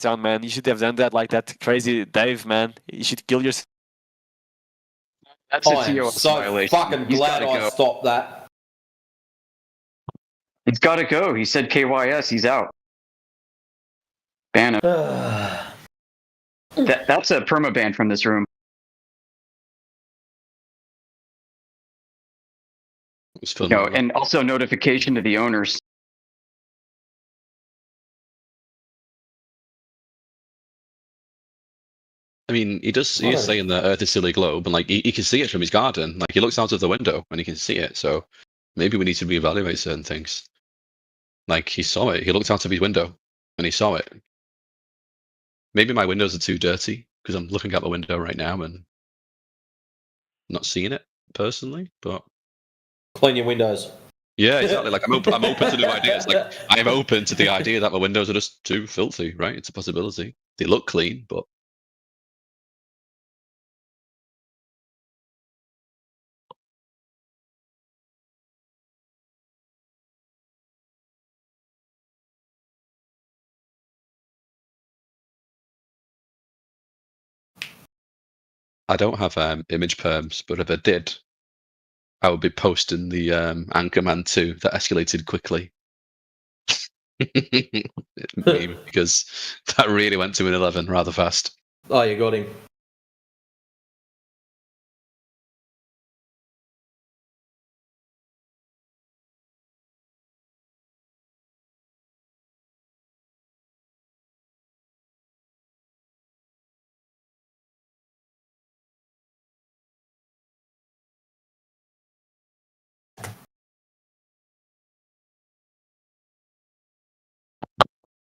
down, man. You should have done that like that crazy Dave, man. You should kill yourself. That's a I am TOS so violation. fucking He's glad gotta I go. stopped that. He's got to go. He said KYS. He's out. Ban him. That's a permaban from this room. It was fun. No, and also notification to the owners. I mean, he is saying that Earth is silly globe, and like he can see it from his garden. Like he looks out of the window and he can see it. So maybe we need to reevaluate certain things. Like he saw it. He looked out of his window and he saw it. Maybe my windows are too dirty because I'm looking out the window right now and not seeing it personally. But Clean your windows. yeah, exactly. Like I'm open to new ideas. Like I'm open to the idea that my windows are just too filthy. Right? It's a possibility. They look clean, but I don't have image perms, but if I did, I would be posting the Anchorman 2 that escalated quickly. Meme, because that really went to an 11 rather fast. Oh, you got him.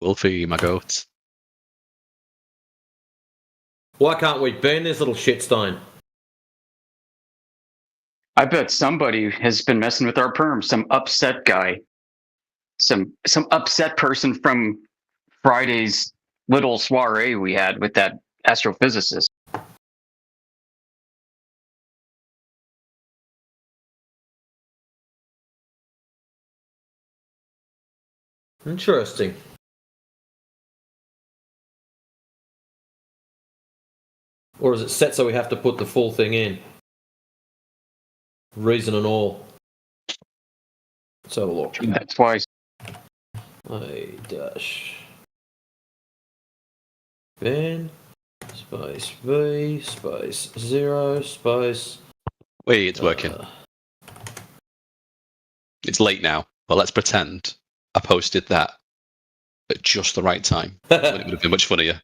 Wolfie, my goat. Why can't we burn this little shitstone? I bet somebody has been messing with our perm. Some upset guy. Some upset person from Friday's little soiree we had with that astrophysicist. Interesting. Or is it set so we have to put the full thing in? Reason and all. Let's have a look. That's why. A dash. Ban. Space V. Space 0. Space. Wait, it's working. It's late now, but let's pretend I posted that at just the right time. It would have been much funnier.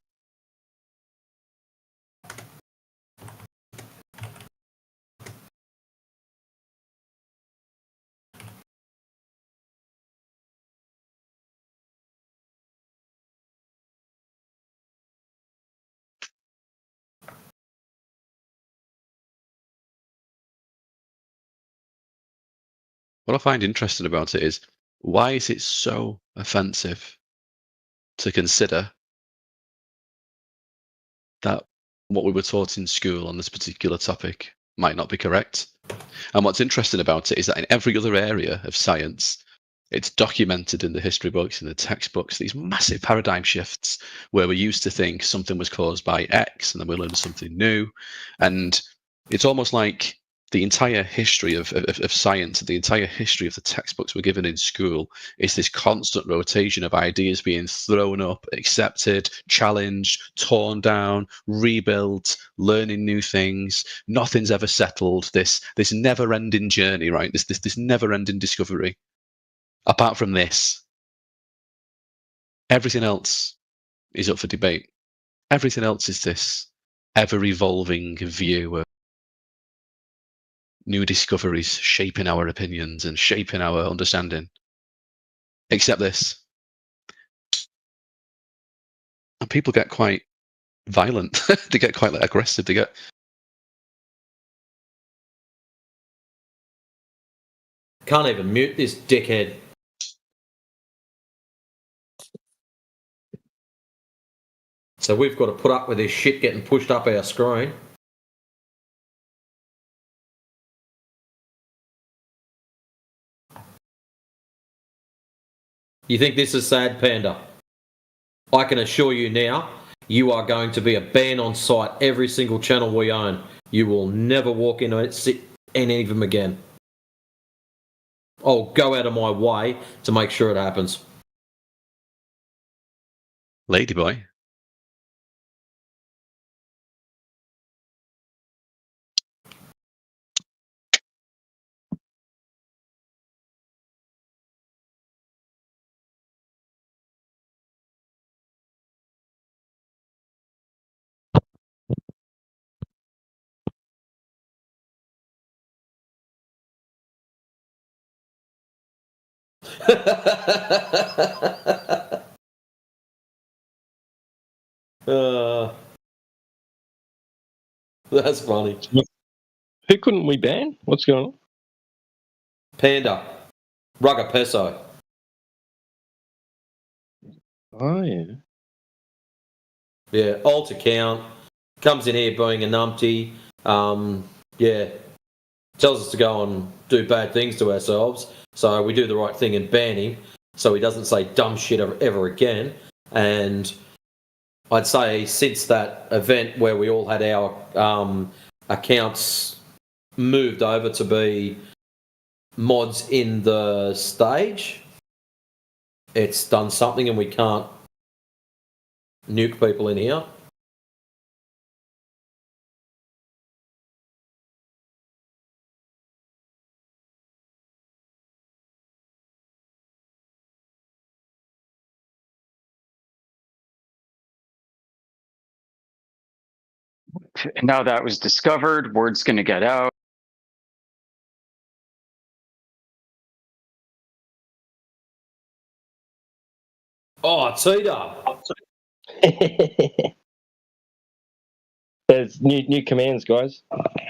What I find interesting about it is, why is it so offensive to consider that what we were taught in school on this particular topic might not be correct? And what's interesting about it is that in every other area of science, it's documented in the history books, in the textbooks, these massive paradigm shifts where we used to think something was caused by X and then we learned something new. And it's almost like the entire history of science, the entire history of the textbooks we're given in school is this constant rotation of ideas being thrown up, accepted, challenged, torn down, rebuilt, learning new things. Nothing's ever settled. This never-ending journey, right? This never-ending discovery. Apart from this, everything else is up for debate. Everything else is this ever-evolving view of new discoveries shaping our opinions and shaping our understanding. Except this. And people get quite violent. They get quite aggressive. They get... Can't even mute this dickhead. So we've got to put up with this shit getting pushed up our screen. You think this is sad, Panda? I can assure you now, you are going to be a ban on site every single channel we own. You will never walk into it, sit in any of them again. I'll go out of my way to make sure it happens. Ladyboy. That's funny. Who couldn't we ban? What's going on? Panda. Rugger Peso. Oh, yeah. Yeah, alt account. Comes in here being a numpty. Yeah. Tells us to go and do bad things to ourselves. So we do the right thing and ban him so he doesn't say dumb shit ever again. And I'd say since that event where we all had our accounts moved over to be mods in the stage, it's done something and we can't nuke people in here. Now that was discovered, word's going to get out. Oh, Tita. There's new commands, guys.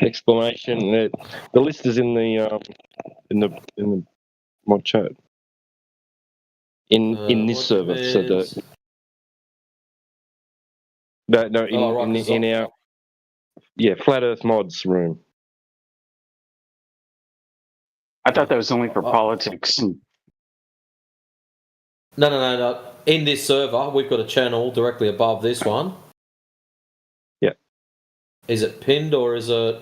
Exclamation. The list is in the mod chat. In this what server, so commands? in our Flat Earth mods room. I thought that was only for politics. No. In this server, we've got a channel directly above this one. Yeah. Is it pinned or is it?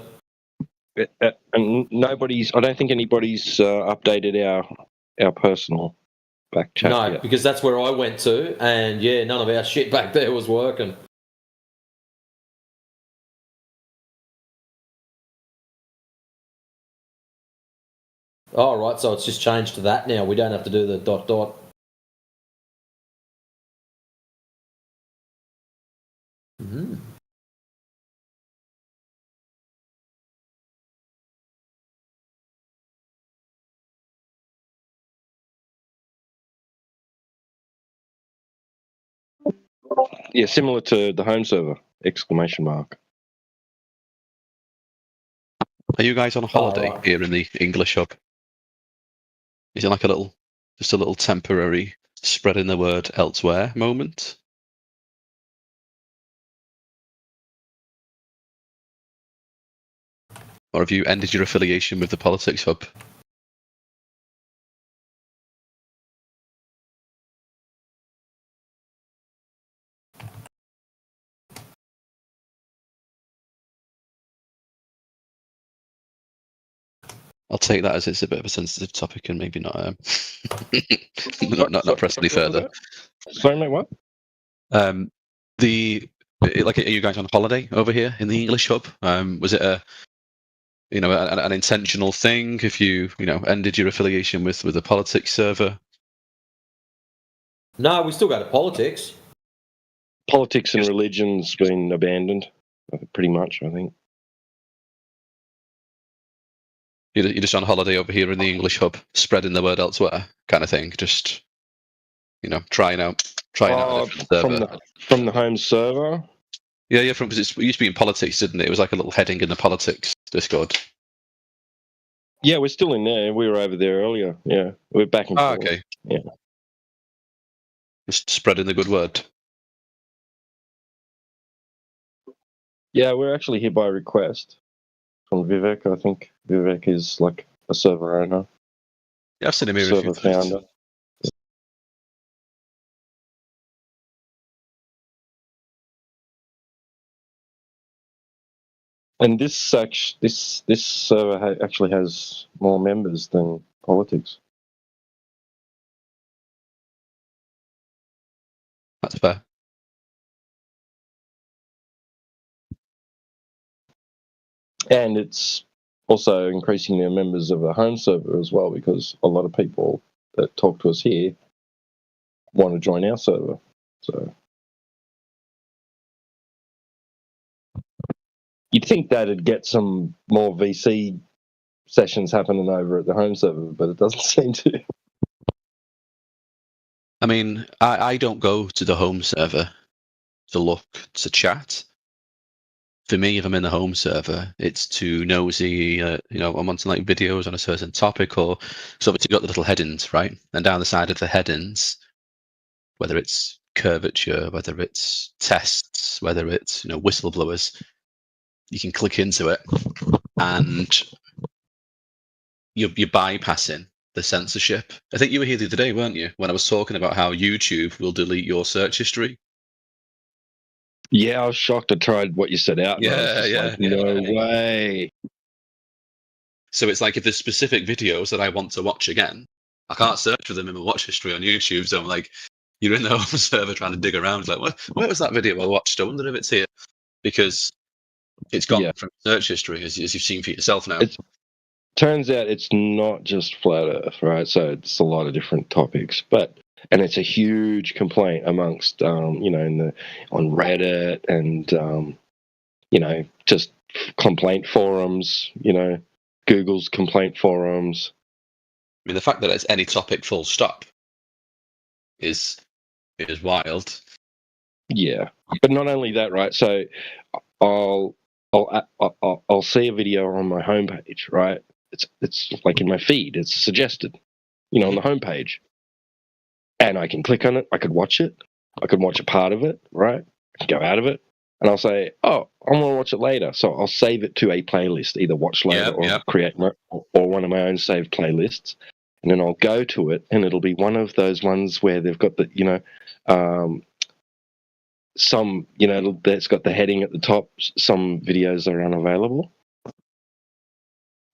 And I don't think anybody's updated our personal back chat No, yet. because that's where I went to, and yeah, none of our shit back there was working. Oh, right, so it's just changed to that now. We don't have to do the ... Mm. Yeah, similar to the home server! Exclamation mark. Are you guys on a holiday right. here in the English hub? Is it like just a little temporary spreading the word elsewhere moment? Or have you ended your affiliation with the Politics Hub? I'll take that as it's a bit of a sensitive topic and maybe not not press any further. Sorry, mate, what? Are you guys on holiday over here in the English hub? Was it an intentional thing? If you ended your affiliation with the politics server? No, we still go to politics. Politics and religion's been abandoned, pretty much, I think. You're just on holiday over here in the English hub, spreading the word elsewhere, kind of thing. Just trying out a different server. From the home server. Yeah, because it used to be in politics, didn't it? It was like a little heading in the politics Discord. Yeah, we're still in there. We were over there earlier. Yeah, we're back and forth. Okay. Yeah. Just spreading the good word. Yeah, we're actually here by request from Vivek. I think Vivek is like a server owner. Yeah, I've seen him here. Server founder. And this server actually has more members than politics. That's fair. And it's also increasing the members of the home server as well, because a lot of people that talk to us here want to join our server. So you'd think that'd get some more VC sessions happening over at the home server, but it doesn't seem to. I mean, I don't go to the home server to look to chat. For me, if I'm in the home server, it's to nosy, I'm wanting like videos on a certain topic, or so you've got the little headings, right? And down the side of the headings, whether it's curvature, whether it's tests, whether it's whistleblowers, you can click into it, and you're bypassing the censorship. I think you were here the other day, weren't you, when I was talking about how YouTube will delete your search history? Yeah, I was shocked. I tried what you set out. And I was just Yeah. like, no way. So it's like if there's specific videos that I want to watch again, I can't search for them in my watch history on YouTube. So I'm like, you're in the home server trying to dig around. Like, where was that video I watched? I wonder if it's here. Because it's gone from search history, as you've seen for yourself now. Turns out it's not just flat Earth, right? So it's a lot of different topics, and it's a huge complaint amongst, on Reddit and, just complaint forums, Google's complaint forums. I mean, the fact that it's any topic full stop is wild. Yeah, but not only that, right? So I'll see a video on my homepage, right? It's like in my feed. It's suggested, on the homepage, and I can click on it. I could watch it. I could watch a part of it, right? I can go out of it, and I'll say, "Oh, I want to watch it later." So I'll save it to a playlist, either watch later or create one of my own saved playlists, and then I'll go to it, and it'll be one of those ones where they've got the, that's got the heading at the top. Some videos are unavailable.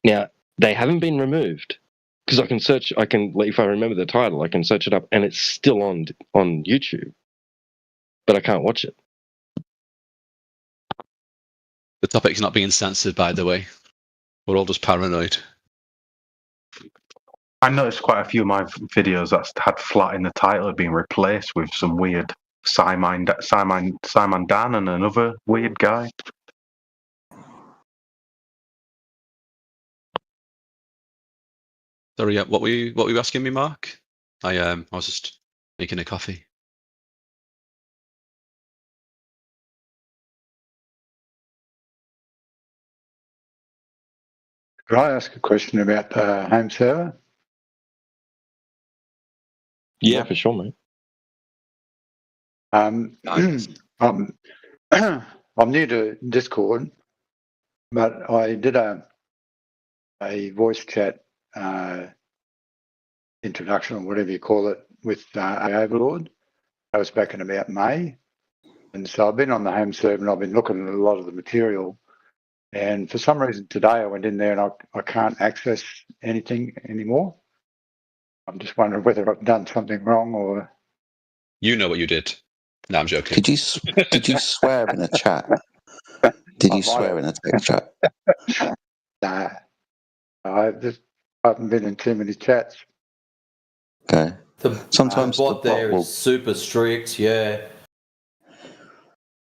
Now, they haven't been removed because if I remember the title, I can search it up and it's still on YouTube, but I can't watch it. The topic's not being censored, by the way. We're all just paranoid. I noticed quite a few of my videos that had flat in the title have been replaced with some weird Simon Dan and another weird guy. Sorry, what were you asking me, Mark? I was just making a coffee. Could I ask a question about the home server? Yeah, for sure, mate. Nice. I'm new to Discord, but I did a voice chat introduction or whatever you call it with Overlord. That was back in about May, and so I've been on the home server and I've been looking at a lot of the material. And for some reason today I went in there and I can't access anything anymore. I'm just wondering whether I've done something wrong or. You know what you did. No, I'm joking. Did you swear in a chat? Did you swear in a text chat? Nah, I haven't been in too many chats. Okay. Sometimes the bot the bot there will- is super strict. Yeah.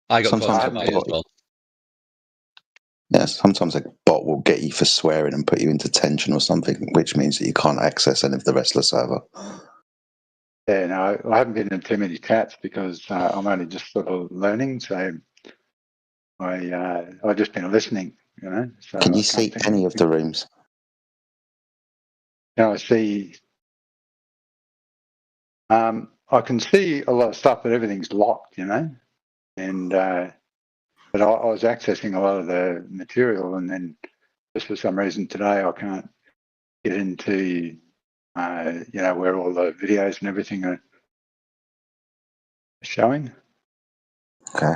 I got Sometimes caught the as well. Yeah, sometimes a bot will get you for swearing and put you into detention or something, which means that you can't access any of the rest of the server. Yeah, no, I haven't been in too many chats because I'm only just sort of learning. So I've just been listening, So Can I you can't see think any of the rooms? I see. I can see a lot of stuff, but everything's locked, and but I was accessing a lot of the material, and then just for some reason today I can't get into where all the videos and everything are showing. Okay.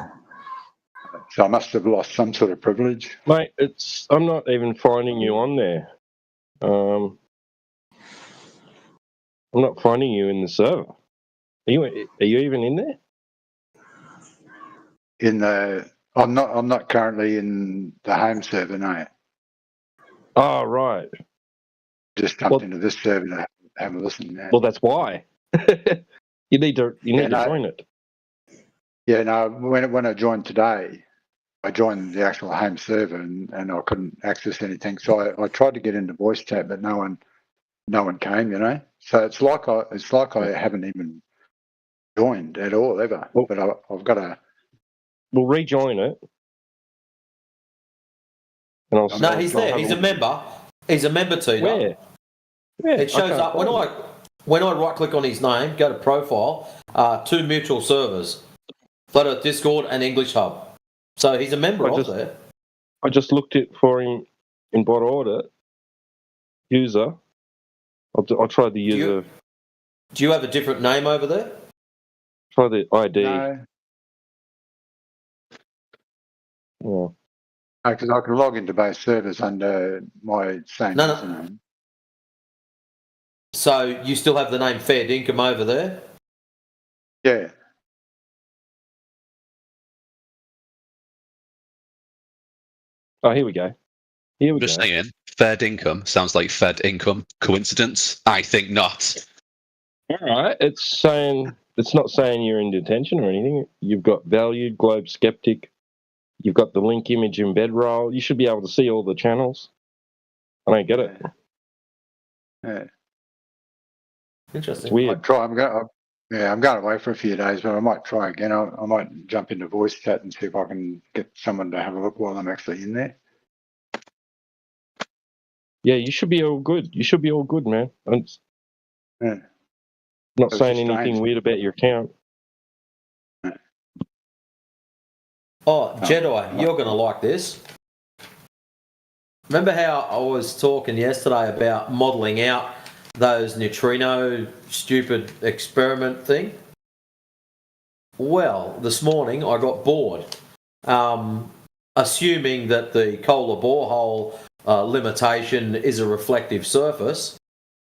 So I must have lost some sort of privilege. Mate, I'm not even finding you on there. I'm not finding you in the server. Are you even in there? I'm not currently in the home server, no. Oh, right. Just jumped into this server to have a listen now. Well, that's why. you need to join it. Yeah, no, when I joined today, I joined the actual home server and I couldn't access anything. So I tried to get into voice chat, but no one came, you know. So it's like I haven't even joined at all ever. Well, but I've got to. We'll rejoin it. And No, he's there. He's a member. He's a member, Tito. Where? Yeah, It shows up when I right click on his name, go to profile, 2 mutual servers, Flat Earth Discord and English Hub. So he's a member of there. I just looked it for him in bot order. User. I'll try the user. Do you have a different name over there? Try the ID. No, Yeah. because I can log into both servers under my same No. username. So you still have the name Fair Dinkum over there? Yeah. Oh, here we go. Here we Just go. saying, Fed income sounds like Fed income. Coincidence? I think not. All right. It's not saying you're in detention or anything. You've got valued Globe Skeptic. You've got the link image in bedroll. You should be able to see all the channels. I don't get it. Yeah. Interesting. It's weird. I'll try. I'm going away for a few days, but I might try again. I might jump into voice chat and see if I can get someone to have a look while I'm actually in there. Yeah, you should be all good. You should be all good, man. I'm Yeah. not It's saying just anything strange. weird about your account. Oh, Jedi, you're going to like this. Remember how I was talking yesterday about modelling out those neutrino stupid experiment thing? Well, this morning I got bored. Assuming that the Kohler borehole limitation is a reflective surface,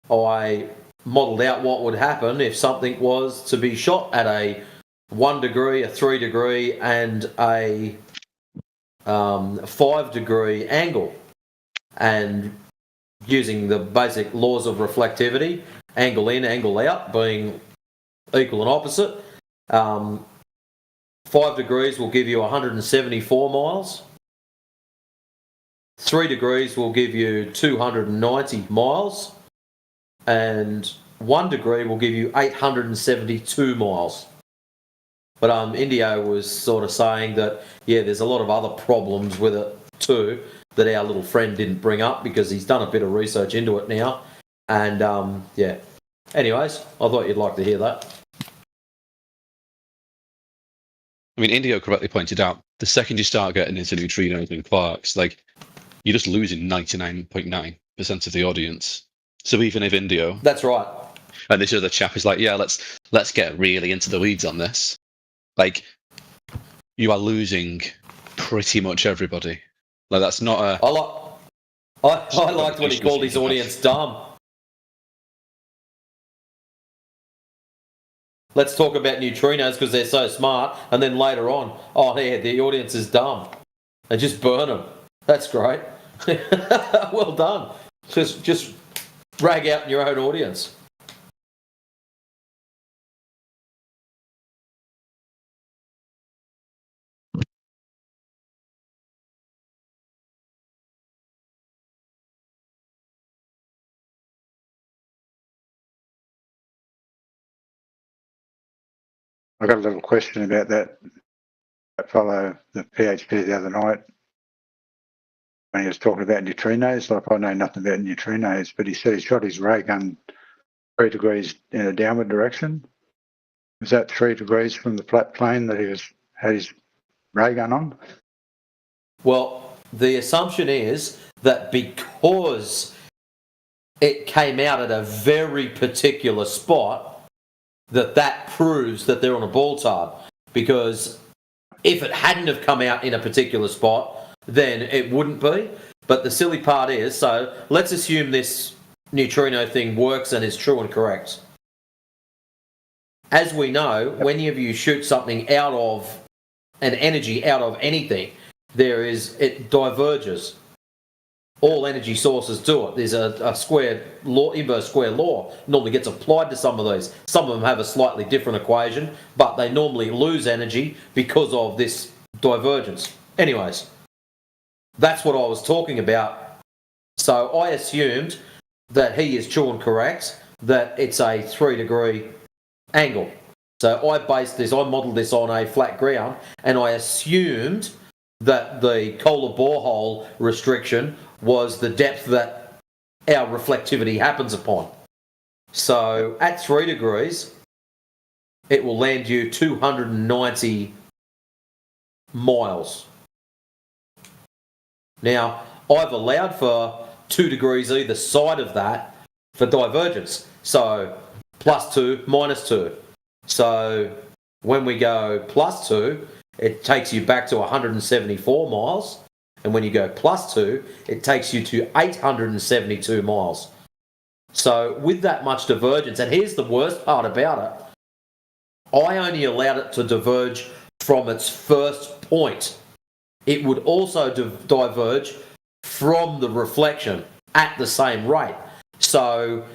I modelled out what would happen if something was to be shot at a 1 degree, a 3 degree, and a 5 degree angle. And using the basic laws of reflectivity, angle in, angle out being equal and opposite, 5 degrees will give you 174 miles. 3 degrees will give you 290 miles. And 1 degree will give you 872 miles. But Indio was sort of saying that, yeah, there's a lot of other problems with it too that our little friend didn't bring up because he's done a bit of research into it now. And, yeah. Anyways, I thought you'd like to hear that. I mean, Indio correctly pointed out, the second you start getting into neutrinos and quarks, like, you're just losing 99.9% of the audience. So even if Indio... That's right. And this other chap is like, yeah, let's get really into the weeds on this. Like, you are losing pretty much everybody. Like, that's not a... I liked when he called his audience dumb. Let's talk about neutrinos because they're so smart, and then later on, oh yeah, the audience is dumb. And just burn them. That's great. Well done. Just rag out your own audience. I got a little question about that fellow, the PHP the other night, when he was talking about neutrinos. Like, I know nothing about neutrinos, but he said he shot his ray gun 3 degrees in a downward direction. Was that 3 degrees from the flat plane that he had his ray gun on? Well, the assumption is that because it came out at a very particular spot, that proves that they're on a ball tard. Because if it hadn't have come out in a particular spot, then it wouldn't be. But the silly part is, so let's assume this neutrino thing works and is true and correct. As we know, whenever you shoot something out of an energy out of anything, it diverges. All energy sources do it. There's a square law, inverse square law, normally gets applied to some of these. Some of them have a slightly different equation, but they normally lose energy because of this divergence. Anyways, that's what I was talking about. So I assumed that he is true and correct, that it's a 3-degree angle. So I modelled this on a flat ground, and I assumed that the Kohler borehole restriction was the depth that our reflectivity happens upon. So at 3 degrees, it will land you 290 miles. Now, I've allowed for 2 degrees either side of that for divergence. So +2, -2. So when we go +2, it takes you back to 174 miles. And when you go +2, it takes you to 872 miles. So with that much divergence, and here's the worst part about it, I only allowed it to diverge from its first point. It would also diverge from the reflection at the same rate. So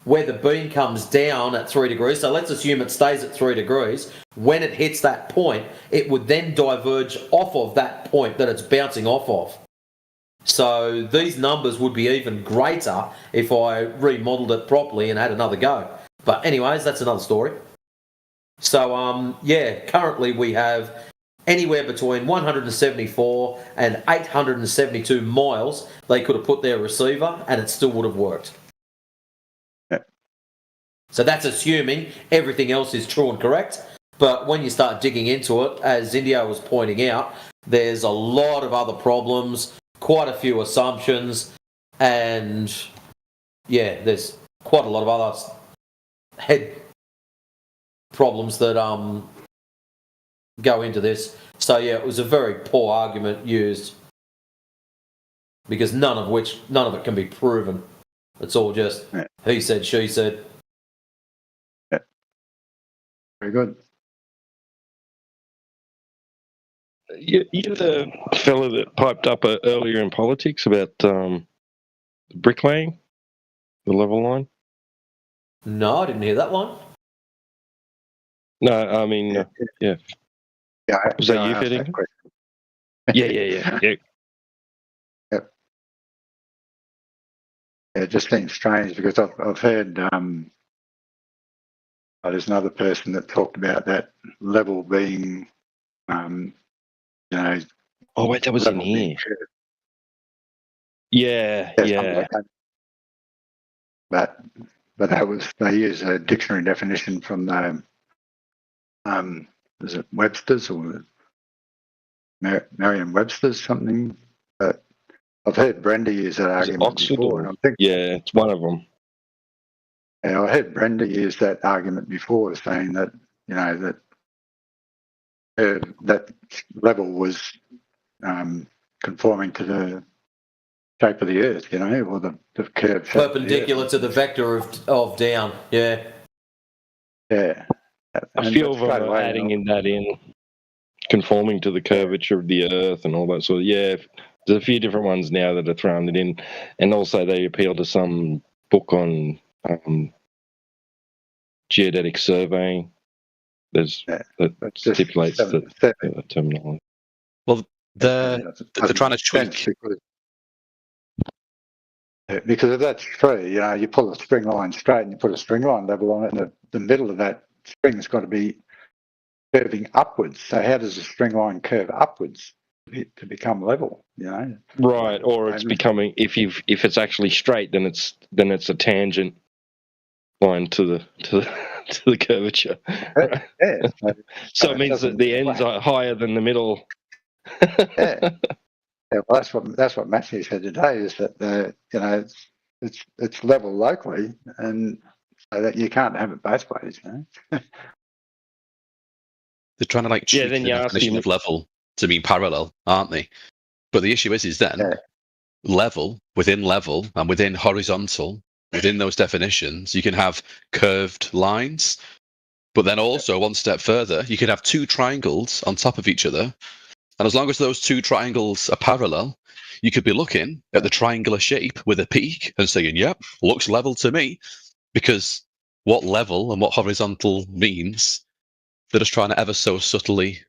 where the beam comes down at 3 degrees, so let's assume it stays at 3 degrees, when it hits that point, it would then diverge off of that point that it's bouncing off of. So these numbers would be even greater if I remodeled it properly and had another go. But anyways, that's another story. So currently we have anywhere between 174 and 872 miles they could have put their receiver and it still would have worked. So that's assuming everything else is true and correct. But when you start digging into it, as Indio was pointing out, there's a lot of other problems, quite a few assumptions, and there's quite a lot of other head problems that go into this. So it was a very poor argument used because none of it can be proven. It's all just he said, she said. Very good. You're the fellow that piped up earlier in politics about bricklaying, the level line? No, I didn't hear that one. No, I mean, yeah. Was that you, Fitting? Yeah. Yeah, it just seems strange because I've heard there's another person that talked about that level being, Oh wait, that was in here. Yeah. But that was, they use a dictionary definition from the is it Webster's or Merriam-Webster's something? But I've heard Brenda use that argument Oxford before, and I'm thinking, yeah, it's one of them. Yeah, I heard Brenda use that argument before, saying that that level was conforming to the shape of the Earth, or the curve. Perpendicular to the vector of down. Yeah. Yeah. I feel adding in conforming to the curvature of the Earth and all that sort of. Yeah, there's a few different ones now that are throwing it in, and also they appeal to some book on geodetic surveying. That stipulates the terminology. Well, they're trying to tweak. Because if that's true, you pull a string line straight and you put a string line level on it, and the middle of that string's got to be curving upwards. So how does a string line curve upwards to become level? Right, or it's becoming if it's actually straight, then it's a tangent line to the curvature. Right? Yeah. So it means that the ends are higher than the middle. Yeah. Yeah, well, that's what Matthew said today, is that it's level locally, and so that you can't have it both ways. They're trying to like Yeah, tweak then the you ask definition him- of level to mean parallel, aren't they? But the issue is then Yeah. level, and within horizontal, within those definitions, you can have curved lines. But then also one step further, you could have two triangles on top of each other. And as long as those two triangles are parallel, you could be looking at the triangular shape with a peak and saying, yep, looks level to me. Because what level and what horizontal means, they're just trying to ever so subtly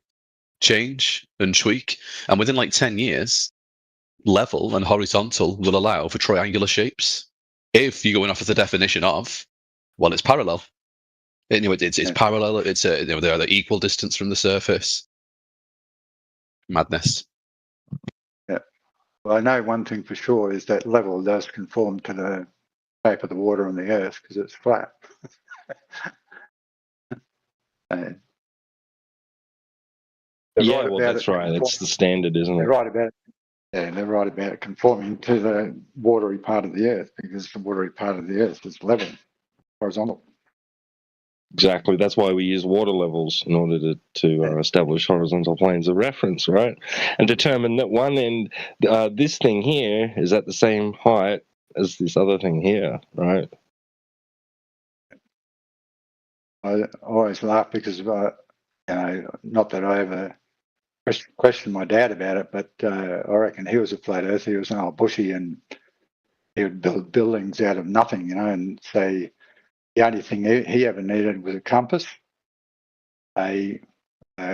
change and tweak. And within like 10 years, level and horizontal will allow for triangular shapes. If you're going off of the definition of, well, it's parallel. Anyway, it's parallel. It's they're the equal distance from the surface. Madness. Well, I know one thing for sure is that level does conform to the shape of the water on the Earth because it's flat. They're Yeah, right well, about that's it right. That's conforming- the standard, isn't They're it? right about it. Yeah, they're right about it conforming to the watery part of the Earth because the watery part of the Earth is level, horizontal. Exactly. That's why we use water levels in order to establish horizontal planes of reference, right? And determine that one end, this thing here, is at the same height as this other thing here, right? I always laugh because, not that I ever questioned my dad about it, but I reckon he was a flat earther. He was an old bushy and he would build buildings out of nothing, and say the only thing he ever needed was a compass, a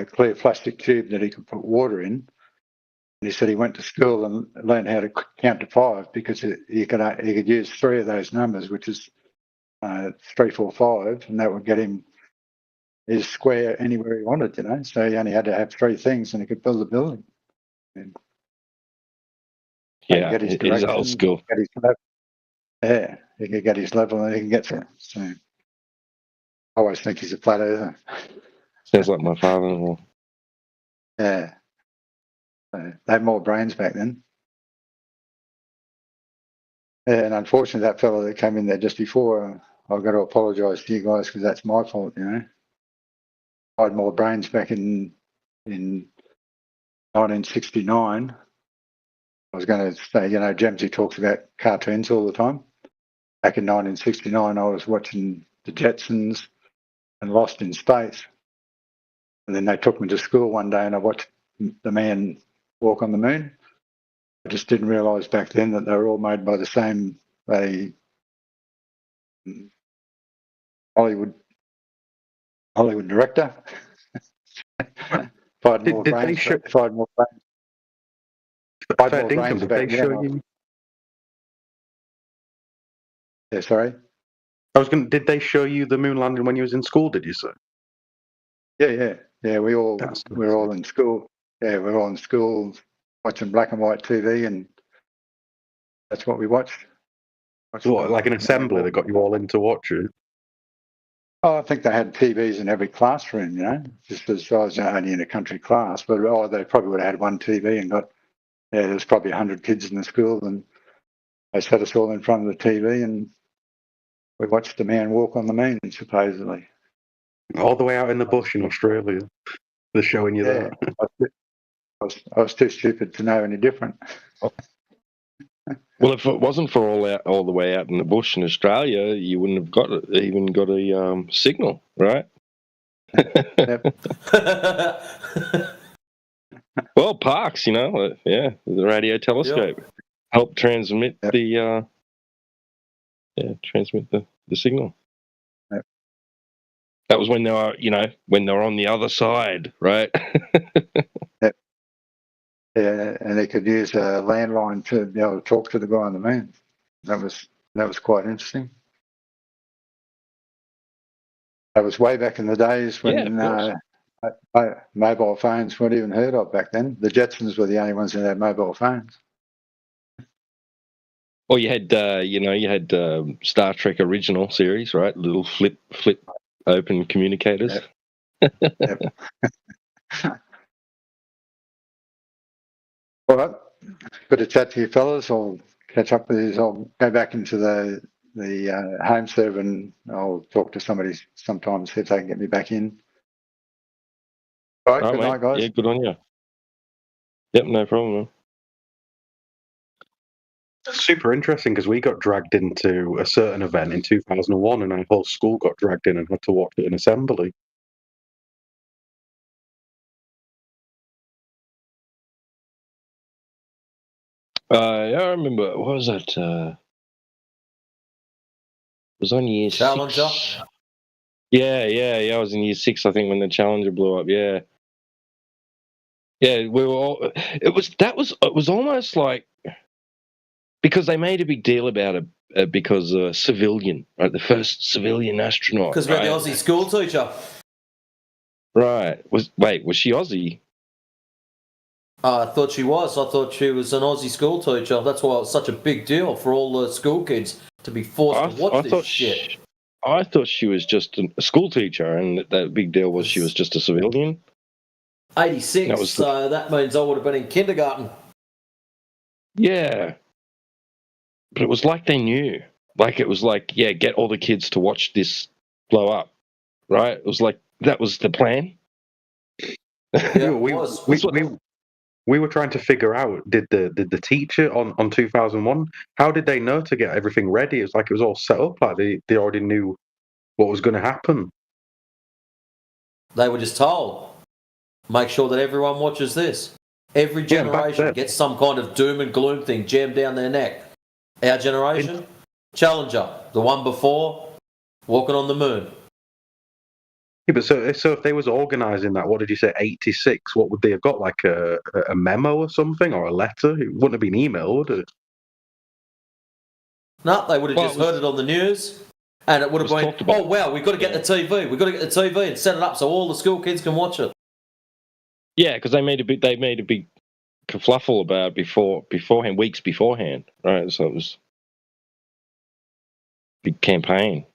clear plastic tube that he could put water in. And he said he went to school and learned how to count to 5 because he could use 3 of those numbers, which is 3, 4, 5, and that would get him his square anywhere he wanted, So he only had to have 3 things and he could build a building. And Yeah, get his it is old direction, school. get his level. Yeah, he could get his level and he can get through. So I always think he's a flat earther. Sounds like my father-in-law. Yeah. So they had more brains back then. Yeah, and unfortunately, that fellow that came in there just before, I've got to apologise to you guys because that's my fault, I had more brains back in 1969. I was going to say, Jamesy talks about cartoons all the time. Back in 1969, I was watching the Jetsons and Lost in Space. And then they took me to school one day and I watched the man walk on the moon. I just didn't realise back then that they were all made by the same Hollywood director. If I had more brains, back then. Yeah, sorry. Did they show you the moon landing when you was in school? Did you say? Yeah. We're all in school. Yeah, we're all in school watching black and white TV, and that's what we watched. What, like an assembly that got you all in to watch it? Oh, I think they had TVs in every classroom, just as I was only in a country class, but they probably would have had one TV and there's probably 100 kids in the school, and they set us all in front of the TV and we watched the man walk on the moon, supposedly. All the way out in the bush in Australia. They're showing you that. I was too stupid to know any different. Well, if it wasn't for all the way out in the bush in Australia, you wouldn't have even got a signal, right? Well, Parkes, the radio telescope helped transmit the signal. Yep. That was when they were, when they were on the other side, right? Yep. Yeah, and they could use a landline to be able to talk to the guy on the moon. That was quite interesting. That was way back in the days when mobile phones weren't even heard of back then. The Jetsons were the only ones that had mobile phones. Well, you had Star Trek original series, right? Little flip open communicators. Yep. All right, good to chat to you fellas. I'll catch up with you. I'll go back into the home server and I'll talk to somebody sometime, see if they can get me back in. All right, All good right, night, mate. guys. Yeah, good on you. Yep, no problem, man. Super interesting because we got dragged into a certain event in 2001, and our whole school got dragged in and had to watch it in assembly. Yeah, I remember. What was that? It was on year Challenger? 6. Yeah. I was in year 6, I think, when the Challenger blew up. Yeah. Yeah, we were all. It was almost like, because they made a big deal about it because a civilian, right? The first civilian astronaut. Because we had the right? Aussie school teacher. Right. Was she Aussie? I thought she was. I thought she was an Aussie school teacher. That's why it was such a big deal for all the school kids to be forced to watch this shit. I thought she was just a school teacher, and that big deal was she was just a civilian. 86, so that means I would have been in kindergarten. Yeah. But it was like they knew. Like, it was like, yeah, get all the kids to watch this blow up, right? It was like, that was the plan. Yeah, we were trying to figure out, did the teacher on 2001, how did they know to get everything ready? It was like it was all set up, like they already knew what was going to happen. They were just told, make sure that everyone watches this. Every generation gets some kind of doom and gloom thing jammed down their neck. Our generation, Challenger. The one before, walking on the moon. Yeah, but so if they was organising that, what did you say, 86? What would they have got? Like a memo or something, or a letter? It wouldn't have been email, would it? No, they would have just heard it on the news, and it would have been, oh wow, we've got to get the TV. We've got to get the TV and set it up so all the school kids can watch it. Yeah, because they made a big kerfluffle about beforehand, weeks beforehand, right? So it was a big campaign.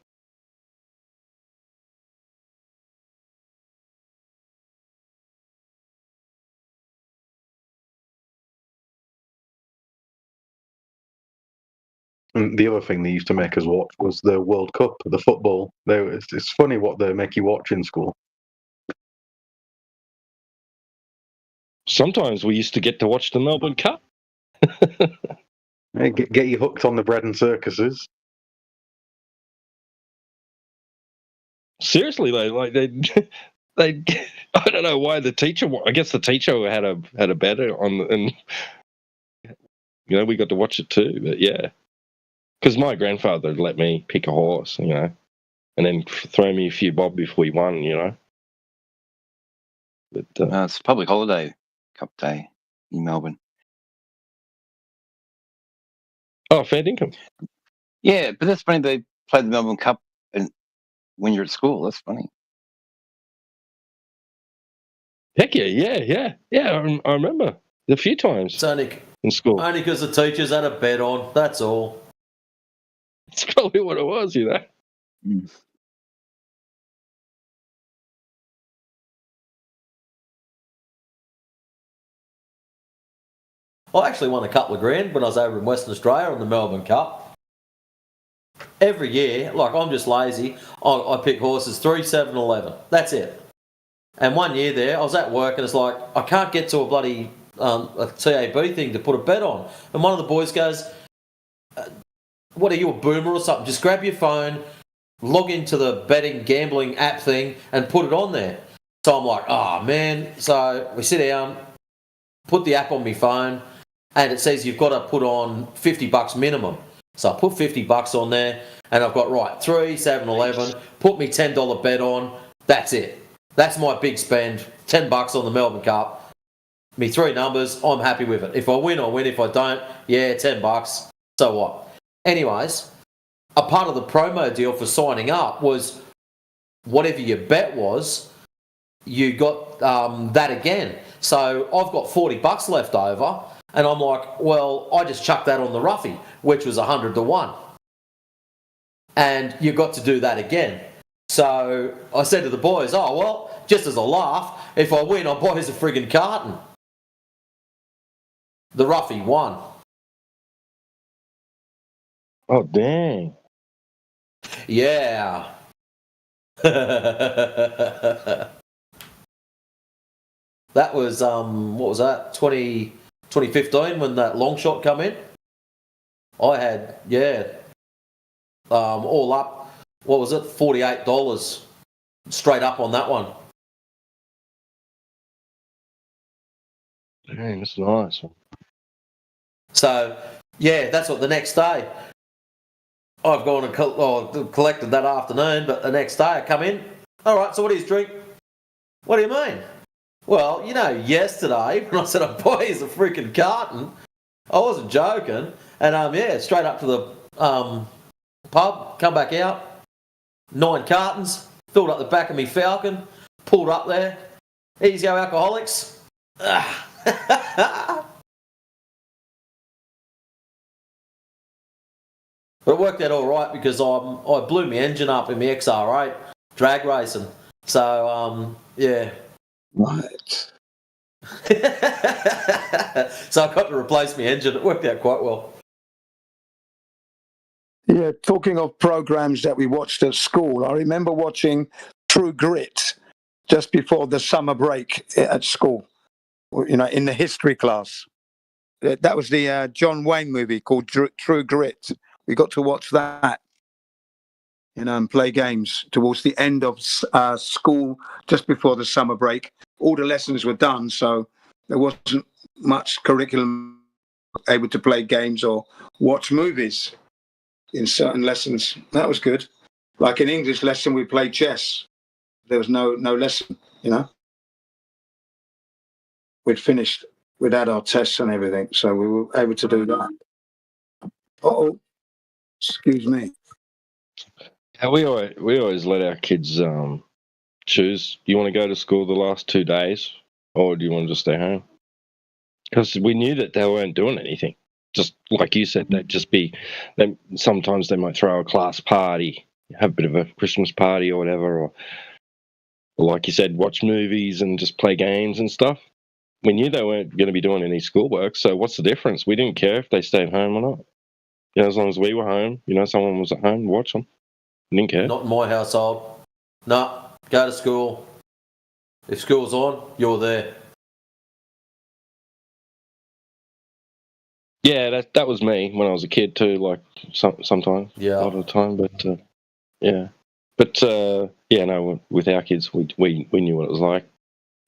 And the other thing they used to make us watch was the World Cup, the football. It's funny what they make you watch in school. Sometimes we used to get to watch the Melbourne Cup. Get you hooked on the bread and circuses. Seriously, like they I don't know why the teacher. I guess the teacher had a better on, and we got to watch it too. But yeah, because my grandfather had let me pick a horse, and then throw me a few bob if we won, But it's public holiday cup day in Melbourne. Oh, fair income. Yeah, but that's funny. They play the Melbourne Cup and when you're at school. That's funny. Heck yeah. I remember a few times in school. Only because the teachers had a bet on. That's all. It's probably what it was, Mm. I actually won a couple of grand when I was over in Western Australia on the Melbourne Cup. Every year, like, I'm just lazy. I pick horses 3, 7, 11. That's it. And one year there, I was at work and it's like, I can't get to a bloody a TAB thing to put a bet on. And one of the boys goes, what are you, a boomer or something? Just grab your phone, log into the betting gambling app thing and put it on there. So I'm like, oh man. So we sit down, put the app on my phone, and it says you've got to put on $50 minimum. So I put $50 on there, and I've got, right, 3, 7, 11, put me $10 bet on, that's it. That's my big spend, $10 on the Melbourne Cup. Me 3 numbers, I'm happy with it. If I win, I win. If I don't, yeah, $10, so what? Anyways, a part of the promo deal for signing up was whatever your bet was, you got that again. So I've got $40 left over, and I'm like, well, I just chucked that on the roughie, which was 100 to 1. And you got to do that again. So I said to the boys, oh, well, just as a laugh, if I win, I'll buy us a friggin' carton. The roughie won. Oh, dang. Yeah. That was what was that? 2015 when that long shot come in. I had all up. What was it? $48 straight up on that one. Dang, that's nice. So yeah, that's what the next day. I've gone and collected that afternoon, but the next day I come in. All right, so what do you drink? What do you mean? Well, yesterday when I said I buy you a freaking carton, I wasn't joking. And straight up to the pub, come back out, 9 cartons, filled up the back of me Falcon, pulled up there. Easy go alcoholics. But it worked out all right because I blew my engine up in my XR8 drag racing. So yeah. Right. So I got to replace my engine. It worked out quite well. Yeah, talking of programs that we watched at school, I remember watching True Grit just before the summer break at school, in the history class. That was the John Wayne movie called True Grit. We got to watch that, and play games towards the end of school, just before the summer break. All the lessons were done, so there wasn't much curriculum able to play games or watch movies in certain lessons. That was good. Like in English lesson, we played chess. There was no lesson, We'd finished, we'd had our tests and everything, so we were able to do that. Oh, excuse me. Yeah, we always let our kids choose. Do you want to go to school the last 2 days, or do you want to just stay home? Because we knew that they weren't doing anything. Just like you said, they'd just be. Sometimes they might throw a class party, have a bit of a Christmas party or whatever, or like you said, watch movies and just play games and stuff. We knew they weren't going to be doing any schoolwork, so what's the difference? We didn't care if they stayed home or not. As long as we were home, someone was at home, watch them. Didn't care. Not in my household. No, go to school. If school's on, you're there. Yeah, that was me when I was a kid too. Like sometimes, Yeah. a lot of the time. But yeah, but no. With our kids, we knew what it was like.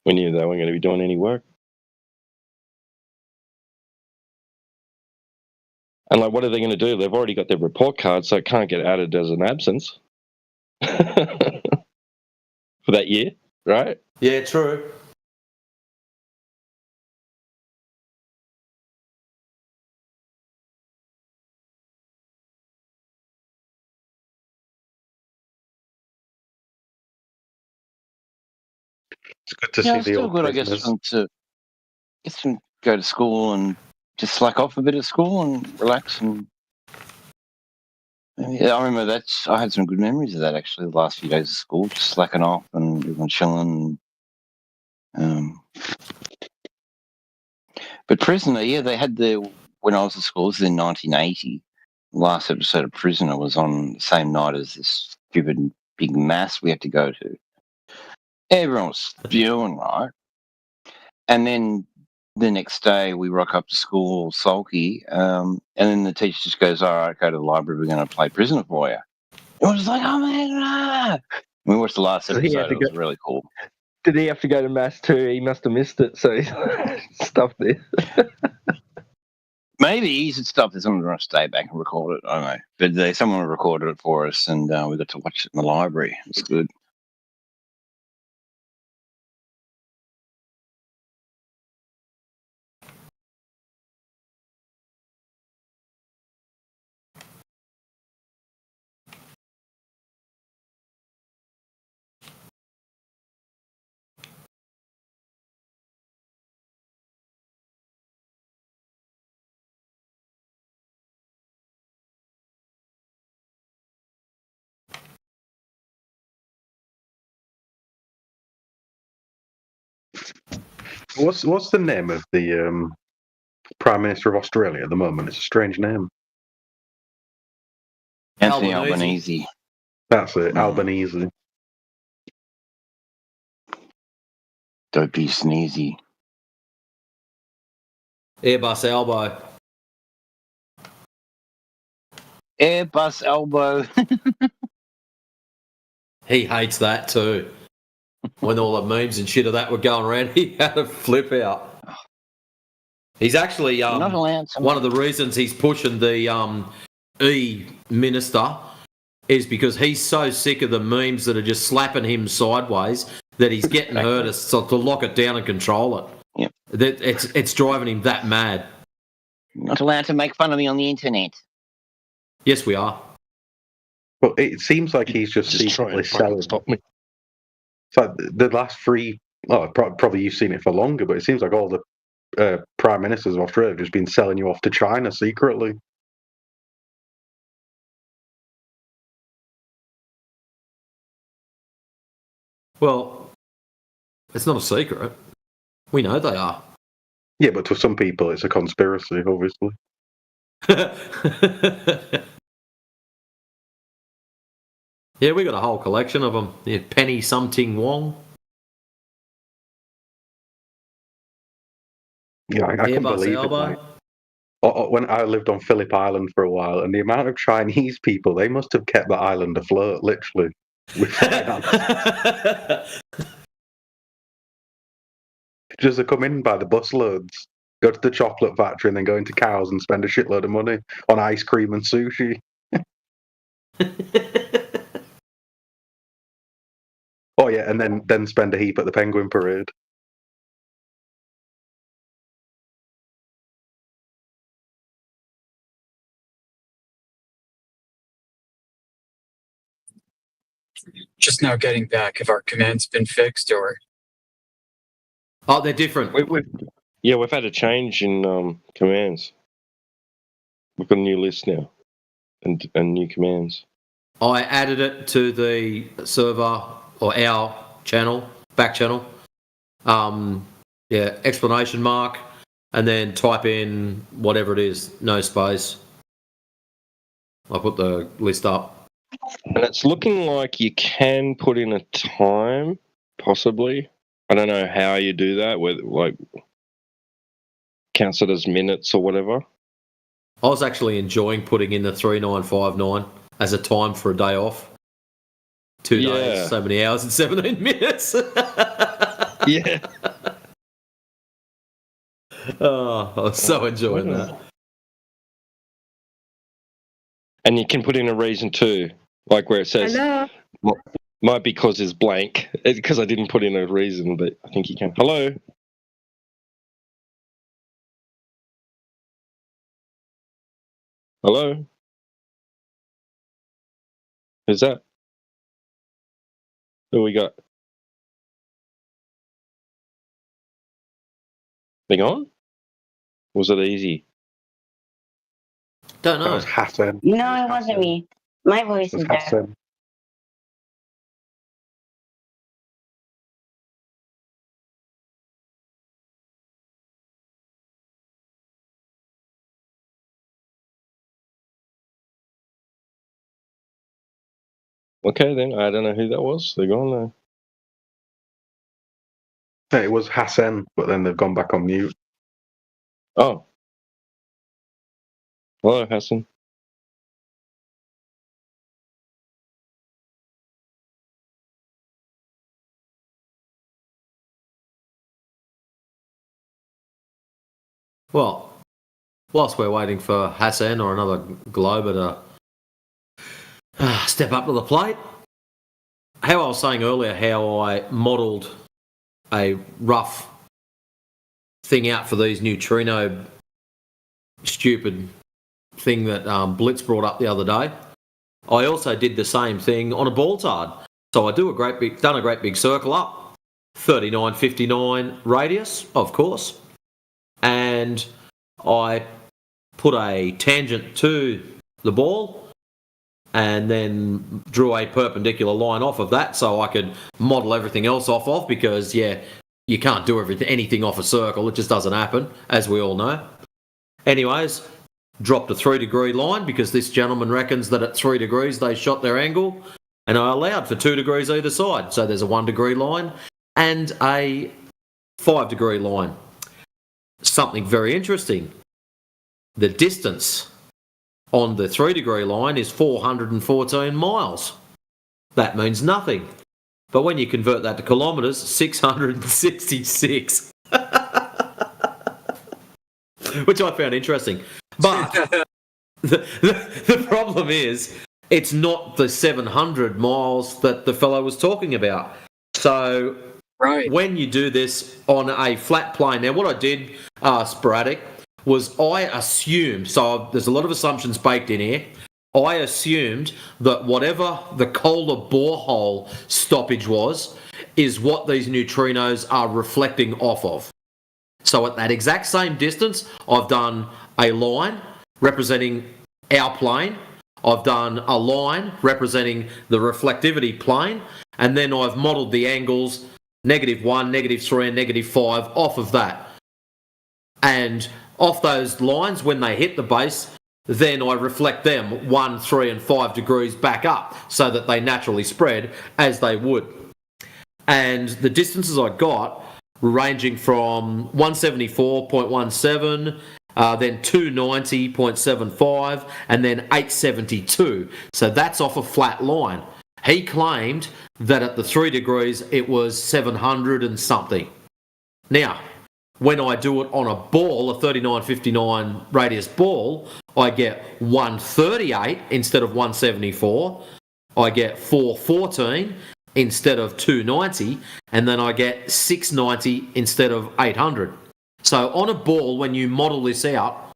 We knew they weren't going to be doing any work. And like, what are they going to do? They've already got their report card, so it can't get added as an absence for that year, right? Yeah, true. It's good to Yeah, see it's the still old good, I guess, prisoners. for them to go to school and just slack off a bit at school and relax. And yeah, I remember I had some good memories of that actually. The last few days of school, just slacking off and everyone chilling. But Prisoner, yeah, they had when I was at school, this was in 1980. The last episode of Prisoner was on the same night as this stupid big mass we had to go to. Everyone was spewing, right? And then the next day we rock up to school all sulky, and then the teacher just goes, all right, go to the library, we're going to play Prisoner for you. And we're just like, oh man, ah! We watched the last So he had episode, to it was go- really cool. Did he have to go to mass too? He must have missed it, so he stuffed it. Maybe he's stuff that someone's going to stay back and record it, I don't know. But someone recorded it for us, and we got to watch it in the library. It was good. What's the name of the Prime Minister of Australia at the moment? It's a strange name. Anthony Albanese. Albanese. That's it, Albanese. Don't be sneezy. Airbus elbow. Airbus elbow. He hates that too. When all the memes and shit of that were going around, he had a flip out. He's actually Not allowed to. one of the reasons he's pushing the E-Minister is because he's so sick of the memes that are just slapping him sideways that he's getting her to lock it down and control it. Yep. That it's driving him that mad. Not allowed to make fun of me on the internet. Yes, we are. Well, it seems like he's just Just try secretly and fucking selling. stop me. It's like the last three. Oh, probably you've seen it for longer, but it seems like all the prime ministers of Australia have just been selling you off to China secretly. Well, it's not a secret. We know they are. Yeah, but to some people, it's a conspiracy, obviously. Yeah, we got a whole collection of them. Yeah, Penny Something Wong. Yeah, I couldn't Airbus believe it. elbow. Like, when I lived on Phillip Island for a while, and the amount of Chinese people, they must have kept the island afloat, literally. With finance. Just to come in by the busloads, go to the chocolate factory, and then go into Cows and spend a shitload of money on ice cream and sushi. Oh yeah, and then spend a heap at the Penguin Parade. Just now getting back. Have our commands been fixed or? Oh, they're different. We've had a change in commands. We've got a new list now, and new commands. I added it to the server or our channel, back channel. Explanation mark, and then type in whatever it is, no space. I put the list up. And it's looking like you can put in a time, possibly. I don't know how you do that, whether like counts it as minutes or whatever. I was actually enjoying putting in the 3959 as a time for a day off. 2 days, so many hours and 17 minutes. Yeah. Oh, I was so enjoying that. And you can put in a reason too, like where it says, Hello. might be because it's blank, because I didn't put in a reason, but I think you can. Hello. Hello. Who's that? Who we got? They gone? Was it easy? Don't know. That was Hassan. No, it wasn't me. My voice It was is there. Hassan. Okay, then. I don't know who that was. They're gone now. Yeah, it was Hassan, but then they've gone back on mute. Oh. Hello, Hassan. Well, whilst we're waiting for Hassan or another Glober to step up to the plate, how I was saying earlier, how I modelled a rough thing out for these neutrino stupid thing that Blitz brought up the other day. I also did the same thing on a ball tard. So I done a great big circle up, 39.59 radius, of course, and I put a tangent to the ball and then drew a perpendicular line off of that so I could model everything else off of, because you can't do anything off a circle. It just doesn't happen, as we all know. Anyways, dropped a 3-degree line because this gentleman reckons that at 3 degrees they shot their angle, and I allowed for 2 degrees either side. So there's a 1 degree line and a 5-degree line. Something very interesting. The distance on the 3-degree line is 414 miles. That means nothing. But when you convert that to kilometres, 666. Which I found interesting. But the problem is, it's not the 700 miles that the fellow was talking about. So when you do this on a flat plane, now what I did, sporadic, was I assumed, so there's a lot of assumptions baked in here, I assumed that whatever the Kohler borehole stoppage was, is what these neutrinos are reflecting off of. So at that exact same distance, I've done a line representing our plane, I've done a line representing the reflectivity plane, and then I've modelled the angles -1, -3, and -5 off of that. And off those lines, when they hit the base, then I reflect them 1, 3, and 5 degrees back up so that they naturally spread as they would. And the distances I got were ranging from 174.17, then 290.75, and then 872. So that's off a flat line. He claimed that at the 3 degrees it was 700 and something. Now, when I do it on a ball, a 3959 radius ball, I get 138 instead of 174. I get 414 instead of 290, and then I get 690 instead of 800. So on a ball, when you model this out,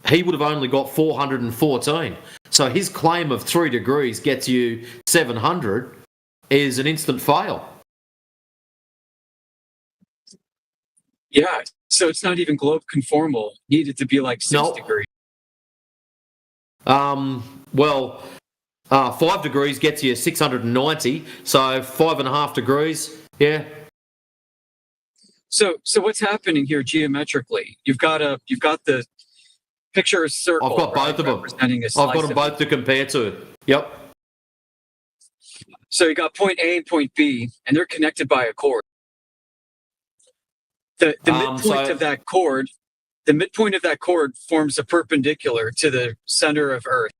he would have only got 414. So his claim of 3 degrees gets you 700 is an instant fail. Yeah, so it's not even globe conformal. Needed to be like 6 degrees. Well, 5 degrees gets you 690, so 5.5 degrees, yeah. So what's happening here geometrically? You've got the picture a circle. I've got both of them. I've got them both to compare to. Yep. So you got point A and point B, and they're connected by a cord. The midpoint of that cord, forms a perpendicular to the center of Earth.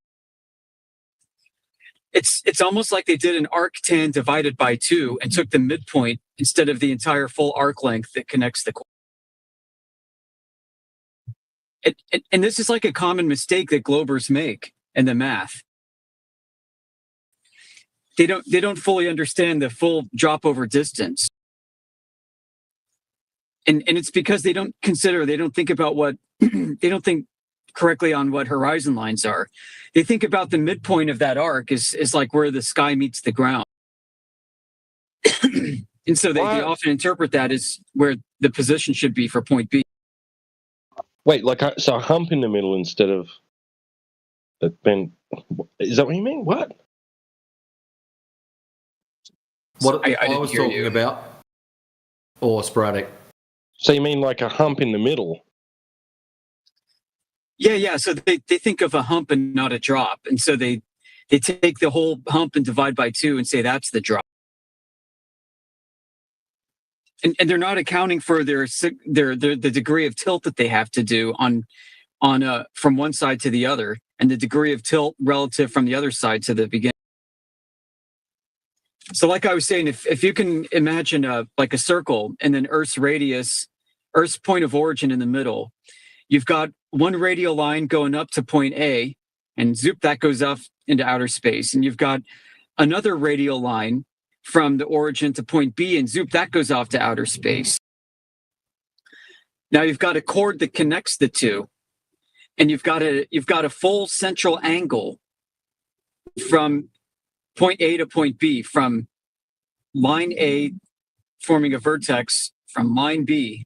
It's almost like they did an arctan divided by 2 and took the midpoint instead of the entire full arc length that connects the cord. And this is like a common mistake that globers make in the math. They don't fully understand the full drop over distance. And it's because they don't think about what they don't think correctly on what horizon lines are. They think about the midpoint of that arc is like where the sky meets the ground. And so they often interpret that as where the position should be for point B. Wait, so a hump in the middle instead of is that what you mean? What I was talking about, or sporadic. So you mean like a hump in the middle? Yeah. So they think of a hump and not a drop, and so they take the whole hump and divide by 2 and say that's the drop. And they're not accounting for the degree of tilt that they have to do on from one side to the other, and the degree of tilt relative from the other side to the beginning. So like I was saying, if you can imagine like a circle and then Earth's radius, Earth's point of origin in the middle, you've got one radial line going up to point A, and zoop, that goes up into outer space. And you've got another radial line from the origin to point B, and zoop, that goes off to outer space. Now you've got a chord that connects the two, and you've got a full central angle from point A to point B, from line A forming a vertex from line B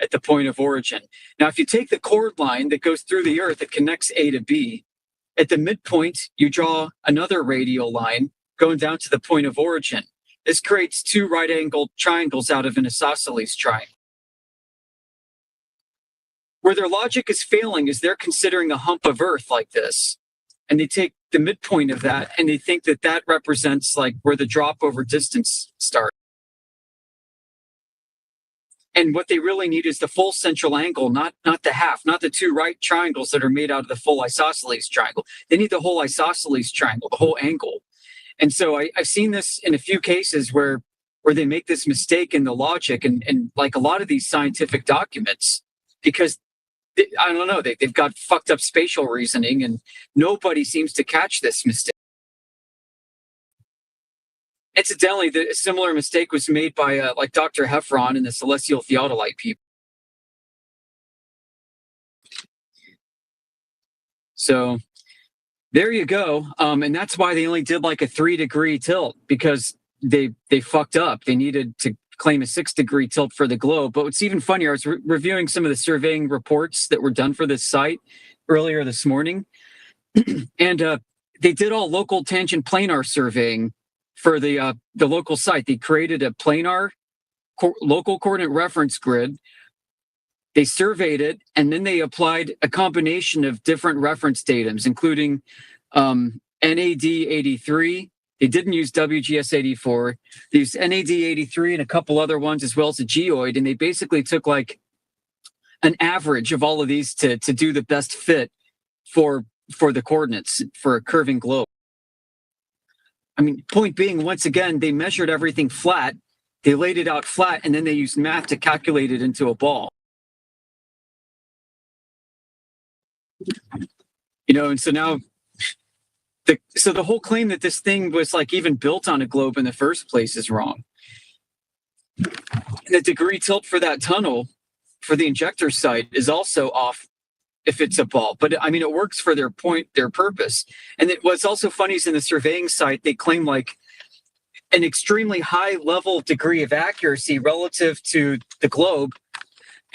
at the point of origin. Now, if you take the chord line that goes through the Earth that connects A to B, at the midpoint, you draw another radial line going down to the point of origin. This creates 2 right-angled triangles out of an isosceles triangle. Where their logic is failing is they're considering a hump of Earth like this, and they take the midpoint of that and they think that represents like where the drop over distance starts. And what they really need is the full central angle, not the half, not the two right triangles that are made out of the full isosceles triangle. They need the whole isosceles triangle, the whole angle. And so I've seen this in a few cases where they make this mistake in the logic and like a lot of these scientific documents, because I don't know, they've got fucked up spatial reasoning and nobody seems to catch this mistake. Incidentally, a similar mistake was made by like Dr. Heffron and the celestial theodolite people. So there you go. And that's why they only did like a 3-degree tilt, because they fucked up. They needed to claim a 6-degree tilt for the globe. But what's even funnier, I was reviewing some of the surveying reports that were done for this site earlier this morning. And they did all local tangent planar surveying for the local site. They created a planar local coordinate reference grid. They surveyed it, and then they applied a combination of different reference datums, including NAD 83. They didn't use WGS 84. They used NAD 83 and a couple other ones, as well as a geoid, and they basically took like an average of all of these to do the best fit for the coordinates for a curving globe. I mean, point being, once again, they measured everything flat, they laid it out flat, and then they used math to calculate it into a ball. You know, and so now, the whole claim that this thing was like even built on a globe in the first place is wrong. And the degree tilt for that tunnel, for the injector site, is also off if it's a ball. But I mean, it works for their purpose. And what's also funny is in the surveying site, they claim like an extremely high level degree of accuracy relative to the globe.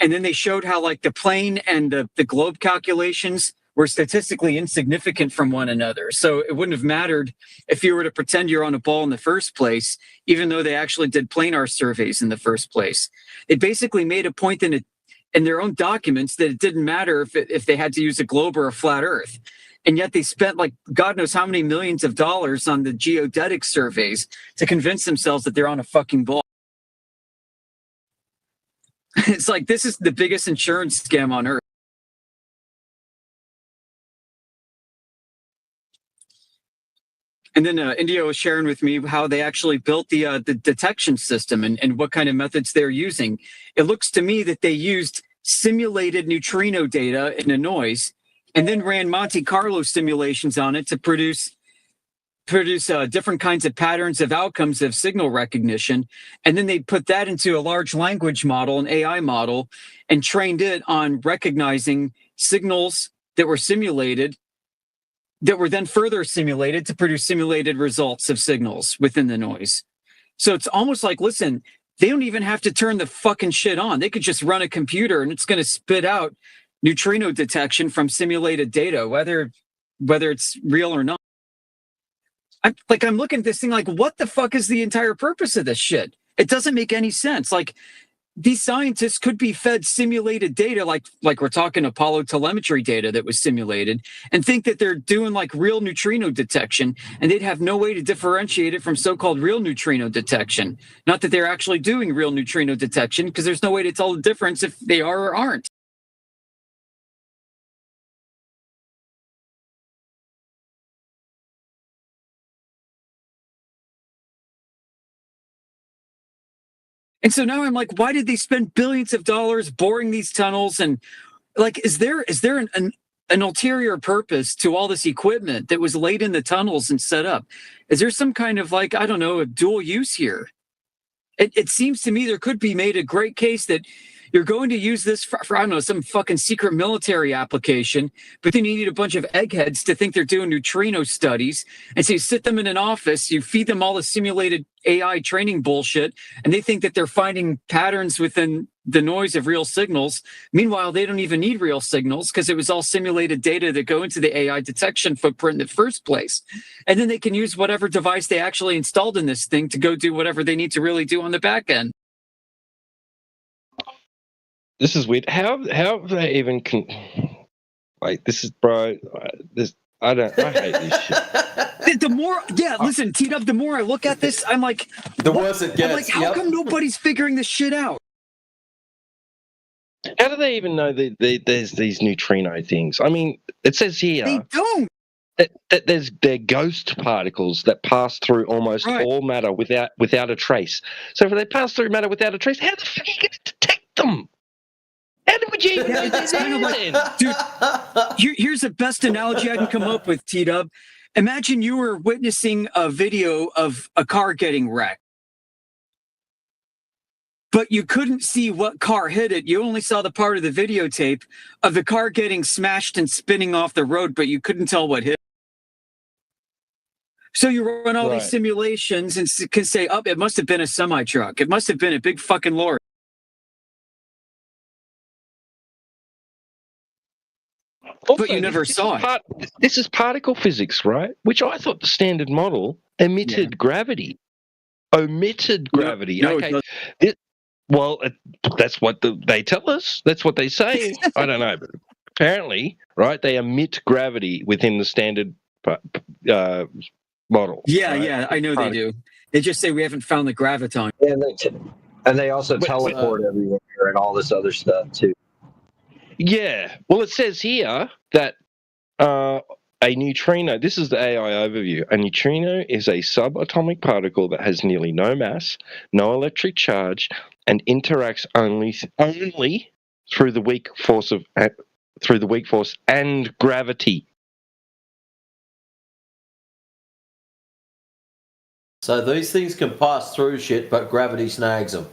And then they showed how like the plane and the globe calculations were statistically insignificant from one another. So it wouldn't have mattered if you were to pretend you're on a ball in the first place, even though they actually did planar surveys in the first place. It basically made a point in their own documents that it didn't matter if they had to use a globe or a flat earth. And yet they spent like God knows how many millions of dollars on the geodetic surveys to convince themselves that they're on a fucking ball. It's like, this is the biggest insurance scam on earth. And then India was sharing with me how they actually built the detection system and what kind of methods they're using. It looks to me that they used simulated neutrino data in a noise and then ran Monte Carlo simulations on it to produce different kinds of patterns of outcomes of signal recognition. And then they put that into a large language model, an AI model, and trained it on recognizing signals that were simulated that were then further simulated to produce simulated results of signals within the noise. So it's almost like, listen, they don't even have to turn the fucking shit on. They could just run a computer and it's going to spit out neutrino detection from simulated data, whether it's real or not. I'm looking at this thing like, what the fuck is the entire purpose of this shit? It doesn't make any sense. Like, these scientists could be fed simulated data, like we're talking Apollo telemetry data that was simulated, and think that they're doing like real neutrino detection, and they'd have no way to differentiate it from so-called real neutrino detection. Not that they're actually doing real neutrino detection, because there's no way to tell the difference if they are or aren't. And so now I'm like, why did they spend billions of dollars boring these tunnels? And like, is there an ulterior purpose to all this equipment that was laid in the tunnels and set up? Is there some kind of like, I don't know, a dual use here? It seems to me there could be made a great case that you're going to use this for I don't know, some fucking secret military application, but then you need a bunch of eggheads to think they're doing neutrino studies. And so you sit them in an office, you feed them all the simulated AI training bullshit, and they think that they're finding patterns within the noise of real signals. Meanwhile, they don't even need real signals because it was all simulated data that go into the AI detection footprint in the first place. And then they can use whatever device they actually installed in this thing to go do whatever they need to really do on the back end. This is weird. How have they even like this is bro? I hate this shit. The more, listen, T-Dub, the more I look at this, I'm like, the worse it gets. I'm like, how come nobody's figuring this shit out? How do they even know that there's these neutrino things? I mean, it says They here don't. that they're ghost particles that pass through almost Right. all matter without a trace. So if they pass through matter without a trace, how the fuck are you going to detect them? How would you even know It's they're kind of there like, then? dude, here's the best analogy I can come up with, T-Dub. Imagine you were witnessing a video of a car getting wrecked, but you couldn't see what car hit it. You only saw the part of the videotape of the car getting smashed and spinning off the road, but you couldn't tell what hit. So you run all these Right. simulations and can say, oh, it must have been a semi-truck. It must have been a big fucking lorry. Also, But you never saw it. This is particle physics, right? Which I thought the standard model omitted gravity. Omitted gravity. No, it okay. doesn't. Well, that's what they tell us. That's what they say. I don't know. But apparently, right, they omit gravity within the standard model. Yeah, right? yeah, I know they do. They just say we haven't found the graviton. And they also But- teleport everywhere and all this other stuff too. Yeah. Well, it says here that a neutrino, this is the AI overview. A neutrino is a subatomic particle that has nearly no mass, no electric charge, and interacts only through the weak force and gravity. So these things can pass through shit, but gravity snags them.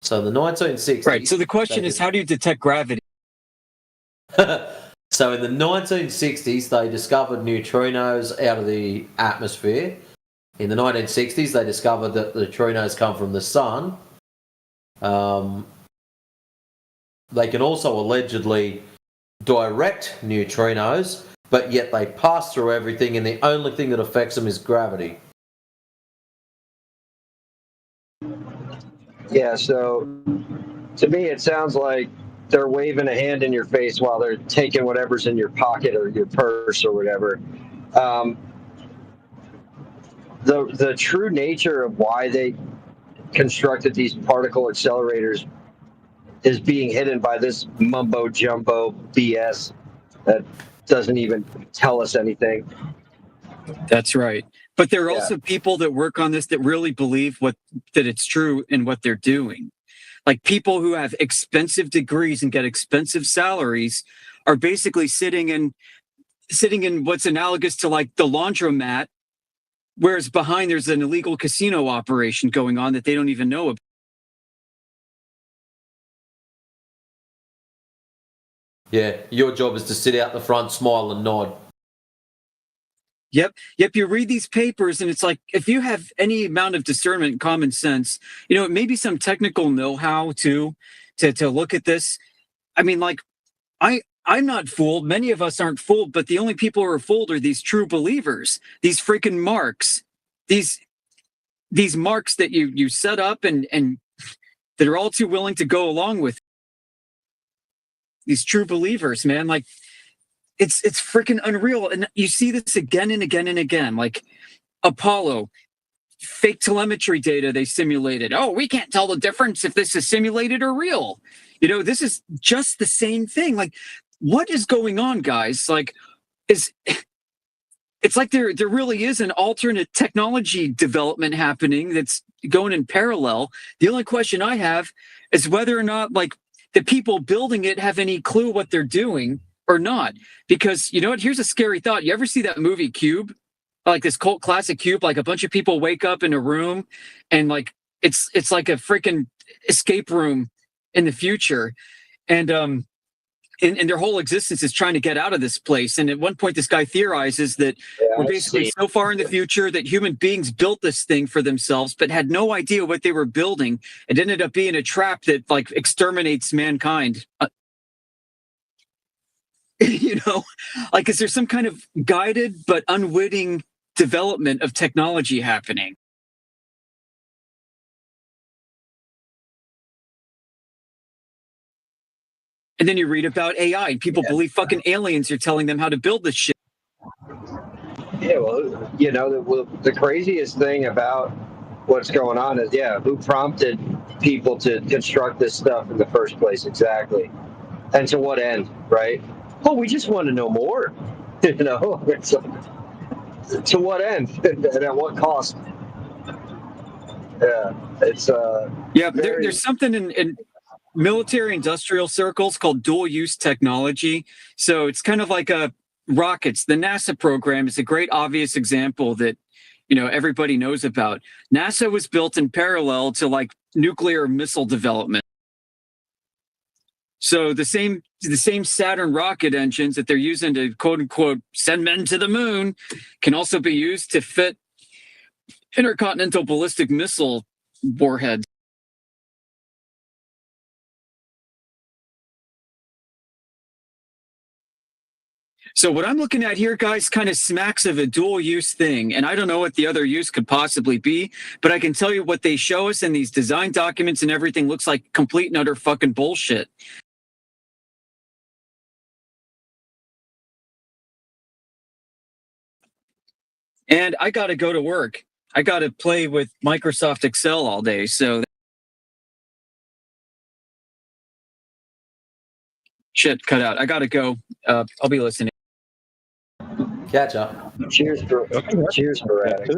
So the 1960s. Right. So the question is, how do you detect gravity? So in the 1960s, they discovered neutrinos out of the atmosphere. In the 1960s, they discovered that the neutrinos come from the sun. They can also allegedly direct neutrinos, but yet they pass through everything, and the only thing that affects them is gravity. Yeah, so to me it sounds like they're waving a hand in your face while they're taking whatever's in your pocket or your purse or whatever. The true nature of why they constructed these particle accelerators is being hidden by this mumbo jumbo BS that doesn't even tell us anything. That's right. But there are Yeah. also people that work on this that really believe that it's true in what they're doing. Like people who have expensive degrees and get expensive salaries are basically sitting in what's analogous to like the laundromat, whereas behind there's an illegal casino operation going on that they don't even know about. Yeah, your job is to sit out the front, smile and nod. Yep. You read these papers and it's like, if you have any amount of discernment and common sense, maybe some technical know-how to look at this. I mean, like, I'm not fooled. Many of us aren't fooled, but the only people who are fooled are these true believers, these freaking marks, these marks that you set up and that are all too willing to go along with. These true believers, man, like, it's freaking unreal. And you see this again and again and again. Like Apollo, fake telemetry data they simulated. Oh, we can't tell the difference if this is simulated or real. This is just the same thing. Like, what is going on, guys? Like, it's like there really is an alternate technology development happening that's going in parallel. The only question I have is whether or not, like, the people building it have any clue what they're doing or not. Because you know what? Here's a scary thought. You ever see that movie Cube? Like this cult classic Cube, like a bunch of people wake up in a room and like it's like a freaking escape room in the future. And and their whole existence is trying to get out of this place. And at one point this guy theorizes that we're basically so far in the future that human beings built this thing for themselves, but had no idea what they were building. It ended up being a trap that like exterminates mankind. Like, is there some kind of guided but unwitting development of technology happening? And then you read about AI and people believe fucking aliens are telling them how to build this shit. Yeah, well, the craziest thing about what's going on is, yeah, who prompted people to construct this stuff in the first place exactly, and to what end, right? Oh, we just want to know more. You know, it's, to what end and at what cost? Yeah, it's Yeah, very- there's something in military industrial circles called dual use technology. So it's kind of like rockets. The NASA program is a great obvious example that everybody knows about. NASA was built in parallel to like nuclear missile development. So the same Saturn rocket engines that they're using to quote unquote send men to the moon can also be used to fit intercontinental ballistic missile warheads. So what I'm looking at here, guys, kind of smacks of a dual use thing. And I don't know what the other use could possibly be, but I can tell you what they show us in these design documents and everything looks like complete and utter fucking bullshit. And I got to go to work. I got to play with Microsoft Excel all day. So shit, cut out. I got to go. I'll be listening. Catch up. Cheers, sporadic.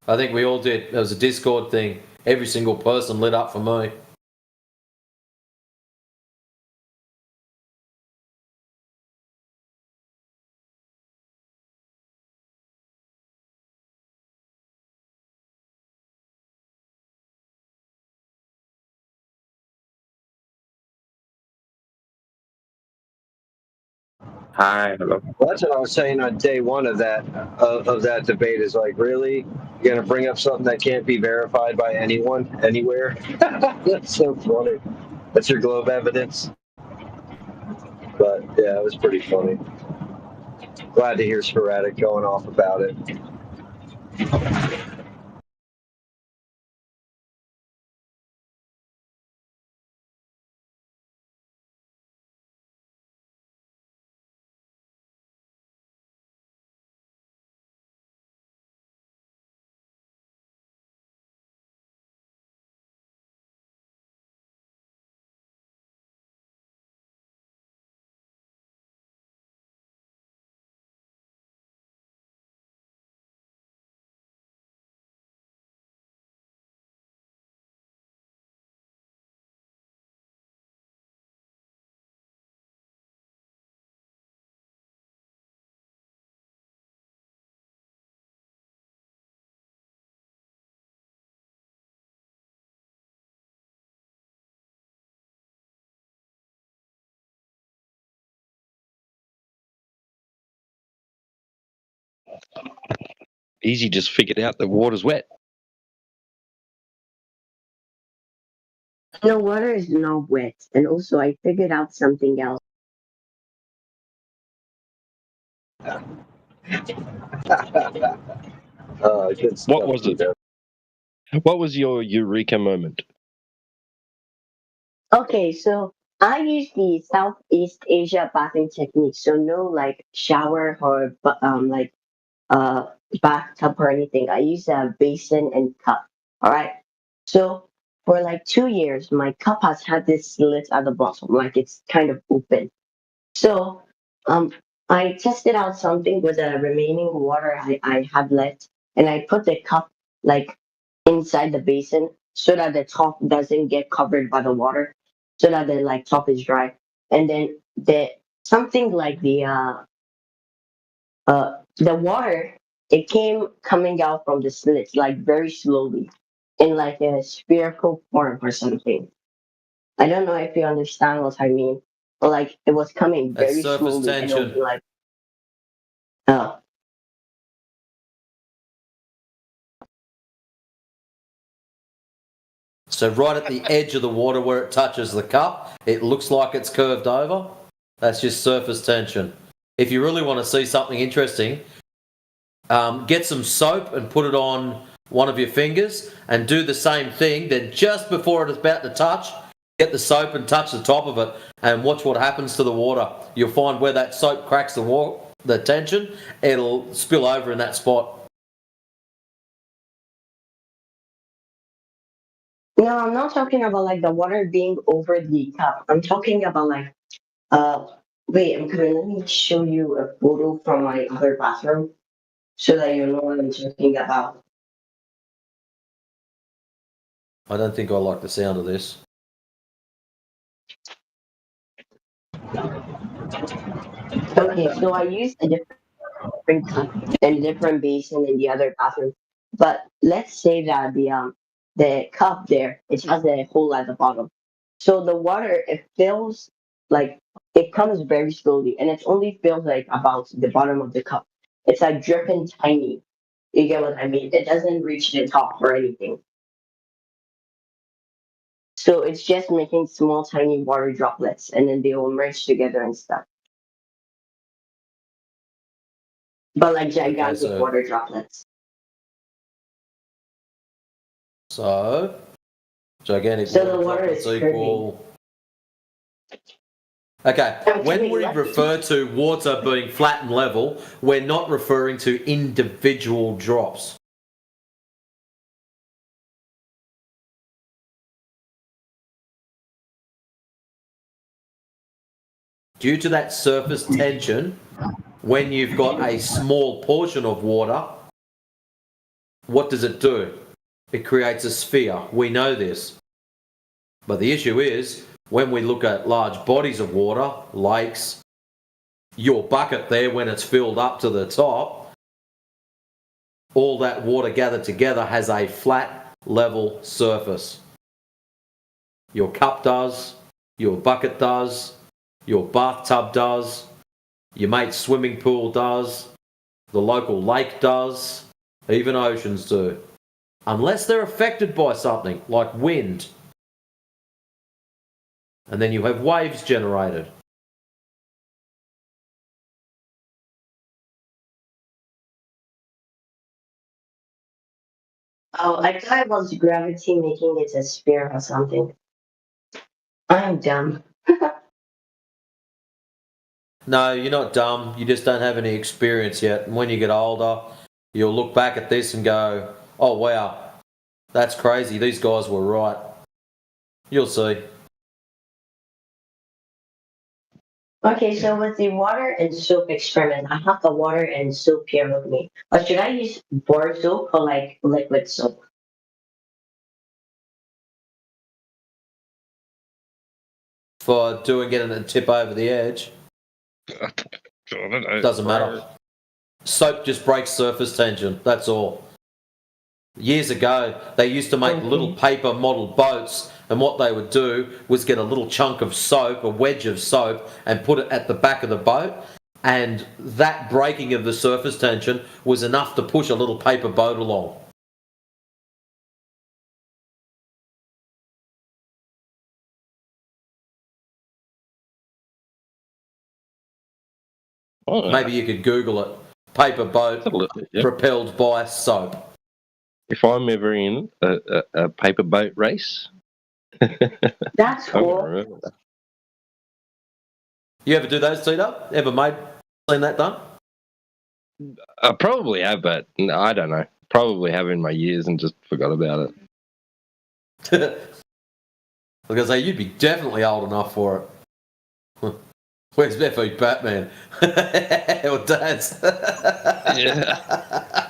I think we all did. It was a Discord thing. Every single person lit up for me. Hi, hello. Well, that's what I was saying on day one of that debate. Is like, really, you're gonna bring up something that can't be verified by anyone anywhere? That's so funny. That's your globe evidence. But yeah, it was pretty funny. Glad to hear Sporadic going off about it. Easy just figured out the water's wet. No, water is not wet. And also, I figured out something else. Good stuff. What was it? What was your eureka moment? Okay, so I use the Southeast Asia bathing technique. So no like shower or bathtub or anything. I use a basin and cup. All right. So for like 2 years, my cup has had this slit at the bottom, like it's kind of open. So I tested out something with the remaining water I have left, and I put the cup like inside the basin so that the top doesn't get covered by the water, so that the like top is dry. And then the something like the water, it came coming out from the slit like very slowly in like a spherical form or something. I don't know if you understand what I mean. But like it was coming That's very surface slowly and it would be tension. like oh. So right at the edge of the water where it touches the cup, it looks like it's curved over. That's just surface tension. If you really want to see something interesting, get some soap and put it on one of your fingers and do the same thing. Then just before it is about to touch, get the soap and touch the top of it and watch what happens to the water. You'll find where that soap cracks the tension, it'll spill over in that spot. No, I'm not talking about like the water being over the cup. I'm talking about like wait, I'm coming. Let me show you a photo from my other bathroom so that you know what I'm talking about. I don't think I like the sound of this. Okay, so I used a different cup and different basin in the other bathroom. But let's say that the cup there, it has a hole at the bottom. So the water it fills like it comes very slowly and it only fills like about the bottom of the cup. It's like dripping tiny. You get what I mean? It doesn't reach the top or anything. So it's just making small tiny water droplets and then they will merge together and stuff. But like gigantic so- water droplets. So, gigantic So the water water droplets is equal. Okay, when we refer to water being flat and level, we're not referring to individual drops. Due to that surface tension, when you've got a small portion of water, what does it do? It creates a sphere. We know this. But the issue is, when we look at large bodies of water, lakes, your bucket there, when it's filled up to the top, all that water gathered together has a flat, level surface. Your cup does, your bucket does, your bathtub does, your mate's swimming pool does, the local lake does, even oceans do. Unless they're affected by something like wind. And then you have waves generated. Oh, I thought it was gravity making it a sphere or something. I'm dumb. No, you're not dumb. You just don't have any experience yet. And when you get older, you'll look back at this and go, oh, wow, that's crazy. These guys were right. You'll see. Okay, so with the water and soap experiment, I have the water and soap here with me. But should I use bar soap or like liquid soap? For doing it and tip over the edge, I don't know. doesn't matter. Soap just breaks surface tension. That's all. Years ago, they used to make little paper model boats, and what they would do was get a little chunk of soap, a wedge of soap, and put it at the back of the boat. And that breaking of the surface tension was enough to push a little paper boat along. Oh, Maybe you could Google it. Paper boat propelled by soap. If I'm ever in a paper boat race, That's I'm cool. gonna remember that. You ever do those, Tito? Ever seen that done? I probably have, but no, I don't know. Probably have in my years and just forgot about it. I was going to say, you'd be definitely old enough for it. Where's Beffy Batman? Or Dad's? Yeah.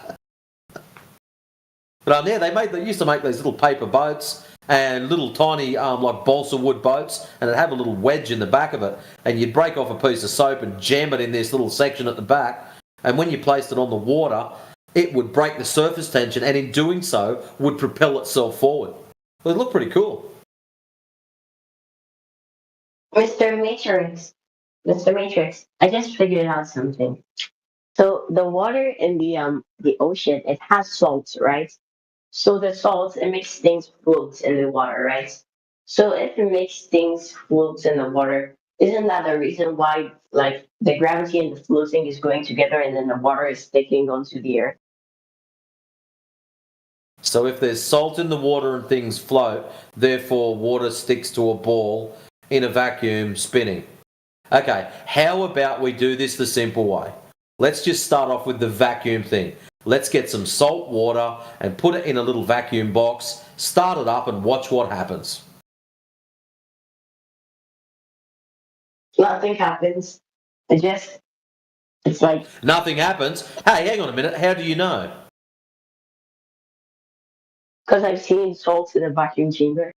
But yeah, they used to make these little paper boats and little tiny like balsa wood boats, and it'd have a little wedge in the back of it, and you'd break off a piece of soap and jam it in this little section at the back, and when you placed it on the water, it would break the surface tension, and in doing so, would propel itself forward. It looked pretty cool. Mr. Matrix, I just figured out something. So the water in the ocean, it has salts, right? So the salts, it makes things float in the water, right? So if it makes things float in the water, isn't that the reason why like the gravity and the floating is going together and then the water is sticking onto the earth? So if there's salt in the water and things float, therefore water sticks to a ball in a vacuum spinning. Okay, how about we do this the simple way? Let's just start off with the vacuum thing. Let's get some salt water and put it in a little vacuum box, start it up and watch what happens. Nothing happens. It's like, Nothing happens. Hey, hang on a minute. How do you know? because I've seen salt in a vacuum chamber.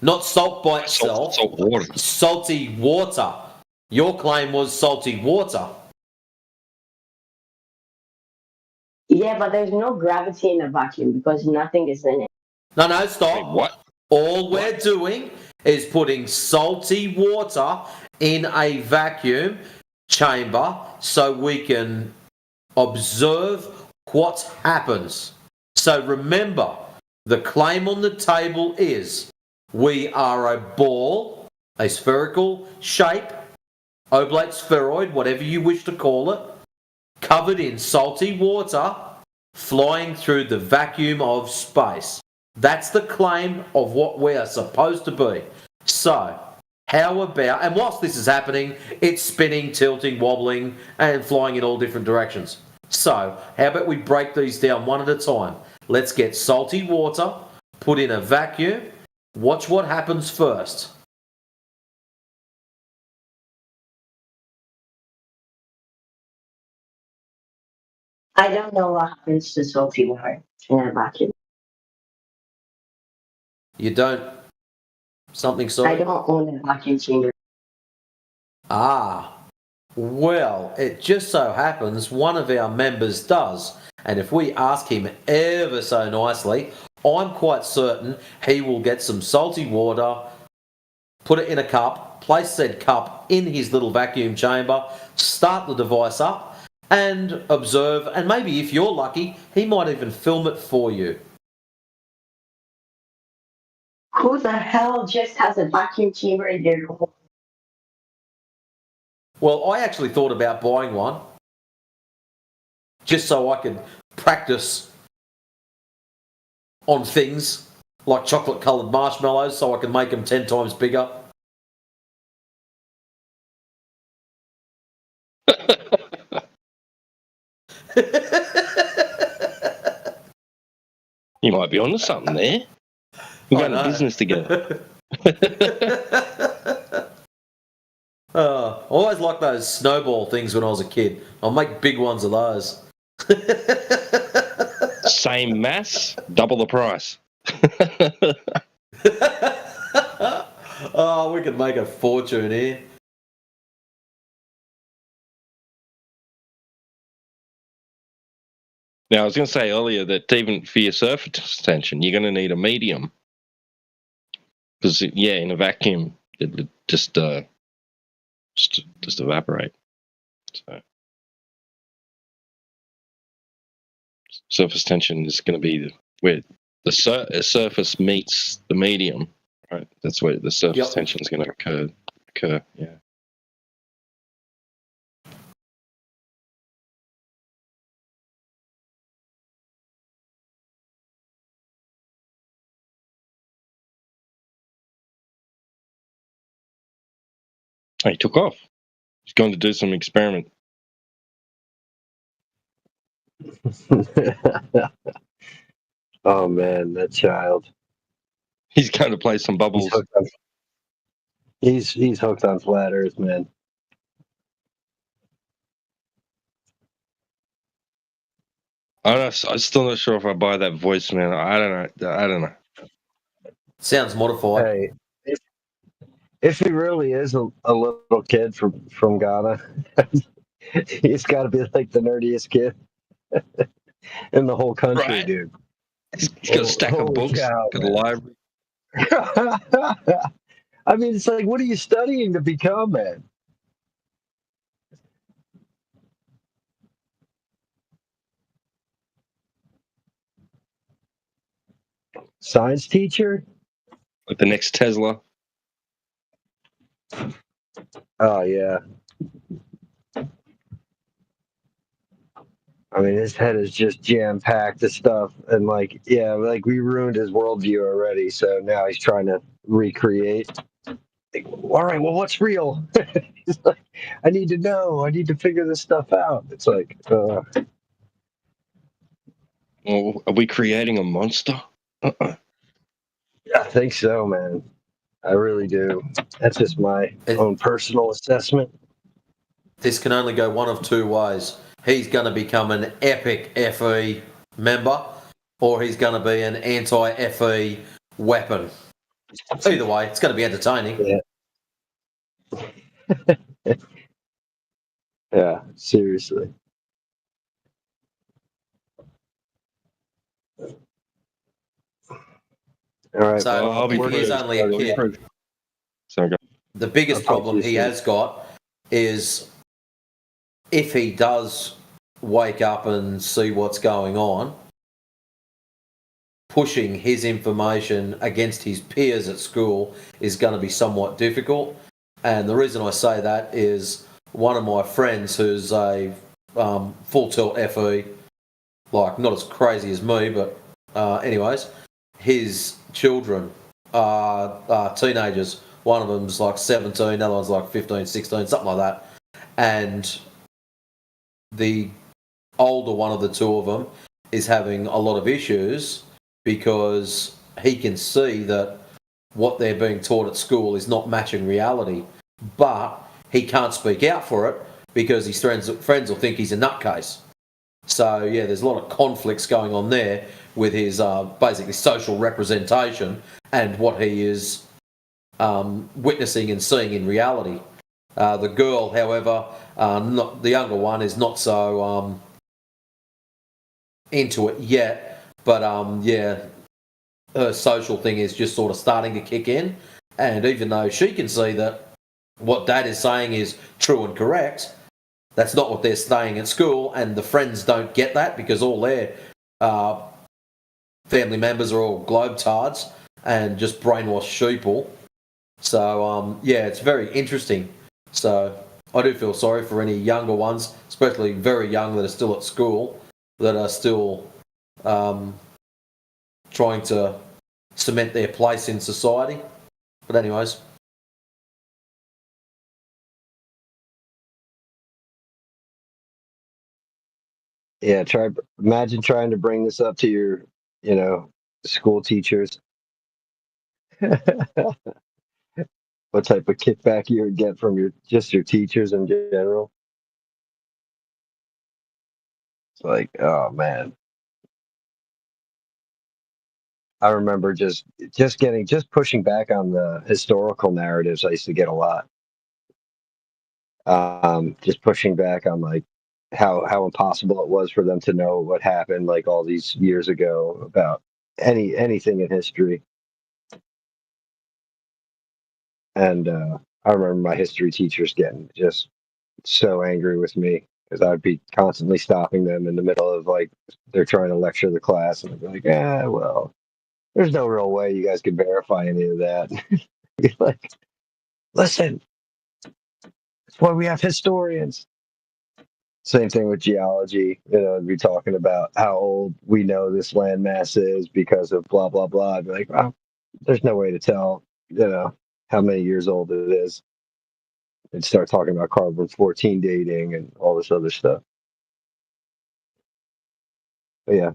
Not salt by itself. Salt water. Salty water. Your claim was salty water. Yeah, but there's no gravity in a vacuum because nothing is in it. No, stop. Wait, what? All we're doing is putting salty water in a vacuum chamber so we can observe what happens. So remember, the claim on the table is we are a ball, a spherical shape, oblate spheroid, whatever you wish to call it, covered in salty water, flying through the vacuum of space. That's the claim of what we are supposed to be. So, how about, and whilst this is happening, it's spinning, tilting, wobbling, and flying in all different directions. So, how about we break these down one at a time? Let's get salty water, put in a vacuum, watch what happens first. I don't know what happens to salty water in a vacuum. You don't, something I sorry? don't own a vacuum chamber. Ah, well, it just so happens one of our members does. And if we ask him ever so nicely, I'm quite certain he will get some salty water, put it in a cup, place said cup in his little vacuum chamber, start the device up, and observe. And maybe if you're lucky, he might even film it for you. Who the hell just has a vacuum chamber in their home? Well, I actually thought about buying one just so I could practice on things like chocolate coloured marshmallows so I can make them 10 times bigger. You might be onto something there. We're I going to know. business together. I always liked those snowball things when I was a kid. I'll make big ones of those. Same mass, double the price. Oh, we could make a fortune here. Now, I was going to say earlier that even for your surface tension, you're going to need a medium. Because, yeah, in a vacuum, it would just evaporate. So, surface tension is going to be where the surface meets the medium, right? That's where the surface tension is going to occur. Yeah. Oh, he took off. He's going to do some experiment. Oh man, that child. He's going to play some bubbles. He's hooked on flat Earth, man. I'm still not sure if I buy that voice, man. I don't know. Sounds modified. Hey, if he really is a little kid from Ghana, he's got to be like the nerdiest kid in the whole country, Right. dude. He's got a stack of Holy books, cow, got a man. library. I mean, it's like, what are you studying to become, man? Science teacher? Like the next Tesla. Oh, yeah. I mean, his head is just jam-packed with stuff. And, like, yeah, like, we ruined his worldview already, so now he's trying to recreate. Like, all right, well, what's real? He's like, I need to know. I need to figure this stuff out. It's like, Or are we creating a monster? I think so, man. I really do. That's just my own personal assessment. This can only go one of two ways. He's going to become an epic FE member, or he's going to be an anti-FE weapon. Either way, it's going to be entertaining. Yeah. Yeah, seriously. All right. So I'll be he's only a kid. So go. The biggest problem he has got is if he does wake up and see what's going on, pushing his information against his peers at school is going to be somewhat difficult. And the reason I say that is one of my friends who's a full tilt FE, like not as crazy as me, but anyways, his children are teenagers. One of them's like 17, the other one's like 15, 16, something like that. And the older one of the two of them is having a lot of issues because he can see that what they're being taught at school is not matching reality. But he can't speak out for it because his friends will think he's a nutcase. So, yeah, there's a lot of conflicts going on there with his basically social representation and what he is witnessing and seeing in reality. The girl, however, not the younger one, is not so into it yet. But, yeah, her social thing is just sort of starting to kick in. And even though she can see that what Dad is saying is true and correct, that's not what they're saying at school, and the friends don't get that because all their family members are all globetards and just brainwashed sheeple. So, yeah, it's very interesting. So I do feel sorry for any younger ones, especially very young that are still at school, that are still trying to cement their place in society. But anyways. Yeah, imagine trying to bring this up to your, school teachers. What type of kickback you would get from your teachers in general. It's like, oh man. I remember just pushing back on the historical narratives. I used to get a lot. Just pushing back on like how impossible it was for them to know what happened like all these years ago about anything in history. And I remember my history teachers getting just so angry with me because I'd be constantly stopping them in the middle of like they're trying to lecture the class, and I'd be like, well, there's no real way you guys can verify any of that. You're like, listen, that's why we have historians. Same thing with geology. I'd be talking about how old we know this landmass is because of blah blah blah. I'd be like, well, there's no way to tell, how many years old it is. And start talking about carbon-14 dating and all this other stuff. But yeah,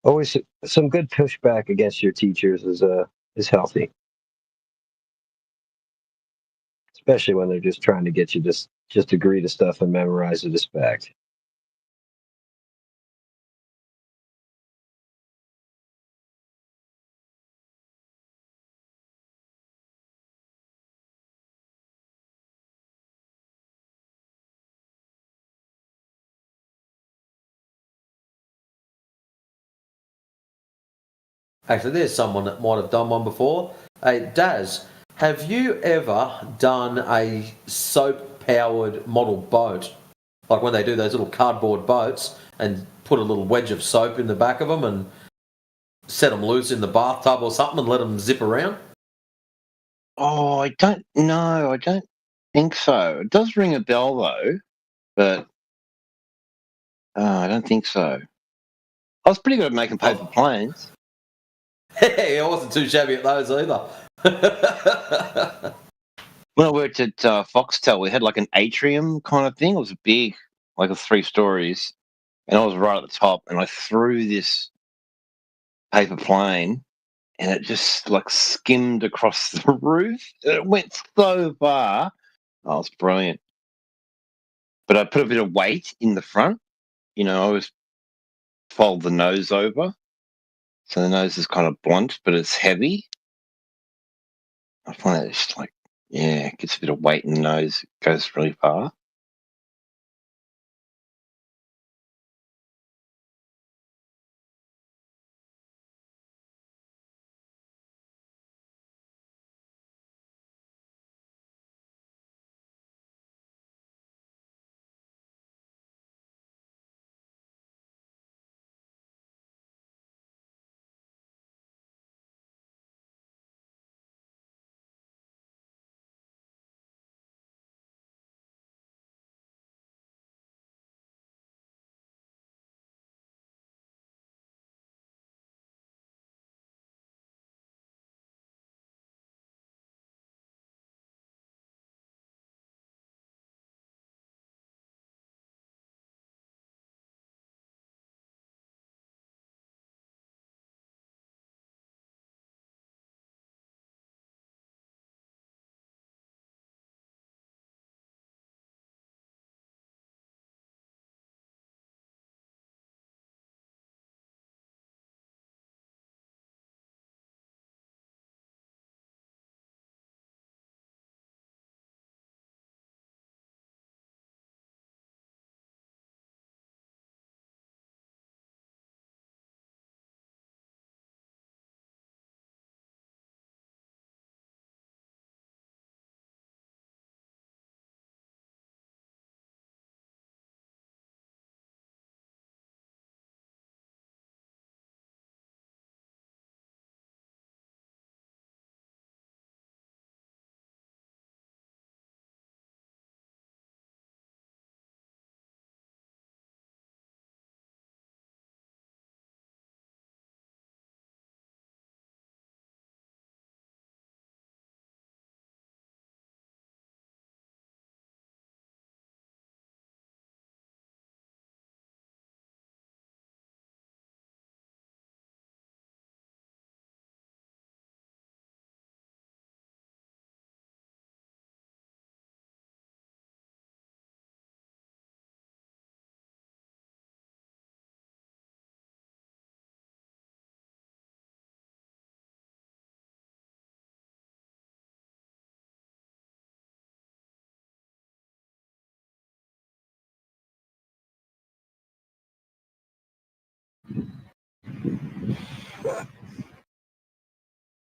always some good pushback against your teachers is healthy, especially when they're just trying to get you just agree to stuff and memorize it as fact. Actually, there's someone that might have done one before. Hey, Daz, have you ever done a soap-powered model boat? Like when they do those little cardboard boats and put a little wedge of soap in the back of them and set them loose in the bathtub or something and let them zip around? Oh, I don't know. I don't think so. It does ring a bell though, but I don't think so. I was pretty good at making paper planes. Hey, I wasn't too shabby at those either. When I worked at Foxtel, we had like an atrium kind of thing. It was big, like 3 stories, and I was right at the top, and I threw this paper plane, and it just like skimmed across the roof. It went so far. Oh, it's brilliant. But I put a bit of weight in the front. I always fold the nose over, so the nose is kind of blunt, but it's heavy. I find that it's like, it gets a bit of weight in the nose. It goes really far.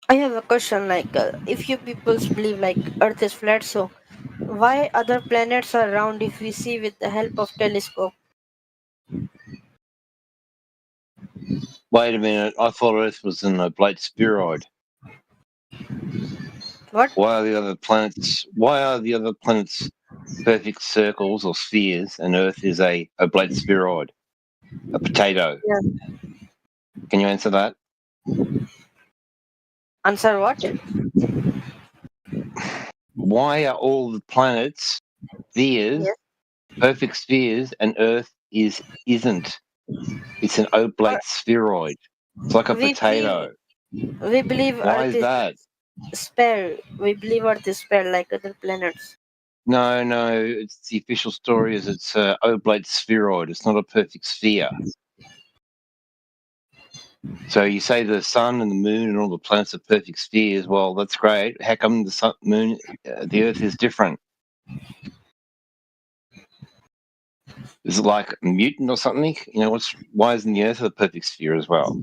I have a question. Like, if you people believe like Earth is flat, so why other planets are round if we see with the help of telescope? Wait a minute. I thought Earth was an oblate spheroid. What? Why are the other planets perfect circles or spheres, and Earth is a oblate spheroid, a potato? Yeah. Can you answer that? Answer what? Why are all the planets spheres, Yes. perfect spheres, and Earth isn't? It's an oblate spheroid. It's like a We potato. we believe Why Earth is that? is spare. We believe Earth is spare like other planets. No. It's the official story is it's an oblate spheroid. It's not a perfect sphere. So you say the sun and the moon and all the planets are perfect spheres. Well, that's great. How come the sun, moon, the Earth is different? Is it like a mutant or something? Why isn't the Earth a perfect sphere as well?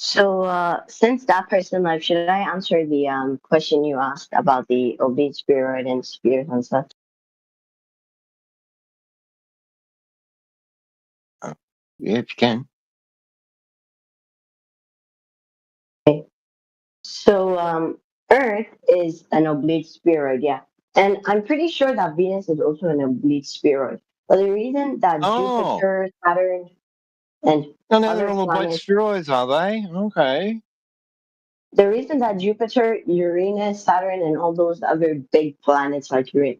So, since that person left, should I answer the question you asked about the oblique spheroid and spheres and stuff? Yeah, if you can. Okay. So, Earth is an oblique spheroid, yeah. And I'm pretty sure that Venus is also an oblique spheroid. But the reason that Oh. Jupiter, Saturn, and No, they're other all oblique planets, spheroids, are they? Okay. the reason that Jupiter, Uranus, Saturn, and all those other big planets like Uranus,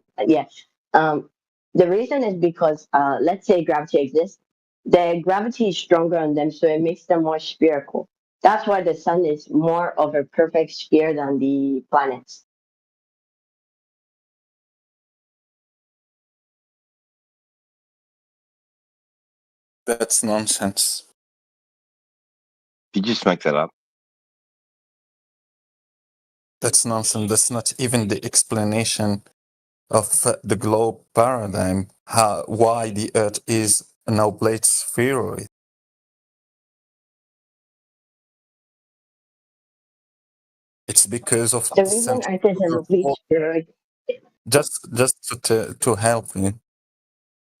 the reason is because, let's say gravity exists, the gravity is stronger on them, so it makes them more spherical. That's why the sun is more of a perfect sphere than the planets. That's nonsense. You just make that up. That's nonsense. That's not even the explanation of the globe paradigm, why the Earth is an oblate spheroid. It's because of The reason Earth is an oblique spheroid. just to help you.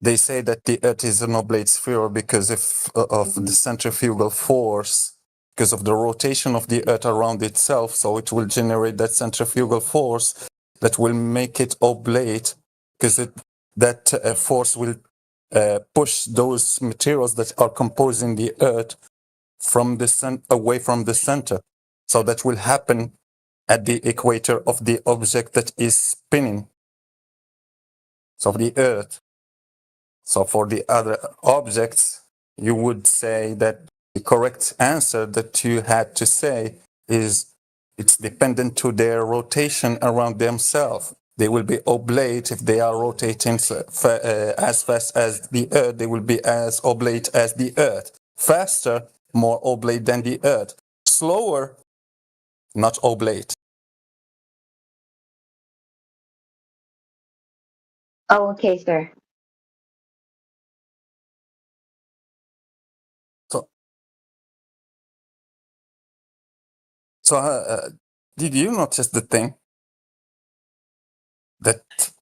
They say that the Earth is an oblate spheroid because of the centrifugal force, because of the rotation of the Earth around itself. So it will generate that centrifugal force that will make it oblate, because that force will push those materials that are composing the Earth from away from the center. So that will happen at the equator of the object that is spinning, so the Earth. So for the other objects, you would say that the correct answer that you had to say is it's dependent to their rotation around themselves. They will be oblate if they are rotating as fast as the Earth. They will be as oblate as the Earth. Faster, more oblate than the Earth. Slower, not oblate. Oh, okay, sir. So did you notice the thing that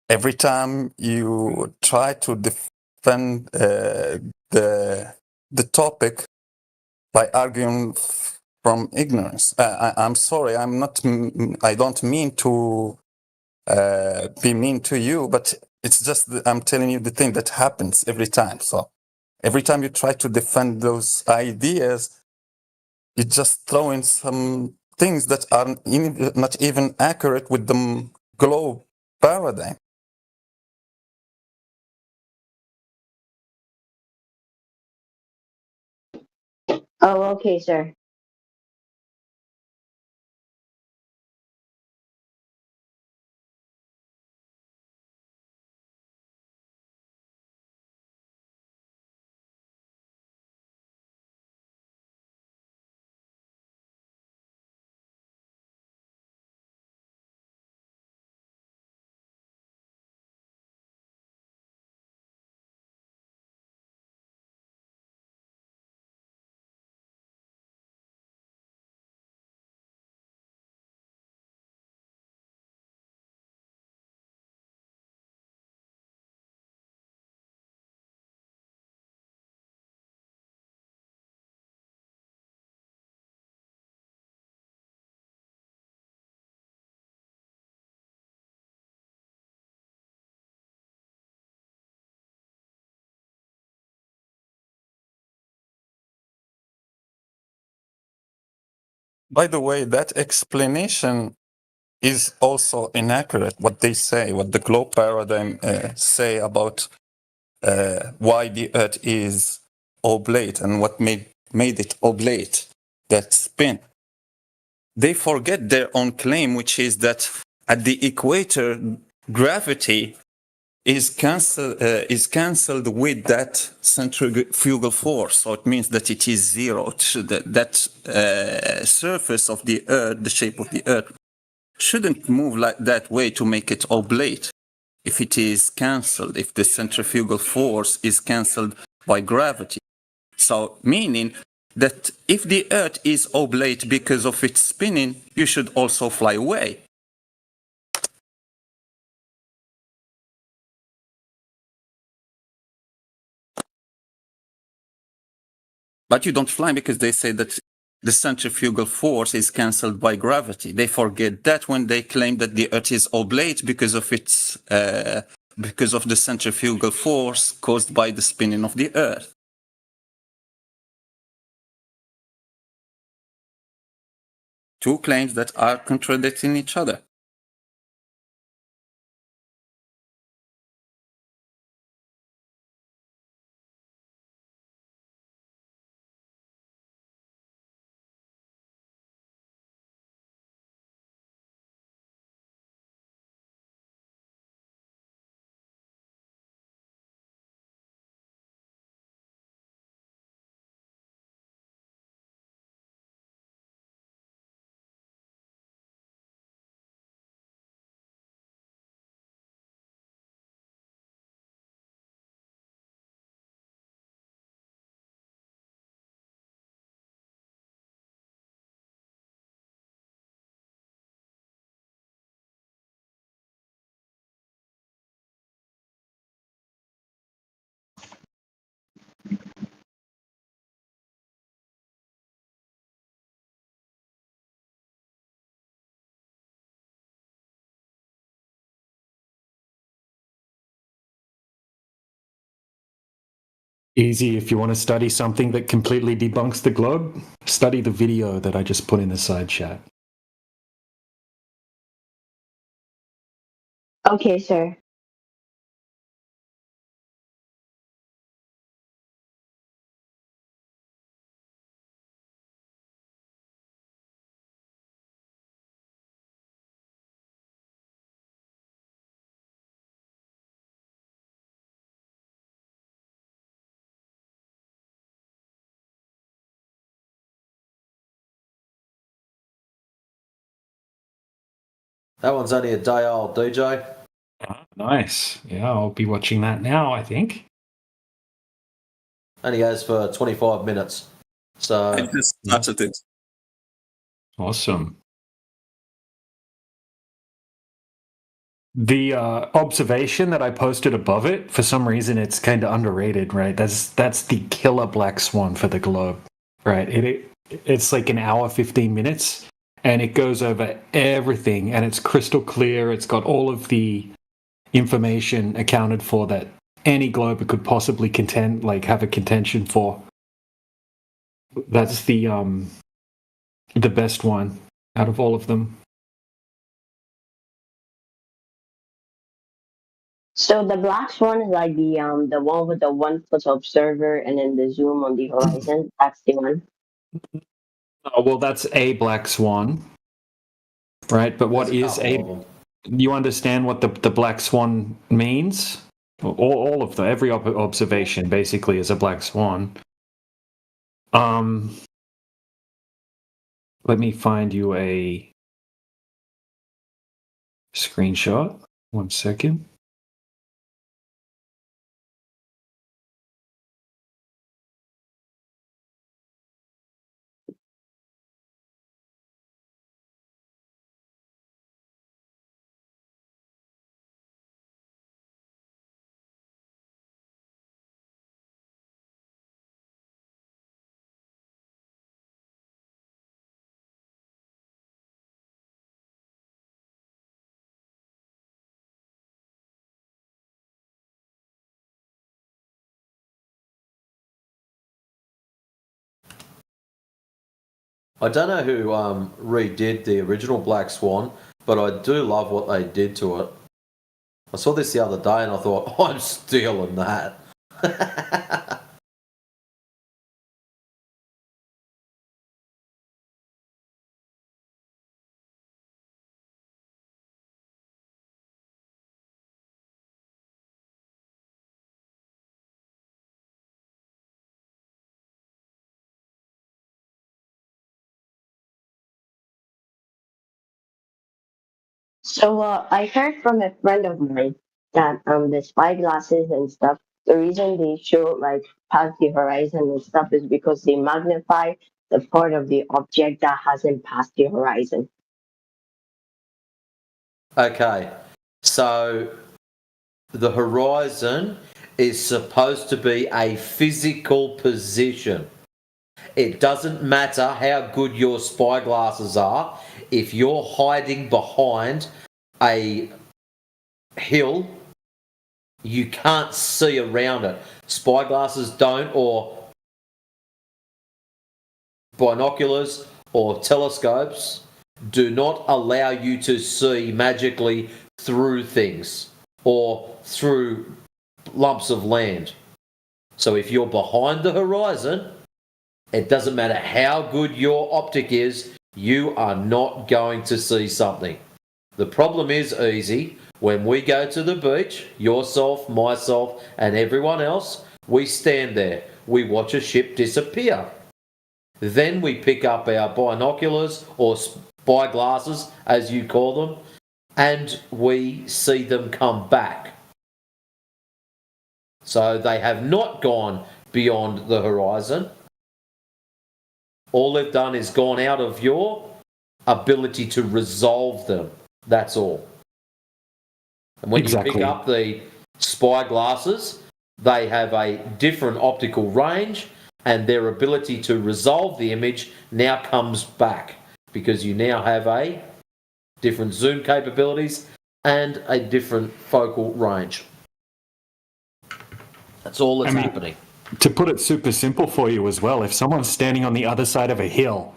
every time you try to defend the topic by arguing from ignorance, I'm sorry, I don't mean to be mean to you, but it's just that I'm telling you the thing that happens every time. So every time you try to defend those ideas, you just throw in some things that are not even accurate with the globe paradigm. Oh, okay, sir. By the way, that explanation is also inaccurate. What they say, what the globe paradigm say about why the Earth is oblate and what made it oblate, that spin. They forget their own claim, which is that at the equator, gravity is cancelled with that centrifugal force. So it means that it is zero. That surface of the Earth, the shape of the Earth, shouldn't move like that way to make it oblate. If it is cancelled, if the centrifugal force is cancelled by gravity. So meaning that if the Earth is oblate because of its spinning, you should also fly away. But you don't fly because they say that the centrifugal force is cancelled by gravity. They forget that when they claim that the Earth is oblate because of its because of the centrifugal force caused by the spinning of the Earth. Two claims that are contradicting each other. Easy. If you want to study something that completely debunks the globe, study the video that I just put in the side chat. Okay, sir. That one's only a day old, DJ. Nice. Yeah, I'll be watching that now, I think. Only goes for 25 minutes. So I just started it. Awesome. The observation that I posted above it, for some reason, it's kind of underrated, right? That's the killer black swan for the globe, right? It's like an hour, 15 minutes, and it goes over everything, and it's crystal clear. It's got all of the information accounted for that any globe could possibly have a contention for. That's the best one out of all of them. So the black swan is like the one with the 1 foot observer and then the zoom on the horizon. That's the one. Oh, well, that's a black swan, right? But what is a? You understand what the black swan means? All of them, every observation basically is a black swan. Let me find you a screenshot. 1 second. I don't know who redid the original Black Swan, but I do love what they did to it. I saw this the other day and I thought, oh, I'm stealing that. So I heard from a friend of mine that the spyglasses and stuff The reason they show like past the horizon and stuff is because they magnify the part of the object that hasn't passed the horizon. Okay, so the horizon is supposed to be a physical position. It doesn't matter how good your spyglasses are. If you're hiding behind a hill, you can't see around it. Spyglasses don't, or binoculars or telescopes do not allow you to see magically through things or through lumps of land. So if you're behind the horizon, it doesn't matter how good your optic is, you are not going to see something. The problem is easy. When we go to the beach, yourself, myself, and everyone else, we stand there. We watch a ship disappear. Then we pick up our binoculars or spyglasses, as you call them, and we see them come back. So they have not gone beyond the horizon. All they've done is gone out of your ability to resolve them. That's all. And when you pick up the spyglasses, they have a different optical range, and their ability to resolve the image now comes back because you now have a different zoom capabilities and a different focal range. That's all that's happening. To put it super simple for you as well, if someone's standing on the other side of a hill,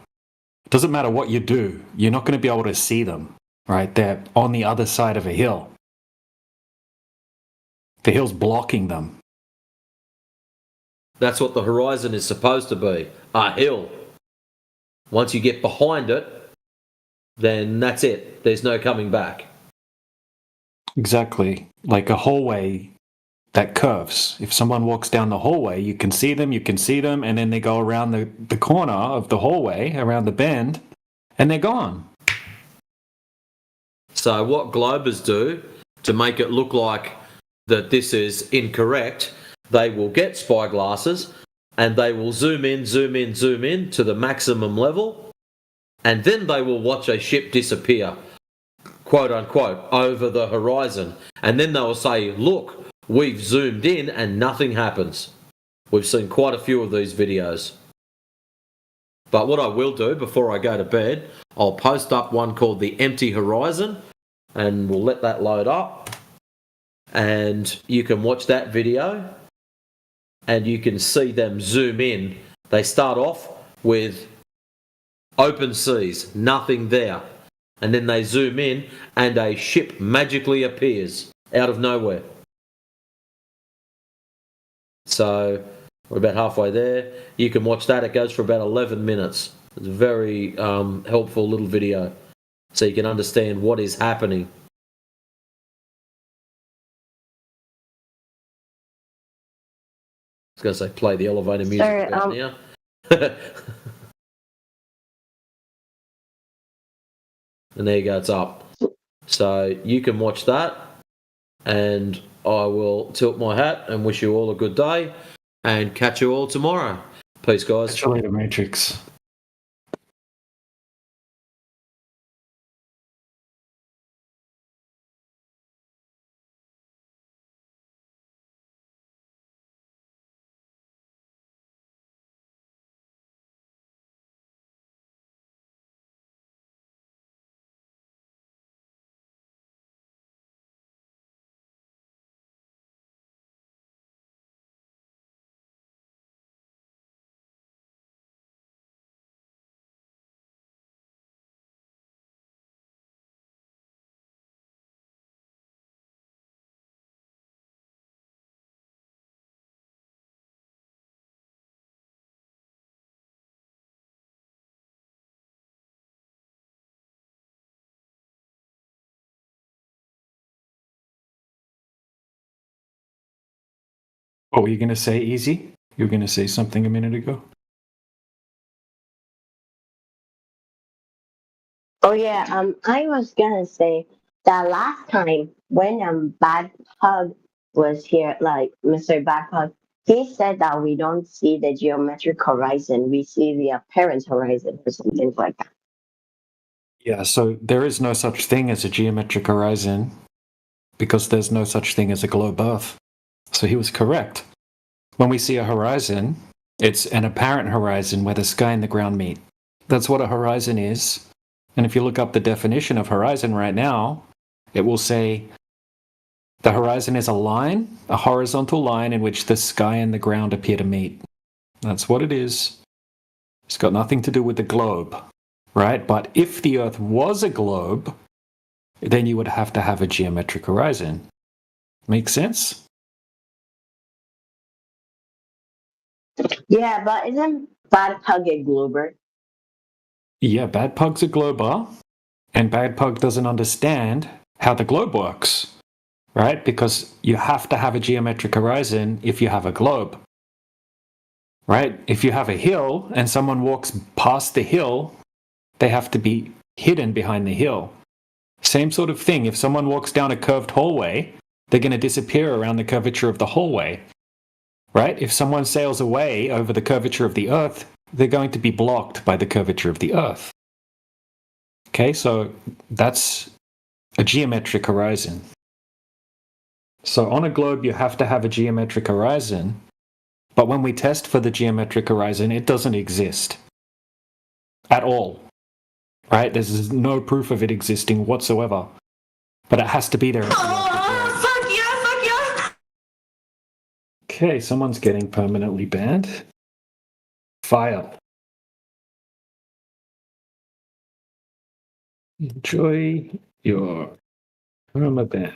it doesn't matter what you do, you're not going to be able to see them, right? They're on the other side of a hill. The hill's blocking them. That's what the horizon is supposed to be, a hill. Once you get behind it, then that's it. There's no coming back. Exactly. Like a hallway that curves. If someone walks down the hallway, you can see them, and then they go around the corner of the hallway, around the bend, and they're gone. So what Globers do to make it look like that this is incorrect, they will get spyglasses and they will zoom in to the maximum level, and then they will watch a ship disappear, quote unquote, over the horizon. And then they will say, look, we've zoomed in and nothing happens. We've seen quite a few of these videos. But what I will do before I go to bed, I'll post up one called The Empty Horizon, and we'll let that load up. And you can watch that video and you can see them zoom in. They start off with open seas, nothing there. And then they zoom in and a ship magically appears out of nowhere. So we're about halfway there. You can watch that. It goes for about 11 minutes. It's a very helpful little video so you can understand what is happening. I was going to say play the elevator music now. And there you go, it's up. So you can watch that, and I will tilt my hat and wish you all a good day and catch you all tomorrow. Peace, guys. Catch you later, Matrix. What were you going to say, Easy? You were going to say something a minute ago? Oh yeah, I was gonna say that last time when Bad Pug was here, like Mr. Backpack, he said that we don't see the geometric horizon, we see the apparent horizon or something like that. Yeah, so there is no such thing as a geometric horizon because there's no such thing as a globe Earth. So he was correct. When we see a horizon, it's an apparent horizon where the sky and the ground meet. That's what a horizon is. And if you look up the definition of horizon right now, it will say the horizon is a line, a horizontal line in which the sky and the ground appear to meet. That's what it is. It's got nothing to do with the globe, right? But if the Earth was a globe, then you would have to have a geometric horizon. Make sense? Yeah, but isn't Bad Pug a glober? Yeah, Bad Pug's a glober, and Bad Pug doesn't understand how the globe works, right? Because you have to have a geometric horizon if you have a globe, right? If you have a hill and someone walks past the hill, they have to be hidden behind the hill. Same sort of thing. If someone walks down a curved hallway, they're going to disappear around the curvature of the hallway, right? If someone sails away over the curvature of the Earth, they're going to be blocked by the curvature of the Earth. Okay, so that's a geometric horizon. So on a globe, you have to have a geometric horizon, but when we test for the geometric horizon, it doesn't exist at all, right? There's no proof of it existing whatsoever, but it has to be there. Okay, someone's getting permanently banned. File. Enjoy your permaban.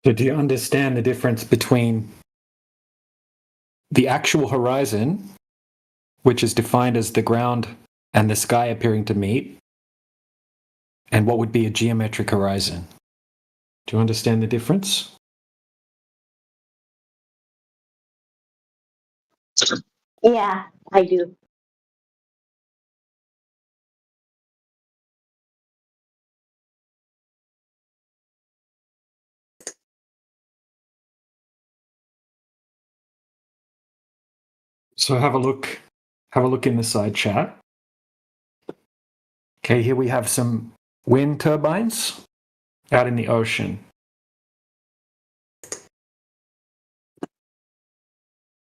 So do you understand the difference between the actual horizon, which is defined as the ground and the sky appearing to meet, and what would be a geometric horizon? Do you understand the difference? Yeah, I do. So have a look in the side chat. Okay, here we have some wind turbines out in the ocean.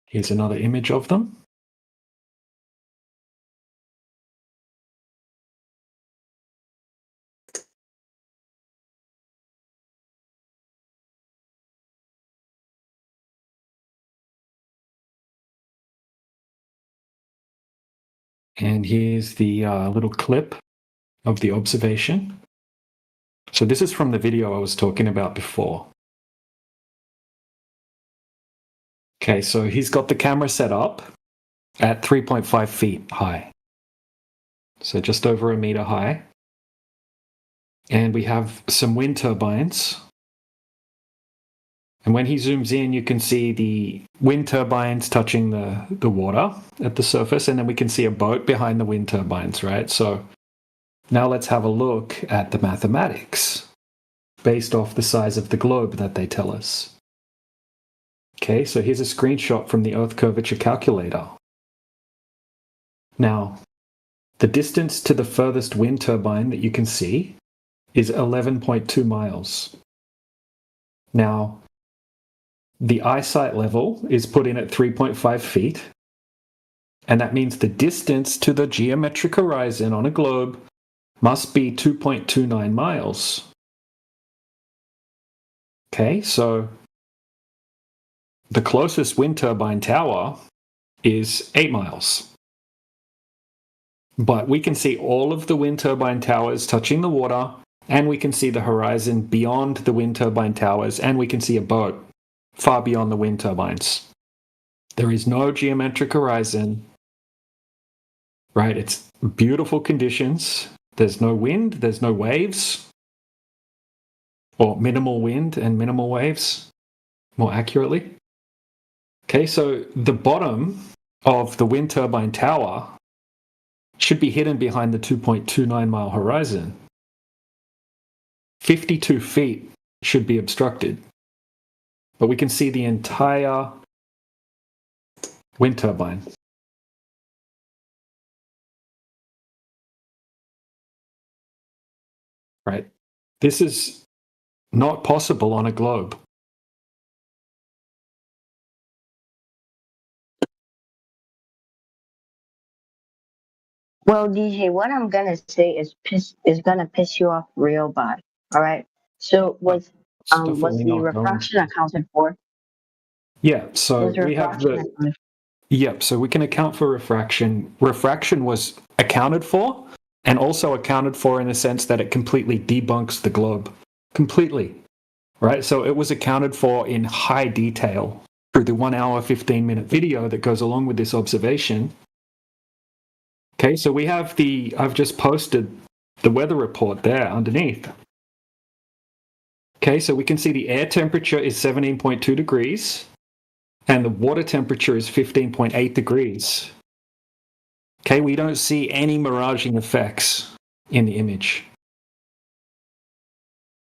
Here's another image of them. And here's the little clip of the observation. So this is from the video I was talking about before. Okay, so he's got the camera set up at 3.5 feet high. So just over a meter high. And we have some wind turbines. And when he zooms in, you can see the wind turbines touching the water at the surface, and then we can see a boat behind the wind turbines, right? So now let's have a look at the mathematics based off the size of the globe that they tell us. Okay, so here's a screenshot from the Earth curvature calculator. Now, the distance to the furthest wind turbine that you can see is 11.2 miles. Now, the eyesight level is put in at 3.5 feet, and that means the distance to the geometric horizon on a globe must be 2.29 miles. Okay, so the closest wind turbine tower is 8 miles. But we can see all of the wind turbine towers touching the water, and we can see the horizon beyond the wind turbine towers, and we can see a boat far beyond the wind turbines. There is no geometric horizon, right? It's beautiful conditions. There's no wind, there's no waves, or minimal wind and minimal waves, more accurately. Okay, so the bottom of the wind turbine tower should be hidden behind the 2.29 mile horizon. 52 feet should be obstructed. But we can see the entire wind turbine. Right? This is not possible on a globe. Well, DJ, what I'm gonna say is gonna piss you off real bad. All right. So was Definitely the not going refraction accounted for? Yeah, so Was we have refraction the... accounted Yep, so we can account for refraction. Refraction was accounted for, and also accounted for in the sense that it completely debunks the globe. Completely. Right? So it was accounted for in high detail through the 1 hour, 15-minute video that goes along with this observation. Okay, so we have I've just posted the weather report there underneath. Okay, so we can see the air temperature is 17.2 degrees. And the water temperature is 15.8 degrees. Okay, we don't see any miraging effects in the image.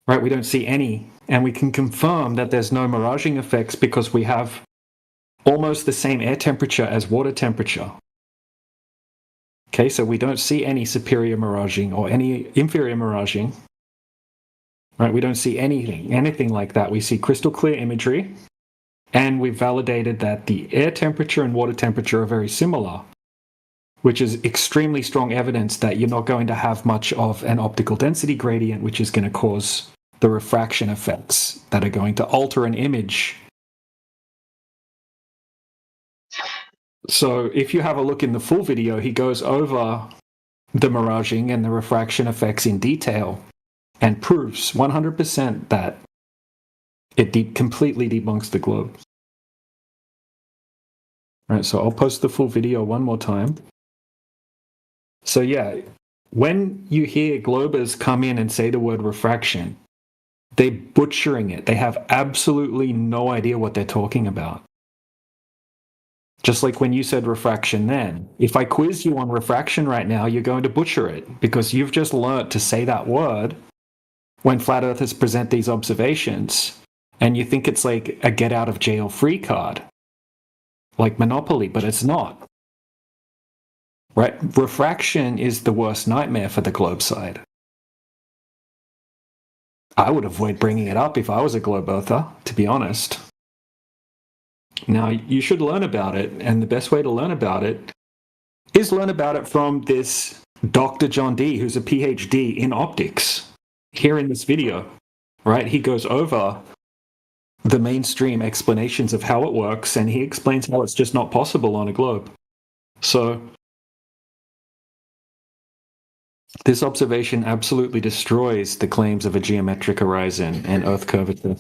Right, we don't see any. And we can confirm that there's no miraging effects because we have almost the same air temperature as water temperature. Okay, so we don't see any superior miraging or any inferior miraging. Right, we don't see anything like that. We see crystal clear imagery. And we've validated that the air temperature and water temperature are very similar, which is extremely strong evidence that you're not going to have much of an optical density gradient, which is going to cause the refraction effects that are going to alter an image. So if you have a look in the full video, he goes over the miraging and the refraction effects in detail and proves 100% that it completely debunks the globe. Right, so I'll post the full video one more time. So yeah, when you hear globers come in and say the word refraction, they're butchering it. They have absolutely no idea what they're talking about. Just like when you said refraction then. If I quiz you on refraction right now, you're going to butcher it because you've just learnt to say that word when flat earthers present these observations. And you think it's like a get out of jail free card, like Monopoly, but it's not. Right? Refraction is the worst nightmare for the globe side. I would avoid bringing it up if I was a globe earther, to be honest. Now, you should learn about it, and the best way to learn about it is learn about it from this Dr. John D, who's a PhD in optics, here in this video. Right? He goes over the mainstream explanations of how it works, and he explains how it's just not possible on a globe. So this observation absolutely destroys the claims of a geometric horizon and Earth curvature.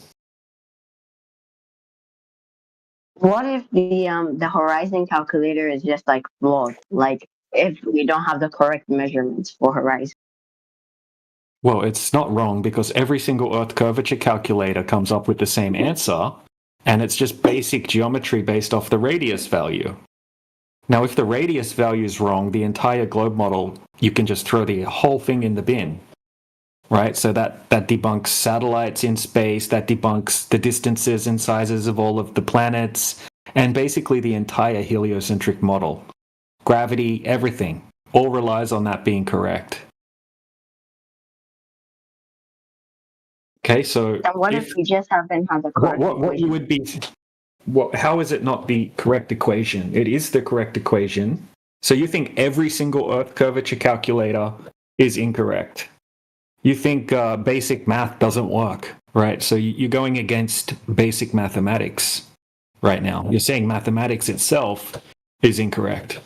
What if the horizon calculator is just like flawed? Like if we don't have the correct measurements for horizon. Well, it's not wrong because every single Earth curvature calculator comes up with the same answer, and it's just basic geometry based off the radius value. Now, if the radius value is wrong, the entire globe model, you can just throw the whole thing in the bin, right? So that debunks satellites in space, that debunks the distances and sizes of all of the planets, and basically the entire heliocentric model. Gravity, everything, all relies on that being correct. Okay, so And what if we just haven't had the correct what you equation? would be, how is it not the correct equation? It is the correct equation. So you think every single Earth curvature calculator is incorrect. You think basic math doesn't work, right? So you're going against basic mathematics right now. You're saying mathematics itself is incorrect.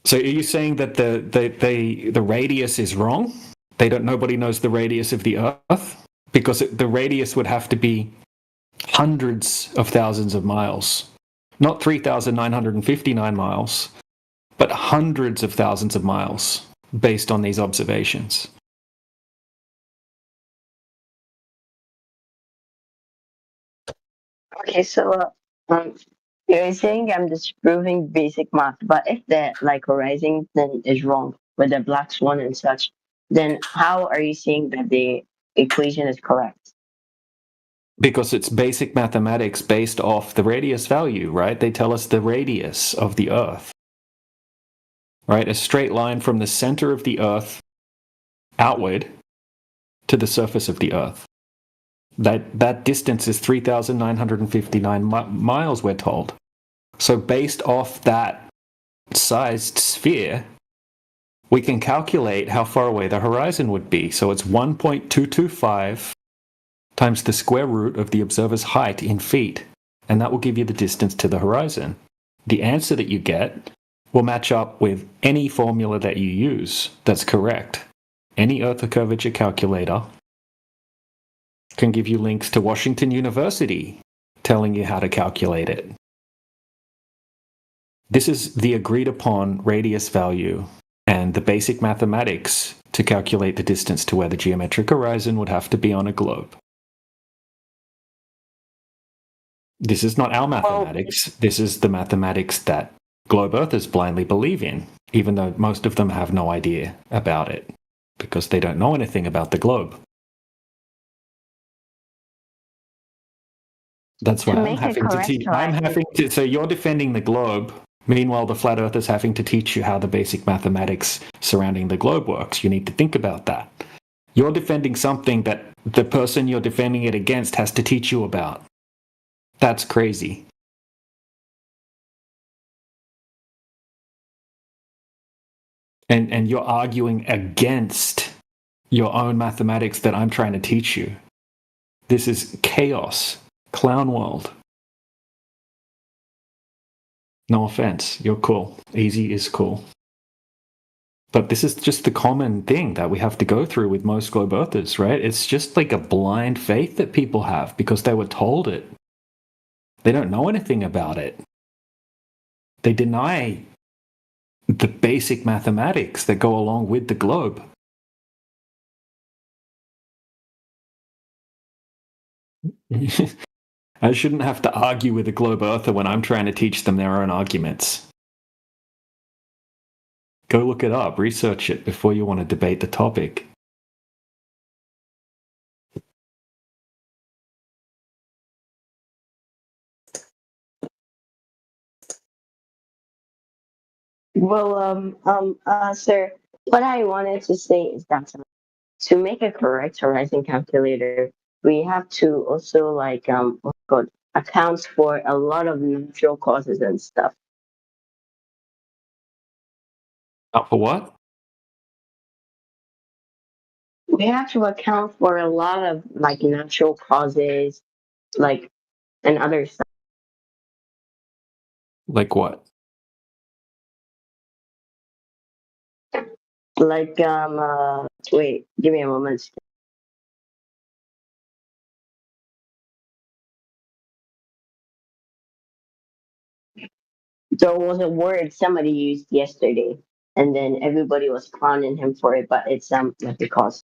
So are you saying that the radius is wrong? Nobody knows the radius of the Earth? Because the radius would have to be hundreds of thousands of miles. Not 3,959 miles, but hundreds of thousands of miles based on these observations. Okay, so you're saying I'm disproving basic math, but if the like horizon then is wrong with the black swan and such, then how are you saying that the equation is correct? Because it's basic mathematics based off the radius value, right? They tell us the radius of the Earth, right? A straight line from the center of the Earth outward to the surface of the Earth. That distance is 3,959 miles, we're told. So based off that sized sphere, we can calculate how far away the horizon would be. So it's 1.225 times the square root of the observer's height in feet, and that will give you the distance to the horizon. The answer that you get will match up with any formula that you use that's correct. Any Earth curvature calculator can give you links to Washington University telling you how to calculate it. This is the agreed upon radius value and the basic mathematics to calculate the distance to where the geometric horizon would have to be on a globe. This is not our mathematics. This is the mathematics that globe earthers blindly believe in, even though most of them have no idea about it because they don't know anything about the globe. That's why I'm having to teach. So you're defending the globe. Meanwhile, the flat earth is having to teach you how the basic mathematics surrounding the globe works. You need to think about that. You're defending something that the person you're defending it against has to teach you about. That's crazy. And you're arguing against your own mathematics that I'm trying to teach you. This is chaos. Clown world. No offense. You're cool. Easy is cool. But this is just the common thing that we have to go through with most globe earthers, right? It's just like a blind faith that people have because they were told it. They don't know anything about it. They deny the basic mathematics that go along with the globe. I shouldn't have to argue with a globe earther when I'm trying to teach them their own arguments. Go look it up, research it before you want to debate the topic. Well, sir, what I wanted to say is that to make a correct horizon calculator, we have to also like what's it called accounts for a lot of natural causes and stuff. For what? We have to account for a lot of like natural causes, like and other stuff. Like what? Like wait, give me a moment. there was a word somebody used yesterday, and then everybody was clowning him for it, but it's not because.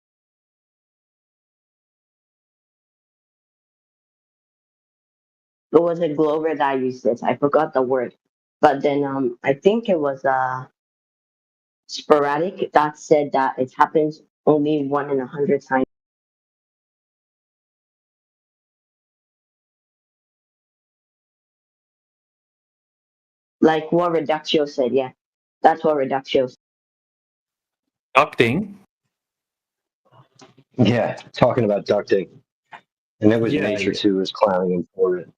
It was a Glover that used this. I forgot the word, but then I think it was sporadic that said that it happens only 1 in 100 times. Like what Reductio said, yeah, that's what Reductio said. Ducting. Yeah, talking about ducting. And it was Yeah, Nature yeah. too was clowning him for it.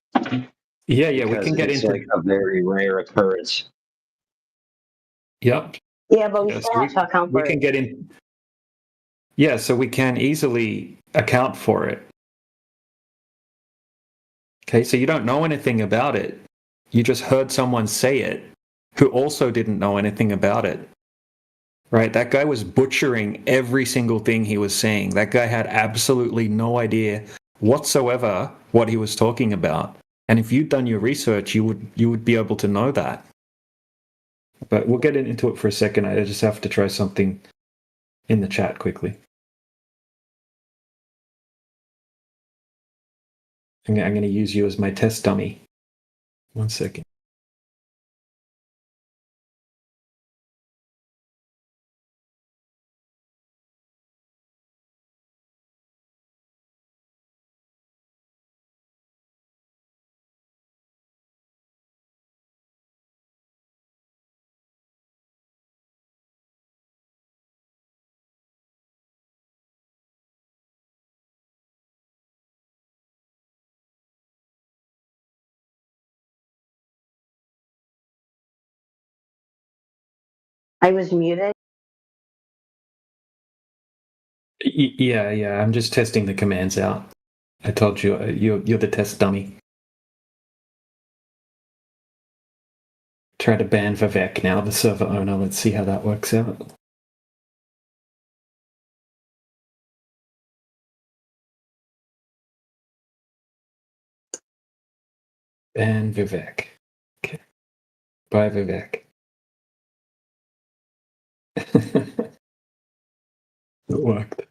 Yeah, we Because can get it's into. like a very rare occurrence. Yep. Yeah, but we Yeah, still so have to account for we can it. get in. Yeah, so we can easily account for it. Okay, so you don't know anything about it. You just heard someone say it who also didn't know anything about it. Right? That guy was butchering every single thing he was saying. That guy had absolutely no idea whatsoever what he was talking about. And if you'd done your research, you would be able to know that. But we'll get into it for a second. I just have to try something in the chat quickly. I'm going to use you as my test dummy. 1 second. I was muted. Yeah. I'm just testing the commands out. I told you, you're the test dummy. Try to ban Vivek now, the server owner. Let's see how that works out. Ban Vivek. Okay. Bye, Vivek. It worked.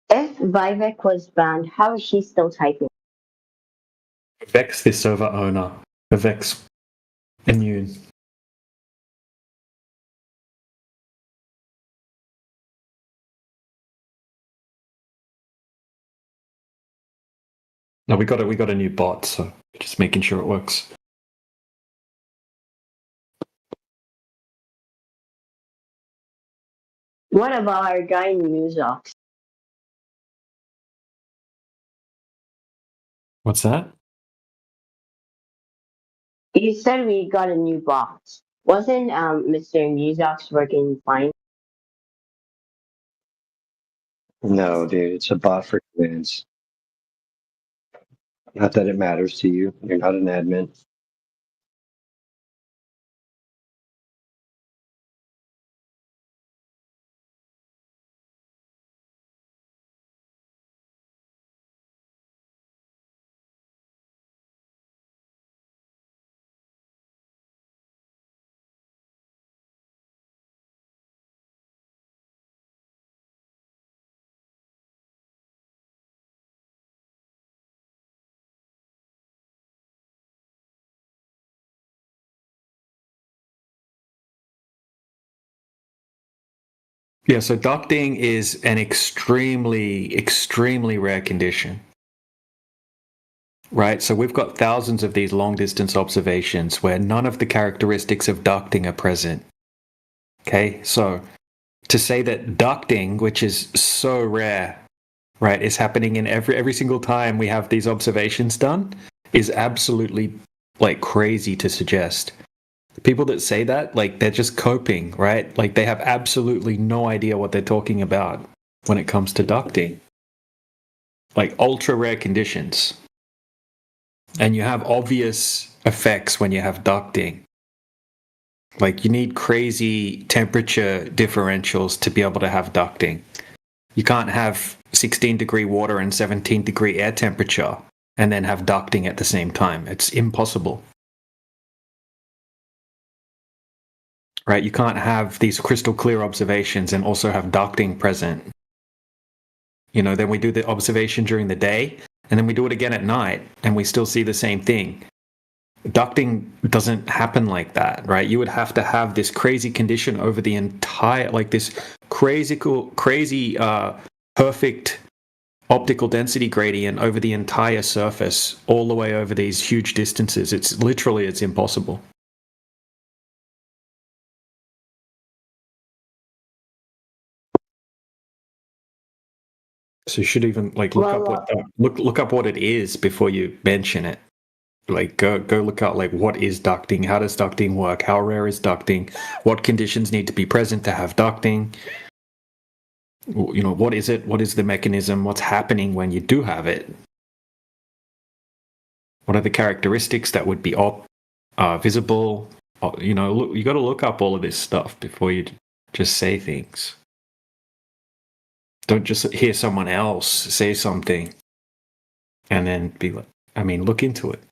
If Vivek was banned, how is she still typing? Vivek's the server owner. Vivek's immune. No, we got a new bot, so just making sure it works. What about our guy in Musox? What's that? You said we got a new box. Wasn't Mr. Musox working fine? No, dude, it's a bot for commands. Not that it matters to you. You're not an admin. Yeah, so ducting is an extremely rare condition. Right? So we've got thousands of these long distance observations where none of the characteristics of ducting are present. Okay, so to say that ducting, which is so rare, right, is happening in every single time we have these observations done is absolutely like crazy to suggest. People that say that, like, they're just coping, right? Like, they have absolutely no idea what they're talking about when it comes to ducting. Like, ultra rare conditions. And you have obvious effects when you have ducting. Like, you need crazy temperature differentials to be able to have ducting. You can't have 16-degree water and 17-degree air temperature and then have ducting at the same time. It's impossible. Right? You can't have these crystal clear observations and also have ducting present. You know, then we do the observation during the day, and then we do it again at night, and we still see the same thing. Ducting doesn't happen like that, right? You would have to have this crazy condition over the entire, like this crazy perfect optical density gradient over the entire surface, all the way over these huge distances. It's impossible. So you should even like look up what it is before you mention it. Like go look up like what is ducting, how does ducting work, how rare is ducting, what conditions need to be present to have ducting. You know, what is it? What is the mechanism? What's happening when you do have it? What are the characteristics that would be visible? You know, you got to look up all of this stuff before you just say things. Don't just hear someone else say something and then be like, I mean, look into it.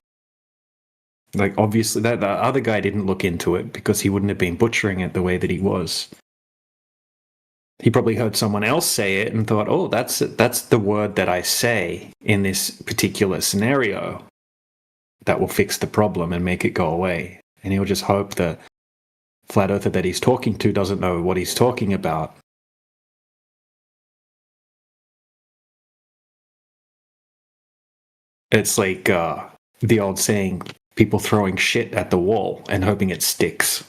Like, obviously, that the other guy didn't look into it because he wouldn't have been butchering it the way that he was. He probably heard someone else say it and thought, oh, that's the word that I say in this particular scenario that will fix the problem and make it go away. And he'll just hope the flat earther that he's talking to doesn't know what he's talking about. It's like the old saying, people throwing shit at the wall and hoping it sticks.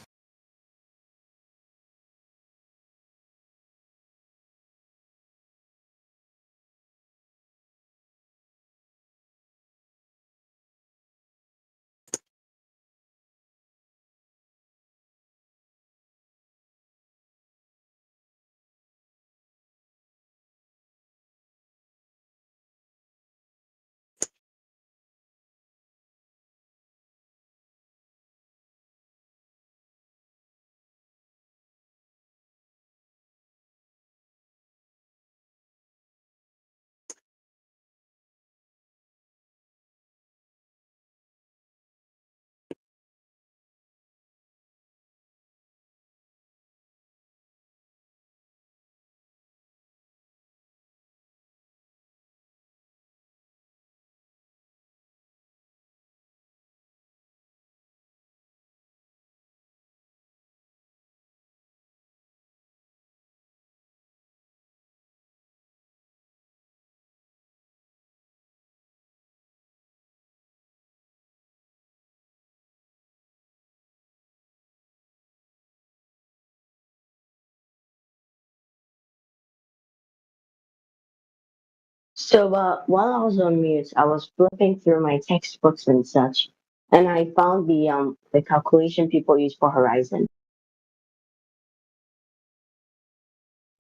So, while I was on mute, I was flipping through my textbooks and such, and I found the calculation people use for horizon.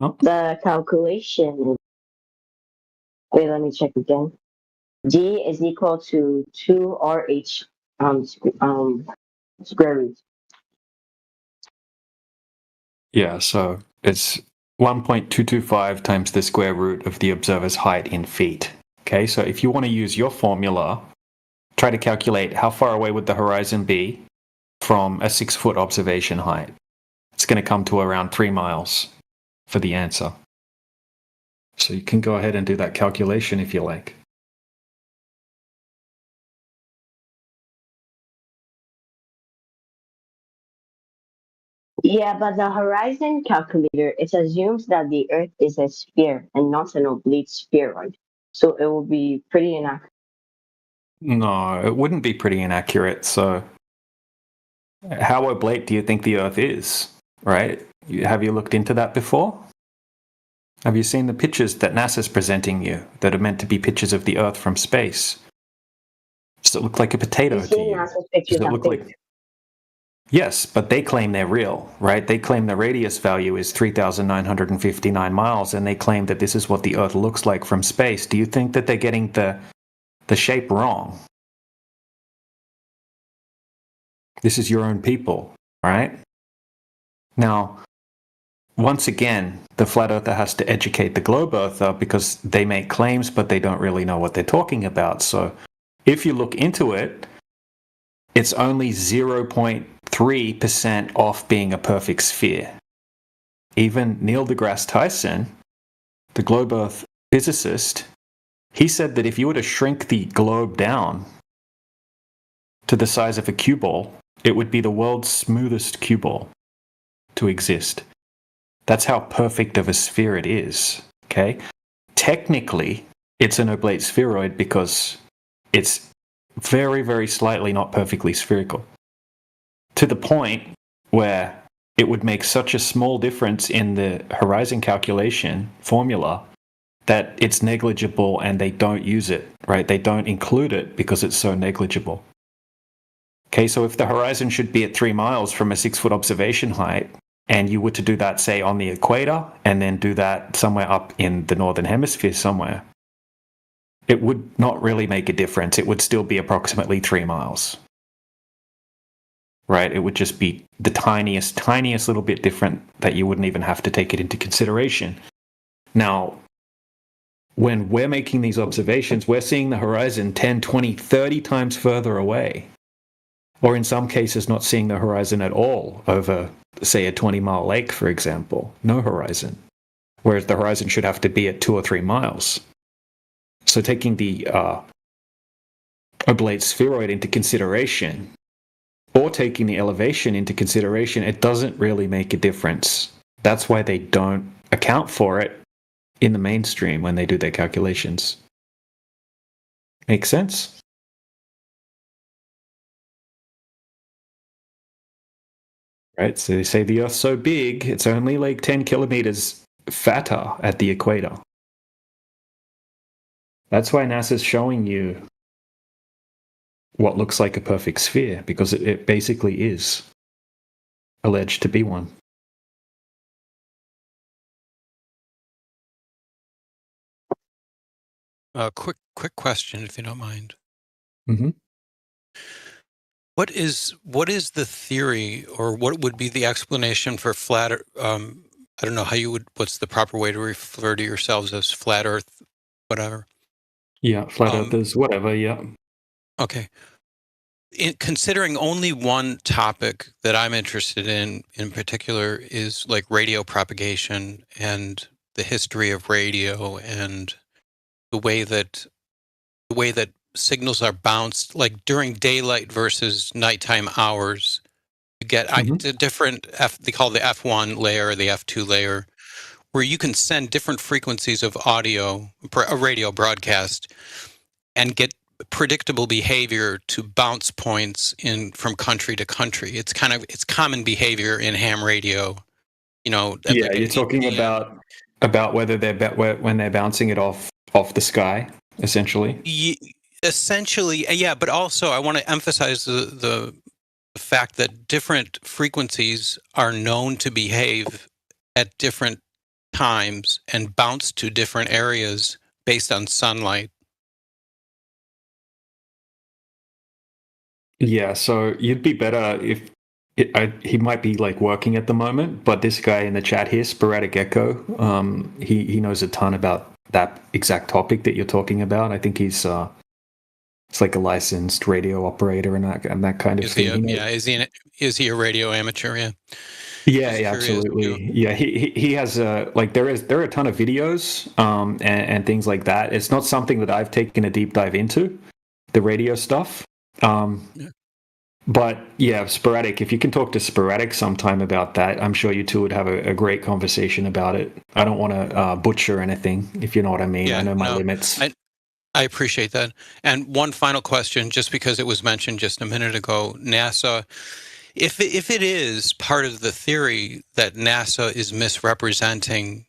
Oh. The calculation. Wait, let me check again. G is equal to 2RH square root. Yeah, so it's 1.225 times the square root of the observer's height in feet. Okay, so if you want to use your formula, try to calculate how far away would the horizon be from a 6-foot observation height. It's going to come to around 3 miles for the answer. So you can go ahead and do that calculation if you like. Yeah, but the horizon calculator, it assumes that the Earth is a sphere and not an oblate spheroid. So it will be pretty inaccurate. No, it wouldn't be pretty inaccurate. So how oblate do you think the Earth is, right? Have you looked into that before? Have you seen the pictures that NASA's presenting you that are meant to be pictures of the Earth from space? Does it look like a potato to you? NASA's pictures Does it are look fake. like... Yes, but they claim they're real, right? They claim the radius value is 3,959 miles, and they claim that this is what the Earth looks like from space. Do you think that they're getting the shape wrong? This is your own people, right? Now, once again, the flat earther has to educate the globe earther because they make claims, but they don't really know what they're talking about. So if you look into it, it's only 0.3% off being a perfect sphere. Even Neil deGrasse Tyson, the globe earth physicist, he said that if you were to shrink the globe down to the size of a cue ball, it would be the world's smoothest cue ball to exist. That's how perfect of a sphere it is, okay? Technically, it's an oblate spheroid because it's very, very slightly not perfectly spherical. To the point where it would make such a small difference in the horizon calculation formula that it's negligible and they don't use it, right? They don't include it because it's so negligible. Okay, so if the horizon should be at 3 miles from a 6-foot observation height, and you were to do that, say, on the equator, and then do that somewhere up in the northern hemisphere somewhere, it would not really make a difference. It would still be approximately 3 miles. Right? It would just be the tiniest little bit different that you wouldn't even have to take it into consideration. Now, when we're making these observations, we're seeing the horizon 10, 20, 30 times further away. Or in some cases, not seeing the horizon at all over, say, a 20-mile lake, for example. No horizon. Whereas the horizon should have to be at 2 or 3 miles. So taking the oblate spheroid into consideration, or taking the elevation into consideration, it doesn't really make a difference. That's why they don't account for it in the mainstream when they do their calculations. Make sense? Right, so they say the Earth's so big, it's only like 10 kilometers fatter at the equator. That's why NASA's showing you what looks like a perfect sphere, because it basically is alleged to be one. Quick question, if you don't mind. Mm-hmm. What is the theory, or what would be the explanation for flat? I don't know how you would. What's the proper way to refer to yourselves as flat Earth, whatever? Yeah, flat earthers, whatever. Yeah. Okay. Considering only one topic that I'm interested in particular is like radio propagation and the history of radio and the way that signals are bounced, like during daylight versus nighttime hours. You get a different they call the F1 layer or the F2 layer, where you can send different frequencies of audio, a radio broadcast, and get predictable behavior to bounce points in from country to country. It's common behavior in ham radio, you know. Yeah, like you're talking about whether when they're bouncing it off the sky, essentially. Essentially, yeah, but also I want to emphasize the fact that different frequencies are known to behave at different times and bounce to different areas based on sunlight. Yeah, so you'd be better if he might be like working at the moment, but this guy in the chat here, Sporadic Echo, he knows a ton about that exact topic that you're talking about. I think he's it's like a licensed radio operator and that kind of thing. Is he a radio amateur? Yeah. Yeah, absolutely. Yeah, he has there are a ton of videos and things like that. It's not something that I've taken a deep dive into, the radio stuff. But yeah, Sporadic, if you can talk to Sporadic sometime about that, I'm sure you two would have a great conversation about it. I don't want to butcher anything, if you know what I mean. Yeah, I know my limits. I appreciate that. And one final question, just because it was mentioned just a minute ago, NASA, if it is part of the theory that NASA is misrepresenting,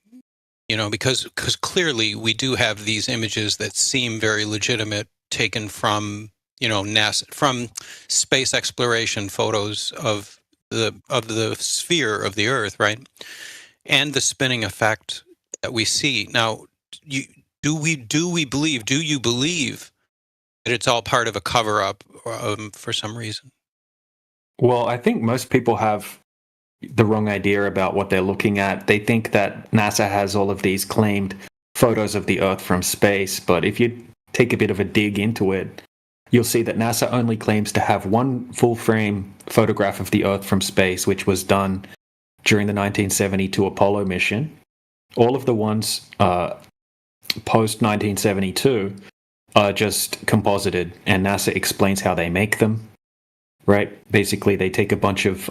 you know, because clearly we do have these images that seem very legitimate, taken from, you know, NASA, from space exploration photos of the sphere of the Earth, right? And the spinning effect that we see. Now, do you believe that it's all part of a cover-up for some reason? Well, I think most people have the wrong idea about what they're looking at. They think that NASA has all of these claimed photos of the Earth from space, but if you take a bit of a dig into it, you'll see that NASA only claims to have one full-frame photograph of the Earth from space, which was done during the 1972 Apollo mission. All of the ones post-1972 are just composited, and NASA explains how they make them, right? Basically, they take a bunch of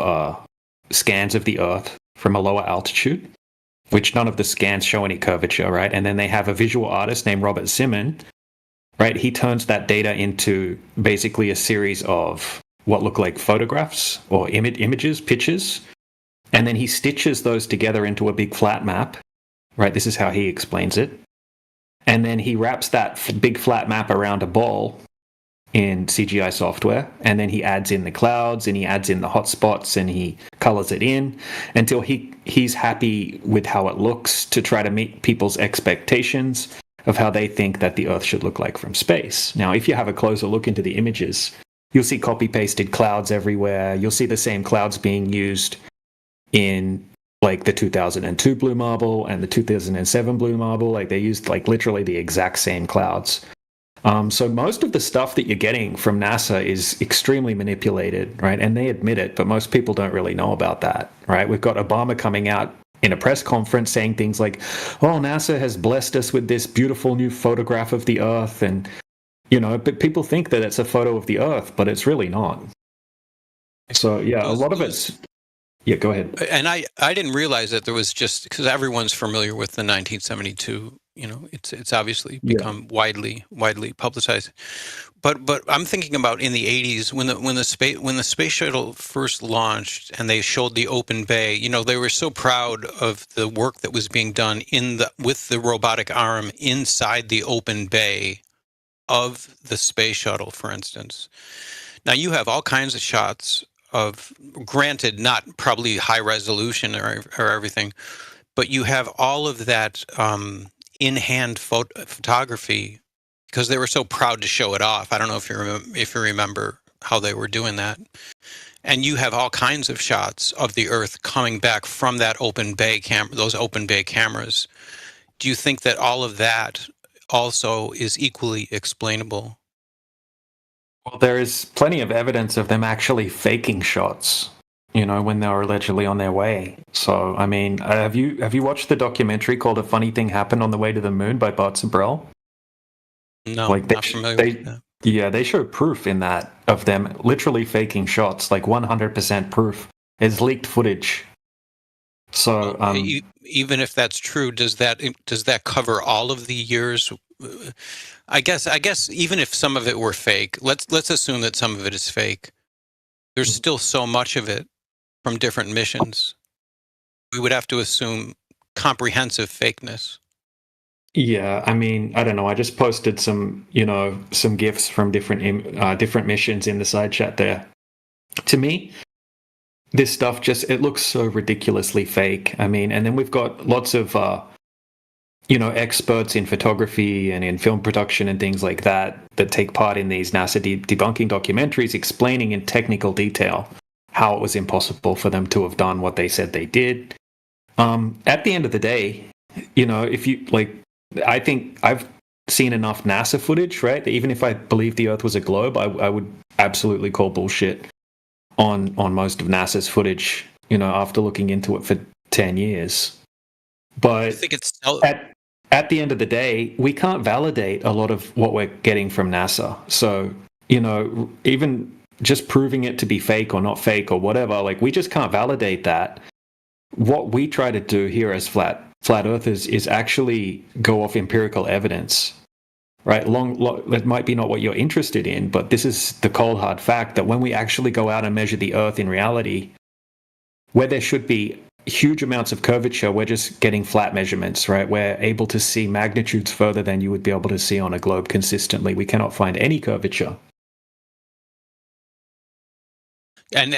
scans of the Earth from a lower altitude, which none of the scans show any curvature, right? And then they have a visual artist named Robert Simon, right? He turns that data into basically a series of what look like photographs or images, pictures, and then he stitches those together into a big flat map, right? This is how he explains it. And then he wraps that big flat map around a ball in CGI software, and then he adds in the clouds, and he adds in the hotspots, and he colors it in until he's happy with how it looks to try to meet people's expectations of how they think that the Earth should look like from space. Now, if you have a closer look into the images, you'll see copy-pasted clouds everywhere. You'll see the same clouds being used in like the 2002 Blue Marble and the 2007 Blue Marble. Like they used like literally the exact same clouds. So most of the stuff that you're getting from NASA is extremely manipulated, right? And they admit it, but most people don't really know about that, right? We've got Obama coming out in a press conference saying things like, oh, NASA has blessed us with this beautiful new photograph of the Earth. And, you know, but people think that it's a photo of the Earth, but it's really not. So, yeah, a lot of it's... Yeah, go ahead. And I didn't realize that there was just, because everyone's familiar with the 1972, you know, it's obviously become widely publicized. But I'm thinking about in the 80s when the space shuttle first launched and they showed the open bay, you know, they were so proud of the work that was being done with the robotic arm inside the open bay of the space shuttle, for instance. Now you have all kinds of shots of, granted, not probably high resolution or everything, but you have all of that in-hand photography because they were so proud to show it off. I don't know if you remember how they were doing that. And you have all kinds of shots of the Earth coming back from that open bay those open bay cameras. Do you think that all of that also is equally explainable? Well, there is plenty of evidence of them actually faking shots, you know, when they were allegedly on their way. So, I mean, have you watched the documentary called A Funny Thing Happened on the Way to the Moon by Bart Sibrel? No, like not familiar with that. Yeah, they show proof in that of them literally faking shots, like 100% proof. It's leaked footage. So, even if that's true, does that cover all of the years? I guess even if some of it were fake, let's assume that some of it is fake. There's still so much of it from different missions. We would have to assume comprehensive fakeness. Yeah, I mean, I don't know. I just posted some GIFs from different missions in the side chat there. To me, this stuff it looks so ridiculously fake. I mean, and then we've got lots of experts in photography and in film production and things like that take part in these NASA debunking documentaries explaining in technical detail how it was impossible for them to have done what they said they did. At the end of the day, you know, if you I think I've seen enough NASA footage, right? That even if I believed the Earth was a globe, I would absolutely call bullshit on most of NASA's footage, you know, after looking into it for 10 years. But I think it's at the end of the day, we can't validate a lot of what we're getting from NASA. So, you know, even just proving it to be fake or not fake or whatever, like we just can't validate that. What we try to do here as flat earthers is actually go off empirical evidence, right? That might be not what you're interested in, but this is the cold hard fact that when we actually go out and measure the Earth in reality, where there should be huge amounts of curvature, we're just getting flat measurements, right? We're able to see magnitudes further than you would be able to see on a globe consistently. We cannot find any curvature. And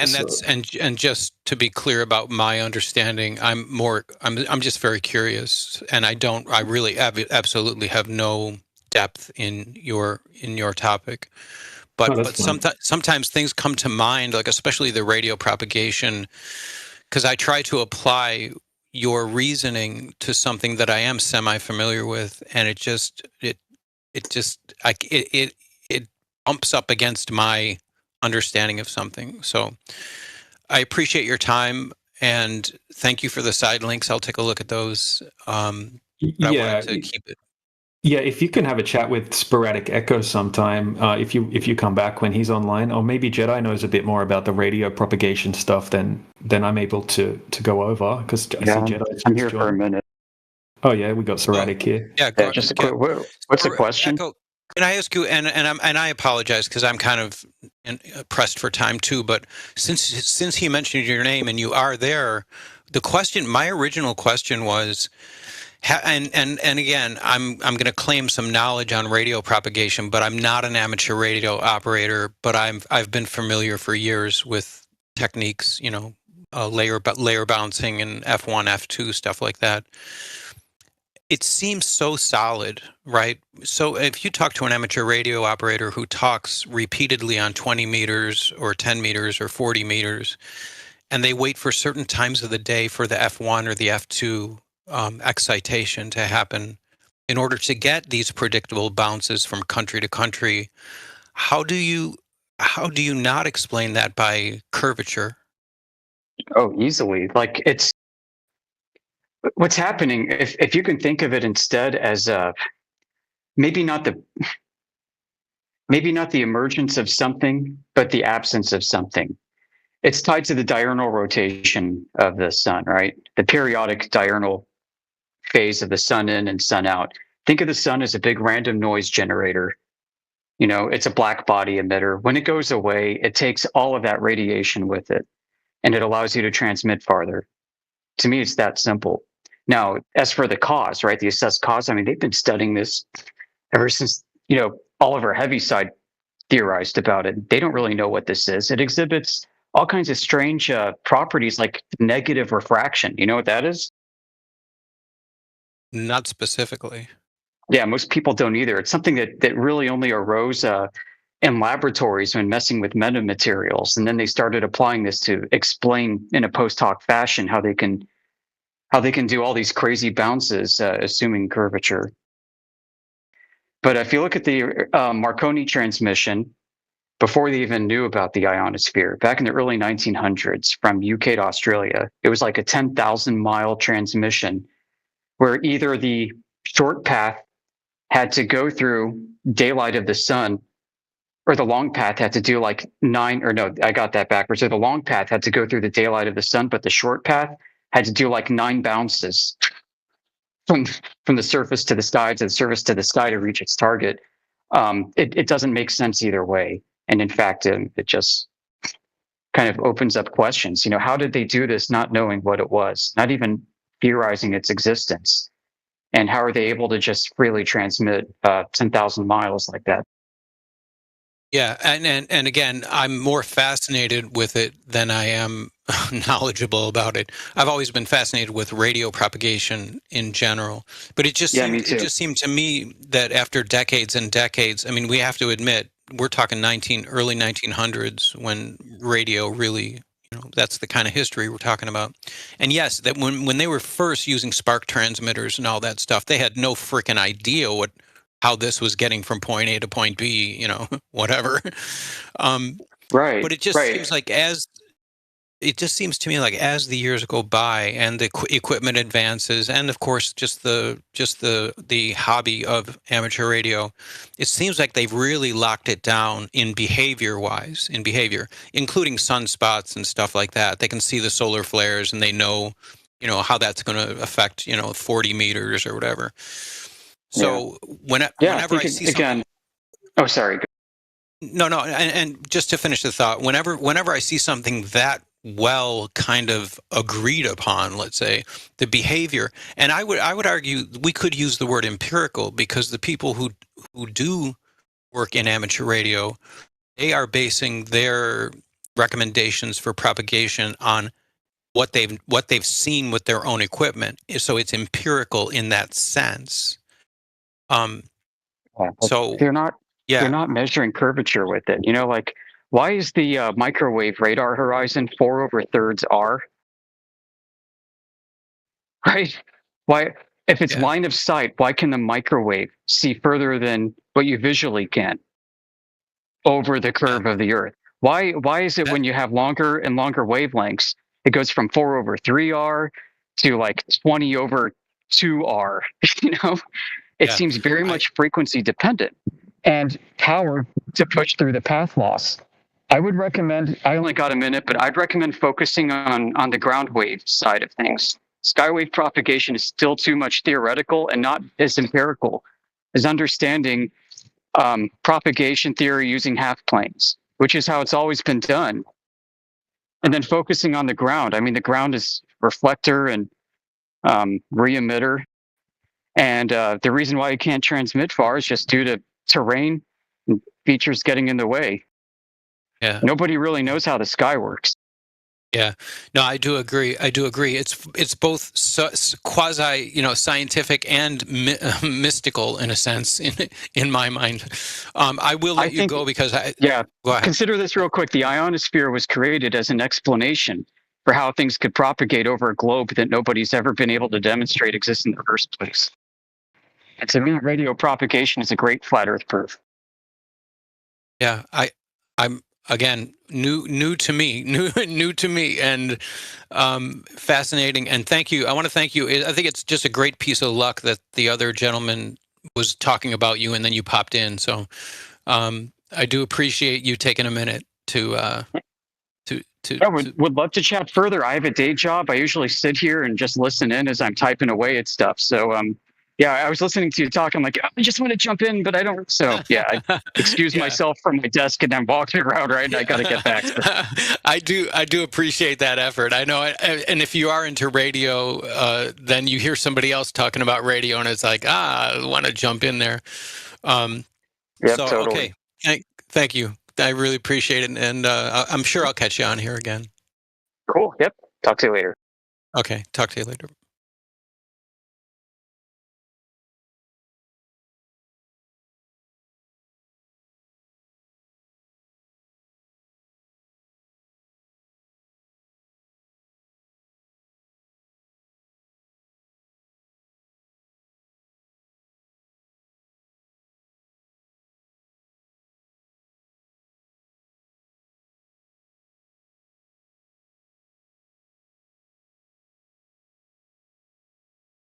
just to be clear about my understanding, I'm just very curious, and I really absolutely have no depth in your topic. But Oh, that's fine. sometimes things come to mind, like especially the radio propagation, because I try to apply your reasoning to something that I am semi-familiar with, and it bumps up against my understanding of something. So I appreciate your time, and thank you for the side links. I'll take a look at those. But I Yeah, wanted to keep it. yeah. If you can have a chat with Sporadic Echo sometime, if you come back when he's online, or maybe Jedi knows a bit more about the radio propagation stuff, then I'm able to go over, because I see Jedi's I'm just here for a joined. minute. Oh yeah, we got Sporadic here. Yeah, Yeah, just a quick. What's the question? Echo, can I ask you? And I apologize because I'm kind of pressed for time too. But since he mentioned your name and you are there, the question, my original question was, and again, I'm going to claim some knowledge on radio propagation, but I'm not an amateur radio operator. But I've been familiar for years with techniques, layer bouncing and F1, F2 stuff like that. It seems so solid, right? So if you talk to an amateur radio operator who talks repeatedly on 20 meters or 10 meters or 40 meters, and they wait for certain times of the day for the F1 or the F2 excitation to happen in order to get these predictable bounces from country to country, how do you not explain that by curvature? Oh, easily. Like what's happening. If you can think of it instead as maybe not the emergence of something, but the absence of something. It's tied to the diurnal rotation of the sun, right? The periodic diurnal phase of the sun in and sun out. Think of the sun as a big random noise generator. It's a black body emitter. When it goes away, it takes all of that radiation with it, and it allows you to transmit farther. To me, it's that simple. Now, as for the cause, right? The assessed cause, I mean, they've been studying this ever since, Oliver Heaviside theorized about it. They don't really know what this is. It exhibits all kinds of strange properties like negative refraction. You know what that is? Not specifically. Yeah, most people don't either. It's something that really only arose in laboratories when messing with metamaterials. And then they started applying this to explain in a post hoc fashion how they can do all these crazy bounces, assuming curvature. But if you look at the Marconi transmission, before they even knew about the ionosphere, back in the early 1900s from UK to Australia, it was like a 10,000 mile transmission where either the short path had to go through daylight of the sun, or the long path had to do like I got that backwards. So the long path had to go through the daylight of the sun, but the short path had to do like 9 bounces from the surface to the sky to the surface to the sky to reach its target. It doesn't make sense either way. And in fact, it just kind of opens up questions. How did they do this not knowing what it was, not even theorizing its existence? And how are they able to just freely transmit 10,000 miles like that? Yeah, and again, I'm more fascinated with it than I am knowledgeable about it. I've always been fascinated with radio propagation in general, but it just seemed to me that after decades and decades, I mean, we have to admit, we're talking early 1900s when radio really, that's the kind of history we're talking about. And yes, that when they were first using spark transmitters and all that stuff, they had no freaking idea how this was getting from point A to point B, whatever. Right. But it just seems like to me like as the years go by and the equipment advances, and of course just the hobby of amateur radio, it seems like they've really locked it down in behavior, including sunspots and stuff like that. They can see the solar flares and they know how that's going to affect 40 meters or whatever. So whenever I see something, oh, sorry. No, and just to finish the thought, whenever I see something that well kind of agreed upon, let's say, the behavior, and I would argue we could use the word empirical, because the people who do work in amateur radio, they are basing their recommendations for propagation on what they've seen with their own equipment. So it's empirical in that sense. So they're not Yeah. You're not measuring curvature with it. Like, why is the microwave radar horizon 4/3 R? Right? Why, if it's line of sight, why can the microwave see further than what you visually can over the curve of the Earth? Why is it when you have longer and longer wavelengths, it goes from 4/3 R to like 20/2 R? You know, it Yeah. seems very much frequency dependent and power to push through the path loss. I would recommend, I only got a minute, but I'd recommend focusing on the ground wave side of things. Skywave propagation is still too much theoretical and not as empirical as understanding propagation theory using half planes, which is how it's always been done. And then focusing on the ground. I mean, the ground is reflector and re-emitter. And the reason why you can't transmit far is just due to terrain and features getting in the way. Yeah. Nobody really knows how the sky works. Yeah, no, I do agree. I do agree. It's both quasi, scientific and mystical in a sense, in my mind. I will let you go because Yeah. Go ahead. Consider this real quick. The ionosphere was created as an explanation for how things could propagate over a globe that nobody's ever been able to demonstrate exists in the first place. And to me, radio propagation is a great flat Earth proof. Yeah, I'm again new to me, new to me, and fascinating. And thank you. I want to thank you. I think it's just a great piece of luck that the other gentleman was talking about you, and then you popped in. So I do appreciate you taking a minute to. I would love to chat further. I have a day job. I usually sit here and just listen in as I'm typing away at stuff. So yeah, I was listening to you talk. I'm like, I just want to jump in, but I don't. So yeah, I excuse myself from my desk and I'm walking around, right? And I got to get back. I do appreciate that effort. I know, and if you are into radio, then you hear somebody else talking about radio, and it's like, I want to jump in there. Yeah, so totally. Okay, thank you. I really appreciate it, and I'm sure I'll catch you on here again. Cool. Yep. Talk to you later. Okay, talk to you later.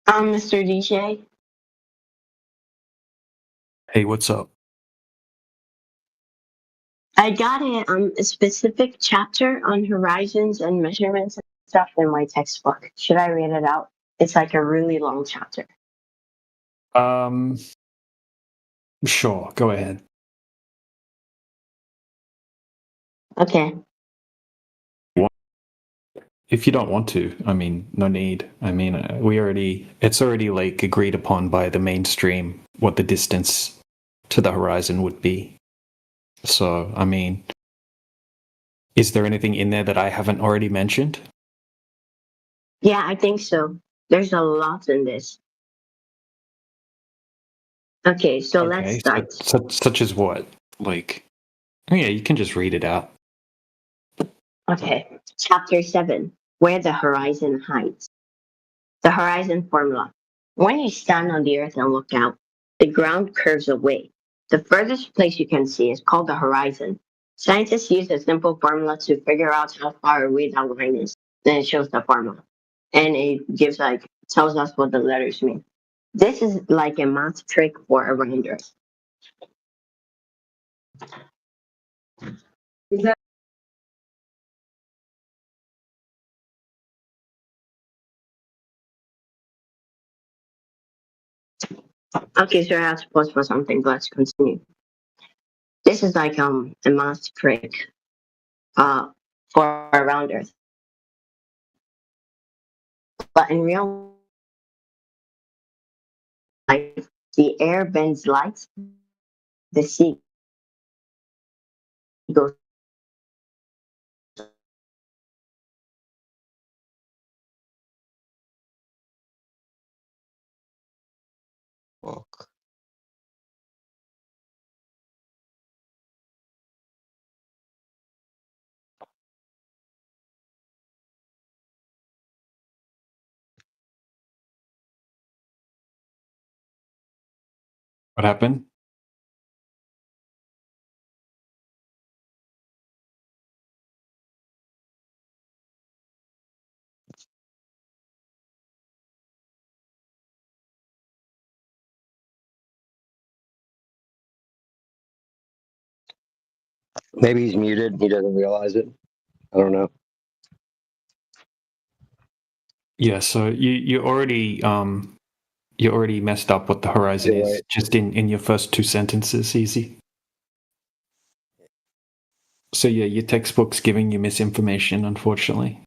Mr. DJ. Hey, what's up? I got a specific chapter on horizons and measurements and stuff in my textbook. Should I read it out? It's like a really long chapter. Sure, go ahead. Okay. If you don't want to, I mean, no need. I mean, it's already like agreed upon by the mainstream what the distance to the horizon would be. So, I mean, is there anything in there that I haven't already mentioned? Yeah, I think so. There's a lot in this. Okay, so let's start. Such as what? Like, oh yeah, you can just read it out. Okay, chapter 7, where the horizon hides. The horizon formula. When you stand on the earth and look out, the ground curves away. The furthest place you can see is called the horizon. Scientists use a simple formula to figure out how far away that line is. Then it shows the formula. And it tells us what the letters mean. This is like a math trick for a reminder. Okay, so I have to pause for something. Let's continue. This is like a math trick for around Earth. But in real life, the air bends light, the sea goes Walk. What happened? Maybe he's muted. He doesn't realize it. I don't know. Yeah, so you already messed up what the horizon You're is right. just in your first two sentences, easy. So yeah, your textbook's giving you misinformation, unfortunately.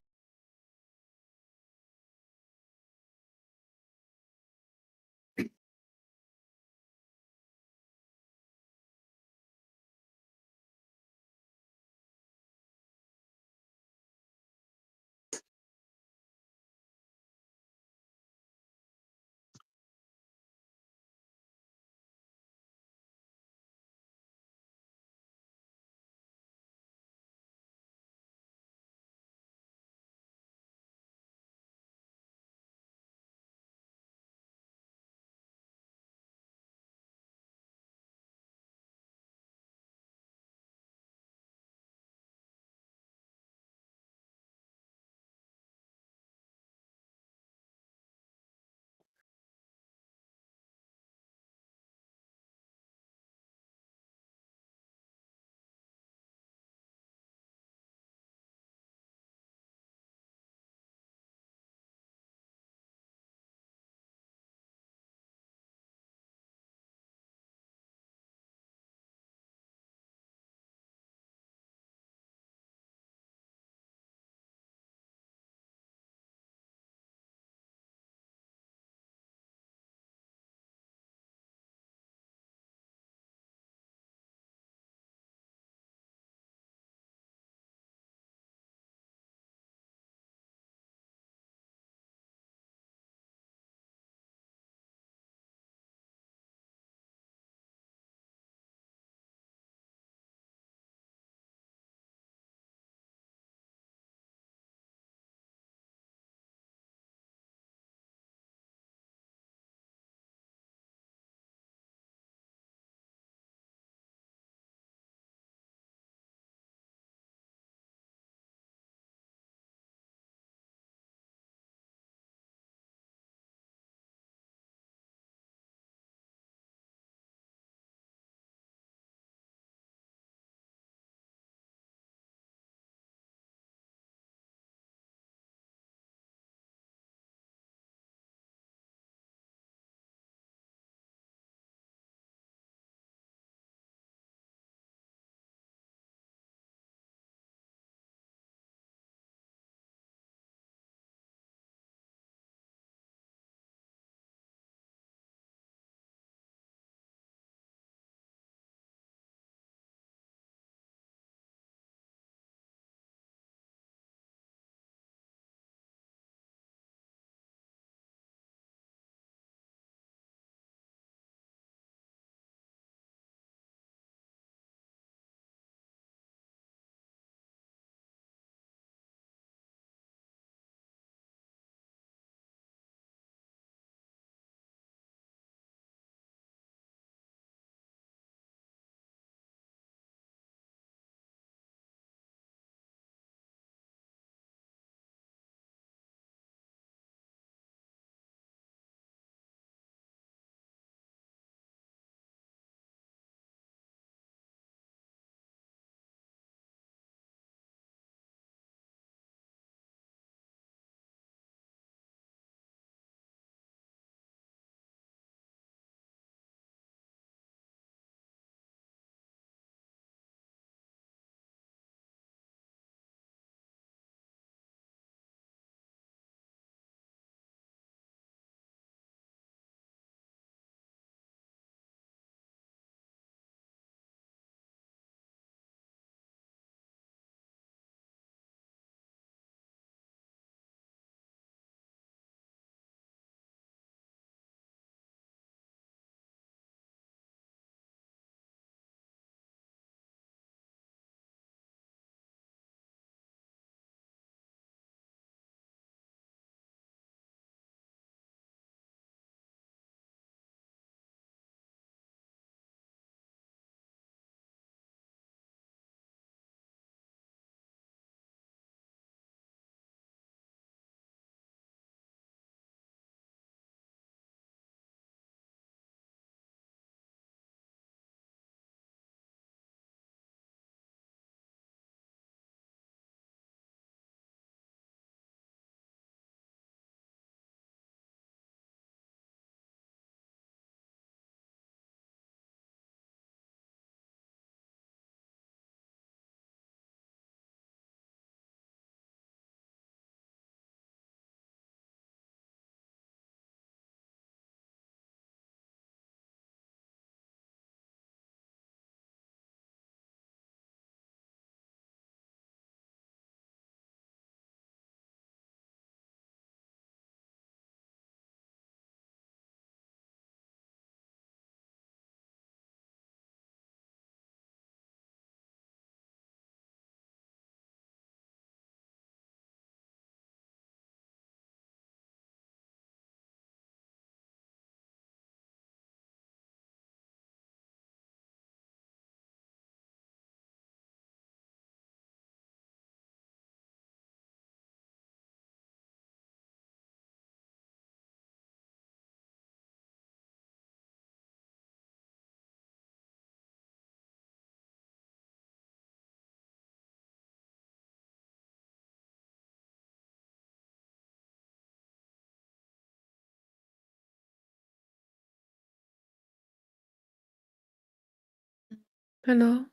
Hello.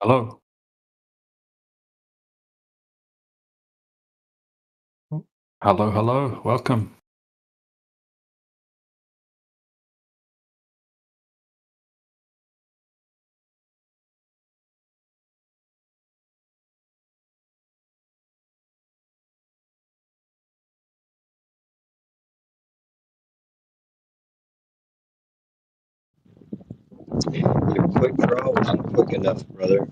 Hello. Hello, hello. Welcome. Your quick draw wasn't quick enough, brother.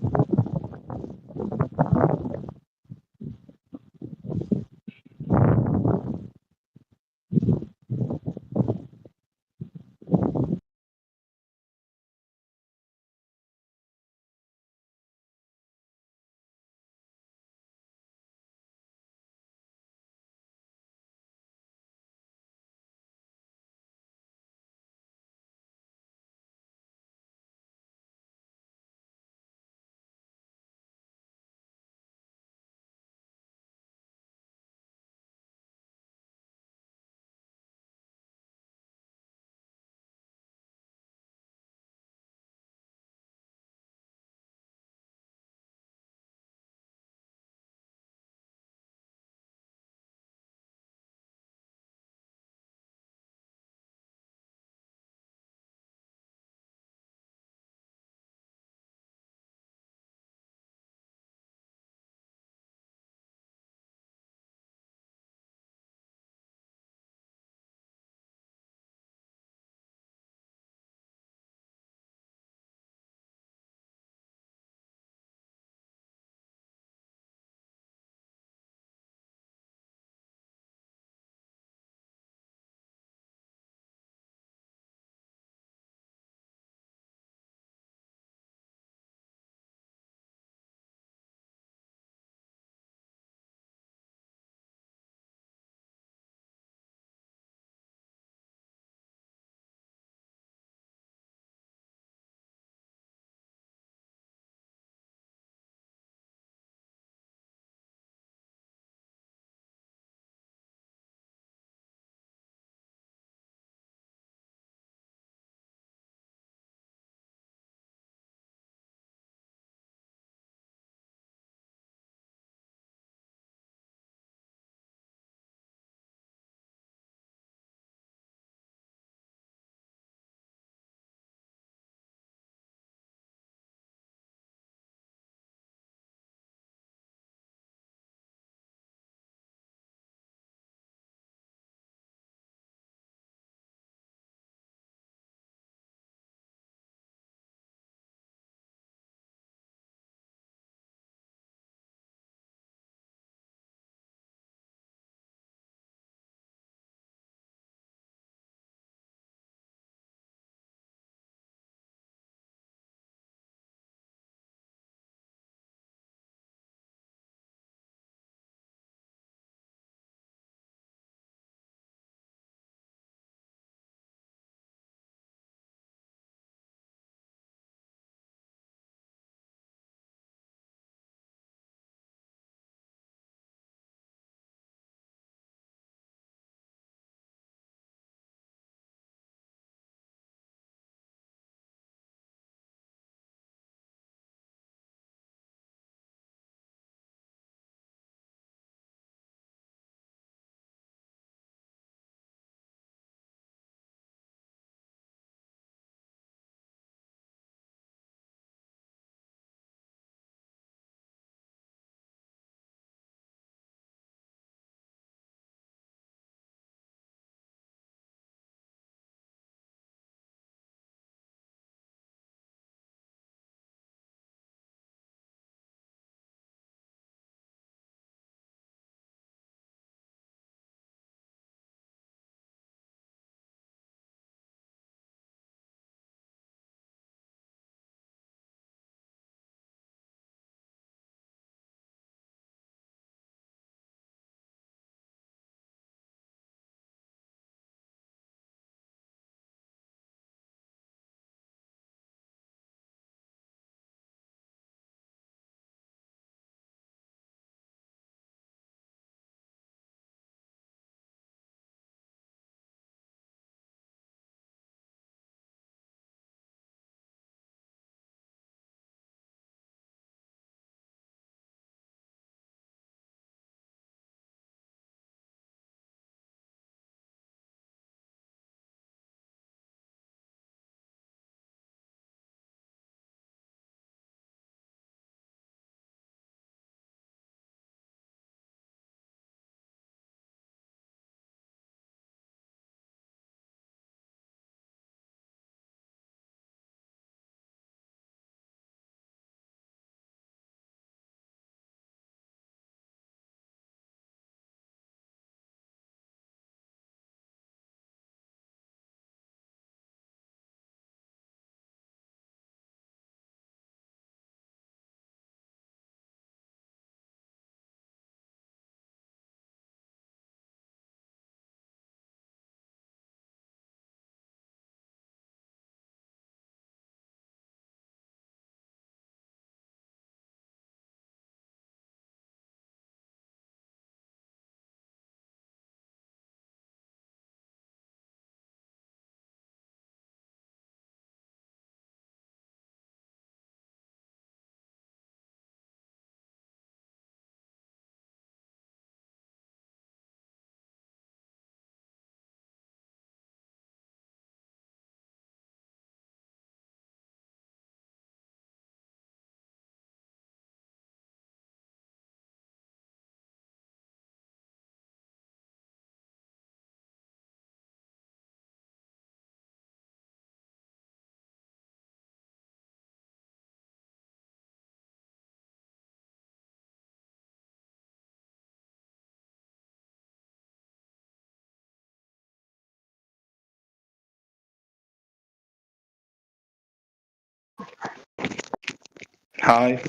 Hi.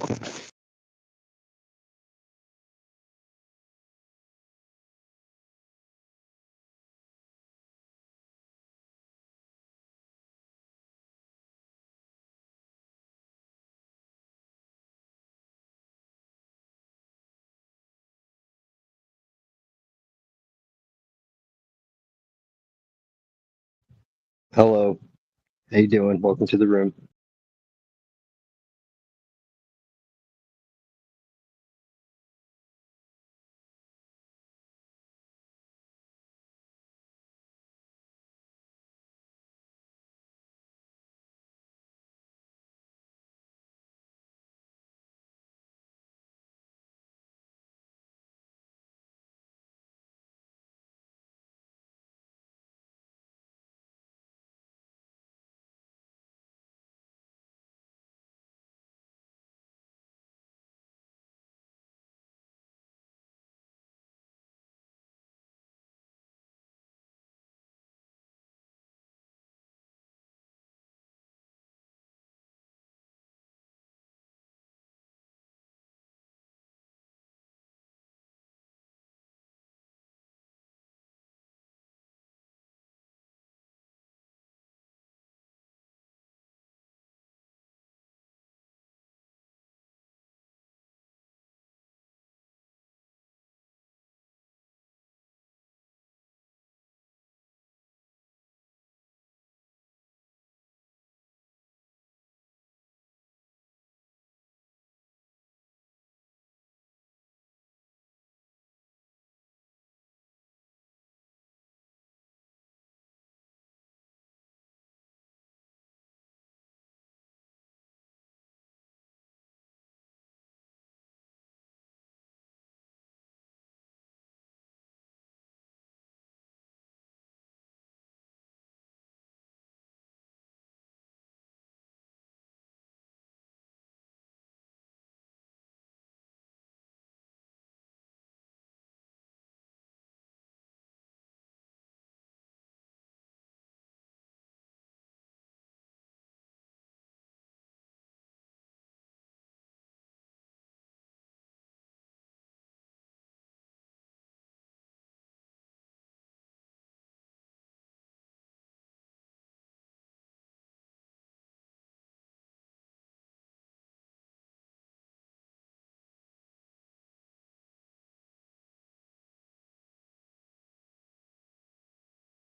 Hello. How you doing? Welcome to the room.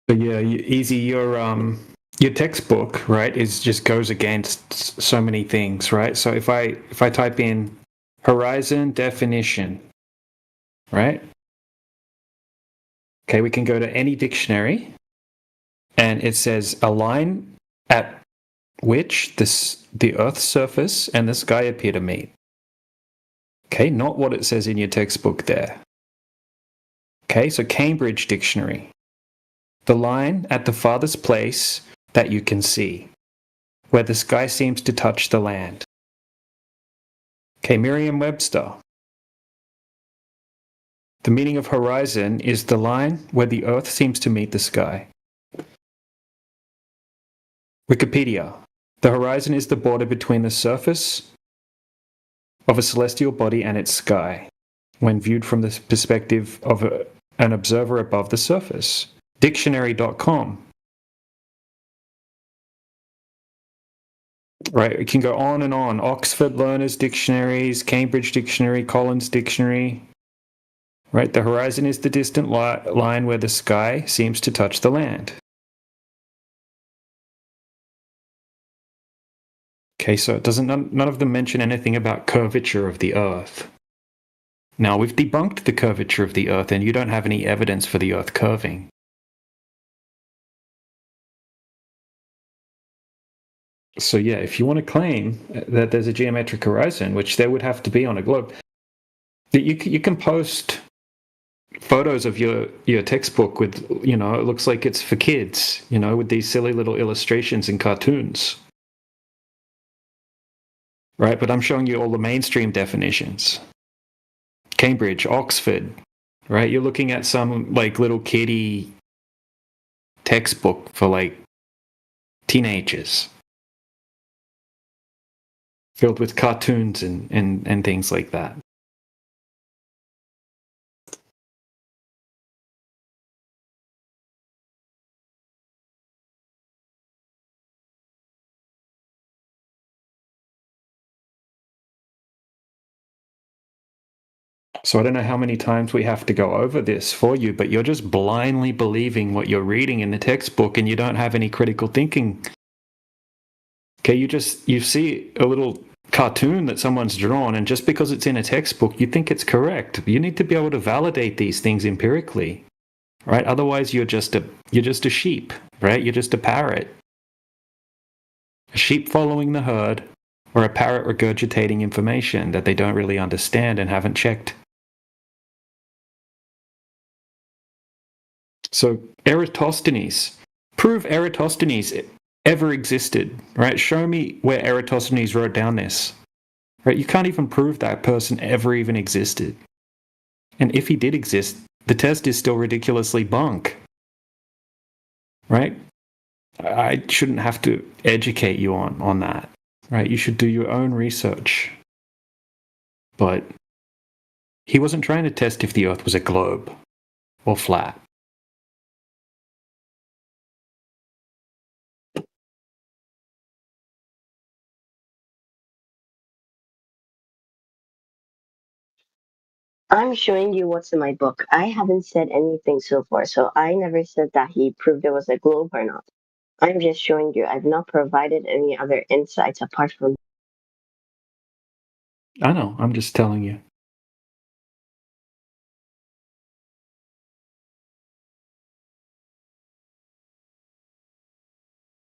But yeah, Easy, your textbook, right, is just goes against so many things, right? So if I type in horizon definition, right? Okay, we can go to any dictionary, and it says a line at which the Earth's surface and the sky appear to meet. Okay, not what it says in your textbook there. Okay, so Cambridge Dictionary. The line at the farthest place that you can see, where the sky seems to touch the land. Okay, Merriam-Webster. The meaning of horizon is the line where the Earth seems to meet the sky. Wikipedia. The horizon is the border between the surface of a celestial body and its sky, when viewed from the perspective of an observer above the surface. Dictionary.com. Right, it can go on and on. Oxford Learners Dictionaries, Cambridge Dictionary, Collins Dictionary. Right, the horizon is the distant line where the sky seems to touch the land. Okay, so it doesn't. None of them mention anything about curvature of the Earth. Now, we've debunked the curvature of the Earth, and you don't have any evidence for the Earth curving. So yeah, if you want to claim that there's a geometric horizon, which there would have to be on a globe, that you can post photos of your textbook with, it looks like it's for kids, with these silly little illustrations and cartoons. Right, but I'm showing you all the mainstream definitions. Cambridge, Oxford, right? You're looking at some like little kiddie textbook for like teenagers. filled with cartoons and things like that. So I don't know how many times we have to go over this for you, but you're just blindly believing what you're reading in the textbook and you don't have any critical thinking. Okay, you see a little cartoon that someone's drawn, and just because it's in a textbook, you think it's correct. You need to be able to validate these things empirically, right? Otherwise, you're just a sheep, right? You're just a parrot. A sheep following the herd, or a parrot regurgitating information that they don't really understand and haven't checked. So Eratosthenes, prove Eratosthenes ever existed, right? Show me where Eratosthenes wrote down this, right? You can't even prove that person ever even existed. And if he did exist, the test is still ridiculously bunk, right? I shouldn't have to educate you on that, right? You should do your own research. But he wasn't trying to test if the Earth was a globe or flat. I'm showing you what's in my book. I haven't said anything so far, so I never said that he proved there was a globe or not. I'm just showing you. I've not provided any other insights apart from. I know, I'm just telling you.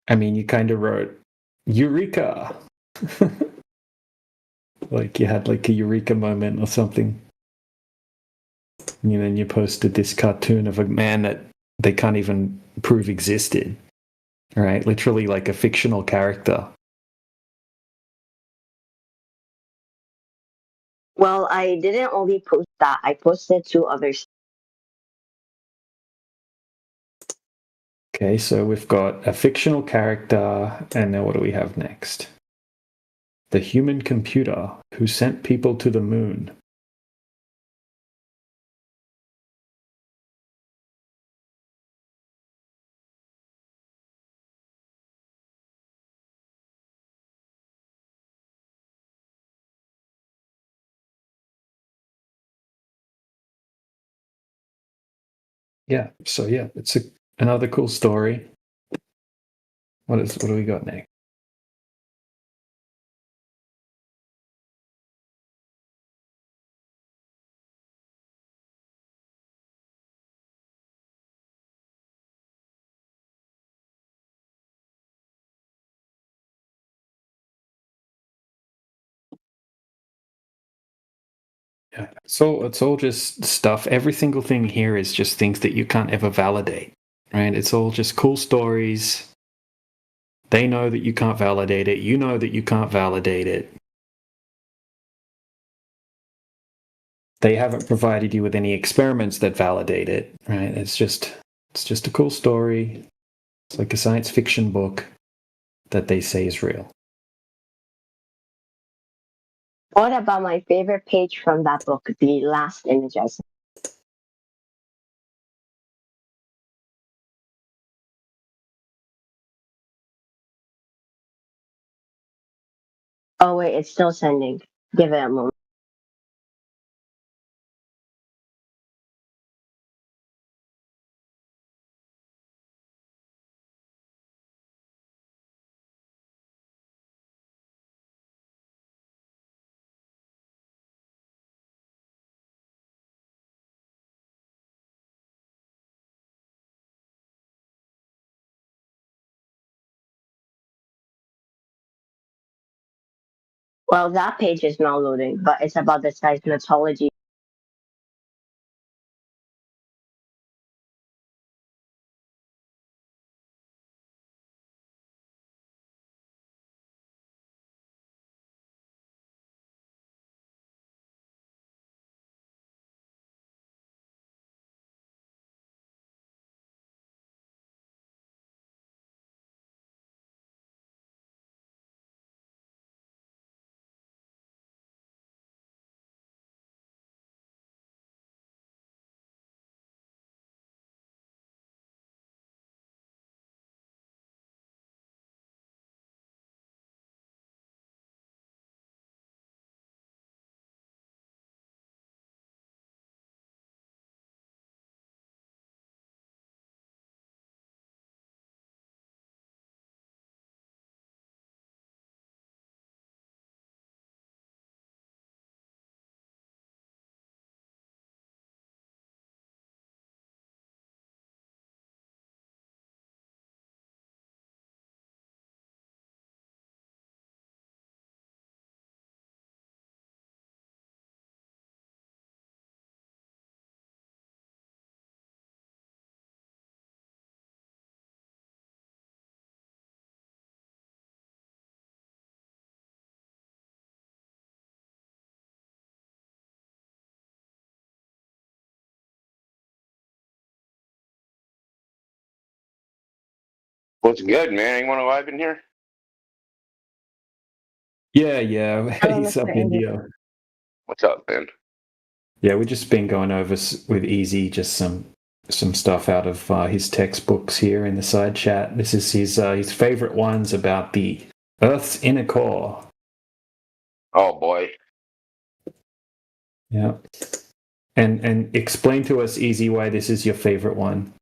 I mean, you kind of wrote, Eureka! Like you had like a Eureka moment or something. And then you posted this cartoon of a man that they can't even prove existed. Right? Literally like a fictional character. Well, I didn't only post that. I posted two others. Okay, so we've got a fictional character, and now what do we have next? The human computer who sent people to the moon. Yeah, so yeah, it's another cool story. What do we got next? Yeah, so it's all just stuff. Every single thing here is just things that you can't ever validate, right? It's all just cool stories. They know that you can't validate it. You know that you can't validate it. They haven't provided you with any experiments that validate it, right? It's just a cool story. It's like a science fiction book that they say is real. What about my favorite page from that book, the last image I sent? Oh wait, it's still sending. Give it a moment. Well, that page is not loading, but it's about the seismology. What's good, man? Anyone alive in here? Yeah, Hello, he's up Mr. in India. here. What's up, man? Yeah, we've just been going over with Easy just some stuff out of his textbooks here in the side chat. This is his favorite ones about the Earth's inner core. Oh boy. Yeah, and explain to us, Easy, why this is your favorite one.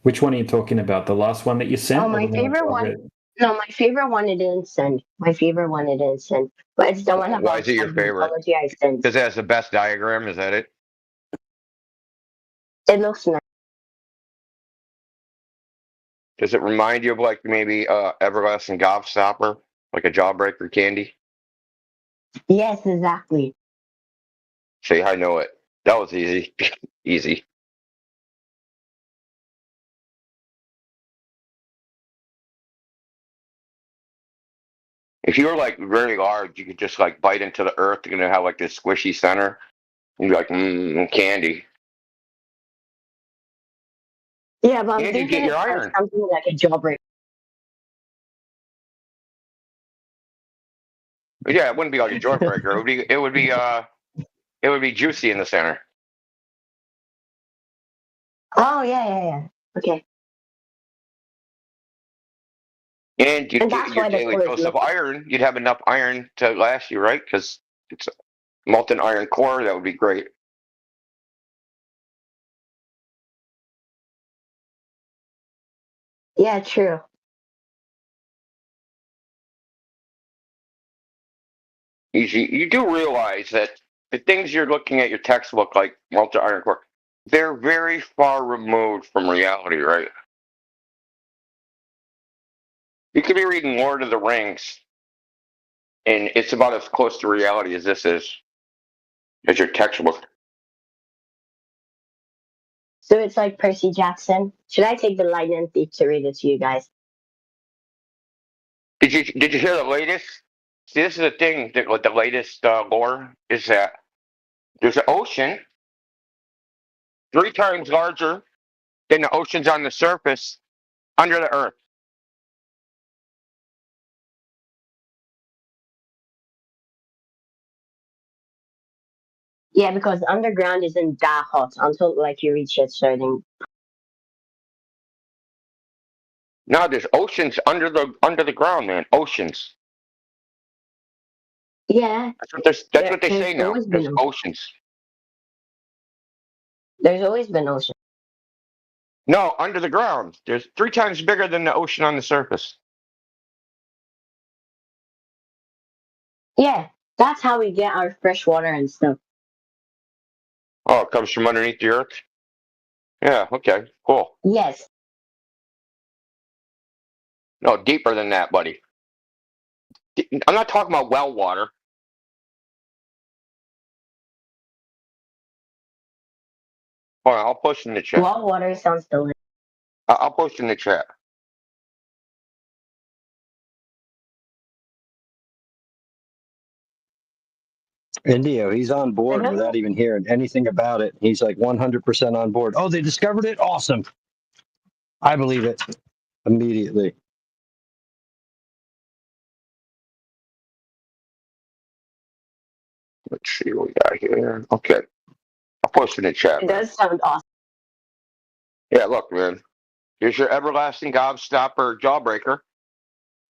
Which one are you talking about? The last one that you sent? Oh, or my the one favorite above one. it? No, my favorite one it didn't send. My favorite one it didn't send. But it's the one Why about is it your favorite? technology I sent. Because it has the best diagram. Is that it? It looks nice. Does it remind you of like maybe Everlasting Gobstopper, like a Jawbreaker candy? Yes, exactly. See, I know it. That was easy. Easy. If you were like very large, you could just like bite into the earth. You're gonna have like this squishy center. And be like, candy. Yeah, but I'm And you get thinking your it's like iron. something like a jailbreak. But yeah, it wouldn't be like a Jawbreaker. It would be juicy in the center. Oh yeah. Okay. And you'd And get that's your why the daily core is dose of looking. iron. You'd have enough iron to last you, right? Because it's a molten iron core. That would be great. Yeah, true. You do realize that the things you're looking at your textbook, like molten iron core, they're very far removed from reality, right? You could be reading Lord of the Rings, and it's about as close to reality as this is, as your textbook. So it's like Percy Jackson. Should I take the lightning thief to read it to you guys? Did you hear the latest? See, this is the thing that with the latest lore is that there's an ocean 3 times larger than the oceans on the surface under the earth. Yeah, because the underground isn't that hot until like you reach a certain. No, there's oceans under the ground, man. Oceans. Yeah. That's what they There's say now. always There's been oceans. There's always been ocean. No, under the ground. There's 3 times bigger than the ocean on the surface. Yeah, that's how we get our fresh water and stuff. Oh, it comes from underneath the earth? Yeah, okay, cool. Yes. No, deeper than that, buddy. I'm not talking about well water. Hold on, I'll post in the chat. Well, water sounds delicious. I'll post in the chat. Indio, he's on board don't without even hearing anything about it. He's like 100% on board. Oh, they discovered it? Awesome. I believe it immediately. Let's see what we got here. Okay. I'll post in the chat, It man. does sound awesome. Yeah, look, man. Here's your everlasting gobstopper jawbreaker.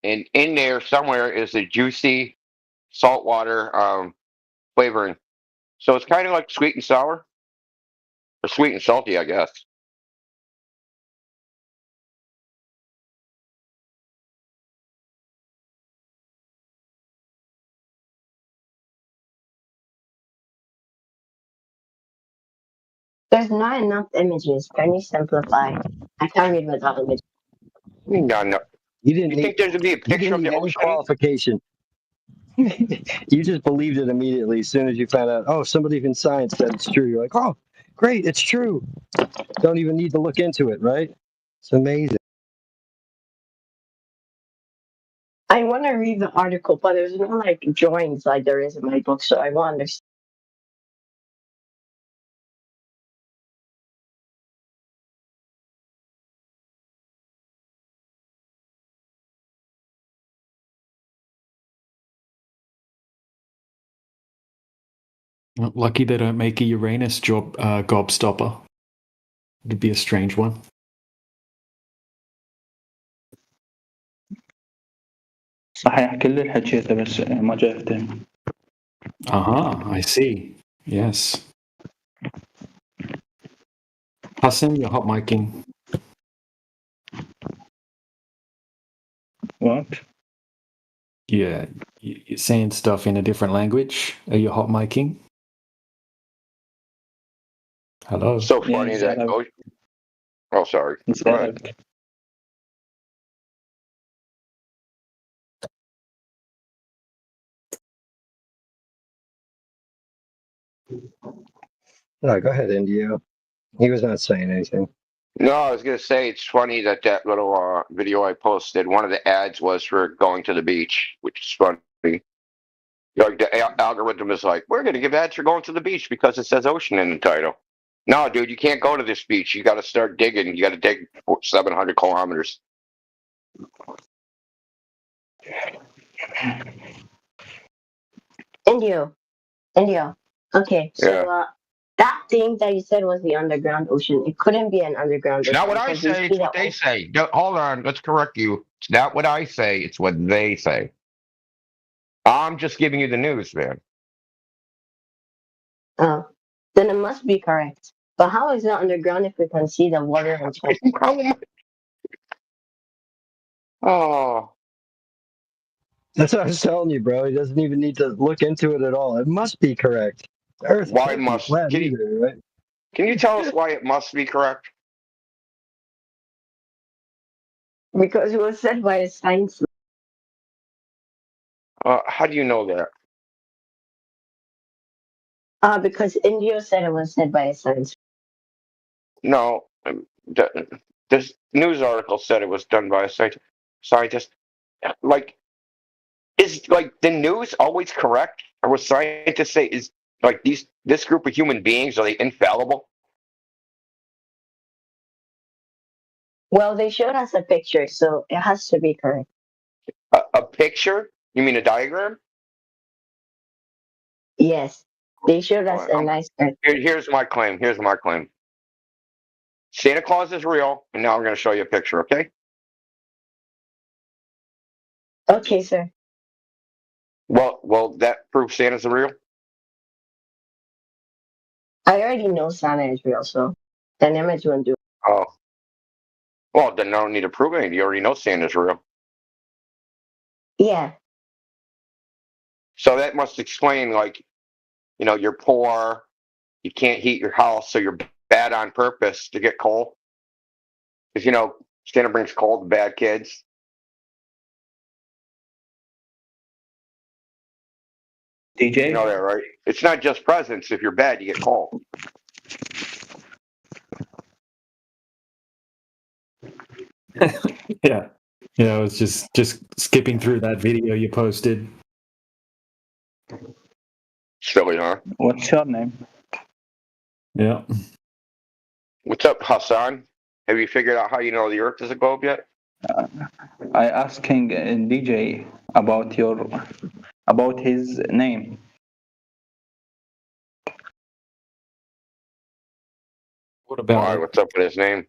And in there somewhere is a juicy saltwater flavoring. So it's kind of like sweet and sour. Or sweet and salty, I guess. There's not enough images. Can you simplify? I can't read without images. No. You didn't You need, think there's gonna be a you picture didn't of need the any ocean? qualification. You just believed it immediately as soon as you found out, oh, somebody in science said it's true. You're like, oh, great, it's true. Don't even need to look into it, right? It's amazing. I want to read the article, but there's no like drawings like there is in my book, so I won't understand. Lucky they don't make a Uranus gobstopper. It'd be a strange one. صحيح كل اللي حكيته بس ما جاي اهتم. I see. Yes. Hassan, you're hot micing. What? Yeah, you're saying stuff in a different language. Are you hot micing? Hello. So funny that. Oh, sorry. Go ahead. No, go ahead, India. He was not saying anything. No, I was going to say it's funny that that little video I posted, one of the ads was for going to the beach, which is funny. Like the algorithm is like, we're going to give ads for going to the beach because it says ocean in the title. No, dude, you can't go to this beach. You got to start digging. You got to dig 700 kilometers. Indio. Okay, so Yeah. that thing that you said was the underground ocean. It couldn't be an underground It's ocean. not what I because we say, see it's the what they say. No, hold on, let's correct you. It's not what I say, it's what they say. I'm just giving you the news, man. Oh, then it must be correct. But how is it underground if we can see the water on top? Oh. That's what I was telling you, bro. He doesn't even need to look into it at all. It must be correct. The Earth Why can't be must flat can either, you, right? can you tell us why it must be correct? Because it was said by a science. How do you know that? Because Indio said it was said by a science. No, this news article said it was done by a scientist. Like, is like the news always correct, or what scientists say is like this group of human beings, are they infallible? Well, they showed us a picture, so it has to be correct. A picture? You mean a diagram? Yes, they showed us a nice Earth. Here's my claim. Here's my claim. Santa Claus is real, and now I'm going to show you a picture. Okay? Okay, sir. Well, that proves Santa's real. I already know Santa is real, so an image won't do. Oh, well, then I don't need to prove anything. You already know Santa's real. Yeah. So that must explain, like, you know, you're poor, you can't heat your house, so you're bad on purpose to get coal. Because, you know, Santa brings coal to bad kids. DJ? You know that, right? It's not just presents. If you're bad, you get coal. Yeah. Yeah, I was just skipping through that video you posted. Silly, huh? What's your name? Yeah. What's up, Hassan? Have you figured out how you know the Earth is a globe yet? I asking DJ about his name. What about Why? What's up with his name?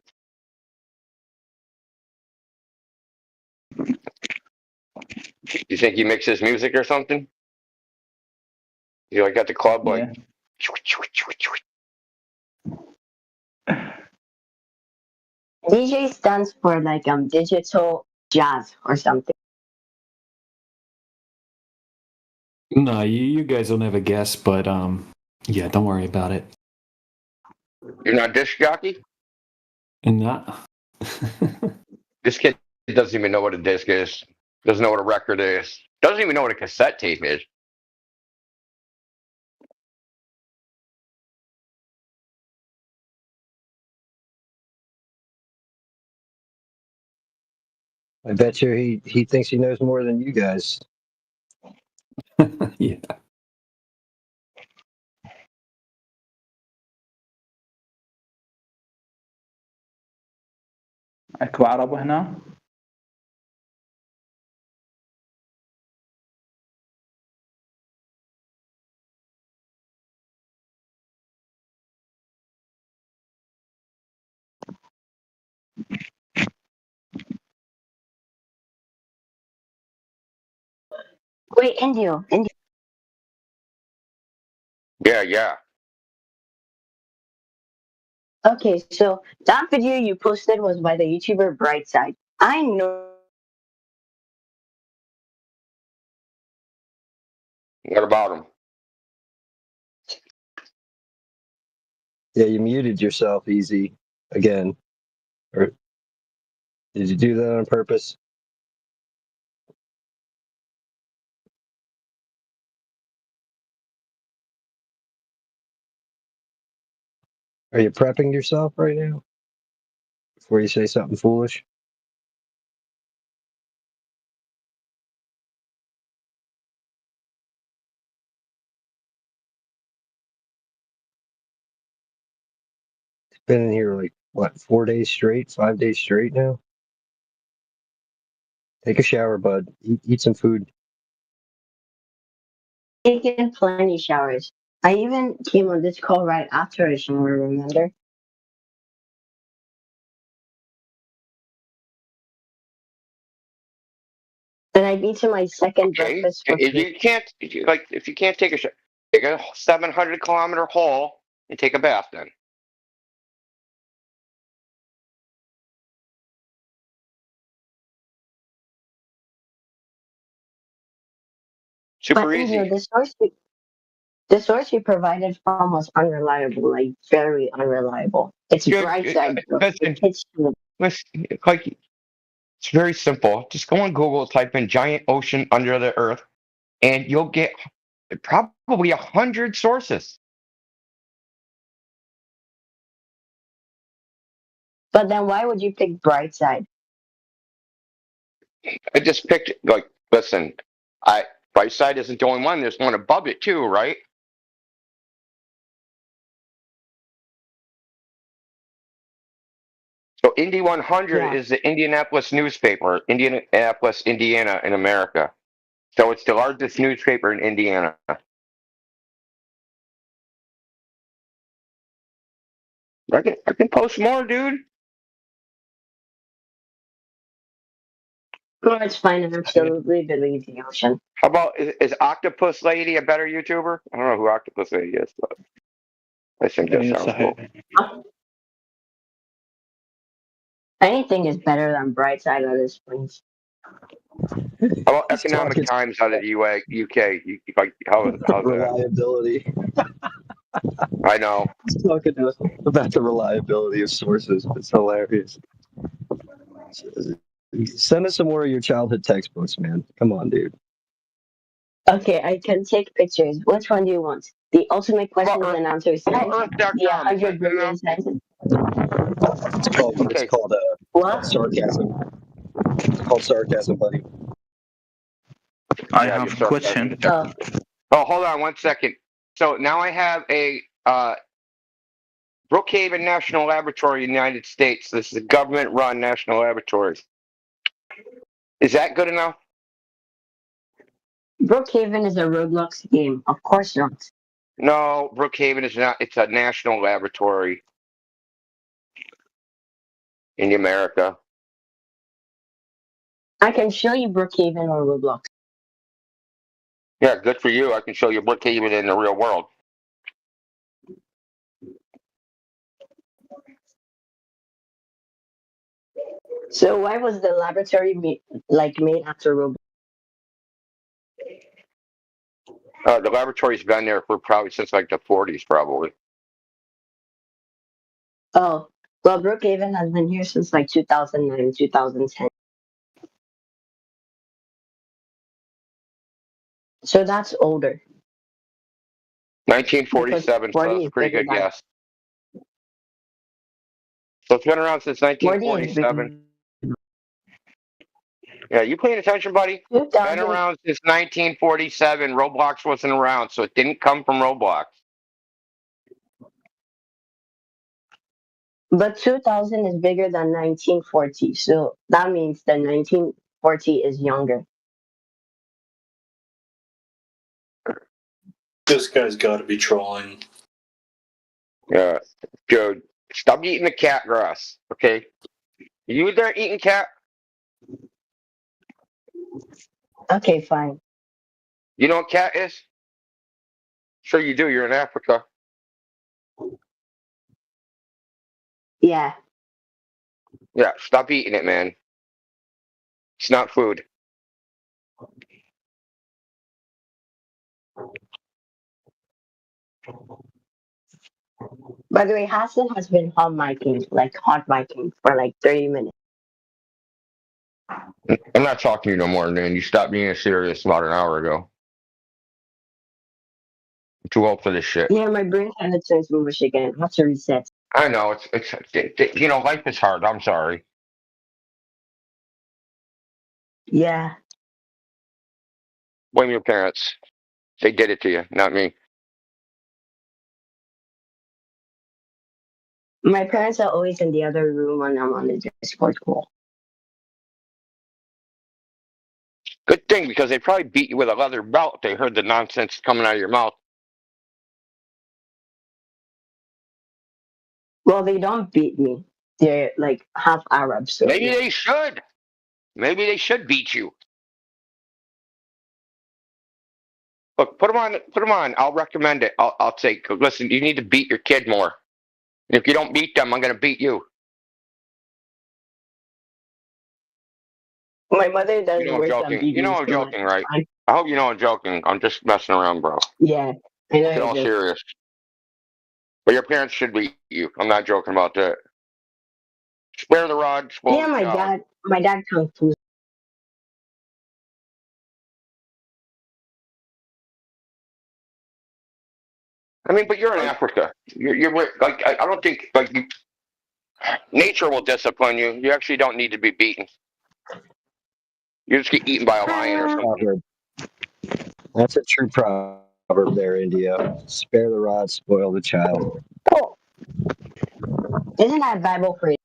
You think he mixes music or something? You like at the club, like. DJ stands for like digital jazz or something. No, you guys will never guess, but yeah, don't worry about it. You're not disc jockey? Nah. This kid doesn't even know what a disc is. Doesn't know what a record is. Doesn't even know what a cassette tape is. I bet you he thinks he knows more than you guys. Yeah. اكو عرب هنا؟ Wait, Indio. Yeah. Okay, so that video you posted was by the YouTuber Brightside. I know. What about him? Yeah, you muted yourself, Easy, again. Or did you do that on purpose? Are you prepping yourself right now before you say something foolish? It's been in here like, what, 4 days straight, 5 days straight now? Take a shower, bud. Eat some food. Taken plenty showers. I even came on this call right after a shower, remember? And I've eaten my second breakfast for If free. you can't, if you can't take a shower, take a 700-kilometer haul and take a bath then. Super But easy. the source you provided from was unreliable, like very unreliable. It's Brightside. Listen, like it's very simple. Just go on Google, type in "giant ocean under the earth," and you'll get probably 100 sources. But then why would you pick Brightside? I just picked listen, Brightside isn't the only one. There's one above it too, right? So Indy 100 is the Indianapolis newspaper, Indianapolis, Indiana, in America. So it's the largest newspaper in Indiana. I can post more, dude. No, it's fine. I absolutely believe the ocean. How about is Octopus Lady a better YouTuber? I don't know who Octopus Lady is, but I think that sounds cool. Anything is better than Brightside at this point. How about Economic Times out of the UK? How's Reliability. I know. He's talking about the reliability of sources. It's hilarious. Send us some more of your childhood textbooks, man. Come on, dude. Okay, I can take pictures. Which one do you want? The ultimate questions and answers set? The 100 billion sentences? It's called sarcasm. It's called sarcasm, buddy. I have a question. Oh, hold on 1 second. So now I have a Brookhaven National Laboratory in the United States. This is a government-run national laboratory. Is that good enough? Brookhaven is a Roblox game. Of course not. No, Brookhaven is not. It's a national laboratory in America. I can show you Brookhaven on Roblox. Yeah, good for you. I can show you Brookhaven in the real world. So why was the laboratory made after Roblox? The laboratory's been there for probably since like the 40s, probably. Oh, well, Brookhaven has been here since like 2009, 2010. So that's older. 1947, so that's a pretty good guess. So it's been around since 1947. Yeah, you paying attention, buddy? Been around since 1947. Roblox wasn't around, so it didn't come from Roblox. But 2000 is bigger than 1940, so that means that 1940 is younger. This guy's got to be trolling. Yeah, Joe, stop eating the cat grass, okay? You there eating cat? Okay, fine. You know what cat is? Sure you do. You're in Africa. Yeah. Yeah, stop eating it, man. It's not food. By the way, Hassan has been hot miking for like 30 minutes. I'm not talking to you no more, man. You stopped being serious about an hour ago. I'm too old for this shit. Yeah, my brain kind of turns mush again. I have to reset. I know you know, life is hard. I'm sorry. Yeah. Blame your parents. They did it to you, not me. My parents are always in the other room when I'm on the Discord call. Good thing, because they probably beat you with a leather belt. They heard the nonsense coming out of your mouth. Well, they don't beat me. They're like half Arab, so Maybe yeah. they should. Maybe they should beat you. Look, put them on. Put them on. I'll recommend it. I'll say, listen, you need to beat your kid more. If you don't beat them, I'm going to beat you. My mother does You know I'm worse than joking. beating You know me, I'm so joking, it's right? fine. I hope you know I'm joking. I'm just messing around, bro. Yeah, I know Get you're all joking. serious. But your parents should beat you. I'm not joking about that. Spare the rod, spoil Yeah, the child. my dad kung fu. I mean, but you're in Africa. You're like I don't think like nature will discipline you. You actually don't need to be beaten. You just get eaten by a lion or something. Proverb. That's a true proverb there, India. Spare the rod, spoil the child. Oh, isn't that Bible phrase?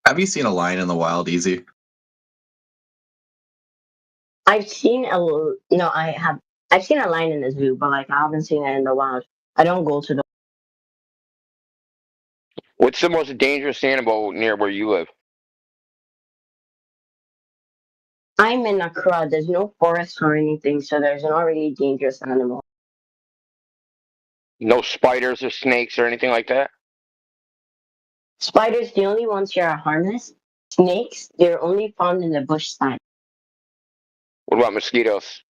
Have you seen a lion in the wild, Easy? I've seen I have. I've seen a lion in the zoo, but like I haven't seen it in the wild. I don't go to the. What's the most dangerous animal near where you live? I'm in Accra. There's no forest or anything, so there's not really dangerous animal. No spiders or snakes or anything like that? Spiders, the only ones here are harmless. Snakes, they're only found in the bush side. What about mosquitoes?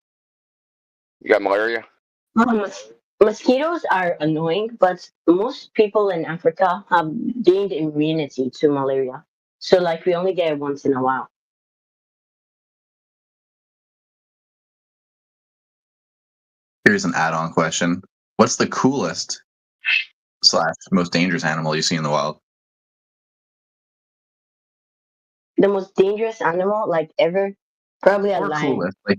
You got malaria? Mosquitoes are annoying, but most people in Africa have gained immunity to malaria. So, like, we only get it once in a while. Here's an add-on question. What's the coolest / most dangerous animal you see in the wild? The most dangerous animal, like, ever, probably a Or lion. coolest? Like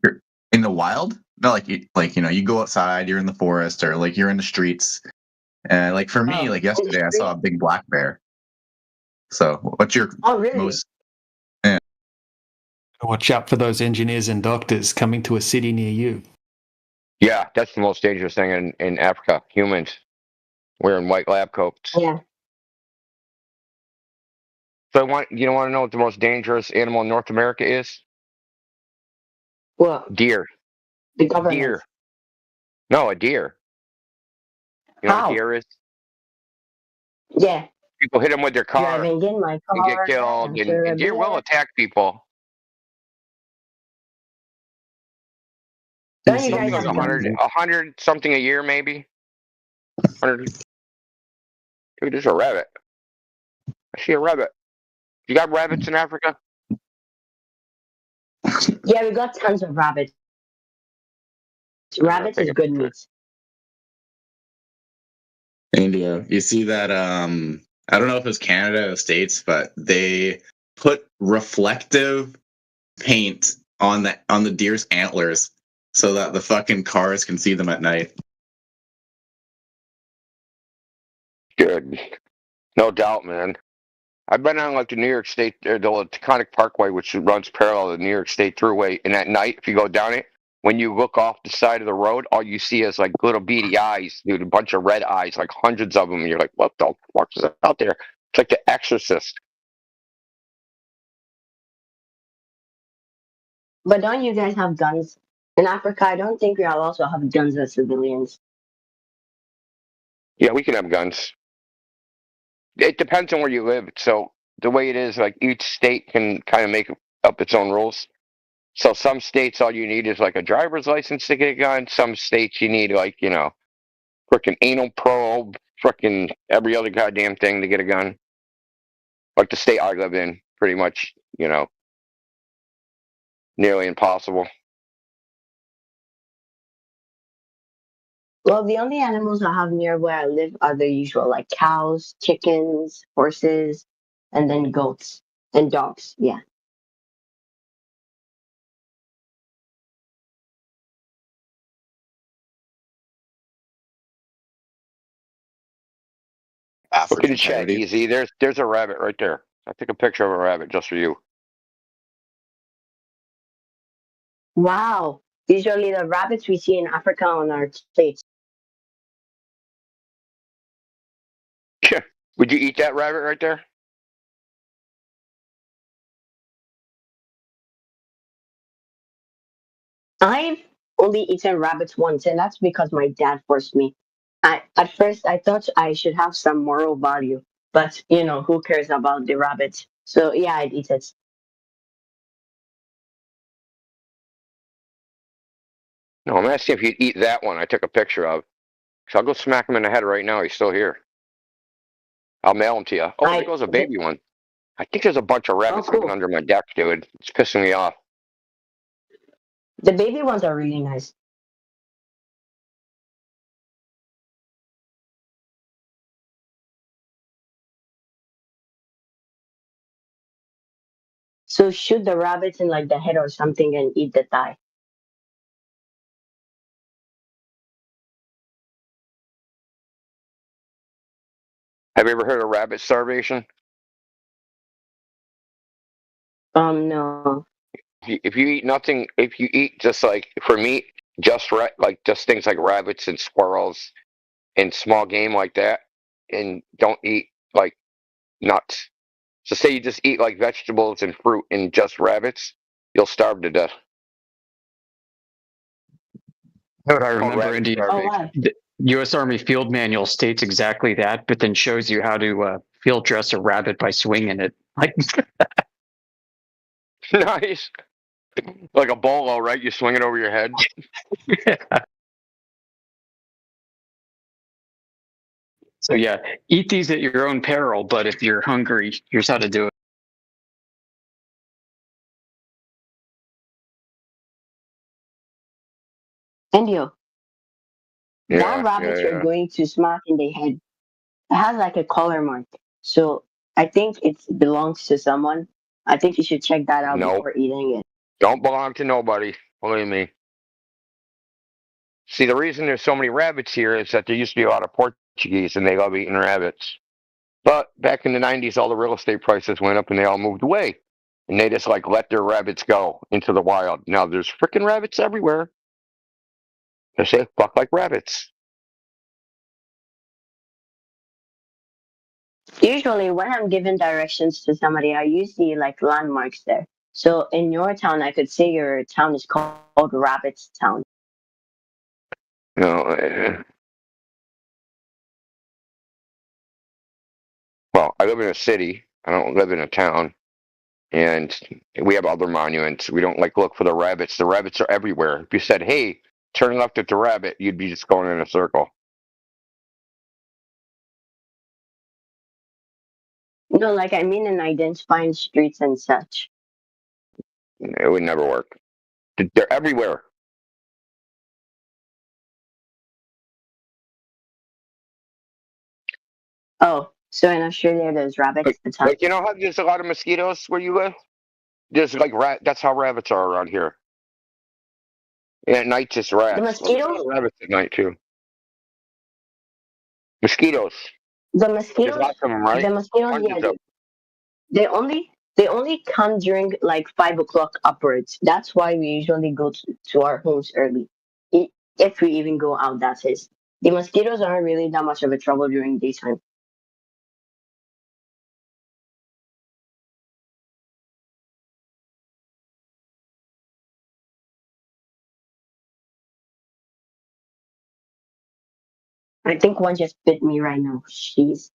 you're in the wild? No, you go outside, you're in the forest, or like you're in the streets. And like for me, like yesterday, I saw a big black bear. So, what's your most? Yeah. Watch out for those engineers and doctors coming to a city near you. Yeah, that's the most dangerous thing in Africa. Humans wearing white lab coats. Yeah. So you don't want to know what the most dangerous animal in North America is? What? Deer. The government. Deer. No, a deer. You know what How? a deer is? Yeah. People hit them with their car Driving in my and car. get killed, after a and deer will beer. attack people. Don't you Something guys like have guns? 100 something a year, maybe. 100. Dude, there's a rabbit. I see a rabbit. You got rabbits in Africa? Yeah, we got tons of rabbits. Rabbits is good meat. India. You see that? I don't know if it's Canada or the States, but they put reflective paint on the deer's antlers so that the fucking cars can see them at night. Good. No doubt, man. I've been on like the New York State, the Taconic Parkway, which runs parallel to the New York State Thruway. And at night, if you go down it, when you look off the side of the road, all you see is like little beady eyes, dude, a bunch of red eyes, like hundreds of them. And you're like, what the fuck is out there? It's like The Exorcist. But don't you guys have guns? In Africa, I don't think we all also have guns as civilians. Yeah, we can have guns. It depends on where you live. So the way it is, like each state can kind of make up its own rules. So some states, all you need is like a driver's license to get a gun. Some states, you need like frickin' anal probe, frickin' every other goddamn thing to get a gun. Like the state I live in, pretty much, nearly impossible. Well, the only animals I have near where I live are the usual, like cows, chickens, horses, and then goats and dogs. Yeah. Look in African the chat, parody. easy. There's a rabbit right there. I took a picture of a rabbit just for you. Wow. Usually the rabbits we see in Africa on our plates. Would you eat that rabbit right there? I've only eaten rabbits once, and that's because my dad forced me. At first I thought I should have some moral value, but who cares about the rabbit? So yeah, I'd eat it. No, I'm asking if you'd eat that one I took a picture of. So I'll go smack him in the head right now. He's still here. I'll mail him to you. Oh, there goes a baby one. I think there's a bunch of rabbits living under my deck, dude. It's pissing me off. The baby ones are really nice. So shoot the rabbits in like the head or something and eat the thigh. Have you ever heard of rabbit starvation? No. If you eat nothing, if you eat just like for meat, just like just things like rabbits and squirrels and small game like that, and don't eat like nuts. So say you just eat like vegetables and fruit and just rabbits, you'll starve to death. What I remember, rabbit Indy, starvation. the U.S. Army Field Manual states exactly that, but then shows you how to field dress a rabbit by swinging it. Like, Nice. Like a bolo, right? You swing it over your head. so yeah, eat these at your own peril, but if you're hungry, here's how to do it. Indio, that Yeah, rabbit yeah. you're going to smack in the head, it has like a color mark. So I think it belongs to someone. I think you should check that out Nope. before eating it. Don't belong to nobody. Believe me. See, the reason there's so many rabbits here is that there used to be a lot of Portuguese and they love eating rabbits. But back in the 90s, all the real estate prices went up and they all moved away. And they just like let their rabbits go into the wild. Now there's freaking rabbits everywhere. They say fuck like rabbits. Usually, when I'm giving directions to somebody, I use the like landmarks there. So in your town, I could say your town is called Rabbit's Town. Well, I live in a city. I don't live in a town. And we have other monuments. We don't like look for the rabbits. The rabbits are everywhere. If you said, hey, turn left at the rabbit, you'd be just going in a circle. No, like I mean in identifying streets and such. It would never work. They're everywhere. Oh, so in Australia, there's rabbits. Like you know how there's a lot of mosquitoes where you live? There's like that's how rabbits are around here. And at night just rats. The Well, there's a mosquitoes? lot of rabbits at night too. Mosquitoes. The There's mosquitoes. lots of them, right? The mosquitoes, Hundreds yeah. of them. They only come during like 5 o'clock upwards. That's why we usually go to our homes early, if we even go out. That is. The mosquitoes aren't really that much of a trouble during daytime. I think one just bit me right now. Jeez.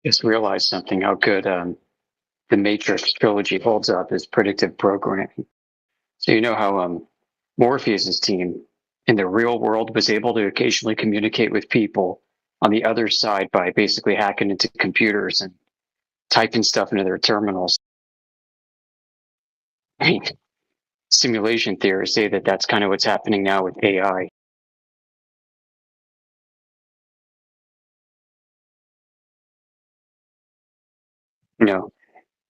Just realized something, how good the Matrix trilogy holds up is predictive programming. So you know how Morpheus's team in the real world was able to occasionally communicate with people on the other side by basically hacking into computers and typing stuff into their terminals. I mean, simulation theorists say that that's kind of what's happening now with AI. You know,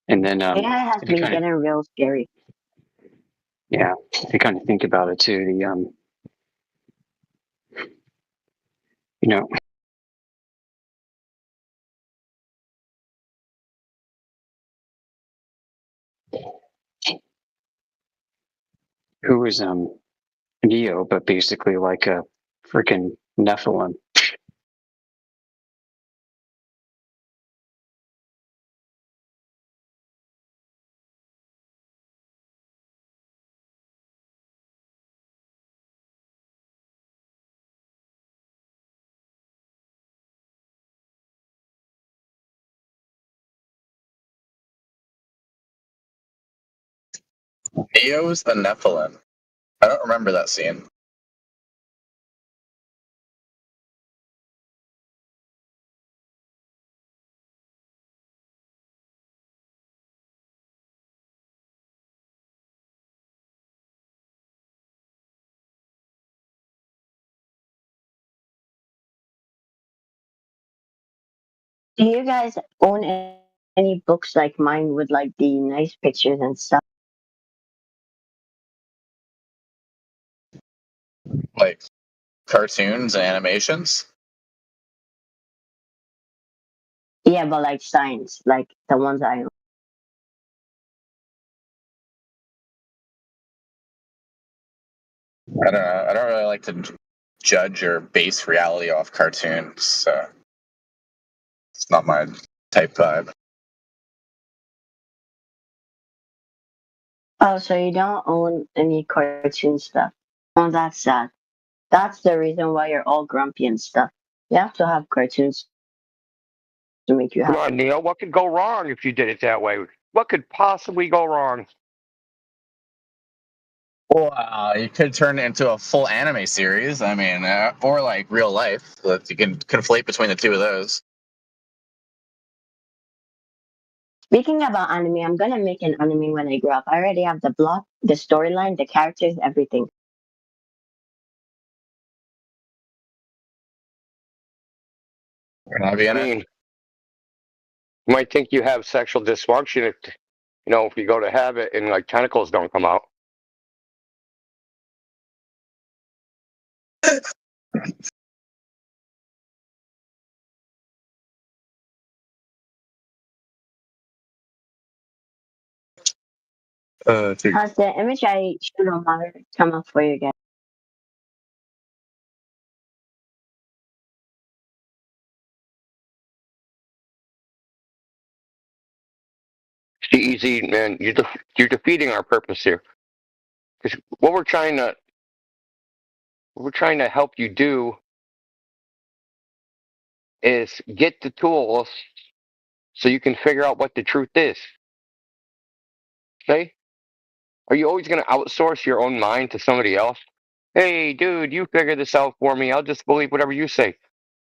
and then AI has if you been kind of, getting real scary. yeah, if you kind of think about it too, the you know, who was Neo, but basically like a freaking Nephilim. Neo's a Nephilim. I don't remember that scene. Do you guys own any books like mine with like the nice pictures and stuff? Like cartoons and animations. Yeah, but like science, like the ones I own. I don't know. I don't really like to judge or base reality off cartoons. So it's not my type vibe. Oh, so you don't own any cartoon stuff? Oh, that's sad. That's the reason why you're all grumpy and stuff. You have to have cartoons to make you Come happy. on, Neil. What could go wrong if you did it that way? What could possibly go wrong? Well, you could turn it into a full anime series. I mean, or like real life. You can conflate between the two of those. Speaking about anime, I'm gonna make an anime when I grow up. I already have the plot, the storyline, the characters, everything. Can I be in I it? mean, you might think you have sexual dysfunction if you go to have it and like tentacles don't come out. How's the image I showed on my come up for you guys? See, easy man, you're defeating our purpose here. Because what we're trying to help you do is get the tools so you can figure out what the truth is. Okay? Are you always going to outsource your own mind to somebody else? Hey, dude, you figure this out for me. I'll just believe whatever you say.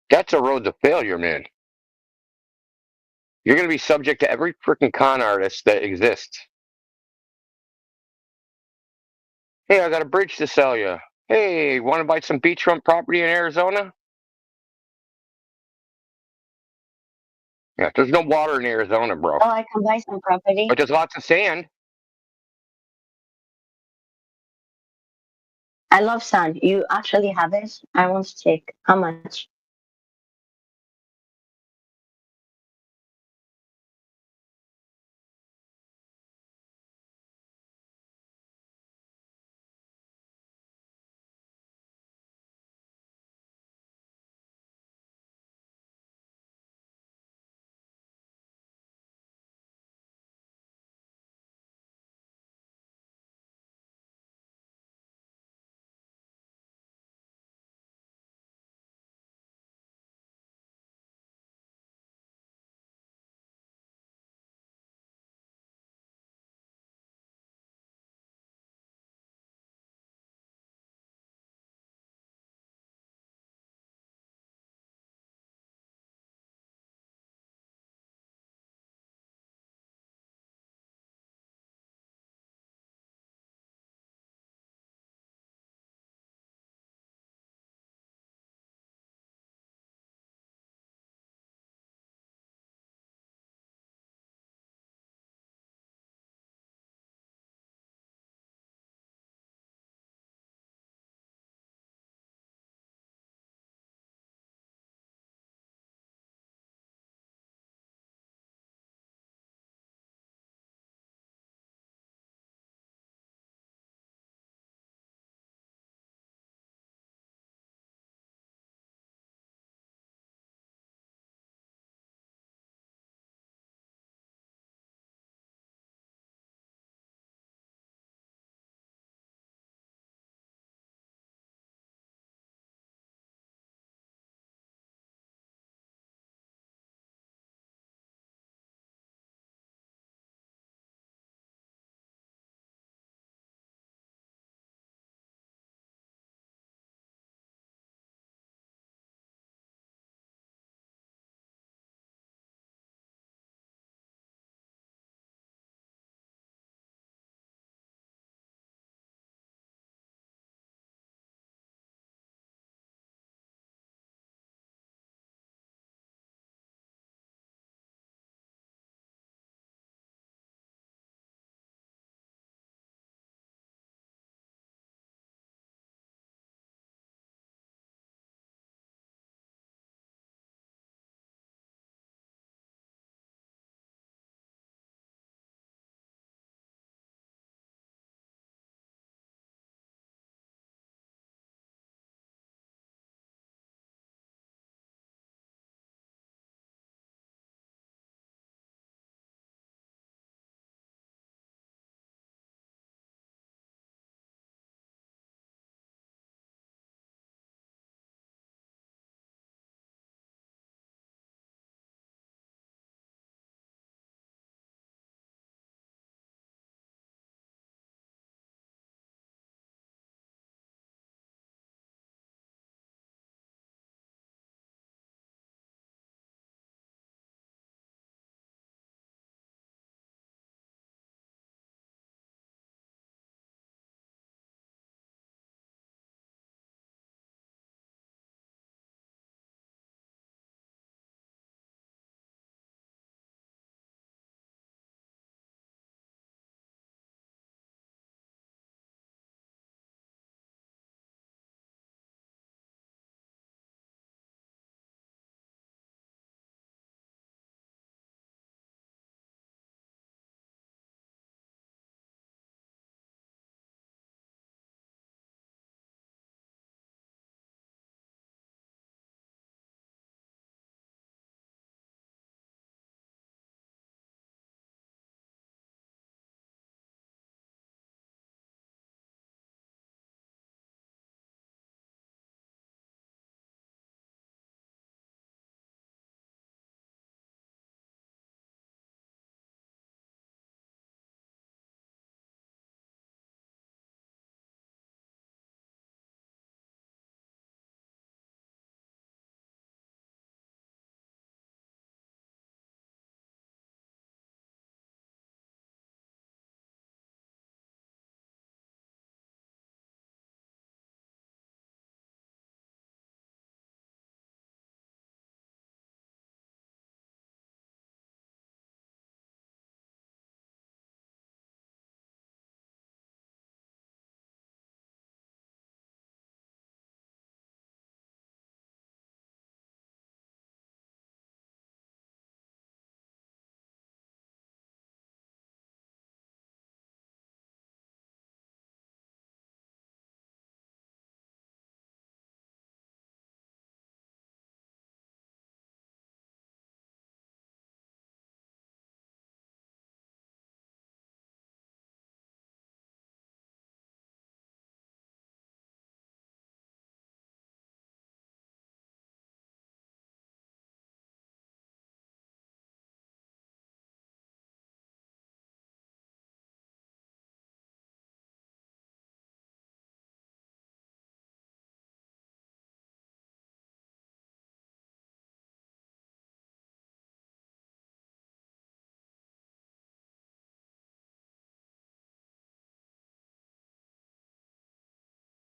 That's a road to failure, man. You're going to be subject to every freaking con artist that exists. Hey, I got a bridge to sell you. Hey, want to buy some beachfront property in Arizona? Yeah, there's no water in Arizona, bro. Oh, I can buy some property. But there's lots of sand. I love sand. You actually have it? I want to take. How much?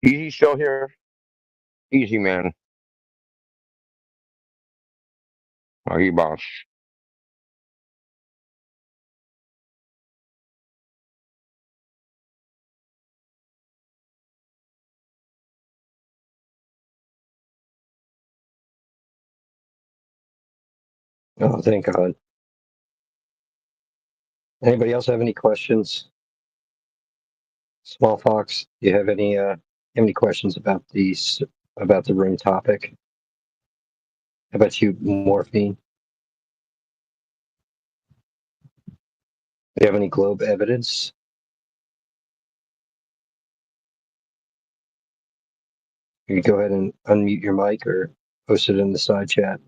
Easy still here? Easy, man. Are you boss? Oh, thank God. Anybody else have any questions? Small Fox, do you have any questions about the room topic? How about you, Morphine? Do you have any globe evidence? You can go ahead and unmute your mic or post it in the side chat.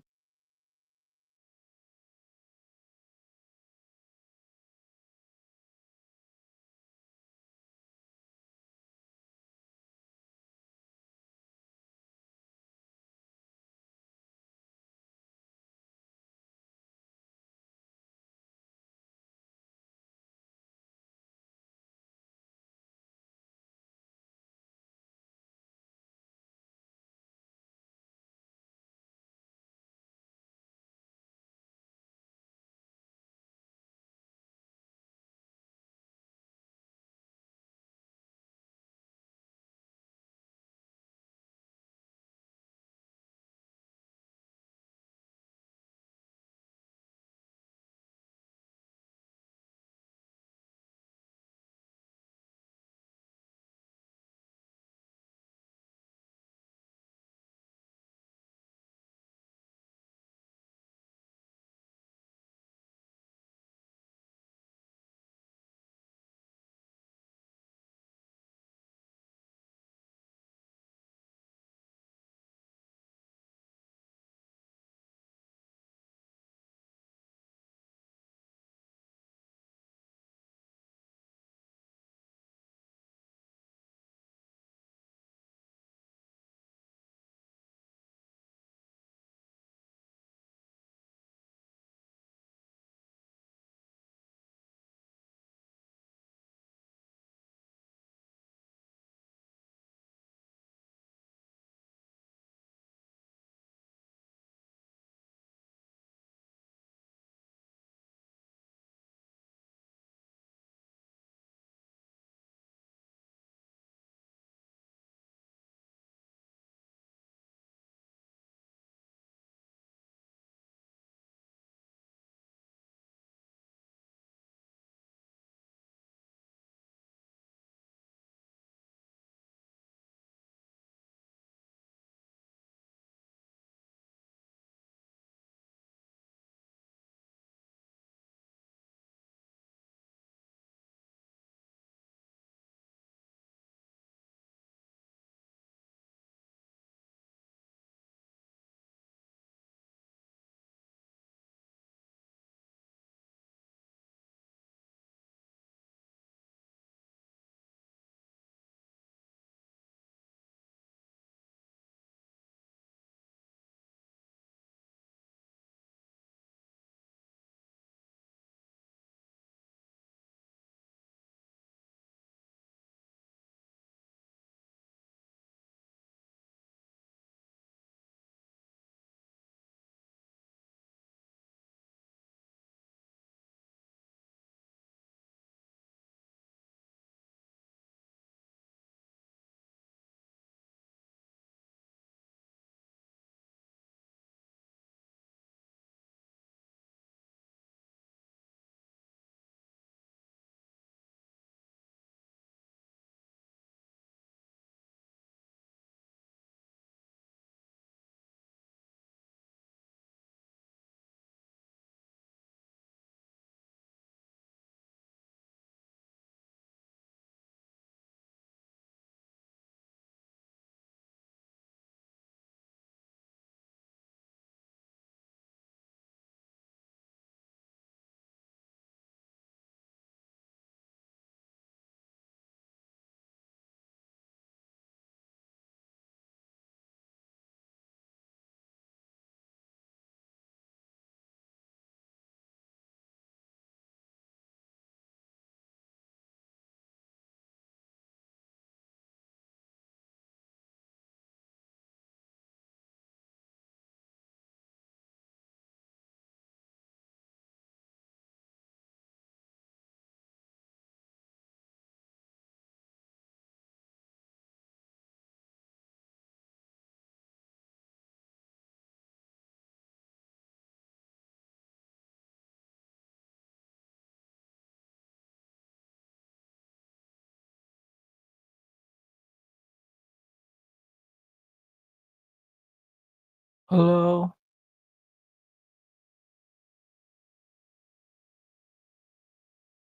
Hello.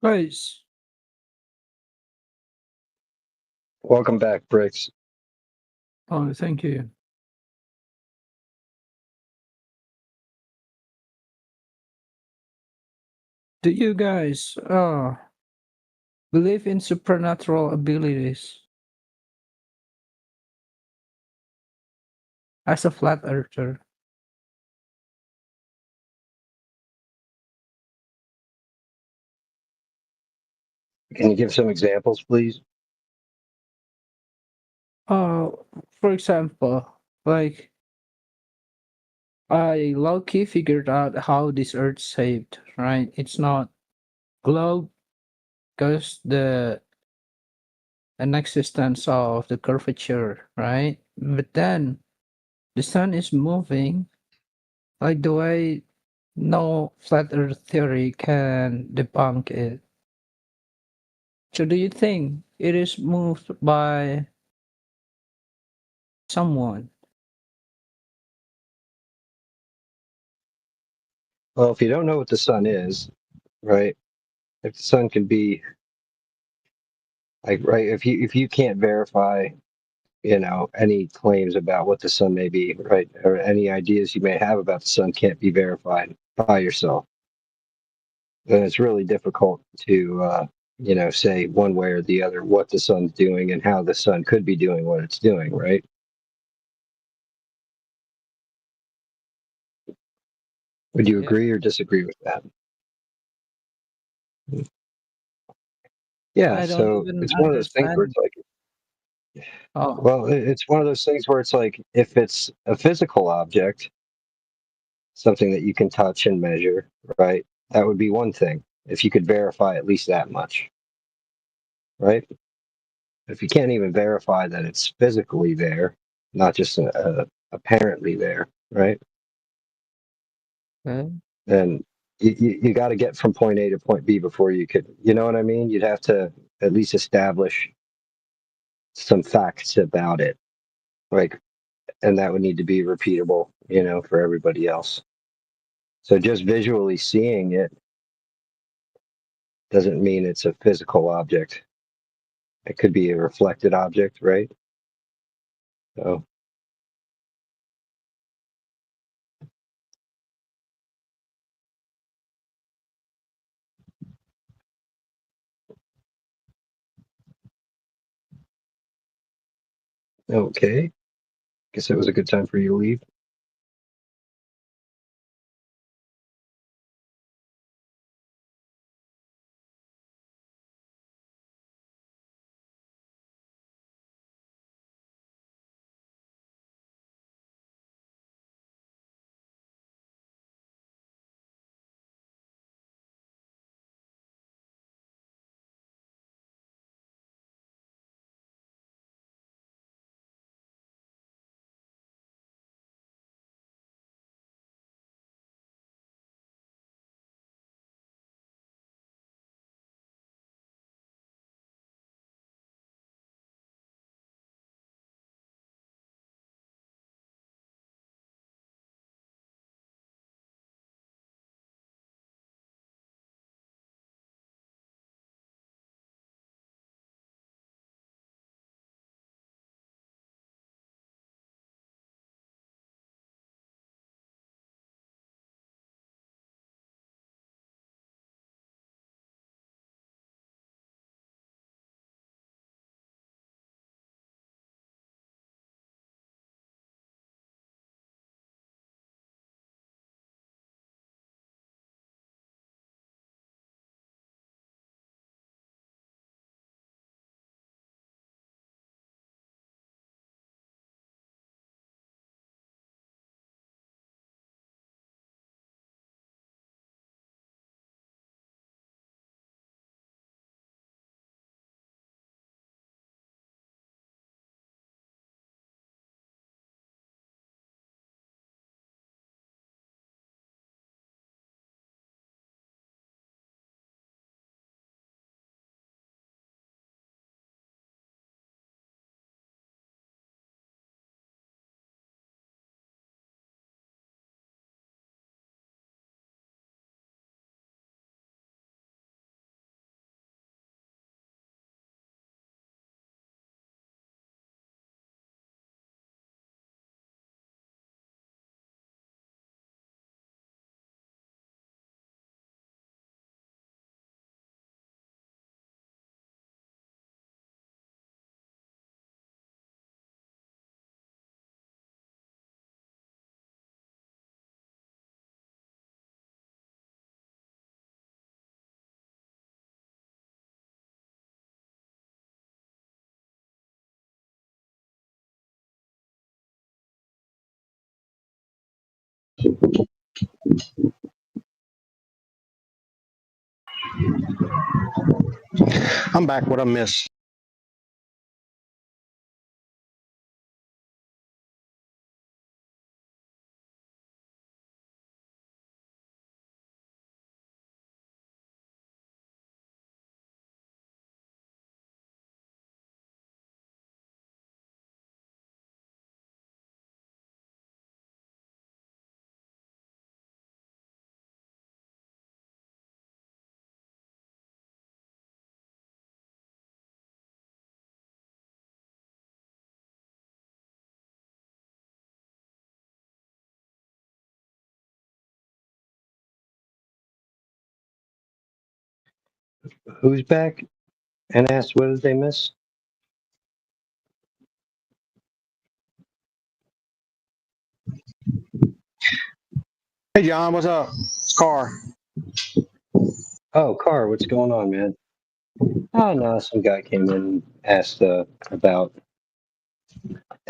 Guys. Welcome back, Bricks. Oh, thank you. Do you guys believe in supernatural abilities? As a flat earther. Can you give some examples, please? For example, like I low-key figured out how this earth's shaped, right? It's not globe because the an existence of the curvature, right? But then the sun is moving like the way no flat earth theory can debunk it. So do you think it is moved by someone? Well, if you don't know what the sun is, right? If the sun can be like right, if you can't verify, any claims about what the sun may be, right, or any ideas you may have about the sun can't be verified by yourself, then it's really difficult to say one way or the other what the sun's doing and how the sun could be doing what it's doing, right? Would you Yeah. agree or disagree with that? Yeah, I don't so even it's one of those things where understand. it's like, Oh, well, it's one of those things where it's like, if it's a physical object, something that you can touch and measure, right? That would be one thing. If you could verify at least that much, right? If you can't even verify that it's physically there, not just apparently there, right? okay. Then you got to get from point A to point B before you could, you know what I mean? You'd have to at least establish some facts about it, like, and that would need to be repeatable, for everybody else. So just visually seeing it doesn't mean it's a physical object. It could be a reflected object, right? So, okay. Guess it was a good time for you to leave. I'm back. What I missed? Who's back and asked what did they miss? Hey, John, what's up? It's Carr. Oh, Carr, what's going on, man? Oh no, some guy came in and asked about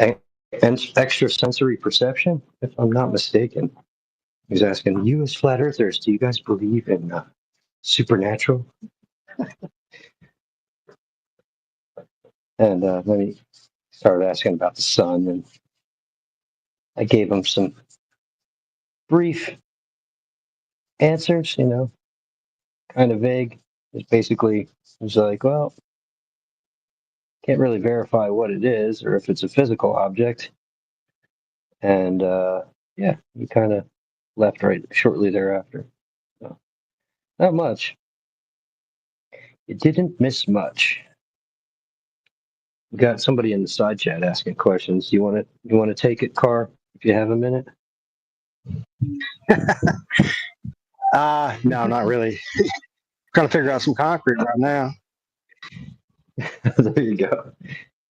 e- extrasensory perception, if I'm not mistaken. He's asking, you as flat earthers, do you guys believe in supernatural? And then he started asking about the sun, and I gave him some brief answers, kind of vague. It's basically, he's like, well, can't really verify what it is or if it's a physical object. And yeah, he kind of left right shortly thereafter. So, not much. You didn't miss much. We got somebody in the side chat asking questions. You want to take it, Carr, if you have a minute? No, not really. Trying to figure out some concrete right now. There you go.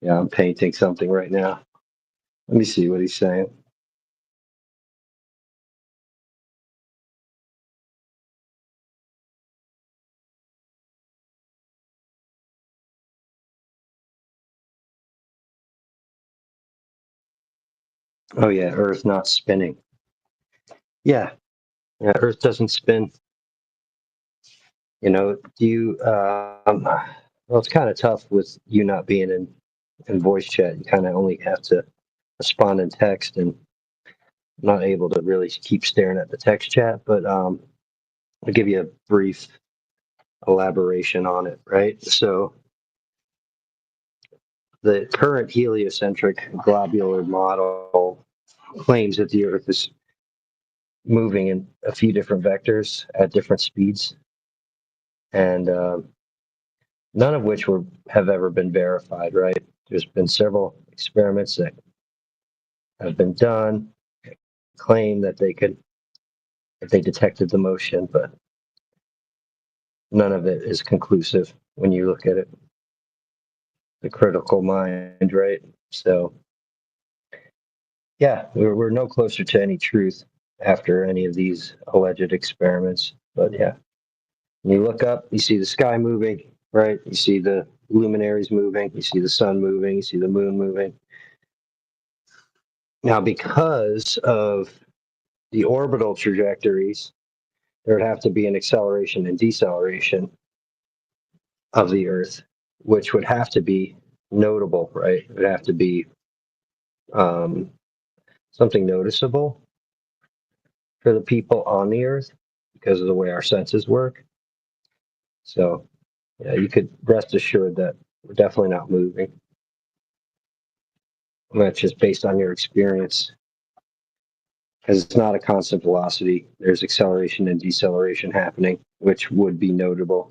Yeah, I'm painting something right now. Let me see what he's saying. Oh yeah, Earth not spinning. Yeah, Earth doesn't spin. Do you? Well, it's kind of tough with you not being in voice chat. You kind of only have to respond in text, and I'm not able to really keep staring at the text chat. But I'll give you a brief elaboration on it. Right. So the current heliocentric globular model claims that the Earth is moving in a few different vectors at different speeds, and none of which have ever been verified. Right? There's been several experiments that have been done, claim that they detected the motion, but none of it is conclusive when you look at it. The critical mind, right? So, yeah, we're no closer to any truth after any of these alleged experiments. But yeah, when you look up, you see the sky moving, right? You see the luminaries moving, you see the sun moving, you see the moon moving. Now, because of the orbital trajectories, there would have to be an acceleration and deceleration of the Earth, which would have to be notable, right? It would have to be something noticeable for the people on the Earth because of the way our senses work. So, yeah, you could rest assured that we're definitely not moving. And that's just based on your experience. Because it's not a constant velocity, there's acceleration and deceleration happening, which would be notable.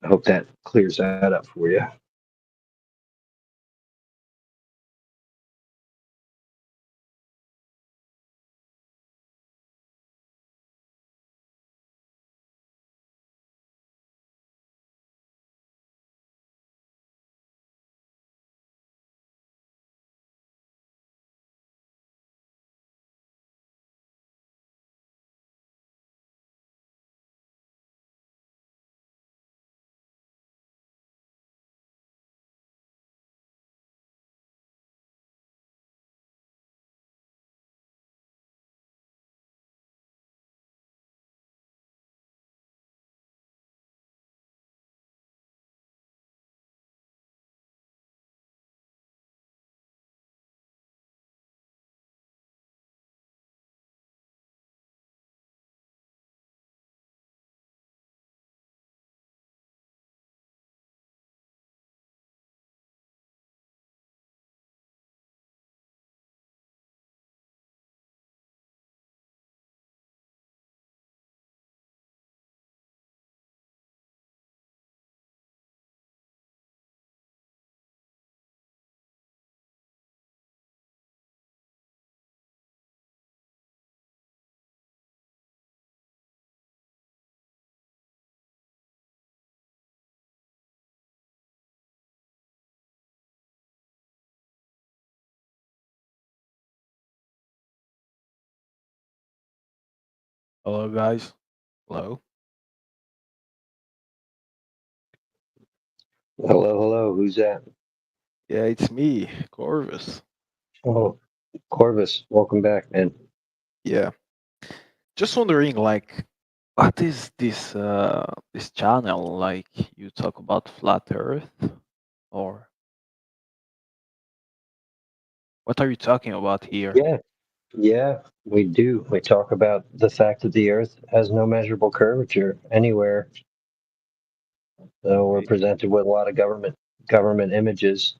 I hope that clears that up for you. Hello, guys. Hello. Hello. Who's that? Yeah, it's me, Corvus. Oh, Corvus. Welcome back, man. Yeah. Just wondering, like, what is this channel? Like, you talk about flat Earth, or what are you talking about here? Yeah, we do. We talk about the fact that the Earth has no measurable curvature anywhere. So we're presented with a lot of government images,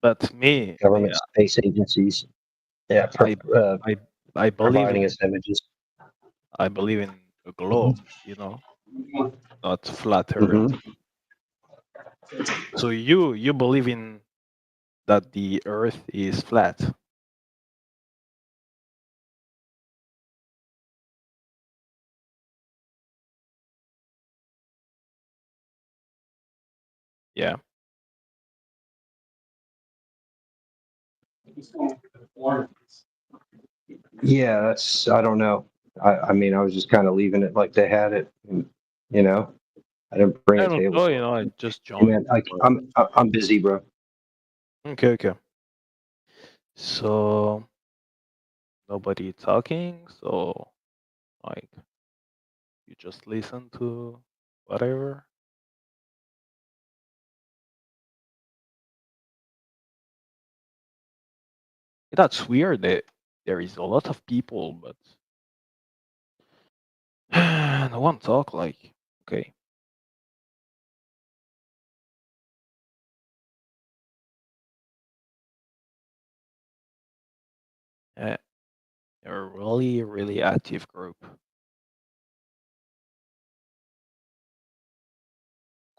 But me, government yeah, space agencies. Yeah, I believe providing in us images. I believe in a globe, not flat Earth. Mhm. So you believe in that the Earth is flat? Yeah. Yeah, that's. I don't know. I mean, I was just kind of leaving it like they had it. You know, I didn't bring I a don't table. know, I just Hey, joined. man, I'm busy, bro. Okay. So nobody talking, so like you just listen to whatever. That's weird that there is a lot of people, but no one talk. Like, okay. Yeah, you're a really active group.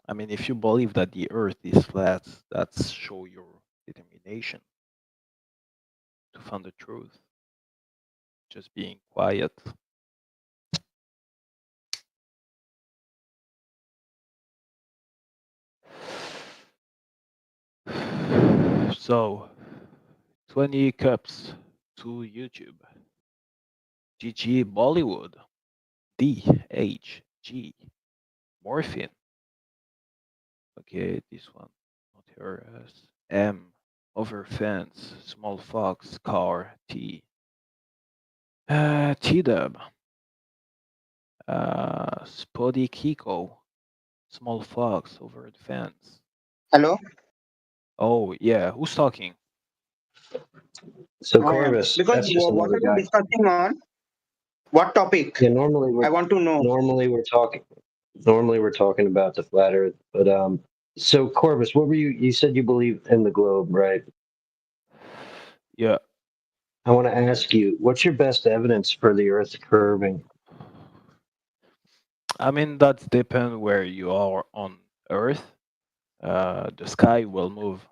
I mean, if you believe that the Earth is flat, that's show your determination to find the truth. Just being quiet. So, 20 cups to YouTube. GG Bollywood. DHG. Morphine. Okay, this one. Not yours. M. Over fence. Small fox. Car. T. T-Dub. Spoddy Kiko. Small fox over the fence. Hello. Oh, yeah. Who's talking? So Corvus, Because that's just what another are you guy. discussing on? What topic? Yeah, normally I want to know. Normally we're talking about the flat Earth, but So Corvus, what were you? You said you believe in the globe, right? Yeah. I want to ask you, what's your best evidence for the Earth curving? I mean, that depends where you are on Earth. The sky will move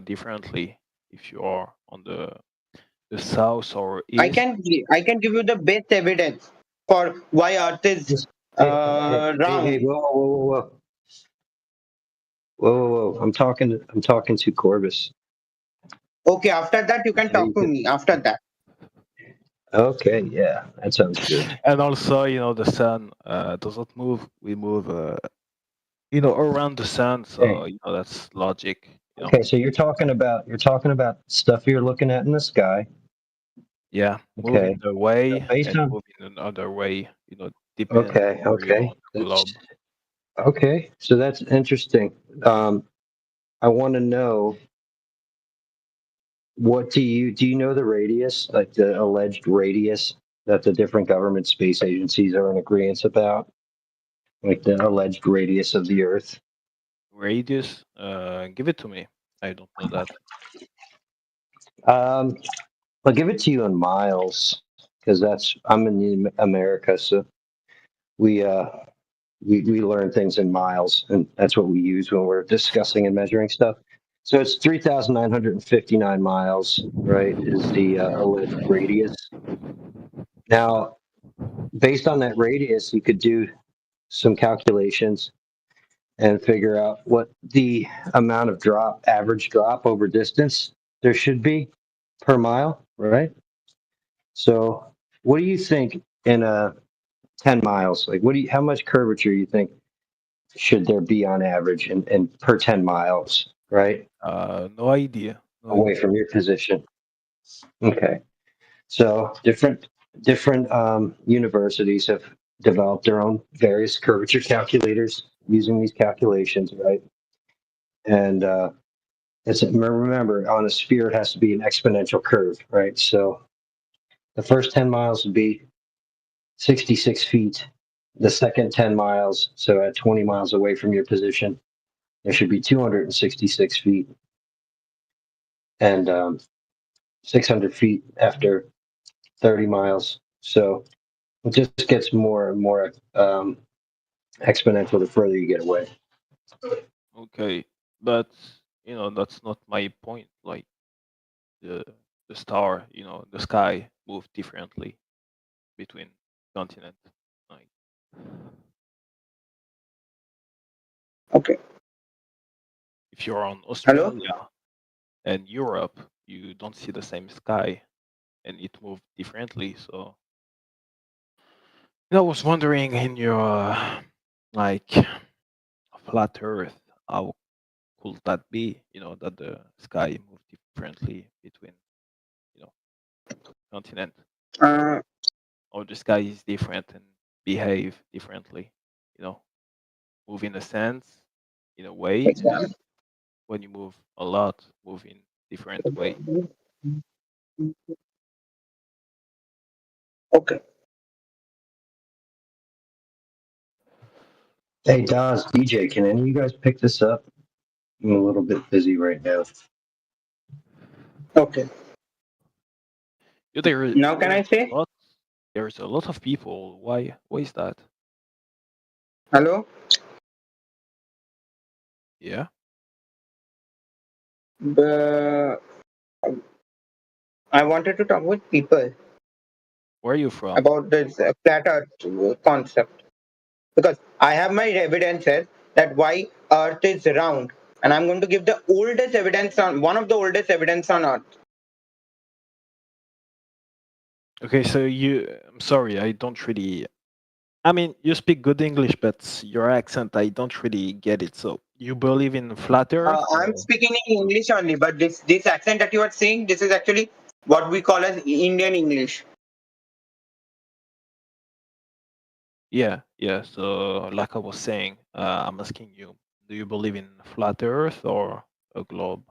differently if you are on the south or I east. can give you the best evidence for why Earth is wrong. Hey, whoa! I'm talking to Corvus. Okay, after that you can talk to me. After that. Okay, yeah, that sounds good. And also, the sun doesn't move. We move, around the sun. So that's logic. Okay, so you're talking about stuff you're looking at in the sky. Yeah, Okay. moving the way Based and on moving another way. Depending okay, where you are okay, on the globe. okay. So that's interesting. I want to know, what do you know the radius, like the alleged radius that the different government space agencies are in agreement about, like the alleged radius of the Earth? Radius, give it to me. I don't know that. I'll give it to you in miles because I'm in America, so we learn things in miles, and that's what we use when we're discussing and measuring stuff. So it's 3,959 miles, right? Is the alleged radius. Now, based on that radius, you could do some calculations and figure out what the amount of average drop over distance there should be per mile, right? So, what do you think in a 10 miles, like how much curvature you think should there be on average and per 10 miles, right? No idea. No Away idea. from your position. Okay. So different universities have developed their own various curvature calculators using these calculations, right? And remember, on a sphere, it has to be an exponential curve, right? So the first 10 miles would be 66 feet. The second 10 miles, so at 20 miles away from your position, there should be 266 feet. And 600 feet after 30 miles. So it just gets more and more exponential the further you get away. Okay, but that's not my point. Like the star, the sky move differently between continents. Like Okay. if you're on Hello? Australia and Europe, you don't see the same sky, and it moves differently. So I was wondering in your like flat Earth, how could that be? That the sky move differently between you know continent, Uh, or the sky is different and behave differently. Move in a sense, in a way, and when you move a lot, move in different way. okay. Hey, Daz, DJ, can any of you guys pick this up? I'm a little bit busy right now. Okay. There Now can I say? there's a lot of people. Why is that? Hello? Yeah. I wanted to talk with people Where are you from? about this flat earth concept because I have my evidences that why earth is round, and I'm going to give the oldest evidence on one of the oldest evidence on earth. Okay, so I'm sorry, I don't really. I mean, you speak good English, but your accent, I don't really get it. So you believe in flat Earth? I'm speaking in English only, but this accent that you are saying, this is actually what we call as Indian English. Yeah, yeah. So, like I was saying, I'm asking you, do you believe in flat Earth or a globe?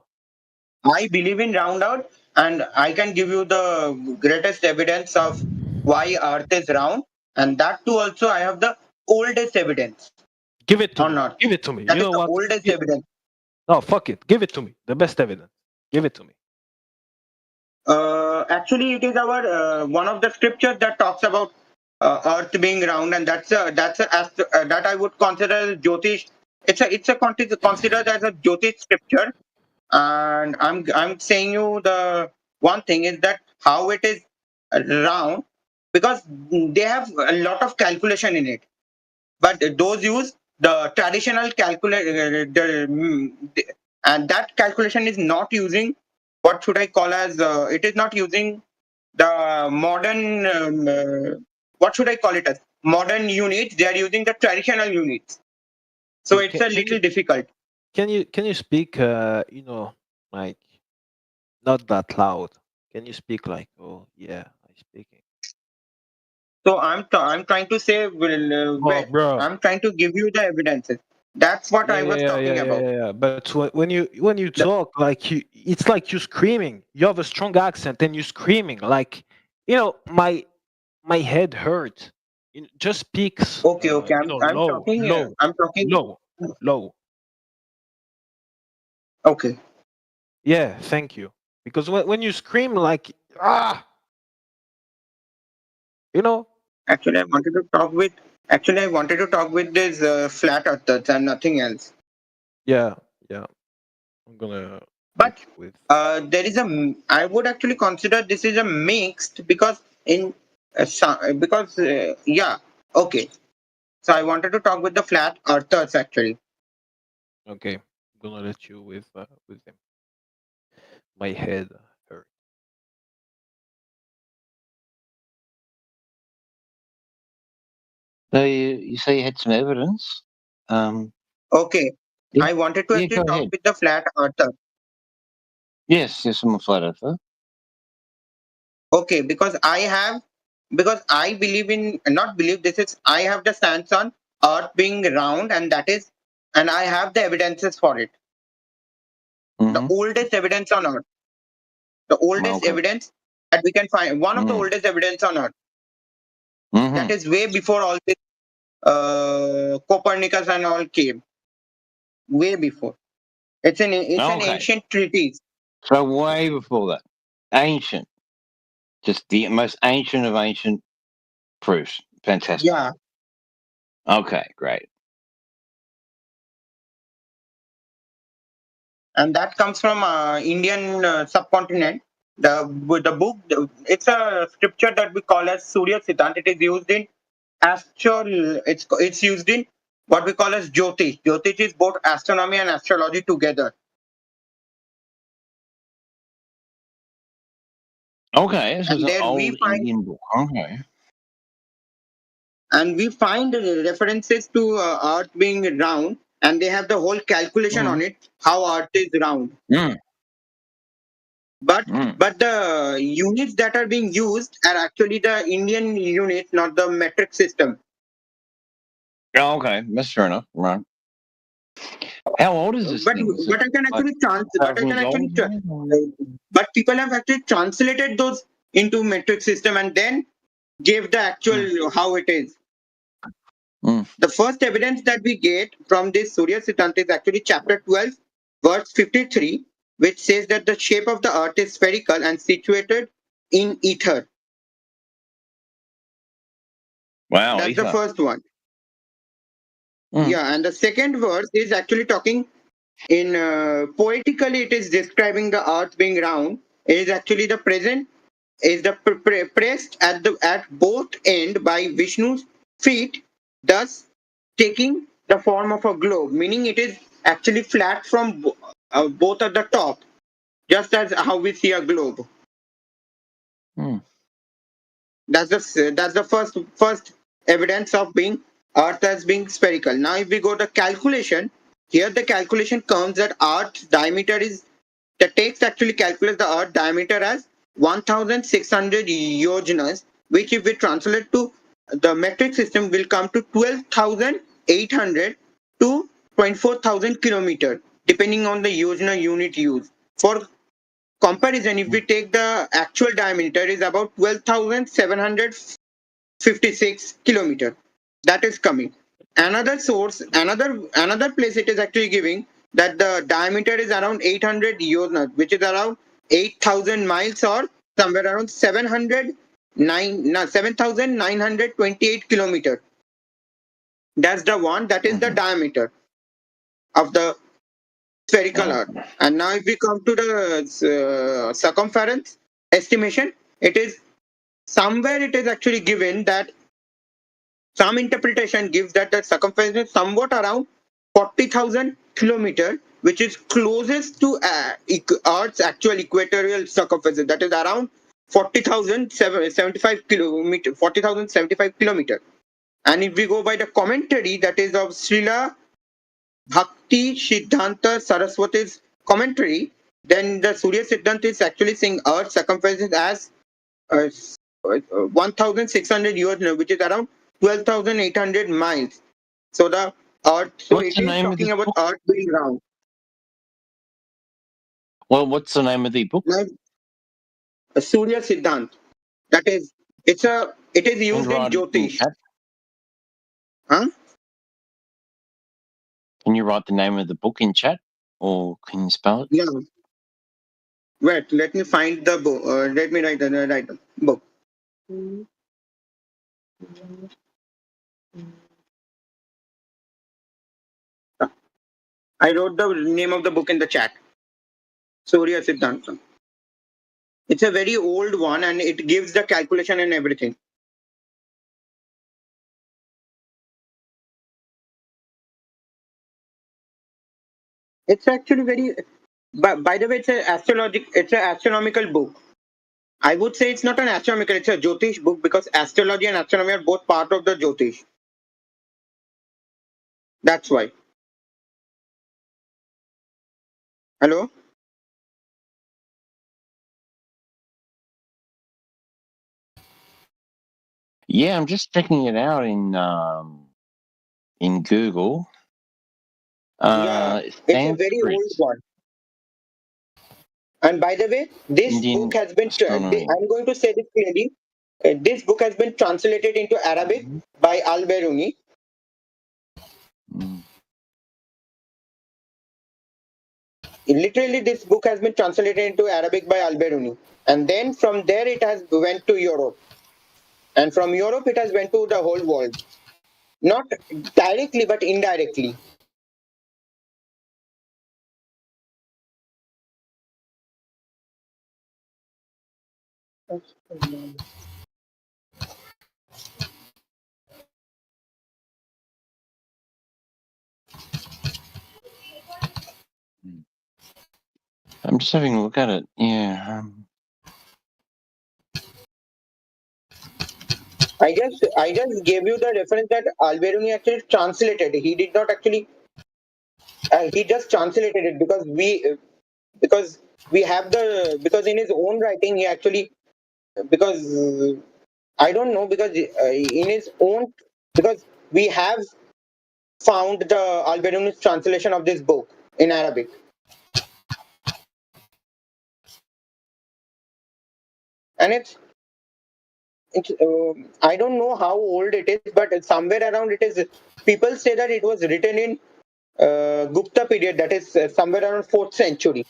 I believe in round out, and I can give you the greatest evidence of why earth is round, and that too also I have the oldest evidence Give it to on me. earth. Give it to me. That You is know the what? oldest evidence. No, fuck it. Give it to me. The best evidence. Give it to me. Actually, it is our one of the scriptures that talks about earth being round, and that I would consider as Jyotish. Considered as a Jyotish scripture, and I'm saying you the one thing is that how it is round because they have a lot of calculation in it, but those use the traditional and that calculation is not using what should I call as it is not using the modern what should I call it as modern units. They are using the traditional units, so it's a little difficult. Can you speak? Like not that loud. Can you speak like? Oh yeah, I'm speaking. So I'm trying to say, Bro. I'm trying to give you the evidences. That's what I was talking about. Yeah. But when you talk, like it's like you're screaming. You have a strong accent and you're screaming. Like my head hurts. Just speak. Okay, I'm Low, talking. I'm talking. low. Okay. Yeah, thank you. Because when you scream like you know. Actually, I wanted to talk with. Actually, I wanted to talk with this flat earthers and nothing else. Yeah. I'm gonna. But there is I would actually consider this is a mixed because yeah. Okay. So I wanted to talk with the flat earthers actually. Okay, I'm gonna let you with them. My head hurts. So you say you had some evidence. Okay. Yeah, I wanted to yeah, actually go talk ahead. with the flat earther. Yes, I'm a flat earther. Okay, because I believe in, not believe, this is, I have the stance on earth being round, and I have the evidences for it. The oldest evidence on earth. The oldest Okay. evidence that we can find, one of the oldest evidence on earth. That is way before all this Copernicus and all came. Way before. It's an Okay. ancient treatise. So way before that. Ancient. Just the most ancient of ancient proofs. Fantastic. Yeah. Okay, great. And that comes from Indian subcontinent. The book, it's a scripture that we call as Surya Siddhant. It is used in it's used in what we call as Jyotish. Jyotish is both astronomy and astrology together. Okay, this is And an there old Indian book. Okay. And we find references to Earth being round, and they have the whole calculation on it, how Earth is round. But the units that are being used are actually the Indian units, not the metric system. Oh, okay, that's fair enough. Right. How old is this thing? Is But it I can like actually but people have actually translated those into metric system and then gave the actual how it is. The first evidence that we get from this Surya Siddhanta is actually chapter 12, verse 53, which says that the shape of the earth is spherical and situated in ether. Wow, That's the ether. first one. Yeah, and the second verse is actually talking in poetically, it is describing the earth being round. It is actually the present is the pressed at both end by Vishnu's feet, thus taking the form of a globe, meaning it is actually flat from both at the top, just as how we see a globe. That's the first evidence of being Earth as being spherical. Now, if we go to calculation, here the calculation comes that Earth's diameter is, the text actually calculates the Earth diameter as 1,600 yojanas, which if we translate to the metric system will come to 12,800 to 24,000 kilometers, depending on the yojana unit used. For comparison, if we take the actual diameter is about 12,756 kilometers. That is coming. Another source, another place it is actually giving that the diameter is around 800 yojanas, which is around 8,000 miles or somewhere around 7,928 kilometers. That's the one. That is the diameter of the spherical Earth. And now if we come to the circumference estimation, it is somewhere it is actually given that some interpretation gives that the circumference is somewhat around 40,000 kilometers, which is closest to Earth's actual equatorial circumference. That is around 40,075 kilometers. 40,075 kilometers. And if we go by the commentary, that is of Srila Bhakti Siddhanta Saraswati's commentary, then the Surya Siddhanta is actually saying Earth's circumference as 1,600 years, which is around 12,800 miles. So the Earth, so What's it the is name of talking this about book? Earth being round. Well, what's the name of the book? Surya Siddhant. That is, it is used in write it in Jyotish. chat? Huh? Can you write the name of the book in chat, or can you spell it? Yeah. Wait, let me find the book. Let me write the book. I wrote the name of the book in the chat. Surya Siddhanta. It's a very old one and it gives the calculation and everything. It's actually very, by the way, it's an astronomical book. I would say it's not an astronomical, it's a Jyotish book because astrology and astronomy are both part of the Jyotish. That's why. Hello. Yeah, I'm just checking it out in Google. Yeah, it's a very Sanskrit, old one. And by the way, this Indian book has been. astronomy. I'm going to say this clearly. This book has been translated into Arabic by Al-Biruni. Mm. Literally, this book has been translated into Arabic by Al-Biruni, and then from there it has went to Europe, and from Europe it has went to the whole world. Not directly, but indirectly. I'm just having a look at it. Yeah. I just gave you the reference that Al-Biruni actually translated. He did not actually. He just translated it because we have the because in his own writing he actually because I don't know because in his own because we have found the Al-Biruni's translation of this book in Arabic, and it's I don't know how old it is, but somewhere around it is. People say that it was written in Gupta period, that is somewhere around 4th century.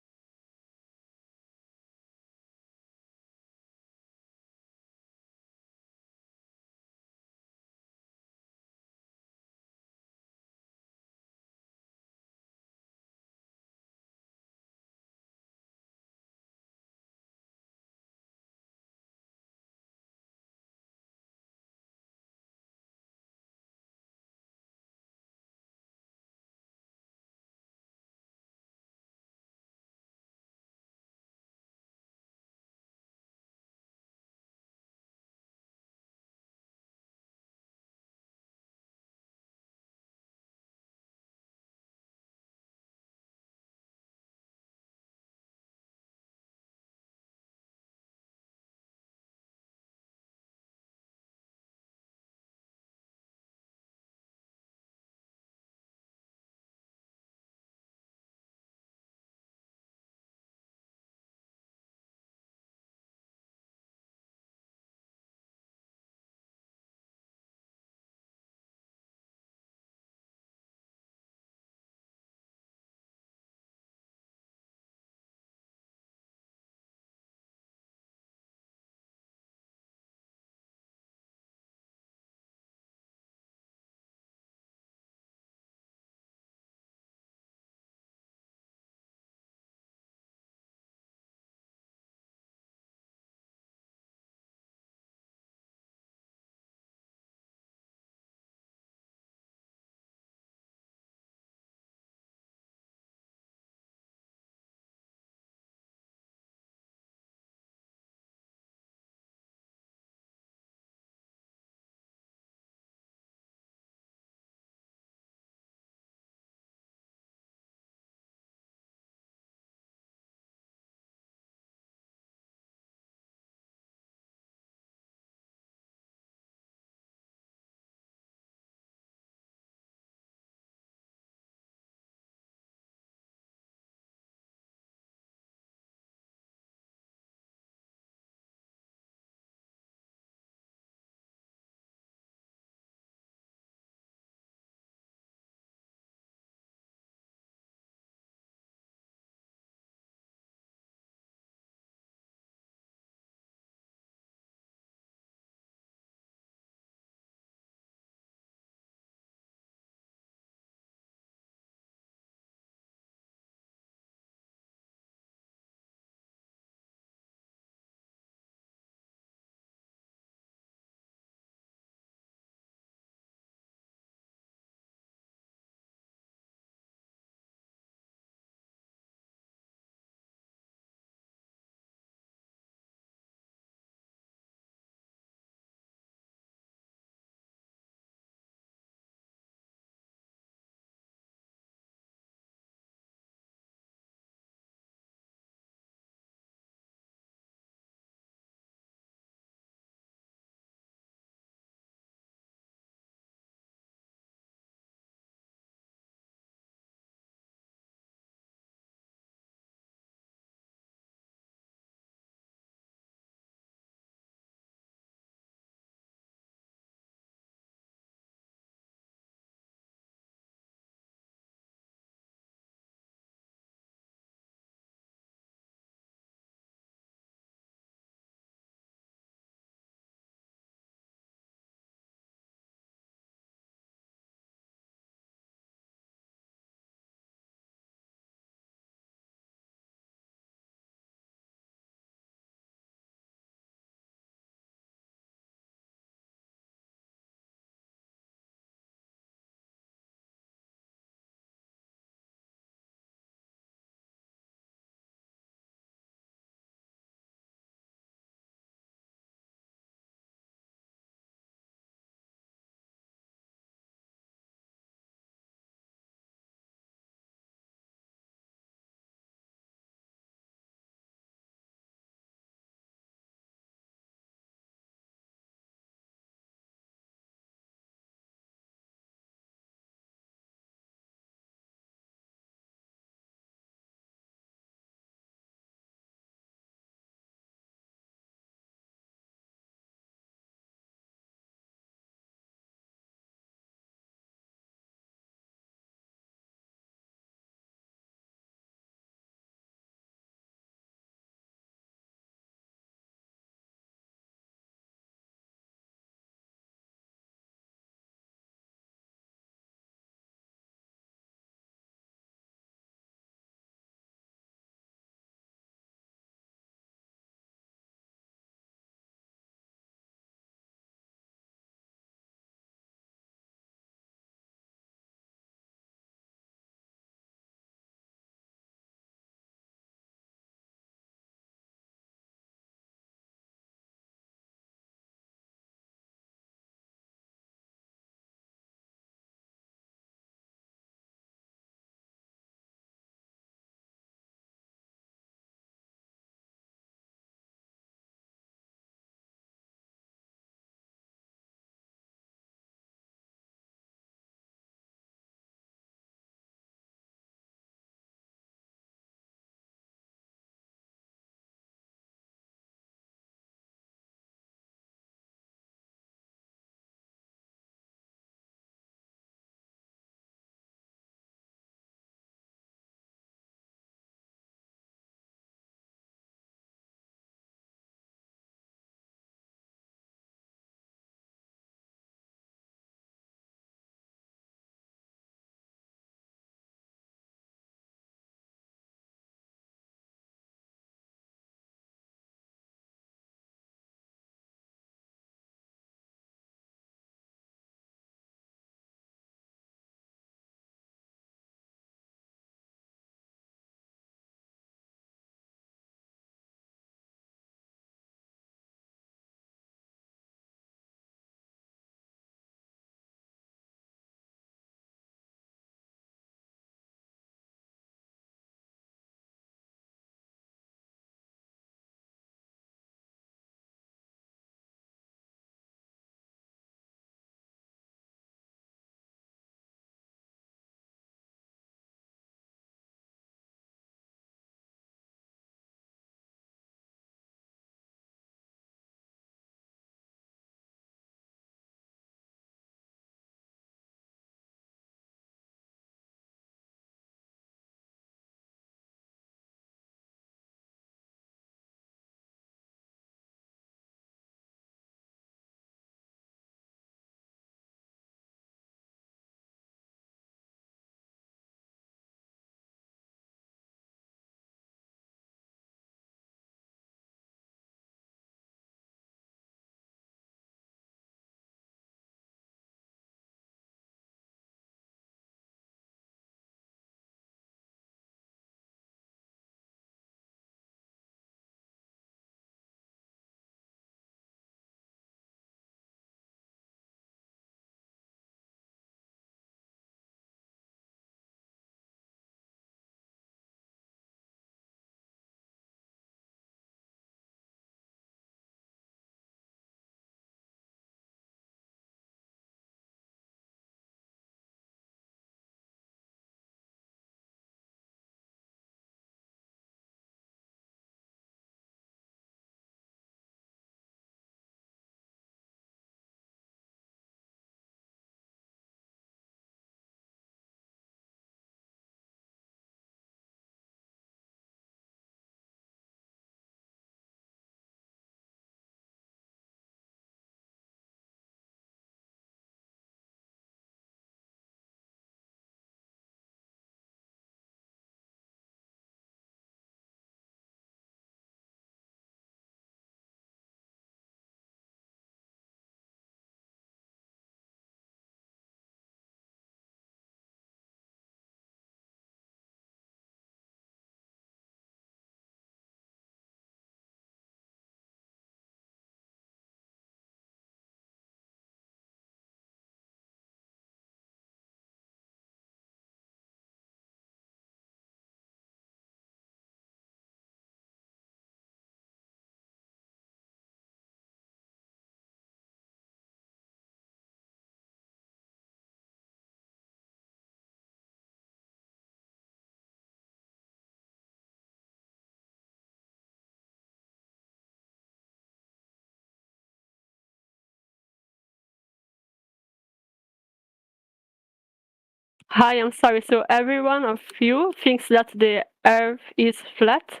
Hi, I'm sorry. So every one of you thinks that the Earth is flat,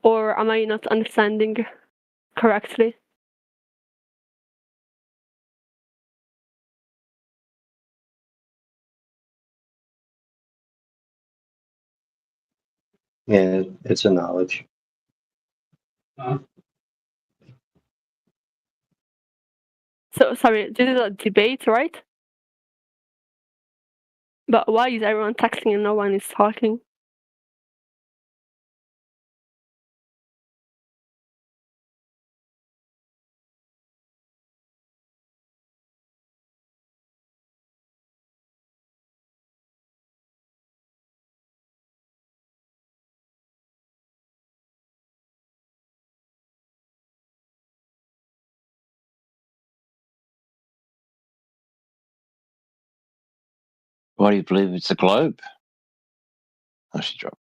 or am I not understanding correctly? Yeah, it's a knowledge. So sorry, this is a debate, right? But why is everyone texting and no one is talking? Why do you believe it's a globe? Oh, she dropped.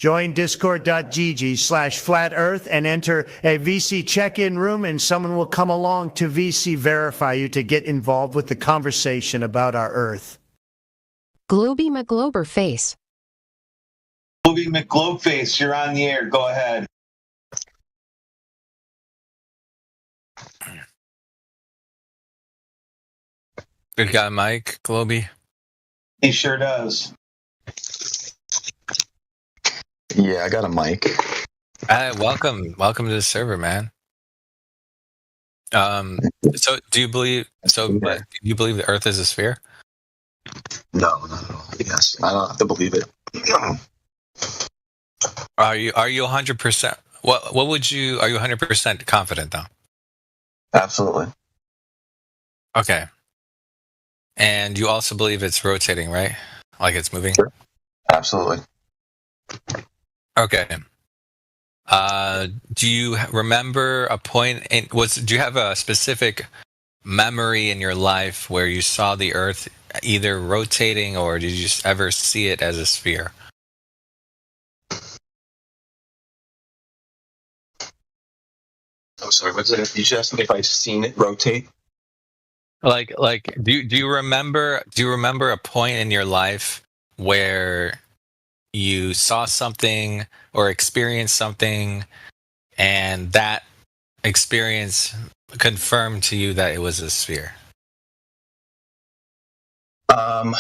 Join discord.gg/flat earth and enter a VC check-in room, and someone will come along to VC verify you to get involved with the conversation about our earth. Globy McGloberface. Globy McGlobeface, you're on the air. Go ahead. Good guy, Mike Globy. He sure does. Yeah, I got a mic. Welcome to the server, man. So do you believe? Do you believe the Earth is a sphere? No, not at all. Yes, I don't have to believe it. Are you 100%? What would you? Are you 100% confident though? Absolutely. Okay. And you also believe it's rotating, right? Like it's moving? Sure. Absolutely. Okay. Do you remember a point do you have a specific memory in your life where you saw the Earth either rotating, or did you just ever see it as a sphere? I'm sorry, what's it? You just asked me if I've seen it rotate? Like do you remember a point in your life where you saw something or experienced something, and that experience confirmed to you that it was a sphere? Now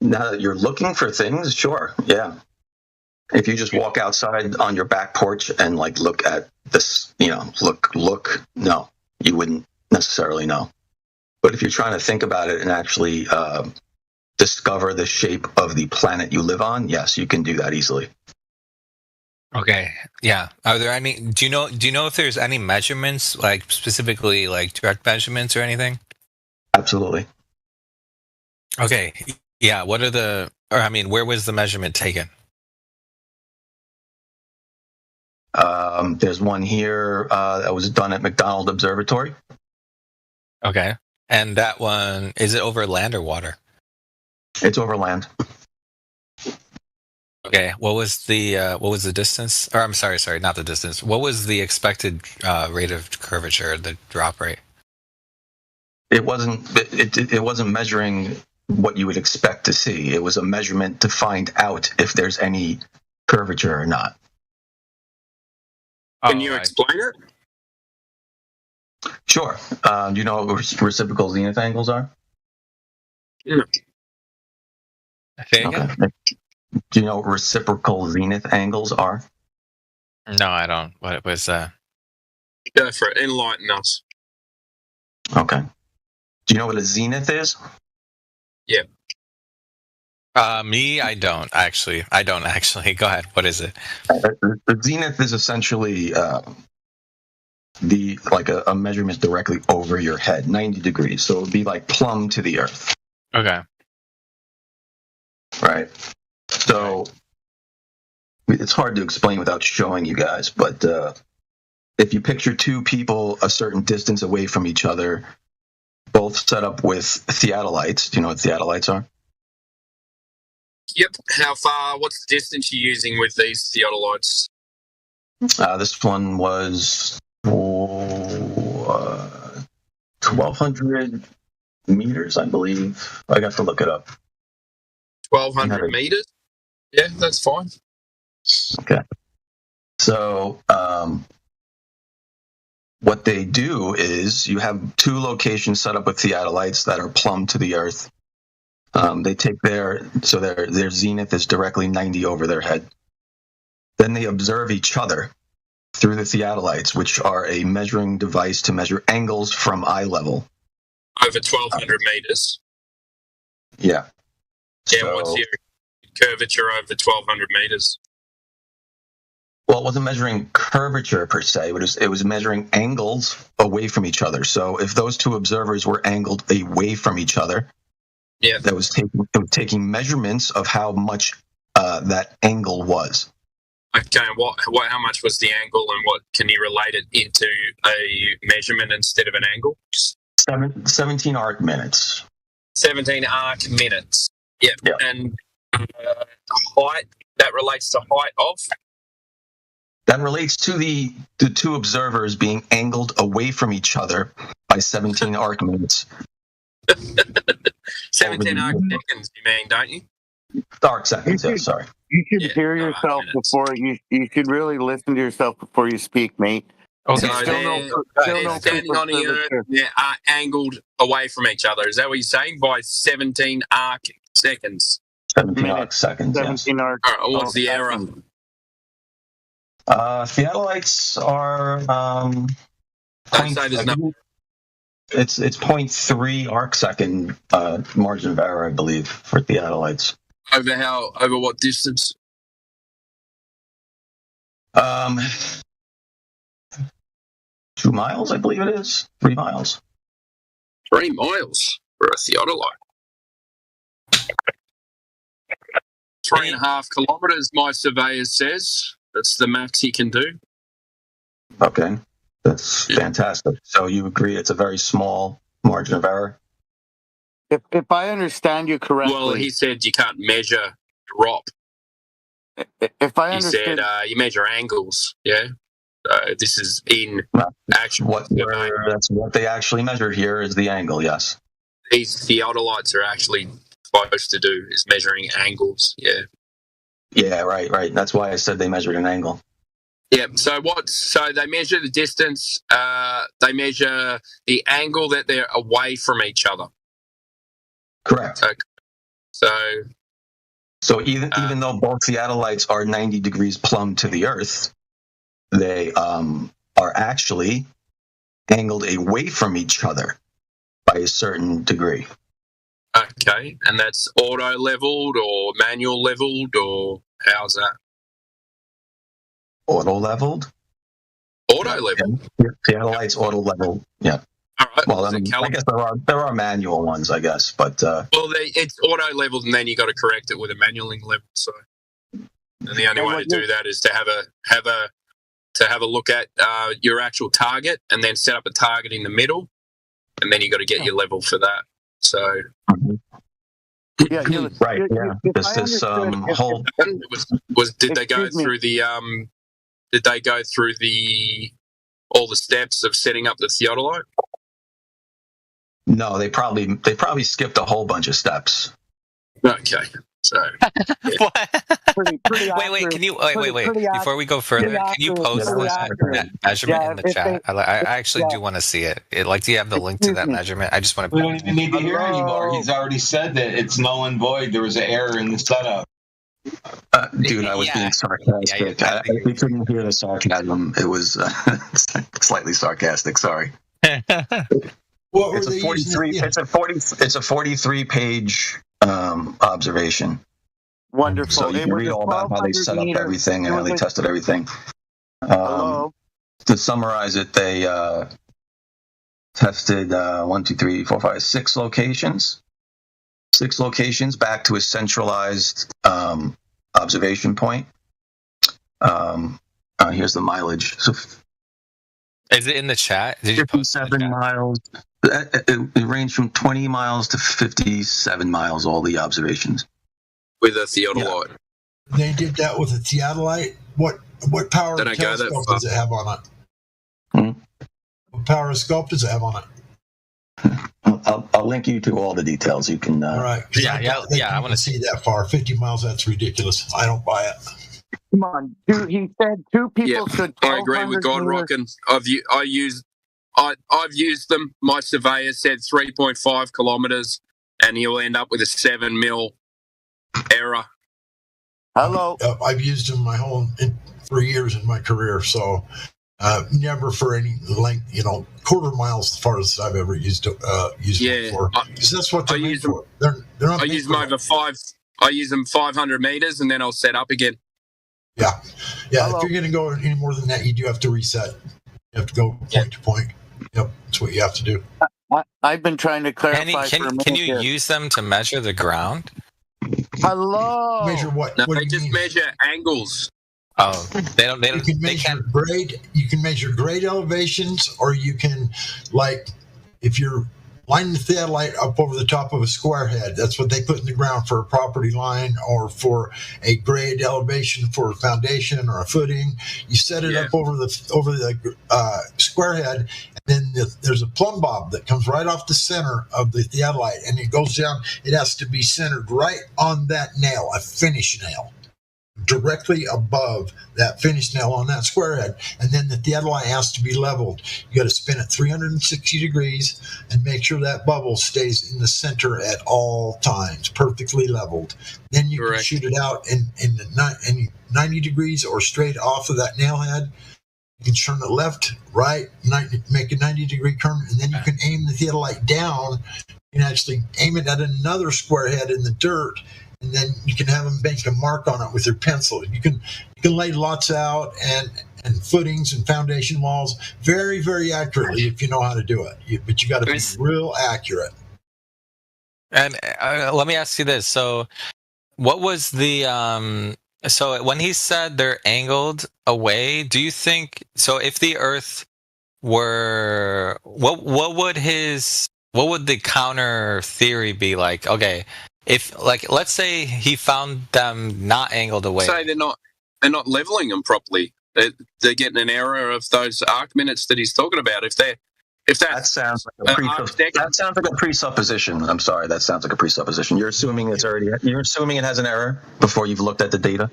that you're looking for things, sure, yeah. If you just walk outside on your back porch and like look at this, look, no, you wouldn't necessarily know. But if you're trying to think about it and actually discover the shape of the planet you live on, yes, you can do that easily. Okay. Yeah. Are there any? Do you know if there's any measurements, like specifically like direct measurements or anything? Absolutely. Okay. Yeah. What are where was the measurement taken? There's one here that was done at McDonald Observatory. Okay. And that one, is it over land or water? It's over land. Okay. What was the distance? Or I'm sorry, not the distance. What was the expected rate of curvature, the drop rate? It wasn't measuring what you would expect to see. It was a measurement to find out if there's any curvature or not. Can you explain it? Sure. Do you know what reciprocal zenith angles are? Yeah. Okay. Do you know what reciprocal zenith angles are? No, I don't. What was that? Go for it. Enlighten us. Okay. Do you know what a zenith is? Yeah. Me, I don't actually. Go ahead. What is it? The zenith is essentially a measurement directly over your head, 90 degrees. So it would be like plumb to the earth. Okay. Right. So it's hard to explain without showing you guys, but if you picture two people a certain distance away from each other, both set up with theodolites. Do you know what theodolites are? Yep. How far? What's the distance you're using with these theodolites? This one was 1,200 meters, I believe. I got to look it up. 1,200 meters? Yeah, that's fine. Okay. So what they do is you have two locations set up with theodolites that are plumb to the earth. They take their zenith is directly 90 over their head. Then they observe each other through the theodolites, which are a measuring device to measure angles from eye level. Over 1,200 meters. Yeah. Yeah, what's your curvature over 1,200 meters? Well, it wasn't measuring curvature per se. It was measuring angles away from each other. So if those two observers were angled away from each other, yeah, it was taking measurements of how much that angle was. Okay, how much was the angle, and what can you relate it into a measurement instead of an angle? 17 arc minutes. 17 arc minutes. Yep. And height that relates to height of? That relates to the two observers being angled away from each other by 17 arc minutes. 17 arc seconds, you mean, don't you? Arc seconds, yeah, sorry. You should hear yourself before you should really listen to yourself before you speak, mate. So they're standing on the earth, they are angled away from each other. Is that what you're saying? By 17 arc seconds. 17 arc seconds, 17 arc. All right, what's the error? Theodolites are Don't say there's no. it's 0.3 arc second margin of error, I believe, for theodolites. Over what distance? 2 miles, I believe it is. 3 miles. 3 miles for a theodolite. 3.5 kilometers, my surveyor says. That's the max he can do. Okay, that's fantastic. So you agree it's a very small margin of error? If I understand you correctly, Well, he said you can't measure drop. If I He understood, said you measure angles. Yeah. This is in actual. That's what they actually measure here is the angle. Yes. These theodolites are actually supposed to do is measuring angles. Yeah. Yeah. Right. That's why I said they measured an angle. Yeah. So they measure the distance. They measure the angle that they're away from each other. Correct. Okay. So even though both theodolites are 90 degrees plumb to the Earth, they are actually angled away from each other by a certain degree. Okay, and that's auto leveled or manual leveled, or how's that? Auto leveled. Auto leveled. Theodolites auto leveled. Yeah. All right. Well, I guess there are manual ones, I guess, but it's auto leveled, and then you got to correct it with a manualing level. So, and the only way to do that is to have a look at your actual target, and then set up a target in the middle, and then you got to get your level for that. So, yeah, right, yeah. This whole did they go through the all the steps of setting up the theodolite? No, they probably skipped a whole bunch of steps. Okay, so wait. Can you wait? Before we go further, can you post that measurement in the chat? I actually do want to see it. Do you have the link to that measurement? I just want to. We don't even need to hear anymore. He's already said that it's null and void. There was an error in the setup. Dude, I was being sarcastic. If you couldn't hear the sarcasm, it was slightly sarcastic. Sorry. It's a 43-page observation. Wonderful. So you can read all about how they set up everything and how they tested everything. To summarize it, they tested 6 locations. 6 locations back to a centralized observation point. Here's the mileage. So, is it in the chat? Did you post 57 miles. It ranged from 20 miles to 57 miles, all the observations. With a theodolite. Yeah. They did that with a theodolite? What power of telescope does it have on it? What power of scope does it have on it? I'll link you to all the details. You can. All right. I want to see that far. 50 miles, that's ridiculous. I don't buy it. Come on. He said 2 people should. I agree with God Rockin'. I've used them. My surveyor said 3.5 kilometers, and you'll end up with a 7 mil error. Hello. I've used them for years in my career, so never for any length, quarter miles as far as I've ever used them for. Because that's what they're made for. They're not. I use them over 5. I use them 500 meters, and then I'll set up again. Yeah. Hello. If you're going to go any more than that, you do have to reset. You have to go point to point. Yep, that's what you have to do. I've been trying to clarify. Can you use them to measure the ground? Hello. Measure what? No, what they just measure angles. Oh, they don't. You can measure grade. You can measure grade elevations, or you can, if you're line the theodolite up over the top of a square head. That's what they put in the ground for a property line or for a grade elevation for a foundation or a footing. You set it up over the square head, and then there's a plumb bob that comes right off the center of the theodolite, and it goes down. It has to be centered right on that nail, a finish nail, directly above that finish nail on that square head. And then the theodolite has to be leveled. You got to spin it 360 degrees and make sure that bubble stays in the center at all times, perfectly leveled. Then you can shoot it out in 90 degrees or straight off of that nail head. You can turn it left, right, make a 90-degree turn, and then you can aim the theodolite down. You can actually aim it at another square head in the dirt, and then you can have them make a mark on it with your pencil. You can lay lots out and footings and foundation walls very, very accurately if you know how to do it. But you got to be real accurate. And let me ask you this: so, what was the so when he said they're angled away? Do you think so? If the Earth were, what would the counter theory be like? Okay. If, like, let's say he found them not angled away. Say they're not leveling them properly. They're getting an error of those arc minutes that he's talking about. That sounds like a presupposition. I'm sorry, that sounds like a presupposition. You're assuming it has an error before you've looked at the data.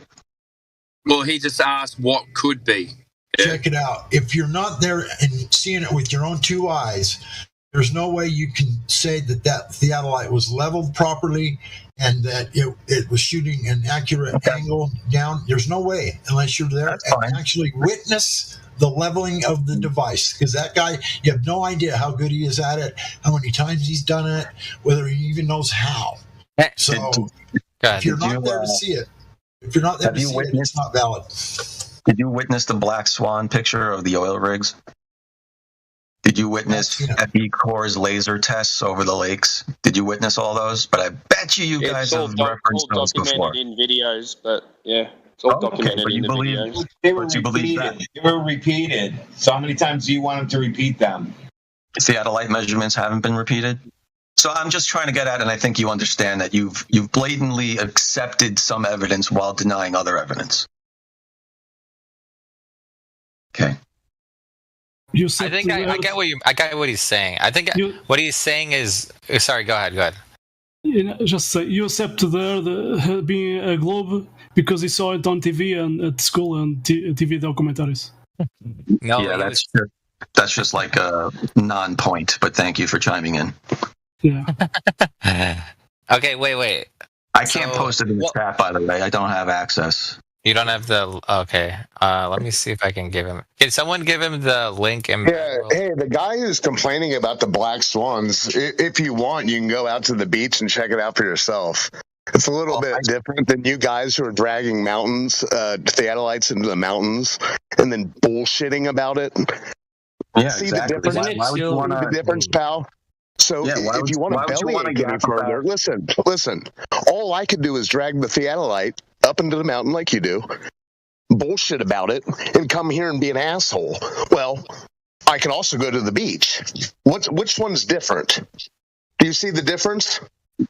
Well, he just asked what could be. Check it out. If you're not there and seeing it with your own two eyes, there's no way you can say that theodolite was leveled properly and that it was shooting an accurate angle down. There's no way unless you're there and actually witness the leveling of the device. Because that guy, you have no idea how good he is at it, how many times he's done it, whether he even knows how. So if you're not there to see it, it's not valid. Did you witness the Black Swan picture of the oil rigs? Did you witness FE Corps' laser tests over the lakes? Did you witness all those? But I bet you guys have referenced those before. In videos, but yeah, it's all documented in the videos. They were repeated. So how many times do you want them to repeat them? Theodolite measurements haven't been repeated. So I'm just trying to get at, and I think you understand that you've blatantly accepted some evidence while denying other evidence. Okay. I think I get what he's saying. I think what he's saying is. Sorry, go ahead. Just say you accept there being a globe because he saw it on TV and at school and TV documentaries. No, yeah, that's just like a non-point. But thank you for chiming in. Yeah. Okay, wait. I can't post it in the chat, by the way. I don't have access. You don't have the okay. Let me see if I can give him. Can someone give him the link? Yeah. Hey, the guy who's complaining about the black swans. If you want, you can go out to the beach and check it out for yourself. It's a little bit different than you guys who are dragging theodolites into the mountains and then bullshitting about it. Yeah, see exactly. the difference? Why would you want the difference, pal? So if you want to bellyache any further, listen. All I could do is drag the theodolite up into the mountain like you do, bullshit about it, and come here and be an asshole. Well, I can also go to the beach. Which one's different? Do you see the difference?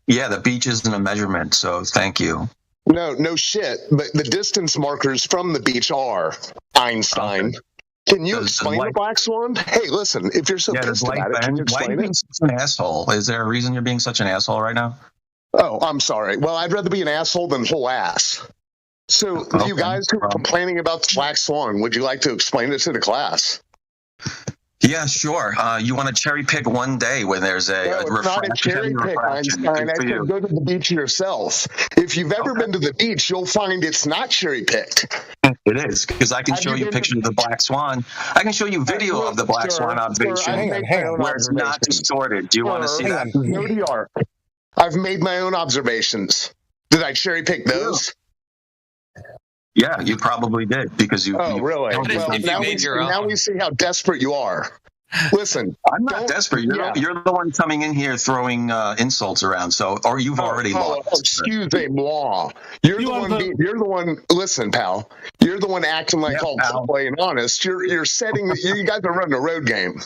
Yeah, the beach isn't a measurement, so thank you. No shit. But the distance markers from the beach are Einstein. Okay. Can you explain the black swan? Hey, listen, if you're so pissed about it, can you explain it? Why are you being such an asshole? Is there a reason you're being such an asshole right now? Oh, I'm sorry. Well, I'd rather be an asshole than whole ass. So, you guys who are complaining about the black swan, would you like to explain it to the class? Yeah, sure. You want to cherry pick one day when there's a it's not a cherry pick, Einstein. I said go to the beach yourself. If you've ever been to the beach, you'll find it's not cherry picked. It is, because I can show you pictures of the black swan. I can show you video of the black swan observation where it's not distorted. Do you want to see that? No DR. I've made my own observations. Did I cherry pick those? Yeah, you probably did because you. Oh, really? Well, now we see how desperate you are. Listen, I'm not desperate. You're the one coming in here throwing insults around. So, or you've already lost. Excuse-moi. You're the one. Listen, pal. You're the one acting like all play and honest. You're setting. You guys are running a road game.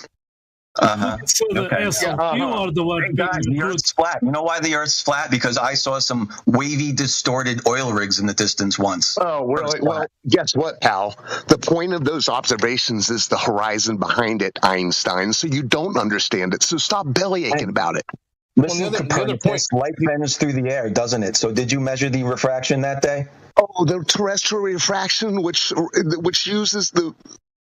So the asshole, you are the one. Hey guys, the Earth's flat. You know why the Earth's flat? Because I saw some wavy, distorted oil rigs in the distance once. Oh, well, guess what, pal? The point of those observations is the horizon behind it, Einstein. So you don't understand it. So stop bellyaching about it. Listen, Copernicus, light bends through the air, doesn't it? So did you measure the refraction that day? Oh, the terrestrial refraction, which uses the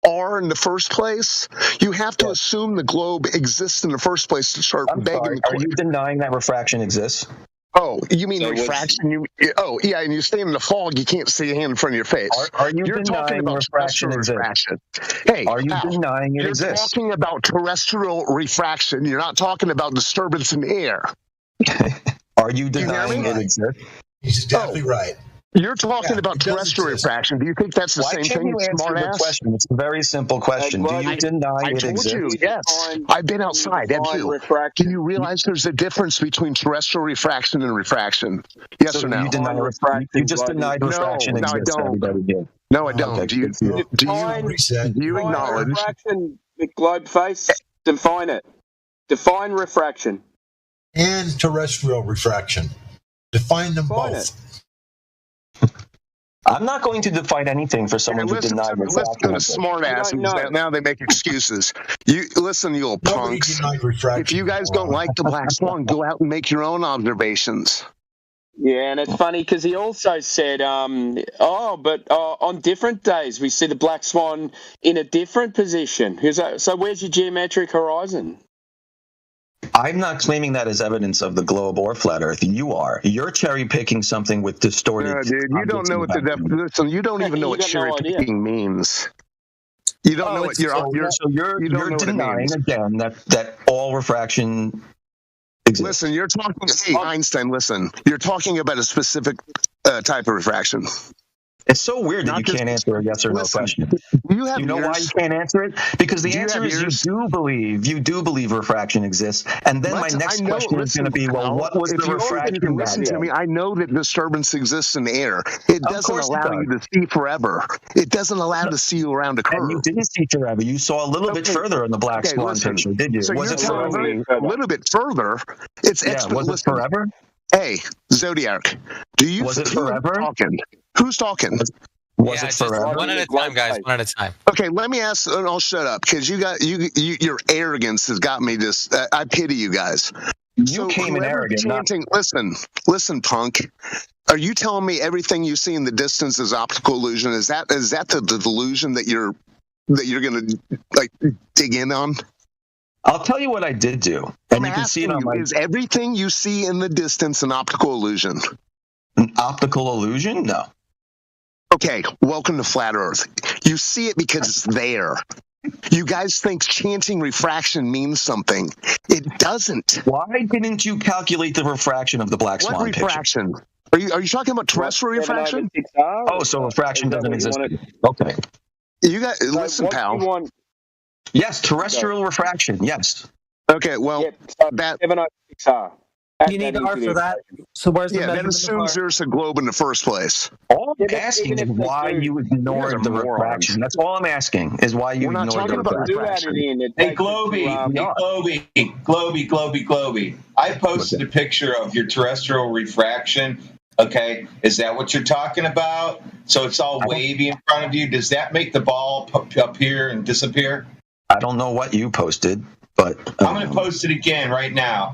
R in the first place. You have to assume the globe exists in the first place to start begging. Are you denying that refraction exists? Oh, you mean refraction? Yeah, and you stay in the fog, you can't see a hand in front of your face. Are you You're talking denying about refraction terrestrial exists? refraction. Hey, are you pal, denying it you're exists? talking about terrestrial refraction. You're not talking about disturbance in the air. Are you denying it exists? He's definitely right. You're talking about terrestrial refraction. Do you think that's the Why same can't thing, you answer smart the ass? question? It's a very simple question. Do you deny I it told exists? you, yes. I've been outside. Absolutely. Do you realize there's a difference between terrestrial refraction and refraction? Yes So or no? you deny refraction? You just denied refraction No, I exists. don't. Everybody did. No, I don't. Okay, Do you acknowledge? Refraction, globe face. Define it. Define refraction. And terrestrial refraction. Define them both. I'm not going to define anything for someone who denied refraction. Listen to the smart asses. Now they make excuses. You listen, you little punks. If you guys don't like the black swan, go out and make your own observations. Yeah, and it's funny because he also said, but on different days we see the black swan in a different position. So where's your geometric horizon? I'm not claiming that as evidence of the globe or flat Earth. You are. You're cherry picking something with distorted. No, dude, you don't know what the definition. You don't even know what cherry picking means. You don't know what you're denying again that all refraction exists. Listen, you're talking. Hey, Einstein, listen. You're talking about a specific type of refraction. It's so weird that you can't answer a yes or no question. You know why you can't answer it? Because the answer is you do believe refraction exists. And then my next question is going to be, well, what was the refraction? Listen to me. I know that disturbance exists in the air. It doesn't allow you to see forever. It doesn't allow you to see around a curve. And you didn't see forever. You saw a little bit further in the black swan picture, did you? So was it forever? A little bit further. It's was it forever? Hey, Zodiac, was it forever? Who's talking? Was it forever? One at a time, guys. One at a time. Okay, let me ask, and I'll shut up because your arrogance has got me. I pity you guys. You came in arrogant. Listen, punk. Are you telling me everything you see in the distance is optical illusion? Is that the delusion that you're gonna like dig in on? I'll tell you what I did do, and you can see it on my. Is everything you see in the distance an optical illusion? An optical illusion? No. Okay, welcome to Flat Earth. You see it because it's there. You guys think chanting refraction means something. It doesn't. Why didn't you calculate the refraction of the black swan picture? What refraction? Are you talking about terrestrial refraction? Oh, so refraction doesn't exist. Okay. You got listen, pal. Yes, terrestrial refraction. Yes. Okay, well, you need R for that. So where's the that assumes there's a globe in the first place. All I'm asking is why you ignored the refraction. That's all I'm asking is why you ignored the refraction. Hey, Globy, Globy. I posted a picture of your terrestrial refraction. Okay, is that what you're talking about? So it's all wavy in front of you. Does that make the ball appear and disappear? I don't know what you posted, but I'm going to post it again right now.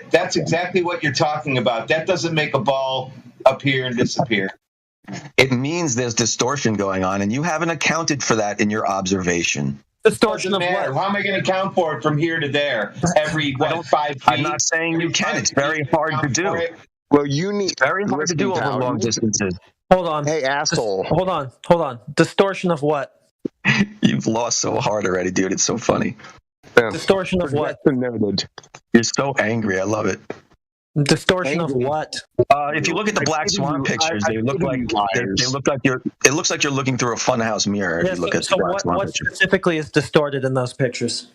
That's exactly what you're talking about. That doesn't make a ball appear and disappear. It means there's distortion going on, and you haven't accounted for that in your observation. Distortion of what? How am I going to account for it from here to there? Every 5 feet? I'm not saying you can. It's very hard to do. Well, you need very hard to do over long distances. Hold on. Hey, asshole. Hold on. Distortion of what? You've lost so hard already, dude. It's so funny. Distortion of what? You're so angry. I love it. Distortion of what? If you look at the black swan pictures, they look like you're. It looks like you're looking through a funhouse mirror. If you look at the black swan what pictures. specifically is distorted in those pictures?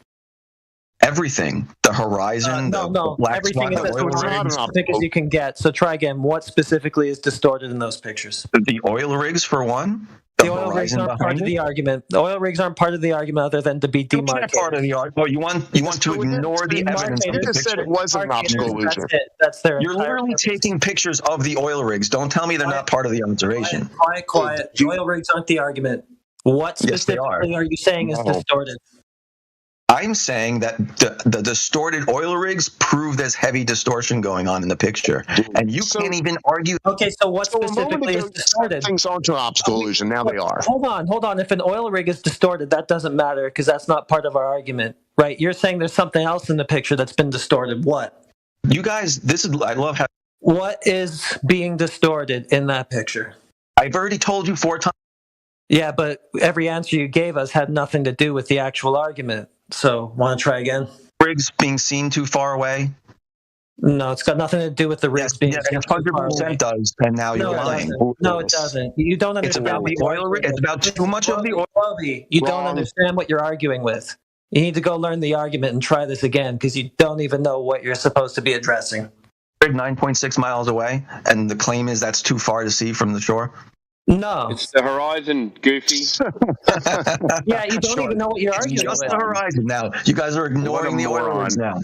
Everything. The horizon. The black everything swan. is as specific as you can get. So try again. What specifically is distorted in those pictures? The oil rigs, for one. The oil rigs aren't part of the argument. The oil rigs aren't part of the argument other than to be demarcated. Part of the argument. Well, you want to ignore the evidence of the just said picture. it wasn't an optical illusion. That's their You're entire literally purpose. taking pictures of the oil rigs. Don't tell me they're not part of the observation. Quiet. The oil rigs aren't the argument. What specifically are you saying is distorted? I'm saying that the distorted oil rigs proved there's heavy distortion going on in the picture, and you can't even argue. Okay, so what specifically is distorted? Things aren't an optical illusion. Now they are. Hold on. If an oil rig is distorted, that doesn't matter because that's not part of our argument, right? You're saying there's something else in the picture that's been distorted. What? You guys, I love how. What is being distorted in that picture? I've already told you 4 times. Yeah, but every answer you gave us had nothing to do with the actual argument. So, want to try again? Rigs being seen too far away? No, it's got nothing to do with the rigs being seen too far away. 100% does, and now you're lying. No, it doesn't. You don't understand. It's about the oil rig. It's about too much of the oil. You don't understand what you're arguing with. You need to go learn the argument and try this again because you don't even know what you're supposed to be addressing. 9.6 miles away, and the claim is that's too far to see from the shore? No. It's the horizon, Goofy. Yeah, you don't even know what you're arguing just with. the horizon now. You guys are ignoring the oil rigs now.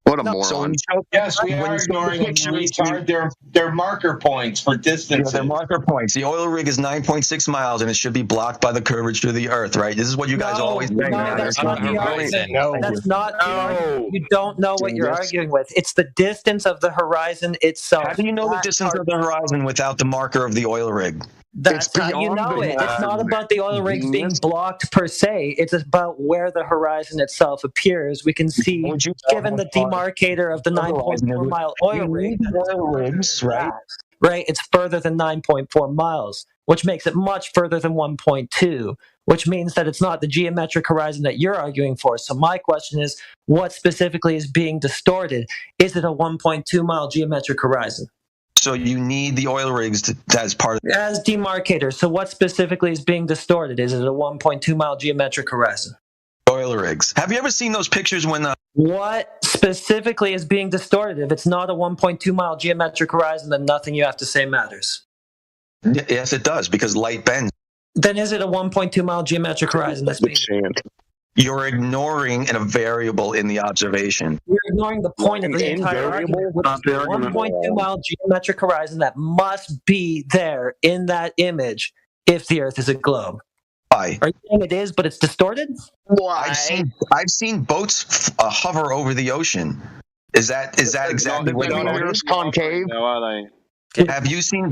What a moron. Yes, we are ignoring them, retard. They're marker points for distance. Yeah, they're marker points. The oil rig is 9.6 miles, and it should be blocked by the curvature of the Earth, right? This is what you guys always say. No, that's not the argument. That's not the argument. You don't know what you're arguing with. It's the distance of the horizon itself. How do you know the distance of the horizon without the marker of the oil rig? That's how you know it. It's not about the oil rigs being blocked per se. It's about where the horizon itself appears. We can see, given the demarcator of the 9.4 mile oil rig, right? Right, it's further than 9.4 miles, which makes it much further than 1.2, which means that it's not the geometric horizon that you're arguing for. So my question is, what specifically is being distorted? Is it a 1.2 mile geometric horizon? So you need the oil rigs as part of as demarcators. So what specifically is being distorted? Is it a 1.2 mile geometric horizon? Oil rigs. Have you ever seen those pictures when what specifically is being distorted? If it's not a 1.2 mile geometric horizon, then nothing you have to say matters. Yes, it does, because light bends. Then is it a 1.2 mile geometric horizon that's being You're ignoring a variable in the observation. You're ignoring the point of the entire argument, which is the 1.2 mile geometric horizon that must be there in that image if the Earth is a globe. Why? Are you saying it is, but it's distorted? Why? I've seen boats hover over the ocean. Is that exactly what the Earth's concave? No, are they? Have you seen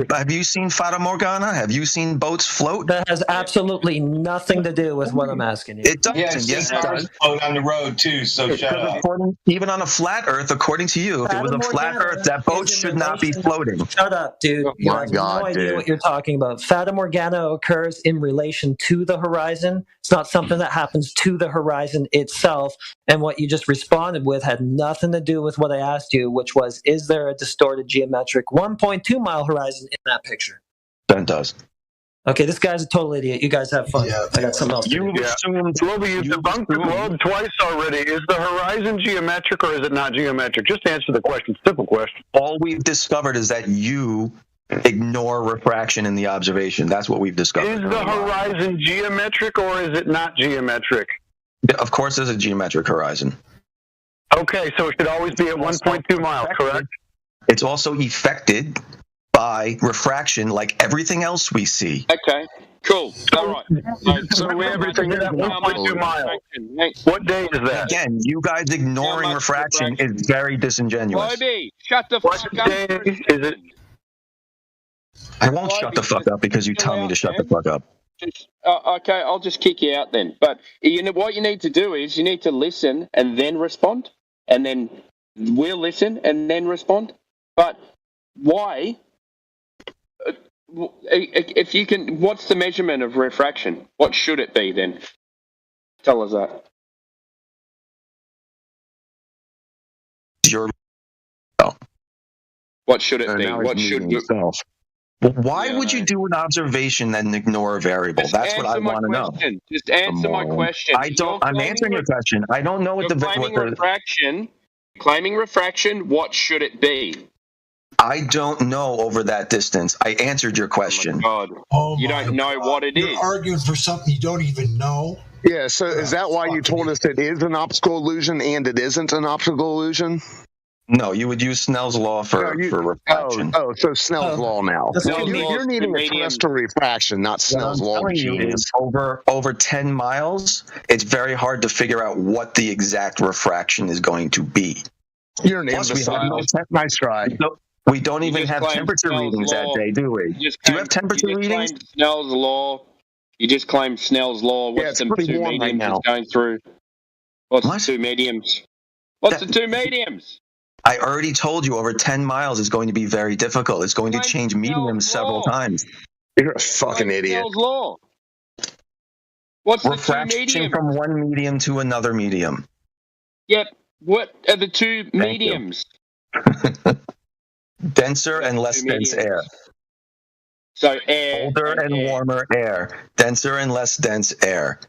Fata Morgana? Have you seen boats float? That has absolutely nothing to do with what I'm asking you. It doesn't. Yeah, Yes, it does. float on the road too. So shut up. Even on a flat Earth, according to you, if it was a flat Earth, that boat should not be floating. Shut up, dude. You have no idea what you're talking about. Fata Morgana occurs in relation to the horizon. It's not something that happens to the horizon itself. And what you just responded with had nothing to do with what I asked you, which was, is there a distorted geometric 1.2 mile horizon in that picture? That does. Okay, this guy's a total idiot. You guys have fun. Yeah. I got something else. You've debunked the globe twice already. Is the horizon geometric or is it not geometric? Just answer the question. Simple question. All we've discovered is that you ignore refraction in the observation. That's what we've discovered. Is the horizon geometric or is it not geometric? Of course, there's a geometric horizon. Okay, so it should always be at 1.2 miles, correct? It's also affected by refraction like everything else we see. Okay, cool. All right. So everything is at 1.2 miles. What day is that? Again, you guys ignoring refraction is very disingenuous. Bobby, shut the fuck up. What day is it? I won't shut the fuck up because you tell me to shut the fuck up. Okay, I'll just kick you out then. But you know what you need to do is you need to listen and then respond, and then we'll listen and then respond. But why? If you can, what's the measurement of refraction? What should it be then? Tell us that. What should it be? What should yourself? Why would you do an observation and ignore a variable? That's what I want to know. Just answer my question. I don't. I'm answering your question. I don't know what the claiming refraction. Claiming refraction. What should it be? I don't know over that distance. I answered your question. God, you don't know what it You're is. arguing for something you don't even know. Yeah, so is that why you told us it is an optical illusion and it isn't an optical illusion? No, you would use Snell's law for refraction. Oh, so Snell's law now. You're needing a terrestrial refraction, not Snell's law. Genius. Over 10 miles, it's very hard to figure out what the exact refraction is going to be. You're an Plus, we have imbecile. Nice try. We don't even have temperature readings that day, do we? Do you have temperature readings? Snell's law. You just claimed Snell's law. What's the two mediums it's going through? What's the two mediums? What's the two mediums? I already told you over 10 miles is going to be very difficult. It's going to change mediums several times. You're a fucking idiot. Snell's law. What's the two refraction mediums? from one medium to another medium? Yep. What are the two mediums? Denser and less dense air. So air. Colder and warmer air. Denser and less dense air.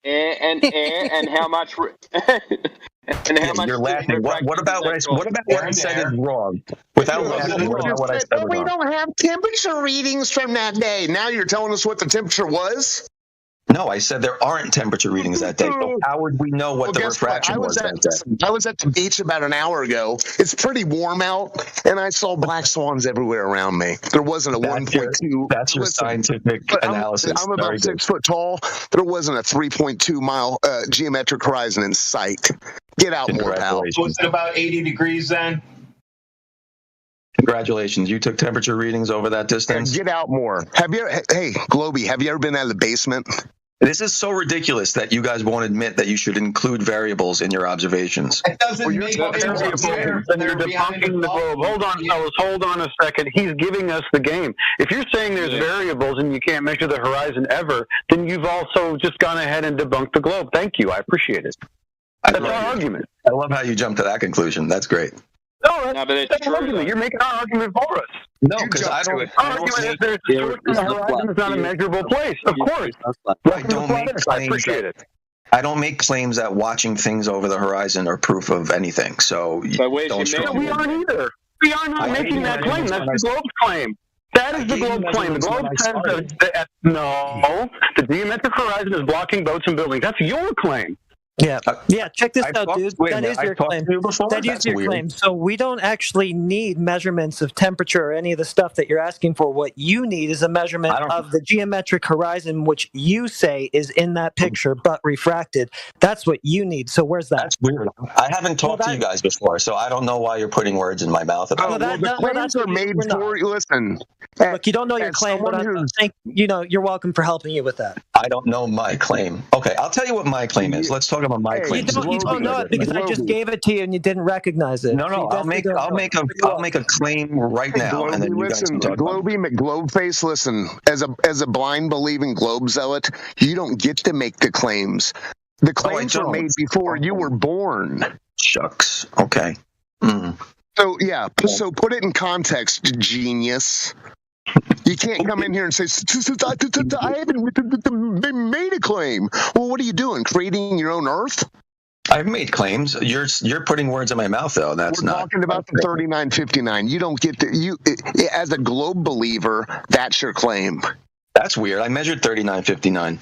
Air, and how much? And how much? You're laughing. What about what I said is wrong? Without laughing, what about what I said is We wrong? don't have temperature readings from that day. Now you're telling us what the temperature was? No, I said there aren't temperature readings that day. So how would we know what the refraction was that day? I was at the beach about an hour ago. It's pretty warm out, and I saw black swans everywhere around me. There wasn't a 1.2. That's your scientific analysis. I'm about 6 foot tall. There wasn't a 3.2 mile geometric horizon in sight. Get out more, pal. Was it about 80 degrees then? Congratulations, you took temperature readings over that distance. Get out more. Hey, Globy, have you ever been out of the basement? This is so ridiculous that you guys won't admit that you should include variables in your observations. It doesn't make sense. And you're debunking the globe. Hold on, fellas. Hold on a second. He's giving us the game. If you're saying there's variables and you can't measure the horizon ever, then you've also just gone ahead and debunked the globe. Thank you. I appreciate it. That's our argument. I love how you jumped to that conclusion. That's great. No, that's an argument. You're making our argument for us. No, because I don't. Our argument is there's the horizon is not a measurable place. Of course. I don't make claims. I appreciate it. I don't make claims that watching things over the horizon are proof of anything. So don't No, we aren't either. We are not making that claim. That's the globe's claim. That is the globe claim. The globe says that no, the geometric horizon is blocking boats and buildings. That's your claim. Yeah. Check this out, dude. That is your claim. That is your claim. So we don't actually need measurements of temperature or any of the stuff that you're asking for. What you need is a measurement of the geometric horizon, which you say is in that picture but refracted. That's what you need. So where's that? That's weird. I haven't talked to you guys before, so I don't know why you're putting words in my mouth about it. The claims are made for you. Listen. Look, you don't know your claim, but I'm saying, you're welcome for helping you with that. I don't know my claim. Okay, I'll tell you what my claim is. Let's talk about my claim. You don't know it because I just gave it to you and you didn't recognize it. No, I'll make a claim right now, and then you guys can talk about it. Globy McGlobeface, listen. As a blind believing globe zealot, you don't get to make the claims. The claims were made before you were born. Shucks. Okay. So put it in context, genius. You can't come in here and say, I haven't made a claim. Well, what are you doing? Creating your own Earth? I've made claims. You're putting words in my mouth, though. We're talking about the 3959. You don't get to as a globe believer. That's your claim. That's weird. I measured 3959.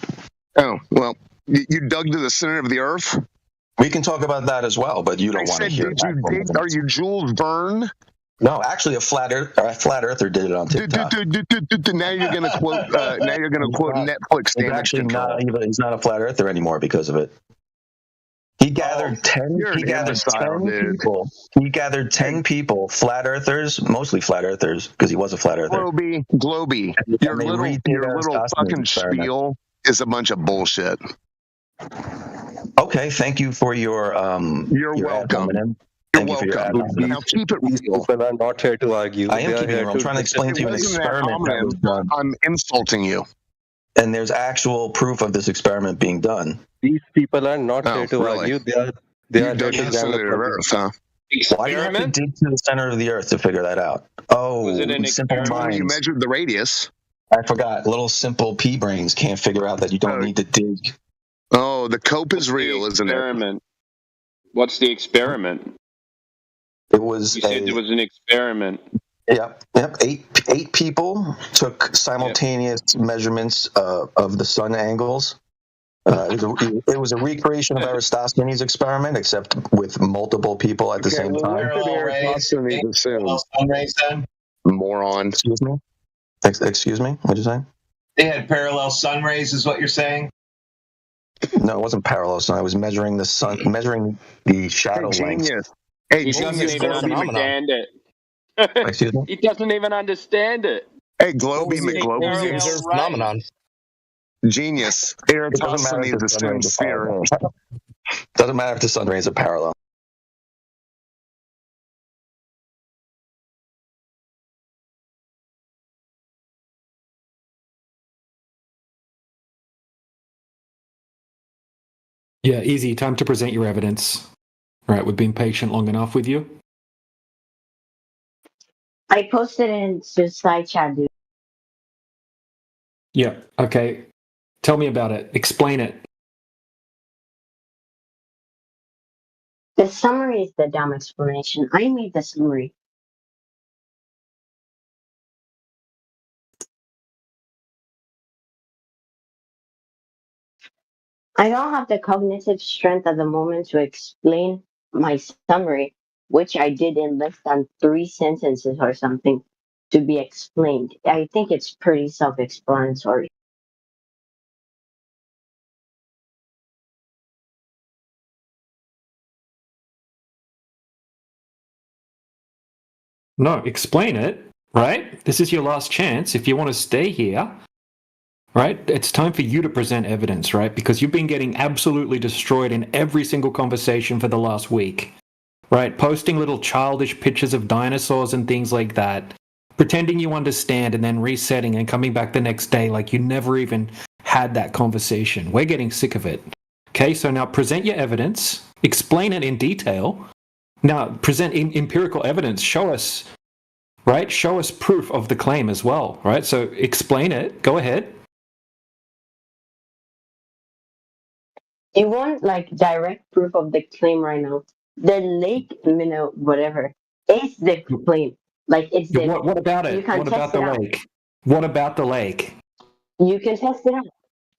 Oh well, you dug to the center of the Earth. We can talk about that as well, but you don't want to hear that. Are you Jules Verne? No, actually, a flat earther did it on TikTok. Now you're going to quote. Netflix. He's actually not. He's not a flat earther anymore because of it. He gathered 10. He gathered 10 people. He gathered 10 people, flat earthers, mostly flat earthers, because he was a flat earther. Globy, your little fucking spiel is a bunch of bullshit. Okay, thank you for your. You're welcome. You're welcome. Now keep it real. People are not here to argue. I am keeping it real. I'm trying to explain to you an experiment that was done. I'm insulting you. And there's actual proof of this experiment being done. These people are not here to argue. They are here to examine the Earth, huh? Why do you have to dig to the center of the Earth to figure that out? Oh, simple minds. You measured the radius. I forgot. Little simple pea brains can't figure out that you don't need to dig. Oh, the cope is real, isn't it? What's the experiment? It was You said it was an experiment. Yep. Eight people took simultaneous measurements of the sun angles. It was a recreation of Eratosthenes' experiment, except with multiple people at the same time. Eratosthenes assume? Sun rays then? Moron. Excuse me? Excuse me? What'd you say? They had parallel sun rays, is what you're saying? No, it wasn't parallel sun. I was measuring the sun, measuring the shadow length. He doesn't even understand it. Excuse me? He doesn't even understand it. Hey, Globy McGloby. observed phenomenon? Genius. It doesn't matter if Eratosthenes the sun rays assumes are sphere. parallel. Doesn't matter if the sun rays are parallel. Yeah, easy. Time to present your evidence. Right, we've been patient long enough with you. I posted it in side chat, dude. Yeah, okay. Tell me about it. Explain it. The summary is the dumb explanation. I made the summary. I don't have the cognitive strength at the moment to explain my summary, which I did in less than 3 sentences or something to be explained. I think it's pretty self-explanatory. No, explain it, right? This is your last chance. If you want to stay here, right, it's time for you to present evidence, right? Because you've been getting absolutely destroyed in every single conversation for the last week, right? Posting little childish pictures of dinosaurs and things like that, pretending you understand and then resetting and coming back the next day like you never even had that conversation. We're getting sick of it. Okay, so now present your evidence, explain it in detail. Now, present empirical evidence. Show us, right? Show us proof of the claim as well, right? So explain it. Go ahead. You want like direct proof of the claim right now. The lake minnow, whatever, is the claim. Like it's the. What about it? You can What test about the it out. lake? What about the lake? You can test it out.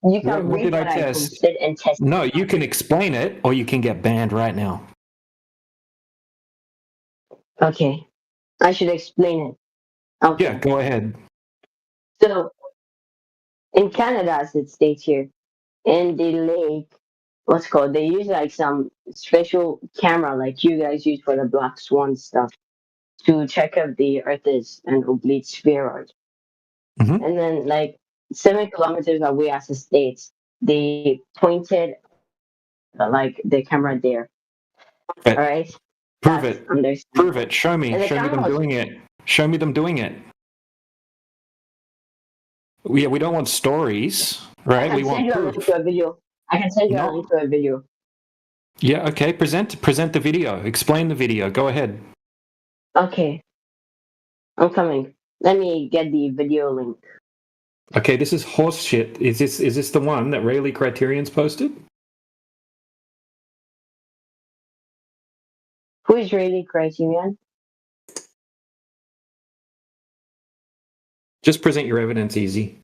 You can What read did I what I test? posted and test No, it. you can explain it, or you can get banned right now. Okay, I should explain it. Okay. Yeah, go ahead. So in Canada, as it states here, in the lake, what's it called? They use like some special camera, like you guys use for the black swan stuff, to check if the Earth is an oblate spheroid. Mm-hmm. And then, like 7 kilometers away, as it states, they pointed like the camera there. All right. Prove it. Prove it. Show me. And the Show me them camera was- doing it. Show me them doing it. We don't want stories, right? I We can send want you a proof. link to a video. I can send you a No. link to a video. Yeah, okay. Present the video. Explain the video. Go ahead. Okay. I'm coming. Let me get the video link. Okay, this is horse shit. Is this the one that Rayleigh Criterion's posted? Who is Rayleigh Criterion? Just present your evidence, easy.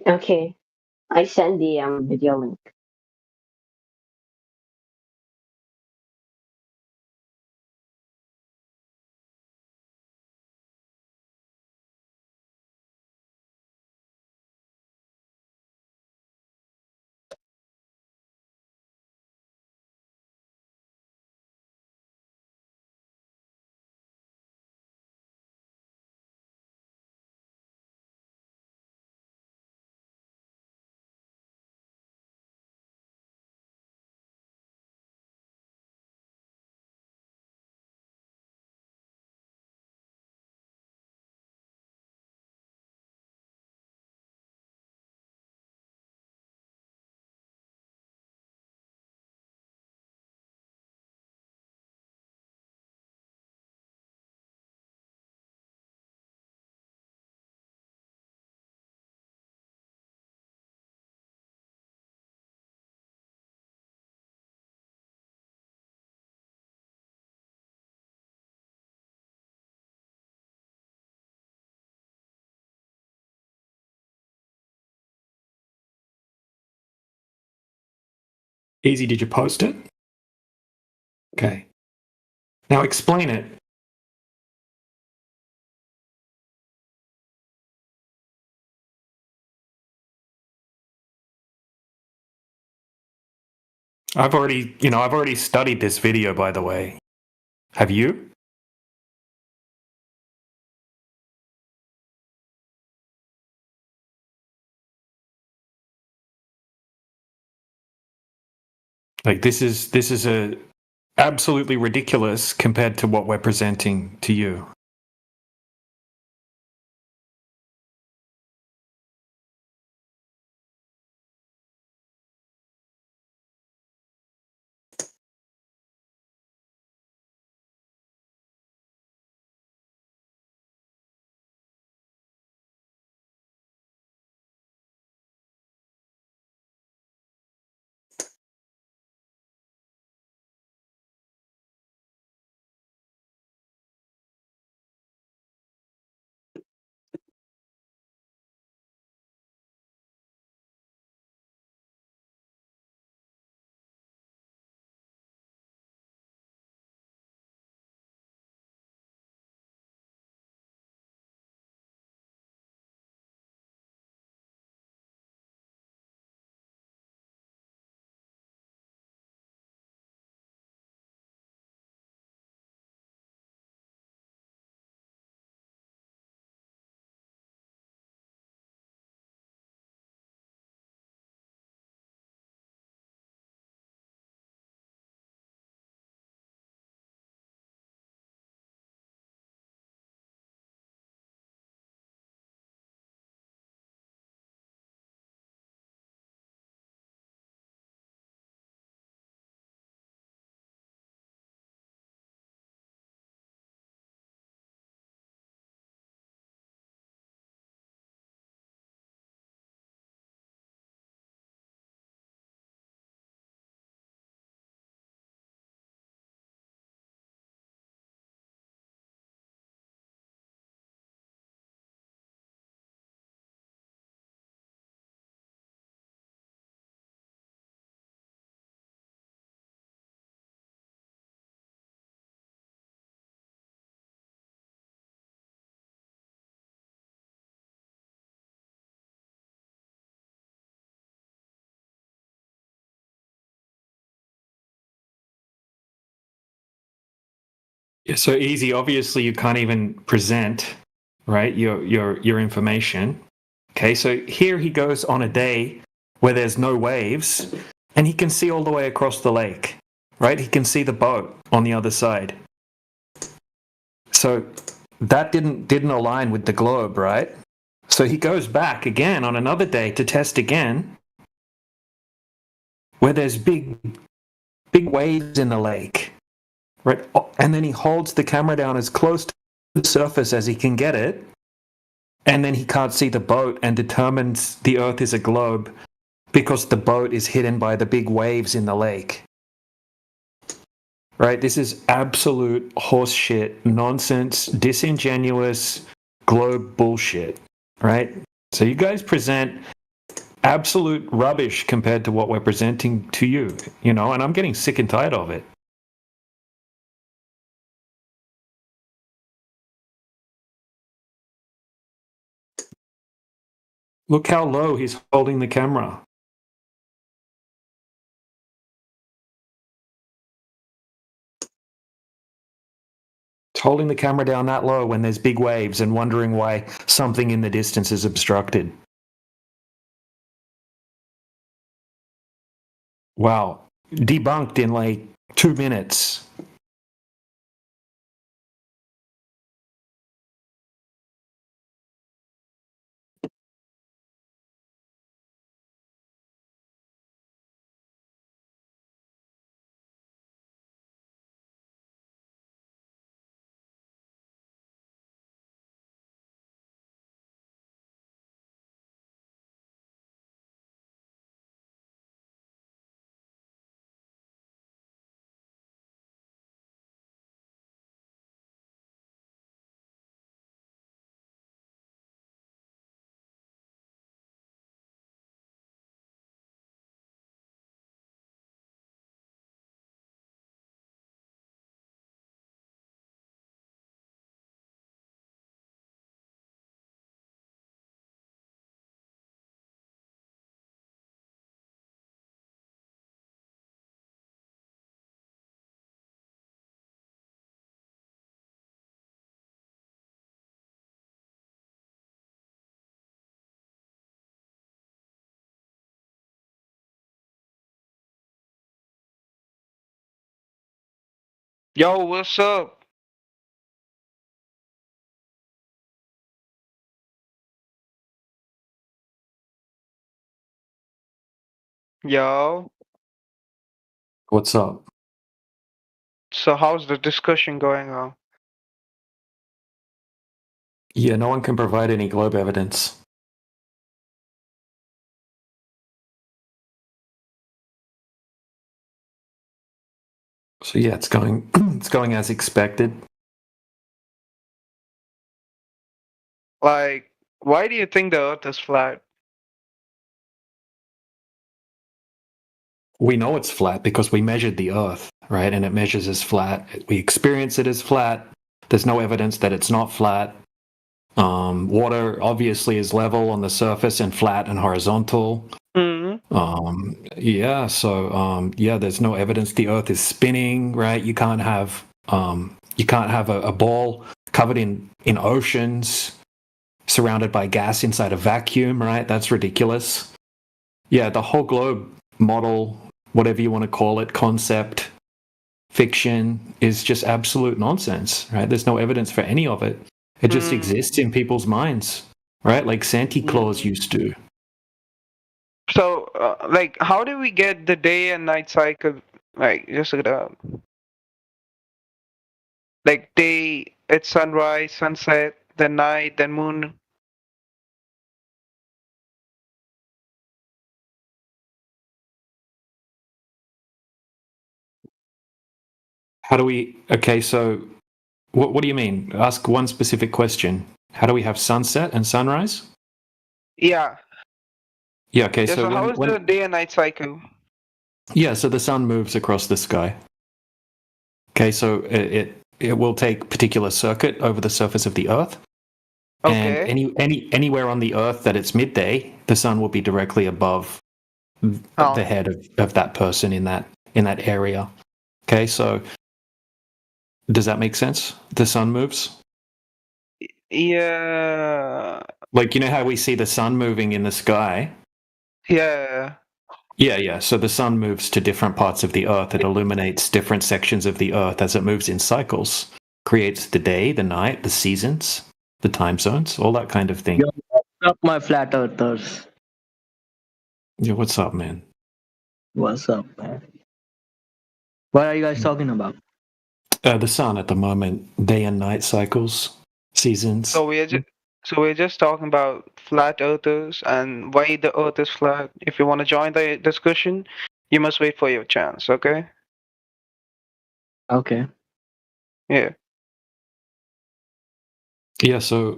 Okay. I send the video link. Easy, did you post it? Okay. Now explain it. I've already studied this video, by the way. Have you? Like this is a absolutely ridiculous compared to what we're presenting to you. Yeah, so easy. Obviously, you can't even present, right? Your information. Okay, so here he goes on a day where there's no waves, and he can see all the way across the lake, right? He can see the boat on the other side. So that didn't align with the globe, right? So he goes back again on another day to test again, where there's big waves in the lake, right? And then he holds the camera down as close to the surface as he can get it, and then he can't see the boat and determines the Earth is a globe because the boat is hidden by the big waves in the lake. Right? This is absolute horseshit, nonsense, disingenuous globe bullshit. Right? So you guys present absolute rubbish compared to what we're presenting to you, and I'm getting sick and tired of it. Look how low he's holding the camera. Holding the camera down that low when there's big waves and wondering why something in the distance is obstructed. Wow. Debunked in like 2 minutes. Yo, what's up? Yo. What's up? So how's the discussion going on? Yeah, no one can provide any globe evidence. So yeah, it's going it's going as expected. Like, why do you think the Earth is flat? We know it's flat because we measured the Earth, right? And it measures as flat. We experience it as flat. There's no evidence that it's not flat. Water obviously is level on the surface and flat and horizontal. Yeah, so there's no evidence the Earth is spinning, right? You can't have a ball covered in oceans, surrounded by gas inside a vacuum, right? That's ridiculous. Yeah, the whole globe model, whatever you want to call it, concept, fiction, is just absolute nonsense, right? There's no evidence for any of it. It just exists in people's minds, right? Like Santa Claus used to. So, like, how do we get the day and night cycle? Like, just look it up. Like, day, it's sunrise, sunset, then night, then moon. How do we? Okay, so what do you mean? Ask one specific question. How do we have sunset and sunrise? Yeah. Yeah. Okay. Yeah, so how is the day and night cycle? Yeah. So the sun moves across the sky. Okay. So it will take particular circuit over the surface of the Earth. Okay. And anywhere on the Earth that it's midday, the sun will be directly above the head of that person in that area. Okay. So does that make sense? The sun moves? Yeah. Like, you know how we see the sun moving in the sky? Yeah. Yeah. So the sun moves to different parts of the Earth. It illuminates different sections of the Earth as it moves in cycles, creates the day, the night, the seasons, the time zones, all that kind of thing. Yo, what's up, my flat earthers? Yeah, what's up, man? What's up, man? What are you guys talking about? The sun at the moment, day and night cycles, seasons. So we're just talking about flat earthers and why the Earth is flat. If you want to join the discussion, you must wait for your chance. Okay. Okay. Yeah. Yeah. So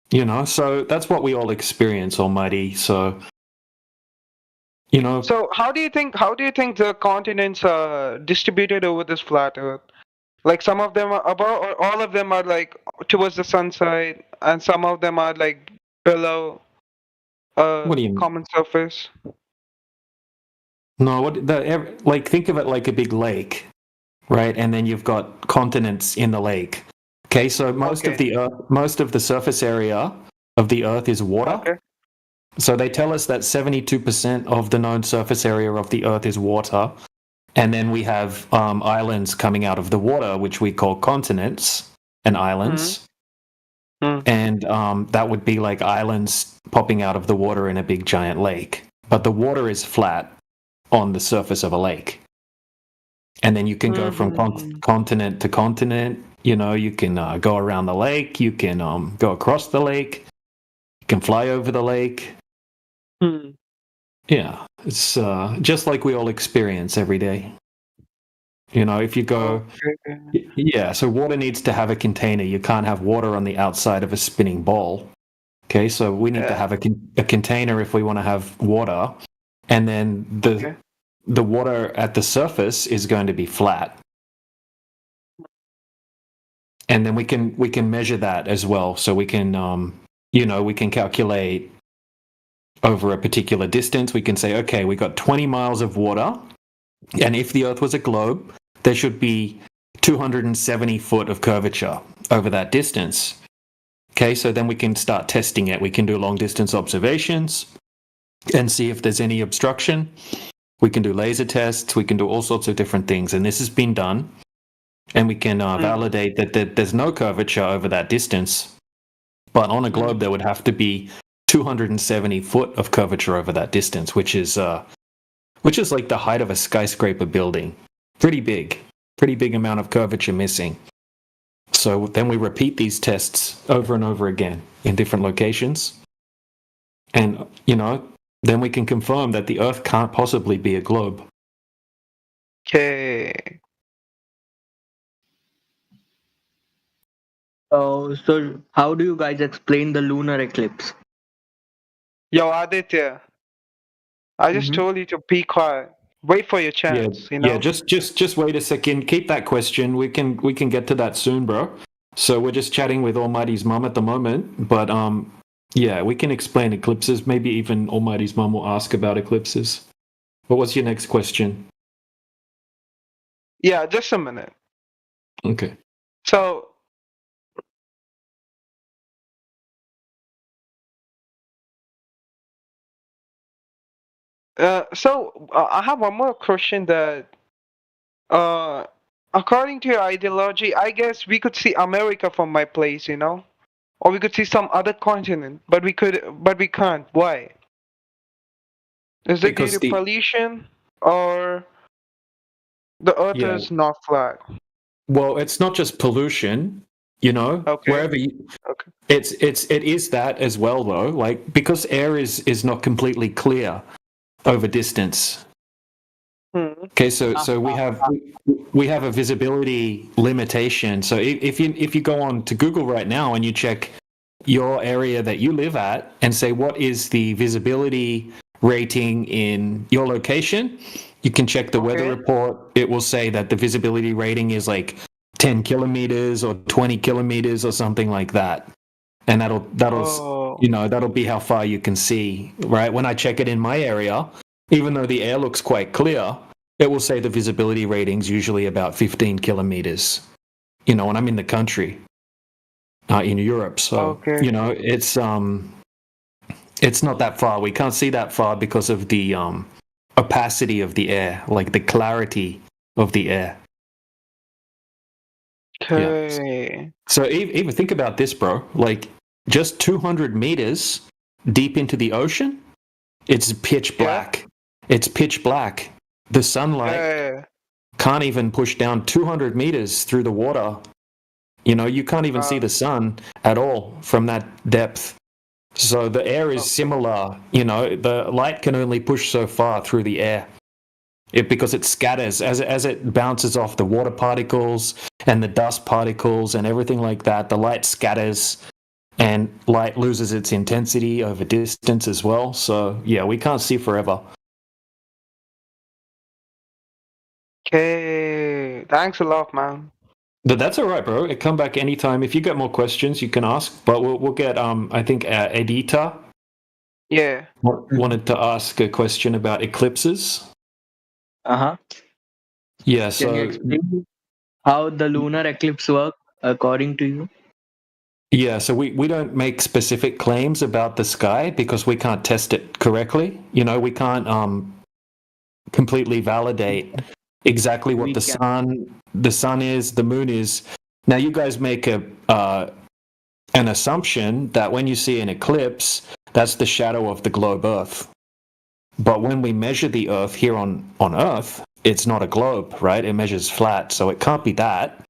you know, so that's what we all experience, Almighty. So, you know. So how do you think the continents are distributed over this flat Earth? Like some of them are above, or all of them are like towards the sun side, and some of them are like below What do you mean? common surface. No, like think of it like a big lake, right? And then you've got continents in the lake. Okay, so most of the surface area of the Earth is water. Okay. So they tell us that 72% of the known surface area of the Earth is water, and then we have islands coming out of the water, which we call continents and islands. And that would be like islands popping out of the water in a big giant lake. But the water is flat on the surface of a lake. And then you can go from continent to continent. You know, you can go around the lake. You can go across the lake. You can fly over the lake. Yeah, it's just like we all experience every day. You know, if you go... Yeah, so water needs to have a container. You can't have water on the outside of a spinning ball. Okay, so we need to have a container if we want to have water. And then the water at the surface is going to be flat. And then we can measure that as well. So we can, we can calculate over a particular distance. We can say, okay, we got 20 miles of water. And if the Earth was a globe, there should be 270 foot of curvature over that distance. Okay, so then we can start testing it. We can do long distance observations and see if there's any obstruction. We can do laser tests. We can do all sorts of different things. And this has been done. And we can validate that there's no curvature over that distance. But on a globe, there would have to be 270 foot of curvature over that distance, which is like the height of a skyscraper building. Pretty big amount of curvature missing. So then we repeat these tests over and over again in different locations. And, then we can confirm that the Earth can't possibly be a globe. Okay. So how do you guys explain the lunar eclipse? Yo, Aditya, I just told you to be quiet. Wait for your chance. Yeah, just wait a second. Keep that question. We can get to that soon, bro. So we're just chatting with Almighty's mum at the moment, but yeah, we can explain eclipses. Maybe even Almighty's mum will ask about eclipses. What was your next question? Yeah, just a minute. Okay. So, I have one more question that, according to your ideology, I guess we could see America from my place, or we could see some other continent, but we can't. Why? Is it due to pollution, or the Earth is not flat? Well, it's not just pollution, Okay. wherever it is that as well, though, like, because air is not completely clear over distance. Okay, so we have a visibility limitation. So if you go on to Google right now and you check your area that you live at and say what is the visibility rating in your location, you can check the weather report. It will say that the visibility rating is like 10 kilometers or 20 kilometers or something like that. And that'll be how far you can see, right? When I check it in my area, even though the air looks quite clear, it will say the visibility rating's usually about 15 kilometers, and I'm in the country, in Europe. So, it's not that far. We can't see that far because of the opacity of the air, like the clarity of the air. Okay. Yeah. So even think about this, bro. Like just 200 meters deep into the ocean, it's pitch black. Yeah. It's pitch black. The sunlight can't even push down 200 meters through the water. You can't even see the sun at all from that depth. So the air is similar. The light can only push so far through the air. Because it scatters as it bounces off the water particles and the dust particles and everything like that. The light scatters, and light loses its intensity over distance as well. So yeah, we can't see forever. Okay, thanks a lot, man. But that's all right, bro. Come back anytime. If you get more questions, you can ask. But we'll get I think Edita. Yeah. Wanted to ask a question about eclipses. Yeah, so can you explain how the lunar eclipse work according to you? Yeah, so we don't make specific claims about the sky because we can't test it correctly. We can't completely validate exactly what the sun is, the moon is. Now you guys make an assumption that when you see an eclipse, that's the shadow of the globe Earth. But when we measure the Earth here on Earth, it's not a globe, right? It measures flat, so it can't be that.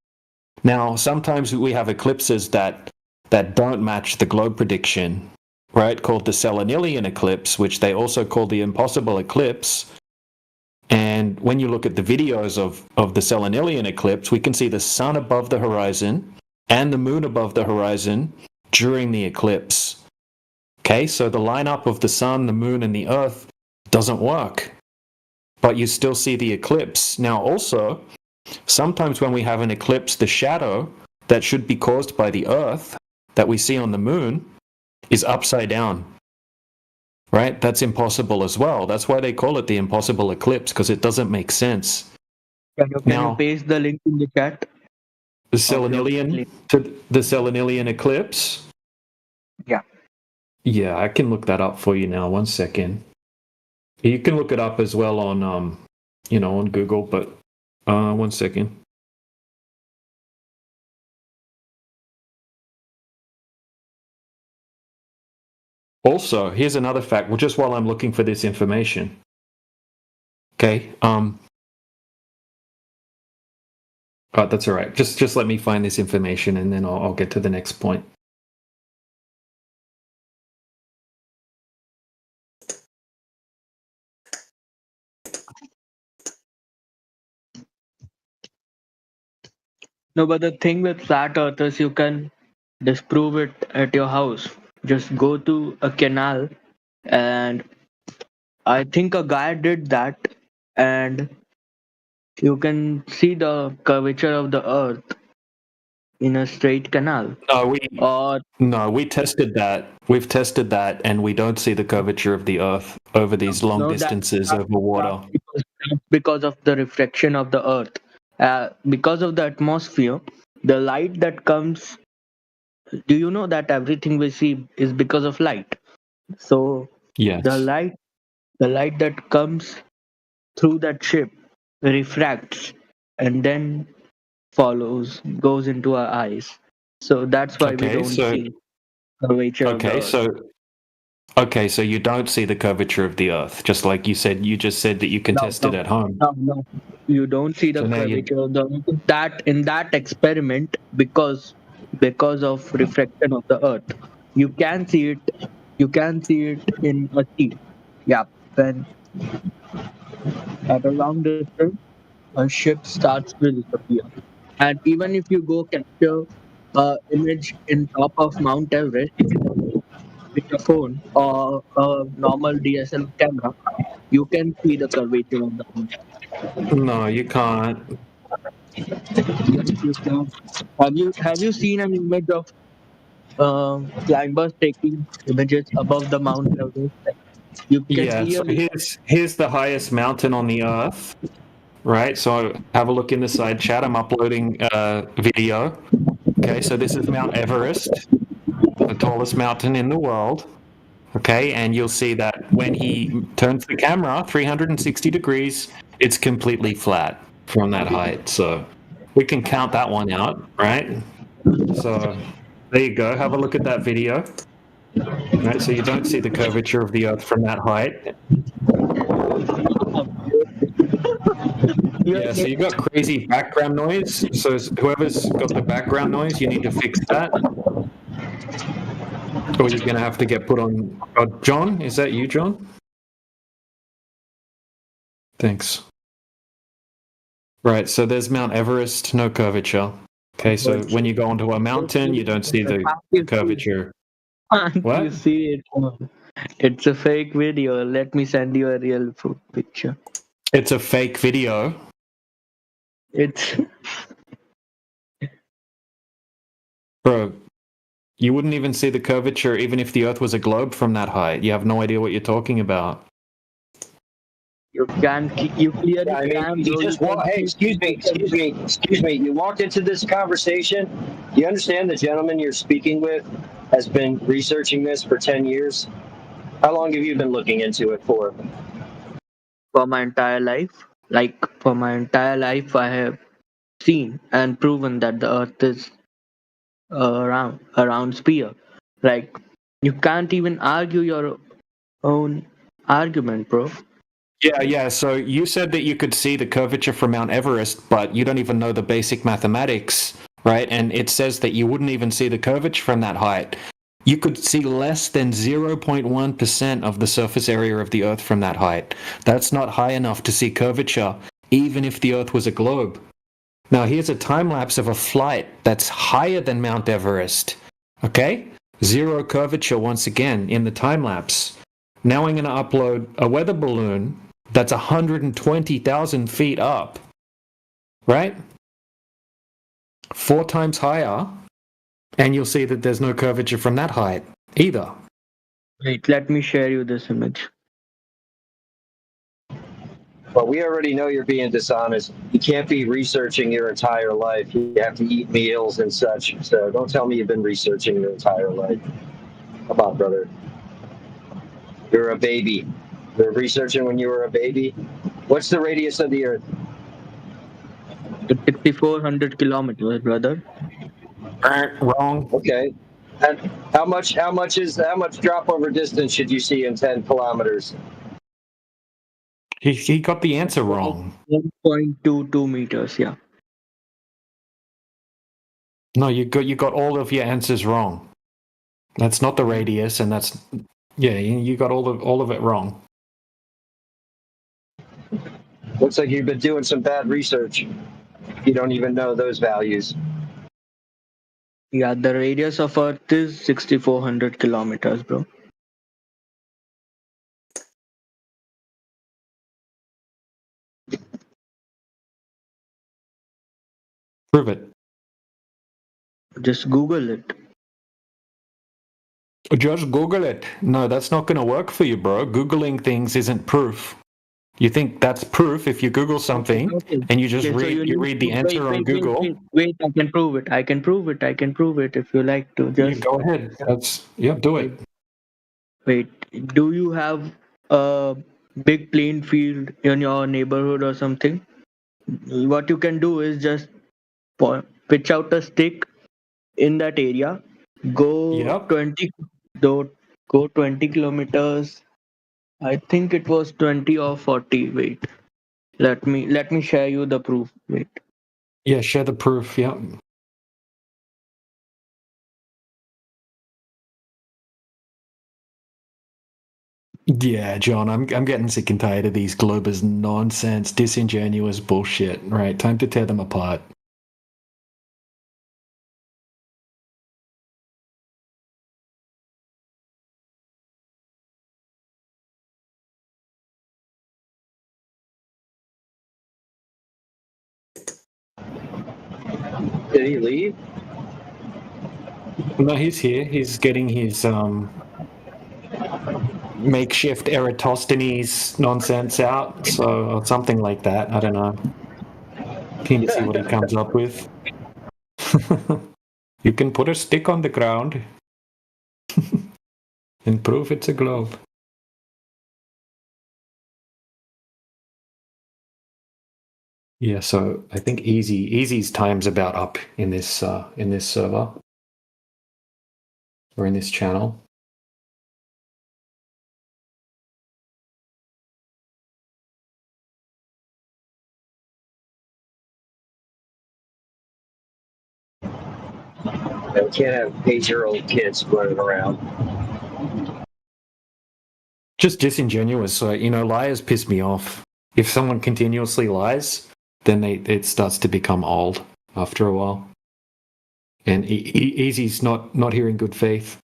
Now, sometimes we have eclipses that don't match the globe prediction, right? Called the Selenilian eclipse, which they also call the impossible eclipse. And when you look at the videos of the Selenilian eclipse, we can see the sun above the horizon and the moon above the horizon during the eclipse. Okay, so the lineup of the sun, the moon, and the Earth doesn't work, but you still see the eclipse. Now, also, sometimes when we have an eclipse, the shadow that should be caused by the Earth that we see on the moon is upside down, right? That's impossible as well. That's why they call it the impossible eclipse, because it doesn't make sense. Can you paste the link in the chat? The Selenilian eclipse? Yeah. Yeah, I can look that up for you now. 1 second. You can look it up as well on, on Google. But 1 second. Also, here's another fact. Well, just while I'm looking for this information. Okay. That's all right. Just let me find this information, and then I'll get to the next point. No, but the thing with flat earthers, you can disprove it at your house. Just go to a canal, and I think a guy did that, and you can see the curvature of the earth in a straight canal. No, we tested that. We've tested that, and we don't see the curvature of the earth over these long distances over water. Because of the refraction of the earth. Because of the atmosphere, the light that comes. Do you know that everything we see is because of light? So yes. the light that comes through that ship refracts and then goes into our eyes. So that's why we don't see curvature of the earth. Okay, so you don't see the curvature of the earth, just like you just said that you can test it at home. No, you don't see the curvature of the earth. In that experiment, because of refraction of the earth, you can see it. You can see it in a sea. Yeah, when at a long distance, a ship starts to disappear. And even if you go capture an image in top of Mount Everest with a phone or a normal DSLR camera, you can see the curvature of the earth. No, you can't. Yes, you can. Have you seen an image of climbers taking images above the Mount Everest? You can so here's the highest mountain on the earth, right? So have a look in the side chat. I'm uploading a video. Okay, so this is Mount Everest, the tallest mountain in the world. Okay, and you'll see that when he turns the camera 360 degrees, it's completely flat from that height. So we can count that one out, right? So there you go. Have a look at that video. Right, so you don't see the curvature of the earth from that height. Yeah, so you got crazy background noise. So whoever's got the background noise, you need to fix that. Or you're going to have to get put on... John, is that you, John? Thanks. Right, so there's Mount Everest, no curvature. Okay, so when you go onto a mountain, you don't see the curvature. What? You see it. It's a fake video. Let me send you a real picture. It's a fake video? It's... Bro, you wouldn't even see the curvature even if the earth was a globe from that height. You have no idea what you're talking about. You clearly hey, excuse me. You walked into this conversation. You understand the gentleman you're speaking with has been researching this for 10 years? How long have you been looking into it for? For my entire life. For my entire life, I have seen and proven that the earth is a round sphere. You can't even argue your own argument, bro. Yeah, so you said that you could see the curvature from Mount Everest, but you don't even know the basic mathematics, right? And it says that you wouldn't even see the curvature from that height. You could see less than 0.1% of the surface area of the Earth from that height. That's not high enough to see curvature, even if the Earth was a globe. Now, here's a time-lapse of a flight that's higher than Mount Everest, okay? Zero curvature once again in the time-lapse. Now I'm going to upload a weather balloon that's 120,000 feet up, right? 4 times higher, and you'll see that there's no curvature from that height either. Wait, let me share you this image. Well, we already know you're being dishonest. You can't be researching your entire life. You have to eat meals and such. So don't tell me you've been researching your entire life. Come on, brother. You're a baby. You're researching when you were a baby. What's the radius of the Earth? 6,400 kilometers, brother. Wrong. Okay. And how much drop over distance should you see in 10 kilometers? He got the answer wrong. 1.22 meters. Yeah. No, you got all of your answers wrong. That's not the radius, and that's you got all of it wrong. Looks like you've been doing some bad research. You don't even know those values. Yeah, the radius of Earth is 6,400 kilometers, bro. Prove it. Just Google it. Just Google it. No, that's not going to work for you, bro. Googling things isn't proof. You think that's proof if you Google something and you just read the answer on Google. Wait, I can prove it. I can prove it if you like to. Just go ahead. Do it. Wait, do you have a big playing field in your neighborhood or something? What you can do is just pitch out a stick in that area. Go 20 kilometers. I think it was 20 or 40. Wait. Let me share you the proof. Wait. Yeah, share the proof. Yeah. Yeah, John, I'm getting sick and tired of these Globers nonsense, disingenuous bullshit. Right, time to tear them apart. Did he leave? No, he's here. He's getting his makeshift Eratosthenes nonsense out, so something like that. I don't know. Keen to see what he comes up with. You can put a stick on the ground and prove it's a globe. Yeah, so I think Easy's time's about up in this server or in this channel. We can't have 8-year-old kids running around. Just disingenuous. So, liars piss me off. If someone continuously lies, then it starts to become old after a while. And Easy's not here in good faith.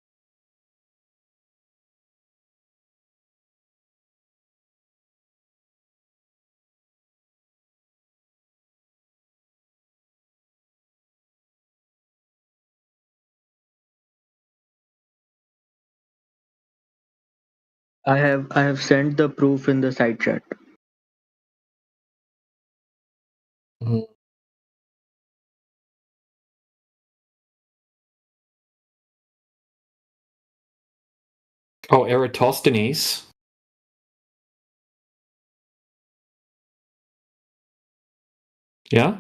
I have sent the proof in the side chat. Mm-hmm. Oh, Eratosthenes. Yeah?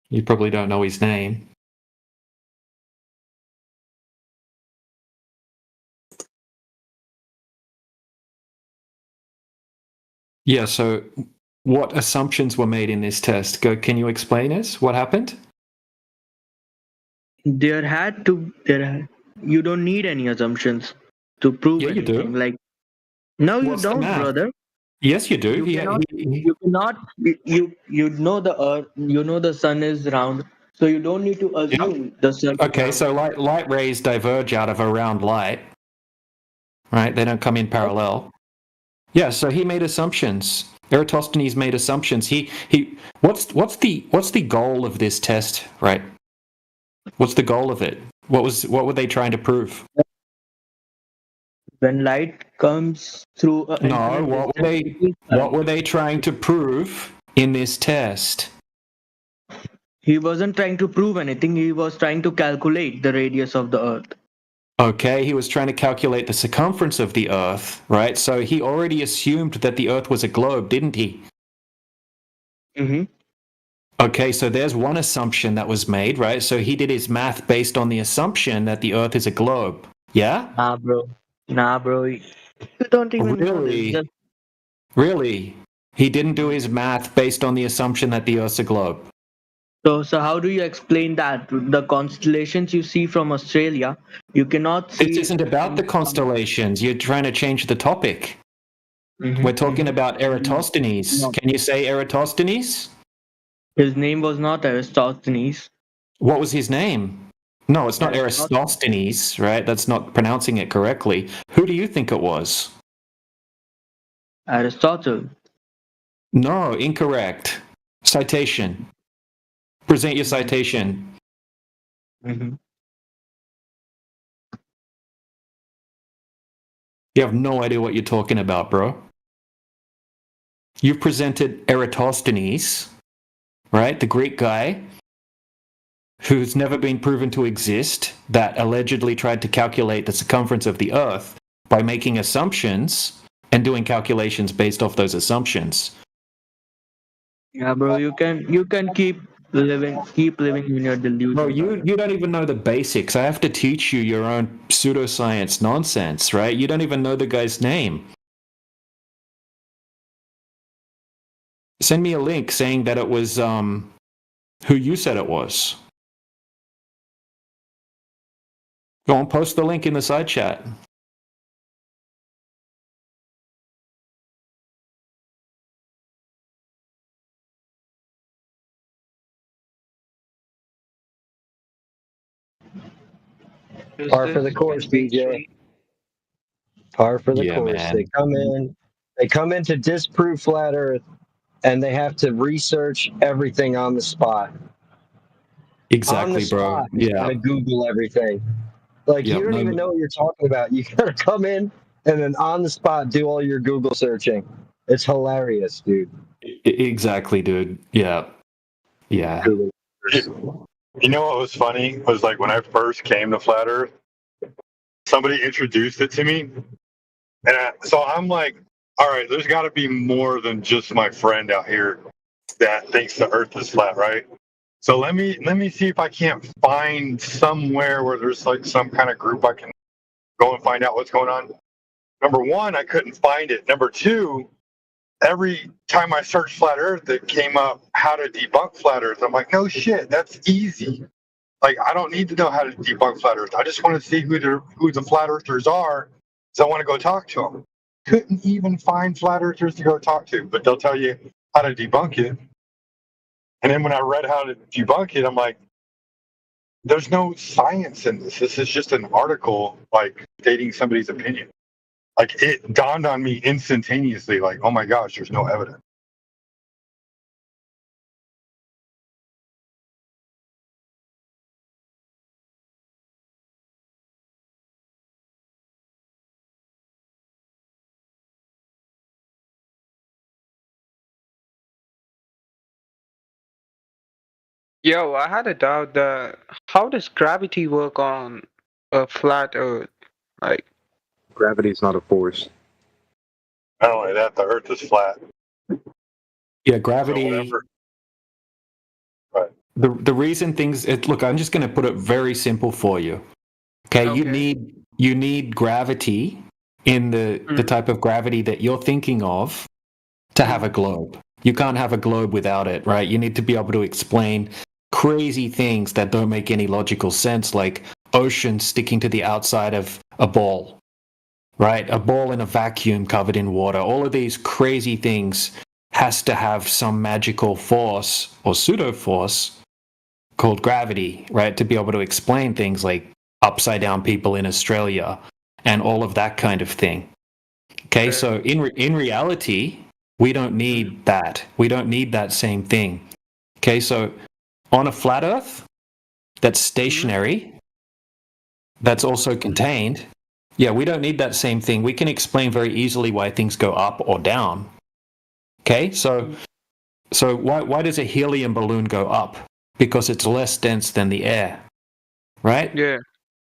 You probably don't know his name. Yeah, so what assumptions were made in this test? Can you explain us? What happened? You don't need any assumptions to prove anything. You do. Like, no, What's you don't, brother. Yes, you do. You cannot. You know the Earth. You know the sun is round, so you don't need to assume the sun. Okay, so light rays diverge out of a round light, right? They don't come in parallel. Yeah, so he made assumptions. Eratosthenes made assumptions. What's the goal of this test, right? What's the goal of it? What were they trying to prove? When light comes through. What were they trying to prove in this test? He wasn't trying to prove anything. He was trying to calculate the radius of the Earth. Okay, he was trying to calculate the circumference of the Earth, right? So he already assumed that the Earth was a globe, didn't he? Mm-hmm. Okay, so there's one assumption that was made, right? So he did his math based on the assumption that the Earth is a globe. Yeah? Nah, bro. You don't even know Really? this. Really? He didn't do his math based on the assumption that the Earth's a globe. So how do you explain that? The constellations you see from Australia, you cannot see. This isn't about the constellations. You're trying to change the topic. Mm-hmm. We're talking about Eratosthenes. No. Can you say Eratosthenes? His name was not Aristophanes. What was his name? No, it's not Eratosthenes, right? That's not pronouncing it correctly. Who do you think it was? Aristotle. No, incorrect. Citation. Present your citation. Mm-hmm. You have no idea what you're talking about, bro. You've presented Eratosthenes, right? The Greek guy who's never been proven to exist, that allegedly tried to calculate the circumference of the Earth by making assumptions and doing calculations based off those assumptions. Yeah, bro. You can keep living in your delusion. Bro, you don't even know the basics. I have to teach you your own pseudoscience nonsense, right? You don't even know the guy's name. Send me a link saying that it was who you said it was. Go on, post the link in the side chat. Par for the course, BJ. Par for the course. Man. They come in to disprove flat Earth, and they have to research everything on the spot. Exactly, bro. You gotta Google everything. Like you don't even know what you're talking about. You gotta come in and then on the spot do all your Google searching. It's hilarious, dude. Exactly, dude. Yeah. Yeah. You know what was funny was like when I first came to Flat Earth, somebody introduced it to me, and so I'm like, all right, there's got to be more than just my friend out here that thinks the Earth is flat, right? So let me see if I can't find somewhere where there's like some kind of group I can go and find out what's going on. Number one, I couldn't find it. Number two, every time I searched flat Earth, it came up how to debunk flat Earth. I'm like, no shit, that's easy. Like, I don't need to know how to debunk flat Earth. I just want to see who the flat earthers are, because I want to go talk to them. Couldn't even find flat earthers to go talk to, but they'll tell you how to debunk it. And then when I read how to debunk it, I'm like, there's no science in this. This is just an article, like, stating somebody's opinion. Like, it dawned on me instantaneously, like, oh my gosh, there's no evidence. Yo, I had a doubt that how does gravity work on a flat Earth? Like, gravity is not a force. Not only that, the Earth is flat. Yeah, gravity. So the reason things look, I'm just going to put it very simple for you. Okay, you need gravity in the type of gravity that you're thinking of to have a globe. You can't have a globe without it, right? You need to be able to explain crazy things that don't make any logical sense, like ocean sticking to the outside of a ball, right? A ball in a vacuum covered in water. All of these crazy things has to have some magical force or pseudo force called gravity, right? To be able to explain things like upside down people in Australia and all of that kind of thing. Okay, so in reality, we don't need that. We don't need that same thing. Okay, so on a flat Earth that's stationary, that's also contained, yeah, we don't need that same thing. We can explain very easily why things go up or down. Okay, so why does a helium balloon go up? Because it's less dense than the air, right? Yeah.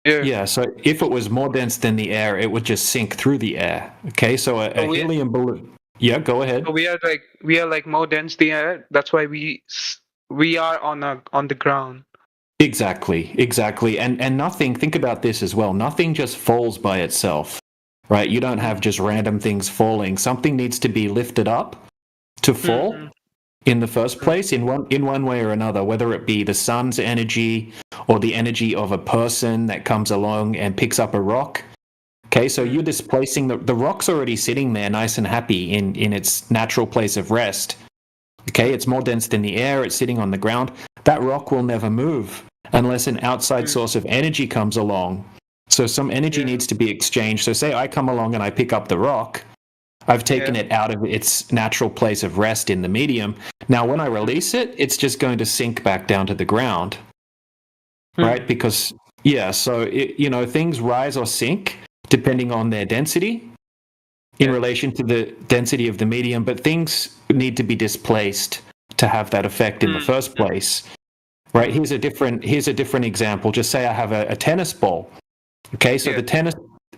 Yeah, so if it was more dense than the air, it would just sink through the air. Okay, so a helium balloon. Yeah, go ahead. So we are like more dense the air. That's why we are on the ground. Exactly. And nothing, think about this as well. Nothing just falls by itself. Right? You don't have just random things falling. Something needs to be lifted up to fall in the first place in one way or another, whether it be the sun's energy or the energy of a person that comes along and picks up a rock. Okay, so you're displacing the rock's already sitting there nice and happy in its natural place of rest. Okay, it's more dense than the air, it's sitting on the ground. That rock will never move unless an outside source of energy comes along. So some energy needs to be exchanged. So say I come along and I pick up the rock, I've taken it out of its natural place of rest in the medium. Now when I release it, it's just going to sink back down to the ground. Right? Because, so, things rise or sink depending on their density in relation to the density of the medium, but things need to be displaced to have that effect in the first place. Right? Here's a different example. Just say I have a tennis ball. Okay, so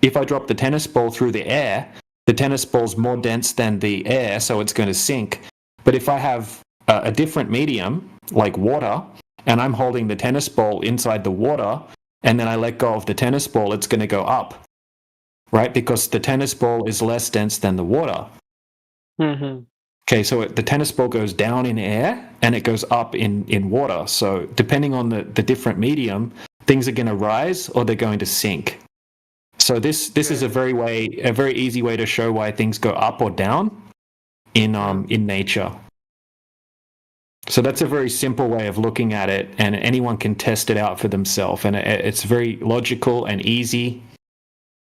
if I drop the tennis ball through the air, the tennis ball's more dense than the air, so it's going to sink. But if I have a different medium, like water, and I'm holding the tennis ball inside the water, and then I let go of the tennis ball, it's going to go up, right? Because the tennis ball is less dense than the water. Okay, so the tennis ball goes down in air, and it goes up in water. So depending on the different medium, things are going to rise or they're going to sink. So this is a very easy way to show why things go up or down in nature. So that's a very simple way of looking at it, and anyone can test it out for themselves. And it's very logical and easy,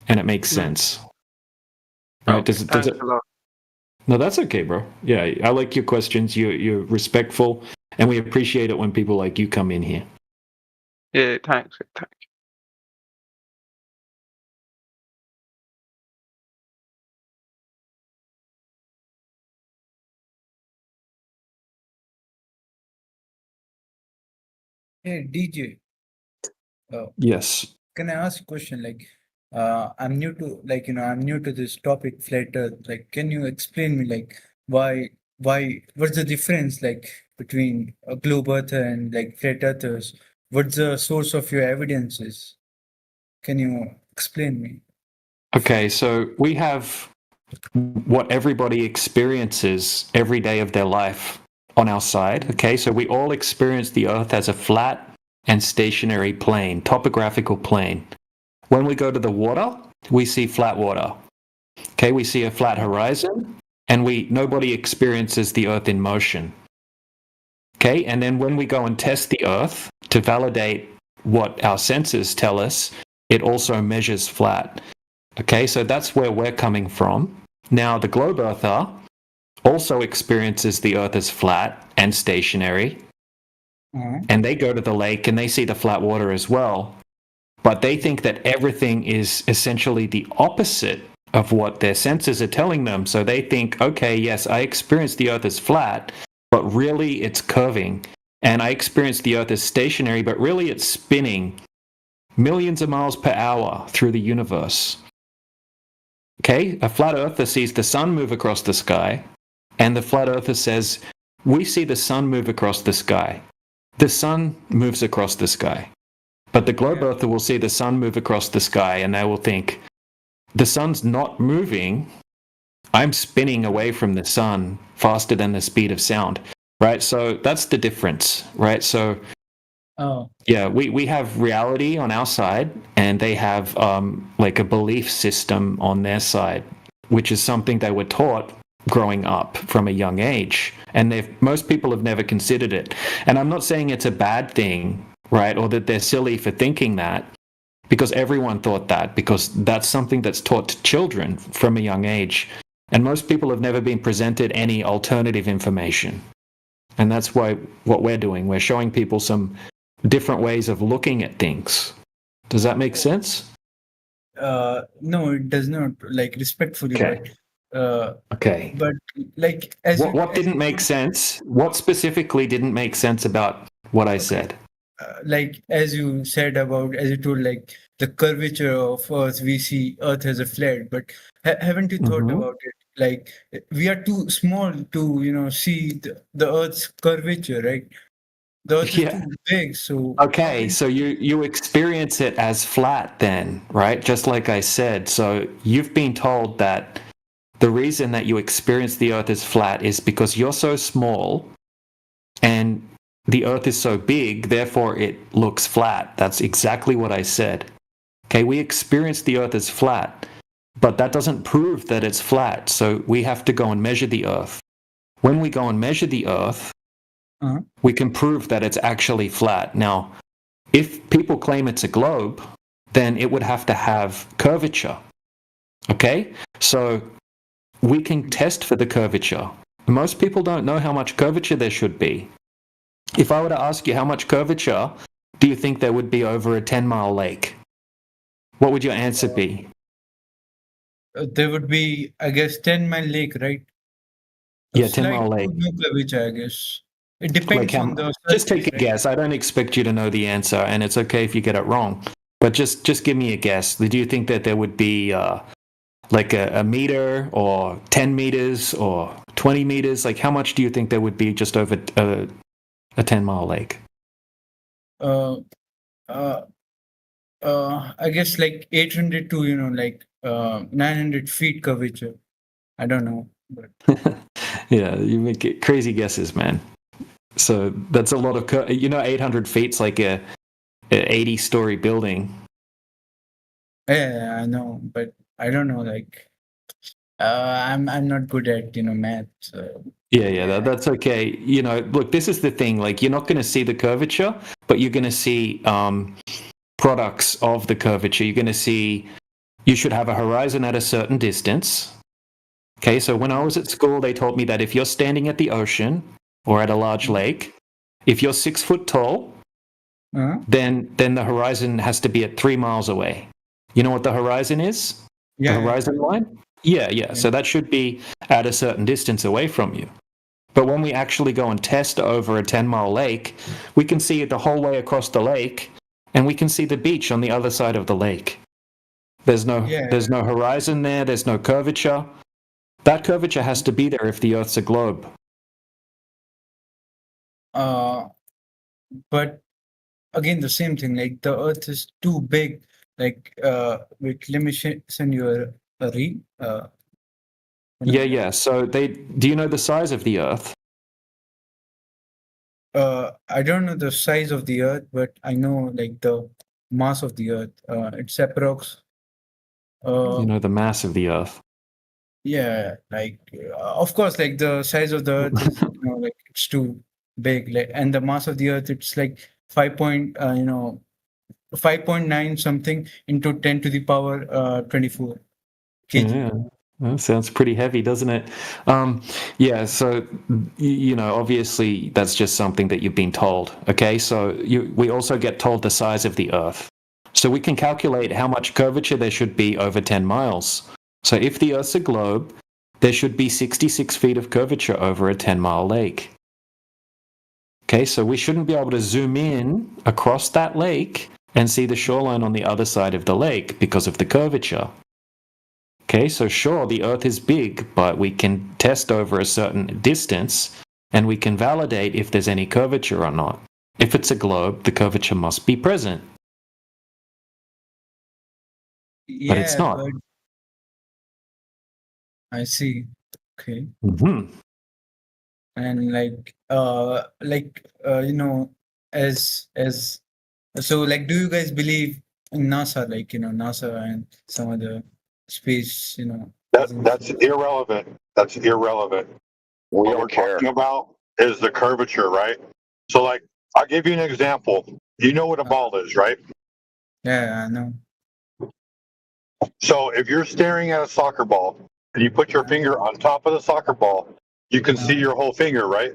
and it makes sense. Right? Does it? No, that's okay, bro. Yeah, I like your questions. You're respectful, and we appreciate it when people like you come in here. Yeah, thanks. Hey DJ. Yes. Can I ask a question? I'm new to I'm new to this topic, flat Earth. Can you explain me what's the difference between a globe earther and flat earthers? What's the source of your evidences? Can you explain me? Okay, so we have what everybody experiences every day of their life on our side. Okay, so we all experience the Earth as a flat and stationary plane, topographical plane. When we go to the water, we see flat water. Okay, we see a flat horizon, and nobody experiences the Earth in motion. Okay, and then when we go and test the Earth to validate what our senses tell us, it also measures flat. Okay, so that's where we're coming from. Now, the globe earther also experiences the Earth as flat and stationary, and they go to the lake and they see the flat water as well. But they think that everything is essentially the opposite of what their senses are telling them. So they think, okay, yes, I experience the Earth as flat, but really it's curving. And I experience the Earth as stationary, but really it's spinning millions of miles per hour through the universe. Okay, a flat earther sees the sun move across the sky, and the flat earther says, we see the sun move across the sky. The sun moves across the sky. But the globe earther will see the sun move across the sky, and they will think, the sun's not moving. I'm spinning away from the sun faster than the speed of sound, right? So that's the difference, right? So yeah, we have reality on our side, and they have like a belief system on their side, which is something they were taught growing up from a young age. And most people have never considered it. And I'm not saying it's a bad thing, right? Or that they're silly for thinking that, because everyone thought that, because that's something that's taught to children from a young age. And most people have never been presented any alternative information. And that's why what we're doing, we're showing people some different ways of looking at things. Does that make sense? No, it does not. Respectfully, okay. Okay. But what didn't make sense? What specifically didn't make sense about what I said? like as you said about, as you told, like the curvature of Earth, we see Earth as a flat, but haven't you thought about it? Like we are too small to see the Earth's curvature, right? The Earth is too big, so okay, so you experience it as flat then, right? Just like I said. So you've been told that the reason that you experience the Earth as flat is because you're so small and the Earth is so big, therefore it looks flat. That's exactly what I said. Okay, we experience the Earth as flat, but that doesn't prove that it's flat. So we have to go and measure the Earth. When we go and measure the Earth, we can prove that it's actually flat. Now, if people claim it's a globe, then it would have to have curvature. Okay? So we can test for the curvature. Most people don't know how much curvature there should be. If I were to ask you how much curvature do you think there would be over a 10-mile lake, what would your answer be? There would be, I guess, 10-mile lake, right? Yeah, 10-mile lake. No curvature, I guess. It depends on the. Just take a guess. I don't expect you to know the answer, and it's okay if you get it wrong. But just give me a guess. Do you think that there would be like a meter or 10 meters or 20 meters? Like how much do you think there would be just over a 10-mile lake? I guess like 800 to 900 feet curvature. I don't know. But yeah, you make crazy guesses, man. So that's a lot of 800 feet's like a 80-story building. Yeah, I know, but I don't know. Like, I'm not good at math. So. Yeah, that's okay. Look, this is the thing. Like, you're not going to see the curvature, but you're going to see products of the curvature. You're going to see. You should have a horizon at a certain distance. Okay, so when I was at school, they taught me that if you're standing at the ocean or at a large lake, if you're 6 foot tall, then the horizon has to be at 3 miles away. You know what the horizon is? Yeah. The horizon line? Yeah. So that should be at a certain distance away from you. But when we actually go and test over a 10-mile lake, we can see it the whole way across the lake, and we can see the beach on the other side of the lake. There's no horizon there. There's no curvature. That curvature has to be there if the Earth's a globe. But again, the same thing. Like the Earth is too big. Like wait, let me send you a read. Yeah. So do you know the size of the Earth? I don't know the size of the Earth, but I know like the mass of the Earth. It's approx. You know the mass of the Earth. Yeah, like of course, like the size of the Earth is like it's too big. Like, and the mass of the Earth, it's like 5.9 something into 10 to the power 24 kg. Yeah. That sounds pretty heavy, doesn't it? Yeah, so, obviously that's just something that you've been told, okay? So we also get told the size of the Earth. So we can calculate how much curvature there should be over 10 miles. So if the Earth's a globe, there should be 66 feet of curvature over a 10-mile lake. Okay, so we shouldn't be able to zoom in across that lake and see the shoreline on the other side of the lake because of the curvature. Okay, so sure, the Earth is big, but we can test over a certain distance, and we can validate if there's any curvature or not. If it's a globe, the curvature must be present. Yeah, but it's not. but I see. Okay. Mm-hmm. And as so, like, do you guys believe in NASA? Like, NASA and some other space, That's irrelevant. That's irrelevant. What we're talking about is the curvature, right? So, like, I'll give you an example. You know what a ball is, right? Yeah, I know. So, if you're staring at a soccer ball and you put your finger on top of the soccer ball, you can see your whole finger, right?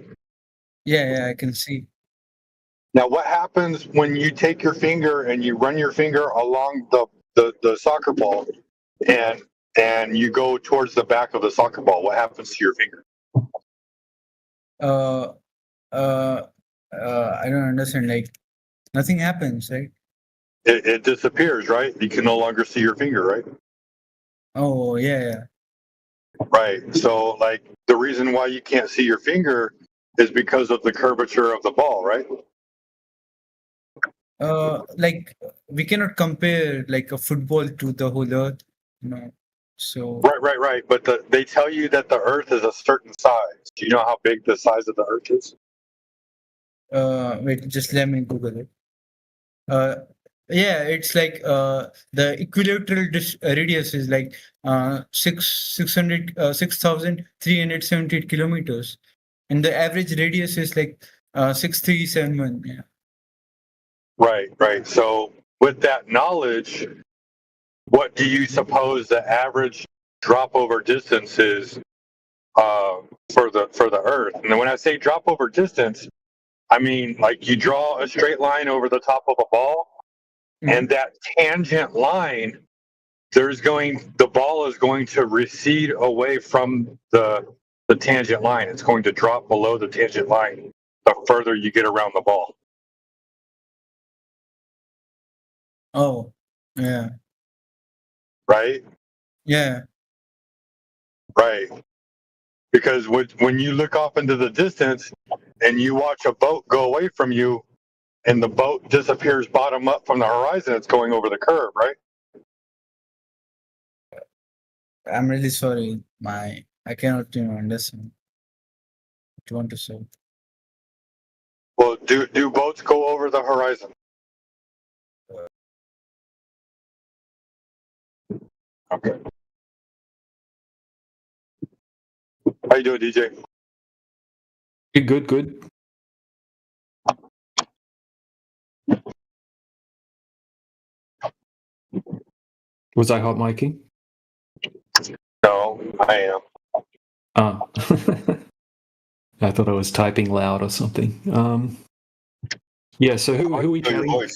Yeah, I can see. Now, what happens when you take your finger and you run your finger along the soccer ball and you go towards the back of the soccer ball? What happens to your finger? I don't understand. Like, Nothing happens, right? It disappears, right? You can no longer see your finger, right? Oh, yeah. Right. So, like, the reason why you can't see your finger is because of the curvature of the ball, right? Like we cannot compare like a football to the whole earth, so Right. But they tell you that the Earth is a certain size. Do you know how big the size of the Earth is? wait, just let me Google it. Yeah, it's like the equilateral radius is like 6,378 kilometers, and the average radius is like 637. Yeah. Right. So, with that knowledge, what do you suppose the average drop over distance is for the Earth? And when I say drop over distance, I mean like you draw a straight line over the top of a ball, and that tangent line, the ball is going to recede away from the tangent line. It's going to drop below the tangent line the further you get around the ball. Oh, yeah. Right? Yeah. Right. Because when you look off into the distance and you watch a boat go away from you and the boat disappears bottom up from the horizon, it's going over the curve, right? I'm really sorry. I cannot understand what you want to say. Well, do boats go over the horizon? Okay. How you doing, DJ? Good. Was I hot micing? No, I am. Oh. I thought I was typing loud or something. Yeah, so who are we trying to...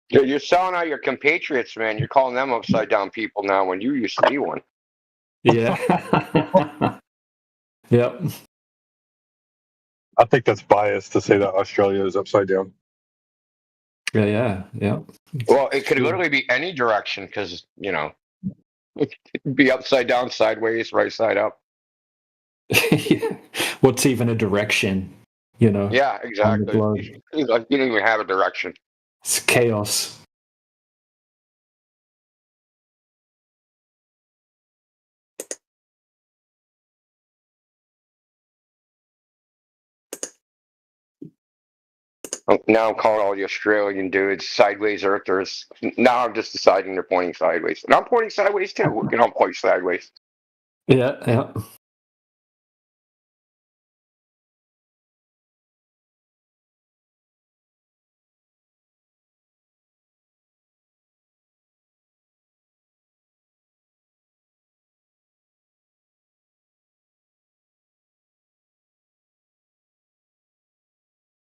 Dude, you're selling out your compatriots, man. You're calling them upside down people now when you used to be one. Yeah. Yep. I think that's biased to say that Australia is upside down. Yeah. Well, it could literally be any direction because, it could be upside down, sideways, right side up. What's even a direction, Yeah, exactly. You don't even have a direction. It's chaos. Now I'm calling all the Australian dudes sideways earthers. Now I'm just deciding they're pointing sideways. And I'm pointing sideways too. I'm pointing sideways. Yeah.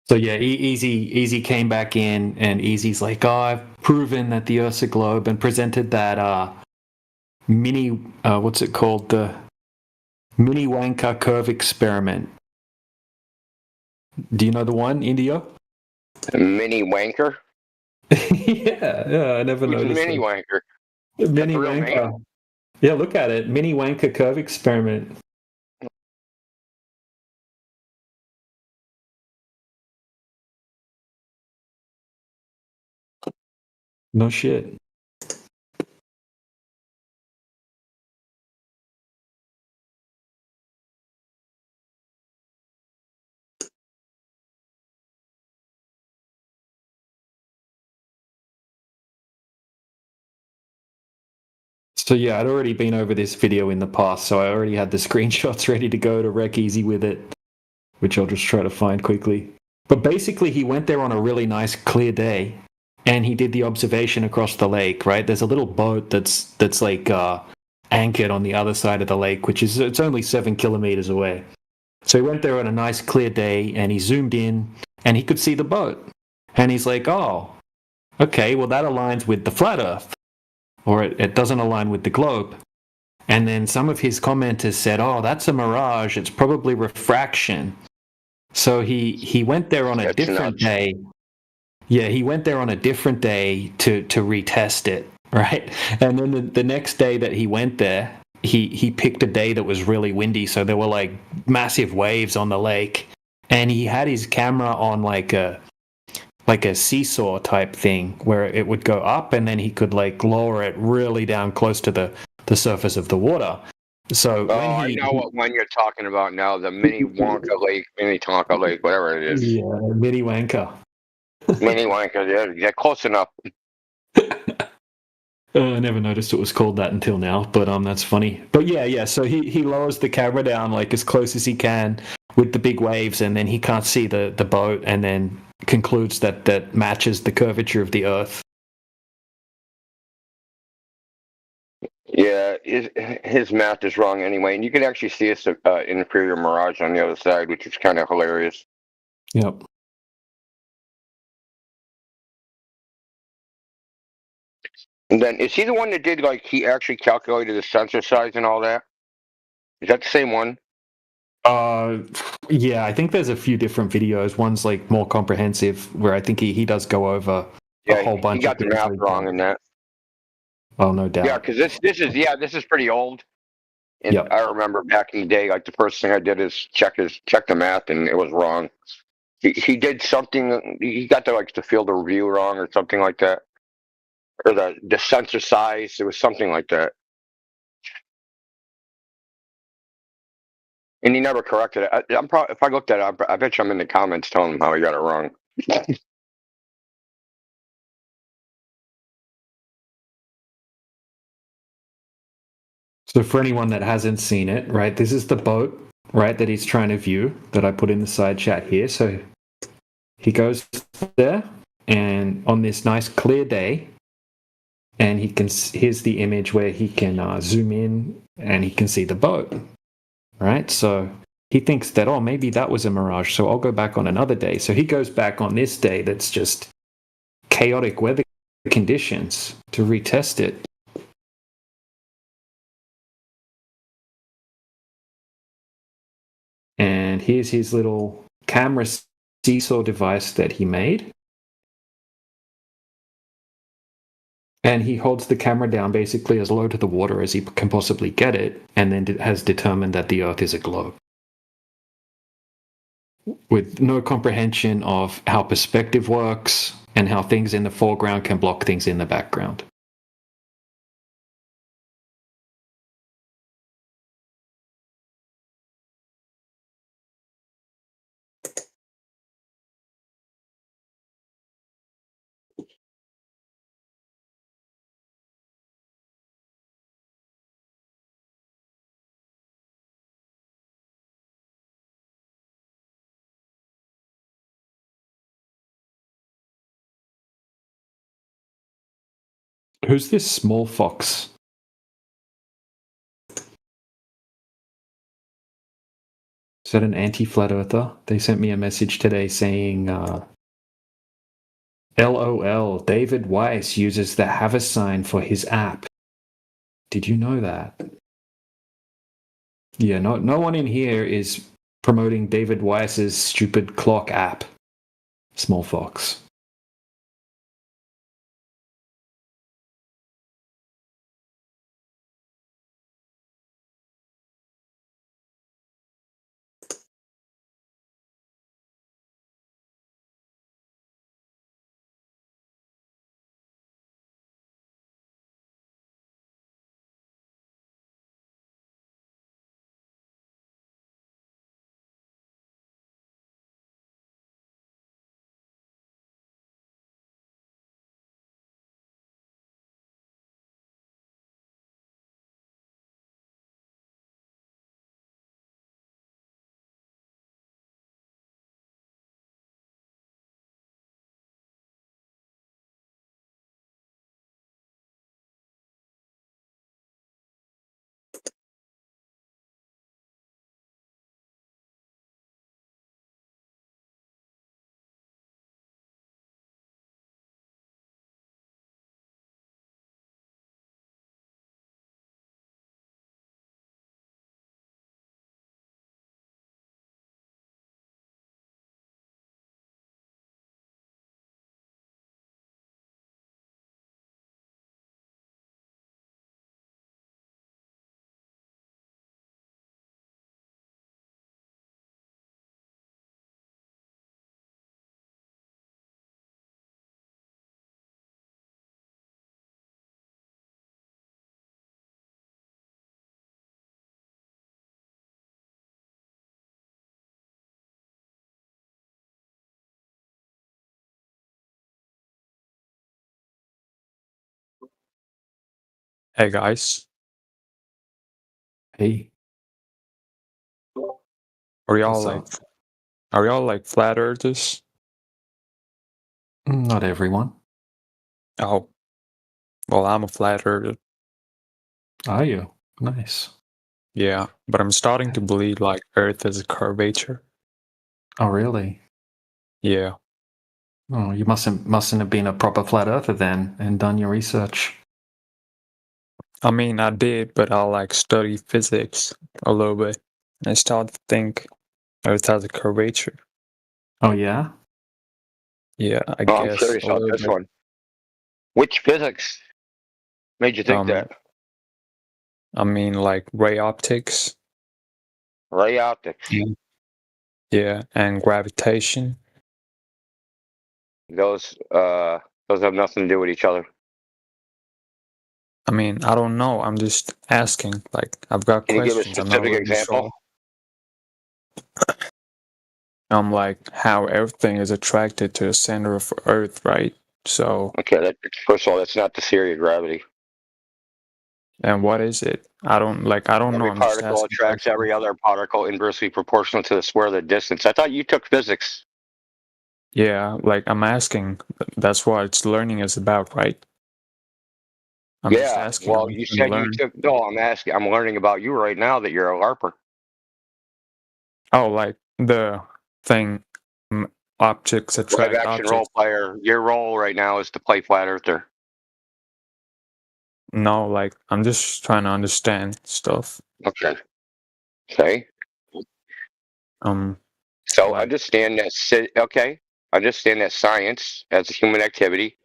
So yeah, Easy came back in, and Easy's like, "Oh, I've proven that the Earth's a globe," and presented that mini, what's it called, the mini Wanker curve experiment. Do you know the one, India? Mini Wanker. yeah, I never Who's noticed. Mini Wanker. Mini Wanker. Name? Yeah, look at it, mini Wanker curve experiment. No shit. So yeah, I'd already been over this video in the past, so I already had the screenshots ready to go to wreck Easy with it, which I'll just try to find quickly. But basically, he went there on a really nice, clear day, and he did the observation across the lake, right? There's a little boat that's like anchored on the other side of the lake, it's only 7 kilometers away. So he went there on a nice, clear day, and he zoomed in, and he could see the boat. And he's like, oh, okay, well, that aligns with the flat Earth. Or it doesn't align with the globe. And then some of his commenters said, oh, that's a mirage. It's probably refraction. So he went there on a different day, Yeah, he went there on a different day to retest it, right? And then the next day that he went there, he picked a day that was really windy, so there were like massive waves on the lake, and he had his camera on like a seesaw type thing where it would go up and then he could like lower it really down close to the surface of the water. So I know what one you're talking about now, the mini Tonka Lake, whatever it is. Yeah, mini Wanka. Mini Wanka, yeah, close enough. I never noticed it was called that until now, but that's funny. But yeah. So he lowers the camera down like as close as he can with the big waves, and then he can't see the boat, and then concludes that matches the curvature of the Earth. Yeah, his math is wrong anyway, and you can actually see its inferior mirage on the other side, which is kind of hilarious. Yep. And then, is he the one that did, like, he actually calculated the sensor size and all that? Is that the same one? Yeah, I think there's a few different videos. One's like more comprehensive, where I think he does go over a whole bunch. He got the math wrong in that. Oh, no doubt. Yeah, because this is pretty old. And I remember back in the day, like the first thing I did is check the math, and it was wrong. He did something. He got the field of view wrong, or something like that, or the sensor size. It was something like that. And he never corrected it. If I looked at it, I bet you I'm in the comments telling him how he got it wrong. So for anyone that hasn't seen it, right, this is the boat, right, that he's trying to view, that I put in the side chat here. So he goes there, and on this nice clear day, and here's the image where he can zoom in, and he can see the boat, right? So he thinks that, oh, maybe that was a mirage, so I'll go back on another day. So he goes back on this day that's just chaotic weather conditions to retest it. And here's his little camera seesaw device that he made. And he holds the camera down basically as low to the water as he can possibly get it, and then has determined that the Earth is a globe. With no comprehension of how perspective works and how things in the foreground can block things in the background. Who's this small fox? Is that an anti-flat earther? They sent me a message today saying, LOL, David Weiss uses the have a sign for his app. Did you know that? Yeah, no one in here is promoting David Weiss's stupid clock app. Small fox. Hey guys. Hey. Are y'all What's like flat earthers? Not everyone. Oh. Well, I'm a flat earther. Are you? Nice. Yeah, but I'm starting to believe like Earth is a curvature. Oh, really? Yeah. Oh, you mustn't have been a proper flat earther then and done your research. I mean, I did, but I like study physics a little bit. And I started to think Earth has a curvature. Oh, yeah? Yeah, I Oh, I'm guess curious a about little this bit. one. Which physics made you think that? I mean, like ray optics. Ray optics. Yeah, and gravitation. Those have nothing to do with each other. I mean, I don't know. I'm just asking. Like, I've got Can you give a questions. I'm not specific really example? sure. Like how everything is attracted to the center of Earth, right? So. Okay, first of all, that's not the theory of gravity. And what is it? I don't know. Every I'm just particle asking attracts every other particle inversely proportional to the square of the distance. I thought you took physics. Yeah, like I'm asking. That's what it's learning is about, right? I'm just asking. Well, you said you took. No, I'm asking. I'm learning about you right now that you're a LARPer. Oh, like the thing, objects attract Live action objects. role player. Your role right now is to play flat earther. No, like I'm just trying to understand stuff. Okay. Okay. So understand that. Okay. Understand that science, as a human activity,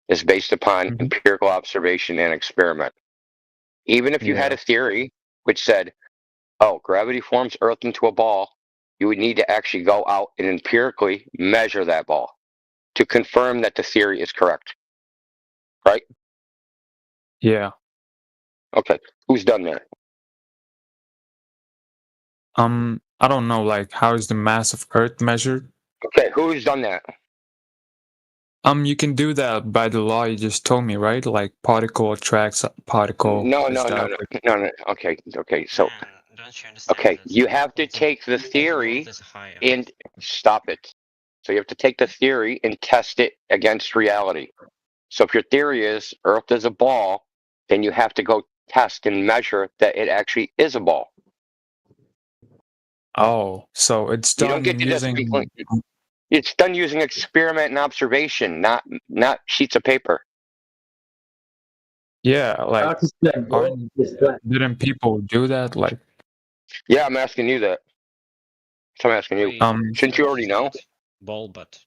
is based upon empirical observation and experiment. Even if you had a theory which said, "Oh, gravity forms Earth into a ball," you would need to actually go out and empirically measure that ball to confirm that the theory is correct. Right? Yeah. Okay. Who's done that? I don't know. Like, how is the mass of Earth measured? Okay. Who's done that? You can do that by the law you just told me, right? Like particle attracts particle. No. Okay. So, okay, you have to take the theory and stop it. So you have to take the theory and test it against reality. So if your theory is Earth is a ball, then you have to go test and measure that it actually is a ball. Oh, so it's done you don't get to using. It's done using experiment and observation, not sheets of paper. Yeah, like didn't people do that? Like, yeah, I'm asking you that. So I'm asking you. Shouldn't you already know? Ball, but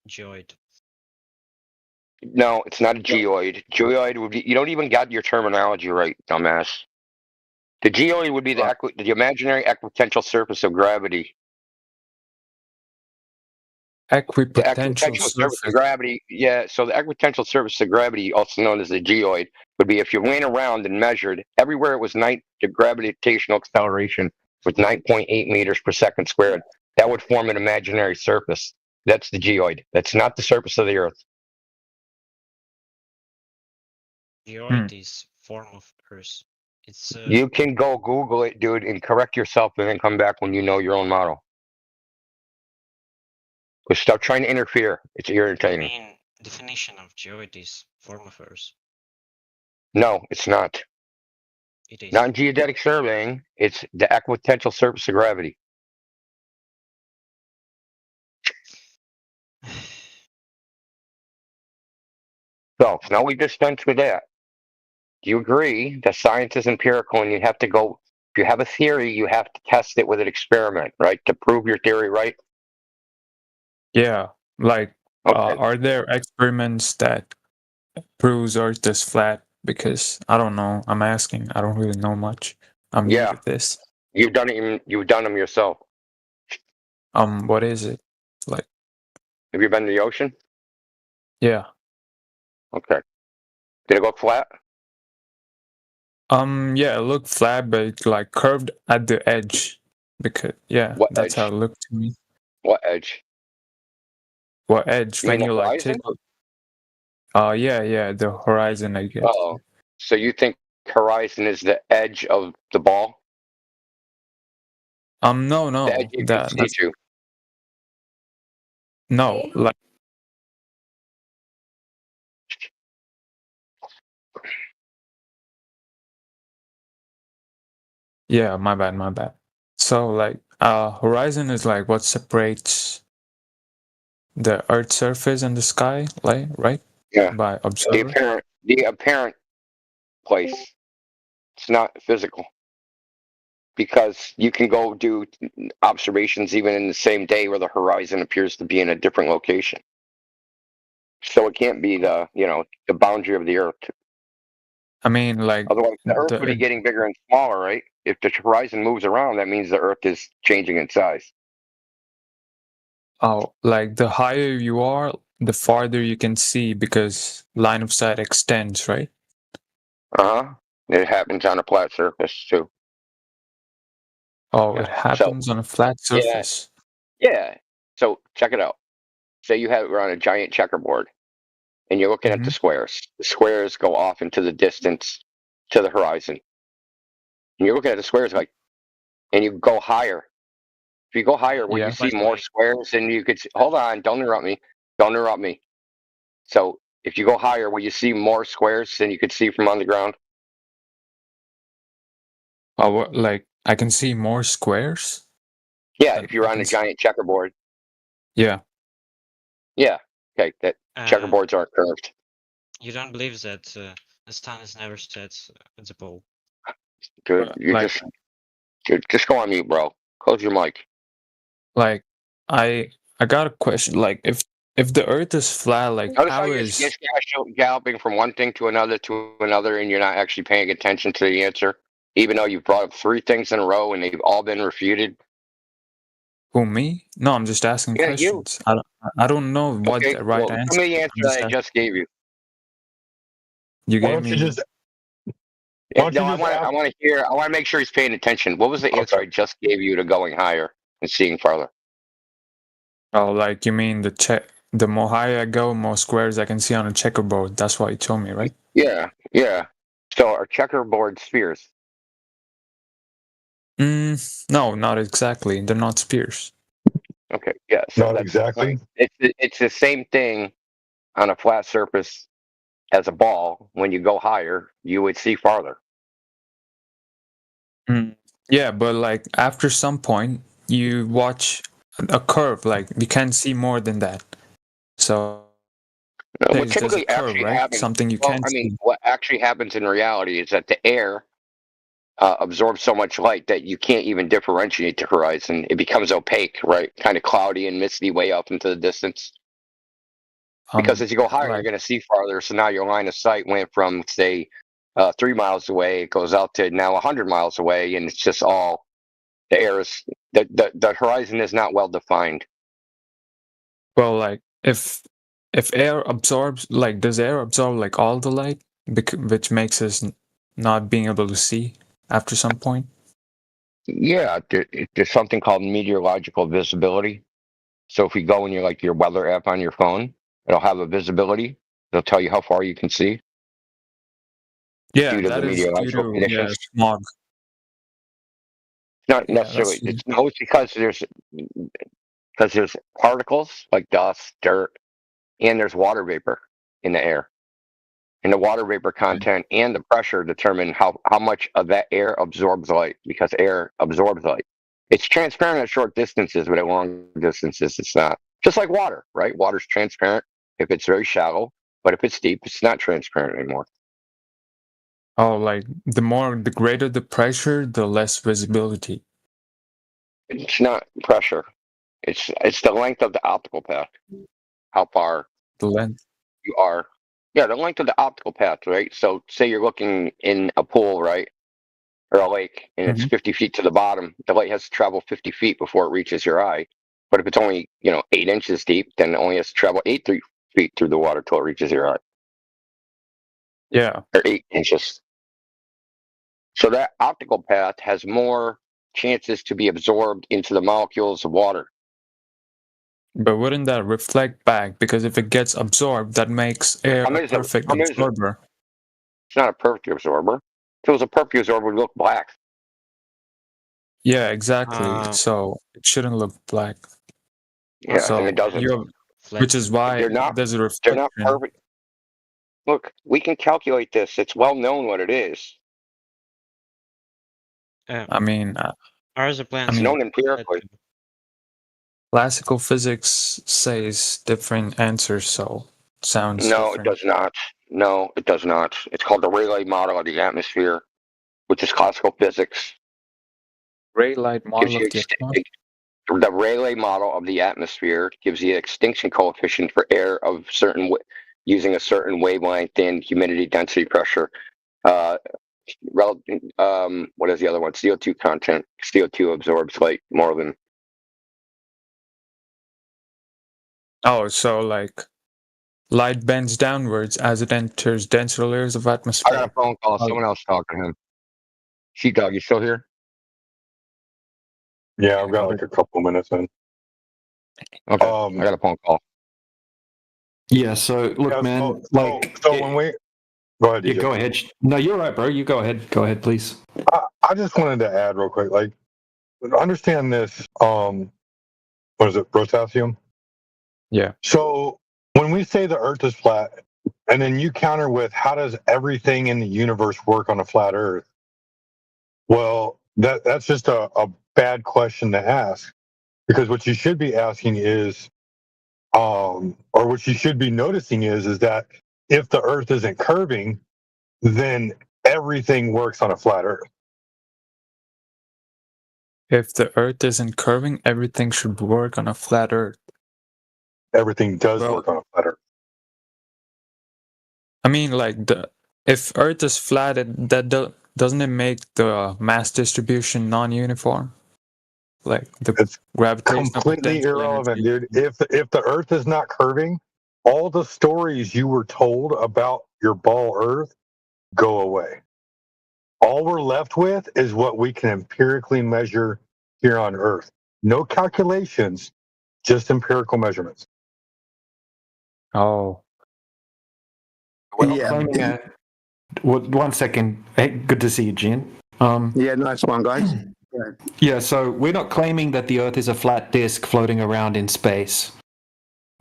geoid. No, it's not a geoid. Geoid would be. You don't even got your terminology right, dumbass. The geoid would be the imaginary equipotential surface of gravity. Equipotential surface of gravity. Yeah, so the equipotential surface of gravity, also known as the geoid, would be if you ran around and measured everywhere it was the gravitational acceleration was 9.8 meters per second squared. That would form an imaginary surface. That's the geoid. That's not the surface of the Earth. Geoid is form of Earth. It's. You can go Google it, dude, and correct yourself, and then come back when you know your own model. But stop trying to interfere. It's irritating. I mean, definition of geoid is form of Earth. No, it's not. It is. Not in geodetic surveying. It's the equipotential surface of gravity. So now we dispensed with that. Do you agree that science is empirical and you have to go, if you have a theory, you have to test it with an experiment, right? To prove your theory, right? Yeah, like, are there experiments that proves Earth is flat? Because I don't know. I'm asking. I don't really know much. I'm new to this. You've done it. You've done them yourself. What is it? Like, have you been to the ocean? Yeah. Okay. Did it look flat? Yeah, it looked flat, but it, like curved at the edge. Because that's how it looked to me. What edge? What edge? You When mean you the like horizon? take. Yeah, the horizon, I guess. Oh, so you think horizon is the edge of the ball? No, The edge you can see to. No, like. Yeah, my bad. So like horizon is like what separates the Earth's surface and the sky, like, right? Yeah. By observer. The apparent place. It's not physical. Because you can go do observations even in the same day where the horizon appears to be in a different location. So it can't be the boundary of the Earth. I mean, like, otherwise the Earth would be getting bigger and smaller, right? If the horizon moves around, that means the Earth is changing in size. Oh, like the higher you are, the farther you can see because line of sight extends, right? It happens on a flat surface too. Oh, it happens on a flat surface. Yeah. So check it out. Say we're on a giant checkerboard, and you're looking at the squares. The squares go off into the distance to the horizon. And you're looking at the squares and you go higher. If you go higher, will you see more squares than you could see? Hold on, don't interrupt me. So if you go higher, will you see more squares than you could see from on the ground? Oh, like I can see more squares? Yeah, if you're on a giant checkerboard. Yeah. Yeah. Okay, that checkerboards aren't curved. You don't believe that the sun is never set at the pole? Good. Just go on mute, bro. Close your mic. Like, I got a question. Like, if the Earth is flat, like, Notice how you're is just galloping from one thing to another, and you're not actually paying attention to the answer, even though you've brought up 3 things in a row and they've all been refuted. Who, me? No, I'm just asking questions. You. I don't know what the right answer. Tell me the answer that I just gave you. You gave me. I want to make sure he's paying attention. What was the answer I just gave you to going higher and seeing farther? Oh, like you mean the more higher I go, more squares I can see on a checkerboard. That's what you told me, right? Yeah. So are checkerboard spheres? No, not exactly. They're not spheres. Okay, yeah. So not exactly. It's the same thing on a flat surface as a ball. When you go higher, you would see farther. Yeah, but like after some point, you watch a curve. Like you can't see more than that. So what typically actually happens? Something you can't see. What actually happens in reality is that the air absorbs so much light that you can't even differentiate the horizon. It becomes opaque, right? Kind of cloudy and misty way off into the distance. Because as you go higher, you're going to see farther. So now your line of sight went from, say, 3 miles away. It goes out to now 100 miles away, and it's just all the air is the horizon is not well defined. Well, like if air absorbs, like does air absorb like all the light, which makes us not being able to see after some point? Yeah, there's something called meteorological visibility. So if we go in your weather app on your phone, it'll have a visibility. It'll tell you how far you can see. Yeah, due to that the is meteorological conditions. Smog. Not necessarily. It's because there's particles like dust, dirt, and there's water vapor in the air. And the water vapor content and the pressure determine how much of that air absorbs light, because air absorbs light. It's transparent at short distances, but at long distances, it's not. Just like water, right? Water's transparent if it's very shallow, but if it's deep, it's not transparent anymore. Oh, like the greater the pressure, the less visibility. It's not pressure. It's the length of the optical path. How far the length you are. Yeah, the length of the optical path, right? So say you're looking in a pool, right? Or a lake, and it's 50 feet to the bottom. The light has to travel 50 feet before it reaches your eye. But if it's only, 8 inches deep, then it only has to travel 8 feet through the water till it reaches your eye. Yeah. Or 8 inches. So that optical path has more chances to be absorbed into the molecules of water. But wouldn't that reflect back? Because if it gets absorbed, that makes air a perfect absorber. It's not a perfect absorber. If it was a purple absorber, it would look black. Yeah, exactly. So it shouldn't look black. Yeah, so and it doesn't. Which is why there's a reflection. They're not perfect. Look, we can calculate this. It's well known what it is. I mean, It's known empirically. Classical physics says different answers, so it sounds No, different. it does not. No, it does not. It's called the Rayleigh model of the atmosphere, which is classical physics. Rayleigh model of the atmosphere? The Rayleigh model of the atmosphere gives you an extinction coefficient for air of using a certain wavelength and humidity, density, pressure. What is the other one? CO2 content. CO2 absorbs light more than. Oh, so like light bends downwards as it enters denser layers of atmosphere. I got a phone call. Someone else talking to him. Sheepdog, you still here? Yeah, I've got like a couple minutes in. Okay, I got a phone call. Yeah, so look, man, when we go ahead, you go ahead. No, you're right, bro. You go ahead. Go ahead, please. I just wanted to add real quick, like, understand this. What is it, potassium? Yeah. So when we say the Earth is flat, and then you counter with how does everything in the universe work on a flat Earth? Well, that's just a bad question to ask, because what you should be asking is, or what you should be noticing is that if the Earth isn't curving, then everything works on a flat Earth. If the Earth isn't curving, everything should work on a flat Earth. Everything does work on a flat Earth. I mean, like if Earth is flat, doesn't it make the mass distribution non-uniform? Like it's completely irrelevant, dude. If the Earth is not curving, all the stories you were told about your ball Earth go away. All we're left with is what we can empirically measure here on Earth. No calculations, just empirical measurements. Oh. Yeah. One second. Hey, good to see you, Gene. Yeah, nice one, guys. Yeah, so we're not claiming that the Earth is a flat disk floating around in space,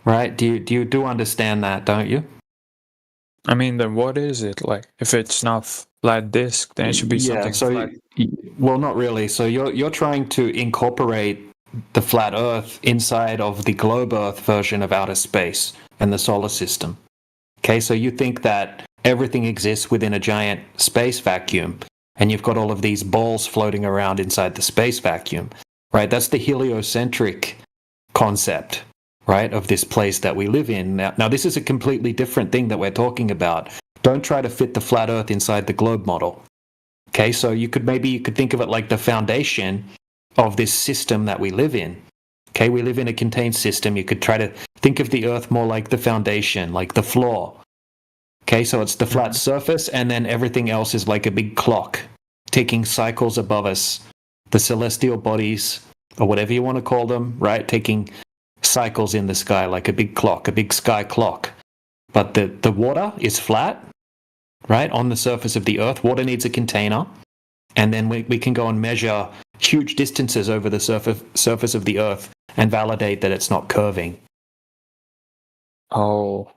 right? Do you understand that, don't you? I mean, then what is it? Like, if it's not flat disk, then it should be something flat. Well, not really. So you're trying to incorporate the flat Earth inside of the globe Earth version of outer space and the solar system. Okay, so you think that everything exists within a giant space vacuum, and you've got all of these balls floating around inside the space vacuum, right? That's the heliocentric concept, right, of this place that we live in. Now, this is a completely different thing that we're talking about. Don't try to fit the flat Earth inside the globe model. Okay, so you could think of it like the foundation of this system that we live in. Okay, we live in a contained system. You could try to think of the Earth more like the foundation, like the floor. Okay, so it's the flat surface, and then everything else is like a big clock, taking cycles above us. The celestial bodies, or whatever you want to call them, right? Taking cycles in the sky like a big clock, a big sky clock. But the water is flat, right? On the surface of the Earth, water needs a container. And then we can go and measure huge distances over the surface of the Earth and validate that it's not curving. Oh.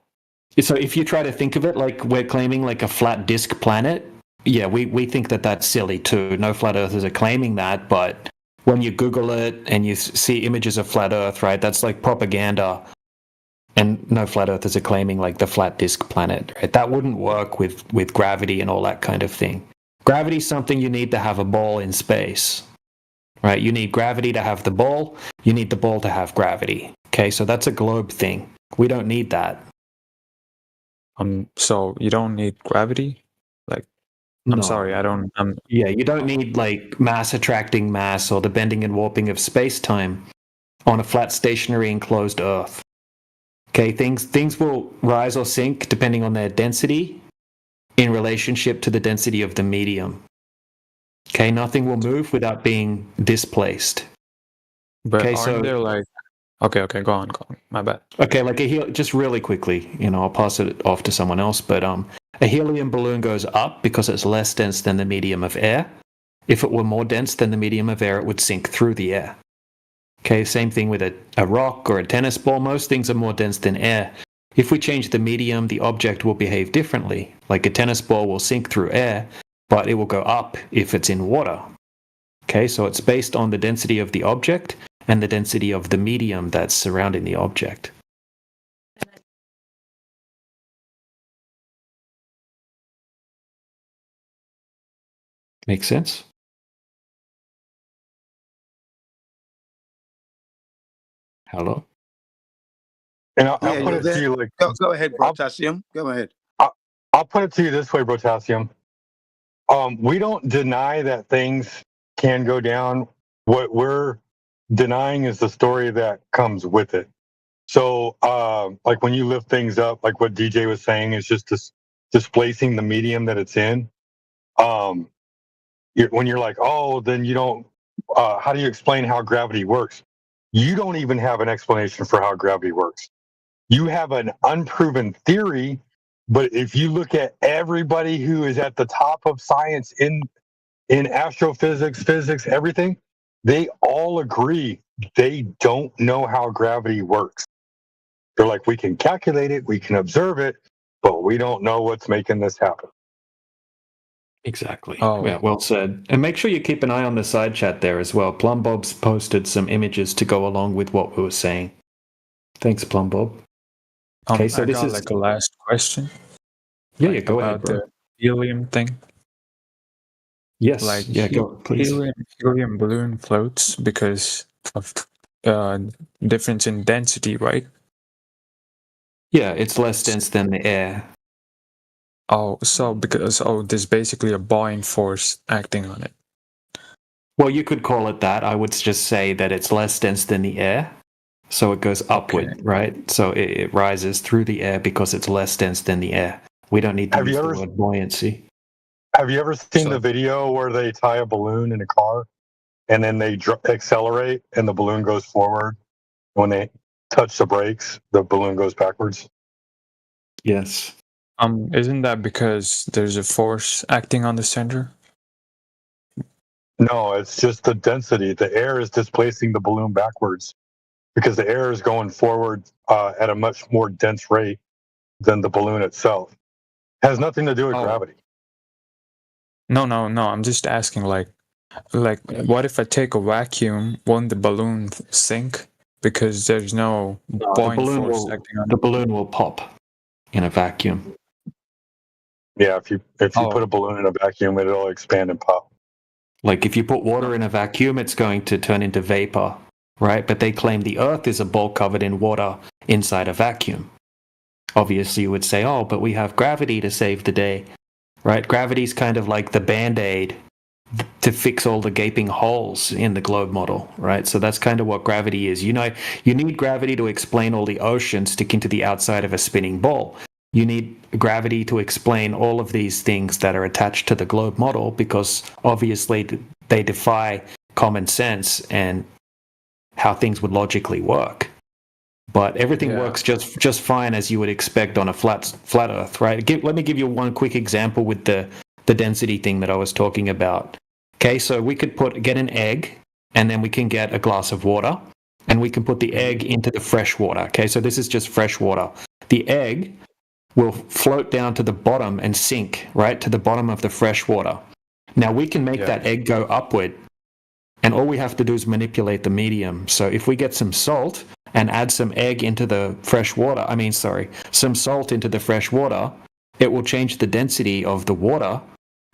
So if you try to think of it like we're claiming like a flat disk planet, yeah, we think that that's silly too. No flat earthers are claiming that, but when you Google it and you see images of flat Earth, right, that's like propaganda. And no flat earthers are claiming like the flat disk planet, right? That wouldn't work with gravity and all that kind of thing. Gravity is something you need to have a ball in space, right? You need gravity to have the ball. You need the ball to have gravity. Okay, so that's a globe thing. We don't need that. So you don't need gravity? Like, I'm sorry, I don't. Yeah, you don't need like mass attracting mass or the bending and warping of space-time on a flat, stationary, enclosed Earth. Okay, things will rise or sink depending on their density in relationship to the density of the medium. Okay, nothing will move without being displaced. But okay, aren't there like... Okay, go on. My bad. Okay, just really quickly, I'll pass it off to someone else, but A helium balloon goes up because it's less dense than the medium of air. If it were more dense than the medium of air, it would sink through the air. Okay, same thing with a rock or a tennis ball. Most things are more dense than air. If we change the medium, the object will behave differently. Like a tennis ball will sink through air, but it will go up if it's in water. Okay, so it's based on the density of the object and the density of the medium that's surrounding the object. Make sense? Hello? And I'll put it to you like... Go ahead, Brotasium. Go ahead. I'll put it to you this way, Brotasium. We don't deny that things can go down. What we're denying is the story that comes with it. So, like when you lift things up, like what DJ was saying, is just displacing the medium that it's in. When you're like, oh, then you don't, how do you explain how gravity works? You don't even have an explanation for how gravity works. You have an unproven theory, but if you look at everybody who is at the top of science in astrophysics, physics, everything, they all agree they don't know how gravity works. They're like, we can calculate it, we can observe it, but we don't know what's making this happen. Exactly. Oh, yeah, well said. And make sure you keep an eye on the side chat there as well. Plumbob's posted some images to go along with what we were saying. Thanks, Plumbob. Okay, so this is like a last question. Yeah, yeah, go ahead, bro. The helium thing. Yes. Like, yeah, go please. Helium balloon floats because of difference in density, right? Yeah, it's less dense than the air. Oh, so there's basically a buoyant force acting on it. Well, you could call it that. I would just say that it's less dense than the air. So it goes upward, right? So it rises through the air because it's less dense than the air. We don't need to use the word buoyancy. Have you ever seen the video where they tie a balloon in a car and then they accelerate and the balloon goes forward? When they touch the brakes, the balloon goes backwards? Yes. Isn't that because there's a force acting on the center? No, it's just the density. The air is displacing the balloon backwards because the air is going forward at a much more dense rate than the balloon itself. It has nothing to do with gravity. No. I'm just asking, like, what if I take a vacuum? Won't the balloon sink because there's no buoyant force acting on it? The balloon will pop in a vacuum. Yeah, if you put a balloon in a vacuum, it'll expand and pop. Like if you put water in a vacuum, it's going to turn into vapor, right? But they claim the Earth is a ball covered in water inside a vacuum. Obviously, you would say, oh, but we have gravity to save the day, right? Gravity's kind of like the Band-Aid to fix all the gaping holes in the globe model, right? So that's kind of what gravity is. You know, you need gravity to explain all the oceans sticking to the outside of a spinning ball. You need gravity to explain all of these things that are attached to the globe model because obviously they defy common sense and how things would logically work. But everything works just fine as you would expect on a flat Earth, right? Let me give you one quick example with the density thing that I was talking about. Okay, so we could get an egg, and then we can get a glass of water, and we can put the egg into the fresh water. Okay, so this is just fresh water. The egg will float down to the bottom and sink, right, to the bottom of the fresh water. Now we can make that egg go upward, and all we have to do is manipulate the medium. So if we get some salt and add some egg into the fresh water, some salt into the fresh water, it will change the density of the water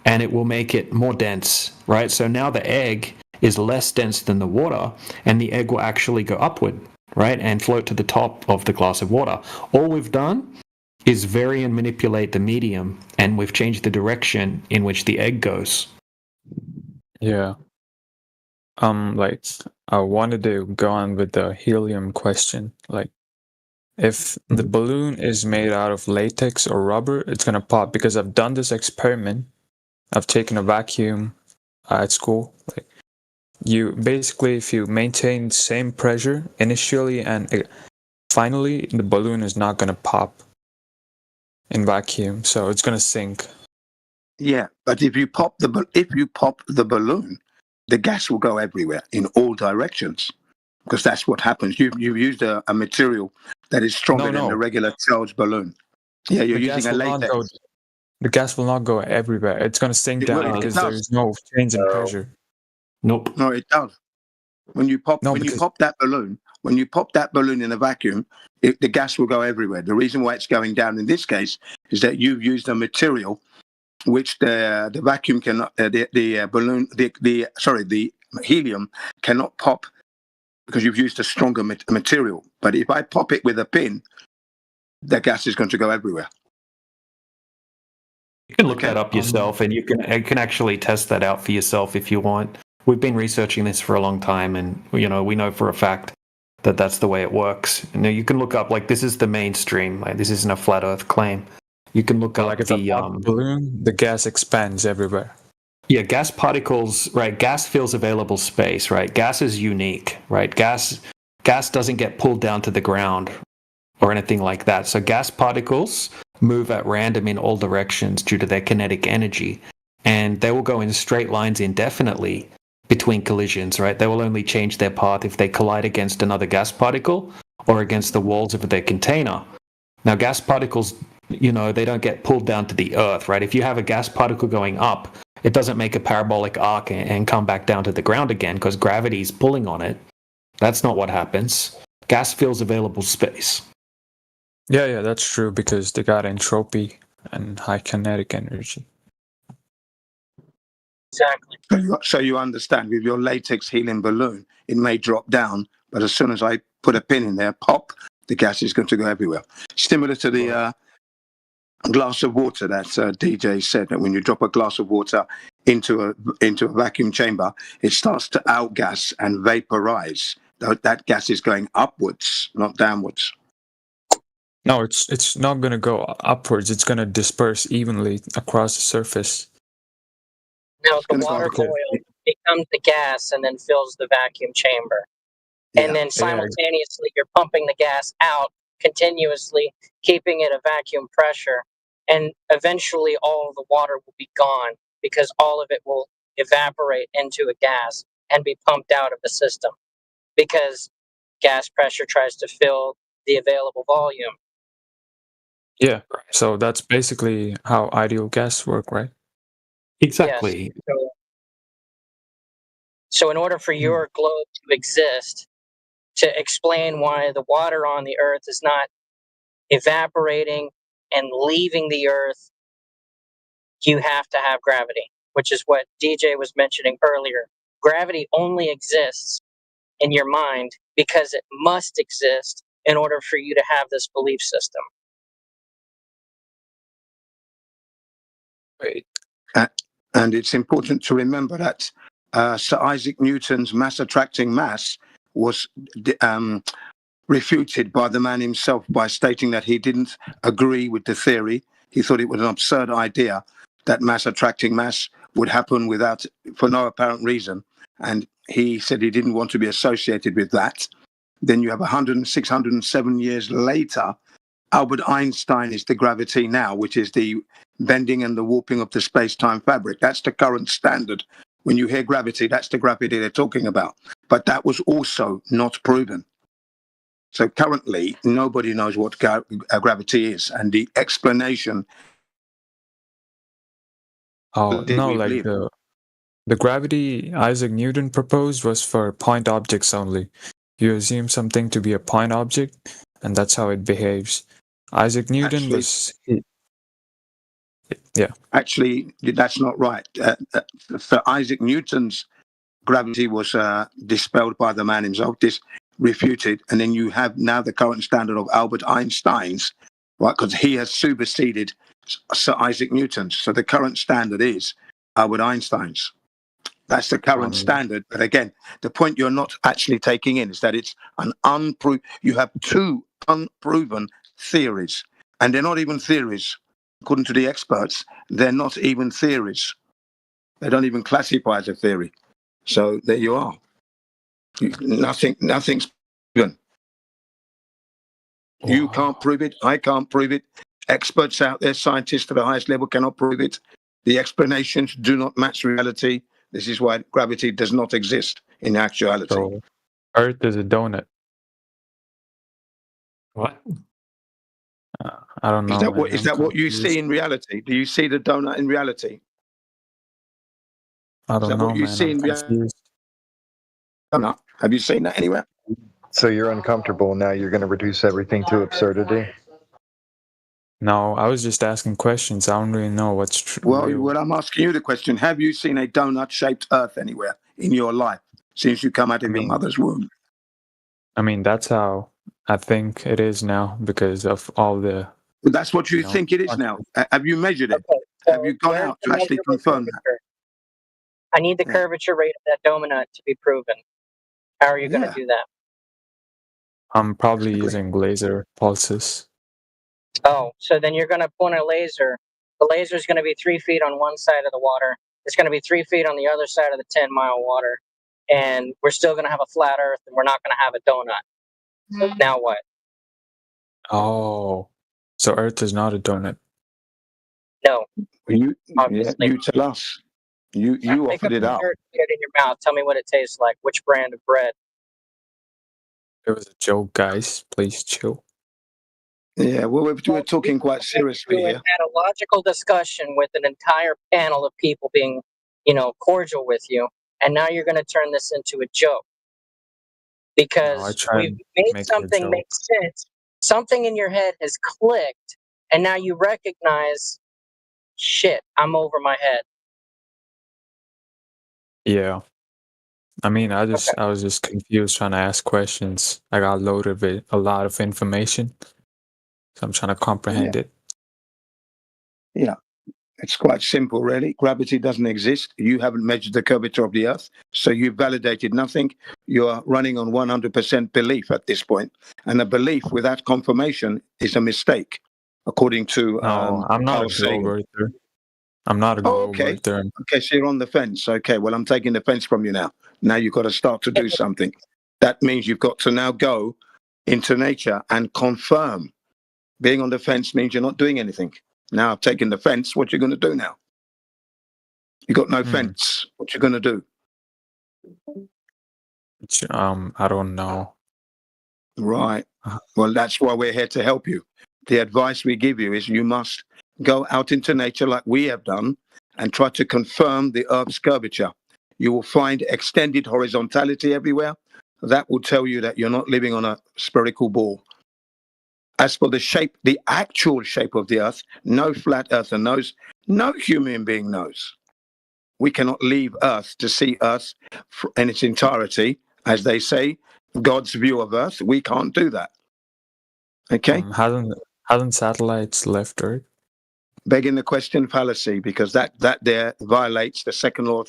and it will make it more dense, right? So now the egg is less dense than the water and the egg will actually go upward, right, and float to the top of the glass of water. All we've done is vary and manipulate the medium, and we've changed the direction in which the egg goes. Yeah. Like, I wanted to go on with the helium question. Like, if the balloon is made out of latex or rubber, it's gonna pop, because I've done this experiment. I've taken a vacuum at school. Like, if you maintain the same pressure initially and finally, the balloon is not gonna pop. in vacuum, so it's gonna sink. Yeah, but if you pop the balloon, the gas will go everywhere in all directions, because that's what happens. You've used a material that is stronger than the regular charged balloon. Yeah, you're using a latex. The gas will not go everywhere. It's gonna sink down because there's no change in pressure. Nope. No, it does. When you pop that balloon in a vacuum, the gas will go everywhere. The reason why it's going down in this case is that you've used a material which the vacuum cannot, the helium cannot pop, because you've used a stronger material. But if I pop it with a pin, the gas is going to go everywhere. You can look that up yourself, and you can actually test that out for yourself if you want. We've been researching this for a long time, and we know for a fact that that's the way it works. Now you can look up, like, this is the mainstream. Like, this isn't a flat Earth claim. You can look up it's a balloon. The gas expands everywhere. Yeah, gas particles, right? Gas fills available space, right? Gas is unique, right? Gas doesn't get pulled down to the ground or anything like that. So gas particles move at random in all directions due to their kinetic energy, and they will go in straight lines indefinitely between collisions, right? They will only change their path if they collide against another gas particle or against the walls of their container. Now, gas particles, they don't get pulled down to the earth, right? If you have a gas particle going up, it doesn't make a parabolic arc and come back down to the ground again because gravity is pulling on it. That's not what happens. Gas fills available space. Yeah, that's true, because they got entropy and high kinetic energy. Exactly. So you understand, with your latex helium balloon, it may drop down, but as soon as I put a pin in there, pop, the gas is going to go everywhere. Similar to the glass of water that DJ said, that when you drop a glass of water into a vacuum chamber, it starts to outgas and vaporize. That gas is going upwards, not downwards. No, it's not going to go upwards. It's going to disperse evenly across the surface. Now the water boil becomes the gas and then fills the vacuum chamber. And then simultaneously you're pumping the gas out continuously, keeping it a vacuum pressure. And eventually all of the water will be gone because all of it will evaporate into a gas and be pumped out of the system, because gas pressure tries to fill the available volume. Yeah, so that's basically how ideal gas work, right? Exactly. Yes. So in order for your globe to exist, to explain why the water on the Earth is not evaporating and leaving the Earth, you have to have gravity, which is what DJ was mentioning earlier. Gravity only exists in your mind because it must exist in order for you to have this belief system. Wait. And it's important to remember that Sir Isaac Newton's mass-attracting mass was refuted by the man himself by stating that he didn't agree with the theory. He thought it was an absurd idea that mass-attracting mass would happen for no apparent reason. And he said he didn't want to be associated with that. Then you have 106, 107 years later, Albert Einstein is the gravity now, which is the bending and the warping of the space-time fabric. That's the current standard. When you hear gravity, that's the gravity they're talking about. But that was also not proven. So currently, nobody knows what gravity is. And the explanation... The gravity Isaac Newton proposed was for point objects only. You assume something to be a point object, and that's how it behaves. Isaac Newton Actually, that's not right. For Isaac Newton's gravity was dispelled by the man himself, refuted, and then you have now the current standard of Albert Einstein's, right? Because he has superseded Sir Isaac Newton's. So the current standard is Albert Einstein's. That's the current standard. But again, the point you're not actually taking in is that it's an unproven. You have two unproven theories, and they're not even theories. According to the experts, they're not even theories. They don't even classify as a theory. So there you are. Nothing's proven. You can't prove it. I can't prove it. Experts out there, scientists at the highest level, cannot prove it. The explanations do not match reality. This is why gravity does not exist in actuality. So, Earth is a donut. What? I don't know. Is that what you see in reality? Do you see the donut in reality? I don't know, what you man. see I'm in confused. donut? Have you seen that anywhere? So you're uncomfortable now. You're going to reduce everything to absurdity. No, I was just asking questions. I don't really know what's true. Well, I'm asking you the question. Have you seen a donut-shaped Earth anywhere in your life since you come out of your mother's womb? I mean, that's how I think it is now because of all the. That's what you think it is now. Have you measured it? Have you gone out to actually confirm that? I need the curvature rate of that donut to be proven. How are you going to do that? I'm probably using laser pulses. Oh, so then you're going to point a laser. The laser is going to be 3 feet on one side of the water. It's going to be 3 feet on the other side of the 10-mile water. And we're still going to have a flat Earth, and we're not going to have a donut. Now what? Oh, so Earth is not a donut. No. You tell us. You offered it up. Get it in your mouth. Tell me what it tastes like. Which brand of bread? It was a joke, guys. Please chill. Yeah, well, we're talking quite seriously We here. had a logical discussion with an entire panel of people being, cordial with you, and now you're going to turn this into a joke because we've made something make sense. Something in your head has clicked, and now you recognize, shit, I'm over my head. Yeah. I mean, I was just confused trying to ask questions. I got loaded with a lot of information, so I'm trying to comprehend it. Yeah, it's quite simple, really. Gravity doesn't exist. You haven't measured the curvature of the Earth, so you've validated nothing. You are running on 100% belief at this point, and a belief without confirmation is a mistake, according to No, I'm not Carl a Sagan. globe earther. I'm not a globe earther. Okay, so you're on the fence. Okay, well, I'm taking the fence from you now. Now you've got to start to do something. That means you've got to now go into nature and confirm. Being on the fence means you're not doing anything. Now I've taken the fence. What you going to do now? You got no fence. What you going to do? I don't know. Right. Well, that's why we're here to help you. The advice we give you is you must go out into nature like we have done and try to confirm the Earth's curvature. You will find extended horizontality everywhere. That will tell you that you're not living on a spherical ball. As for the shape, the actual shape of the Earth, no flat earther knows, no human being knows. We cannot leave Earth to see Earth in its entirety. As they say, God's view of Earth, we can't do that. Okay? Hasn't satellites left Earth? Begging the question fallacy, because that there violates the second law of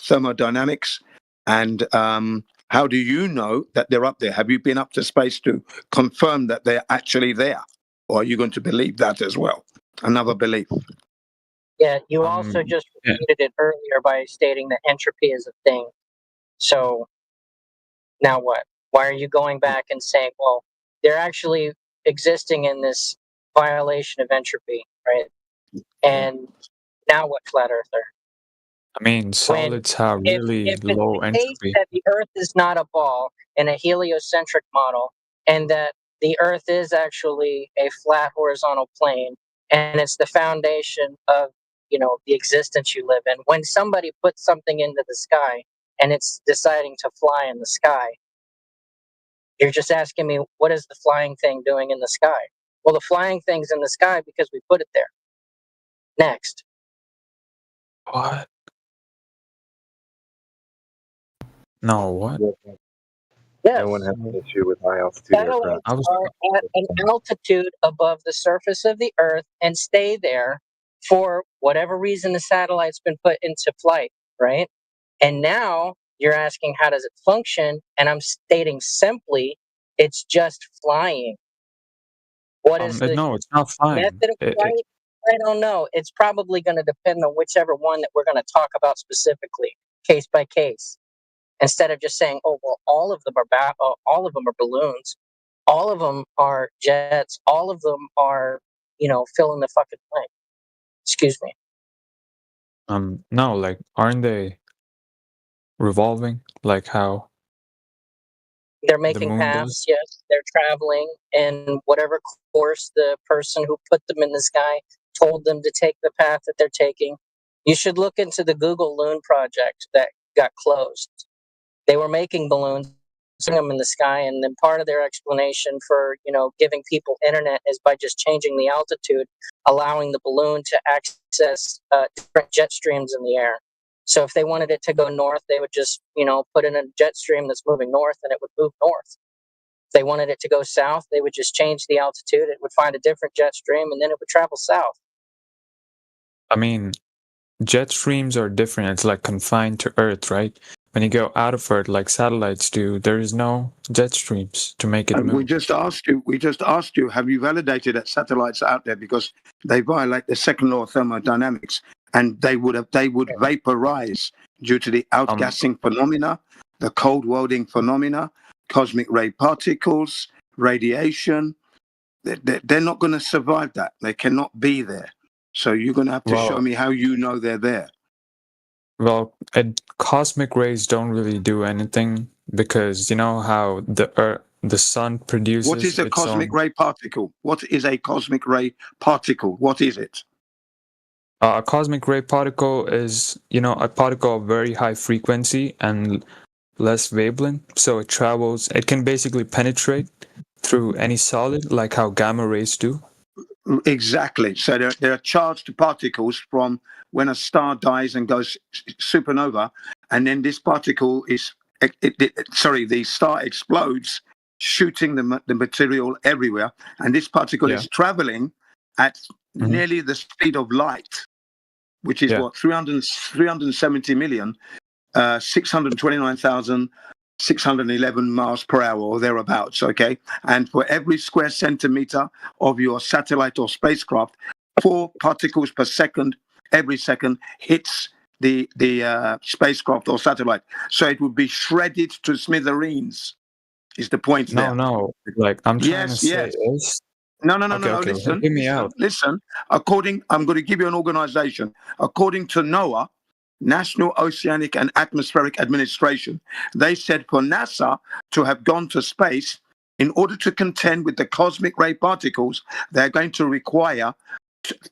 thermodynamics. And how do you know that they're up there? Have you been up to space to confirm that they're actually there? Or are you going to believe that as well? Another belief. Yeah, you also just repeated it earlier by stating that entropy is a thing. So now what? Why are you going back and saying, well, they're actually existing in this violation of entropy, right? And now what, flat earther? I mean, solids have really low entropy. entropy. That the Earth is not a ball in a heliocentric model, and that the Earth is actually a flat horizontal plane, and it's the foundation of the existence you live in. When somebody puts something into the sky and it's deciding to fly in the sky, you're just asking me, what is the flying thing doing in the sky? Well, the flying thing's in the sky because we put it there. Next. What? No, what? Yes. No one has an issue with high altitude aircraft. Satellites are at an altitude above the surface of the Earth and stay there for whatever reason the satellite's been put into flight, right? And now you're asking, how does it function? And I'm stating simply, it's just flying. What is the no, it's not flying. method of flight? I don't know. It's probably going to depend on whichever one that we're going to talk about specifically, case by case. Instead of just saying, oh, well, all of them are balloons, all of them are jets, all of them are fill in the fucking blank. Excuse me. No, like, aren't they revolving like how they're making paths? Yes, they're traveling in whatever course the person who put them in the sky told them to take the path that they're taking. You should look into the Google Loon project that got closed. They were making balloons, putting them in the sky, and then part of their explanation for giving people internet is by just changing the altitude, allowing the balloon to access different jet streams in the air. So if they wanted it to go north, they would just put in a jet stream that's moving north, and it would move north. If they wanted it to go south, they would just change the altitude. It would find a different jet stream, and then it would travel south. I mean, jet streams are different. It's like confined to Earth, right? When you go out of Earth, like satellites do, there is no jet streams to make it move. We just asked you, have you validated that satellites are out there because they violate the second law of thermodynamics, and they would vaporize due to the outgassing phenomena, the cold welding phenomena, cosmic ray particles, radiation. They're not going to survive that. They cannot be there. So you're going to have to show me how you know they're there. Well, cosmic rays don't really do anything because you know how the sun produces. What is a cosmic ray particle? What is a cosmic ray particle? What is it? A cosmic ray particle is, a particle of very high frequency and less wavelength. So it travels. It can basically penetrate through any solid, like how gamma rays do. Exactly. So there are charged particles from when a star dies and goes supernova, and then this particle the star explodes, shooting the material everywhere, and this particle is traveling at nearly the speed of light, which is 370 million, 629,611 miles per hour or thereabouts, okay? And for every square centimeter of your satellite or spacecraft, 4 particles per second, every second, hits the spacecraft or satellite. So it would be shredded to smithereens, is the point there. No, like I'm trying to say is... No, listen. Hear me out. Listen, I'm going to give you an organization. According to NOAA, National Oceanic and Atmospheric Administration, they said for NASA to have gone to space, in order to contend with the cosmic ray particles, they're going to require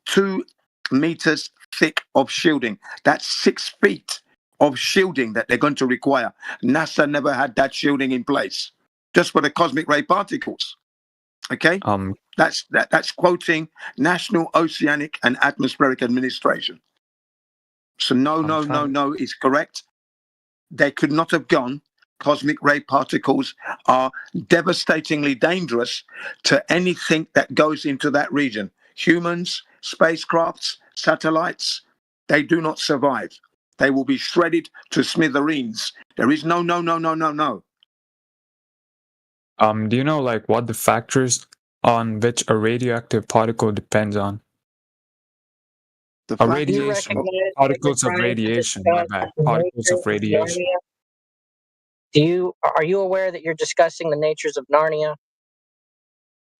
2 meters thick of shielding. That's 6 feet of shielding that they're going to require. NASA never had that shielding in place, just for the cosmic ray particles. Okay? That's quoting National Oceanic and Atmospheric Administration. So no is correct. They could not have gone. Cosmic ray particles are devastatingly dangerous to anything that goes into that region. Humans, spacecrafts, satellites, they do not survive. They will be shredded to smithereens. There is no. Do you know like what the factors on which a radioactive particle depends on? Particles of radiation. My bad. Particles of radiation. Are you aware that you're discussing the natures of Narnia?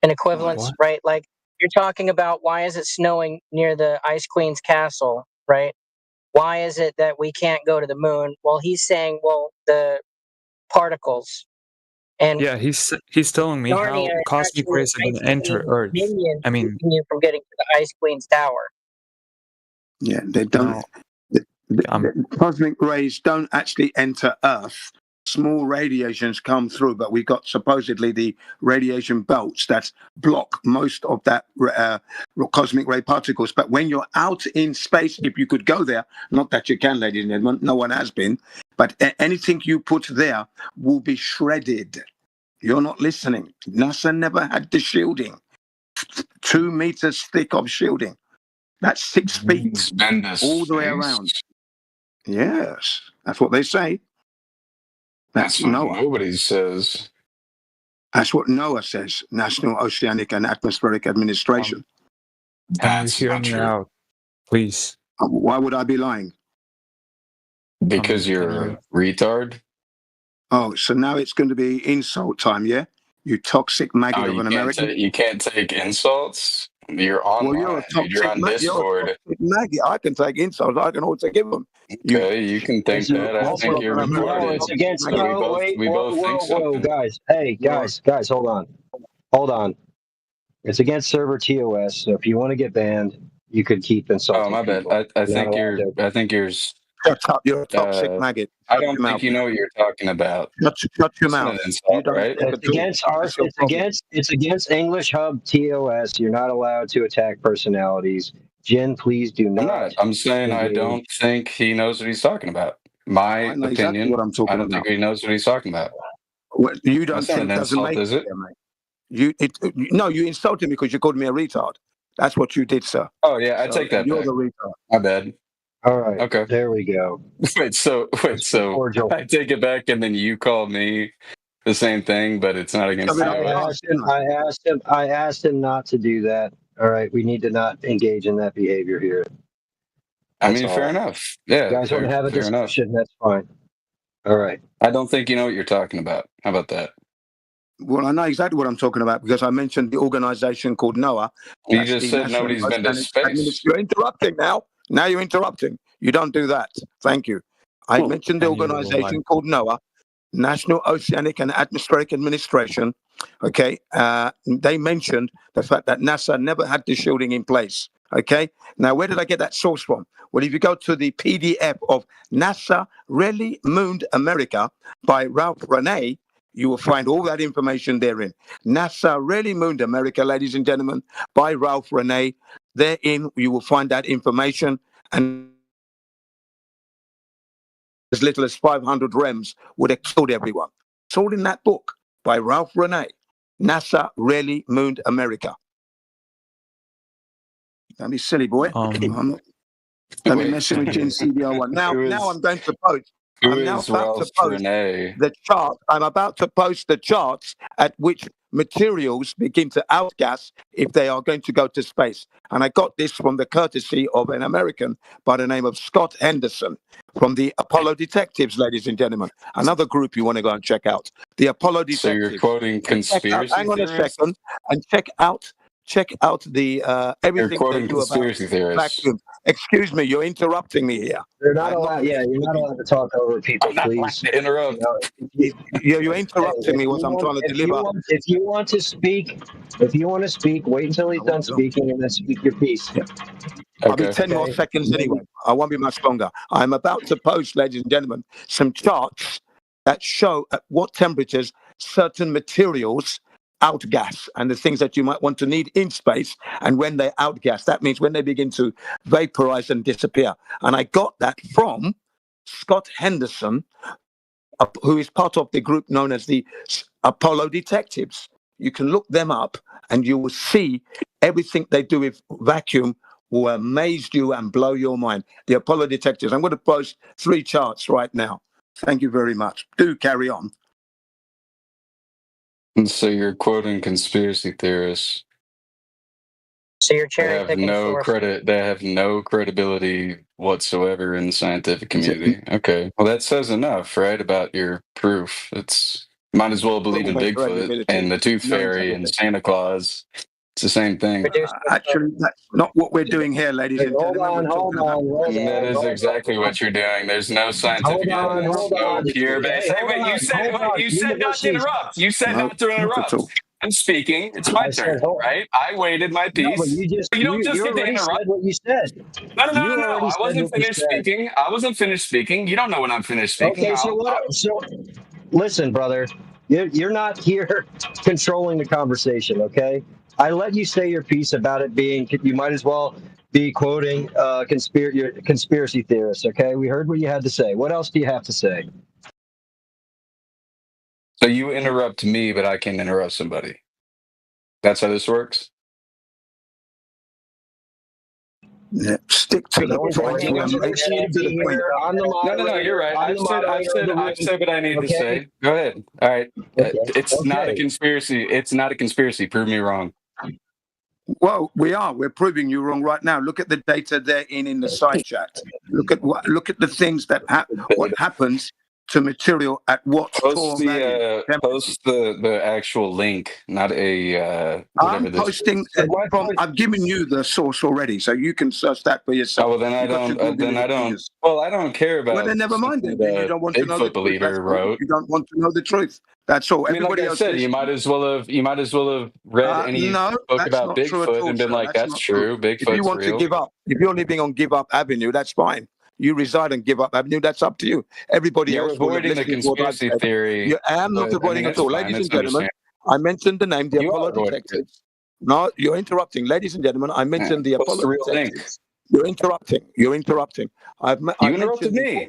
An equivalence, right? Like you're talking about why is it snowing near the Ice Queen's castle, right? Why is it that we can't go to the moon? Well, he's saying, the particles. And yeah, he's telling me Narnia how cosmic rays are going to enter Earth. I mean, you from getting to the Ice Queen's tower. Yeah, they don't. The cosmic rays don't actually enter Earth. Small radiations come through, but we've got supposedly the radiation belts that block most of that cosmic ray particles. But when you're out in space, if you could go there, not that you can, ladies and gentlemen, no one has been, but anything you put there will be shredded. You're not listening. NASA never had the shielding. 2 meters thick of shielding. That's 6 feet all the way around. Yes, that's what they say. That's what NOAA. Nobody says. That's what NOAA says, National Oceanic and Atmospheric Administration. That's hear me out, please. Why would I be lying? Because you're a retard. Oh, so now it's going to be insult time, yeah? You toxic maggot of an American. You can't take insults. You're online. Well, you're on Discord. Maggie. I can take insults. I can also give them. Okay, you can think that. I think you're retarded. No, it's against. We both think something. Guys. Hey, guys, hold on. It's against server TOS. So if you want to get banned, you could keep insulting. Oh, my bad. people. I think you're. Shut up! You're a toxic maggot. I don't think you know what you're talking about. Shut your mouth. You don't, right? It's against English Hub TOS. You're not allowed to attack personalities. Jen, please do not. I'm not. I'm saying I don't think he knows what he's talking about. My opinion. Exactly what I'm talking I don't think he knows what he's talking about. Well, you don't That's not think an doesn't insult, make is it? You insulted me because you called me a retard. That's what you did, sir. Oh yeah, I take that You're back. the retard. My bad. All right. Okay. There we go. Wait, so I take it back, and then you call me the same thing, but it's not against I asked him not to do that. All right. We need to not engage in that behavior here. I mean, fair enough. Yeah. You guys want to have a discussion? That's fine. All right. I don't think you know what you're talking about. How about that? Well, I know exactly what I'm talking about because I mentioned the organization called NOAA. You just said nobody's been to space. You're interrupting now. Now you're interrupting. You don't do that. Thank you. I mentioned the organization called NOAA, National Oceanic and Atmospheric Administration. Okay. They mentioned the fact that NASA never had the shielding in place. Okay. Now, where did I get that source from? Well, if you go to the PDF of NASA Really Mooned America by Ralph Renee, you will find all that information therein. NASA Really Mooned America, ladies and gentlemen, by Ralph Renee. Therein, you will find that information, and as little as 500 rems would have killed everyone. It's all in that book by Ralph Renee. NASA Really Mooned America. Don't be silly, boy. I'm not messing with Jen CBR1. Now I'm going to post. I'm now about to post the chart. I'm about to post the charts at which materials begin to outgas if they are going to go to space. And I got this from the courtesy of an American by the name of Scott Henderson from the Apollo Detectives, ladies and gentlemen. Another group you want to go and check out. The Apollo Detectives. So you're quoting conspiracy hang on a second and check out the everything you're quoting they do conspiracy about theorists. vacuum. Excuse me, you're interrupting me here. You're not allowed. Yeah, you're not allowed to talk over people, please. To interrupt. You're interrupting me. What I'm trying to deliver. If you want to speak, wait until he's done speaking and then speak your piece. I'll be 10 more seconds anyway. I won't be much longer. I'm about to post, ladies and gentlemen, some charts that show at what temperatures certain materials outgas and the things that you might want to need in space, and when they outgas, that means when they begin to vaporize and disappear. And I got that from Scott Henderson, who is part of the group known as the Apollo Detectives. You can look them up and you will see everything they do with vacuum will amaze you and blow your mind. The Apollo Detectives. I'm going to post 3 charts right now. Thank you very much. Do carry on. And so you're quoting conspiracy theorists. So you're They cherry have picking no sources. credit. They have no credibility whatsoever in the scientific community. Okay, well that says enough, right, about your proof. It's might as well believe in Bigfoot and the Tooth Fairy and Santa Claus. It's the same thing. Actually, that's not what we're doing here, ladies and gentlemen. Hold on. That is exactly what you're doing. There's no scientific evidence, no pure base. Hey, wait, you said not to interrupt. You said not to interrupt. I'm speaking. It's my turn, right? I waited my piece. No, but you don't just get to interrupt. said what you said. No. I wasn't finished speaking. I wasn't finished speaking. You don't know when I'm finished speaking. Okay, so listen, brother. You're not here controlling the conversation, okay? I let you say your piece about it being, you might as well be quoting conspiracy theorists, okay? We heard what you had to say. What else do you have to say? So you interrupt me, but I can interrupt somebody. That's how this works? Yeah, stick to the point. No, you're right. I've said what I need to say. Go ahead. All right. It's not a conspiracy. It's not a conspiracy. Prove me wrong. Well, we're proving you wrong right now. Look at the data there in the side chat. Look at the things that what happens to material at what Post value. the actual link, not a whatever I'm this posting is. I've given you the source already, so you can search that for yourself. Oh, well, then I don't. Well, I don't care about. Well, then never mind. Then you don't want to know the Bigfoot truth. believer wrote. You don't want to know the truth. That's all. I mean, Everybody like I else. said, you might as well have read any No, book that's about not true at Bigfoot all, and been sir. like, "That's not true. If you Bigfoot's want to real." give up, if you're living on Give Up Avenue, that's fine. You reside on Give Up Avenue. That's up to you. Everybody You're else will have avoiding the listened to what I've conspiracy said. theory. I am not but, avoiding that's at all, fine. ladies It's and gentlemen. understandable. I mentioned the name, the You Apollo are avoiding it. Detectives. No, you're interrupting, ladies and gentlemen. I mentioned the What's Apollo the real link? Detectives. You're interrupting. You're interrupting. I interrupted me.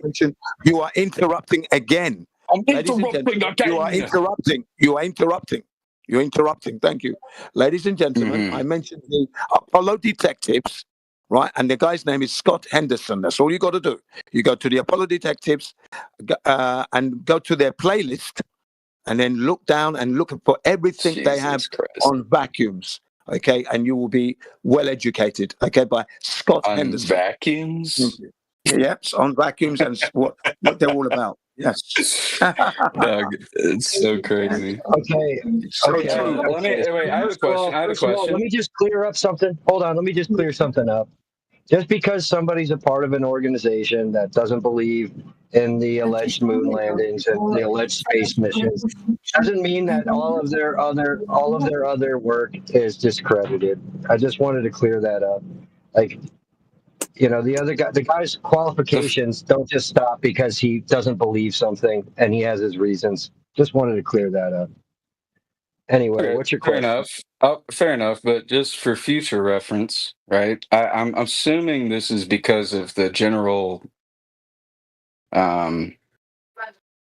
You are interrupting again. I'm Ladies and interrupting gentlemen, again. you are interrupting. You are interrupting. You're interrupting. Thank you. Ladies and gentlemen, I mentioned the Apollo Detectives, right? And the guy's name is Scott Henderson. That's all you got to do. You go to the Apollo Detectives and go to their playlist and then look down and look for everything they have on vacuums. Okay, and you will be well educated. Okay, by Scott Henderson. Vacuums. Yes, on vacuums and what they're all about. Yes. Doug, it's so crazy. Okay. Let me wait. I have a question. First of all, let me just clear up something. Hold on. Let me just clear something up. Just because somebody's a part of an organization that doesn't believe in the alleged moon landings and the alleged space missions doesn't mean that all of their other work is discredited. I just wanted to clear that up. Like, you know, the guy's qualifications don't just stop because he doesn't believe something and he has his reasons. Just wanted to clear that up. Anyway, Okay, what's your fair question? enough. Fair enough, but just for future reference, right? I'm assuming this is because of the general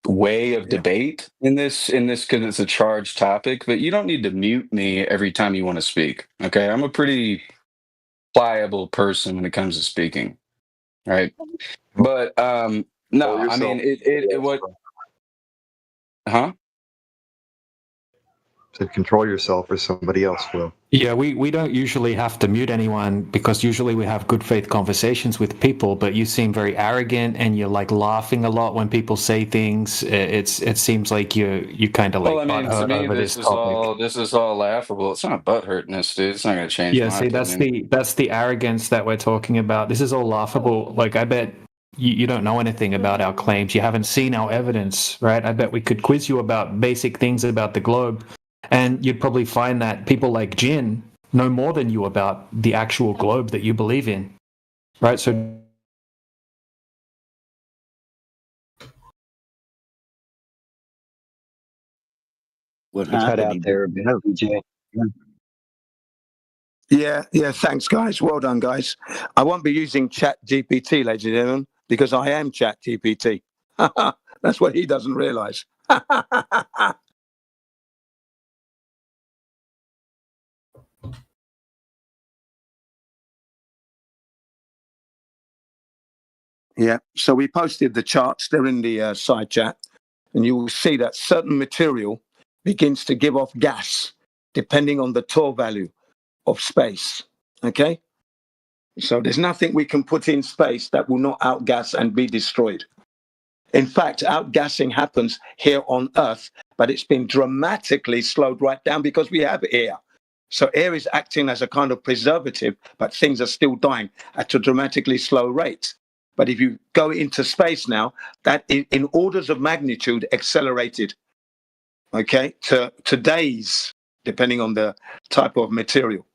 way of debate in this because it's a charged topic. But you don't need to mute me every time you want to speak. Okay, I'm a pretty pliable person when it comes to speaking, right? But no, I mean it what? Huh? To control yourself, or somebody else will. Yeah, we don't usually have to mute anyone because usually we have good faith conversations with people, but you seem very arrogant and you're like laughing a lot when people say things. It seems like you kind of like butthurt over this topic. This is all laughable. It's not butthurtness, dude. It's not going to change my opinion. That's the arrogance that we're talking about. This is all laughable. Like, I bet you don't know anything about our claims. You haven't seen our evidence, right? I bet we could quiz you about basic things about the globe. And you'd probably find that people like Jin know more than you about the actual globe that you believe in, right? So What cut out there, BJ? Yeah, thanks, guys. Well done, guys. I won't be using Chat GPT, ladies and gentlemen, because I am Chat GPT. That's what he doesn't realize. Yeah, so we posted the charts. They're in the side chat, and you will see that certain material begins to give off gas depending on the Tor value of space. Okay, so there's nothing we can put in space that will not outgas and be destroyed. In fact, outgassing happens here on Earth, but it's been dramatically slowed right down because we have air. So air is acting as a kind of preservative, but things are still dying at a dramatically slow rate. But if you go into space now, that in orders of magnitude accelerated, okay, to days, depending on the type of material,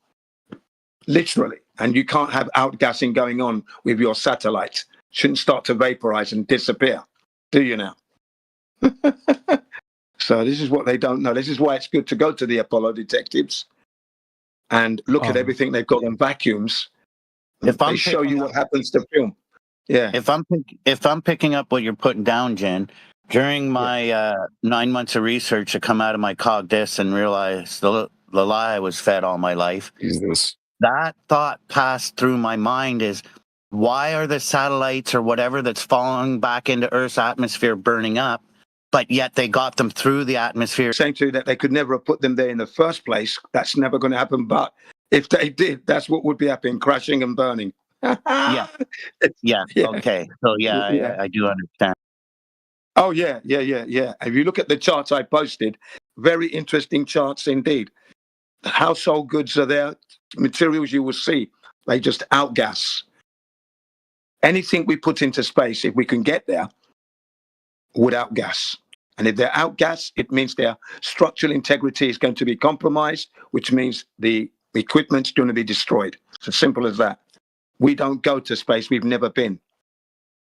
literally. And you can't have outgassing going on with your satellite. Shouldn't start to vaporize and disappear, do you now? So this is what they don't know. This is why it's good to go to the Apollo Detectives and look at everything they've got on vacuums. They show you what happens to film. Yeah. If I'm picking up what you're putting down, Jen, during my 9 months of research to come out of my CogDis and realize the lie I was fed all my life, that thought passed through my mind is, why are the satellites or whatever that's falling back into Earth's atmosphere burning up, but yet they got them through the atmosphere? Saying to you that they could never have put them there in the first place. That's never going to happen. But if they did, that's what would be happening, crashing and burning. Yeah. Okay. So I do understand. Oh, yeah. If you look at the charts I posted, very interesting charts indeed. Household goods are there, materials you will see, they just outgas. Anything we put into space, if we can get there, would outgas. And if they're outgas, it means their structural integrity is going to be compromised, which means the equipment's going to be destroyed. It's as simple as that. We don't go to space. We've never been.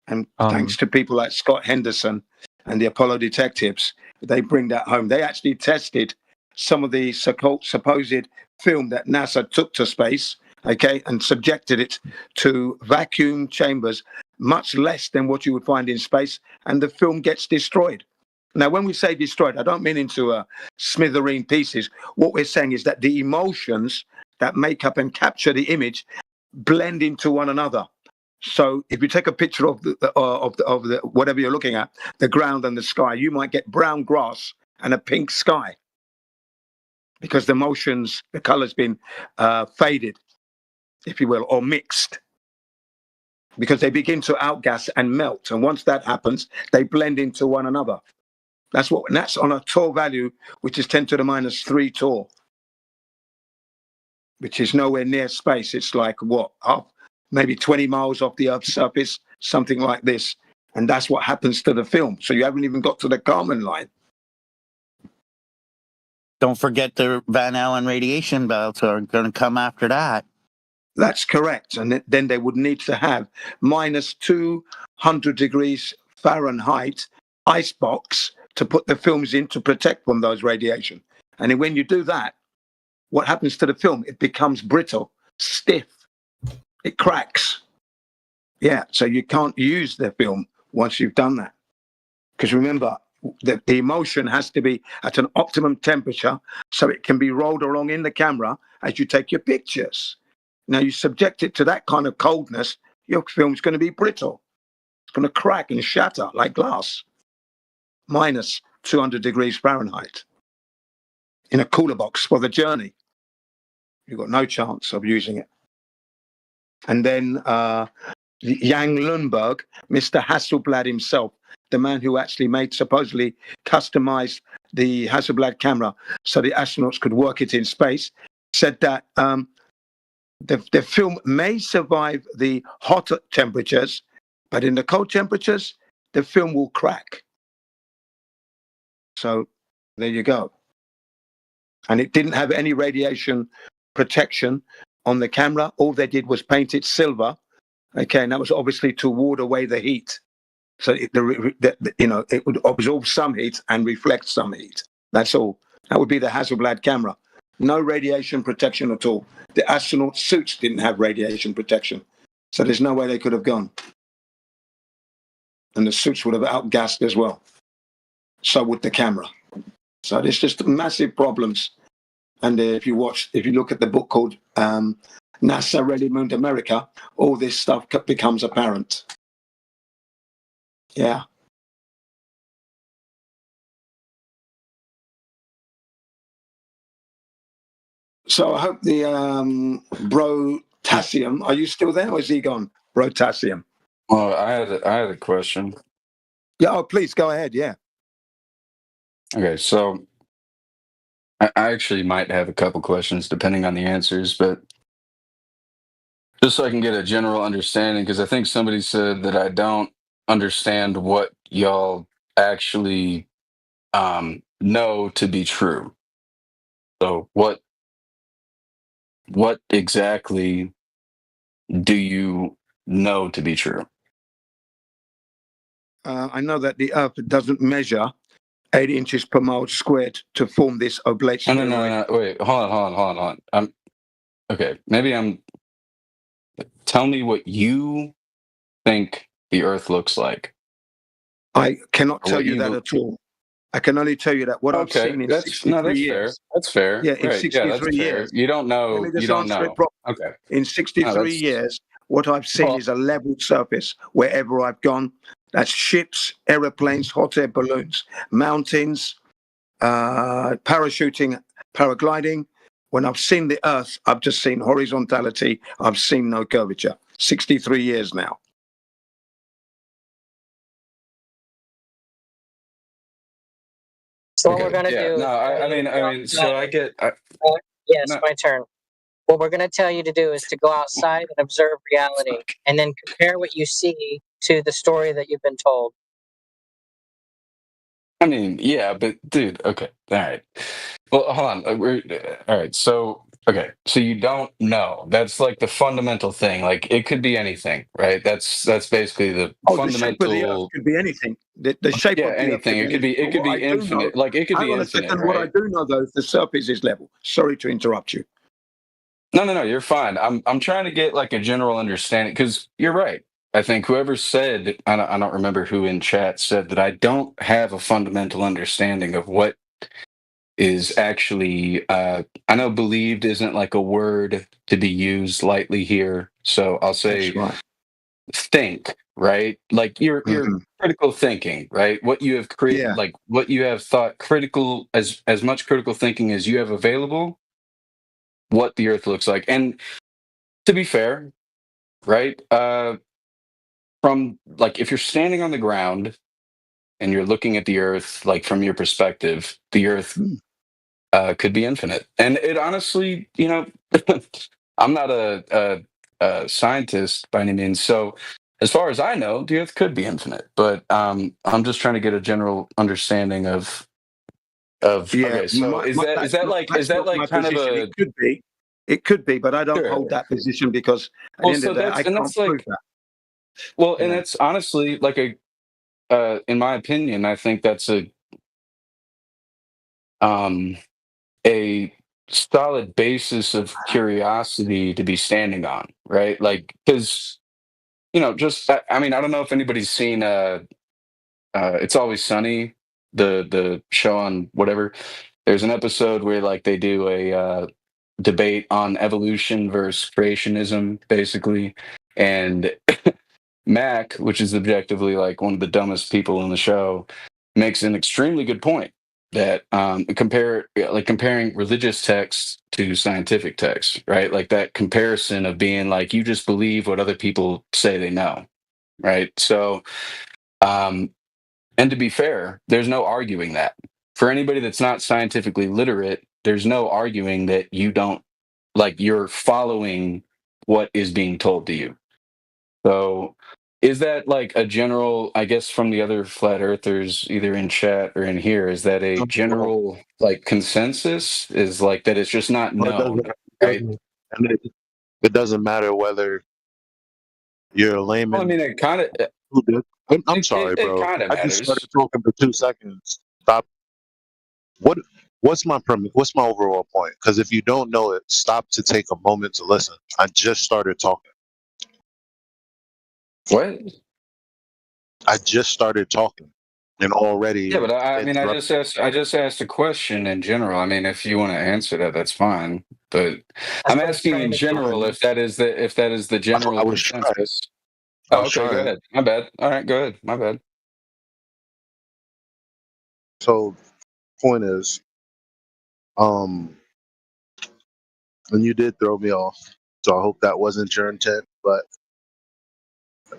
And thanks to people like Scott Henderson and the Apollo detectives, they bring that home. They actually tested some of the supposed film that NASA took to space, okay, and subjected it to vacuum chambers much less than what you would find in space, and the film gets destroyed. Now, when we say destroyed, I don't mean into smithereen pieces. What we're saying is that the emotions that make up and capture the image blend into one another. So if you take a picture of the whatever you're looking at, the ground and the sky, you might get brown grass and a pink sky because the motions, the color's been faded, if you will, or mixed, because they begin to outgas and melt. And once that happens, they blend into one another. That's on a Torr value, which is 10 to the minus 3 Torr, which is nowhere near space. It's like maybe 20 miles off the Earth's surface, something like this. And that's what happens to the film. So you haven't even got to the Kármán line. Don't forget the Van Allen radiation belts are going to come after that. That's correct. And then they would need to have minus 200 degrees Fahrenheit icebox to put the films in to protect from those radiation. And then when you do that, what happens to the film? It becomes brittle, stiff. It cracks. Yeah, so you can't use the film once you've done that. Because remember, the emotion has to be at an optimum temperature so it can be rolled along in the camera as you take your pictures. Now, you subject it to that kind of coldness, your film's going to be brittle. It's going to crack and shatter like glass. Minus 200 degrees Fahrenheit. In a cooler box for the journey. You've got no chance of using it. And then Jan Lundberg, Mr. Hasselblad himself, the man who actually supposedly customized the Hasselblad camera so the astronauts could work it in space, said that the film may survive the hot temperatures, but in the cold temperatures, the film will crack. So there you go. And it didn't have any radiation protection on the camera. All they did was paint it silver. Okay, and that was obviously to ward away the heat. So it would absorb some heat and reflect some heat. That's all. That would be the Hasselblad camera. No radiation protection at all. The astronaut suits didn't have radiation protection. So there's no way they could have gone. And the suits would have outgassed as well. So would the camera. So there's just massive problems. And if you look at the book called NASA Ready Mooned America, all this stuff becomes apparent. Yeah. So I hope the Brotassium, are you still there or is he gone? Brotassium. Well, I had a question. Yeah, oh, please go ahead. Yeah. Okay, so I actually might have a couple questions depending on the answers, but just so I can get a general understanding, because I think somebody said that I don't understand what y'all actually know to be true. So what exactly do you know to be true? I know that the Earth doesn't measure 8 inches per mile squared to form this oblate spheroid. No. Wait, hold on. Tell me what you think the Earth looks like. I cannot tell you that at all. I can only tell you that what I've seen in 63 years. That's fair. Yeah, in 63 years. You don't know. You don't know. Okay. In 63 years, what I've seen is a level surface wherever I've gone. That's ships, aeroplanes, hot air balloons, mountains, parachuting, paragliding. When I've seen the Earth, I've just seen horizontality. I've seen no curvature. 63 years now. So what we're gonna Yeah. do? No, I mean, so I get. Yes, No. my turn. What we're going to tell you to do is to go outside and observe reality and then compare what you see to the story that you've been told. I mean, yeah, but dude, okay, all right. Well, hold on. All right. So, okay, so you don't know. That's like the fundamental thing. Like, it could be anything, right? That's basically the Oh, the shape of the Earth fundamental. could be anything. The shape Yeah, of the Earth anything. could be It could anything. be. It But could what I be do know, infinite. Like, it could hang be on a infinite, second. What I right? do know though is the surface is level. Sorry to interrupt you. No, you're fine. I'm trying to get like a general understanding because you're right. I think whoever said, I don't remember who in chat said that I don't have a fundamental understanding of what is actually I know believed isn't like a word to be used lightly here, so I'll say That's right. think, right? Like your critical thinking, right? What you have created, Yeah. like what you have thought critical, as much critical thinking as you have available, what the earth looks like. And to be fair, right? From like if you're standing on the ground and you're looking at the earth, like from your perspective, the earth could be infinite. And it honestly, I'm not a scientist by any means. So as far as I know, the earth could be infinite. But I'm just trying to get a general understanding of Yeah. okay. So is that like my kind of position. a It could be, but I don't sure. hold that position because at Well, the end so of the day, I that's can't prove like that. well, You and know. it's honestly like in my opinion, I think that's a solid basis of curiosity to be standing on, right? Like, because just I mean, I don't know if anybody's seen It's Always Sunny, the show on whatever. There's an episode where like they do a debate on evolution versus creationism, basically, and Mac, which is objectively like one of the dumbest people in the show, makes an extremely good point that comparing religious texts to scientific texts, right? Like that comparison of being like you just believe what other people say they know, right? So, and to be fair, there's no arguing that. For anybody that's not scientifically literate, there's no arguing that you don't like you're following what is being told to you. So, is that like a general, I guess, from the other flat earthers, either in chat or in here, is that a general like consensus? Is like that it's just not Well, known, right? and it doesn't matter whether you're a Well, I layman. mean, it kind of Who did? I'm sorry, it bro. kind of I just started matters. talking for 2 seconds. Stop. What's my premise? What's my overall point? Because if you don't know it, stop to take a moment to listen. I just started talking. What? I just started talking, and already Yeah, but I mean, interrupt. I just asked a question in general. I mean, if you want to answer that, that's fine. But That's I'm what he's asking trying in to do. general if that is the general I was trying. consensus. I Oh, was okay, go trying. ahead. My bad. All right, go ahead. My bad. So, point is, and you did throw me off. So I hope that wasn't your intent, but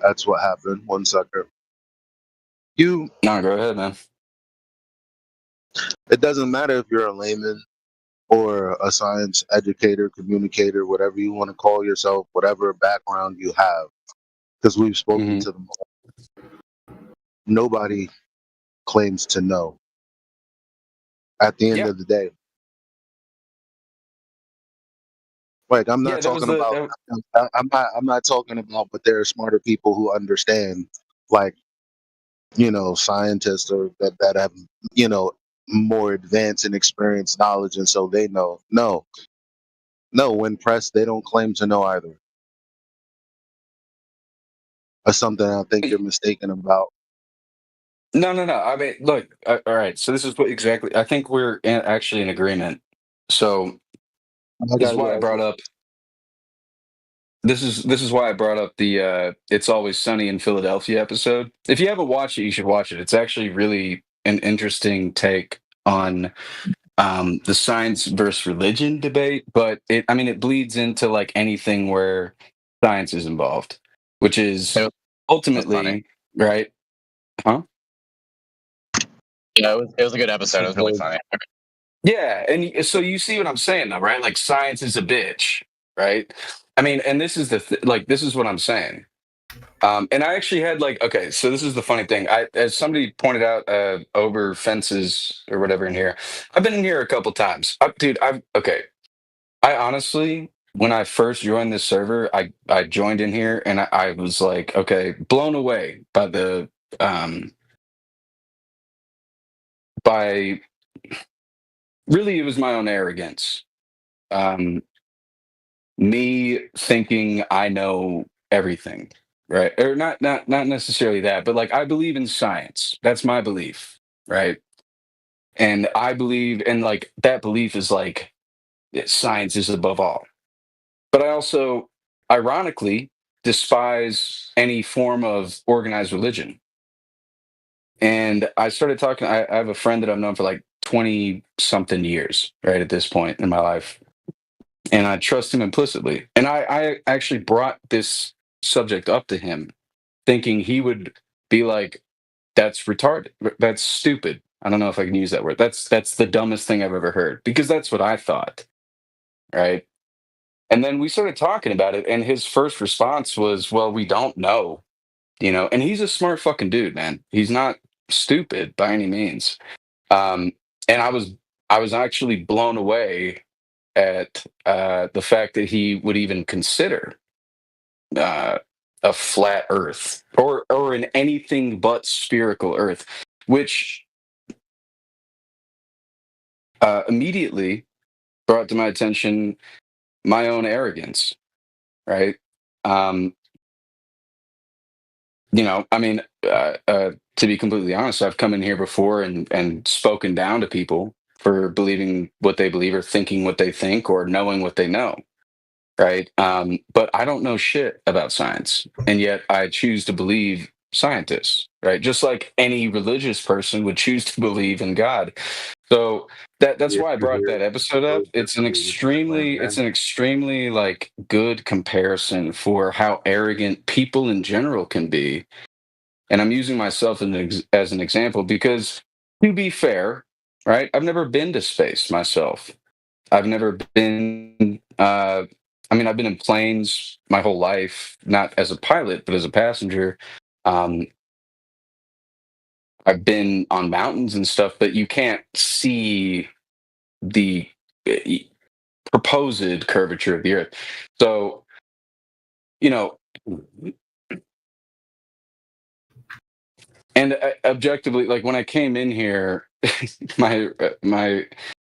that's what happened. 1 second. No, go ahead, man. It doesn't matter if you're a layman or a science educator, communicator, whatever you want to call yourself, whatever background you have, because we've spoken to them all. Nobody claims to know at the end of the day. Like I'm not talking about I'm not talking about, but there are smarter people who understand, like, scientists or that have, more advanced and experienced knowledge, and so they know. No, when pressed, they don't claim to know either. That's something I think you're mistaken about. No. I mean, look. All right. So this is what exactly. I think we're actually in agreement. So this is why I brought up. This is why I brought up the "It's Always Sunny in Philadelphia" episode. If you haven't watched it, you should watch it. It's actually really an interesting take on the science versus religion debate. But it bleeds into like anything where science is involved, which is ultimately right. Huh? Yeah, it was a good episode. It was really funny. Yeah, and so you see what I'm saying, though, right? Like science is a bitch, right? I mean, and this is this is what I'm saying. And I actually had okay, so this is the funny thing. As somebody pointed out, over fences or whatever in here, I've been in here a couple times. Dude, I honestly, when I first joined this server, I joined in here and I was like, okay, blown away by the by really it was my own arrogance. Me thinking I know everything, right? Or not necessarily that, but I believe in science. That's my belief, right? And I believe, and that belief is science is above all. But I also, ironically, despise any form of organized religion. And I started talking. I have a friend that I've known for 20 something years, right, at this point in my life. And I trust him implicitly. And I actually brought this subject up to him thinking he would be like, that's retarded. That's stupid. I don't know if I can use that word. That's the dumbest thing I've ever heard, because that's what I thought. Right. And then we started talking about it, and his first response was, well, we don't know, and he's a smart fucking dude, man. He's not stupid by any means. And I was actually blown away at the fact that he would even consider a flat Earth or an anything but spherical Earth, which immediately brought to my attention my own arrogance, right? I mean, to be completely honest, I've come in here before and spoken down to people for believing what they believe or thinking what they think or knowing what they know, right? But I don't know shit about science, and yet I choose to believe scientists, right? Just like any religious person would choose to believe in God. So that's why I brought that episode up. It's an extremely good comparison for how arrogant people in general can be. And I'm using myself as an example because, to be fair, right, I've never been to space myself. I've never been I've been in planes my whole life, not as a pilot, but as a passenger. I've been on mountains and stuff, but you can't see the proposed curvature of the Earth. So, and objectively, when I came in here, my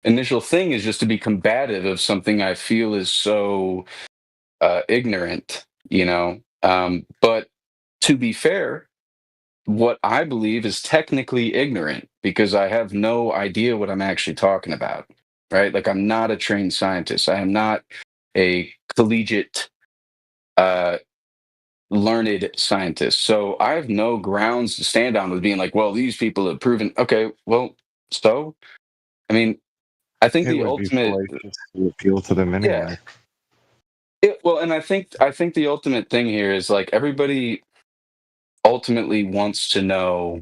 initial thing is just to be combative of something I feel is so ignorant, But to be fair, what I believe is technically ignorant because I have no idea what I'm actually talking about, right? I'm not a trained scientist. I am not a collegiate, learned scientist. So I have no grounds to stand on with being well, these people have proven. Okay, well, so, I mean, I think the ultimate appeal to them anyway. Well, and I think the ultimate thing here is everybody ultimately wants to know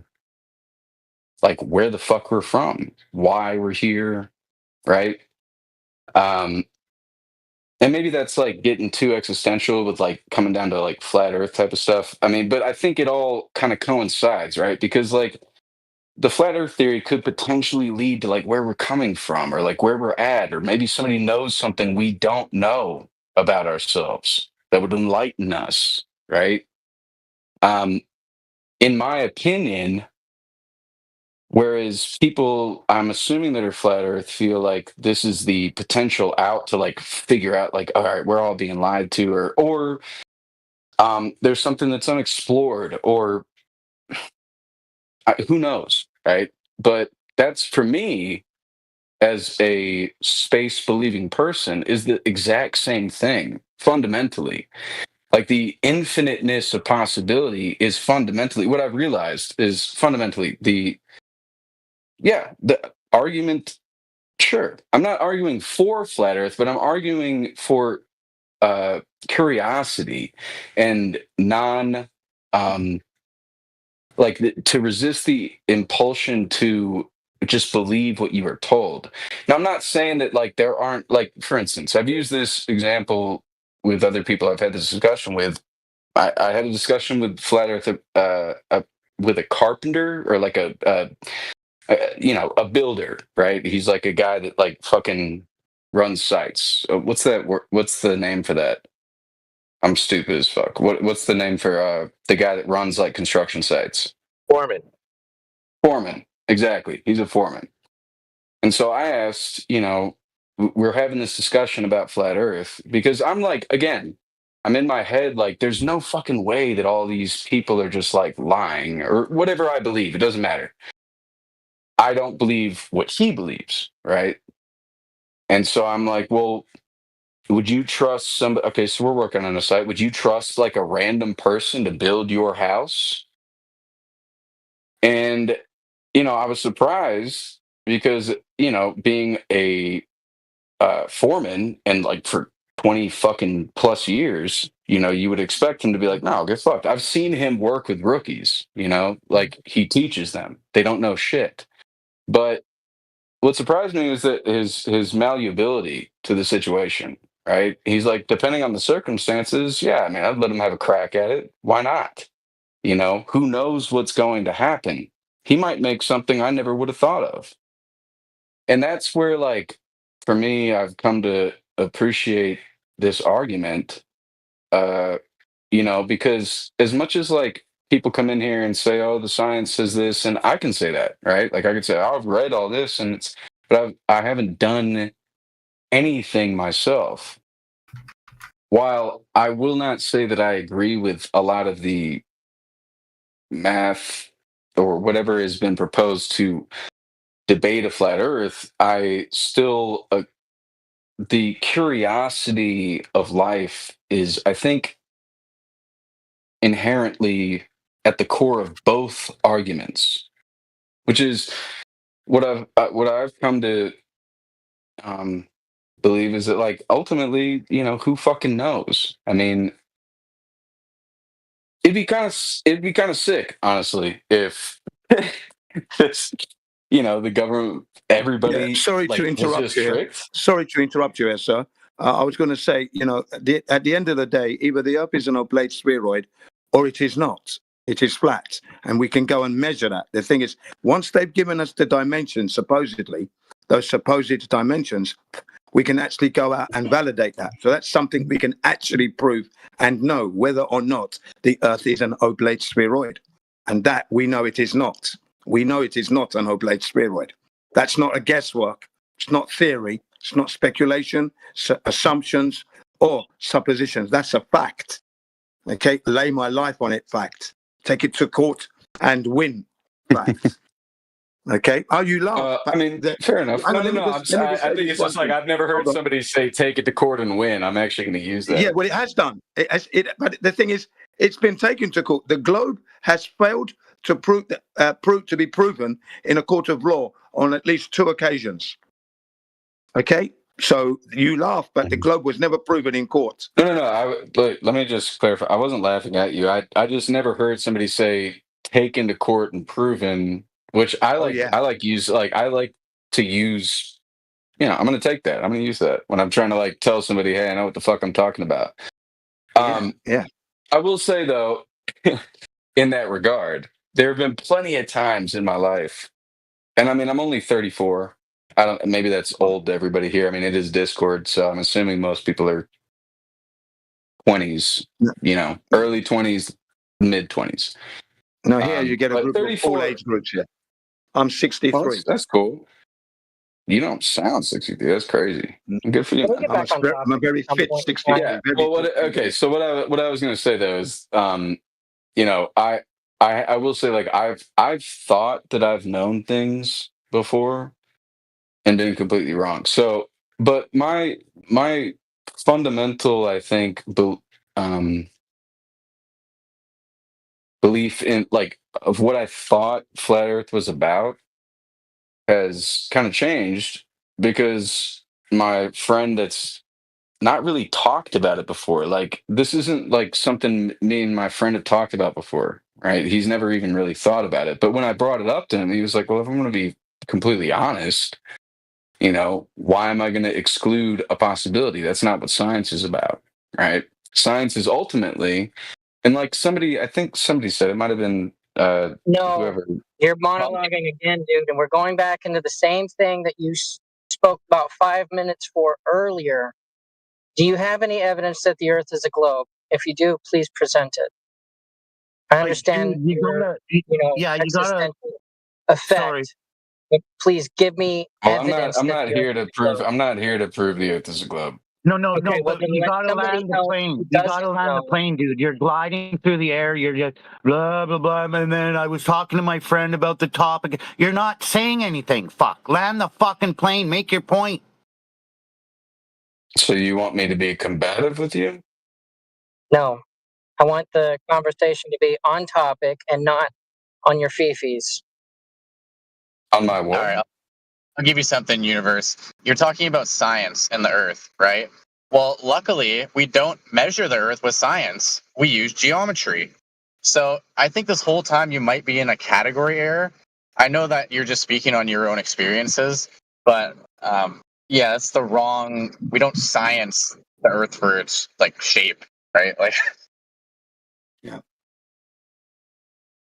where the fuck we're from, why we're here, right? And maybe that's getting too existential with coming down to flat Earth type of stuff. I mean, but I think it all kind of coincides, right? Because the flat Earth theory could potentially lead to where we're coming from or where we're at, or maybe somebody knows something we don't know about ourselves that would enlighten us, right? In my opinion, whereas people, I'm assuming that are flat Earth, feel like this is the potential out to figure out all right, we're all being lied to, or there's something that's unexplored, or who knows, right? But that's, for me, as a space believing person, is the exact same thing fundamentally. The infiniteness of possibility is fundamentally what I've realized is fundamentally the argument. Sure, I'm not arguing for flat Earth, but I'm arguing for curiosity and non like to resist the impulsion to just believe what you are told. Now, I'm not saying that like there aren't, like, for instance, I've used this example with other people I've had this discussion with. I had a discussion with Flat Earth with a carpenter or like a builder, right? He's like a guy that like fucking runs sites. What's that? What's the name for that? I'm stupid as fuck. What's the name for the guy that runs like construction sites? Foreman. Foreman, exactly. He's a foreman. And so I asked, we're having this discussion about flat Earth because I'm like, again, I'm in my head like, there's no fucking way that all these people are just like lying or whatever I believe. It doesn't matter. I don't believe what he believes, right? And so I'm like, well, would you trust somebody? Okay, so we're working on a site. Would you trust like a random person to build your house? And, I was surprised because, being a foreman and like for 20 fucking plus years, you would expect him to be like, no, get fucked. I've seen him work with rookies, like he teaches them. They don't know shit. But what surprised me was that his malleability to the situation, right? He's like, depending on the circumstances, yeah, I mean, I'd let him have a crack at it. Why not? Who knows what's going to happen? He might make something I never would have thought of. And that's where, like, for me, I've come to appreciate this argument, because as much as like people come in here and say, oh, the science says this, and I can say that, right? Like I could say, oh, I've read all this, but I haven't done anything myself. While I will not say that I agree with a lot of the math or whatever has been proposed to debate a flat Earth, I still the curiosity of life is, I think, inherently at the core of both arguments, which is what I've come to believe is that, like, ultimately, who fucking knows? I mean, it'd be kind of sick, honestly, if this, the government, everybody. Yeah, sorry like, to was interrupt just you. strict. Sorry to interrupt you, sir. I was going to say, at the end of the day, either the Earth is an oblate spheroid or it is not. It is flat, and we can go and measure that. The thing is, once they've given us the dimensions, supposedly, those supposed dimensions, we can actually go out and validate that. So that's something we can actually prove and know whether or not the Earth is an oblate spheroid. And that we know it is not. We know it is not an oblate spheroid. That's not a guesswork. It's not theory. It's not speculation, assumptions, or suppositions. That's a fact. Okay, lay my life on it. Fact. Take it to court and win. Fact. Okay. Oh, you laugh. I mean, fair enough. No. I think it's just like I've never heard somebody say "take it to court and win." I'm actually going to use that. Yeah, well, it has done. But the thing is, it's been taken to court. The globe has failed to prove to be proven in a court of law on at least 2 occasions. Okay, so you laugh, but the globe was never proven in court. No. But let me just clarify. I wasn't laughing at you. I just never heard somebody say "taken to court and proven," which I like. I like to use. I'm going to take that. I'm going to use that when I'm trying to like tell somebody, "Hey, I know what the fuck I'm talking about." Yeah. I will say though, in that regard, there have been plenty of times in my life, and I mean, I'm only 34. Maybe that's old to everybody here. I mean, it is Discord, so I'm assuming most people are 20s, early 20s, mid 20s. No, here you get a group 34 of all age groups here. I'm 63. Well, that's cool. You don't sound 63. That's crazy. Good for you. I'm a very fit 63. Yeah. Well, so what I was going to say though is, I will say, like, I've thought that I've known things before and been completely wrong. So, but my fundamental, I think, belief in, like, of what I thought flat Earth was about has kind of changed because my friend that's not really talked about it before. Like, this isn't like something me and my friend have talked about before. right? He's never even really thought about it. But when I brought it up to him, he was like, well, if I'm going to be completely honest, why am I going to exclude a possibility? That's not what science is about, right? Science is ultimately, and like I think somebody said, it might have been No, whoever. you're monologuing again, dude, and we're going back into the same thing that you spoke about 5 minutes for earlier. Do you have any evidence that the Earth is a globe? If you do, please present it. I understand existential effect, but please give me evidence. I'm not here to prove. I'm not here to prove the Earth is a globe. No, Okay, but you gotta land the plane. You gotta land the plane, dude. You're gliding through the air. You're just blah blah blah. And then I was talking to my friend about the topic. You're not saying anything. Fuck. Land the fucking plane. Make your point. So you want me to be combative with you? No, I want the conversation to be on topic and not on your fifis. On my what? All right, I'll give you something, universe. You're talking about science and the Earth, right? Well, luckily, we don't measure the Earth with science. We use geometry. So I think this whole time you might be in a category error. I know that you're just speaking on your own experiences, but yeah, that's the wrong. We don't science the Earth for its shape, right? Yeah.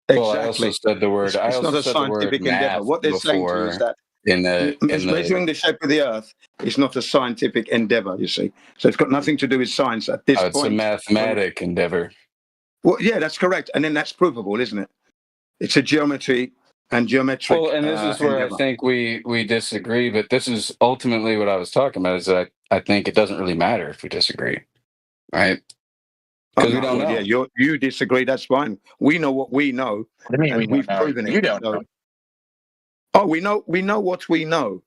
Well, I also said the word. It's not a scientific endeavor. What they're saying to you is that measuring the shape of the Earth is not a scientific endeavor. You see, so it's got nothing to do with science at this point. It's a mathematic endeavor. Well, yeah, that's correct, and then that's provable, isn't it? It's a geometry and geometric. Well, and this is where endeavor. I think we disagree. But this is ultimately what I was talking about. Is that I think it doesn't really matter if we disagree, right? Because we don't know. Yeah, you disagree. That's fine. We know what we know, and we've proven it. You don't know. Oh, we know what we know.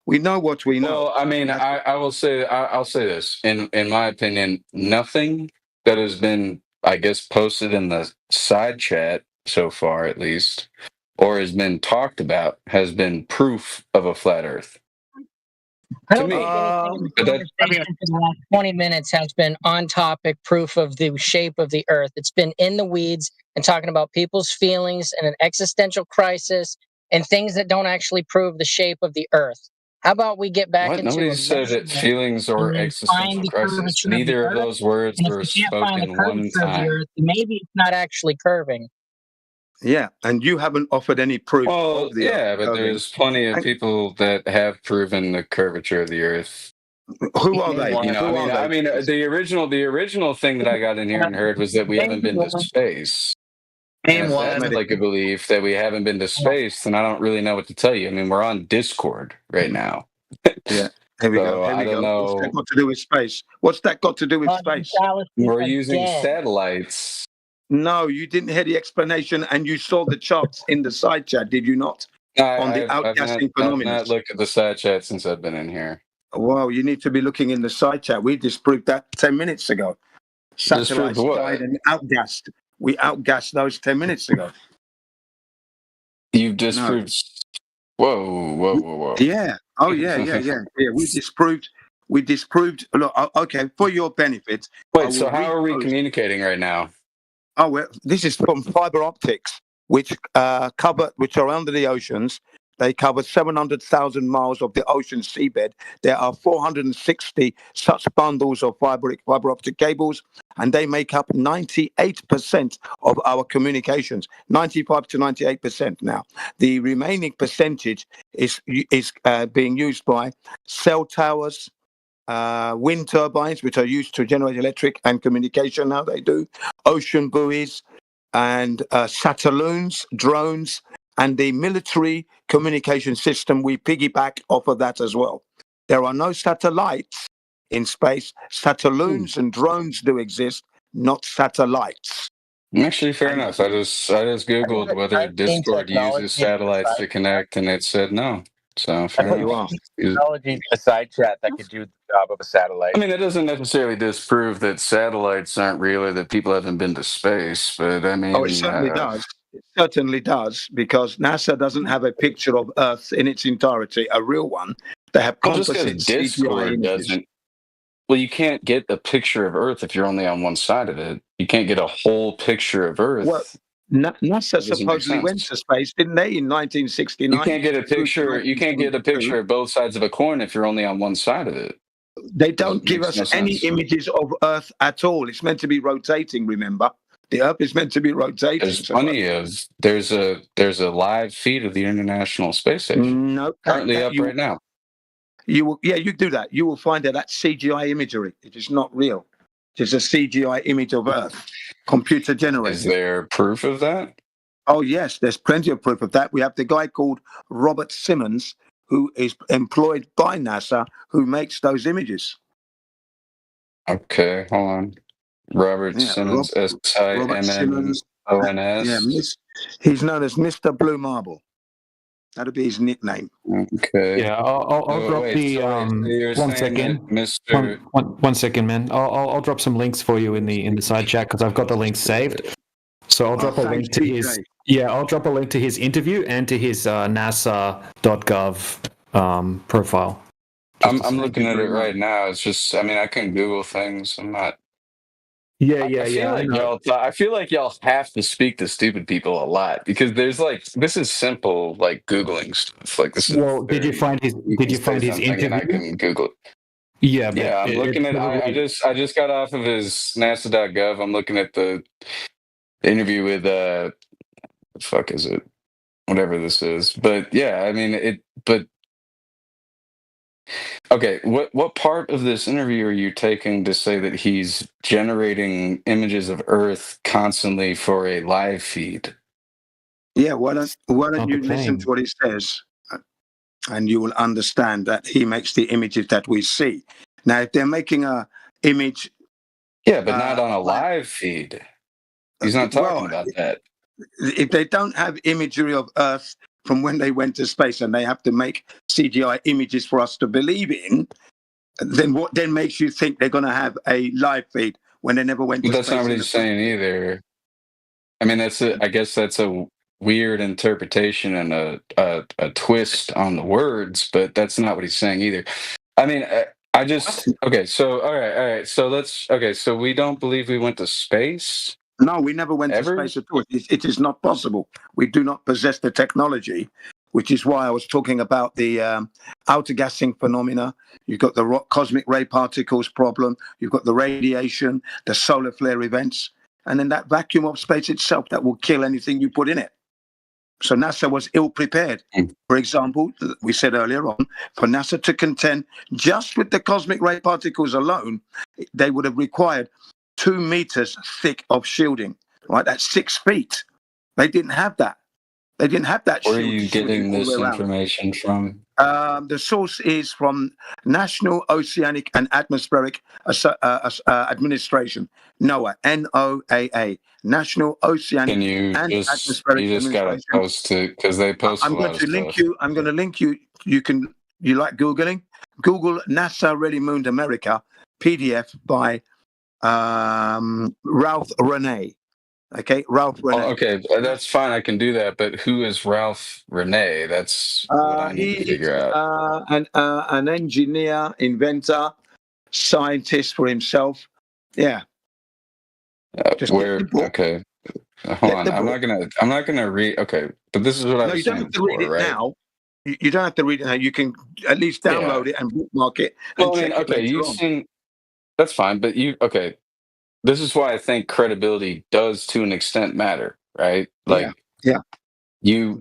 We know what we know. Well, I mean, I will say, I'll say this. In my opinion, nothing that has been, I guess, posted in the side chat so far, at least, or has been talked about, has been proof of a flat Earth. I don't think anything in the conversation for the last 20 minutes has been on topic proof of the shape of the Earth. It's been in the weeds and talking about people's feelings and an existential crisis and things that don't actually prove the shape of the Earth. How about we get back into Nobody said that feelings or existential crisis. Neither of those words were spoken one time. Maybe it's not actually curving. Yeah, and you haven't offered any proof. Well, of the yeah, Earth but curving. there's plenty of people that have proven the curvature of the Earth. Who are they? I mean, the original thing that I got in here and heard was that we haven't been to space. And if that's like a belief that we haven't been to space, then I don't really know what to tell you. I mean, we're on Discord right now. Yeah, here we go. I don't know. What's that got to do with space? What's that got to do with space? We're using satellites. No, you didn't hear the explanation, and you saw the charts in the side chat, did you not? On the outgassing phenomenon. I've not looked at the side chat since I've been in here. Well, you need to be looking in the side chat. We disproved that 10 minutes ago. Satellites died and outgassed. We outgassed those 10 minutes ago. You've disproved. Whoa. Yeah. Oh, yeah. We disproved. Look, okay, for your benefit. Wait, so how are we communicating right now? Oh, well, this is from fiber optics, which are under the oceans. They cover 700,000 miles of the ocean seabed. There are 460 such bundles of fiber optic cables, and they make up 98% of our communications, 95 to 98% now. The remaining percentage is being used by cell towers, wind turbines, which are used to generate electric and communication now, they do, ocean buoys, and satelloons, drones, and the military communication system, we piggyback off of that as well. There are no satellites in space. Satelloons and drones do exist, not satellites. Actually, fair enough. I just Googled whether Discord uses satellites to connect, and it said no. So fair enough. Technology, a side chat that could do the job of a satellite. I mean, it doesn't necessarily disprove that satellites aren't real or that people haven't been to space, but I mean... Oh, it certainly does. It certainly does, because NASA doesn't have a picture of Earth in its entirety, a real one. They have composite Discord doesn't. Well, you can't get a picture of Earth if you're only on one side of it. You can't get a whole picture of Earth NASA supposedly went to space, didn't they, in 1969? You can't get a picture. You can't get a picture of both sides of a coin if you're only on one side of it. They don't give us any images of Earth at all. It's meant to be rotating. Remember, the Earth is meant to be rotating. There's plenty of. There's a live feed of the International Space Station. No, currently up right now. You will, you do that. You will find that that's CGI imagery. It is not real. It's a CGI image of Earth, computer generated. Is there proof of that? Oh yes, there's plenty of proof of that. We have the guy called Robert Simmons, who is employed by NASA, who makes those images. Okay, hold on. Robert Simmons, S-I-M-M-O-N-S. Yeah, he's known as Mr. Blue Marble. That'll be his nickname. Okay. Yeah, I'll drop the 1 second, Mr. One second, man. I'll drop some links for you in the side chat because I've got the links saved. So I'll drop a link to his. Yeah, I'll drop a link to his interview and to his NASA.gov profile. I'm looking at it right now. It's just, I mean, I can Google things. I'm not. I feel like y'all have to speak to stupid people a lot because there's this is simple, Googling stuff. This is. Well, did you find his interview? And I can Google it. Yeah, I'm looking at. I just got off of his NASA.gov. I'm looking at the interview with what the fuck is it? Whatever this is, but yeah, I mean it. But okay, what part of this interview are you taking to say that he's generating images of Earth constantly for a live feed? Yeah, why don't you listen to what he says, and you will understand that he makes the images that we see. Now, if they're making a image, yeah, but not on a live feed. He's not talking about that. If they don't have imagery of Earth from when they went to space and they have to make CGI images for us to believe in, then what then makes you think they're going to have a live feed when they never went to space? That's not what he's saying either. I mean, I guess that's a weird interpretation and a twist on the words, but that's not what he's saying either. I mean, okay, so all right, so we don't believe we went to space? No, we never went to space at all. It is not possible. We do not possess the technology, which is why I was talking about the outer gassing phenomena. You've got the cosmic ray particles problem. You've got the radiation, the solar flare events, and then that vacuum of space itself that will kill anything you put in it. So NASA was ill prepared. For example, we said earlier on, for NASA to contend just with the cosmic ray particles alone, they would have required 2 meters thick of shielding, right? That's 6 feet. They didn't have that. They didn't have that. Where are you getting this information from? The source is from National Oceanic and Atmospheric Administration, NOAA, NOAA, National Oceanic and Atmospheric Administration. You just got to post it because they post. I'm going to link you. I'm going to link you. You like Googling? Google NASA Really Mooned America PDF by Ralph Renee. Okay, Ralph Renee. Oh, okay, that's fine. I can do that. But who is Ralph Renee? That's what I need to figure out. An engineer, inventor, scientist for himself. Yeah. Okay. Hold on. I'm not gonna read. Okay, but this is what I was saying. You don't have to read it now. You don't have to read it now. You can at least download it and bookmark it. Well, I mean, okay, you've seen. That's fine, but okay. This is why I think credibility does, to an extent, matter, right? You've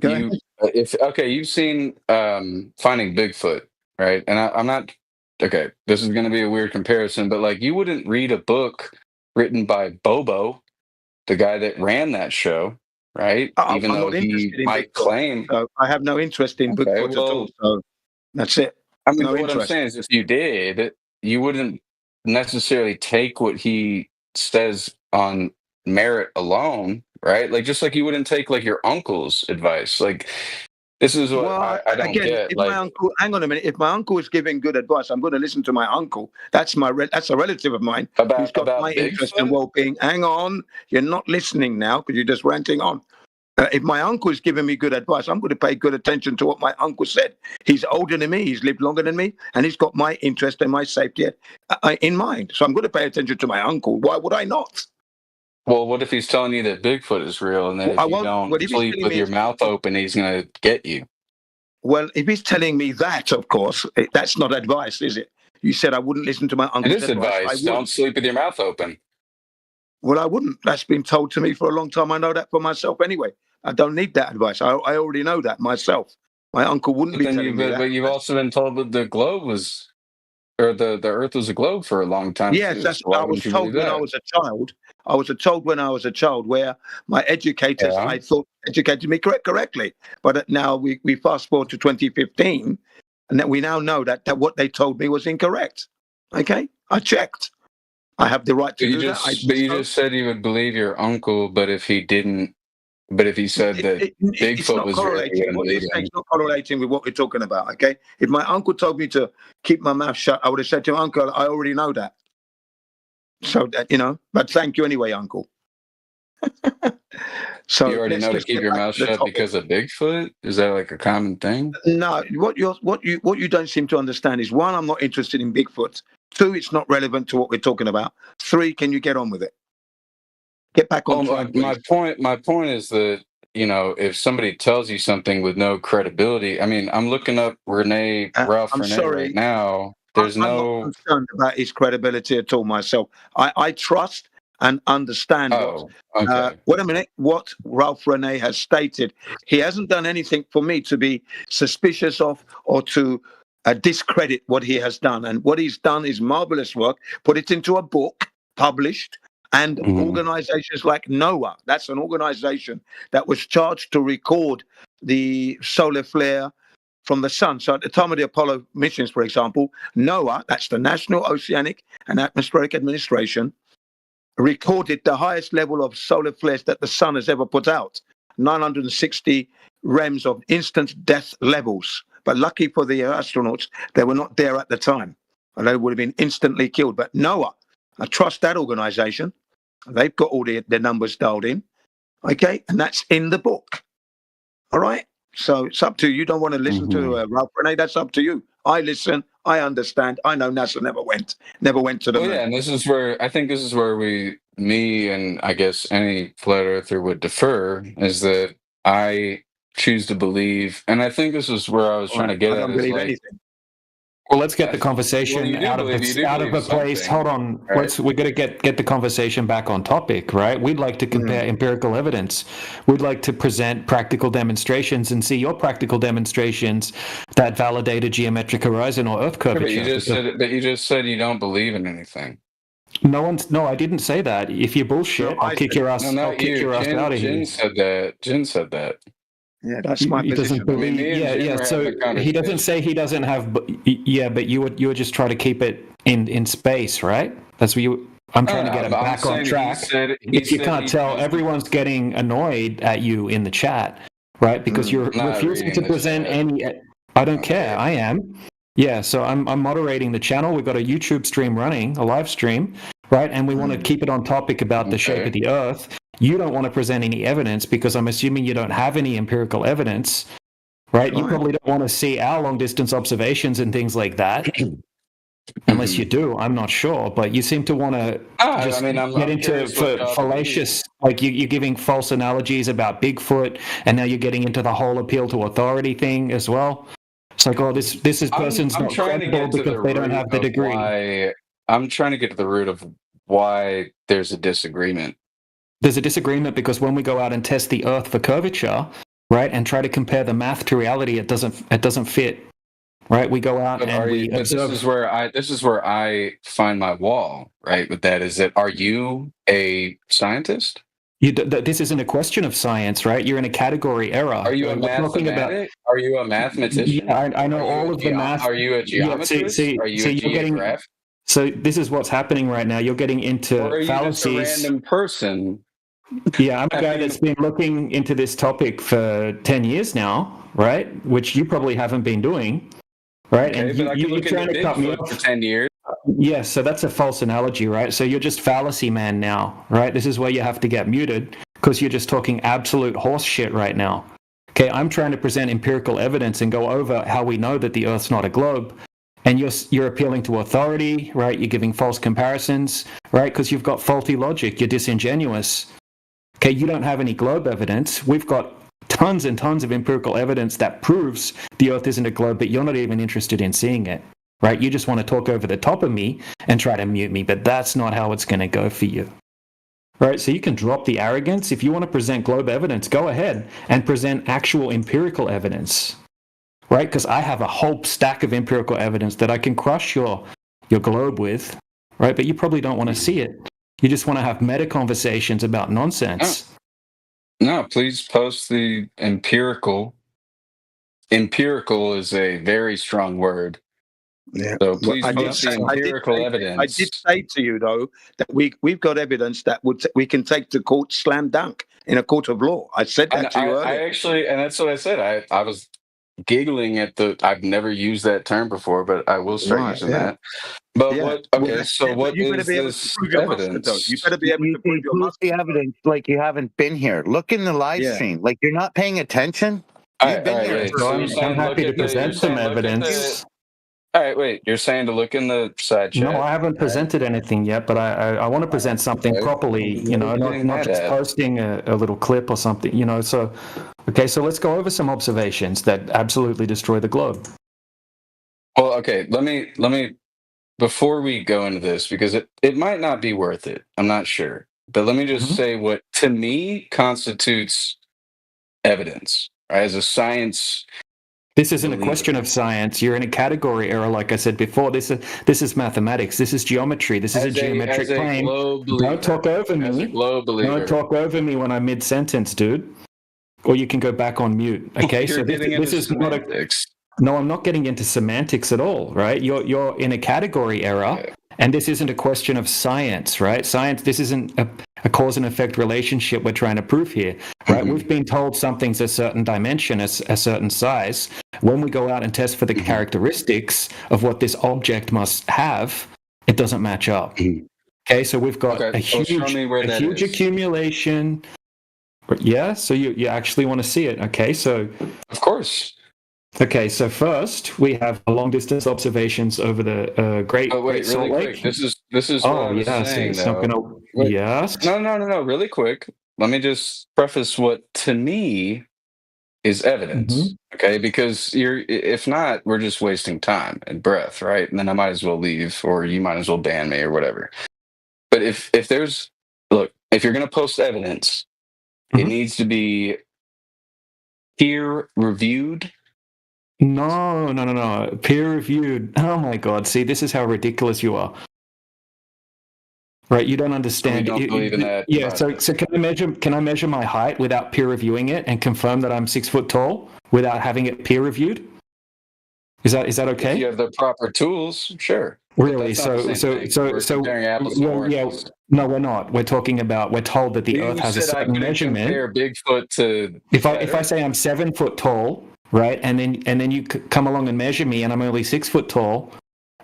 seen Finding Bigfoot, right? And I'm not. Okay, this is going to be a weird comparison, but you wouldn't read a book written by Bobo, the guy that ran that show, right? Even though he might claim. I have no interest in Bigfoot at all. So that's it. I mean, what I'm saying is, if you did, you wouldn't necessarily take what he says on merit alone, right? Just like you wouldn't take your uncle's advice. This is what I don't get. If my uncle, hang on a minute. If my uncle is giving good advice, I'm going to listen to my uncle. That's a relative of mine who's got my interest and well-being. Hang on, you're not listening now because you're just ranting on. If my uncle is giving me good advice, I'm going to pay good attention to what my uncle said. He's older than me, he's lived longer than me, and he's got my interest and my safety in mind. So I'm going to pay attention to my uncle. Why would I not? Well, what if he's telling you that Bigfoot is real, and that if you don't sleep with your mouth open, he's going to get you? Well, if he's telling me that, of course, that's not advice, is it? You said I wouldn't listen to my uncle's It is advice. Don't sleep with your mouth open. Well, I wouldn't. That's been told to me for a long time. I know that for myself anyway. I don't need that advice. I already know that myself. My uncle wouldn't be telling me that. But you've also been told that the globe was, or the Earth was a globe for a long time. Yes, that's what I was told when I was a child. I was told when I was a child, where my educators, I thought, educated me correctly. But now we fast forward to 2015, and that we now know that what they told me was incorrect. Okay, I checked. I have the right to do that. But you just said you would believe your uncle, but if he didn't, but if he said that Bigfoot was real, you wouldn't believe him. It's not correlating with what we're talking about. Okay, if my uncle told me to keep my mouth shut, I would have said to him, Uncle, I already know that. So that, but thank you anyway, Uncle. So you already know to keep your mouth shut because of Bigfoot? Is that like a common thing? No, what you don't seem to understand is, one, I'm not interested in Bigfoot. Two, it's not relevant to what we're talking about. Three, can you get on with it? Get back on track. My point is that, if somebody tells you something with no credibility, I mean, I'm looking up Ralph Renee right now. I'm not concerned about his credibility at all myself. I trust and understand wait a minute, what Ralph Renee has stated. He hasn't done anything for me to be suspicious of or to discredit what he has done. And what he's done is marvelous work, put it into a book, published, and organizations like NOAA, that's an organization that was charged to record the solar flare from the sun. So at the time of the Apollo missions, for example, NOAA, that's the National Oceanic and Atmospheric Administration, recorded the highest level of solar flares that the sun has ever put out, 960 rems of instant death levels. But lucky for the astronauts, they were not there at the time, and they would have been instantly killed. But NOAA, I trust that organization. They've got all their numbers dialed in, okay? And that's in the book, all right? So it's up to you. You don't want to listen to Ralph Renee, that's up to you. I listen, I understand. I know NASA never went to the moon. Yeah, and I think this is where me and I guess any flat earther would defer, is that I choose to believe, and I think this is where I was trying to get at. I don't believe anything. Well, let's get the conversation out of a place. Hold on, right? We're going to get the conversation back on topic, right? We'd like to compare empirical evidence. We'd like to present practical demonstrations and see your practical demonstrations that validate a geometric horizon or Earth curvature. But you just said you don't believe in anything. No, I didn't say that. If you bullshit, I'll kick your ass. I'll kick your ass out of here. Jen said that. Yeah, that's my position. So he doesn't say he doesn't have. Yeah, but you were just trying to keep it in space, right? That's what you. I'm trying to get him back on track. If you can't tell, everyone's getting annoyed at you in the chat, right? Because you're refusing to present any. I don't care. I am. Yeah, so I'm moderating the channel. We've got a YouTube stream running, a live stream, right? And we want to keep it on topic about the shape of the Earth. You don't want to present any evidence because I'm assuming you don't have any empirical evidence, right? You probably don't want to see our long-distance observations and things like that. Unless you do, I'm not sure. But you seem to want to get into fallacious, like you're giving false analogies about Bigfoot, and now you're getting into the whole appeal to authority thing as well. It's like, this person's not credible because they don't have the degree. I'm trying to get to the root of why there's a disagreement. There's a disagreement because when we go out and test the Earth for curvature, right, and try to compare the math to reality, it doesn't fit, right? We go out and we observe. This is where I find my wall, right? With that, is that, are you a scientist? This isn't a question of science, right? You're in a category error. Are you a mathematician? Are you a mathematician? Yeah, I know all of the math. Are you a geometrist? Are you a geographer? So this is what's happening right now. You're getting into fallacies. Or are you just a random person? Yeah, I'm a guy that's been looking into this topic for 10 years now, right? Which you probably haven't been doing, right? Okay, and you're trying to cut me off for 10 years. Yeah, so that's a false analogy, right? So you're just fallacy man now, right? This is where you have to get muted because you're just talking absolute horse shit right now. Okay, I'm trying to present empirical evidence and go over how we know that the Earth's not a globe. and you're appealing to authority, right? You're giving false comparisons, right? Because you've got faulty logic. You're disingenuous. Okay, you don't have any globe evidence. We've got tons and tons of empirical evidence that proves the Earth isn't a globe, but you're not even interested in seeing it, right? You just want to talk over the top of me and try to mute me, but that's not how it's going to go for you. Right, so you can drop the arrogance. If you want to present globe evidence, go ahead and present actual empirical evidence. Right, because I have a whole stack of empirical evidence that I can crush your globe with, right? But you probably don't want to see it. You just want to have meta conversations about nonsense. No, please post the empirical. Empirical is a very strong word. Yeah. So please I did post the empirical evidence. I did say to you though that we've got evidence that we can take to court slam dunk in a court of law. I said that to you earlier. I actually, and that's what I said. I was giggling at I've never used that term before, but I will start using that. But what? Okay, so what is this evidence? You better be able to prove your the evidence like you haven't been here. Look in the live stream. Like you're not paying attention. You've been here. I'm happy to present some evidence. All right, wait. You're saying to look in the side chat? No, I haven't presented anything yet, but I want to present something properly. You know, not just posting a little clip or something. You know, so okay. So let's go over some observations that absolutely destroy the globe. Well, okay. Let me before we go into this, because it might not be worth it. I'm not sure, but let me just say what to me constitutes evidence, right? As a science. This isn't a question of science. You're in a category error, like I said before. This is mathematics. This is geometry. This is a geometric plane. Don't talk over me. Don't talk over me when I'm mid-sentence, dude. Or you can go back on mute. Okay, so this is not a. No, I'm not getting into semantics at all, right? You're in a category error, and this isn't a question of science, right? Science. This isn't a cause and effect relationship we're trying to prove here, right? We've been told something's a certain dimension, a certain size. When we go out and test for the characteristics of what this object must have, it doesn't match up. Okay, so we've got a huge accumulation. Yeah, so you actually want to see it. Okay, so of course. Okay, so first we have long distance observations over the Great Salt Lake. This is what I was saying, yes. No. Really quick. Let me just preface what to me is evidence. Okay, because if not, we're just wasting time and breath, right? And then I might as well leave, or you might as well ban me or whatever. But if you're going to post evidence, it needs to be peer reviewed. No. Peer reviewed. Oh my God. See, this is how ridiculous you are. Right, you don't understand. You don't believe in that. Yeah, so can I measure my height without peer reviewing it and confirm that I'm 6 foot tall without having it peer reviewed? Is that okay? If you have the proper tools, sure. Really? So no, we're not. We're told that the Earth has a certain measurement. Compare Bigfoot to if I say I'm 7 foot tall, right, and then you come along and measure me and I'm only 6 foot tall,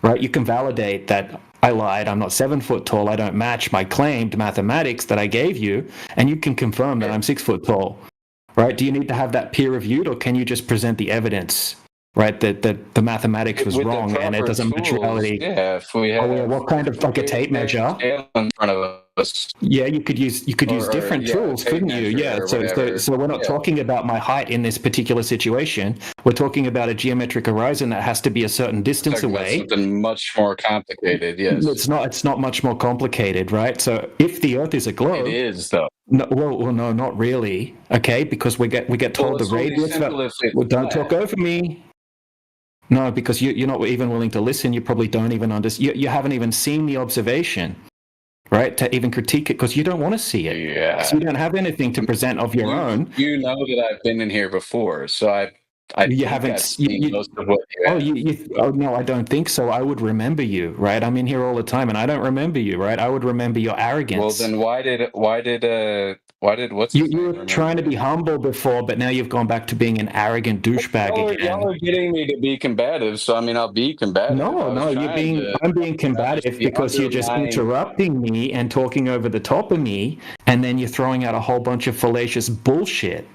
right? You can validate that I lied. I'm not 7 foot tall. I don't match my claimed mathematics that I gave you, and you can confirm that I'm 6 foot tall, right? Do you need to have that peer reviewed, or can you just present the evidence? Right, that the mathematics was wrong and it doesn't match reality. Yeah, if we have what kind of a tape measure in front of us. Yeah, you could use different tools, couldn't you? Yeah. So we're not talking about my height in this particular situation. We're talking about a geometric horizon that has to be a certain distance away. Something much more complicated. Yes. It's not much more complicated, right? So if the Earth is a globe, it is though. No, well, no, not really. Okay, because we get told the radius. Don't talk over me. No, because you're not even willing to listen. You probably don't even understand. You haven't even seen the observation, right? To even critique it, because you don't want to see it. Yeah. So you don't have anything to present of your own. You know that I've been in here before, so you haven't seen most of what you oh no, I don't think so. I would remember you, right? I'm in here all the time, and I don't remember you, right? I would remember your arrogance. Well, then why did what's you were trying to be humble before, but now you've gone back to being an arrogant douchebag again. Y'all are getting me to be combative, so I mean I'll be combative. No, I'm being combative because you're just interrupting me and talking over the top of me, and then you're throwing out a whole bunch of fallacious bullshit.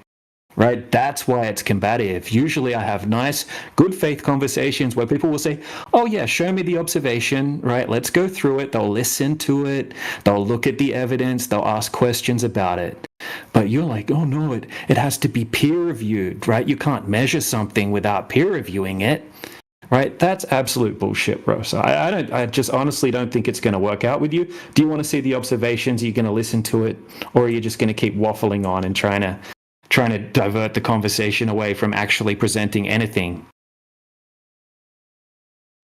right? That's why it's combative. Usually I have nice, good faith conversations where people will say, oh yeah, show me the observation, right? Let's go through it. They'll listen to it. They'll look at the evidence. They'll ask questions about it. But you're like, oh no, it has to be peer reviewed, right? You can't measure something without peer reviewing it. Right, that's absolute bullshit, bro. So I just honestly don't think it's going to work out with you. Do you want to see the observations? Are you going to listen to it, or are you just going to keep waffling on and trying to divert the conversation away from actually presenting anything?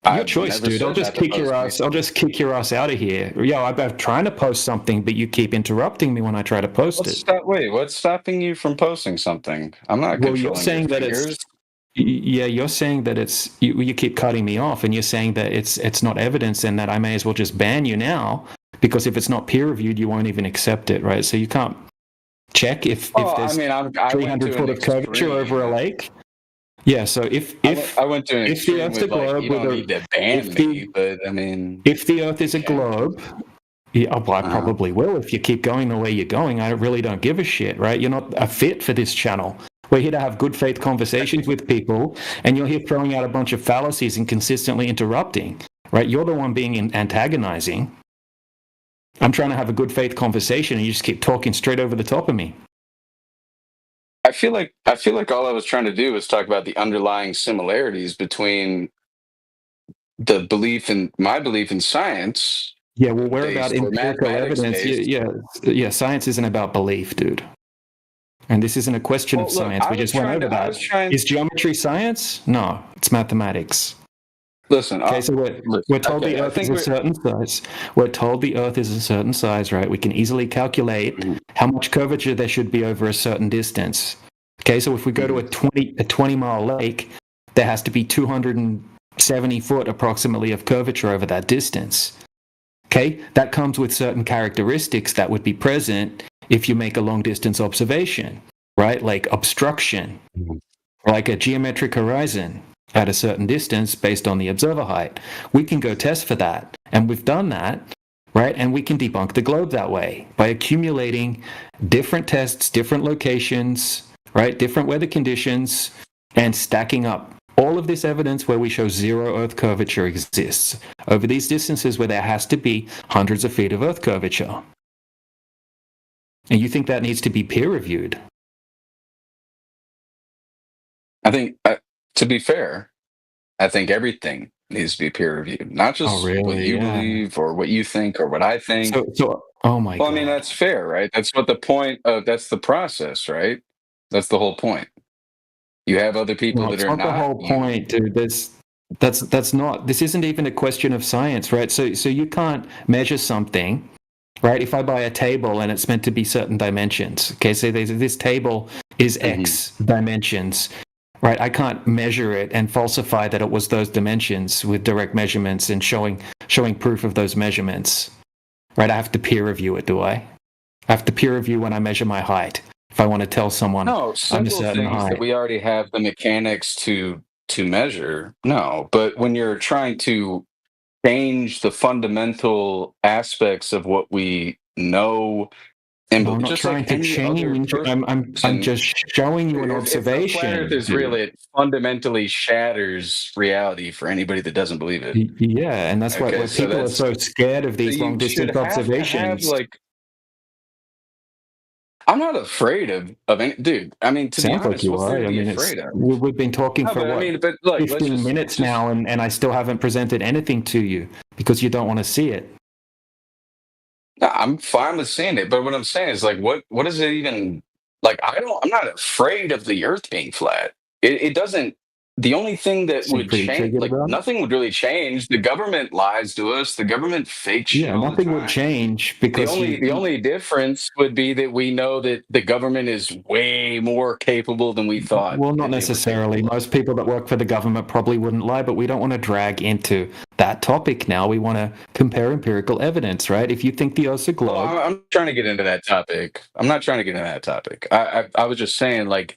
Your choice, dude. I'll just kick your ass. I'll just kick your ass out of here. Yo, I'm trying to post something, but you keep interrupting me when I try to post it. Wait, what's stopping you from posting something? I'm not. Well, you're saying that it's. Yeah, you're saying that it's you keep cutting me off, and you're saying that it's not evidence, and that I may as well just ban you now, because if it's not peer reviewed, you won't even accept it, right? So you can't check if there's 300 foot of curvature over a lake. Yeah, so if I went to an if the Earth's a globe, you don't need to ban me, but I mean, if the Earth is a globe. Yeah, well, I probably will if you keep going the way you're going. I really don't give a shit, right? You're not a fit for this channel. We're here to have good faith conversations with people, and you're here throwing out a bunch of fallacies and consistently interrupting, right? You're the one being antagonizing. I'm trying to have a good faith conversation, and you just keep talking straight over the top of me. I feel like all I was trying to do was talk about the underlying similarities between the my belief in science. Yeah, well, we're about empirical evidence. Yeah, science isn't about belief, dude. And this isn't a question of science. We just went over that. Is geometry science? No, it's mathematics. Listen. Okay, so we're told the Earth is a certain size. We're told the Earth is a certain size, right? We can easily calculate how much curvature there should be over a certain distance. Okay, so if we go to a 20-mile lake, there has to be 270 foot approximately of curvature over that distance. Okay, that comes with certain characteristics that would be present if you make a long-distance observation, right? Like obstruction, like a geometric horizon at a certain distance based on the observer height. We can go test for that, and we've done that, right? And we can debunk the globe that way by accumulating different tests, different locations, right? Different weather conditions, and stacking up all of this evidence where we show zero Earth curvature exists over these distances where there has to be hundreds of feet of Earth curvature. And you think that needs to be peer reviewed? I think, to be fair, I think everything needs to be peer reviewed, not just what you believe or what you think or what I think. Oh my God. I mean, that's fair, right? That's what the point of. That's the process, right? That's the whole point. You have other people that are not. That's not the whole point, dude. That's not. This isn't even a question of science, right? So you can't measure something. Right, if I buy a table and it's meant to be certain dimensions, okay, so this table is X dimensions, right? I can't measure it and falsify that it was those dimensions with direct measurements and showing proof of those measurements, right? I have to peer review it, do I? I have to peer review when I measure my height if I want to tell someone I'm a certain things height. That we already have the mechanics to measure. No, but when you're trying to change the fundamental aspects of what we know. And I'm not trying to change. I'm just showing you an observation. If the flat Earth is real, it fundamentally shatters reality for anybody that doesn't believe it. Yeah, and that's why people are so scared of these long-distance observations. I'm not afraid of any dude. I mean, to be honest, like you what's are. there to I be mean, afraid of? We've been talking for 15 minutes now, and I still haven't presented anything to you because you don't want to see it. No, I'm fine with seeing it, but what I'm saying is, like, what is it even like? I'm not afraid of the Earth being flat. It doesn't. The only thing that would change, like, nothing would really change. The government lies to us. The government fakes shit all the nothing time. would change because the only difference would be that we know that the government is way more capable than we thought. Well, not necessarily. Most people that work for the government probably wouldn't lie, but we don't want to drag into that topic now. We want to compare empirical evidence, right? If you think the Earth's a globe, I'm trying to get into that topic. I'm not trying to get into that topic. I was just saying, like,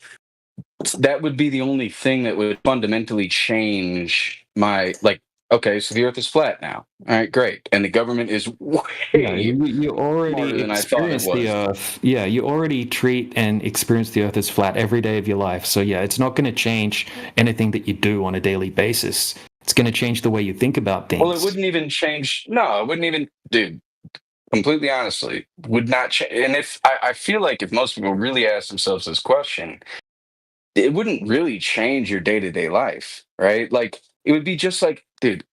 that would be the only thing that would fundamentally change my, like, okay, so the Earth is flat now. All right, great, and the government is way you smarter already than I thought it experience the was. Earth. Yeah, you already treat and experience the Earth as flat every day of your life. So yeah, it's not going to change anything that you do on a daily basis. It's going to change the way you think about things. Well, it wouldn't even change. No, it wouldn't even, dude. Completely honestly, would not change. And if I feel like if most people really ask themselves this question, it wouldn't really change your day-to-day life, right? Like it would be just like, dude.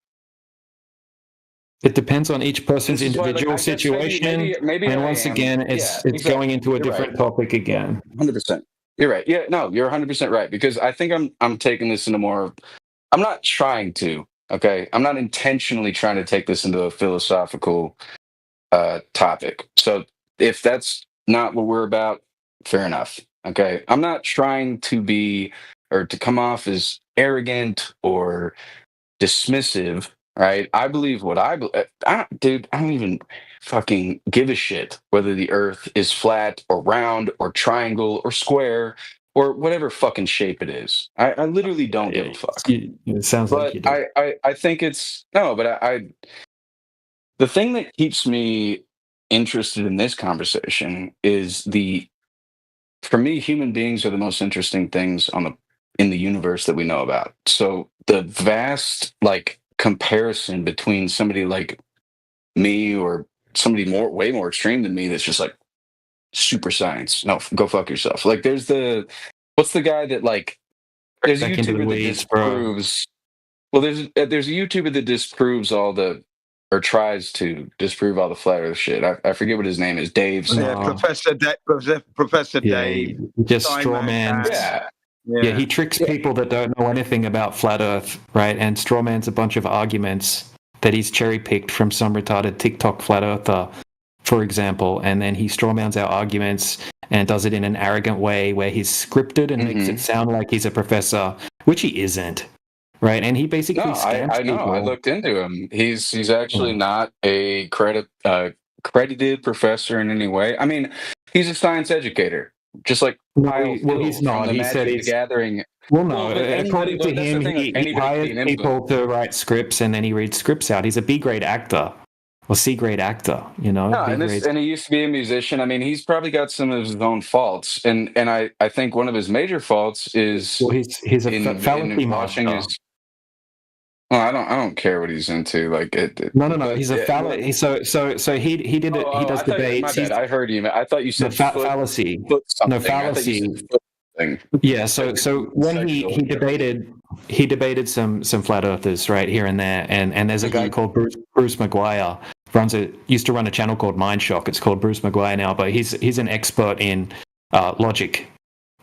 It depends on each person's This is why, like, individual I guess situation, maybe and I once am. again, Yeah, it's exactly. going into a You're different right. topic again. 100%. You're right. Yeah, no, you're 100% right because I think I'm taking this into more. I'm not trying to. Okay, I'm not intentionally trying to take this into a philosophical topic. So if that's not what we're about, fair enough. Okay, I'm not trying to be or to come off as arrogant or dismissive, right? I believe what I believe. Dude, I don't even fucking give a shit whether the Earth is flat or round or triangle or square or whatever fucking shape it is. I literally don't give a fuck. It sounds like But you do. I think it's no, but I the thing that keeps me interested in this conversation is for me, human beings are the most interesting things in the universe that we know about. So the vast like comparison between somebody like me or somebody way more extreme than me that's just like super science. No, go fuck yourself. Like what's the guy that like there's a Back into the YouTuber that weeds, bro. disproves. Well, there's a YouTuber that disproves or tries to disprove all the flat Earth shit. I forget what his name is. Dave. Professor Dave. Just straw man. Yeah, he tricks people that don't know anything about flat Earth, right? And straw man's a bunch of arguments that he's cherry picked from some retarded TikTok flat earther, for example, and then he straw mans our arguments and does it in an arrogant way where he's scripted and makes it sound like he's a professor, which he isn't. Right, and he basically scams I know. people. I looked into him. He's actually not a credited professor in any way. I mean, he's a science educator, just like Kyle he's not. from the He said Magic he's the Gathering. Well, no. According to him, he anybody hires can anybody. people to write scripts, and then he reads scripts out. He's a B-grade actor or C-grade actor. You know, No, and he used to be a musician. I mean, he's probably got some of his own faults, and I think one of his major faults is he's a fallacy watching master. his. Well, I don't care what he's into. Like No. He's a fallacy. So he did it. He does debates. My bad. I heard you. I thought you said fallacy. No fallacy. Yeah. So when he debated some flat earthers right here and there, and there's a guy called Bruce McGuire used to run a channel called Mindshock. It's called Bruce McGuire now, but he's an expert in logic.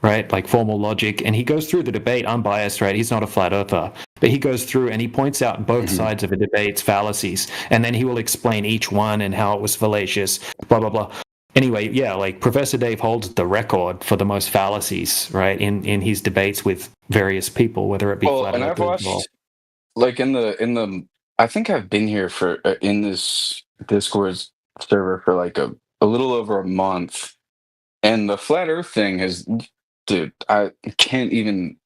Right, like formal logic, and he goes through the debate unbiased. Right, he's not a flat earther, but he goes through and he points out both sides of a debate's fallacies, and then he will explain each one and how it was fallacious. Blah blah blah. Anyway, yeah, like Professor Dave holds the record for the most fallacies, right, in his debates with various people, whether it be flat and I've watched like in the. I think I've been here for in this Discord server for like a little over a month, and the flat Earth thing has. Dude, I can't even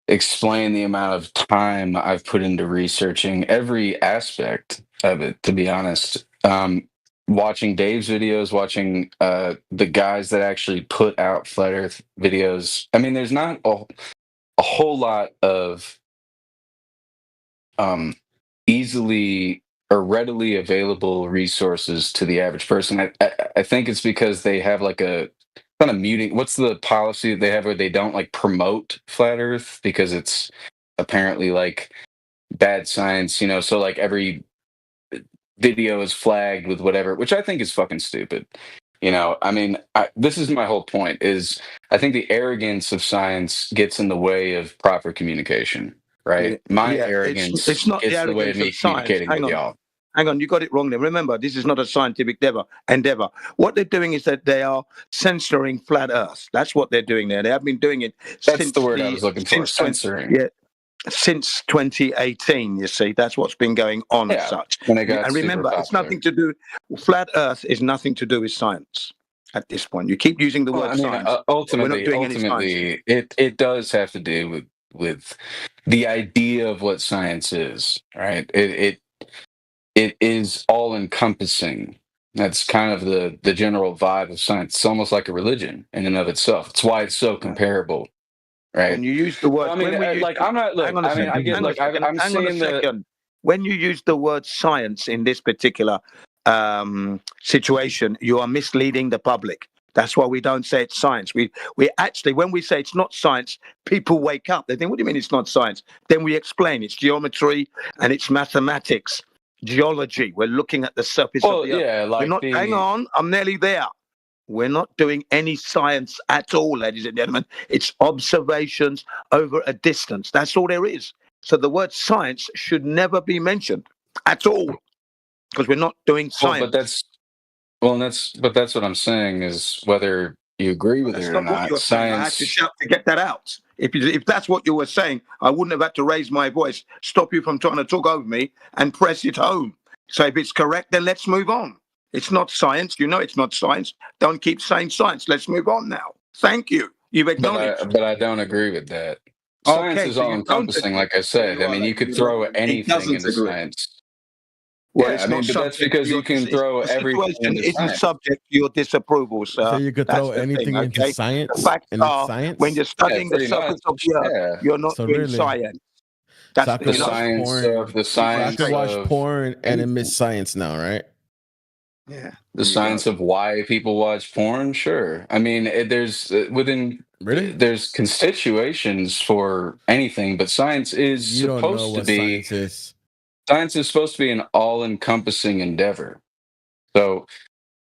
explain the amount of time I've put into researching every aspect of it, to be honest. Watching Dave's videos, watching the guys that actually put out Flat Earth videos. I mean, there's not a whole lot of easily or readily available resources to the average person. I think it's because they have like a kind of muting. What's the policy that they have where they don't like promote flat Earth because it's apparently like bad science, you know? So like every video is flagged with whatever, which I think is fucking stupid. You know, I mean, this is my whole point is I think the arrogance of science gets in the way of proper communication, right? My arrogance it's not gets the in the way of me arrogance of science. communicating with y'all. Hang on, you got it wrong there. Remember, this is not a scientific endeavor. What they're doing is that they are censoring flat Earth. That's what they're doing there. They have been doing it since the word I was looking for, censoring. Since 2018, you see, that's what's been going on as such. And remember, it's nothing to do. Flat Earth is nothing to do with science at this point. You keep using the word science. Ultimately, it does have to do with with the idea of what science is, right? It is all encompassing. That's kind of the general vibe of science. It's almost like a religion in and of itself. It's why it's so comparable, right? When you use the word, I mean, I'm not. Look, hang on a I mean, second, I get. hang on a Look, second, I'm hang on a saying that. second. When you use the word science in this particular situation, you are misleading the public. That's why we don't say it's science. We actually, when we say it's not science, people wake up. They think, what do you mean it's not science? Then we explain it's geometry and it's mathematics, geology. We're looking at the surface of the earth. Yeah, like We're not, hang on, I'm nearly there. We're not doing any science at all, ladies and gentlemen. It's observations over a distance. That's all there is. So the word science should never be mentioned at all, because we're not doing science. But that's what I'm saying is whether you agree with it or not. Saying. I had to shout to get that out. If that's what you were saying, I wouldn't have had to raise my voice, stop you from trying to talk over me, and press it home. So if it's correct, then let's move on. It's not science. You know it's not science. Don't keep saying science. Let's move on now. Thank you. You've acknowledged. But I don't agree with that. Science is all encompassing, like I said. I mean, you could throw anything into science. Well, Yeah, it's I mean, not but that's because you can throw everything into isn't science. subject to your disapproval, sir. So you could throw anything into science. The facts are, science? when you're studying the surface of the earth, you're not doing science. That's the science of the science. I could watch porn and admit science now, right? Yeah. The science of why people watch porn. Sure. I mean, there's there's constitutions for anything, but science is supposed to be. Science is supposed to be an all-encompassing endeavor. So,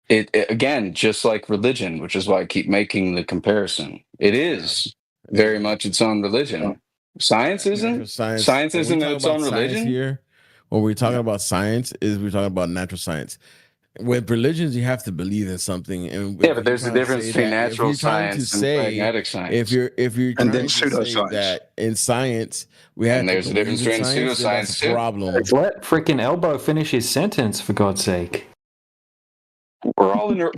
it again, just like religion, which is why I keep making the comparison. It is very much its own religion. Science isn't. Science isn't its own religion. Here, when we're talking about science, we're talking about natural science. With religions, you have to believe in something, and but there's a difference between natural science and pragmatic science. If you're trying to say that in science, we have, and there's a difference between pseudoscience too. Problem. Let freaking Elbow finish his sentence, for God's sake. We're all in.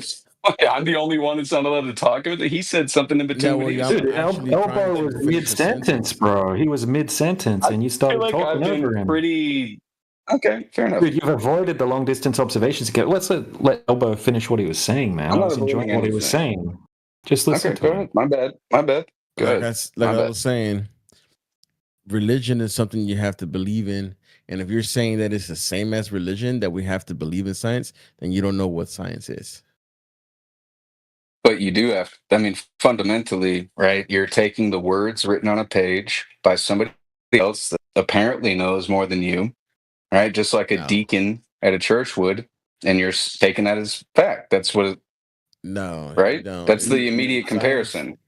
I'm the only one that's not allowed to talk about it. He said something in between. Dude, Elbow was mid-sentence, bro. He was mid-sentence, and you started talking over him. Pretty. Okay, fair enough. Dude, you've avoided the long-distance observations again. Let's let Elbow finish what he was saying, man. I was enjoying what he was saying. Just listen to him. Go ahead. My bad. Go ahead. I was saying, religion is something you have to believe in. And if you're saying that it's the same as religion, that we have to believe in science, then you don't know what science is. But you do have, I mean, fundamentally, right? You're taking the words written on a page by somebody else that apparently knows more than you, right? Just like a deacon at a church would, and you're taking that as fact. That's what it, right? That's the immediate comparison.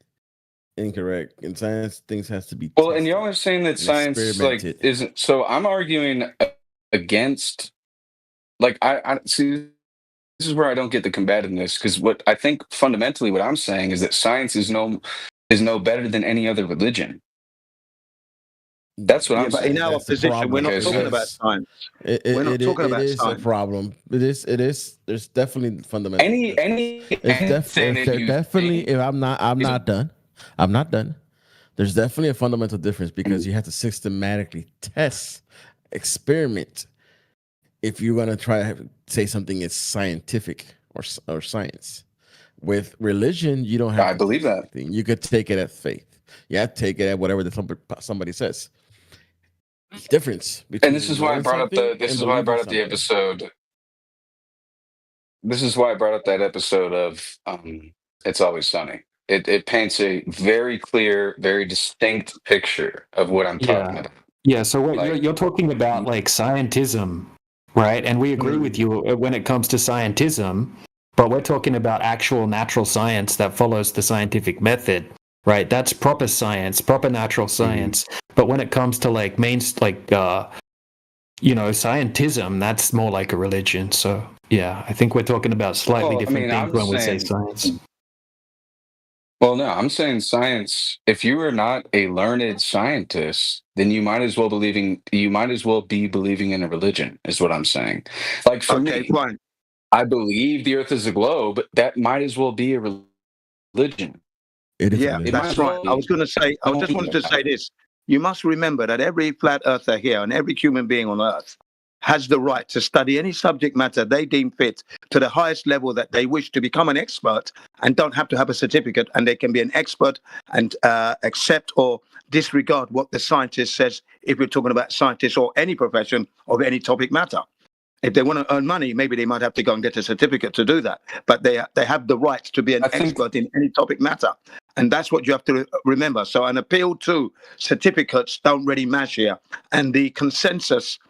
Incorrect. In science, things has to be well, and you're always saying that science like isn't. So I'm arguing against, like I see. This is where I don't get the combativeness, because what I think fundamentally what I'm saying is that science is no better than any other religion. That's what I'm saying. But in our position, we're not talking about science. We're not talking about science. It is a problem. It is. There's definitely fundamental. Definitely. If I'm not done. There's definitely a fundamental difference, because you have to systematically test, experiment. If you're gonna try to say something is scientific or science, with religion, you don't have. I believe that. You could take it at faith. You have to take it at whatever somebody says. Difference. And this is why I brought up the episode. This is why I brought up that episode of It's Always Sunny. It paints a very clear, very distinct picture of what I'm talking about. Yeah. So what you're talking about, like scientism. Right, and we agree with you when it comes to scientism, but we're talking about actual natural science that follows the scientific method, right? That's proper science, proper natural science. But when it comes to like scientism, that's more like a religion. So yeah, I think we're talking about slightly different things when we say science. Well, no, I'm saying science. If you are not a learned scientist, then you might as well be believing in a religion, is what I'm saying. Like for me, I believe the Earth is a globe. That might as well be a religion. Yeah, that's right. I just wanted to say this. you must remember that every flat earther here and every human being on earth has the right to study any subject matter they deem fit to the highest level that they wish to become an expert, and don't have to have a certificate, and they can be an expert and accept or disregard what the scientist says if we're talking about scientists or any profession of any topic matter. If they want to earn money, maybe they might have to go and get a certificate to do that. But they have the right to be an expert in any topic matter. And that's what you have to remember. So an appeal to certificates don't really match here. And the consensus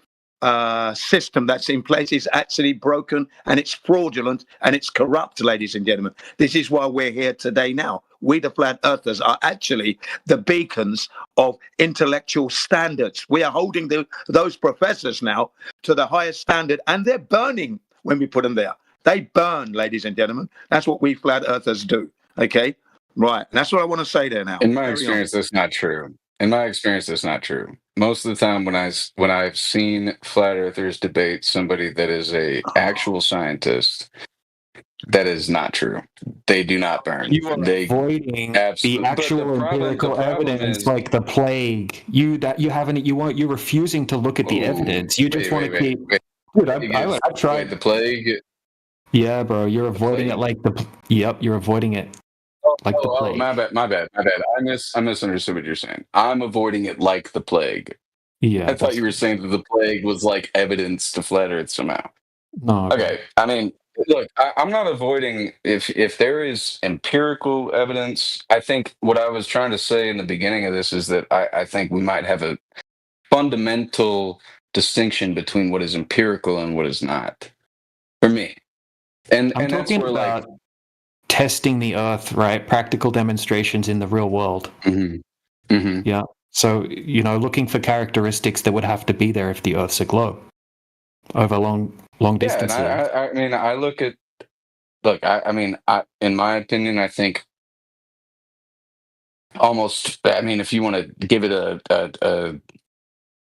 system that's in place is actually broken, and it's fraudulent, and it's corrupt, ladies and gentlemen. This is why we're here today now. We, the flat earthers, are actually the beacons of intellectual standards. We are holding those professors now to the highest standard, and they're burning when we put them there. They burn, ladies and gentlemen. That's what we flat earthers do. Okay? Right. And that's what I want to say there now. In my experience, that's not true. In my experience, that's not true. Most of the time, when I've seen flat earthers debate somebody that is a actual scientist, that is not true. They do not burn. You are avoiding the actual empirical evidence, like the plague. You're refusing to look at the evidence. You just want to keep. Dude, I tried the plague. Yeah, bro, you're avoiding it like the. Yep, you're avoiding it. Like the plague. My bad. I misunderstood what you're saying. I'm avoiding it like the plague. Yeah. I thought you were saying that the plague was like evidence to flat Earth somehow. No. Okay. I mean, look, I'm not avoiding if there is empirical evidence. I think what I was trying to say in the beginning of this is that I think we might have a fundamental distinction between what is empirical and what is not. For me. And I'm that's talking where about testing the Earth, right? Practical demonstrations in the real world. Mm-hmm. Mm-hmm. Yeah. So, looking for characteristics that would have to be there if the Earth's a globe over long distances. I mean, I look at, in my opinion, I think almost, if you want to give it a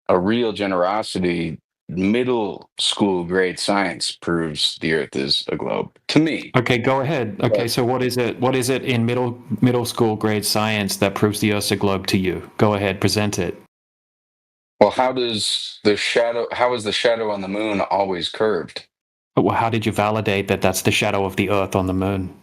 real generosity, middle school grade science proves the Earth is a globe to me. Okay, go ahead. Okay, so what is it? What is it in middle school grade science that proves the Earth's a globe to you? Go ahead, present it. Well, how is the shadow on the moon always curved? Well, how did you validate that that's the shadow of the Earth on the moon?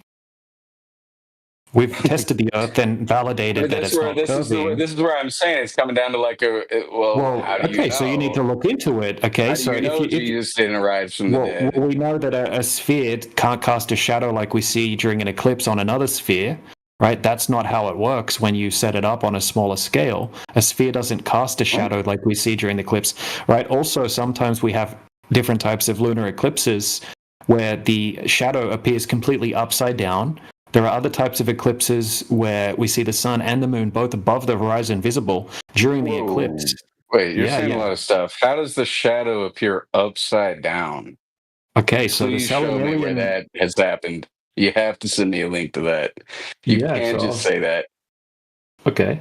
We've tested the Earth and validated that it's not curving. This is where I'm saying it's coming down to how do you know? So you need to look into it. Okay, how so do you know Jesus didn't arise from the dead? Well, we know that a sphere can't cast a shadow like we see during an eclipse on another sphere, right? That's not how it works when you set it up on a smaller scale. A sphere doesn't cast a shadow like we see during the eclipse, right? Also, sometimes we have different types of lunar eclipses where the shadow appears completely upside down. There are other types of eclipses where we see the sun and the moon both above the horizon visible during the eclipse. Wait, you're saying a lot of stuff. How does the shadow appear upside down? Okay, so please show me where that has happened. You have to send me a link to that. You can't just say that. Okay.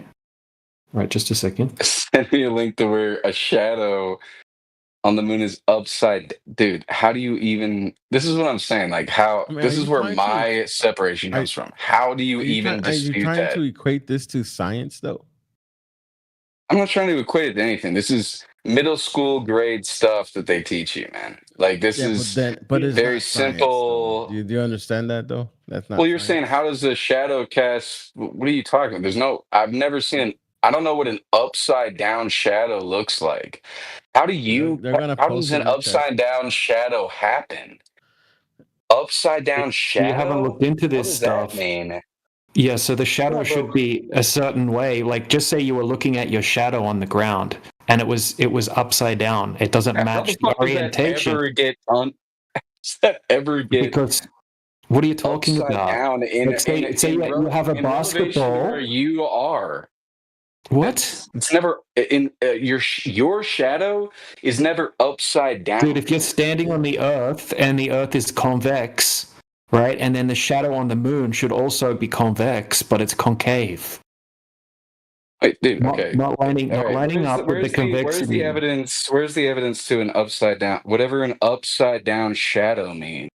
Right, just a second. Send me a link to where a shadow on the moon is upside. Dude, how do you even? This is what I'm saying. Like, how? This is where my separation comes from. How do you even dispute that? Are you trying to equate this to science, though? I'm not trying to equate it to anything. This is middle school grade stuff that they teach you, man. Like, this is but it's very not science, simple. do you understand that, though? That's not. Well, you're saying, how does the shadow cast? What are you talking about? I've never seen I don't know what an upside down shadow looks like. How do you? How does an upside down shadow happen? Upside down shadow. You haven't looked into this stuff. What does that mean? Yeah, so the shadow should be a certain way. Like, just say you were looking at your shadow on the ground, and it was upside down. It doesn't match the orientation. Does that ever get? Because what are you talking about? Down say you have a basketball. Where you are. What? It's never in your shadow is never upside down. Dude, if you're standing on the Earth and the Earth is convex, right, and then the shadow on the moon should also be convex, but it's concave. Wait, dude, not lining up with the convexity. Where's the evidence to an upside down? Whatever an upside down shadow means.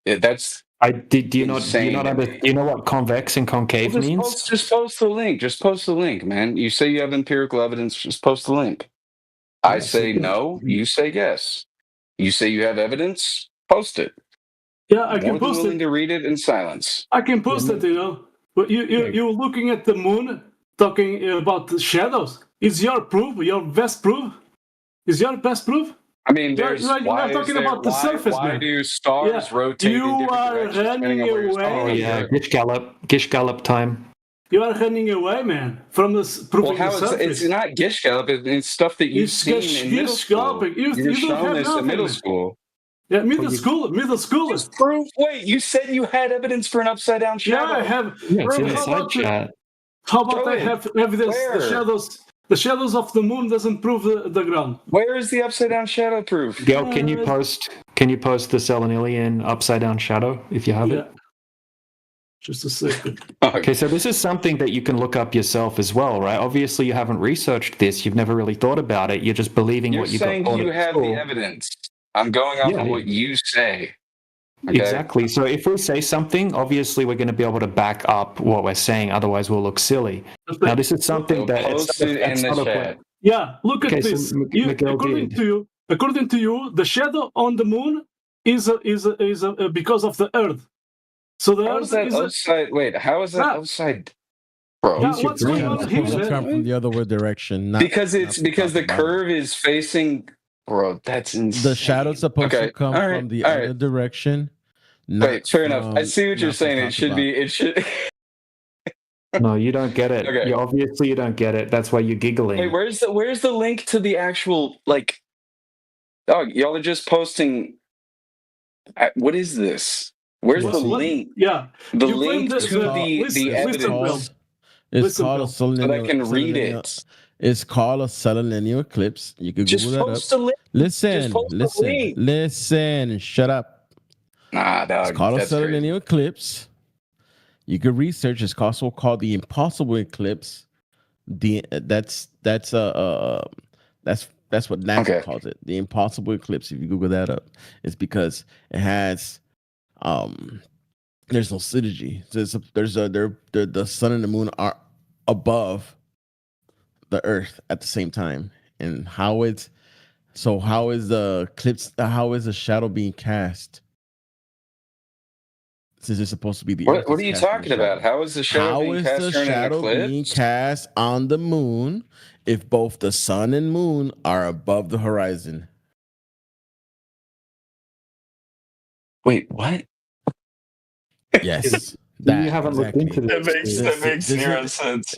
That's Do you know what convex and concave means? Just post the link. Just post the link, man. You say you have empirical evidence. Just post the link. I say no. You say yes. You say you have evidence. Post it. Yeah, I can More than post willing it. to read it in silence. I can post it, But you're looking at the moon, talking about the shadows. Is your proof your best proof? Is your best proof? I mean, You're talking about the surface, why man. do stars rotate in You different are directions depending running on where you're away. standing? Gish Gallop time. You are running away, man, from the proving Well, the surface. it's not Gish Gallop. It's stuff that you've seen in middle school. You You're don't shown have this nothing, in middle man. school. Yeah, middle school. Just prove. Wait, you said you had evidence for an upside down shadow. Yeah, I have. Yeah, it's in How the side about chat. How about Show I it. have evidence? Where? The shadows of the moon doesn't prove the ground. Where is the upside down shadow proof? Gail, can you post the Selenilian upside down shadow if you have it? Just a second. Okay, so this is something that you can look up yourself as well, right? Obviously, you haven't researched this. You've never really thought about it. You're just believing You're what you got saying taught you at have school. the evidence. I'm going off of what you say. Okay? Exactly. So if we say something, obviously we're going to be able to back up what we're saying. Otherwise, we'll look silly. Now, this is something that post it in the chat. Yeah, look at Okay, so this. Miguel According did. to you, the shadow on the moon is because of the Earth. So the How Earth is that is outside? Wait, how is that outside? Bro, Yeah, what's going on here? Come from the other direction. because the curve is facing. Bro, that's insane. The shadow's supposed to come from the other direction. Wait, fair enough. I see what you're saying. It should be. It should. No, you don't get it. Okay. You don't get it. That's why you're giggling. Wait, where's the link to the actual like? Oh, y'all are just posting. What is this? Where's the link? Yeah, the you link claim to the evidence. It's called a so that I can read it. It's called a selenium eclipse. You can Just Google post that a up. link. Listen, post a listen, link. listen. Shut up. Nah, dog. It's called a that's selenium eclipse. You can research. It's also called the impossible eclipse. That's what NASA calls it. The impossible eclipse. If you Google that up, it's because it has there's no synergy. The sun and the moon are above the earth at the same time. And how is the eclipse? How is the shadow being cast? Since it's supposed to be the What earth are that's you casting talking the shadow. about? How is the shadow being cast during an shadow eclipse? being cast on the moon if both the sun and moon are above the horizon? Wait, what? Yes. You haven't looked into this. That makes zero sense.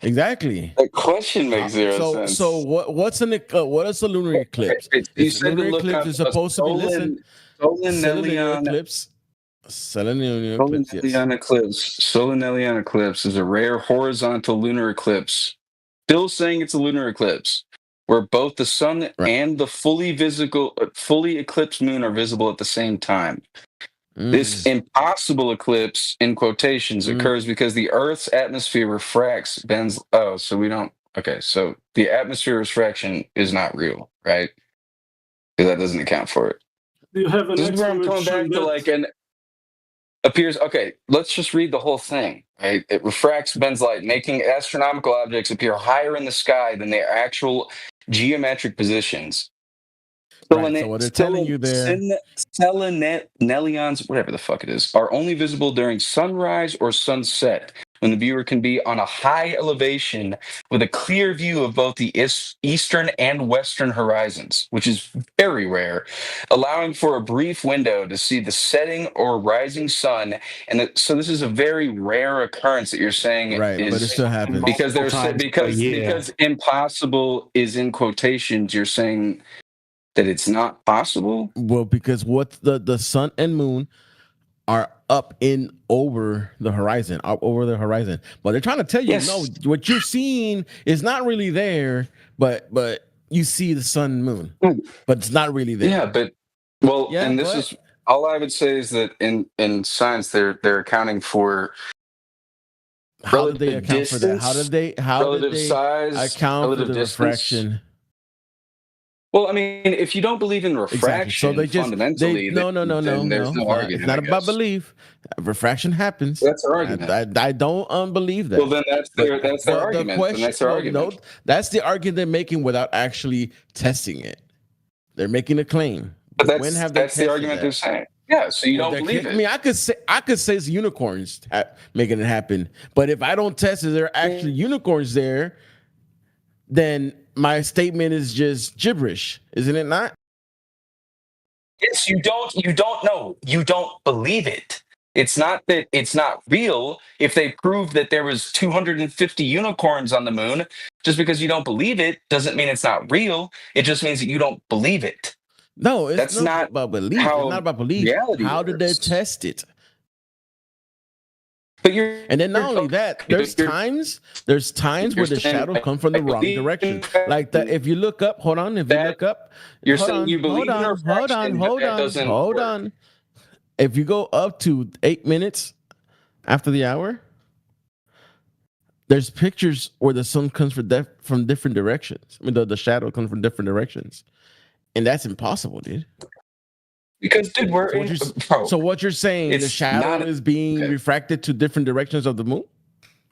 Exactly. That question makes zero sense. So what is a lunar eclipse? You said to Lunar look eclipse up is supposed to be Solennelion eclipse. Solennelion eclipse. Yes. Solennelion eclipse is a rare horizontal lunar eclipse. Still saying it's a lunar eclipse, where both the sun and the fully eclipsed moon are visible at the same time. This impossible eclipse, in quotations, occurs because the Earth's atmosphere refracts, bends. Oh, so we don't. Okay, so the atmosphere refraction is not real, right? Because that doesn't account for it. You have an This is where I'm coming back to like an appears. Okay, let's just read the whole thing. Right? It refracts, bends light, making astronomical objects appear higher in the sky than their actual geometric positions. Right, so what they're telling you there, Selenelions, whatever the fuck it is, are only visible during sunrise or sunset, when the viewer can be on a high elevation with a clear view of both the eastern and western horizons, which is very rare, allowing for a brief window to see the setting or rising sun. And so this is a very rare occurrence that you're saying, right? But it still happens because because impossible is in quotations. You're saying that it's not possible? Well, because what the sun and moon are up in over the horizon, But they're trying to tell you, no, what you're seeing is not really there, but you see the sun and moon, but it's not really there. Yeah, but and this is all I would say is that in science they're accounting for how did they account for that? How did they size, account for the distance? refraction? Well, I mean, if you don't believe in refraction, So they just fundamentally, no. then there's no argument. It's not about belief. Refraction happens. That's their argument. I don't unbelieve that. Well, then that's their argument. Then that's their argument. No, that's the argument they're making without actually testing it. They're making a claim. But when have they that's the tested argument that? they're saying. Yeah, so you don't believe it. I mean, I could say it's unicorns making it happen, but if I don't test if there are actually unicorns there, then my statement is just gibberish, isn't it not? Yes, you don't know. You don't believe it. It's not that it's not real. If they prove that there was 250 unicorns on the moon, just because you don't believe it doesn't mean it's not real. It just means that you don't believe it. No, it's That's not about belief. It's not about belief. How did they test it? But and then not only that, there's times where the shadow come from the wrong direction. Like that, if you look up, hold on. If you look up, you're saying you believe in refraction, but that doesn't hold work. on. If you go up to 8 minutes after the hour, there's pictures where the sun comes from different directions. I mean, the shadow comes from different directions, and that's impossible, dude. Because, dude, so what you're saying, the shadow is being refracted to different directions of the moon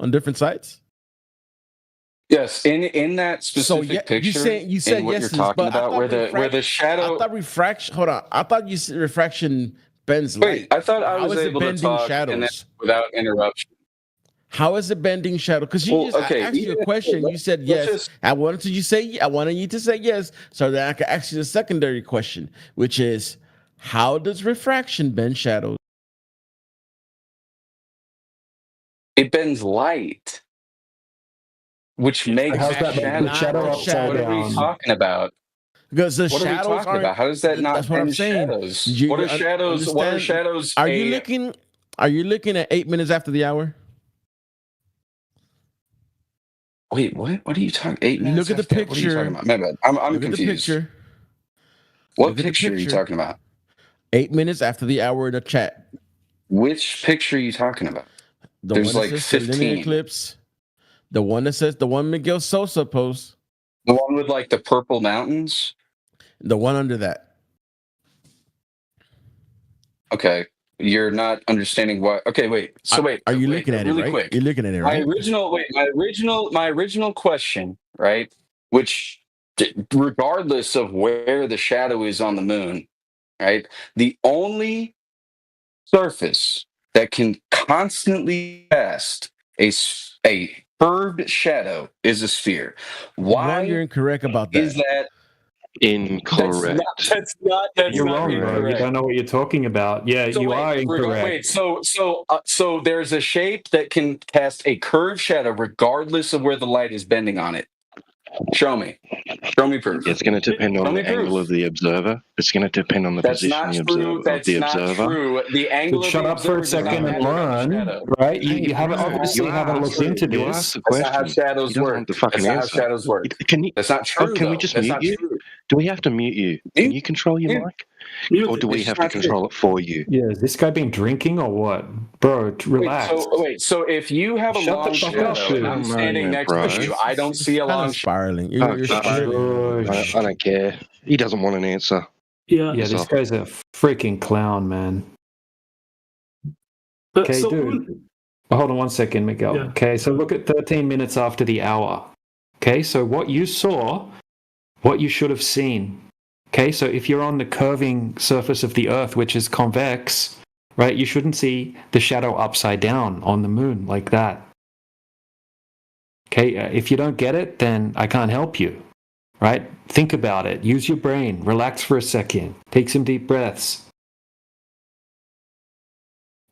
on different sides? Yes, in that specific picture, you said in what yes, you're talking about, where the shadow. I thought refraction. Hold on, I thought you said refraction bends light. Wait, I thought I How was is it able to bending talk shadows? without interruption. How is it bending shadow? Because I asked you a question. You said yes. I wanted you to say yes, so that I could ask you the secondary question, which is, how does refraction bend shadows? It bends light, which makes the shadow upside What are we talking about? Because the what are we shadows talking about? How does that not that's what I'm bend saying. shadows? What are shadows? What are shadows? Are you looking at 8 minutes after the hour? Wait, what? What are you talking? 8 minutes. Look at the after? What are you picture. talking about? My bad. I'm confused. What picture are you talking about? 8 minutes after the hour in the chat. Which picture are you talking about? There's like 15 eclipse. The one that says the one Miguel Sosa posts. The one with like the purple mountains. The one under that. Okay, you're not understanding why. Okay, wait. So wait. Are you looking at it? Right? Quick. You're looking at it, right? My original question, right? Which, regardless of where the shadow is on the moon, right? The only surface that can constantly cast a curved shadow is a sphere. Why? You're incorrect about that. Is that incorrect? That's not You're wrong, bro. incorrect. You don't know what you're talking about. Yeah, So you wait, are incorrect. Wait, so there's a shape that can cast a curved shadow regardless of where the light is bending on it. Show me proof. It's going to depend on the angle of the observer. It's going to depend on the position of the observer. True. The angle of shut the up for a observer does second not and matter about the learn, shadow. right? You haven't obviously haven't looked into You this. asked the That's not how question. shadows You don't work. want the fucking That's not how answer. shadows work. That's not true. Can we though. just That's mute not you? true. Do we have to mute you? Can you control your mic? Or do we It's have to not true. control it for you? Yeah, has this guy been drinking or what? Bro, relax. So if you have a Shut long the fuck shadow up, and I'm dude. standing next Bro. to you, I don't see a long spiraling. Oh, You're spiraling. I don't care. He doesn't want an answer. Yeah, Yeah, this off. guy's a freaking clown, man. But Okay, so dude. Hold on one second, Miguel. Yeah. Okay, so look at 13 minutes after the hour. Okay, so what you saw, what you should have seen. Okay, so if you're on the curving surface of the Earth, which is convex, right, you shouldn't see the shadow upside down on the moon like that. Okay, if you don't get it, then I can't help you, right? Think about it. Use your brain. Relax for a second. Take some deep breaths.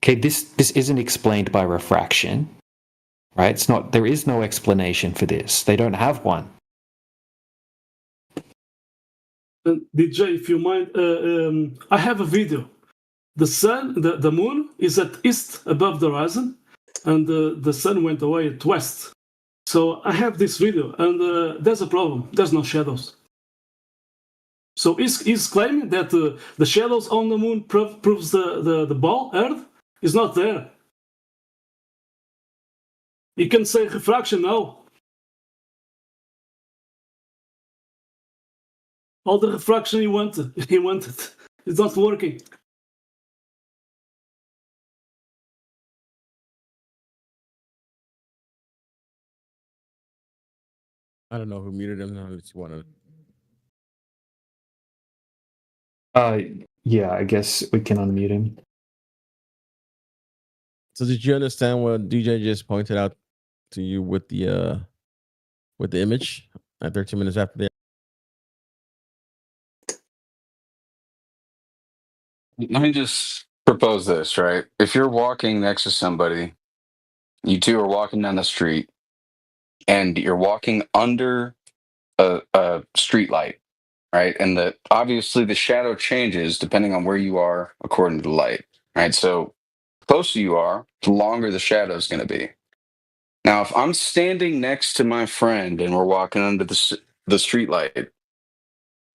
Okay, this isn't explained by refraction, right? It's not. There is no explanation for this. They don't have one. DJ, if you mind, I have a video. The sun, the moon is at east above the horizon, and the sun went away at west. So I have this video, and there's a problem. There's no shadows. So he's claiming that the shadows on the moon proves the ball, Earth, is not there. You can say refraction now. all the refraction he wanted. It's not working. I don't know who muted him. Unless you want to. Yeah, I guess we can unmute him. So did you understand what DJ just pointed out to you with the image at 13 minutes after the? Let me just propose this, right? If you're walking next to somebody, you two are walking down the street, and you're walking under a street light, right? And obviously the shadow changes depending on where you are according to the light, right? So the closer you are, the longer the shadow is going to be. Now, if I'm standing next to my friend and we're walking under the street light,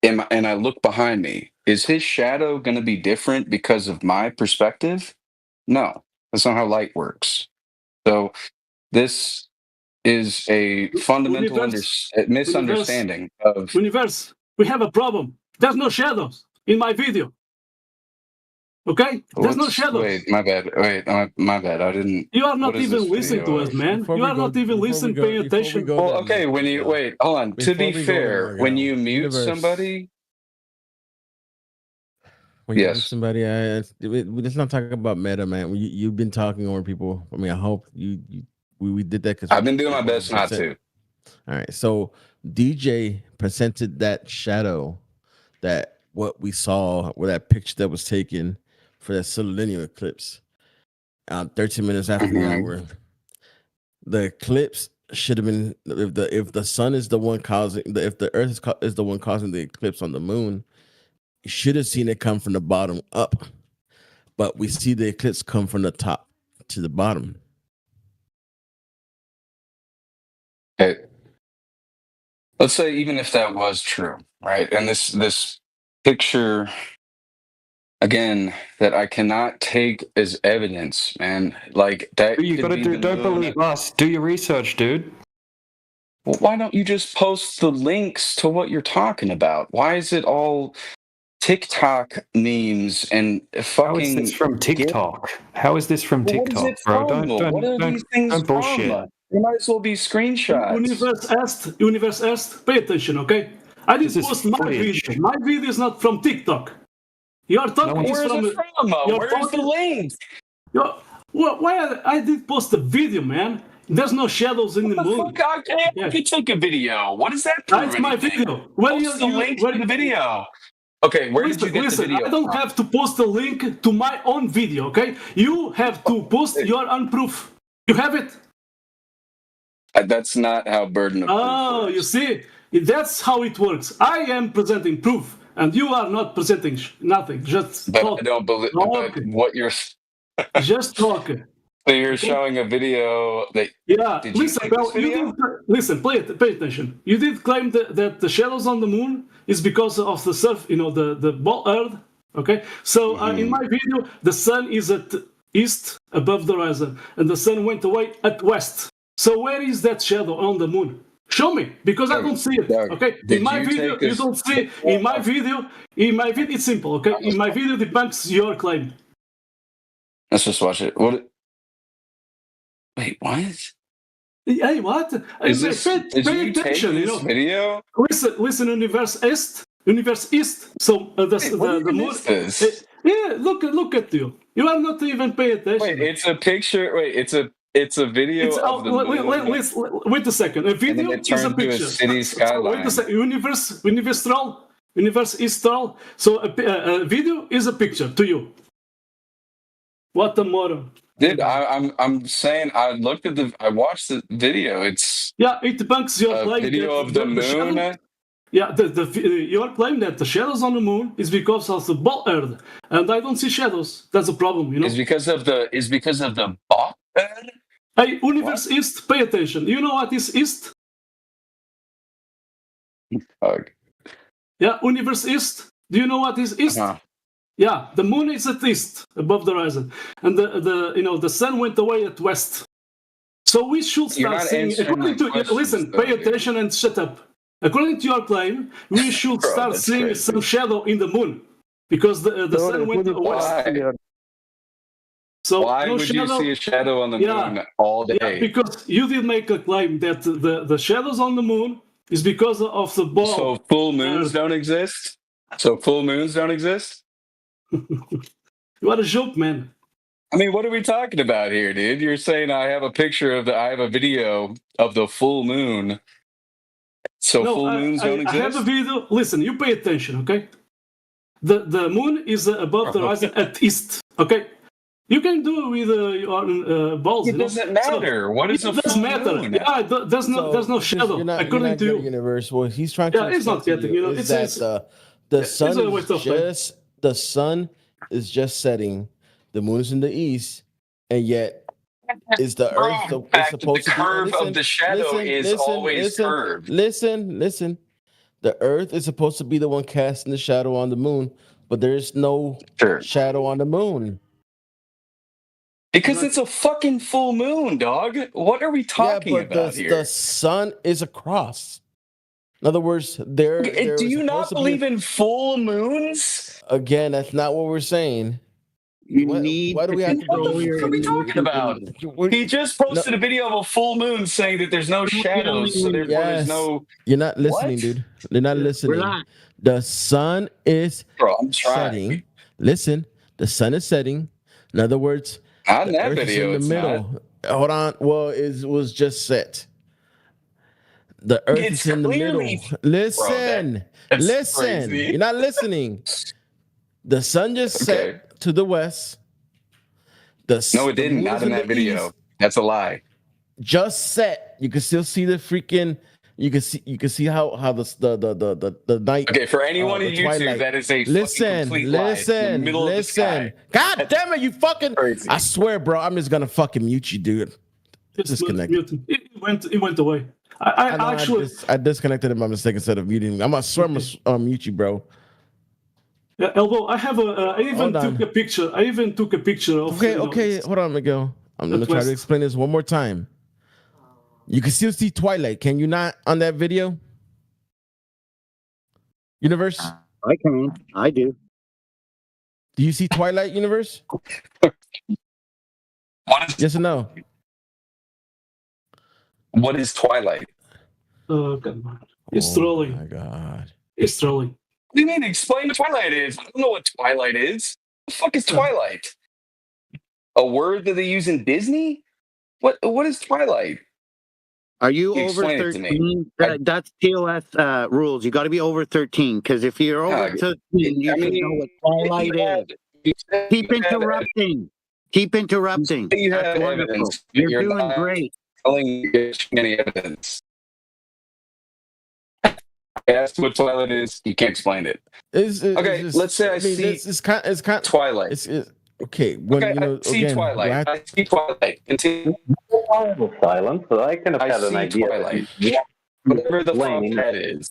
and I look behind me, is his shadow going to be different because of my perspective? No, that's not how light works. So this is a fundamental misunderstanding of universe. We have a problem. There's no shadows in my video. Okay, there's no shadows. Wait, my bad. My bad. I didn't. You are not even listening to us, man. You are not even listening, paying attention. Well, okay. When you wait, hold on. To be fair, when you mute somebody. When you mute somebody, let's not talk about meta, man. You've been talking over people. I mean, I hope we did that because I've been doing my best not to. All right, so DJ presented that shadow, that what we saw, where that picture that was taken for that selenium eclipse, 13 minutes after the hour. The eclipse should have been if the sun is the one causing if the earth is the one causing the eclipse on the moon. You should have seen it come from the bottom up, but we see the eclipse come from the top to the bottom. Okay. Let's say even if that was true, right? And this picture, again, that I cannot take as evidence, man. Like that. You got to do. Don't believe us. Do your research, dude. Well, why don't you just post the links to what you're talking about? Why is it all TikTok memes and fucking? How is this from TikTok? How is this from TikTok, what is it bro? from? What are these things bullshit. from? They might as well be screenshots. Universe asked, pay attention, okay? I didn't post my video. My video is not from TikTok. You are talking Where's it from? Where's the link? Why I did post a video, man? There's no shadows in the moon. I could take a video. What is that? That's my video. Where's the link to the video? Okay, where did you get the video? I don't have to post a link to my own video, okay? You have to post your own proof. You have it? That's not how burden of proof works. You see? That's how it works. I am presenting proof, and you are not presenting nothing. Just talk. I don't believe what you're... Just talk. So you're showing a video that... Yeah, Did you take this video? Listen, pay attention. You did claim that the shadows on the moon is because of the surf, the ball Earth. Okay, so in my video, the sun is at east above the horizon, and the sun went away at west. So where is that shadow on the moon? Show me, because I don't see it. Okay, in my video, you don't see. In my video, it's simple. Okay, in my video, debunks your claim. Let's just watch it. Wait, what? Hey, what? Did you take this video? Listen, Universe East. So the moon. Yeah, look at you. You are not even paying attention. Wait, it's a picture. Wait, it's a video of the moon. Wait a second. A video is a picture. City skyline. Wait a second. Universe Astral. So a video is a picture to you. What a moron. Dude, I'm saying I watched the video. It's it debunks your claim. Video of the moon. Your claim that the shadows on the moon is because of the ball Earth, and I don't see shadows. That's a problem, It's because of the ball Earth. Hey, Universe East, pay attention. You know what is East? Yeah, Universe East. Do you know what is East? Yeah, the moon is at east, above the horizon, and the sun went away at west. So we should start seeing. According to listen, pay attention and shut up. According to your claim, we should start seeing some shadow in the moon because the sun went west. So why no would shadow, you see a shadow on the moon all day? Yeah, because you did make a claim that the shadows on the moon is because of the ball. So full moons don't exist? So full moons don't exist? You are a joke, man. I mean, what are we talking about here, dude? You're saying I have a video of the full moon. So No, full moons don't exist? I have a video. Listen, you pay attention, okay? The moon is above the horizon at east, okay? You can do it with your balls. It doesn't matter. So what is a it doesn't full matter. moon? Yeah, there's no shadow. According to you, universe. What he's trying to it's not getting. You know, is that the sun is the sun is just setting, the moon is in the east, and yet is the earth is supposed to be? Curve of the shadow is always curved. Listen. The earth is supposed to be the one casting the shadow on the moon, but there is no shadow on the moon. Because it's a fucking full moon, dog. What are we talking about here? The sun is across. In other words, do you not believe in full moons? Again, that's not what we're saying. Why do we have to What the fuck are we talking about? He just posted a video of a full moon saying that there's no shadows, so therefore there's no. You're not listening, dude. You're not listening. The sun is setting. Listen, the sun is setting. In other words, on the that earth video, is in the middle. Hold on. Well, it was just set. The earth is in the middle. Listen. Listen. crazy. You're not listening. The sun just set to the west. No, it didn't. Not in that video. East. That's a lie. Just set. You can still see the freaking. You can see how the night. Okay, for anyone in YouTube, twilight. that is a complete lie. It's in the middle of the sky. God damn it, you fucking! Crazy. I swear, bro, I'm just gonna fucking mute you, dude. Disconnect. It went away. I disconnected him by mistake instead of muting him. I swear I'm gonna mute you, bro. Yeah, Elbow. I have I even took a picture. I even took a picture of. Okay. Hold on, Miguel. I'm gonna try to explain this one more time. You can still see twilight. Can you not on that video? Universe? I can. I do. Do you see twilight, Universe? Yes or no? What is twilight? Oh, come on. It's trolling. Oh my god. It's trolling. What do you mean? Explain what twilight is. I don't know what twilight is. What the fuck is twilight? A word that they use in Disney? What is twilight? Are you over 13? That's TOS rules. You got to be over 13 because if you're over 13, you should know what twilight is. Keep interrupting. Keep interrupting. You have evidence. You're doing great. Telling you any evidence. I asked what twilight is. You can't explain it. Let's say I see. It's kind of twilight. Okay, when I see twilight. I see twilight. Continue. Silence, but I kind of had an idea. Twilight. Whatever the fuck that is.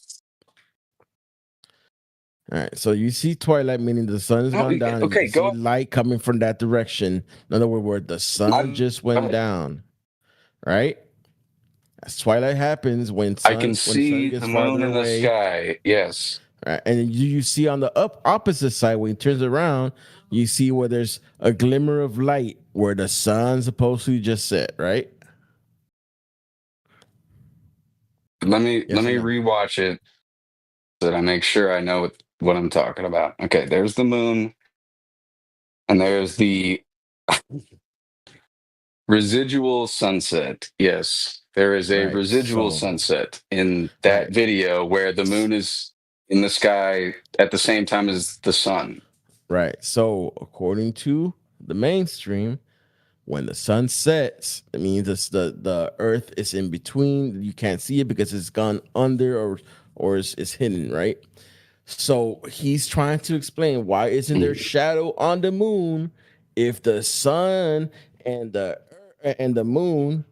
All right, so you see twilight, meaning the sun is going down. Okay, you see light coming from that direction. In other words, where the sun just went down, right? As twilight happens when I can see the moon in the sky. Yes. Right, and you see on the opposite side when it turns around, you see where there's a glimmer of light where the sun's supposed to just set, right? Let me rewatch it so that I make sure I know what I'm talking about. Okay, there's the moon, and there's the residual sunset. Yes, there is a residual sunset in that video where the moon is in the sky at the same time as the sun. Right. So according to the mainstream, when the sun sets, it means the earth is in between. You can't see it because it's gone under or it's hidden, right? So he's trying to explain why isn't there shadow on the moon if the sun and the moon,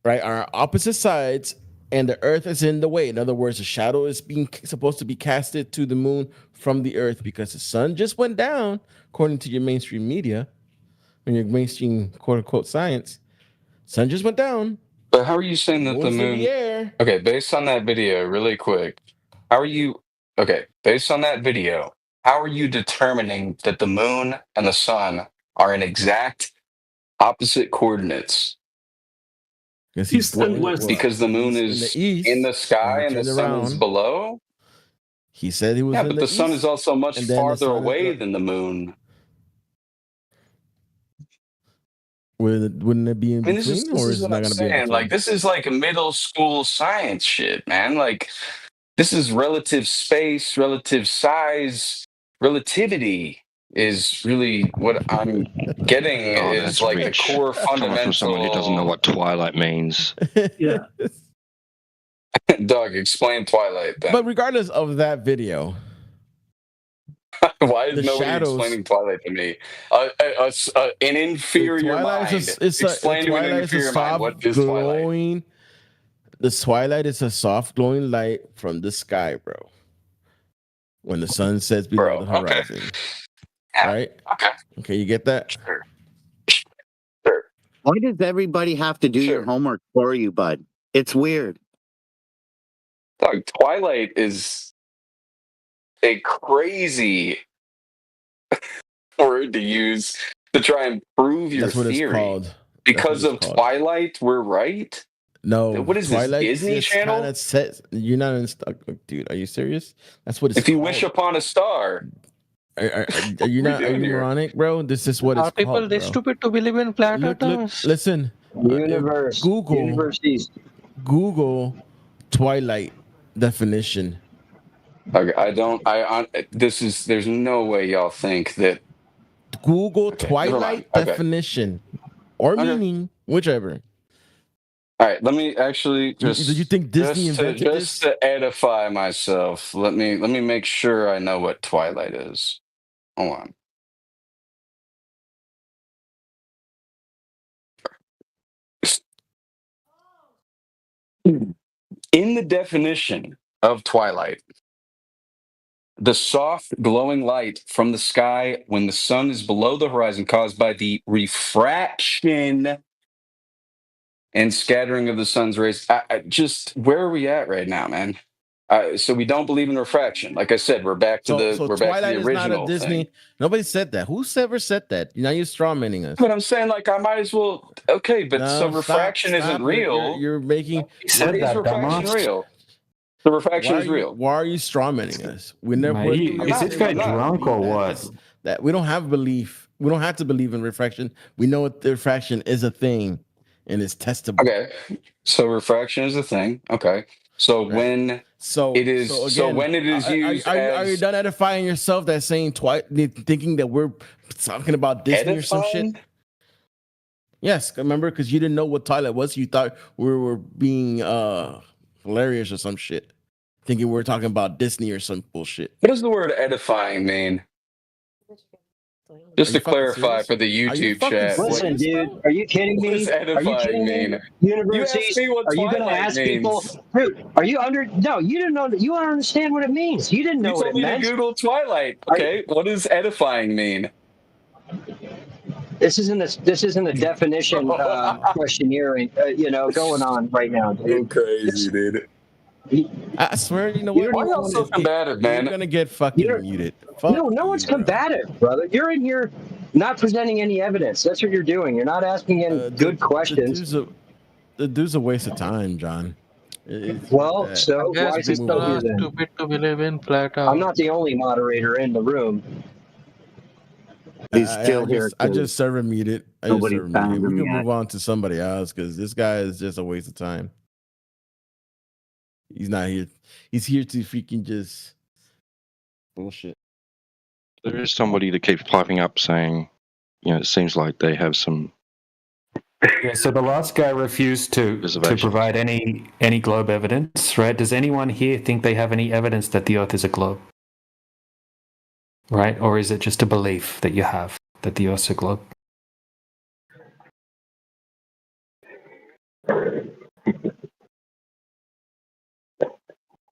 right, are opposite sides and the earth is in the way. In other words, the shadow is supposed to be casted to the moon from the earth because the sun just went down, according to your mainstream media, and your mainstream quote unquote science. Sun just went down. But how are you saying that the Moon's in moon? the air. Okay, based on that video, really quick, how are you? Okay, based on that video, how are you determining that the moon and the sun are in exact opposite coordinates? East and west. Because the moon in is the east, in the sky and the turned sun is around. below. He said he was Yeah, in but the the sun is east, also much and then the farther sun is away than the moon. Wouldn't it be in I mean, this between, is or is it what not I'm going to be in saying. between? Like, this is like middle school science shit, man. Like, this is relative space, relative size, relativity is really what I'm getting Oh, is that's like the rich. core Coming from someone who doesn't know fundamental. what twilight means. Yeah. Doug, explain Twilight then. But regardless of that video, Why is the nobody shadows. explaining Twilight to me? An inferior Twilight mind. is Explain to an Twilight is a inferior mind what soft is Twilight. glowing. The twilight is a soft glowing light from the sky, bro. When the sun sets below the horizon. Okay. Yeah, right? Okay. Okay, you get that? Sure. Why does everybody have to do your homework for you, bud? It's weird. Doug, Twilight is a crazy word to use to try and prove your That's what theory. it's called. Because of Twilight, we're right? No. What is Twilight this, Disney just Channel? kinda sets, you're not in stock, dude. Are you serious? That's what it's If you called. wish upon a star. Are you not? Are you moronic, bro? This is what it's Are people called, this bro. stupid to believe in flat Look, earthers? listen. Google Twilight definition. Okay, there's no way y'all think that. Google Okay, never mind. Twilight Okay. definition or meaning, whichever. All right, let me actually just. Did you think Disney invented just to edify myself? Let me make sure I know what Twilight is. Hold on. In the definition of Twilight, the soft glowing light from the sky when the sun is below the horizon caused by the refraction and scattering of the sun's rays. Just where are we at right now, man? So we don't believe in refraction. Like I said, we're back to So the Twilight is not a original Disney. thing. Nobody said that. Who's ever said that? Now you're strawmanning us. But I'm saying, like, I might as well. Okay, but so refraction isn't real. You're making. Is refraction real? The refraction is real. Why are you strawmanning us? We never. Is this guy drunk or what? That we don't have belief. We don't have to believe in refraction. We know what the refraction is a thing, and it's testable. Okay, so refraction is a thing. Okay, so when it is used, are you done edifying yourself? That saying thinking that we're talking about Disney or some shit. Yes, remember, because you didn't know what Twilight was. You thought we were being hilarious or some shit, thinking we were talking about Disney or some bullshit. What does the word edifying mean? Just to clarify for the YouTube chat. Listen, dude, are you kidding me? What does edifying mean? Universities, You asked me what are you going to Twilight ask means. people? Dude, are you under? No, you didn't know. You don't understand what it means. You didn't know You what told it me to meant. Google Twilight. Okay, what does edifying mean? This isn't a definition questionnaire, going on right now. Dude. You're crazy, dude. I swear, you know what? Why y'all so combative, man? You're gonna get fucking muted. No one's combative, brother. You're in here not presenting any evidence. That's what you're doing. You're not asking any good questions. The dude's a waste of time, John. Well, so I guess why is he people still here are then? stupid to believe in flat I'm earth. not the only moderator in the room. He's still here. I just server muted. Nobody We found him can yet. move on to somebody else because this guy is just a waste of time. He's not here. He's here to freaking just bullshit. There is somebody that keeps piping up saying, it seems like they have some. Yeah, so the last guy refused to provide any globe evidence, right? Does anyone here think they have any evidence that the Earth is a globe? Right? Or is it just a belief that you have that the Earth's a globe?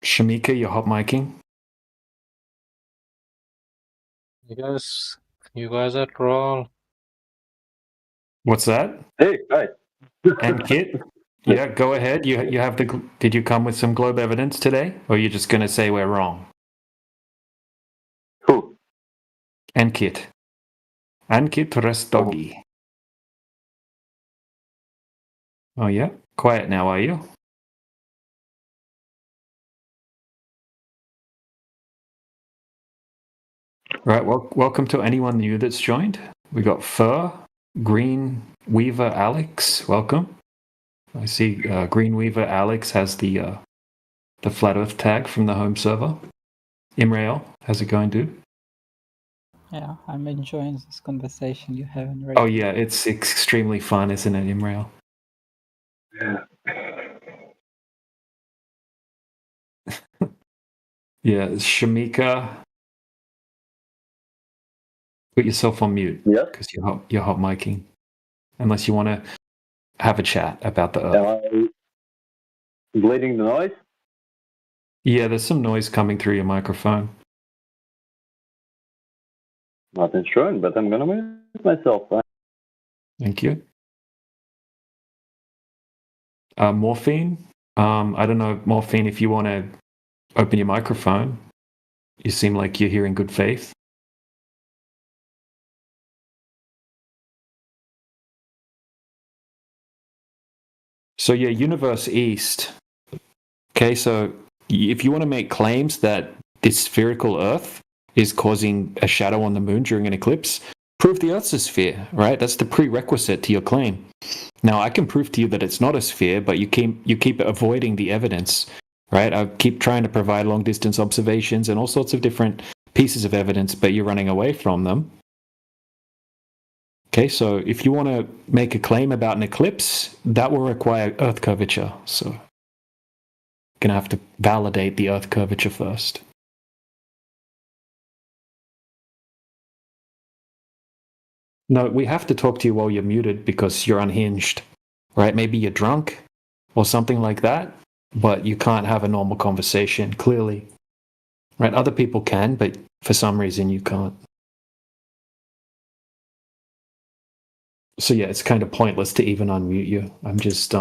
Shamika, you're hot micing. You guys are troll. What's that? Hey, hi. And Kit? Yeah, go ahead. You have the. Did you come with some globe evidence today, or are you just going to say we're wrong? Who? Ankit Rastogi. Oh yeah, quiet now, are you? Right. Well, welcome to anyone new that's joined. We got Fur, Green Weaver, Alex. Welcome. I see Green Weaver Alex has the Flat Earth tag from the home server. Imrael, how's it going, dude? Yeah, I'm enjoying this conversation you have in Oh yeah, it's extremely fun, isn't it, Imrael? Yeah. Yeah, Shamika, put yourself on mute. Yeah. Because you're hot miking. Unless you want to have a chat about the Earth. Am I bleeding the noise? Yeah, there's some noise coming through your microphone. Not ensuring, but I'm gonna mute myself. Thank you. Morphine. I don't know, Morphine, if you want to open your microphone. You seem like you're here in good faith. So yeah, Universe East. Okay, so if you want to make claims that this spherical Earth is causing a shadow on the moon during an eclipse, prove the Earth's a sphere, right? That's the prerequisite to your claim. Now, I can prove to you that it's not a sphere, but you keep avoiding the evidence, right? I keep trying to provide long-distance observations and all sorts of different pieces of evidence, but you're running away from them. Okay, so if you want to make a claim about an eclipse, that will require Earth curvature. So you're going to have to validate the Earth curvature first. No, we have to talk to you while you're muted because you're unhinged, right? Maybe you're drunk or something like that, but you can't have a normal conversation, clearly. Right? Other people can, but for some reason you can't. So yeah, it's kind of pointless to even unmute you. I'm just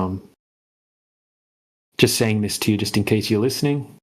saying this to you just in case you're listening.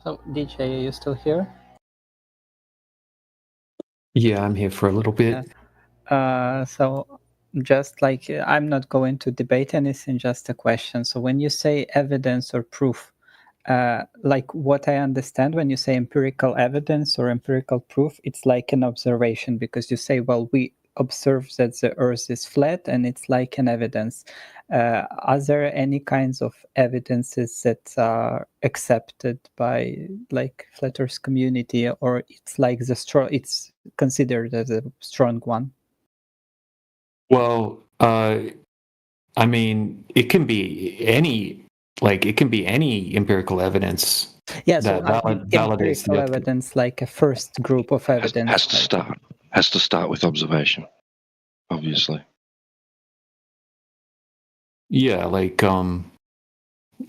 So, DJ, are you still here? Yeah, I'm here for a little bit. So just like I'm not going to debate anything, just a question. So when you say evidence or proof, like what I understand when you say empirical evidence or empirical proof, it's like an observation because you say, well, we observe that the Earth is flat and it's like an evidence. Are there any kinds of evidences that are accepted by like flat Earth community, or it's like it's considered as a strong one? Well, I mean, it can be any empirical evidence. Yeah, so that validates empirical evidence, like a first group of evidence. Has to start with observation, obviously. Yeah, like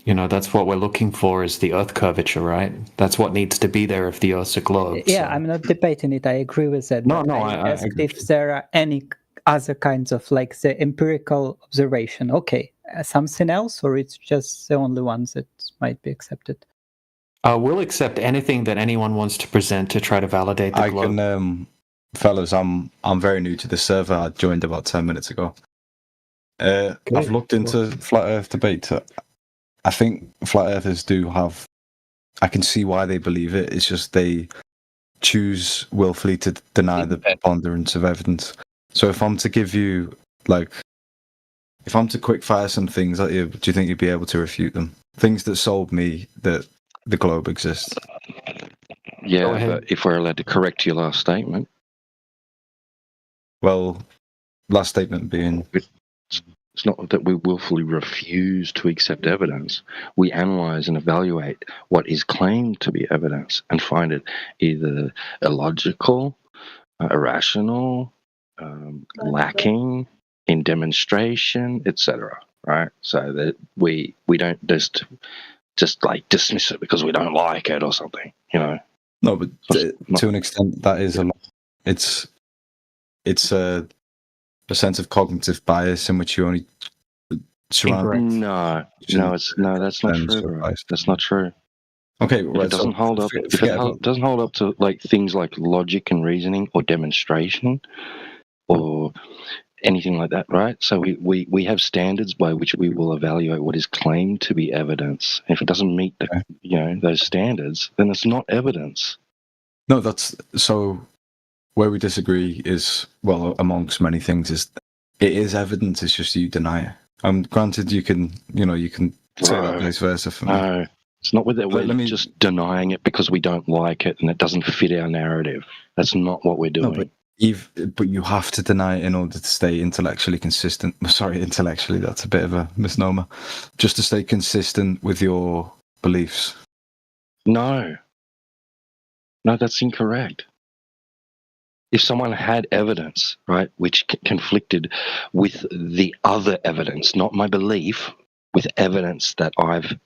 that's what we're looking for is the Earth curvature, right? That's what needs to be there if the Earth's a globe. Yeah, so. I'm not debating it. I agree with that. No, I asked if there are any other kinds of like the empirical observation. Okay, something else, or it's just the only ones that might be accepted. We'll accept anything that anyone wants to present to try to validate the globe. Fellas, I'm very new to this server. I joined about 10 minutes ago. I've looked into flat Earth debate. I think flat earthers do have. I can see why they believe it. It's just they choose willfully to deny the preponderance of evidence. So if I'm to give you if I'm to quick fire some things at you, do you think you'd be able to refute them? Things that sold me that the globe exists. Yeah, but if we're allowed to correct your last statement. Well, last statement being... It's not that we willfully refuse to accept evidence. We analyze and evaluate what is claimed to be evidence and find it either illogical, irrational, lacking in demonstration, etc. Right? So that we don't just like dismiss it because we don't like it or something, No, but to an extent, that is a lot. It's a sense of cognitive bias in which you only surround. No, that's not true. That's not true. Okay, right. It doesn't hold up. If it doesn't hold up to like things like logic and reasoning or demonstration or anything like that, right? So we have standards by which we will evaluate what is claimed to be evidence. If it doesn't meet those standards, then it's not evidence. No, that's so. Where we disagree is, well, amongst many things, is it is evidence. It's just you deny it. Granted, you can say that vice versa for me. No, it's not with it. We're just denying it because we don't like it and it doesn't fit our narrative. That's not what we're doing. No, but you have to deny it in order to stay intellectually consistent. Sorry, intellectually, that's a bit of a misnomer. Just to stay consistent with your beliefs. No, that's incorrect. If someone had evidence, right, which conflicted with the other evidence, not my belief, with evidence that I've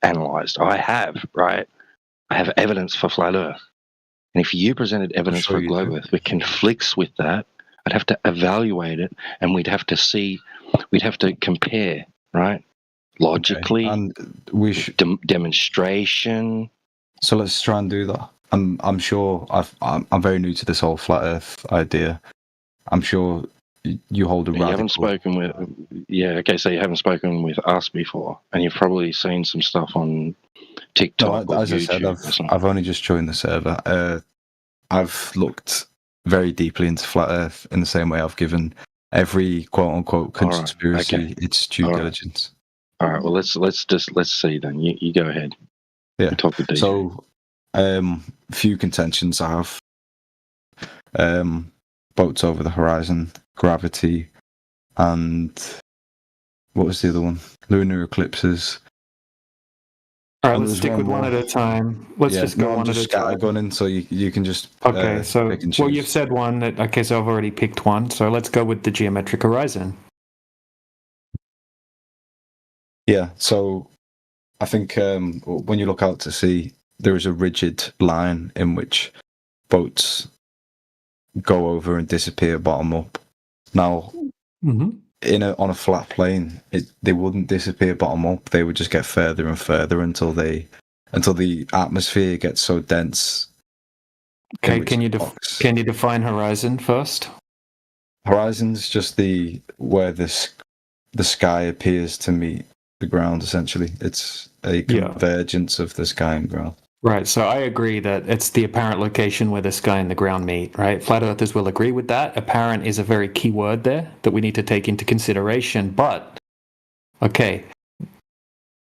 analysed, I have evidence for flat Earth, and if you presented evidence for globe Earth that conflicts with that, I'd have to evaluate it, and we'd have to compare, right, logically, and demonstration. So let's try and do that. I'm sure I'm very new to this whole flat Earth idea. I'm sure you hold a radical... You haven't spoken with... Yeah, okay, so you haven't spoken with us before, and you've probably seen some stuff on TikTok or as YouTube. I said, I've only just joined the server. I've looked very deeply into flat Earth in the same way I've given every quote-unquote conspiracy its due diligence. All right, well, let's see then. You go ahead. Yeah. Talk with DJ. So... few contentions I have. Boats over the horizon, gravity, and what was the other one? Lunar eclipses. All right, let's stick with one at a time. Let's just go one at a time. Scattergunning, so you can just okay. So pick and choose. You've said one. Okay, so I've already picked one. So let's go with the geometric horizon. Yeah. So I think when you look out to sea, there is a rigid line in which boats go over and disappear bottom up. Now, on a flat plane, they wouldn't disappear bottom up. They would just get further and further until the atmosphere gets so dense. Okay, can you define horizon first? Horizon's just where the sky appears to meet the ground. Essentially, it's a convergence of the sky and ground. Right, so I agree that it's the apparent location where the sky and the ground meet, right? Flat earthers will agree with that. Apparent is a very key word there that we need to take into consideration. But, okay,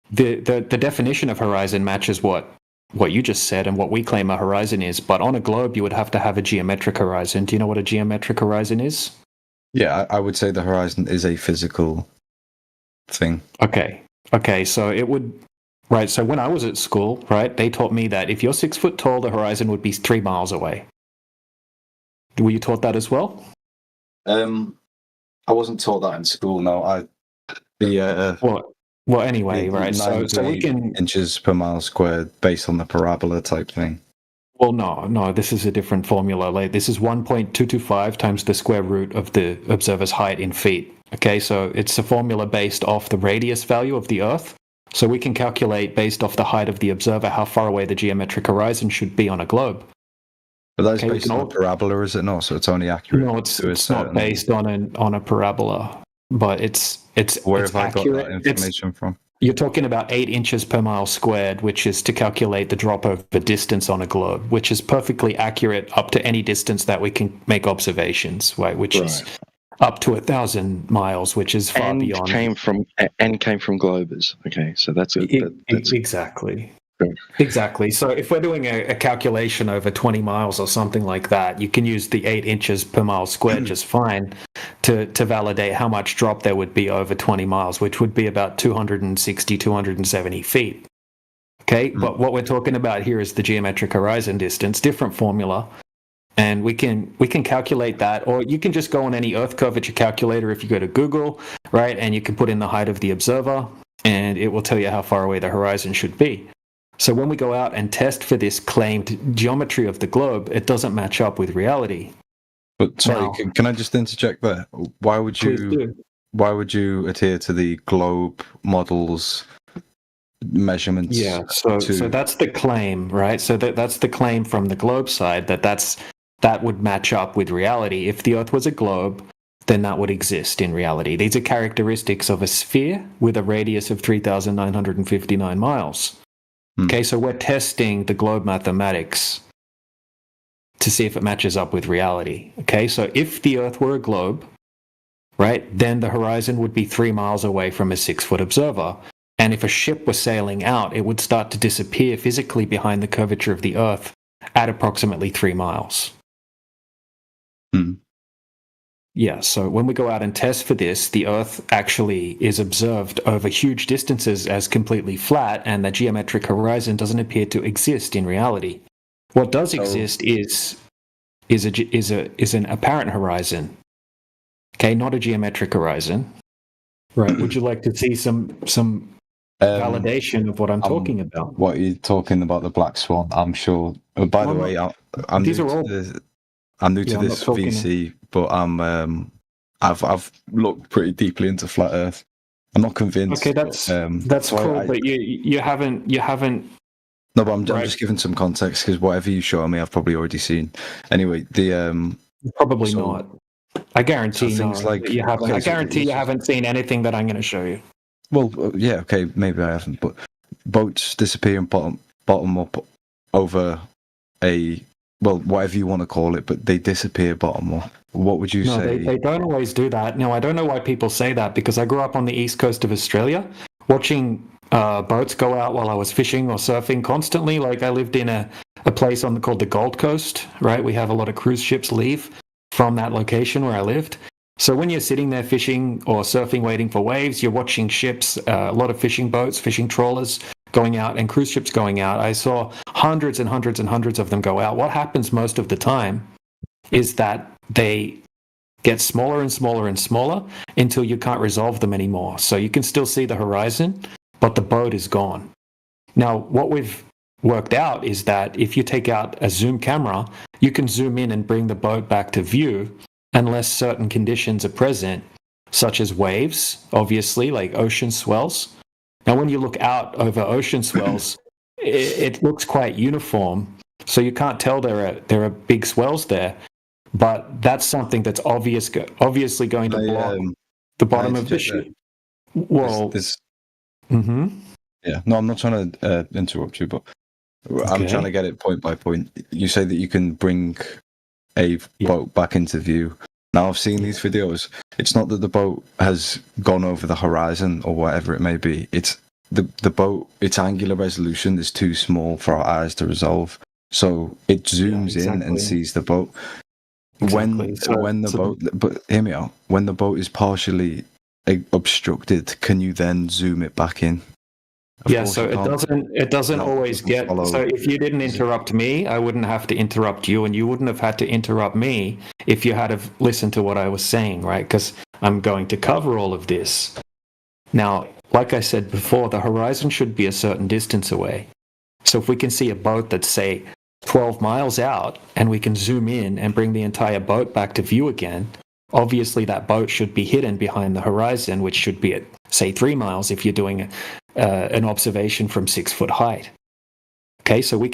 the definition of horizon matches what you just said and what we claim a horizon is. But on a globe, you would have to have a geometric horizon. Do you know what a geometric horizon is? Yeah, I would say the horizon is a physical thing. Okay, so it would. Right, so when I was at school, right, they taught me that if you're 6 foot tall, the horizon would be 3 miles away. Were you taught that as well? I wasn't taught that in school. No, Well, anyway, right. So we can inches per mile squared based on the parabola type thing. Well, no. This is a different formula. Like this is 1.225 times the square root of the observer's height in feet. Okay, so it's a formula based off the radius value of the Earth. So we can calculate based off the height of the observer how far away the geometric horizon should be on a globe. But that's based on a parabola, is it not? So it's only accurate. No, it's not based on a parabola, but it's where it's have accurate. I got that information from? You're talking about 8 inches per mile squared, which is to calculate the drop over distance on a globe, which is perfectly accurate up to any distance that we can make observations, right? Which is up to 1,000 miles, which is far beyond. Came from globers. Okay, so that's exactly. Exactly. So if we're doing a calculation over 20 miles or something like that, you can use the 8 inches per mile squared just fine to validate how much drop there would be over 20 miles, which would be about 260, 270 feet. Okay, but what we're talking about here is the geometric horizon distance, different formula. And we can calculate that, or you can just go on any Earth curvature calculator if you go to Google, right? And you can put in the height of the observer, and it will tell you how far away the horizon should be. So when we go out and test for this claimed geometry of the globe, it doesn't match up with reality. But sorry, can I just interject there? Why would you adhere to the globe model's measurements? Yeah, so that's the claim, right? So that's the claim from the globe side that would match up with reality. If the Earth was a globe, then that would exist in reality. These are characteristics of a sphere with a radius of 3,959 miles. Okay, so we're testing the globe mathematics to see if it matches up with reality. Okay, so if the Earth were a globe, right, then the horizon would be 3 miles away from a 6-foot observer. And if a ship was sailing out, it would start to disappear physically behind the curvature of the Earth at approximately 3 miles. Yeah, so when we go out and test for this, the Earth actually is observed over huge distances as completely flat, and the geometric horizon doesn't appear to exist in reality. What does exist is an apparent horizon. Okay, not a geometric horizon. Right. Would you like to see some validation of what I'm talking about? What you're talking about, the black swan, I'm sure. By the way, I'm new to this VC, but I've looked pretty deeply into flat Earth. I'm not convinced. Okay, that's cool, but you haven't. No, but I'm just giving some context because whatever you show me, I've probably already seen. Anyway, probably not. I guarantee things like you haven't. I guarantee you haven't seen anything that I'm going to show you. Well, yeah, okay, maybe I haven't, but boats disappearing bottom up over whatever you want to call it, but they disappear bottom up. What would you say? They don't always do that. No, I don't know why people say that, because I grew up on the east coast of Australia, watching boats go out while I was fishing or surfing constantly. Like I lived in a place called the Gold Coast, right? We have a lot of cruise ships leave from that location where I lived. So when you're sitting there fishing or surfing, waiting for waves, you're watching ships, a lot of fishing boats, fishing trawlers going out and cruise ships going out. I saw hundreds and hundreds and hundreds of them go out. What happens most of the time is that they get smaller and smaller and smaller until you can't resolve them anymore. So you can still see the horizon, but the boat is gone. Now, what we've worked out is that if you take out a zoom camera, you can zoom in and bring the boat back to view unless certain conditions are present, such as waves, obviously, like ocean swells. Now, when you look out over ocean swells, it looks quite uniform, so you can't tell there are big swells there. But that's something that's obviously going to block the bottom of the ship. Well, yeah. No, I'm not trying to interrupt you, but I'm trying to get it point by point. You say that you can bring a boat back into view. Now, I've seen these videos. It's not that the boat has gone over the horizon or whatever it may be. It's the boat, its angular resolution is too small for our eyes to resolve. So it zooms in and sees the boat. Exactly. When the boat, but hear me out. When the boat is partially obstructed, can you then zoom it back in? So it doesn't always get. So if you didn't interrupt me, I wouldn't have to interrupt you, and you wouldn't have had to interrupt me if you had have listened to what I was saying, right? Because I'm going to cover all of this. Now, like I said before, the horizon should be a certain distance away. So if we can see a boat that's, say, 12 miles out, and we can zoom in and bring the entire boat back to view again, obviously that boat should be hidden behind the horizon, which should be at, say, 3 miles if you're doing an observation from 6 foot height. Okay, so we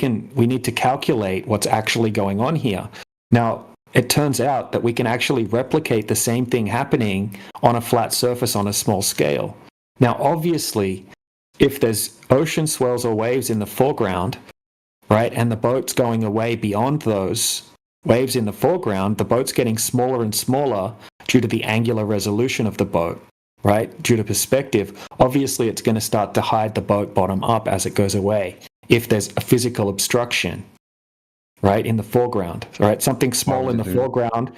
need to calculate what's actually going on here. Now, it turns out that we can actually replicate the same thing happening on a flat surface on a small scale. Now, obviously, if there's ocean swells or waves in the foreground, right, and the boat's going away beyond those waves in the foreground, the boat's getting smaller and smaller due to the angular resolution of the boat, right, due to perspective. Obviously, it's going to start to hide the boat bottom up as it goes away if there's a physical obstruction, right, in the foreground, right? Something small in the foreground,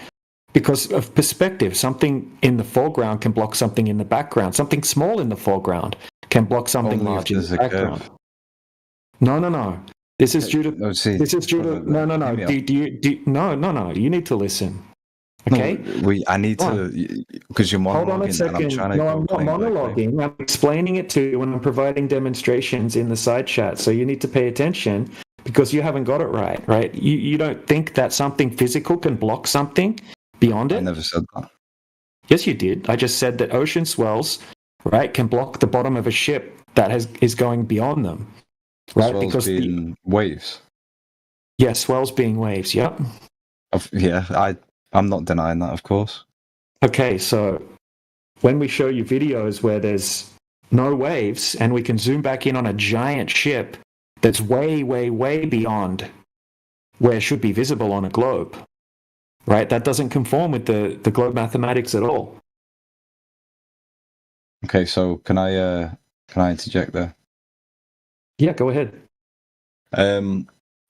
because of perspective, something in the foreground can block something in the background. Something small in the foreground can block something large in the background. No. This is due to. No. No. You need to listen. Okay. No, I need to, because you're monologuing. Hold on a second. I'm not monologuing. I'm explaining it to you when I'm providing demonstrations in the side chat. So you need to pay attention because you haven't got it right. Right? You don't think that something physical can block something beyond it? I never said that. Yes, you did. I just said that ocean swells, right, can block the bottom of a ship that is going beyond them. Right, swells because being waves. Yeah, swells being waves. Yep. I'm not denying that, of course. Okay, so when we show you videos where there's no waves and we can zoom back in on a giant ship that's way, way, way beyond where it should be visible on a globe, right? That doesn't conform with the globe mathematics at all. Okay, so can I interject there? Yeah, go ahead.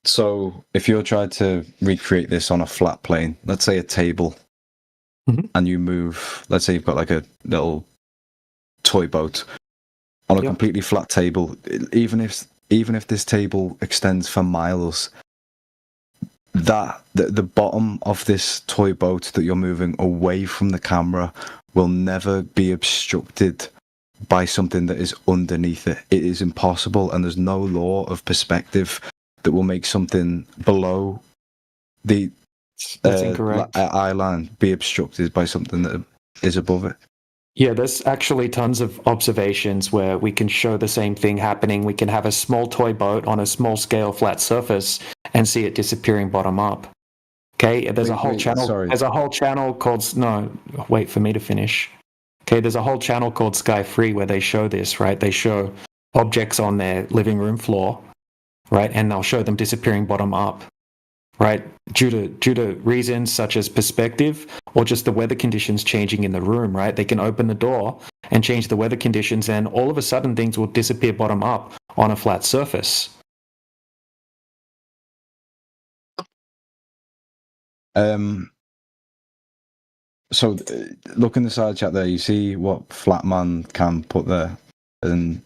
So if you're trying to recreate this on a flat plane, let's say a table, and you move, let's say you've got like a little toy boat on a completely flat table, even if this table extends for miles, the bottom of this toy boat that you're moving away from the camera will never be obstructed by something that is underneath it. It is impossible, and there's no law of perspective that will make something below the eye line be obstructed by something that is above it. Yeah, there's actually tons of observations where we can show the same thing happening. We can have a small toy boat on a small scale flat surface and see it disappearing bottom up. Okay, there's a whole channel. Sorry. There's a whole channel called. No, wait for me to finish. Okay, there's a whole channel called Sky Free where they show this, right? They show objects on their living room floor, right? And they'll show them disappearing bottom up, right? Due to reasons such as perspective or just the weather conditions changing in the room, right? They can open the door and change the weather conditions, and all of a sudden things will disappear bottom up on a flat surface. So look in the side chat there, you see what Flatman can put there, and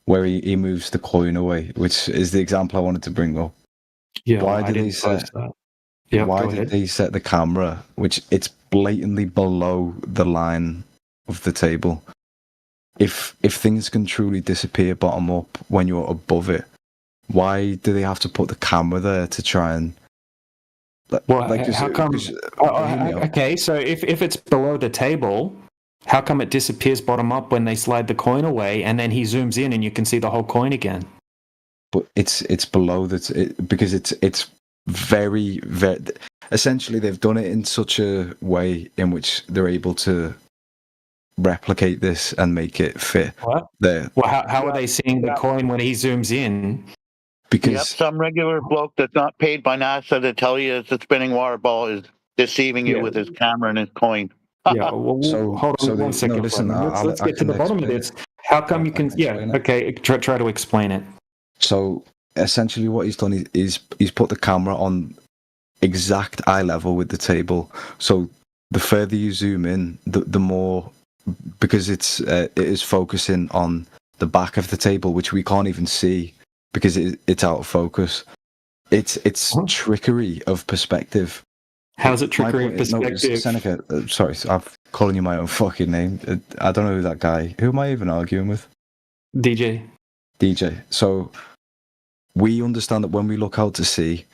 where he moves the coin away, which is the example I wanted to bring up. Yeah, why did they set the camera, which it's blatantly below the line of the table? If things can truly disappear bottom up when you're above it, why do they have to put the camera there to try and how come? Okay, so if it's below the table, how come it disappears bottom up when they slide the coin away, and then he zooms in and you can see the whole coin again? But it's below that because it's very, very. Essentially, they've done it in such a way in which they're able to replicate this and make it fit. What? There. Well, how are they seeing the coin when he zooms in? Because some regular bloke that's not paid by NASA to tell you it's a spinning water ball is deceiving you with his camera and his coin. Yeah, well, hold on one second. Let's get to the bottom of this. How come you can? Yeah, okay. Try to explain it. So essentially, what he's done is he's put the camera on exact eye level with the table. So the further you zoom in, the more, because it is focusing on the back of the table, which we can't even see because it's out of focus. It's trickery of perspective. How's it trickery of perspective? No, Seneca, sorry, I'm calling you my own fucking name. I don't know who that guy. Who am I even arguing with? DJ. So we understand that when we look out to sea,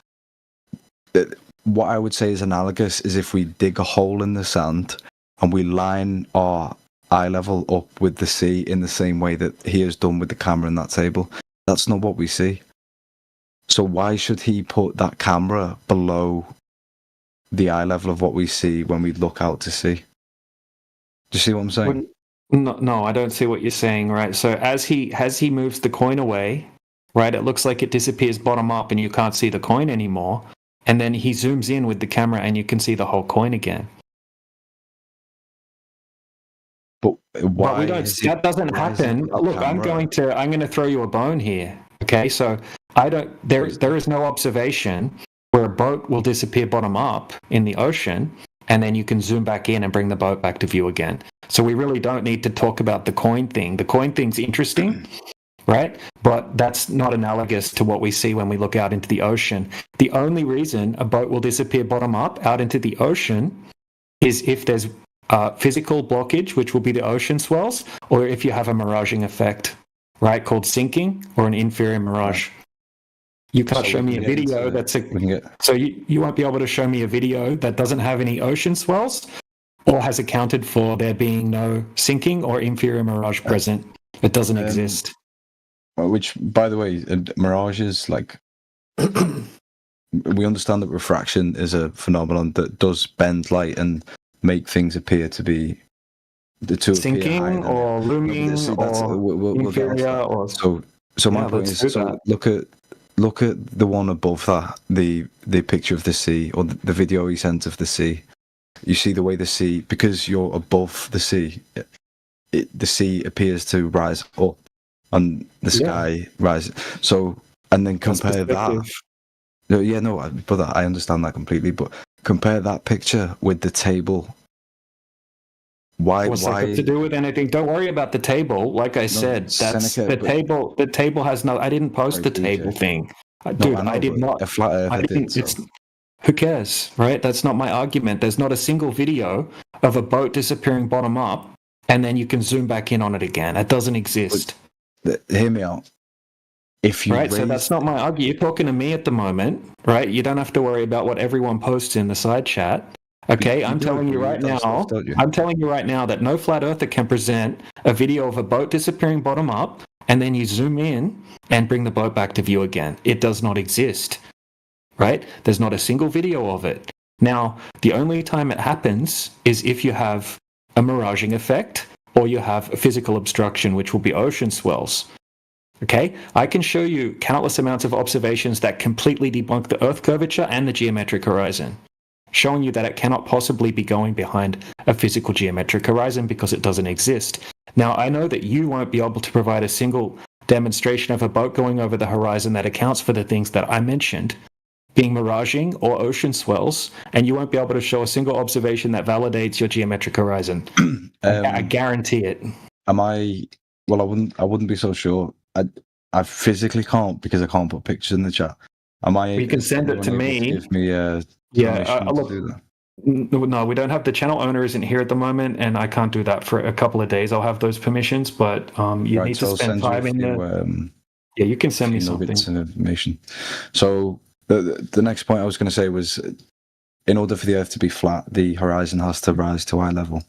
what I would say is analogous is if we dig a hole in the sand and we line our eye level up with the sea in the same way that he has done with the camera in that table. That's not what we see. So why should he put that camera below the eye level of what we see when we look out to sea? Do you see what I'm saying? No, I don't see what you're saying, right? So as he moves the coin away, right, it looks like it disappears bottom up and you can't see the coin anymore. And then he zooms in with the camera and you can see the whole coin again. But why? That doesn't happen. Look, I'm going to throw you a bone here. Okay, so there is no observation where a boat will disappear bottom up in the ocean and then you can zoom back in and bring the boat back to view again. So we really don't need to talk about the coin thing. The coin thing's interesting, right? But that's not analogous to what we see when we look out into the ocean. The only reason a boat will disappear bottom up out into the ocean is if there's physical blockage, which will be the ocean swells, or if you have a miraging effect, right, called sinking or an inferior mirage. You can't show me a video so you won't be able to show me a video that doesn't have any ocean swells or has accounted for there being no sinking or inferior mirage present. It doesn't exist. Which, by the way, mirages, like, we understand that refraction is a phenomenon that does bend light and make things appear to be sinking or looming or inferior. Or so my point is, look at the one above that, the picture of the sea, or the video he sent of the sea. You see the way the sea, because you're above the sea, the sea appears to rise up and the sky rises. So, and then compare that. But I understand that completely. But compare that picture with the table. What's that got to do with anything? Don't worry about the table. Like I said, that's Seneca, the table has no. I didn't post the table thing, dude. I did not. A flat earther did. Who cares, right? That's not my argument. There's not a single video of a boat disappearing bottom up, and then you can zoom back in on it again. It doesn't exist. Hear me out. So that's not my argument. You're talking to me at the moment, right? You don't have to worry about what everyone posts in the side chat. Okay, I'm telling you right now. I'm telling you right now that no flat earther can present a video of a boat disappearing bottom up, and then you zoom in and bring the boat back to view again. It does not exist, right? There's not a single video of it. Now, the only time it happens is if you have a miraging effect or you have a physical obstruction, which will be ocean swells. Okay, I can show you countless amounts of observations that completely debunk the Earth curvature and the geometric horizon, showing you that it cannot possibly be going behind a physical geometric horizon because it doesn't exist. Now, I know that you won't be able to provide a single demonstration of a boat going over the horizon that accounts for the things that I mentioned, being miraging or ocean swells, and you won't be able to show a single observation that validates your geometric horizon. I guarantee it. Well, I wouldn't be so sure. I physically can't because I can't put pictures in the chat. You can send it to me. Give me no, we don't have the channel owner isn't here at the moment, and I can't do that for a couple of days. I'll have those permissions, but you need to spend time in the. You can send me something. Information. So the next point I was going to say was, in order for the Earth to be flat, the horizon has to rise to eye level.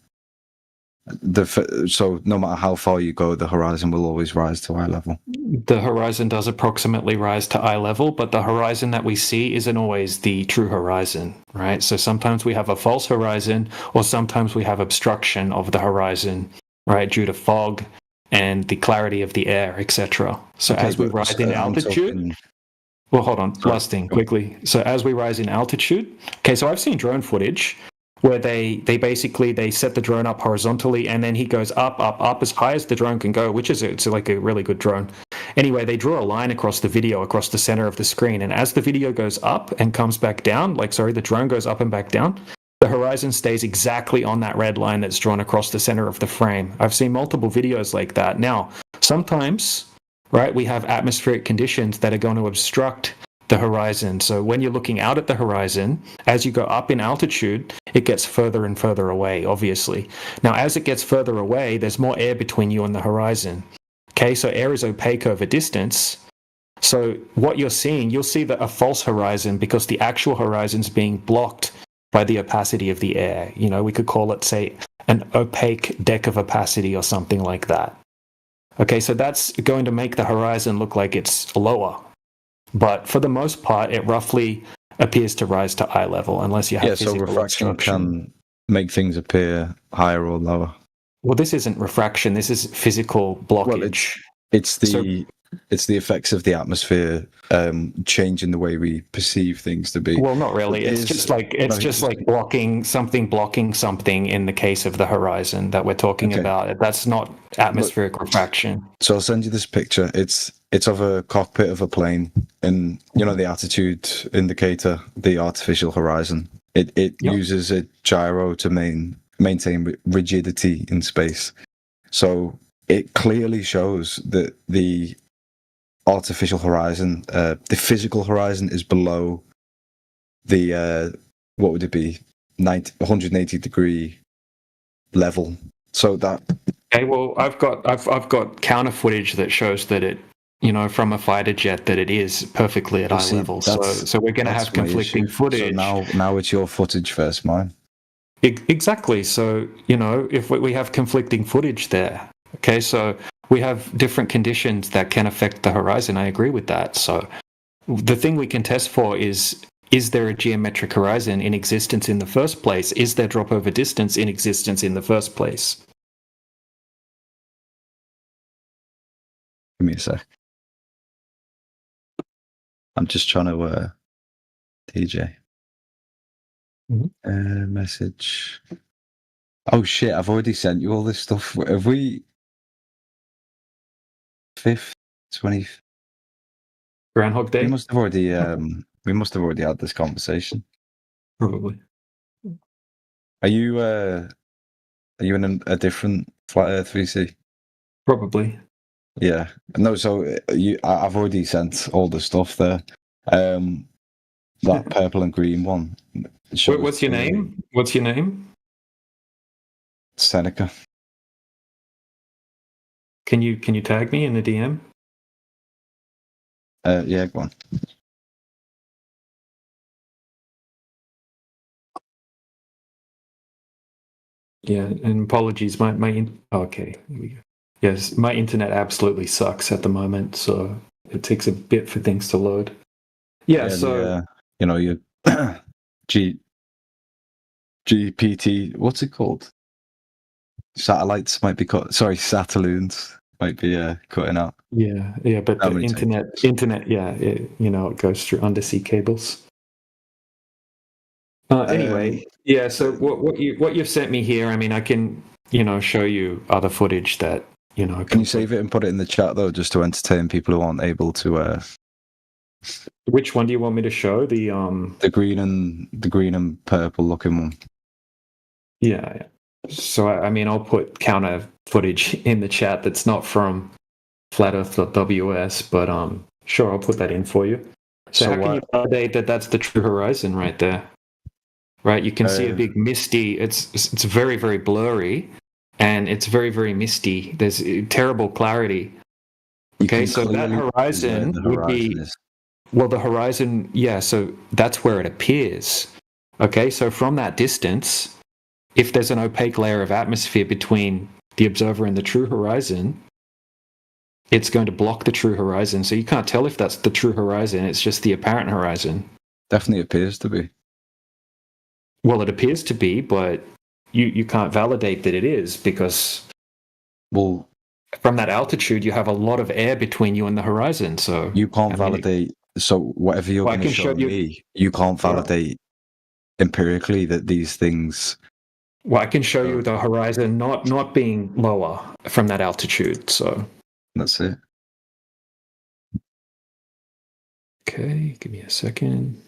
So no matter how far you go, the horizon will always rise to eye level. The horizon does approximately rise to eye level, but the horizon that we see isn't always the true horizon, right? So sometimes we have a false horizon, or sometimes we have obstruction of the horizon, right, due to fog and the clarity of the air, etc. So as we rise in altitude... Well, hold on, last thing, quickly. So as we rise in altitude... Okay, so I've seen drone footage where they basically set the drone up horizontally, and then he goes up as high as the drone can go, which is it's like a really good drone. anyway, they draw a line across the video, across the center of the screen. And as the video goes up and comes back down, the drone goes up and back down, the horizon stays exactly on that red line that's drawn across the center of the frame. I've seen multiple videos like that. Now, sometimes, right, we have atmospheric conditions that are going to obstruct the horizon. So when you're looking out at the horizon, as you go up in altitude, it gets further and further away, obviously. Now, as it gets further away, there's more air between you and the horizon. Okay, so air is opaque over distance. So what you're seeing, you'll see that a false horizon because the actual horizon's being blocked by the opacity of the air. You know, we could call it, say, an opaque deck of opacity or something like that. Okay, so that's going to make the horizon look like it's lower. But for the most part, it roughly appears to rise to eye level unless you have so physical refraction obstruction. can make things appear higher or lower. Well, this isn't refraction. This is physical blockage. Well, it's the effects of the atmosphere changing the way we perceive things to be. Well, not really. It's just like blocking something in the case of the horizon that we're talking about. That's not atmospheric refraction. So I'll send you this picture. It's of a cockpit of a plane, and you know the attitude indicator, the artificial horizon. It uses a gyro to maintain rigidity in space. So it clearly shows that the artificial horizon, the physical horizon, is below the what would it be, 180 degree level. So that. Okay, well, I've got counter footage that shows that it, you know, from a fighter jet, that it is perfectly at eye level. So we're going to have conflicting footage. So now it's your footage versus mine. Exactly. So, you know, if we have conflicting footage there, okay, so we have different conditions that can affect the horizon. I agree with that. So the thing we can test for is there a geometric horizon in existence in the first place? Is there drop over distance in existence in the first place? Give me a sec. I'm just trying to TJ. Message. Oh shit! I've already sent you all this stuff. Have we? 5th, 20th. Groundhog Day. We must have already. We must have already had this conversation. Probably. Are you in a different Flat Earth VC? Probably. Yeah. No. So I've already sent all the stuff there. That purple and green one. What's your name? What's your name? Seneca. Can you tag me in the DM? Yeah, go on. Yeah, and apologies, okay, here we go. Yes, my internet absolutely sucks at the moment, so it takes a bit for things to load. Yeah, so you know, your GPT, what's it called? Satellites might be cut. Sorry, satelloons might be cutting out. Yeah, but the internet, yeah, it goes through undersea cables. Anyway, yeah. So what you've sent me here, I mean, I can show you other footage that Can you save it and put it in the chat though, just to entertain people who aren't able to? Which one do you want me to show? The green and purple looking one. Yeah. So I mean, I'll put counter footage in the chat that's not from flatearth.ws, but sure, I'll put that in for you. So how can you validate that that's the true horizon right there? Right, you can see a big misty. It's very, very blurry, and it's very, very misty. There's terrible clarity. Okay, so that horizon would be the horizon. Yeah, so that's where it appears. Okay, so from that distance, if there's an opaque layer of atmosphere between the observer and the true horizon, it's going to block the true horizon. So you can't tell if that's the true horizon. It's just the apparent horizon. Definitely appears to be. Well, it appears to be, but you can't validate that it is because, well, from that altitude, you have a lot of air between you and the horizon. So you can't validate. So whatever you're going to show me, you can't validate empirically that these things. Well, I can show you the horizon not being lower from that altitude. So that's it. Okay, give me a second.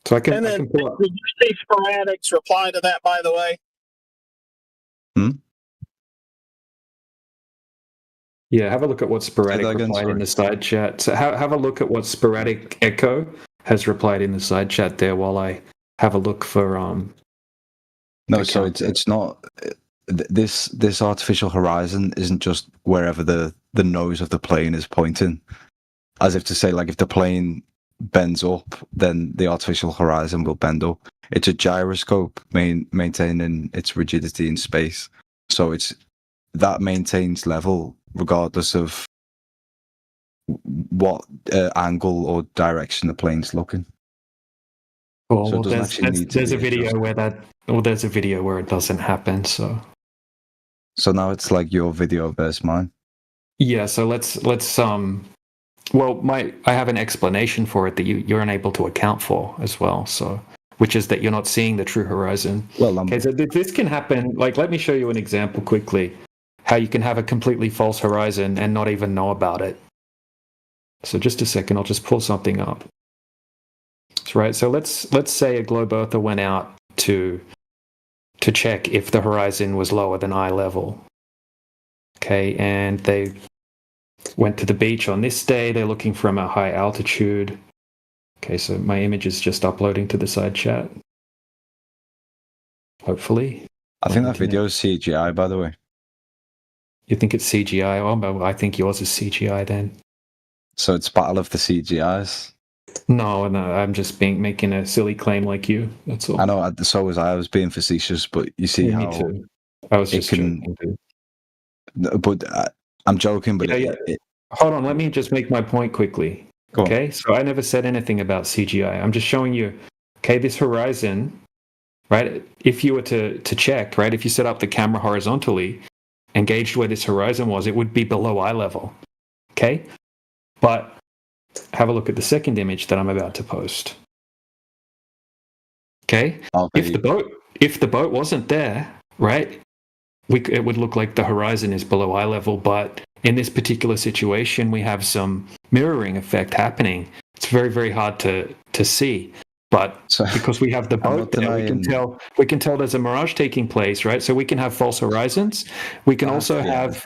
So I can pull up. Did you see Sporadic's reply to that, by the way? Yeah, have a look at what Sporadic again, replied in sorry. the side chat. So have a look at what Sporadic Echo has replied in the side chat there while I have a look for No, so it's not this artificial horizon isn't just wherever the nose of the plane is pointing, as if to say, like, if the plane bends up, then the artificial horizon will bend up. It's a gyroscope maintaining its rigidity in space, so it's that maintains level regardless of what angle or direction the plane's looking. Well, So it doesn't actually need to there's be a video adjusted. where there's a video where it doesn't happen. So now it's like your video versus mine. yeah, so let's well, I have an explanation for it that you're unable to account for as well. So which is that you're not seeing the true horizon. Well, okay, so this can happen. Like, let me show you an example quickly. How you can have a completely false horizon and not even know about it. So just a second, I'll just pull something up. That's right. So let's say a globe earther went out to check if the horizon was lower than eye level. Okay, and they went to the beach on this day. They're looking from a high altitude. Okay, so my image is just uploading to the side chat. Hopefully. I think that video is CGI, by the way. You think it's CGI? Oh, I think yours is CGI then. So it's Battle of the CGIs. No, I'm just making a silly claim like you. That's all. I know. So was I. I was being facetious, but you see Yeah, me how too. I was just joking too. But I'm joking. But Hold on, let me just make my point quickly. Okay, so I never said anything about CGI. I'm just showing you. Okay, this horizon, right? If you were to check, right? If you set up the camera horizontally, engaged where this horizon was, it would be below eye level. Okay, but have a look at the second image that I'm about to post. Okay, if the boat wasn't there, right, it would look like the horizon is below eye level. But in this particular situation, we have some mirroring effect happening. It's very, very hard to see. But because we have the boat there, we can tell there's a mirage taking place, right? So we can have false horizons. We can also have.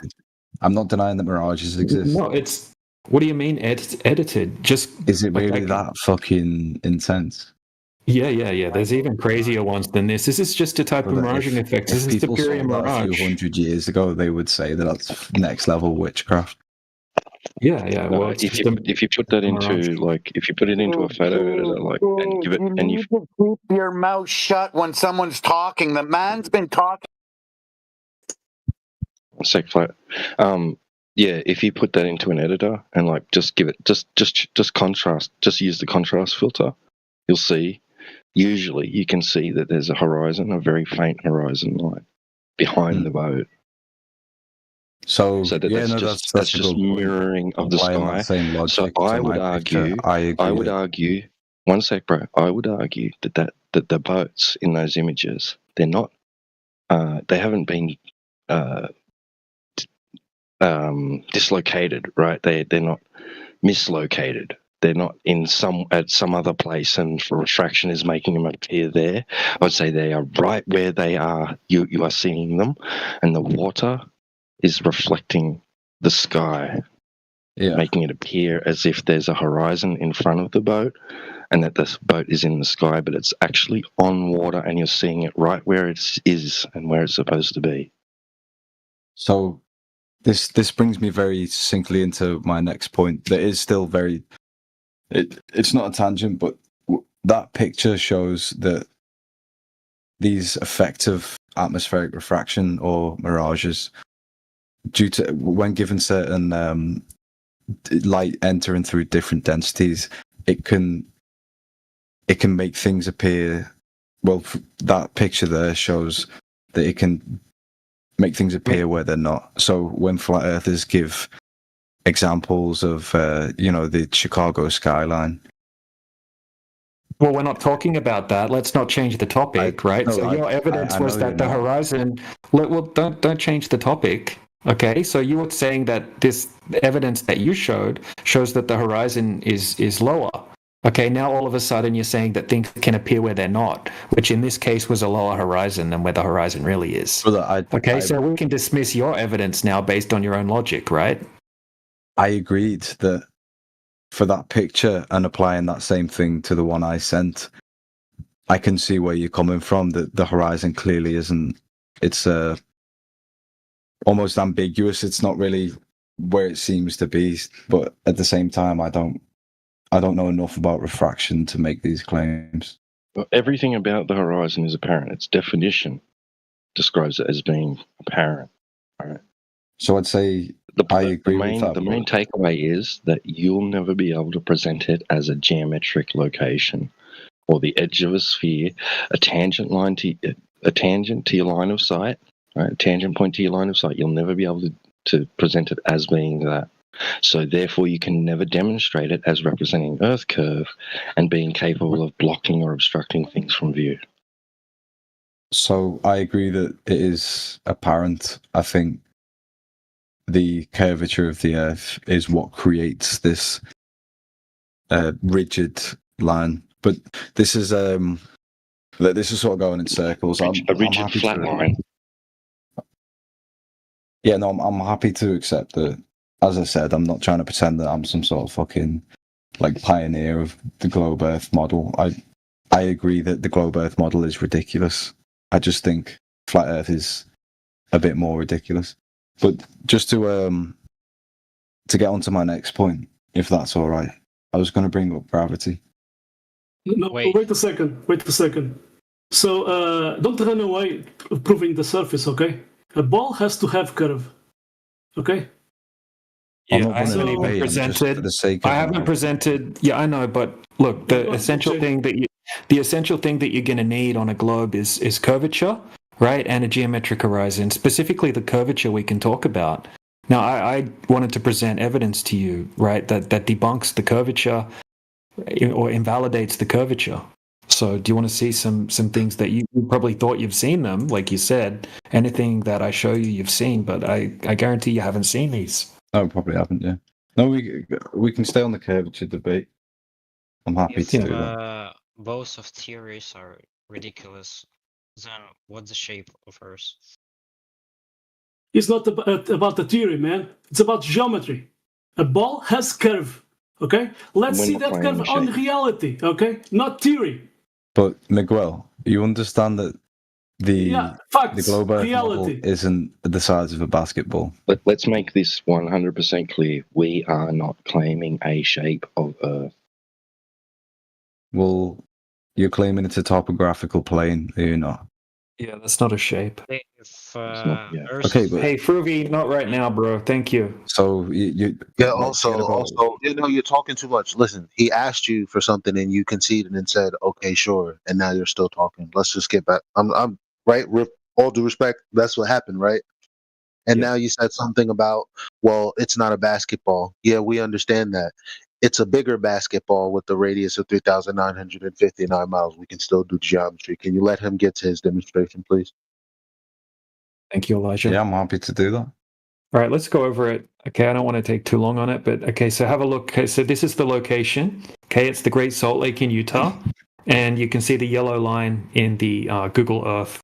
I'm not denying that mirages exist. No, it's. What do you mean edited? Just is it really that fucking intense? Yeah. There's even crazier ones than this. This is just a type of miraging effect. This is superior mirage. A few hundred years ago, they would say that that's next level witchcraft. Yeah. No, Well, if you put that into if you put it into a photo editor, and give it, and you keep your mouth shut when someone's talking. The man's been talking. Sec flat. Yeah, if you put that into an editor and just give it just contrast, just use the contrast filter, you'll see. Usually, you can see that there's a horizon, a very faint horizon line behind the boat. So that's just mirroring of the sky. So I would argue. One sec, bro. I would argue that the boats in those images, they're not. They haven't been dislocated, right? They're not mislocated. They're not at some other place, and refraction is making them appear there. I would say they are right where they are. You are seeing them, and the water is reflecting the sky, making it appear as if there's a horizon in front of the boat, and that this boat is in the sky, but it's actually on water, and you're seeing it right where it is and where it's supposed to be. So this brings me very succinctly into my next point. That is still very. It's not a tangent, but that picture shows that these effective atmospheric refraction or mirages, due to when given certain light entering through different densities, it can make things appear. Well, that picture there shows that it can make things appear where they're not. So when flat earthers give examples of the Chicago skyline. Well, we're not talking about that. Let's not change the topic, right? So your evidence was that the horizon. Well, don't change the topic. Okay, so you were saying that this evidence that you showed shows that the horizon is lower. Okay, now all of a sudden you're saying that things can appear where they're not, which in this case was a lower horizon than where the horizon really is. Brother, So we can dismiss your evidence now based on your own logic, right? I agreed that for that picture and applying that same thing to the one I sent, I can see where you're coming from, that the horizon clearly isn't, it's almost ambiguous. It's not really where it seems to be, but at the same time, I don't know enough about refraction to make these claims. Everything about the horizon is apparent. Its definition describes it as being apparent. All right. So I'd say I agree with that. The main takeaway is that you'll never be able to present it as a geometric location or the edge of a sphere, a tangent to your line of sight, right? A tangent point to your line of sight. You'll never be able to present it as being that. So therefore, you can never demonstrate it as representing Earth curve and being capable of blocking or obstructing things from view. So I agree that it is apparent. I think the curvature of the Earth is what creates this rigid line. But this is sort of going in circles. A rigid flat line. Yeah, no, I'm happy to accept that. As I said, I'm not trying to pretend that I'm some sort of fucking like pioneer of the globe Earth model. I agree that the globe Earth model is ridiculous. I just think flat Earth is a bit more ridiculous. But just to get onto my next point, if that's all right, I was going to bring up gravity. No, wait a second. So don't run away proving the surface, okay? A ball has to have curve, okay? Yeah, I haven't even presented. I haven't presented. Yeah, I know, but look, the essential thing that you're going to need on a globe is curvature, right, and a geometric horizon. Specifically, the curvature we can talk about. Now, I wanted to present evidence to you, right, that debunks the curvature or invalidates the curvature. So, do you want to see some things that you probably thought you've seen them, like you said? Anything that I show you, you've seen, but I guarantee you haven't seen these. No, probably haven't. Yeah. No, we can stay on the curvature debate. I'm happy to do that. Both of theories are ridiculous, then what's the shape of Earth? It's not about the theory, man. It's about geometry. A ball has curve, okay? Let's see that curve on reality, okay? Not theory. But Miguel, you understand that the globe Earth model isn't the size of a basketball. But let's make this 100% clear. We are not claiming a shape of Earth. Well, you're claiming it's a topographical plane, are you not? Yeah, that's not a shape. Okay, but hey, Fruvi, not right now, bro. Thank you. So you also, you're talking too much. Listen, he asked you for something and you conceded and said, "Okay, sure," and now you're still talking. Let's just get back. I'm right. With all due respect, that's what happened, right? And now you said something about, well, it's not a basketball. Yeah, we understand that. It's a bigger basketball with the radius of 3,959 miles. We can still do geometry. Can you let him get to his demonstration, please? Thank you, Elijah. Yeah, I'm happy to do that. All right, let's go over it. Okay, I don't want to take too long on it, but okay, so have a look. Okay, so this is the location. Okay, it's the Great Salt Lake in Utah, and you can see the yellow line in the Google Earth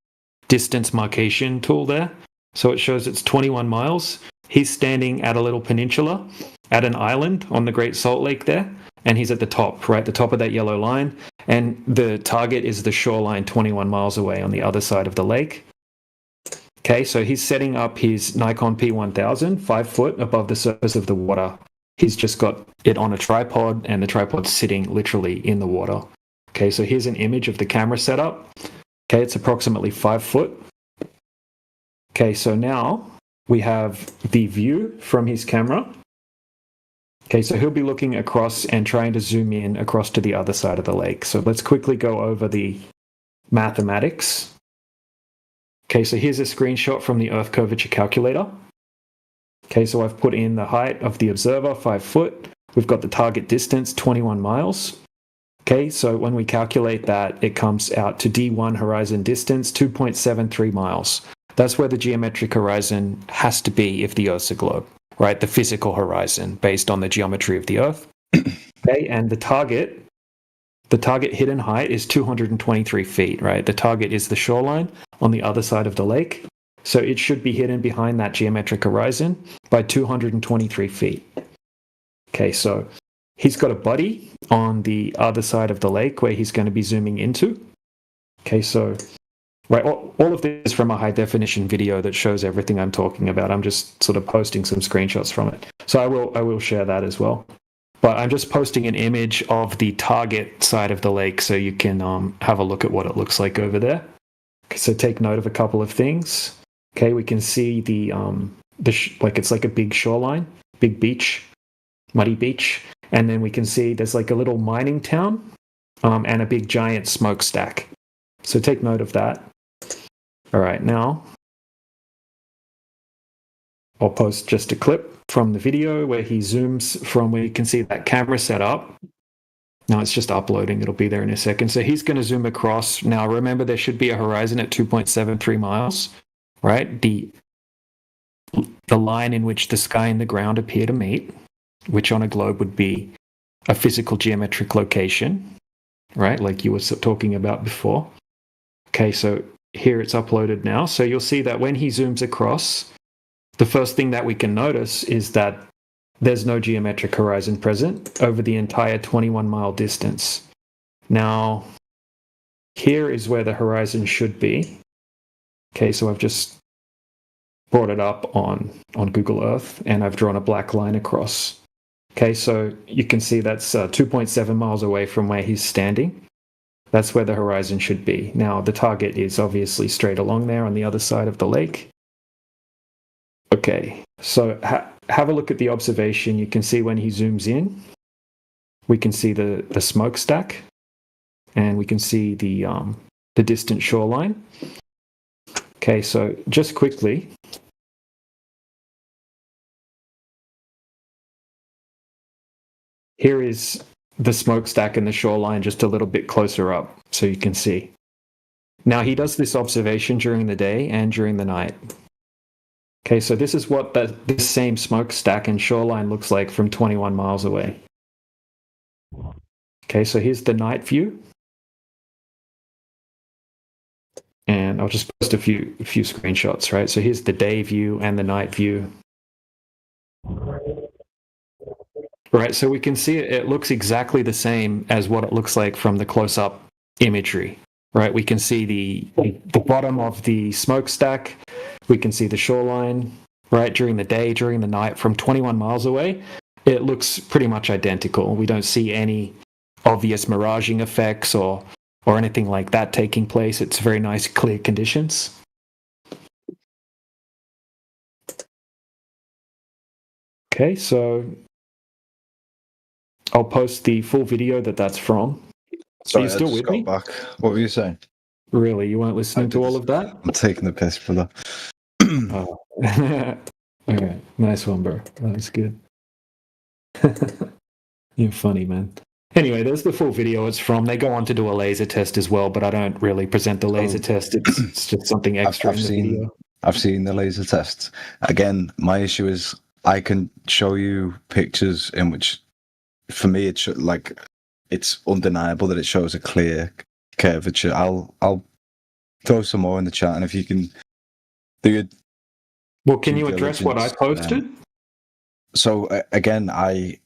distance markation tool there. So it shows it's 21 miles. He's standing at a little peninsula, at an island on the Great Salt Lake there, and he's at the top, right, the top of that yellow line, and the target is the shoreline 21 miles away on the other side of the lake. Okay, so he's setting up his Nikon P1000 5 foot above the surface of the water. He's just got it on a tripod, and the tripod's sitting literally in the water. Okay, so here's an image of the camera setup. Okay, it's approximately 5 foot. Okay, so now we have the view from his camera. Okay, so he'll be looking across and trying to zoom in across to the other side of the lake. So let's quickly go over the mathematics. Okay, so here's a screenshot from the Earth curvature calculator. Okay, so I've put in the height of the observer, 5 foot. We've got the target distance, 21 miles. Okay, so when we calculate that, it comes out to D1 horizon distance, 2.73 miles. That's where the geometric horizon has to be if the Earth's a globe, right? The physical horizon based on the geometry of the Earth. Okay, and the target hidden height is 223 feet, right? The target is the shoreline on the other side of the lake. So it should be hidden behind that geometric horizon by 223 feet. Okay, so he's got a buddy on the other side of the lake where he's going to be zooming into. Okay, so right, all of this is from a high definition video that shows everything I'm talking about. I'm just sort of posting some screenshots from it. So I will share that as well. But I'm just posting an image of the target side of the lake so you can have a look at what it looks like over there. Okay, so take note of a couple of things. Okay, we can see it's like a big shoreline, big beach, muddy beach. And then we can see there's like a little mining town and a big giant smokestack. So take note of that. All right, now I'll post just a clip from the video where he zooms from where you can see that camera set up. Now it's just uploading. It'll be there in a second. So he's going to zoom across. Now remember, there should be a horizon at 2.73 miles, right? The line in which the sky and the ground appear to meet, which on a globe would be a physical geometric location, right? Like you were talking about before. Okay, so here it's uploaded now. So you'll see that when he zooms across, the first thing that we can notice is that there's no geometric horizon present over the entire 21-mile distance. Now, here is where the horizon should be. Okay, so I've just brought it up on Google Earth, and I've drawn a black line across. Okay, so you can see that's 2.7 miles away from where he's standing. That's where the horizon should be. Now, the target is obviously straight along there on the other side of the lake. Okay, so have a look at the observation. You can see when he zooms in, we can see the smokestack, and we can see the distant shoreline. Okay, so just quickly, here is the smokestack and the shoreline just a little bit closer up, so you can see. Now, he does this observation during the day and during the night. Okay, so this is what this same smokestack and shoreline looks like from 21 miles away. Okay, so here's the night view. And I'll just post a few screenshots, right? So here's the day view and the night view. Right, so we can see it looks exactly the same as what it looks like from the close-up imagery, right? We can see the bottom of the smokestack. We can see the shoreline, right? During the day, during the night, from 21 miles away, it looks pretty much identical. We don't see any obvious miraging effects or anything like that taking place. It's very nice, clear conditions. Okay, so I'll post the full video that's from. Sorry, Are you still with me? Back. What were you saying? Really? You weren't listening to all of that? I'm taking the piss, brother. Oh. Okay, nice one, bro. That was good. You're funny, man. Anyway, there's the full video it's from. They go on to do a laser test as well, but I don't really present the laser test. It's just something extra in the video. I've seen the laser tests. Again, my issue is I can show you pictures in which, for me, it's undeniable that it shows a clear curvature. I'll throw some more in the chat, and if you can do your well, can you address what I posted? So again, I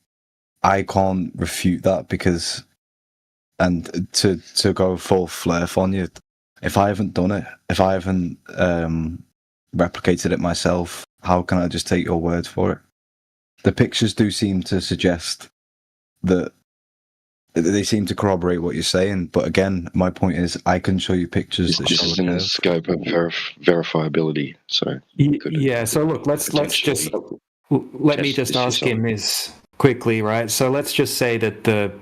can't refute that because, and to go full flurf on you, if I haven't done it, if I haven't replicated it myself, how can I just take your word for it? The pictures do seem to suggest that they seem to corroborate what you're saying, but again, my point is I can show you pictures that this show is in the scope of verifiability. So yeah. So look, let's just let me just ask him this quickly, right? So let's just say that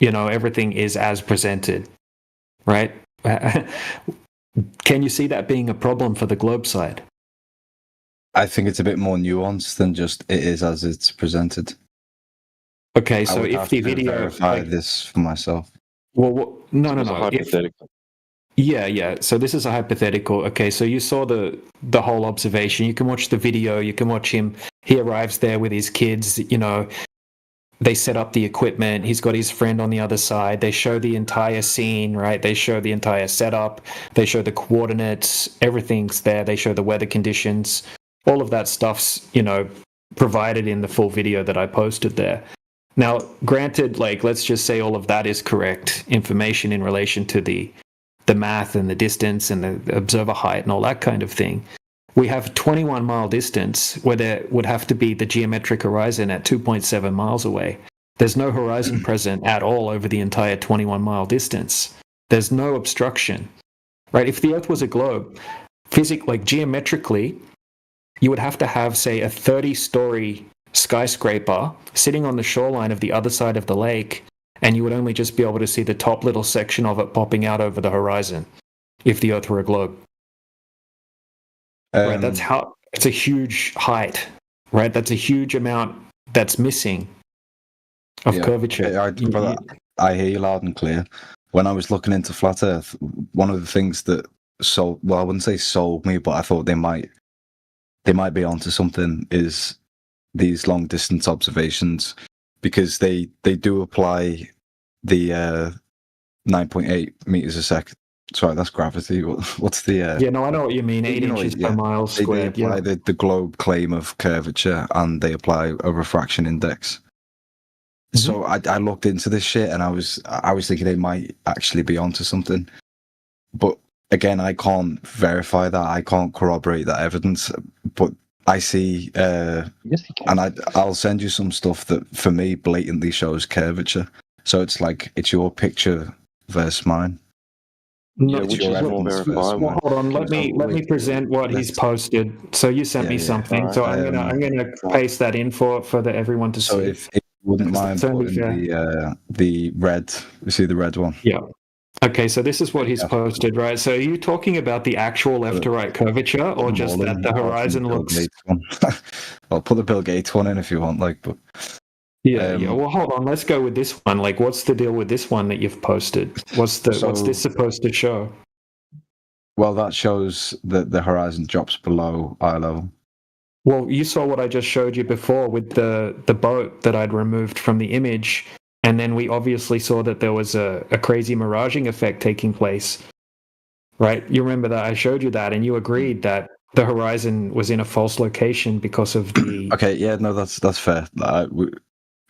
everything is as presented, right? Can you see that being a problem for the globe side? I think it's a bit more nuanced than just it is as it's presented. Okay, so if the video verify this for myself. Well, no. Hypothetical. Yeah. So this is a hypothetical. Okay, so you saw the whole observation. You can watch the video. You can watch him. He arrives there with his kids. You know, they set up the equipment. He's got his friend on the other side. They show the entire scene, right? They show the entire setup. They show the coordinates. Everything's there. They show the weather conditions. All of that stuff's, you know, provided in the full video that I posted there. Now, granted, like, let's just say all of that is correct information in relation to the math and the distance and the observer height and all that kind of thing. We have 21-mile distance where there would have to be the geometric horizon at 2.7 miles away. There's no horizon present at all over the entire 21-mile distance. There's no obstruction, right? If the Earth was a globe, geometrically, you would have to have, say, a 30-story skyscraper sitting on the shoreline of the other side of the lake, and you would only just be able to see the top little section of it popping out over the horizon if the Earth were a globe. Right, that's how it's a huge height, right? That's a huge amount that's missing of curvature. I hear you loud and clear. When I was looking into flat Earth, one of the things that I wouldn't say sold me, but I thought they might be onto something is these long distance observations, because they do apply the 9.8 meters a second. Sorry, that's gravity. What's the? I know what you mean. 8 inches per mile squared. They apply the globe claim of curvature, and they apply a refraction index. Mm-hmm. So I looked into this shit, and I was thinking they might actually be onto something, but again, I can't verify that. I can't corroborate that evidence. But I see, and I'll send you some stuff that for me blatantly shows curvature. So it's like it's your picture versus mine. Hold on, let me present what he's posted. So you sent me something, so I'm gonna paste that in for everyone to see. So if you wouldn't mind putting the red, you see the red one? Yeah. Okay, so this is what he's posted, right? So are you talking about the actual left to right curvature, or just that the horizon looks? I'll put the Bill Gates one in if you want, but yeah. Well, hold on. Let's go with this one. Like, what's the deal with this one that you've posted? What's this supposed to show? Well, that shows that the horizon drops below eye level. Well, you saw what I just showed you before with the boat that I'd removed from the image. And then we obviously saw that there was a crazy miraging effect taking place, right? You remember that I showed you that, and you agreed that the horizon was in a false location because of the. Okay, yeah, no, that's fair.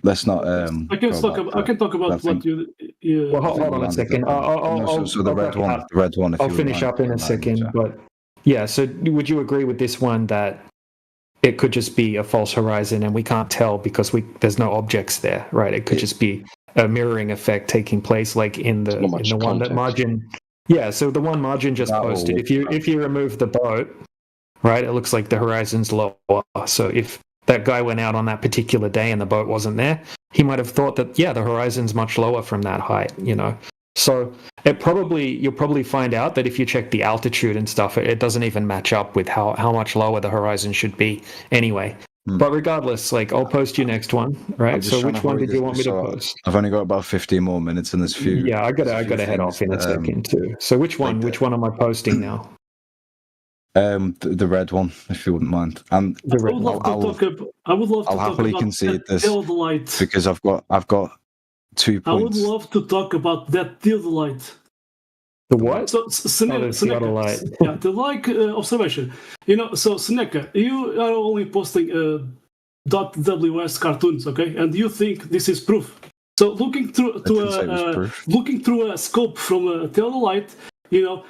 Let's not. I can talk about what you. Well, hold on a second. So the red one. I'll finish up in a second, but yeah. So would you agree with this one that it could just be a false horizon, and we can't tell because there's no objects there, right? It could just be a mirroring effect taking place, like in the one that Margin. Yeah, so the one Margin just posted. If you remove the boat, right, it looks like the horizon's lower. So if that guy went out on that particular day and the boat wasn't there, he might have thought that the horizon's much lower from that height, So you'll probably find out that if you check the altitude and stuff, it doesn't even match up with how much lower the horizon should be anyway. But regardless, I'll post you next one, right? So which one did you want me to post? I've only got about 15 more minutes in this few. Yeah, I gotta head off in a second too. So which one am I posting now? The red one, if you wouldn't mind. And I would love to I'll happily concede this because I've got 2 points. I would love to talk about that theodolite. The what? So, theodolite. Yeah, the observation. So Seneca, you are only posting .ws cartoons, okay? And you think this is proof. So looking through a scope from a theodolite,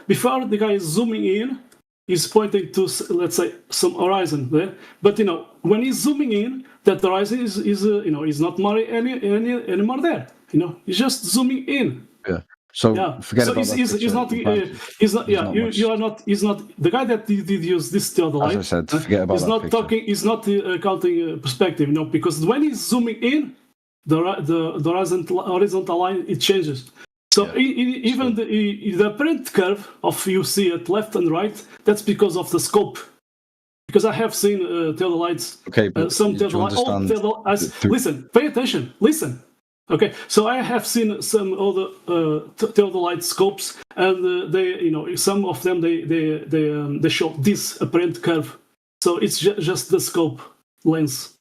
before the guy is zooming in, he's pointing to, let's say, some horizon there. But when he's zooming in, that horizon is not more anymore there. He's just zooming in. Yeah. So forget about that. He's not. Yeah. You are not. He's not the guy that did use this theodolite. As I said, forget about that. He's not picture. talking. He's not counting perspective. Because when he's zooming in, the horizontal line it changes. So even the apparent curve of you see at left and right, that's because of the scope. Because I have seen theodolites. Okay, but some theodolites. Listen, pay attention. Listen. Okay, so I have seen some other theodolite scopes, and they, some of them they show this apparent curve. So it's just the scope lens.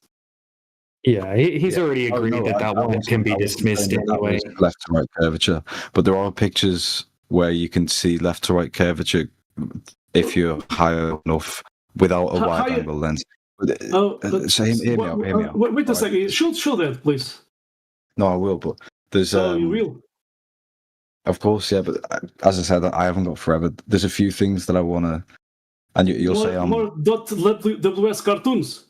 Yeah, he's already agreed that one can be dismissed anyway. Left to right curvature, but there are pictures where you can see left to right curvature if you're high enough without a wide angle lens. So hear me out. Wait a second. Show that, please. No, I will, but there's. You will. Of course, yeah, but as I said, I haven't got forever. There's a few things that I want to, and you'll say I'm more .ws cartoons.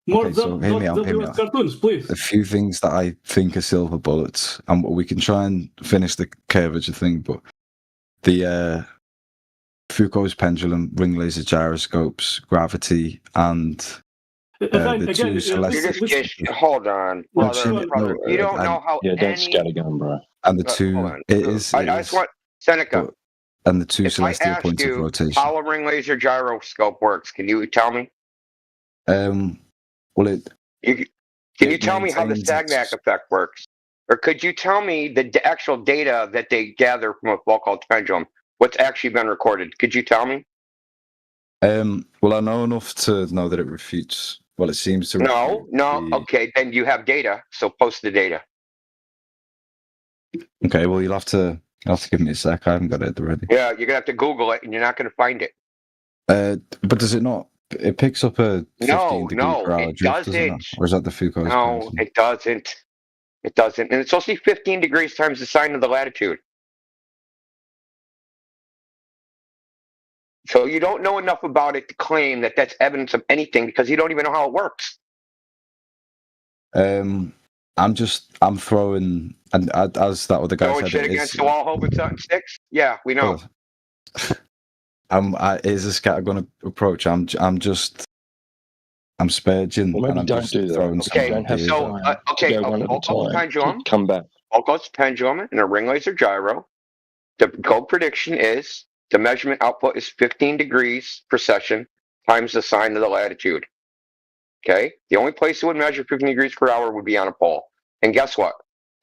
More .ws cartoons, please. A few things that I think are silver bullets, and we can try and finish the curvature thing, but the Foucault's pendulum, ring laser gyroscopes, gravity, and the two celestial. Hold on, brother. You don't know how don't scattergun, bro. And the two, I just want Seneca. And the two if celestial I asked points of you rotation. how a ring laser gyroscope works, can you tell me? Well, can you tell me how the Sagnac effect works? Or could you tell me the actual data that they gather from a Foucault's pendulum? What's actually been recorded? Could you tell me? Well, I know enough to know that it refutes. Well, it seems to. No. Okay, then you have data. So post the data. Okay. Well, you'll have to give me a sec. I haven't got it already. Yeah, you're gonna have to Google it, and you're not gonna find it. But does it not? It picks up a 15 degree per hour it drift, doesn't. doesn't it? Or is that the Foucault's? No, it doesn't. It doesn't, and it's supposed to be 15 degrees times the sine of the latitude. So you don't know enough about it to claim that that's evidence of anything because you don't even know how it works. I'm throwing, and as that other guy Throwing said, shit against the wall, hoping something sticks. Yeah, we know. Is a scattergun approach. I'm spurging. Well, maybe and don't do that. Foucault's pendulum. Come back. Foucault's pendulum and a ring laser gyro. The code prediction is the measurement output is 15 degrees per session times the sine of the latitude. Okay? The only place it would measure 15 degrees per hour would be on a pole. And guess what?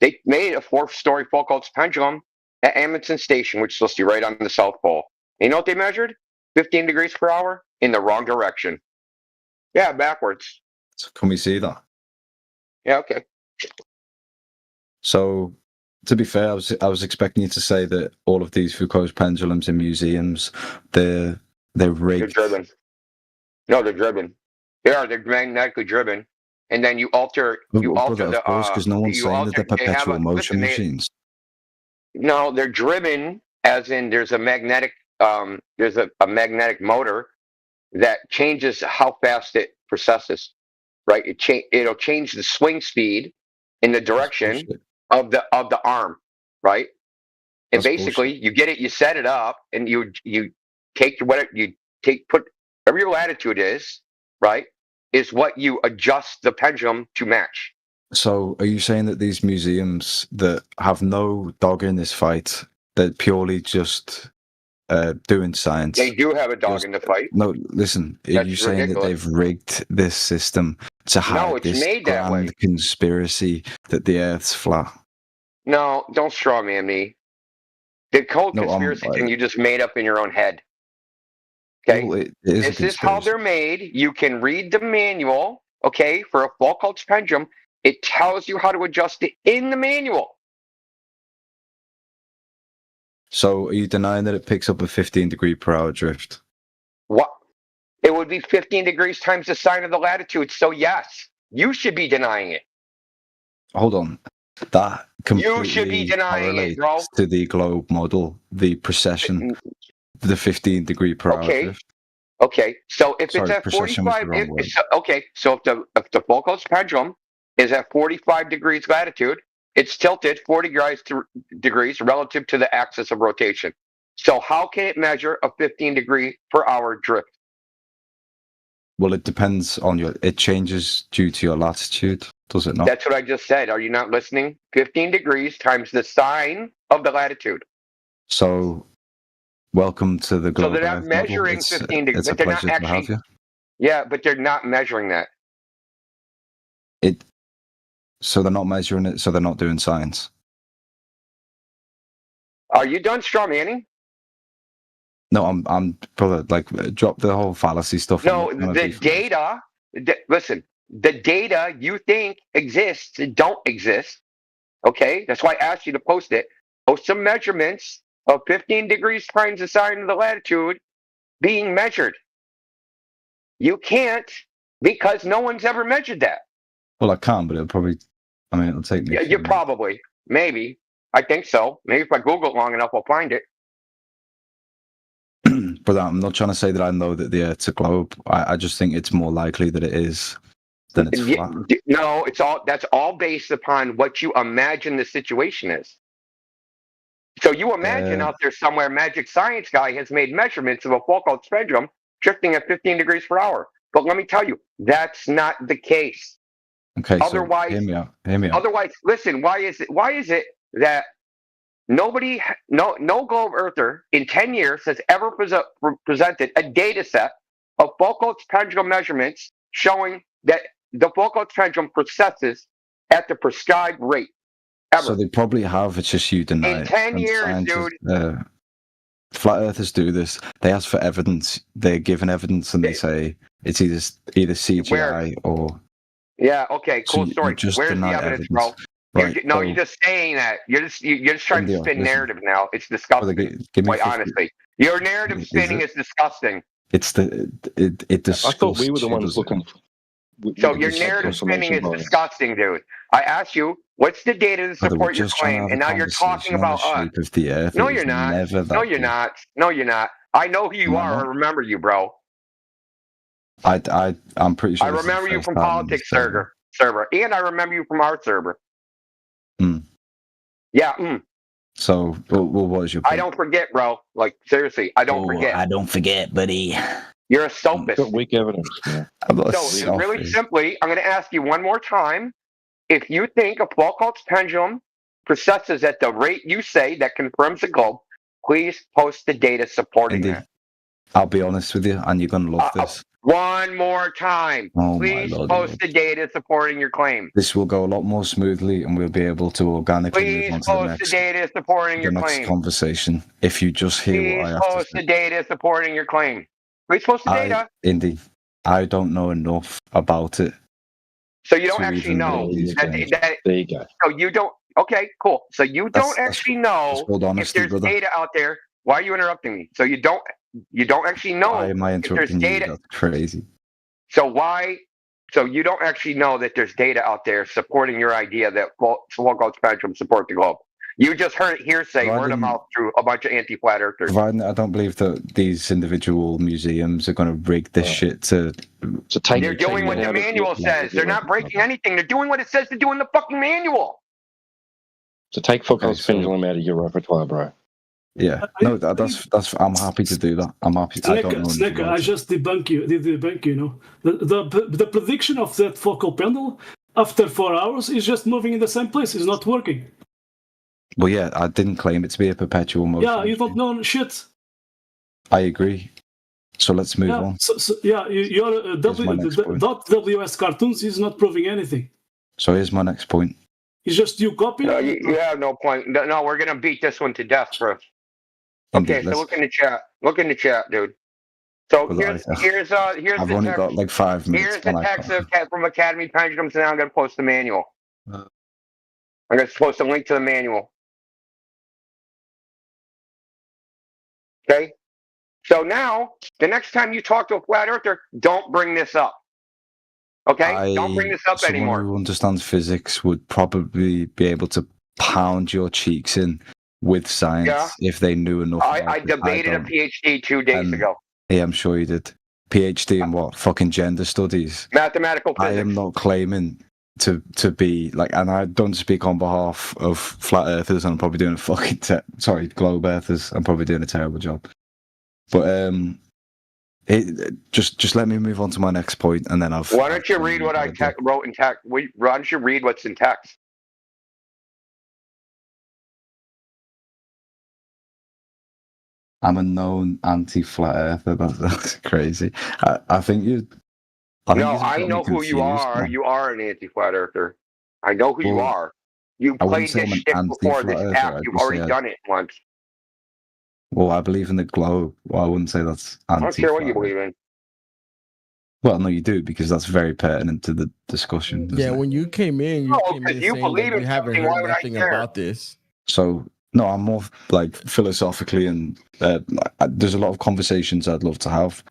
They made a 4th-story Foucault's pendulum at Amundsen Station, which is supposed to be right on the South Pole. And you know what they measured? 15 degrees per hour in the wrong direction. Yeah, backwards. So can we see that? Yeah, okay. So, to be fair, I was expecting you to say that all of these Foucault's pendulums in museums, they're rigged. They're driven. No, they're driven. They're magnetically driven, and then you alter Of course, because no one's saying that they're perpetual motion machines. No, they're driven as in there's a magnetic magnetic motor that changes how fast it processes. Right? It'll change the swing speed in the direction of the arm, right? And basically, you get it, you set it up, and you take put whatever your latitude is, right? Is what you adjust the pendulum to match. So, are you saying that these museums that have no dog in this fight, they're purely just doing science? They do have a dog in the fight. No, listen. Are you saying ridiculous. that they've rigged this system to hide this made that grand way. conspiracy that the Earth's flat? No, don't straw man me. The cold conspiracy thing you just made up in your own head. Okay, well, it is this is how they're made. You can read the manual. Okay, for a Foucault's pendulum, it tells you how to adjust it in the manual. So, are you denying that it picks up a 15 degree per hour drift? What? It would be 15 degrees times the sine of the latitude. So yes, you should be denying it. Hold on. That completely You should be denying it, bro. correlates to the globe model, the precession, the 15 degree per hour drift. Okay. So if Sorry, it's at precession was the 45, wrong word. so if the Foucault's pendulum is at 45 degrees latitude, it's tilted 40 degrees relative to the axis of rotation. So how can it measure a 15 degree per hour drift? Well, it depends on it changes due to your latitude, does it not? That's what I just said. Are you not listening? 15 degrees times the sine of the latitude. So, welcome to the globe. So they're not measuring 15 degrees. It's a But they're pleasure not to have actually. you. Yeah, but they're not measuring that. So they're not measuring it. So they're not doing science. Are you done straw manning? No, I'm brother. Like, drop the whole fallacy stuff. No, the data. Listen, the data you think exists don't exist. Okay, that's why I asked you to post it. Post some measurements of 15 degrees times the sine of the latitude being measured. You can't because no one's ever measured that. Well, I can, but it'll probably. I mean, it'll take me. Yeah, you probably, maybe. I think so. Maybe if I Google it long enough, I'll find it. But I'm not trying to say that I know that the Earth's a globe. I just think it's more likely that it is than it's flat. No, that's all based upon what you imagine the situation is. So you imagine out there somewhere, Magic Science Guy has made measurements of a Foucault's pendulum drifting at 15 degrees per hour. But let me tell you, that's not the case. Okay, otherwise, so hear me out. Hear me out. Otherwise, listen, why is it that no globe earther in 10 years has ever presented a data set of Foucault's pendulum measurements showing that the Foucault's pendulum processes at the prescribed rate? Ever. So they probably have. It's just you deny it. In 10 years, dude. Flat earthers do this. They ask for evidence. They're given evidence, and they say it's either CGI or. Yeah. Okay. Cool So story. just Where's the deny evidence, evidence. bro? Right, You're just saying that. You're just trying to spin narrative now. It's disgusting. Give me quite 50. honestly, your narrative spinning is disgusting. It's it disgusts. I thought we were the ones looking. So your narrative spinning is disgusting, dude. I asked you, what's the data to support your claim, and now you're talking about us. Of the Earth. No, you're not. No, you're not. No, you're not. I know who you are. I remember you, bro. I'm pretty sure. I remember you from politics server, and I remember you from our server. Yeah. So, well, what is your point? I don't forget, bro. Like, seriously, I don't forget. I don't forget, buddy. You're a sophist. Weak evidence. Yeah. So, really simply, I'm going to ask you one more time. If you think a Foucault's pendulum processes at the rate you say that confirms the globe, please post the data supporting that. I'll be honest with you, and you're going to love this. One more time. Please post the data supporting your claim. This will go a lot more smoothly, and we'll be able to organically move on to the next, data supporting your claim. Conversation. If you just hear what I have to say. Post the data supporting your claim. Please post the data. Indy, I don't know enough about it. So you don't actually know. There you go. So you don't. Okay, cool. So you don't actually know if there's data out there. Why are you interrupting me? So you don't actually know. Why am I interrupting you? That's crazy. So why? So you don't actually know that there's data out there supporting your idea that Foucault's pendulum support the globe. You just heard it hearsay, word of mouth through a bunch of anti-flat earthers. Providing I don't believe that these individual museums are going to rig this shit to take. They're doing what the manual says. They're not breaking anything. They're doing what it says to do in the fucking manual. So take Foucault's pendulum out of your repertoire, bro. Yeah, no, that's. I'm happy to do that. I'm happy. Snecker, I just debunk you. You know, the prediction of that Foucault pendulum after 4 hours is just moving in the same place. It's not working. Well, yeah, I didn't claim it to be a perpetual motion. Yeah, you don't know shit. I agree. So let's move on. Your .ws cartoons is not proving anything. So here's my next point. It's just you copy. No, you have no point. No, we're gonna beat this one to death, bro. Okay, so look in the chat. Look in the chat, dude. So here's I've only got like 5 minutes. Here's the text from Academy Pendulums, and now I'm gonna post the manual. I'm gonna post a link to the manual. Okay. So now, the next time you talk to a flat earther, don't bring this up. Okay? Don't bring this up anymore. Someone who understands physics would probably be able to pound your cheeks in with science if they knew enough. I debated a PhD 2 days ago. Yeah, I'm sure you did. PhD in what? Fucking gender studies. Mathematical physics. I am not claiming to be like, and I don't speak on behalf of flat earthers, and I'm probably doing a fucking globe earthers. I'm probably doing a terrible job. But just let me move on to my next point, and then Why don't you read what I wrote in text? Why don't you read what's in text? I'm a known anti-flat earther. That's crazy. I think you. I know who you are. You are an anti-flat earther. I know who you Well, are. You I wouldn't played say this I'm an shit before anti-flat this earther. app. I'd You've just already say done it once. well, I believe in the globe. Well, I wouldn't say that's I don't care what you anti-flat earther. believe in. Well, no, you do, because that's very pertinent to the discussion, Yeah, isn't it? when you came in, you No, came because in you saying that believe you in haven't something. heard Why would I nothing care? about this. So, no, I'm more like philosophically, and there's a lot of conversations I'd love to have.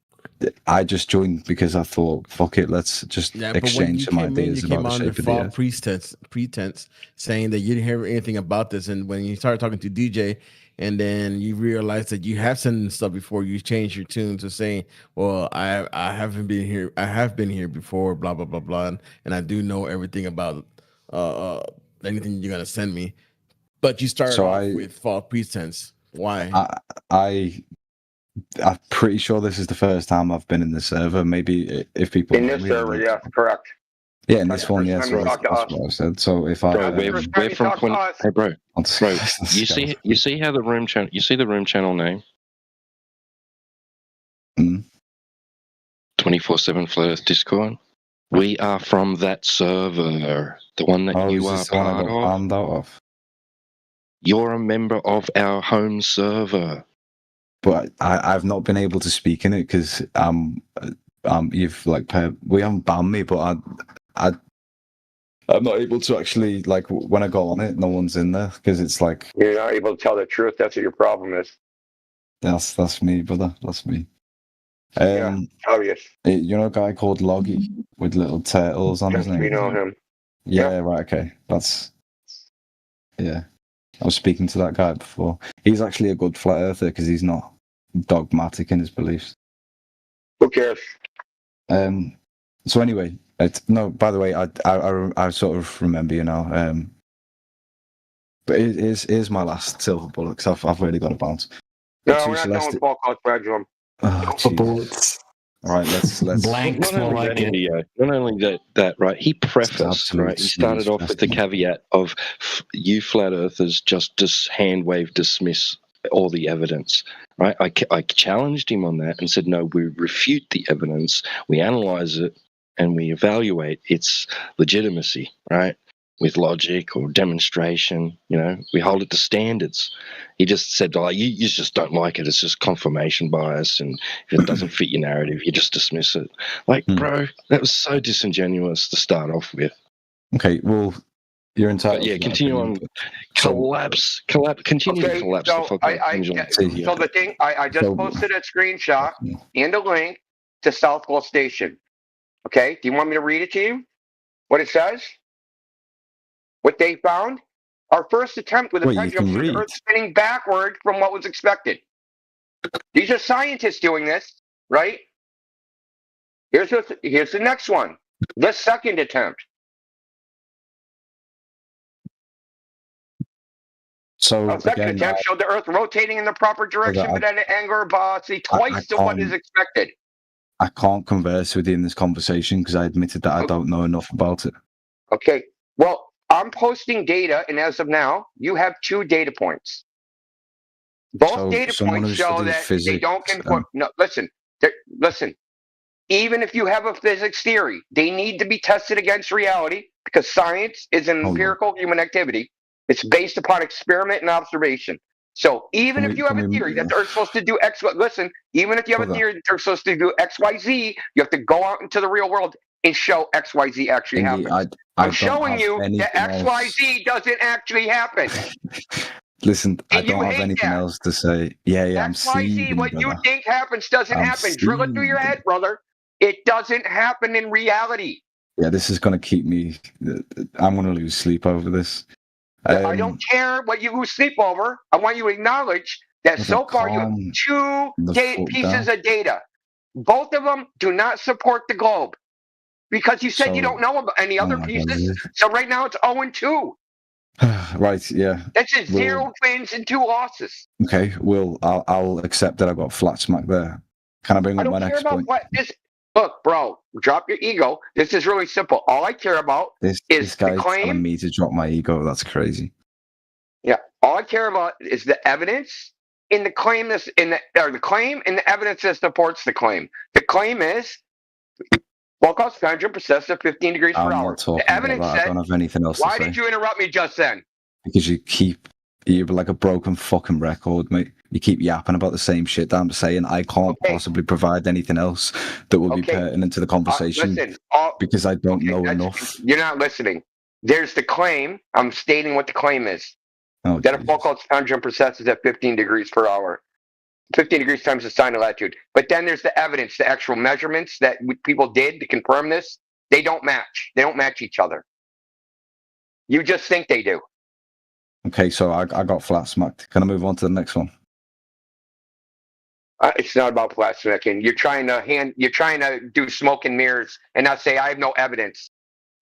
I just joined because I thought, fuck it, let's just Yeah, but when exchange you some came in, ideas you about came the under shape of the false earth. pretense, saying that you didn't hear anything about this. And when you started talking to DJ, and then you realized that you have sent stuff before, you changed your tune to saying, "Well, I haven't been here. I have been here before. Blah blah blah blah, and I do know everything about anything you're gonna send me." But you started So off with false pretense. Why? I'm pretty sure this is the first time I've been in the server. Maybe if people In know this me, server, yes, correct. yeah, in That's this the one, first yeah. time So you talk to that's us. what I said. So if I, Bro, we're from 20. Hey, bro, you see how the room channel? You see the room channel name? 24/7 Flat Earth Discord. We are from that server, the one that oh, you is are this the one I part got of. banned out of? You're a member of our home server. But I've not been able to speak in it because you've like we haven't banned me, but I'm not able to actually, like, when I go on it, no one's in there because it's like You're not able to tell the truth. That's what your problem is. that's me, brother. That's me. Yeah, obvious. You know a guy called Loggy with little turtles on his Yes, name? we know him. Yeah, right, okay. Yeah. I was speaking to that guy before. He's actually a good flat earther because he's not dogmatic in his beliefs. Who cares? So anyway, no, by the way, I sort of remember you now. But here's my last silver bullet because I've really got to bounce. No, we're not done with Paul Cosperajum. Oh, Jesus. All right, let's Not only that, Indio. Not only that, right? He prefaced, right? He started off with the caveat of you flat earthers just hand wave dismiss all the evidence, right? I challenged him on that and said, no, we refute the evidence, we analyze it, and we evaluate its legitimacy, right? With logic or demonstration, we hold it to standards. He just said, "Oh, you just don't like it. It's just confirmation bias, and if it doesn't fit your narrative, you just dismiss it." Like, bro, that was so disingenuous to start off with. Okay, well, you're entitled. But yeah, continue on. Continue to collapse the fuck out. So the thing, I just posted a screenshot and a link to South Pole Station. Okay, do you want me to read it to you? What it says? What they found? Our first attempt with a pendulum showed the Earth spinning backward from what was expected. These are scientists doing this, right? Here's the next one. The second attempt. So a second attempt showed the Earth rotating in the proper direction, but at an angle of twice to what is expected. I can't converse with you in this conversation because I admitted that I don't know enough about it. Okay. Well, I'm posting data, and as of now, you have 2 data points. Both data points show that they don't conform. No, listen. Even if you have a physics theory, they need to be tested against reality because science is an empirical human activity. It's based upon experiment and observation. So even if you have a theory that they're supposed to do X, listen, even if you have a theory that they're supposed to do X, Y, Z, you have to go out into the real world and show X, Y, Z actually happens. I'm showing you that X, Y, Z doesn't actually happen. Listen, I don't have anything else to say. Yeah, I'm X, Y, Z, seeing what you think happens doesn't happen. Drill it through your head, brother. It doesn't happen in reality. Yeah, this is going to keep me. I'm going to lose sleep over this. I don't care what you lose sleep over. I want you to acknowledge that so far you have 2 pieces of data. Both of them do not support the globe because you said you don't know about any other pieces. So right now it's 0-2. Right, yeah. That's just 0 wins and 2 losses. Okay, well, I'll accept that I got flat smack there. Can I bring up my next point? Look, bro, drop your ego. This is really simple. All I care about is the guy's claim. telling me to drop my ego. That's crazy. Yeah, all I care about is the evidence in the claim. The claim and the evidence that supports the claim. The claim is Volkov's pendulum precesses at 15 degrees per I'm hour. not talking The about evidence that. I said. don't have anything else to Why say. did you interrupt me just then? Because you're like a broken fucking record, mate. You keep yapping about the same shit that I'm saying. I can't possibly provide anything else that will be pertinent to the conversation Listen, because I don't know enough. You're not listening. There's the claim. I'm stating what the claim is. Oh, that a Foucault's pendulum precesses at 15 degrees per hour. 15 degrees times the sine of latitude. But then there's the evidence, the actual measurements that people did to confirm this. They don't match. They don't match each other. You just think they do. Okay, so I got flat smacked. Can I move on to the next one? It's not about flat smacking. You're trying to do smoke and mirrors and not say I have no evidence.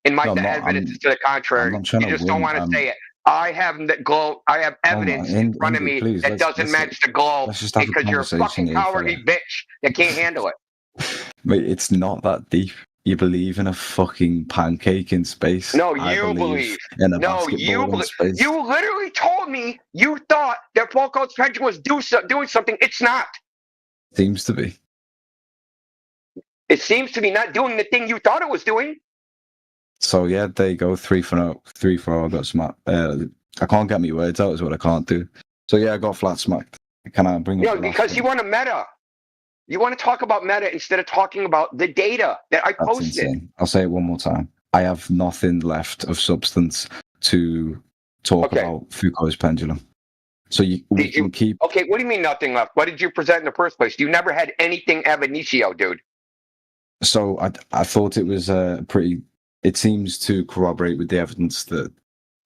And my evidence is to the contrary. You just don't want to say it. I have the glow. I have evidence in front of me that doesn't match the glow because you're a fucking cowardly bitch that can't handle it. Mate, it's not that deep. You believe in a fucking pancake in space. No, I you believe. in a No, basketball you in believe. space. You literally told me you thought that Foucault's pendulum was doing something. It's not. Seems to be. It seems to be not doing the thing you thought it was doing. So yeah, there you go. 3 for 0. I got smacked. I can't get my words out. Is what I can't do. So yeah, I got flat smacked. Can I bring? No, because you want to meta. You want to talk about meta instead of talking about the data that I That's posted. insane. I'll say it one more time. I have nothing left of substance to talk about Foucault's pendulum. So we can keep. Okay, what do you mean nothing left? What did you present in the first place? You never had anything ab initio, dude. So I thought it was pretty. It seems to corroborate with the evidence that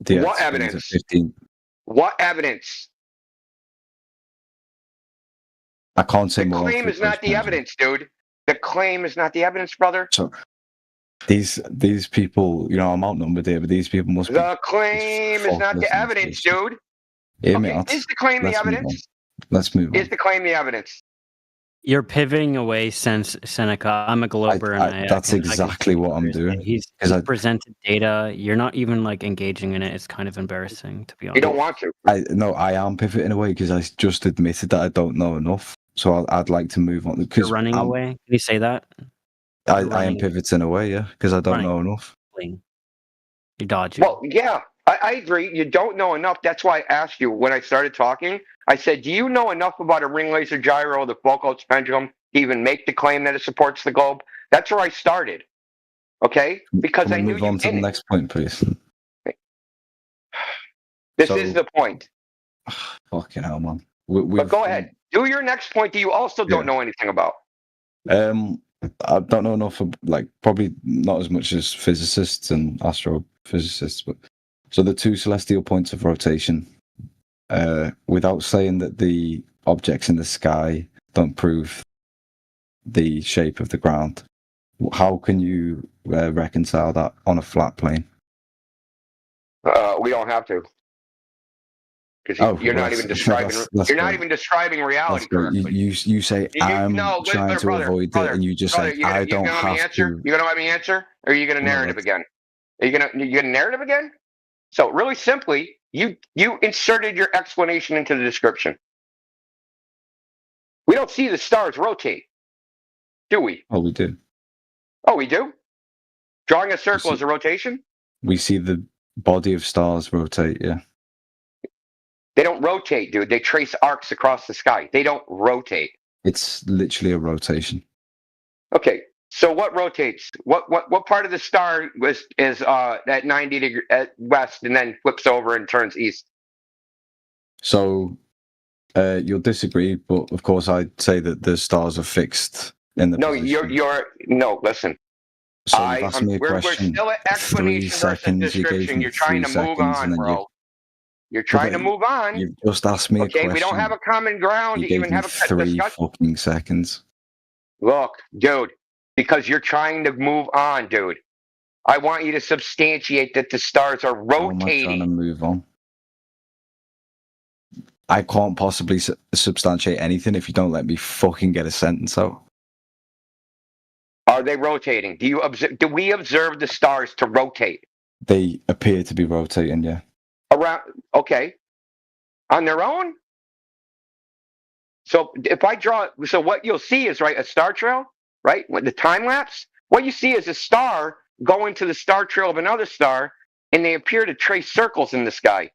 the What Earth spins evidence? at 15. What evidence? I can't say The more. on claim is Foucault's not the pendulum. evidence, dude. The claim is not the evidence, brother. So these people, I'm outnumbered here, but these people must be. The claim is not the evidence, dude. Hear me Okay, out. is the claim the Let's move evidence? Let's move on. Is the claim the evidence? You're pivoting away since Seneca. I'm a Glober, and That's exactly what I'm doing. He's presented data. You're not even like engaging in it. It's kind of embarrassing, to be honest. You don't want to. I am pivoting away because I just admitted that I don't know enough. So I'd like to move on. You're running away. Can you say that? I am pivoting away, yeah, because I don't know enough. You're dodging. Well, yeah, I agree. You don't know enough. That's why I asked you when I started talking. I said, do you know enough about a ring laser gyro, the Foucault's pendulum, to even make the claim that it supports the globe? That's where I started. Okay? Because Can I we knew move you on to the didn't. next point, please. This is the point. Fucking hell, man. But go ahead. Do your next point that you also don't know anything about. I don't know enough, probably not as much as physicists and astrophysicists, but so the two celestial points of rotation, without saying that the objects in the sky don't prove the shape of the ground, how can you reconcile that on a flat plane? We don't have to. Because you're not even describing. You're not even describing reality correctly. You say I'm trying to avoid it, and you just say I don't have to. You gonna let me answer, or are you gonna narrative again? Are you gonna narrative again? So really simply, you inserted your explanation into the description. We don't see the stars rotate, do we? Oh, we do. Oh, we do. Drawing a circle is a rotation. We see the body of stars rotate. Yeah. They don't rotate, dude. They trace arcs across the sky. They don't rotate. It's literally a rotation. Okay, so what rotates? What part of the star is at 90 degrees at west and then flips over and turns east? So you'll disagree, but of course I'd say that the stars are fixed in the. No, position. no. Listen. So you've asked me a we're question. still at explanation versus description. You're trying to move on, bro. You're trying to move on. You've just asked me a question. Okay, we don't have a common ground You to gave even me have a 3 discussion. fucking seconds. Look, dude, because you're trying to move on, dude. I want you to substantiate that the stars are How am I rotating. trying to move on? I can't possibly substantiate anything if you don't let me fucking get a sentence out. Are they rotating? Do we observe the stars to rotate? They appear to be rotating, yeah. Around, okay. On their own? So if I draw, so what you'll see is, right, a star trail, right? With the time lapse, What you see is a star going to the star trail of another star, and they appear to trace circles in the sky.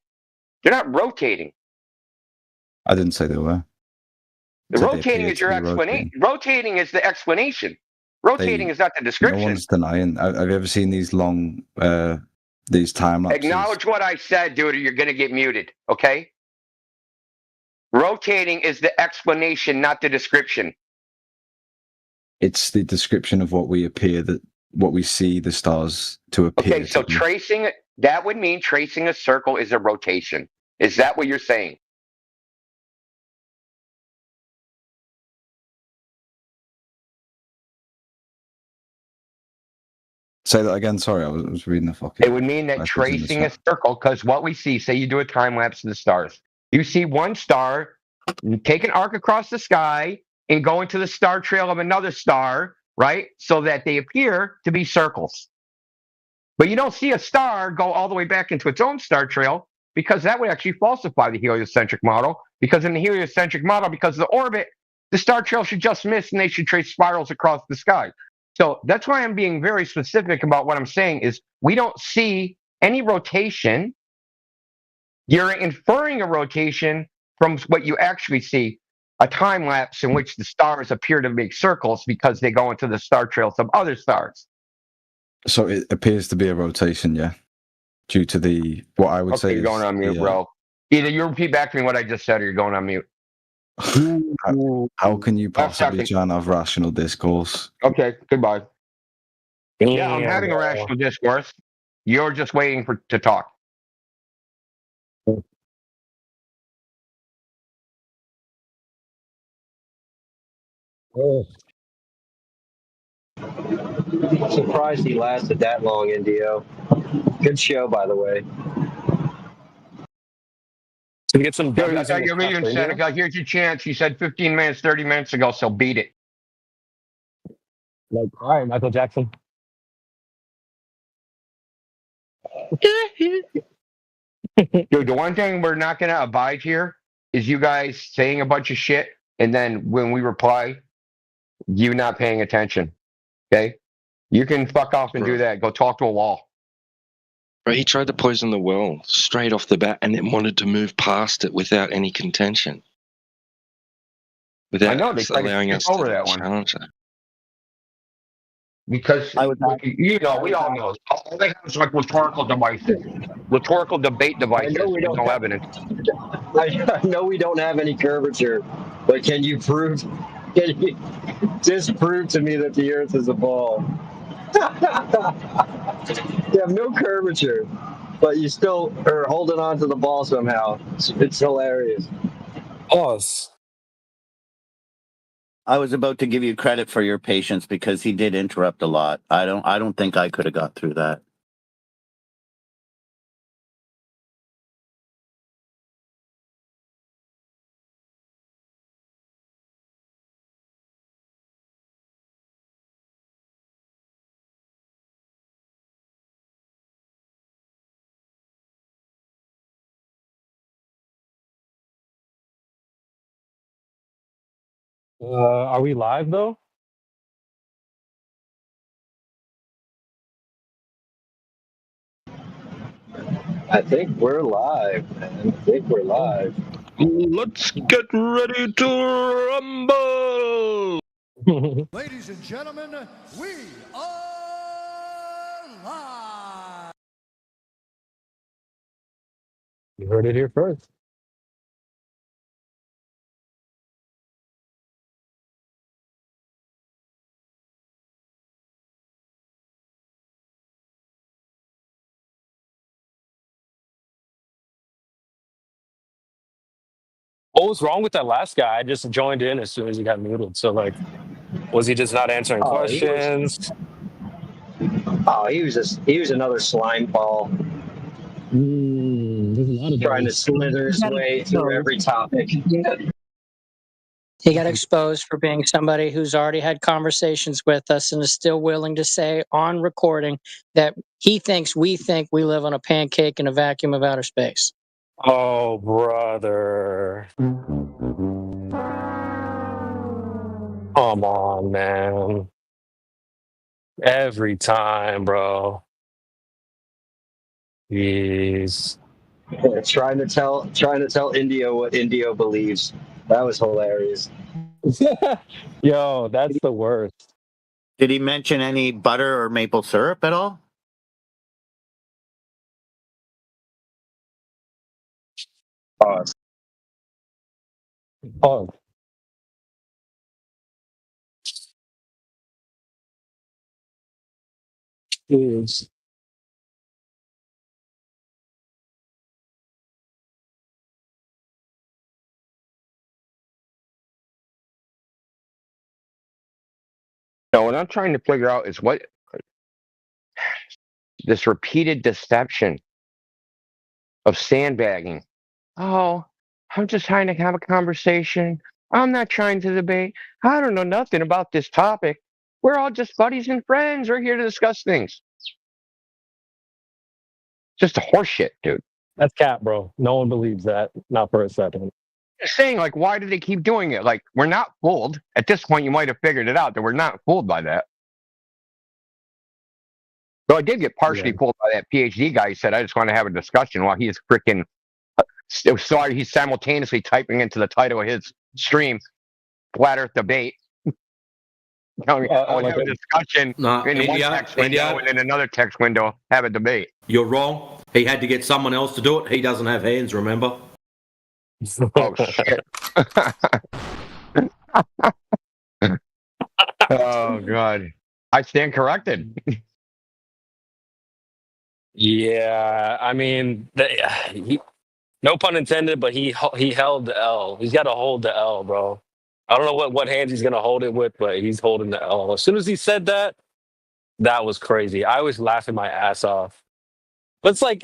They're not rotating. I didn't say they were. The So they rotating appear is to your be explanation. Rotating is the explanation. Rotating is not the No description. one's denying. Have you ever seen these long, these time lapses? Acknowledge what I said, dude, or you're going to get muted. Okay. Rotating is the explanation, not the description. It's the description of what we see the stars to appear. Okay, so tracing, that would mean tracing a circle is a rotation. Is that what you're saying? Say that again. Sorry, I was reading the fucking. It would mean that tracing a circle, because what we see, say you do a time lapse of the stars. You see one star, you take an arc across the sky and go into the star trail of another star, right? So that they appear to be circles. But you don't see a star go all the way back into its own star trail, because that would actually falsify the heliocentric model. Because in the heliocentric model, because of the orbit, the star trail should just miss and they should trace spirals across the sky. So that's why I'm being very specific about what I'm saying is we don't see any rotation. You're inferring a rotation from what you actually see, a time lapse in which the stars appear to make circles because they go into the star trails of other stars. So it appears to be a rotation, yeah, due to what I would say. Okay, you're going on mute, bro. Either you repeat back to me what I just said, or you're going on mute. How can you possibly try and have rational discourse? Okay, goodbye. Yeah, I'm having a rational discourse. You're just waiting to talk. I'm surprised he lasted that long, Indio. Good show, by the way. So get some Dude, I thought your video said, here's your chance. You said 15 minutes, 30 minutes ago, so beat it. Like, all right, Michael Jackson. Dude, the one thing we're not going to abide here is you guys saying a bunch of shit, and then when we reply, you not paying attention. Okay? You can fuck off and do that. Go talk to a wall. But he tried to poison the well straight off the bat and then wanted to move past it without any contention. Without I know, they tried to allowing us skip over to that one. challenge that. Because, we all know, all they have is like rhetorical devices. Rhetorical debate devices with no evidence. I know we don't have any curvature, but can you disprove to me that the Earth is a ball? You have no curvature, but you still are holding on to the ball somehow. It's hilarious. Pause. I was about to give you credit for your patience because he did interrupt a lot. I don't think I could have got through that. Are we live though? I think we're live, man. I think we're live. Let's get ready to rumble! Ladies and gentlemen, we are live. You heard it here first. What was wrong with that last guy? I just joined in as soon as he got muted. So, like, was he just not answering questions? He was another slime ball. Trying to slither his way through every topic. He got exposed for being somebody who's already had conversations with us and is still willing to say on recording that we think we live on a pancake in a vacuum of outer space. Oh, brother. Come on, man. Every time, bro. Jeez. Trying to tell Indio what Indio believes. That was hilarious. Yo, that's the worst. Did he mention any butter or maple syrup at all? Pause. Pause. Jeez. No, what I'm trying to figure out is what this repeated deception of sandbagging. Oh, I'm just trying to have a conversation. I'm not trying to debate. I don't know nothing about this topic. We're all just buddies and friends. We're here to discuss things. Just a horseshit, dude. That's cap, bro. No one believes that. Not for a second. Saying, like, why do they keep doing it? Like, we're not fooled. At this point, you might have figured it out that we're not fooled by that. Though I did get partially fooled by that PhD guy who said, I just want to have a discussion while he's freaking. Sorry, he's simultaneously typing into the title of his stream, Flat Earth Debate. I want to have a discussion in one text window and in another text window, have a debate. You're wrong. He had to get someone else to do it. He doesn't have hands, remember? Oh, shit. Oh, God. I stand corrected. Yeah, I mean, no pun intended, but he held the L. He's got to hold the L, bro. I don't know what hands he's gonna hold it with, but he's holding the L. As soon as he said that, that was crazy. I was laughing my ass off. But it's like,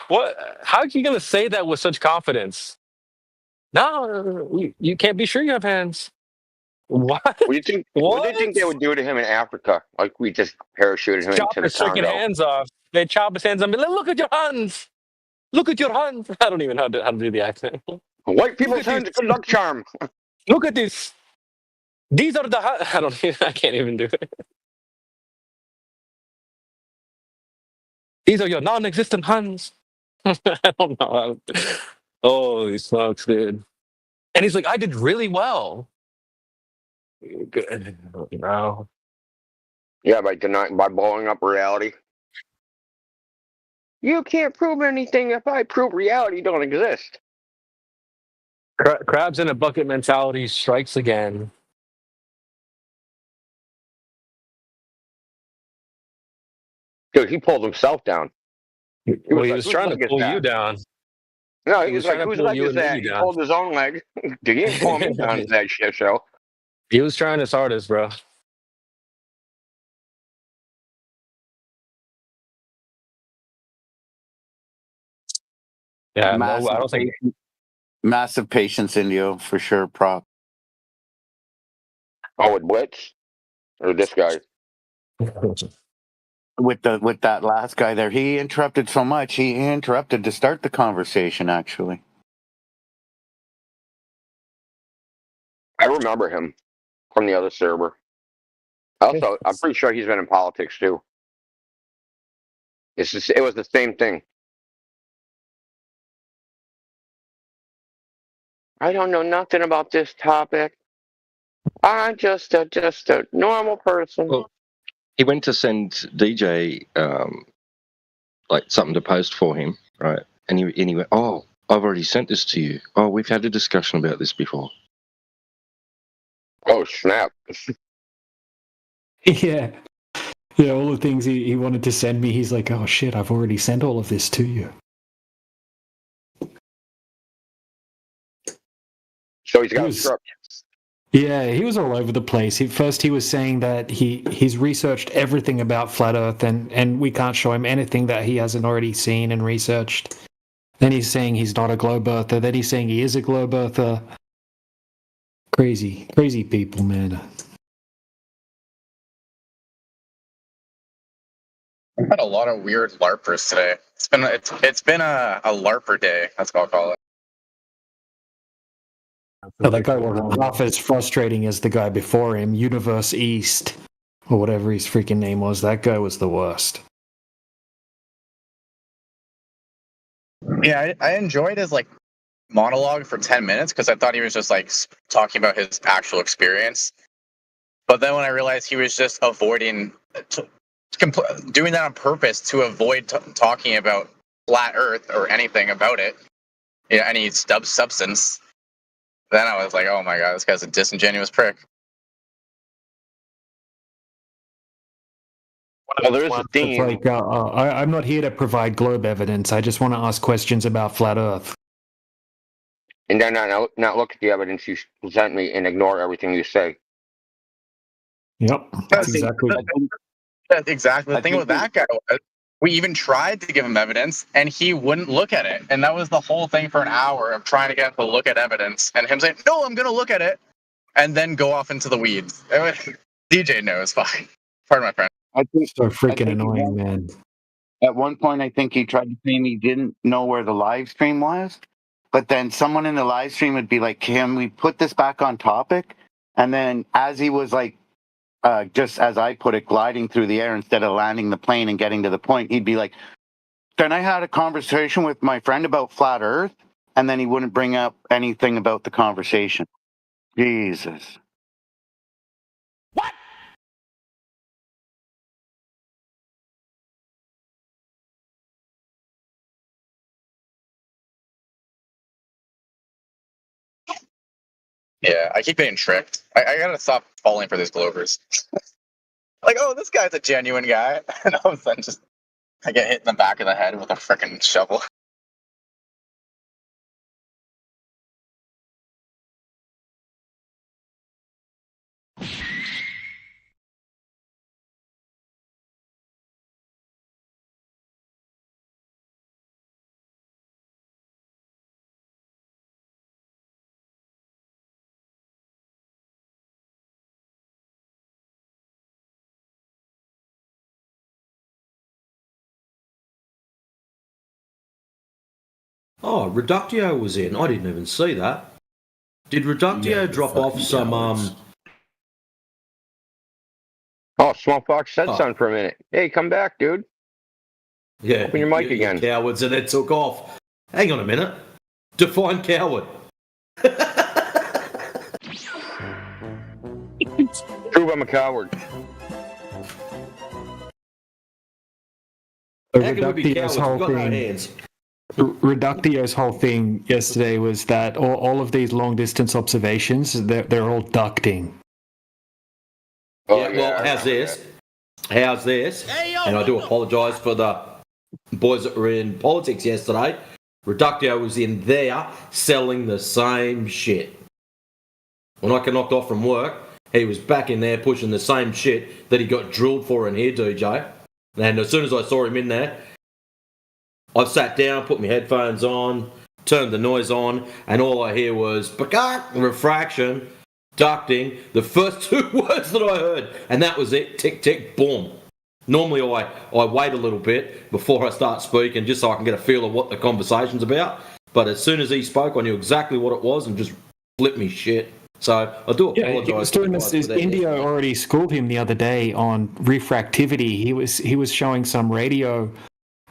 what? How are you gonna say that with such confidence? No, you can't be sure you have hands. What? What do you think? What do you think they would do to him in Africa? Like we just parachuted him Chop into the his freaking Congo. hands off. They chop his hands off and be like, look at your hands. Look at your hands. I don't even know how to do the accent. White people's hands, good luck charm. Look at this. These are the. I can't even do it. These are your non-existent hands. I don't know. Holy smokes, dude. And he's like, I did really well. Good. No. Yeah, by blowing up reality. You can't prove anything if I prove reality don't exist. Crabs in a bucket mentality strikes again. Dude, he pulled himself down. He was trying to pull you down. No, he was like, whose leg is that? He pulled his own leg. Dude, he didn't pull me down to that shit show. He was trying his hardest, bro. Yeah, massive, I don't think massive patience, Indio, for sure. Prop. Oh, with Blitz or this guy? With that last guy there, he interrupted so much. He interrupted to start the conversation. Actually, I remember him from the other server. Also, I'm pretty sure he's been in politics too. It was the same thing. I don't know nothing about this topic. I'm just a normal person. Well, he went to send DJ like something to post for him, right? And he went, "Oh, I've already sent this to you. Oh, we've had a discussion about this before." Oh snap! Yeah. Yeah, all the things he wanted to send me, he's like, oh shit, I've already sent all of this to you. So he's got a script. Yeah, he was all over the place. First he was saying that he's researched everything about Flat Earth and we can't show him anything that he hasn't already seen and researched. Then he's saying he's not a globe earther. Then he's saying he is a globe earther. Crazy people, man. I've had a lot of weird LARPers today. It's been a LARPer day. That's what I'll call it. Oh, that guy wasn't half as frustrating as the guy before him, Universe East. or whatever his freaking name was. That guy was the worst. Yeah, I enjoyed his like monologue for 10 minutes because I thought he was just like talking about his actual experience. But then when I realized he was just avoiding doing that on purpose to avoid talking about flat Earth or anything about it, you know, any substance, then I was like, oh my god, this guy's a disingenuous prick. Well, there is a It's theme. like, I'm not here to provide globe evidence. I just want to ask questions about flat Earth. And then not look at the evidence you present me and ignore everything you say. Yep, that's exactly. That's exactly the thing with that guy was. We even tried to give him evidence, and he wouldn't look at it. And that was the whole thing for an hour of trying to get him to look at evidence, and him saying, "No, I'm going to look at it," and then go off into the weeds. DJ knows, fine. Pardon my friend. I think So freaking annoying, man. At one point, I think he tried to claim he didn't know where the live stream was, but then someone in the live stream would be like, "Can we put this back on topic?" And then as he was like, just as I put it, gliding through the air instead of landing the plane and getting to the point, he'd be like, "Then I had a conversation with my friend about flat Earth," and then he wouldn't bring up anything about the conversation. Jesus. Yeah, I keep getting tricked. I gotta stop falling for these Glovers. Like, oh, this guy's a genuine guy, and all of a sudden, just I get hit in the back of the head with a freaking shovel. Oh, Reductio was in. I didn't even see that. Did Reductio drop off some Oh, Smallpox said something for a minute. Hey, come back, dude. Yeah. Open your mic you again. Cowards, and it took off. Hang on a minute. Define coward. Prove I'm a coward. How can we be cowards? We've got no hands. Reductio's whole thing yesterday was that all of these long distance observations, they're all ducting. Yeah, well, how's this? How's this? And I do apologise for the boys that were in politics yesterday. Reductio was in there selling the same shit. When I got knocked off from work, he was back in there pushing the same shit that he got drilled for in here, DJ. And as soon as I saw him in there, I sat down, put my headphones on, turned the noise on, and all I hear was refraction, ducting, the first two words that I heard, and that was it. Tick, tick, boom. Normally I wait a little bit before I start speaking just so I can get a feel of what the conversation's about. But as soon as he spoke, I knew exactly what it was and just flipped me shit. So I do apologise. Yeah, he was doing this. India already schooled him the other day on refractivity. He was showing some radio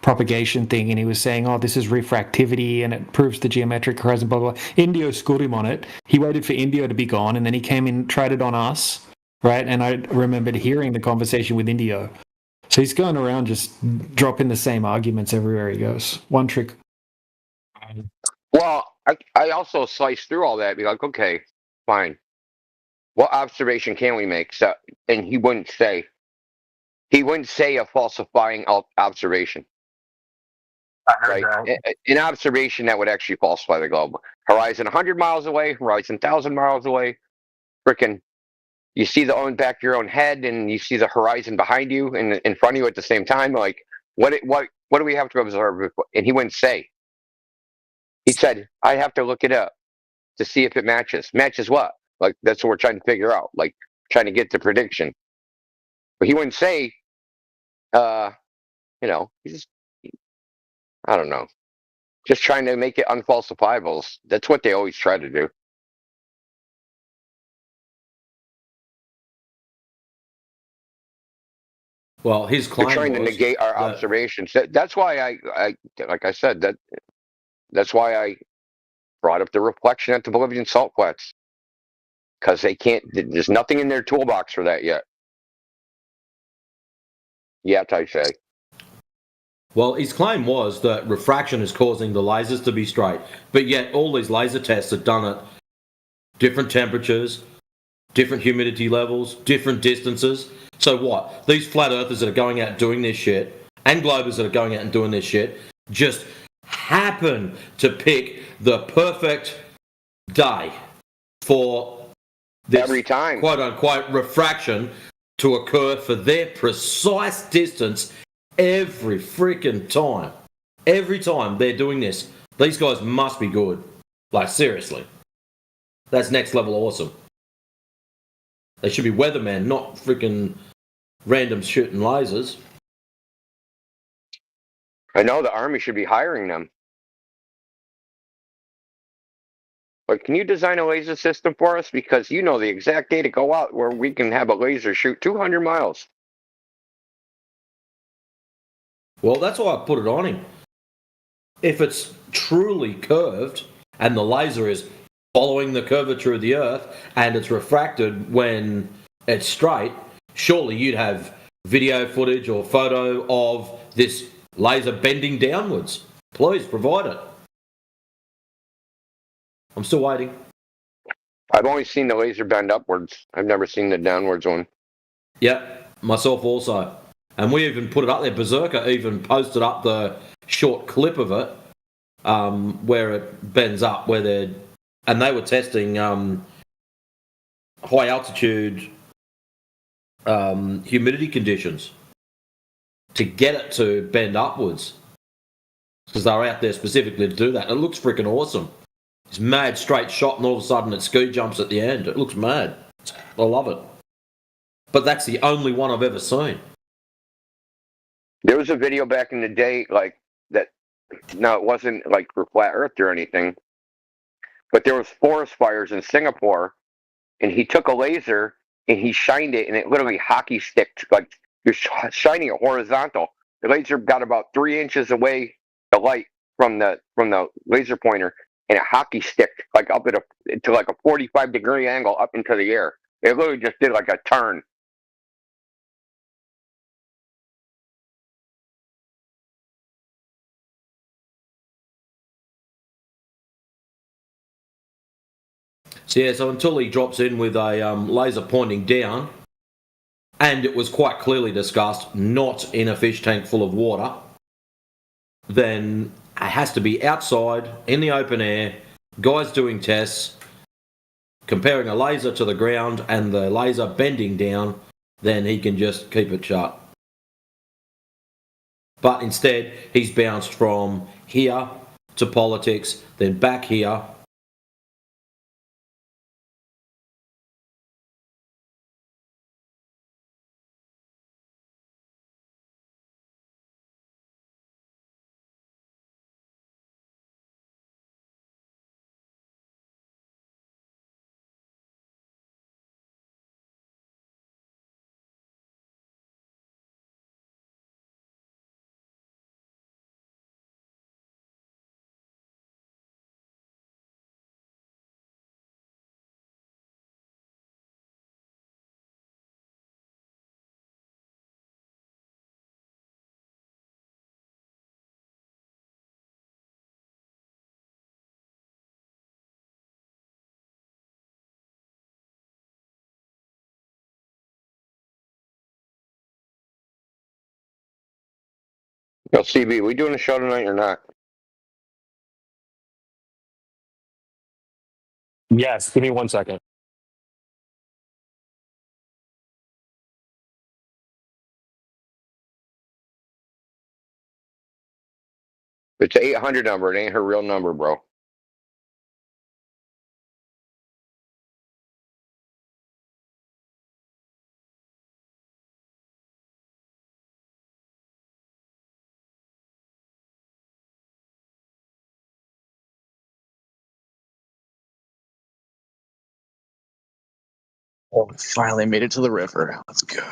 propagation thing, and he was saying, "Oh, this is refractivity, and it proves the geometric horizon." Blah blah. Indio schooled him on it. He waited for Indio to be gone, and then he came in, tried it on us, right? And I remembered hearing the conversation with Indio. So he's going around just dropping the same arguments everywhere he goes. One trick. Well, I also sliced through all that. Be like, okay, fine. What observation can we make? So, and he wouldn't say a falsifying observation. Right? An observation that would actually falsify the globe. Horizon 100 miles away, horizon 1,000 miles away. Frickin', you see the back of your own head, and you see the horizon behind you and in front of you at the same time. Like, what do we have to observe? And he wouldn't say. He said, I have to look it up to see if it matches. Matches what? Like, that's what we're trying to figure out. Like, trying to get the prediction. But he wouldn't say, he's, I don't know, just trying to make it unfalsifiable. That's what they always try to do. Well, his They're claim trying to was negate our that- observations. That's why I, like I said, that's why I brought up the reflection at the Bolivian salt flats, because they can't. There's nothing in their toolbox for that yet. Yet, I say. Well, his claim was that refraction is causing the lasers to be straight, but yet all these laser tests are done at different temperatures, different humidity levels, different distances. So what? These flat earthers that are going out doing this shit, and globers that are going out and doing this shit, just happen to pick the perfect day for this every time quote unquote refraction to occur for their precise distance every freaking time. Every time they're doing this, these guys must be good. Like, seriously. That's next level awesome. They should be weathermen, not freaking random shooting lasers. I know the Army should be hiring them. But can you design a laser system for us? Because you know the exact day to go out where we can have a laser shoot 200 miles. Well, that's why I put it on him. If it's truly curved and the laser is following the curvature of the Earth and it's refracted when it's straight, surely you'd have video footage or photo of this laser bending downwards. Please provide it. I'm still waiting. I've only seen the laser bend upwards. I've never seen the downwards one. Yep, myself also. And we even put it up there. Berserker even posted up the short clip of it where it bends up, where they were testing high altitude humidity conditions to get it to bend upwards, because they were out there specifically to do that. It looks freaking awesome. It's mad straight shot, and all of a sudden it ski jumps at the end. It looks mad. I love it. But that's the only one I've ever seen. There was a video back in the day like that. Now, it wasn't like for flat Earth or anything, but there was forest fires in Singapore, and he took a laser and he shined it, and it literally hockey sticked, like you're shining it horizontal. The laser got about 3 inches away, the light from the laser pointer, and it hockey sticked like up to like a 45-degree angle up into the air. It literally just did like a turn. So until he drops in with a laser pointing down, and it was quite clearly discussed, not in a fish tank full of water, then it has to be outside, in the open air, guys doing tests, comparing a laser to the ground and the laser bending down, then he can just keep it shut. But instead, he's bounced from here to politics, then back here. Yo, CB, we doing a show tonight or not? Yes, give me 1 second. It's an 800 number. It ain't her real number, bro. Oh, we finally made it to the river. Let's go.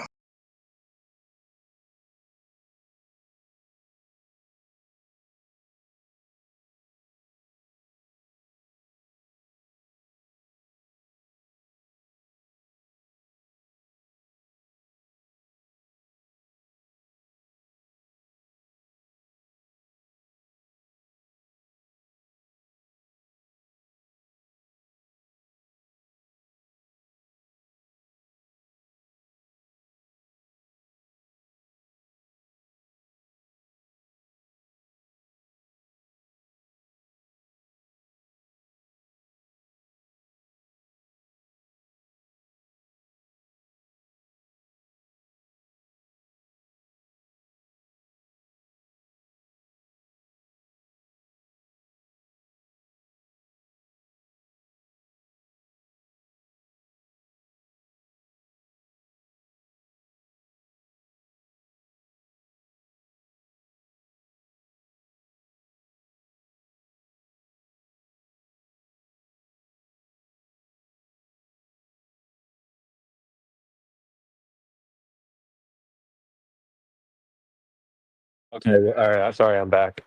Okay, all right. I'm sorry, I'm back.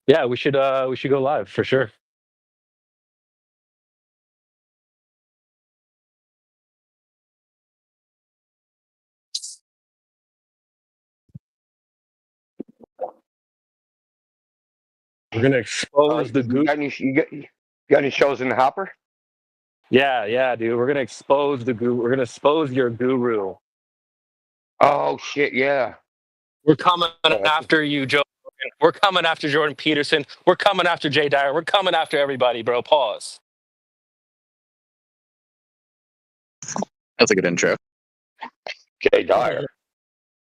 Yeah, we should go live for sure. We're gonna expose the You got any, you got any shows in the hopper? Yeah, dude. We're gonna expose the guru. We're gonna expose your guru. Oh shit, yeah. We're coming after you, Joe. Rogan. We're coming after Jordan Peterson. We're coming after Jay Dyer. We're coming after everybody, bro. Pause. That's a good intro. Jay Dyer.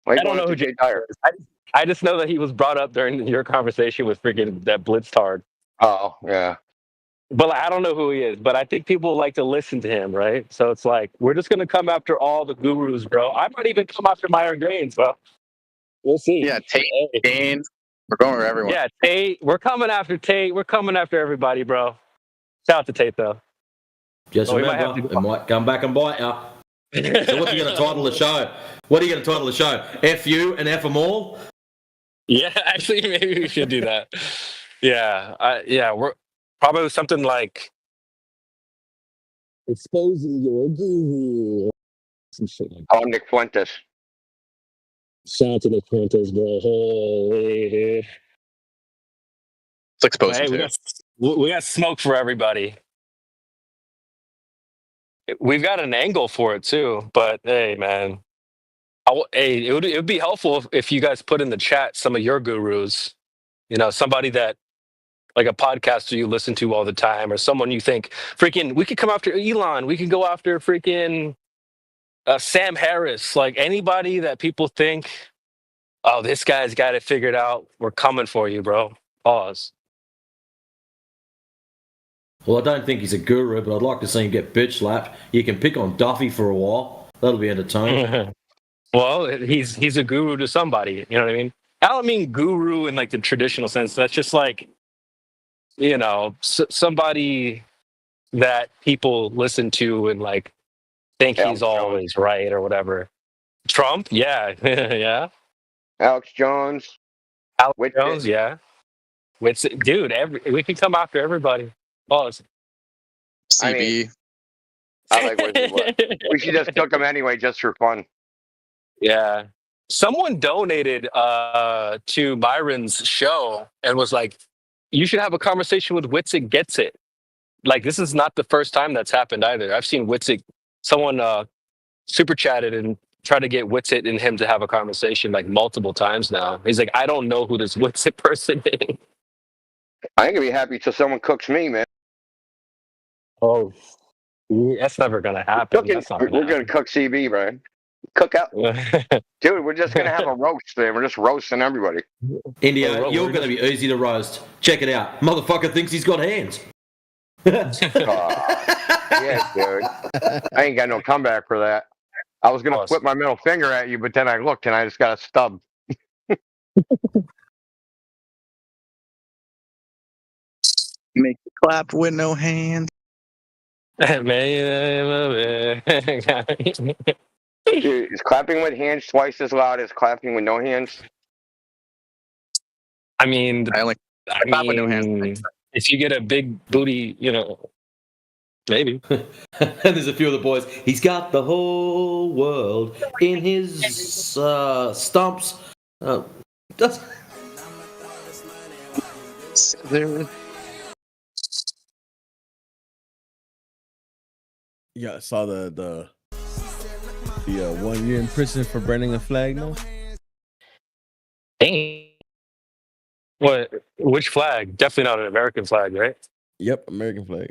Why I you don't going know after who Jay Jay Dyer? I just know that he was brought up during your conversation with freaking that Blitztard. Oh yeah. But like, I don't know who he is. But I think people like to listen to him, right? So it's like we're just gonna come after all the gurus, bro. I might even come after Myron Gaines, bro. We'll see. Yeah, Tate, Gaines. We're going with everyone. Yeah, Tate. We're coming after Tate. We're coming after everybody, bro. Shout out to Tate though. Just Oh, we might remember, have to it might come back and bite you. So what are you going to title the show? What are you going to title the show? F you and F them all? Yeah, actually, maybe we should do that. Yeah, we're probably something like exposing your guru. Some shit like Oh, Nick Fuentes. shout out to the Fuentes, bro. Holy dude. It's exposed Hey, too. we got smoke for everybody. We've got an angle for it too, but hey, man. Hey, it would be helpful if you guys put in the chat some of your gurus. You know, somebody that like a podcaster you listen to all the time, or someone you think freaking we could come after Elon, we could go after freaking Sam Harris, like anybody that people think, oh, this guy's got it figured out. We're coming for you, bro. Pause. Well, I don't think he's a guru, but I'd like to see him get bitch slapped. You can pick on Duffy for a while. That'll be entertaining. Well, he's a guru to somebody. You know what I mean? I don't mean guru in like the traditional sense. That's just like, you know, somebody that people listen to and like think Alex he's always right or whatever. Trump, yeah, yeah. Alex Jones. Alex Jones, yeah. Dude, we can come after everybody. Pause. I mean, I like we should just cook them anyway, just for fun. Yeah. Someone donated to Byron's show and was like, you should have a conversation with Witzik Gets It. Like, this is not the first time that's happened either. I've seen Witzik, someone super chatted and tried to get Witzik and him to have a conversation like multiple times now. He's like, I don't know who this Witzik person is. I ain't gonna be happy till someone cooks me, man. Oh, that's never gonna happen. We're gonna cook CB, Brian. Cook out, dude. We're just gonna have a roast there. We're just roasting everybody. India, you're going to be easy to roast. Check it out. Motherfucker thinks he's got hands. Yeah, dude. I ain't got no comeback for that. I was gonna flip my middle finger at you, but then I looked and I just got a stub. Make the clap with no hands. Dude, is clapping with hands twice as loud as clapping with no hands? I mean, clap with no hands. If you get a big booty, you know, maybe. And there's a few of the boys. He's got the whole world in his stumps. Yeah, I saw the 1 year in prison for burning a flag. No, Dang. What? Which flag? Definitely not an American flag, right? Yep, American flag.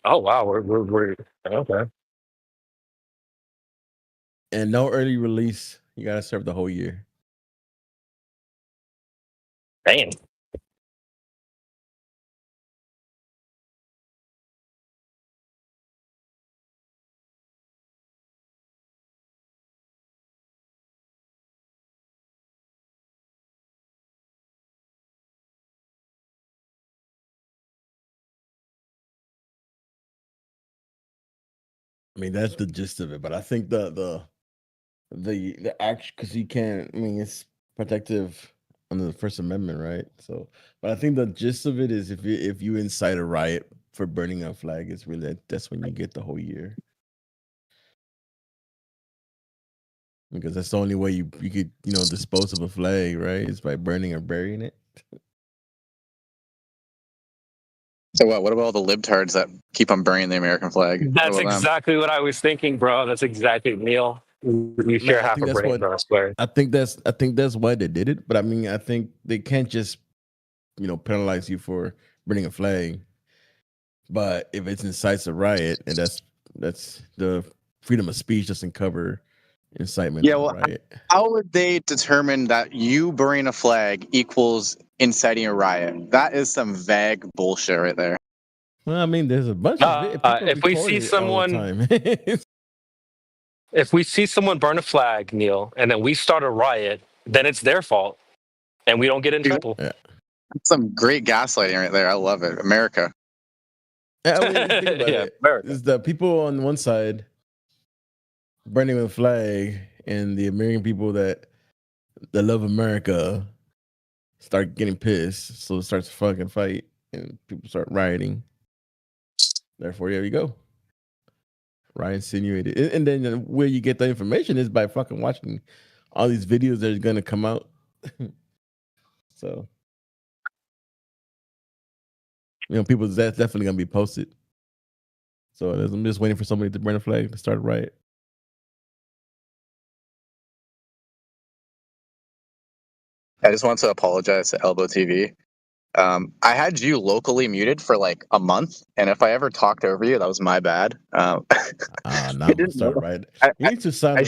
Oh wow, we're okay. And no early release. You gotta serve the whole year. Damn. I mean, that's the gist of it. But I think the act, because you can't. I mean, it's protective under the First Amendment, right? So, but I think the gist of it is if you incite a riot for burning a flag, it's really that's when you get the whole year. Because that's the only way you could dispose of a flag, right? Is by burning or burying it. So what? What about all the libtards that keep on burning the American flag? That's What about them? exactly what I was thinking, bro. That's exactly Neil. You share Man, I half think a that's brain, what bro. I swear. I think that's why they did it. But I mean, I think they can't just penalize you for burning a flag. But if it incites a riot, and that's the freedom of speech doesn't cover incitement Yeah, of a well, riot. how would they determine that you burning a flag equals inciting a riot? That is some vague bullshit right there. Well, I mean, there's a bunch of people If we record see it all the someone, time. if we see someone burn a flag, Neil, and then we start a riot, then it's their fault, and we don't get in trouble. Yeah. Some great gaslighting right there. I love it. America. I mean, think about Yeah, it. America. It's the people on one side burning the flag, and the American people that love America start getting pissed, so it starts a fucking fight, and people start rioting. Therefore, there you go. Riot insinuated, and then where you get the information is by fucking watching all these videos that are gonna come out. So, people that's definitely gonna be posted. So I'm just waiting for somebody to burn a flag to start a riot. I just want to apologize to Elbow TV. I had you locally muted for like a month, and if I ever talked over you, that was my bad. Now I'm gonna start right. You need to sign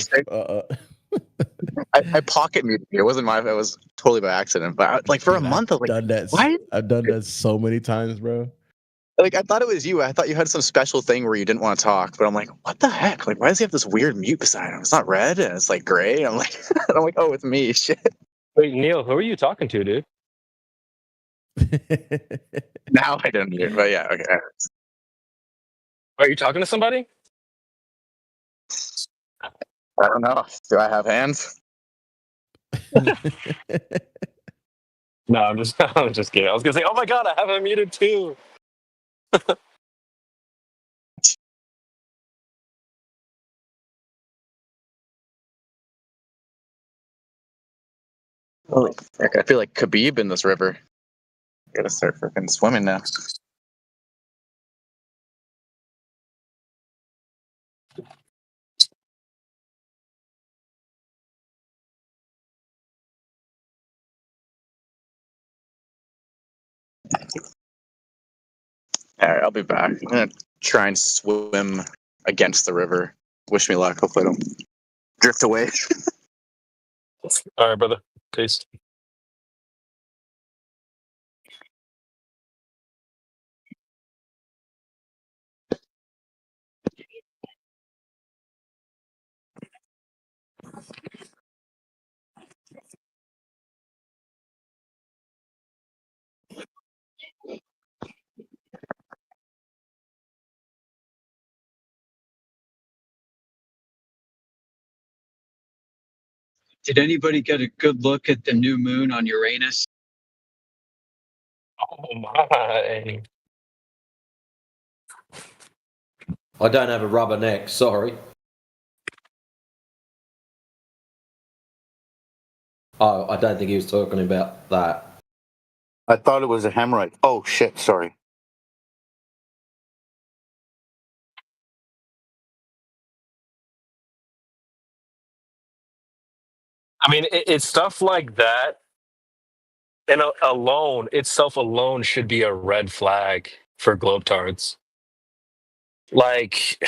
I pocket muted you. It wasn't my. It was totally by accident. But like for a month, I was like, "Why?" I've done that so many times, bro. Like I thought it was you. I thought you had some special thing where you didn't want to talk. But I'm like, what the heck? Like, why does he have this weird mute beside him? It's not red and it's like gray. I'm like, oh, it's me. Shit. Wait, Neil, who are you talking to, dude? Now I don't mute. But yeah, okay. Are you talking to somebody? I don't know. Do I have hands? No, I'm just kidding. I was gonna say, oh my god, I have him muted too. Holy frick, I feel like Khabib in this river. Gotta start freaking swimming now. Alright, I'll be back. I'm gonna try and swim against the river. Wish me luck. Hopefully I don't drift away. All right, brother. Peace. Did anybody get a good look at the new moon on Uranus? Oh my. I don't have a rubber neck, sorry. Oh, I don't think he was talking about that. I thought it was a hemorrhoid. Oh shit! Sorry. I mean, it's stuff like that, and itself alone should be a red flag for globetards. Like,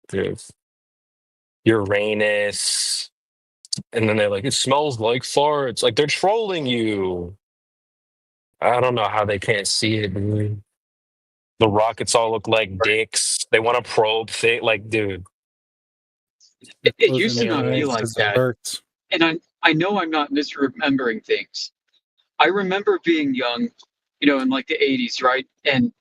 dude, Uranus, and then they're like, it smells like farts. Like they're trolling you. I don't know how they can't see it, dude. The rockets all look like dicks. They want to probe thing. Like, dude. It used to not be like that. And I know I'm not misremembering things. I remember being young, in like the 80s, right? And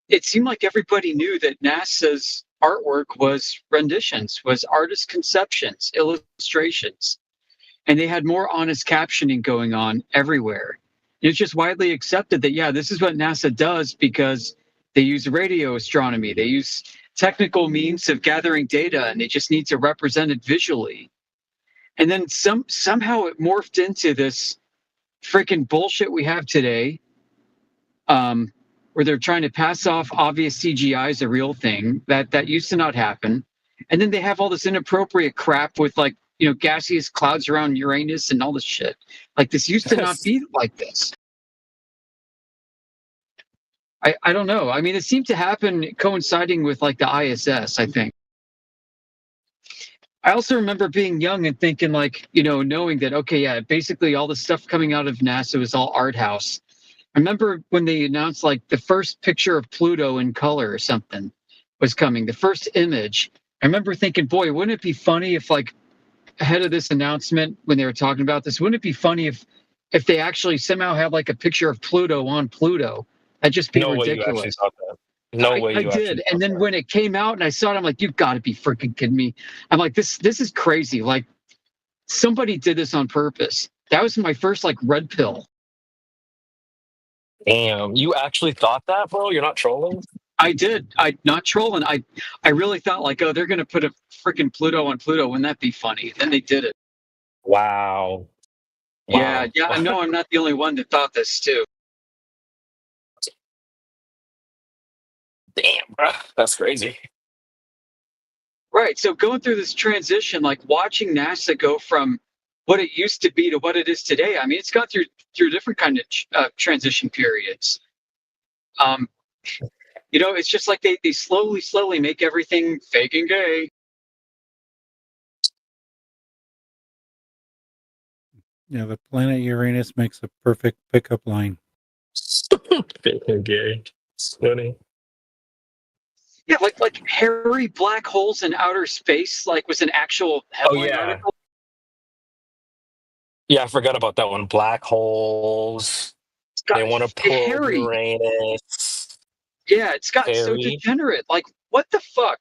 it seemed like everybody knew that NASA's artwork was renditions, was artist conceptions, illustrations. and they had more honest captioning going on everywhere. And it's just widely accepted that, yeah, this is what NASA does because they use radio astronomy. They use technical means of gathering data, and they just need to represent it visually. And then somehow it morphed into this freaking bullshit we have today, where they're trying to pass off obvious CGI as a real thing that used to not happen. And then they have all this inappropriate crap with, like, you know, gaseous clouds around Uranus and all this shit. Like, this used to not be like this. I don't know. I mean, it seemed to happen coinciding with, like, the ISS, I think. I also remember being young and thinking, like, you know, knowing that, okay, yeah, basically all the stuff coming out of NASA was all art house. I remember when they announced, like, the first picture of Pluto in color or something was coming, the first image. I remember thinking, boy, wouldn't it be funny if, like, ahead of this announcement, when they were talking about this, wouldn't it be funny if they actually somehow have, like, a picture of Pluto on Pluto? That'd just be ridiculous. Way you actually thought that. No way you I did. And then when it came out and I saw it, I'm like, you've got to be freaking kidding me. I'm like, this is crazy. Like, somebody did this on purpose. That was my first, like, red pill. Damn, you actually thought that, bro? You're not trolling? I did. Not trolling. I really thought, like, oh, they're gonna put a freaking Pluto on Pluto. Wouldn't that be funny? Then they did it. Wow. Yeah, I know I'm not the only one that thought this too. Damn, bro. That's crazy. Right. So going through this transition, like watching NASA go from what it used to be to what it is today, I mean, it's gone through different kind of transition periods. You know, it's just like they slowly make everything fake and gay. Yeah, the planet Uranus makes a perfect pickup line. Fake and gay. It's funny. Yeah, like hairy black holes in outer space, like, was an actual headline article. Yeah, I forgot about that one. Black holes. They want to pull Uranus. Yeah, it's gotten so degenerate. Like, what the fuck?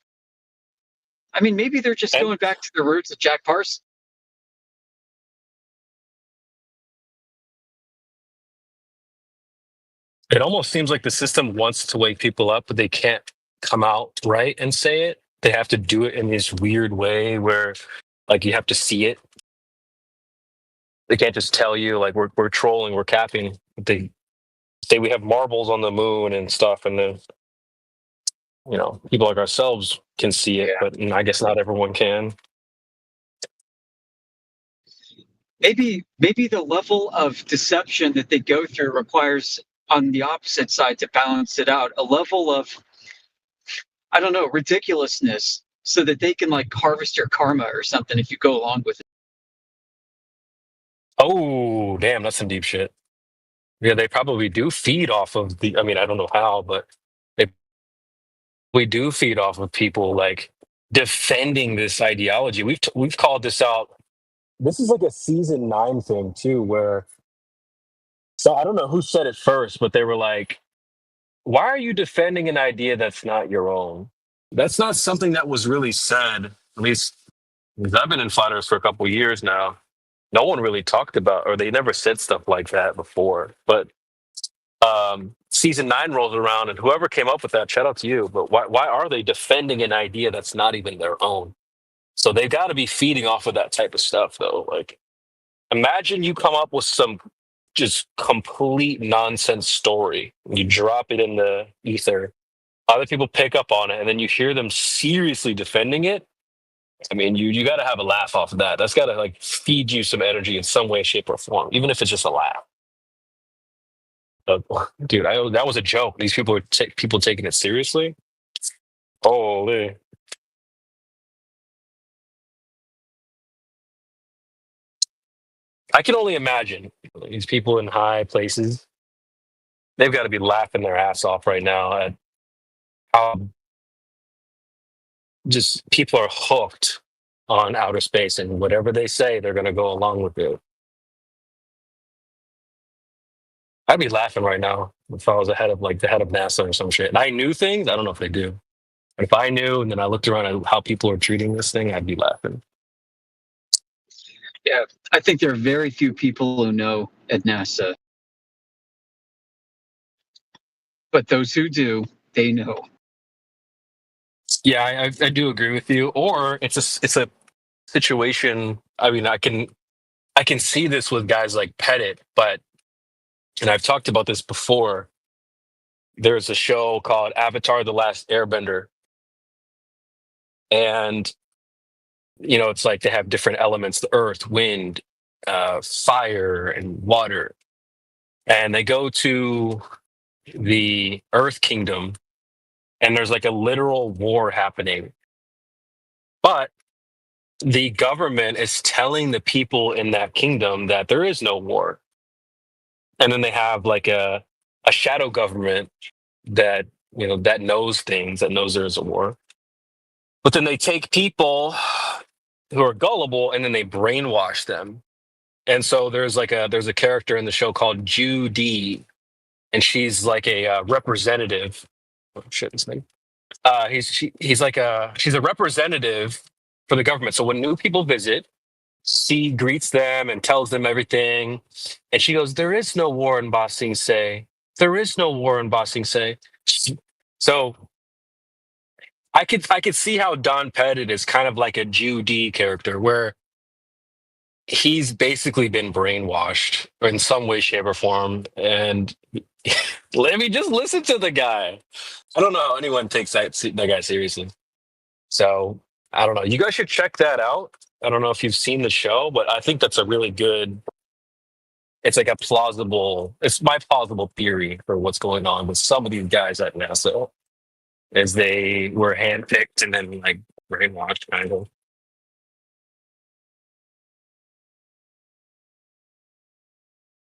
I mean, maybe they're just going back to the roots of Jack Parsons. It almost seems like the system wants to wake people up, but they can't come out right and say it. They have to do it in this weird way where, like, you have to see it. They can't just tell you, like, we're trolling, we're capping. They say we have marbles on the moon and stuff, and then, you know, people like ourselves can see it, but I guess not everyone can. Maybe the level of deception that they go through requires, on the opposite side, to balance it out, a level of, I don't know, ridiculousness, so that they can, like, harvest your karma or something if you go along with it. Oh, damn, that's some deep shit. Yeah, they probably do feed off of I mean, I don't know how, but we do feed off of people, like, defending this ideology. We've called this out. This is like a season 9 thing too, where, so I don't know who said it first, but they were like, why are you defending an idea that's not your own? That's not something that was really said, at least I've been in Flat Earth for a couple of years now. No one really talked about, or they never said stuff like that before. But season 9 rolls around, and whoever came up with that, shout out to you. But why are they defending an idea that's not even their own? So they've got to be feeding off of that type of stuff, though. Like, imagine you come up with some just complete nonsense story, you drop it in the ether, other people pick up on it, and then you hear them seriously defending it. I mean, you got to have a laugh off of that. That's got to, like, feed you some energy in some way, shape, or form, even if it's just a laugh. Dude, that was a joke. These people are people taking it seriously. Holy. I can only imagine these people in high places. They've got to be laughing their ass off right now at how just people are hooked on outer space, and whatever they say, they're going to go along with it. I'd be laughing right now if I was the head of NASA or some shit. And I knew things. I don't know if they do. But if I knew, and then I looked around at how people are treating this thing, I'd be laughing. Yeah, I think there are very few people who know at NASA, but those who do, they know. Yeah, I do agree with you. Or it's a situation. I mean, I can see this with guys like Pettit, but and I've talked about this before. There's a show called Avatar: The Last Airbender, and it's like they have different elements: the earth, wind, fire, and water. And they go to the Earth Kingdom, and there's like a literal war happening. But the government is telling the people in that kingdom that there is no war. And then they have like a shadow government that that knows things, that knows there's a war. But then they take people who are gullible and then they brainwash them. And so there's a character in the show called Judy, and she's like a representative. Oh shit, his name. She's a representative for the government. So when new people visit, she greets them and tells them everything. And she goes, "There is no war in Ba Sing Se. There is no war in Ba Sing Se." So I could see how Don Pettit is kind of like a Judy character, where he's basically been brainwashed in some way, shape, or form. And let me just listen to the guy. I don't know how anyone takes that guy seriously. So I don't know. You guys should check that out. I don't know if you've seen the show, but I think that's a really good. It's like it's my plausible theory for what's going on with some of these guys at NASA, as they were handpicked and then like brainwashed, kind of.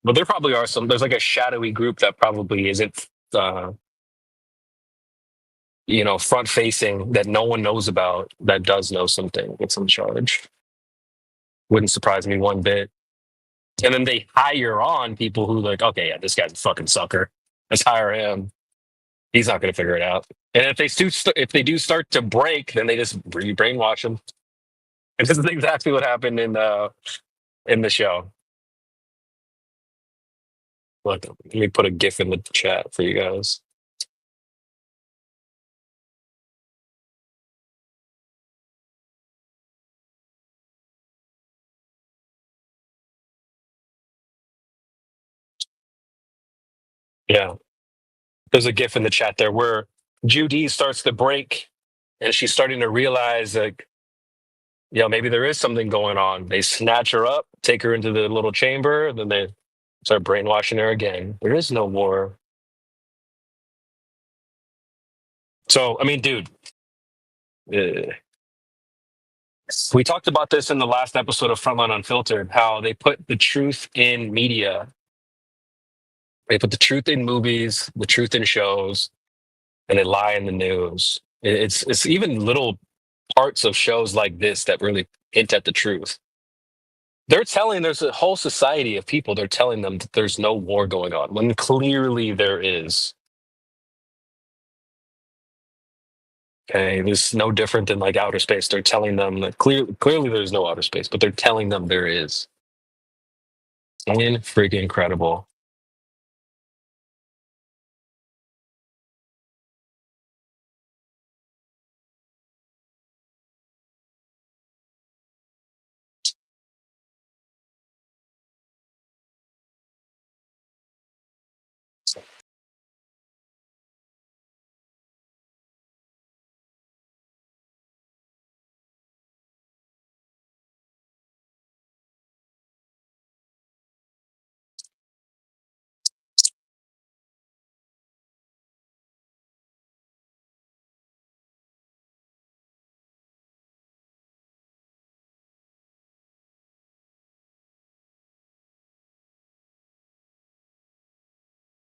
But there probably are some. There's like a shadowy group that probably isn't, front facing, that no one knows about, that does know something. It's in charge. Wouldn't surprise me one bit. And then they hire on people who like, okay, yeah, this guy's a fucking sucker. Let's hire him. He's not going to figure it out. And if they do start to break, then they just brainwash them. And this is exactly what happened in the show. Look, let me put a GIF in the chat for you guys. Yeah. There's a GIF in the chat there where Judy starts to break and she's starting to realize like, maybe there is something going on. They snatch her up, take her into the little chamber, and then they start brainwashing her again. There is no war. So, I mean, dude, we talked about this in the last episode of Frontline Unfiltered, how they put the truth in media. They put the truth in movies, the truth in shows, and they lie in the news. It's even little parts of shows like this that really hint at the truth. There's a whole society of people, they're telling them that there's no war going on, when clearly there is. Okay, this is no different than like outer space. They're telling them that clearly there's no outer space, but they're telling them there is. Freaking incredible.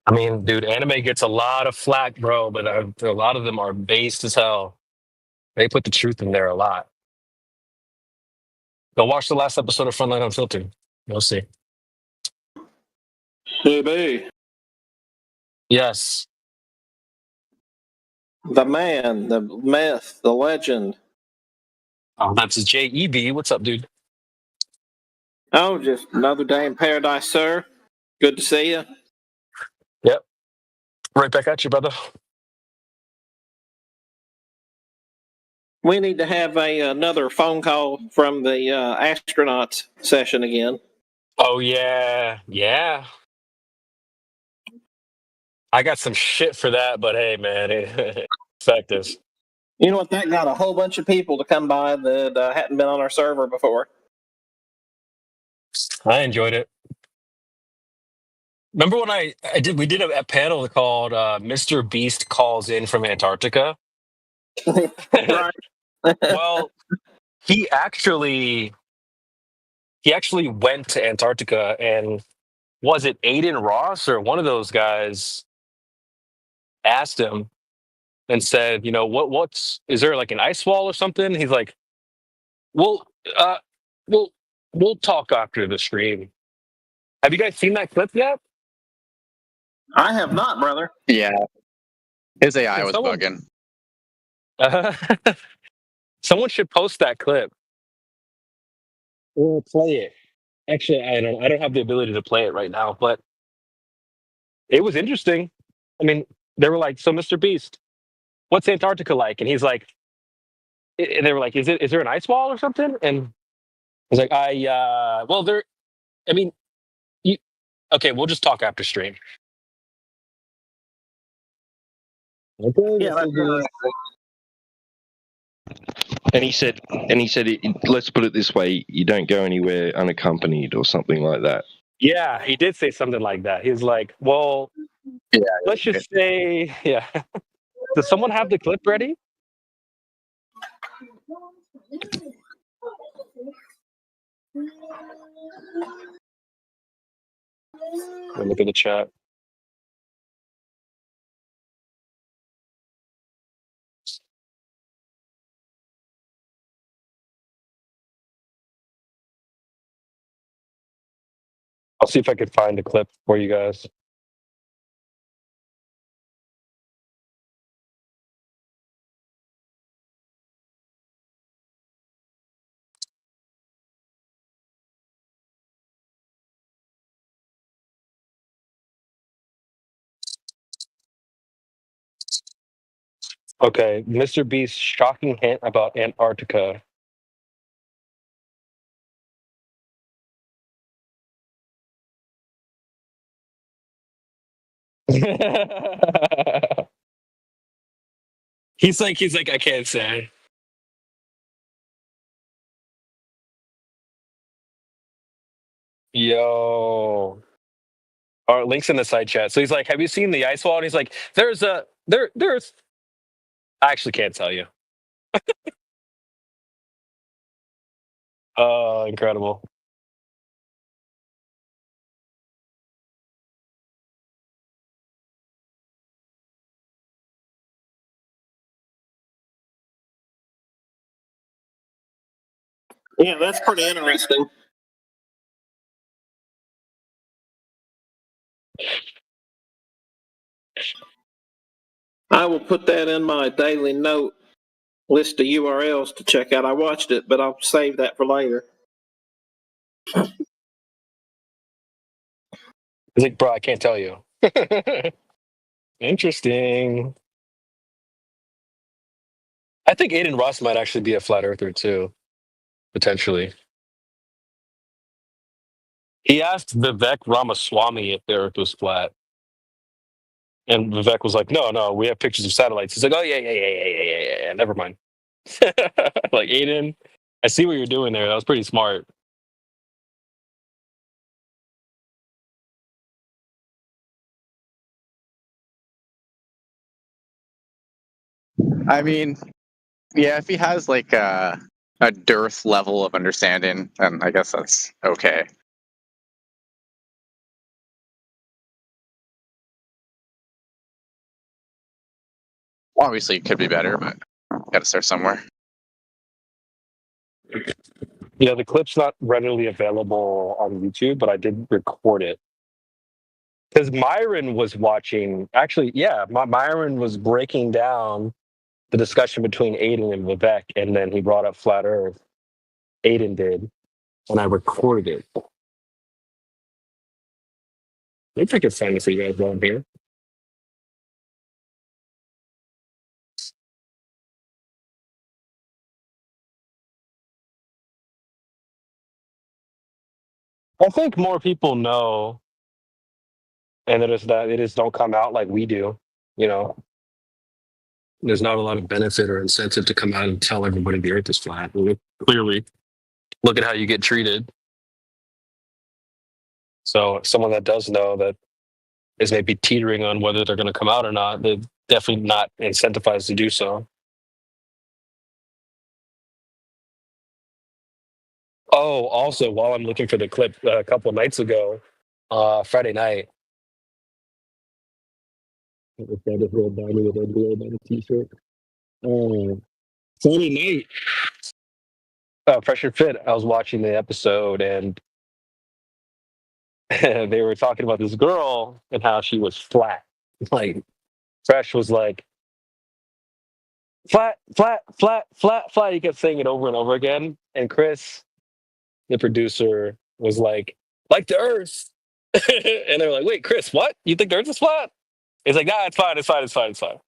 I mean, dude, anime gets a lot of flack, bro, but a lot of them are based as hell. They put the truth in there a lot. Go watch the last episode of Frontline Unfiltered. You'll see. CB, Yes. the man, the myth, the legend. Oh, that's JEB. What's up, dude? Oh, just another day in paradise, sir. Good to see you. Yep. Right back at you, brother. We need to have another phone call from the astronauts session again. Oh yeah, yeah. I got some shit for that, but hey, man, effective. You know what? That got a whole bunch of people to come by that hadn't been on our server before. I enjoyed it. Remember when we did a panel called Mr. Beast Calls In from Antarctica? Right. Well, he actually went to Antarctica, and was it Aiden Ross or one of those guys asked him and said, you know, is there like an ice wall or something? He's like, we'll talk after the stream. Have you guys seen that clip yet? I have not, brother. Yeah. His AI was bugging. Someone should post that clip or play it. Actually, I don't have the ability to play it right now, but it was interesting. I mean, they were like, "So, Mr. Beast, what's Antarctica like?" And he's like, and they were like, "Is there an ice wall or something?" And he's like, well, there. I mean, okay, we'll just talk after stream. Okay. Yeah, And he said, let's put it this way: you don't go anywhere unaccompanied, or something like that. Yeah, he did say something like that. He's like, well, yeah, let's just say, yeah. Does someone have the clip ready? Let me look at the chat. I'll see if I can find the clip for you guys. Okay, Mr. Beast's shocking hint about Antarctica. He's like, I can't say. Yo. Or links in the side chat. So he's like, have you seen the ice wall? And he's like, there's I actually can't tell you. Oh, incredible. Yeah, that's pretty interesting. I will put that in my daily note list of URLs to check out. I watched it, but I'll save that for later. He's like, bro, I can't tell you. Interesting. I think Aiden Ross might actually be a flat earther too, potentially. He asked Vivek Ramaswamy if the Earth was flat, and Vivek was like, "No, we have pictures of satellites." He's like, "Oh yeah. Never mind." Like, Aiden, I see what you're doing there. That was pretty smart. I mean, yeah, if he has like a dearth level of understanding, then I guess that's okay. Obviously, it could be better, but got to start somewhere. Yeah, the clip's not readily available on YouTube, but I did record it. Because Myron was watching, actually, yeah, Myron was breaking down the discussion between Aiden and Vivek, and then he brought up Flat Earth. Aiden did. and I recorded it. Maybe I can find it for you guys while I'm here. I think more people know, and they just don't come out like we do. You know, there's not a lot of benefit or incentive to come out and tell everybody the Earth is flat. Clearly, look at how you get treated. So, someone that does know that is maybe teetering on whether they're going to come out or not, they're definitely not incentivized to do so. Oh, also, while I'm looking for the clip, a couple of nights ago, Friday night, with a Glow Bunny t-shirt. Friday night, Pressure Fit. I was watching the episode, and they were talking about this girl and how she was flat. Like Fresh was like flat, flat, flat, flat, flat. He kept saying it over and over again. And Chris, the producer, was like the Earth. And they were like, "Wait, Chris, what? You think the Earth is flat?" He's like, "Nah, it's fine, it's fine, it's fine, it's fine."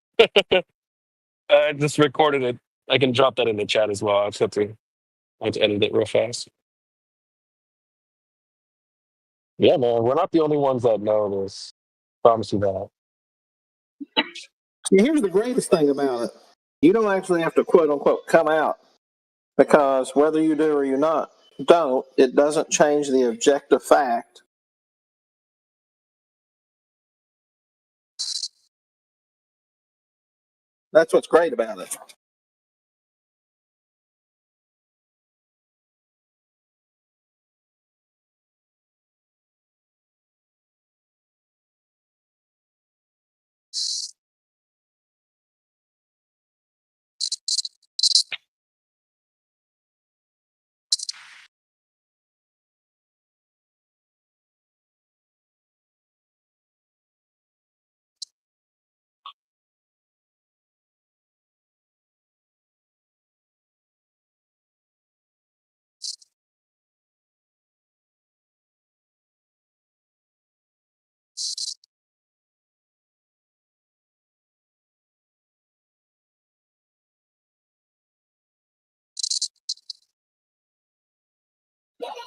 I just recorded it. I can drop that in the chat as well. I have to edit it real fast. Yeah, man, we're not the only ones that know this. Promise you that. Here's the greatest thing about it. You don't actually have to quote unquote come out, because whether you do or you don't, it doesn't change the objective fact. That's what's great about it.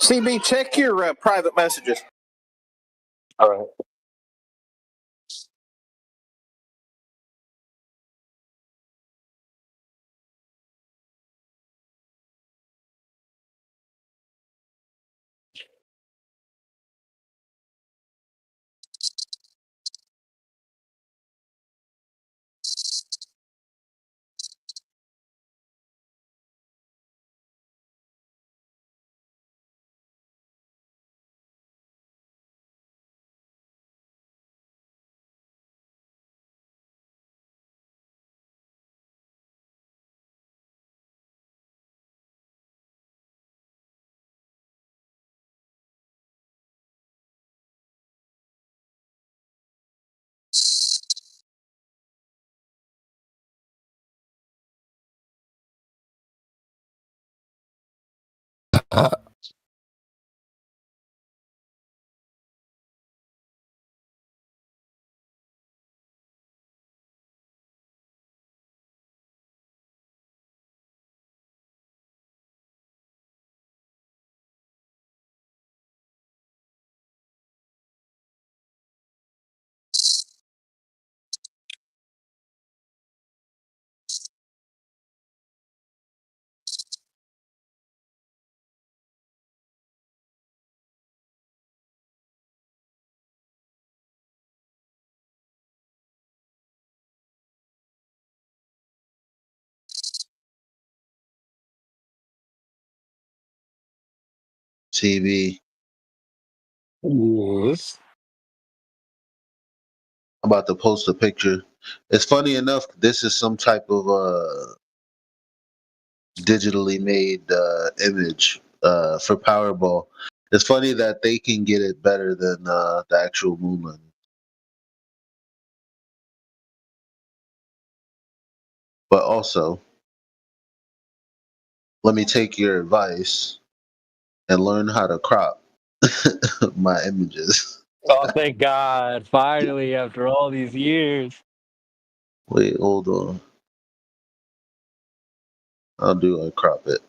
CB, check your private messages. All right. TV. Yes. I'm about to post a picture. It's funny enough, this is some type of digitally made image for Powerball. It's funny that they can get it better than the actual moon landing. But also, let me take your advice and learn how to crop my images. Oh, thank God! Finally, after all these years. Wait, hold on. How do I crop it?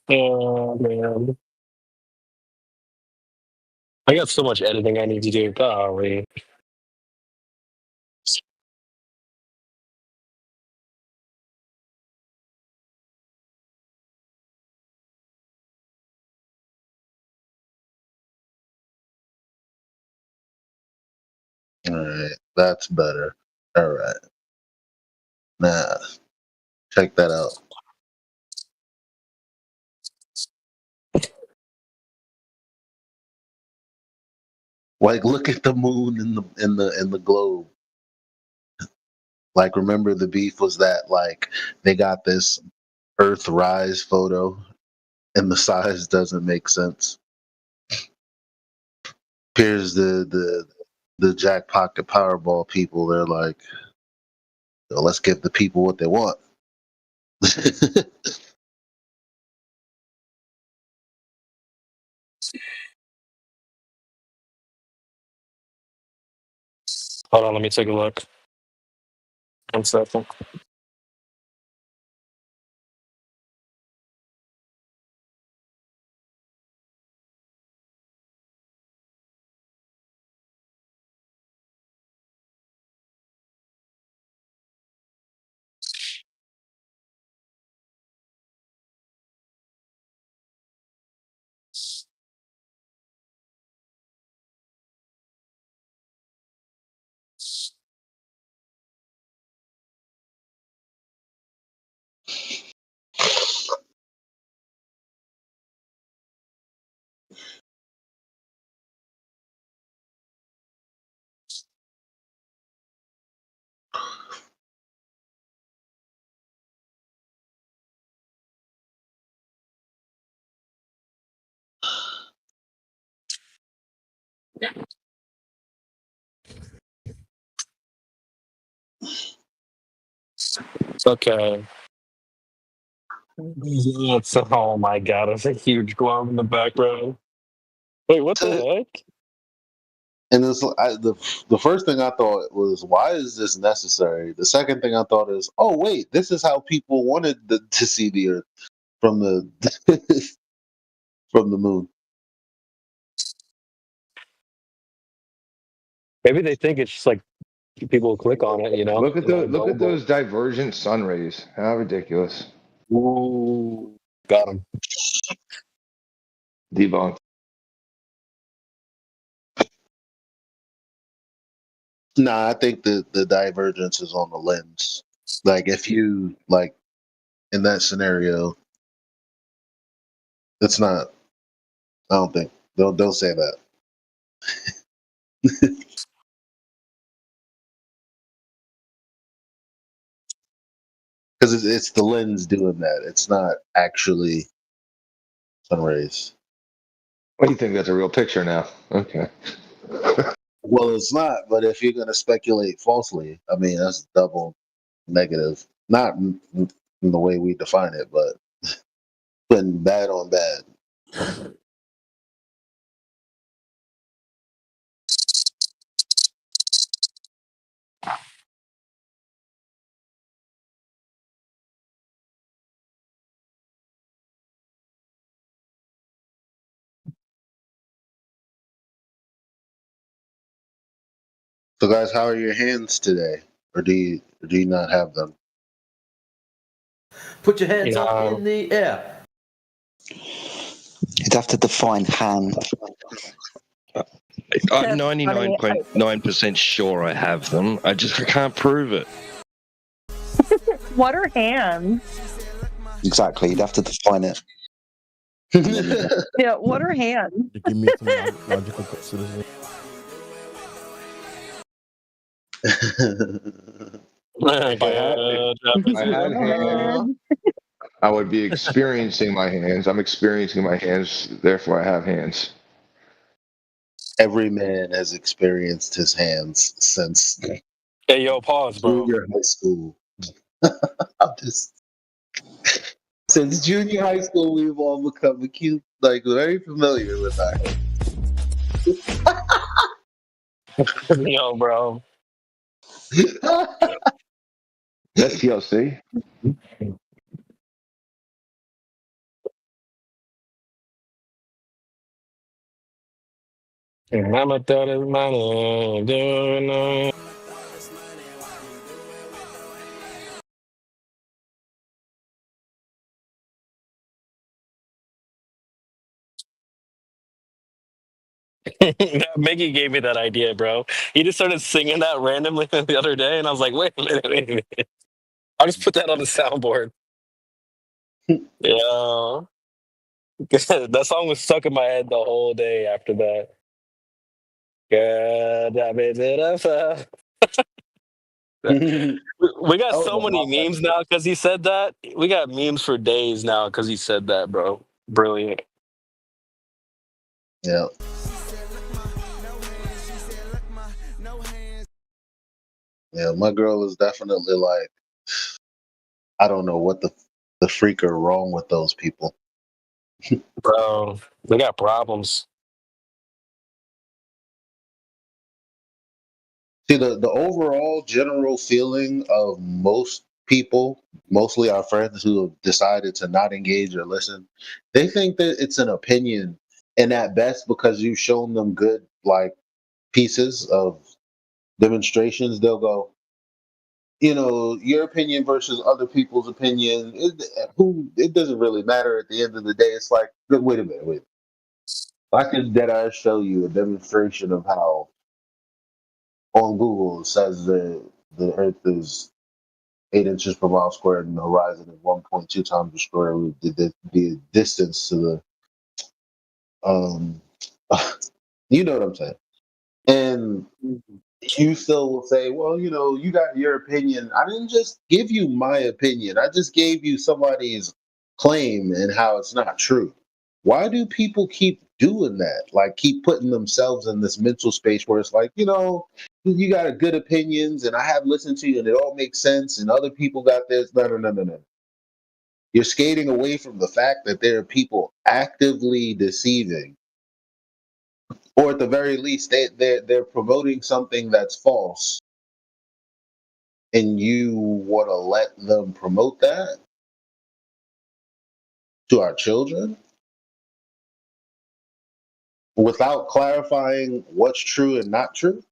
Oh man, I got so much editing I need to do. Golly. All right, that's better. All right, now check that out. Like, look at the moon in the globe. Like, remember the beef was that like they got this Earthrise photo, and the size doesn't make sense. Here's the Jack Pocket Powerball people. They're like, "Yo, let's give the people what they want." Hold on, let me take a look. 1 second. Okay. Oh my God, there's a huge globe in the background. Wait, what the heck? And it's the first thing I thought was, why is this necessary? The second thing I thought is, oh wait, this is how people wanted to see the Earth from the from the moon. Maybe they think it's just like people will click on it, you know? Look at those divergent sun rays. How ridiculous. Ooh, got him. Debunked. Nah, I think the divergence is on the lens. Like, if you like in that scenario, it's not. I don't think they'll say that. Because it's the lens doing that. It's not actually sun rays. What do you think? That's a real picture now? Okay. Well, it's not. But if you're going to speculate falsely, I mean, that's double negative. Not in the way we define it, but putting bad on bad. So, guys, how are your hands today, or do you not have them? Put your hands up in the air. You'd have to define hand. I'm 99.9% sure I have them. I can't prove it. What are hands? Exactly, you'd have to define it. Yeah, what are hands? Give me some logical criticism. I had hands. I would be experiencing my hands. I'm experiencing my hands, therefore I have hands. Every man has experienced his hands since Hey, yo, pause, bro. junior high school. I'm just since junior high school, we've all become acute, like very familiar with our hands. Yo, bro. That's TLC. Mama thought it was money. Doing it. Mickey gave me that idea, bro. He just started singing that randomly the other day, and I was like, wait a minute. I'll just put that on the soundboard. Yeah. That song was stuck in my head the whole day after that. God, I made it up. We got Oh, so many memes now because he said that. We got memes for days now because he said that, bro. Brilliant. Yeah. Yeah, my girl is definitely like, I don't know what the freak are wrong with those people. Bro, they got problems. See, the overall general feeling of most people, mostly our friends who have decided to not engage or listen, they think that it's an opinion, and at best, because you've shown them good like pieces of demonstrations, they'll go, your opinion versus other people's opinion. It doesn't really matter at the end of the day. It's like, wait a minute, wait. I could dead ass show you a demonstration of how on Google it says that the Earth is 8 inches per mile squared and the horizon is 1.2 times the square root the distance to the um you know what I'm saying. And you still will say, well, you got your opinion. I didn't just give you my opinion. I just gave you somebody's claim and how it's not true. Why do people keep doing that? Like, keep putting themselves in this mental space where it's like, you got a good opinions and I have listened to you and it all makes sense and other people got this. No, no, no, no, no. You're skating away from the fact that there are people actively deceiving, or at the very least, they're promoting something that's false, and you want to let them promote that to our children without clarifying what's true and not true.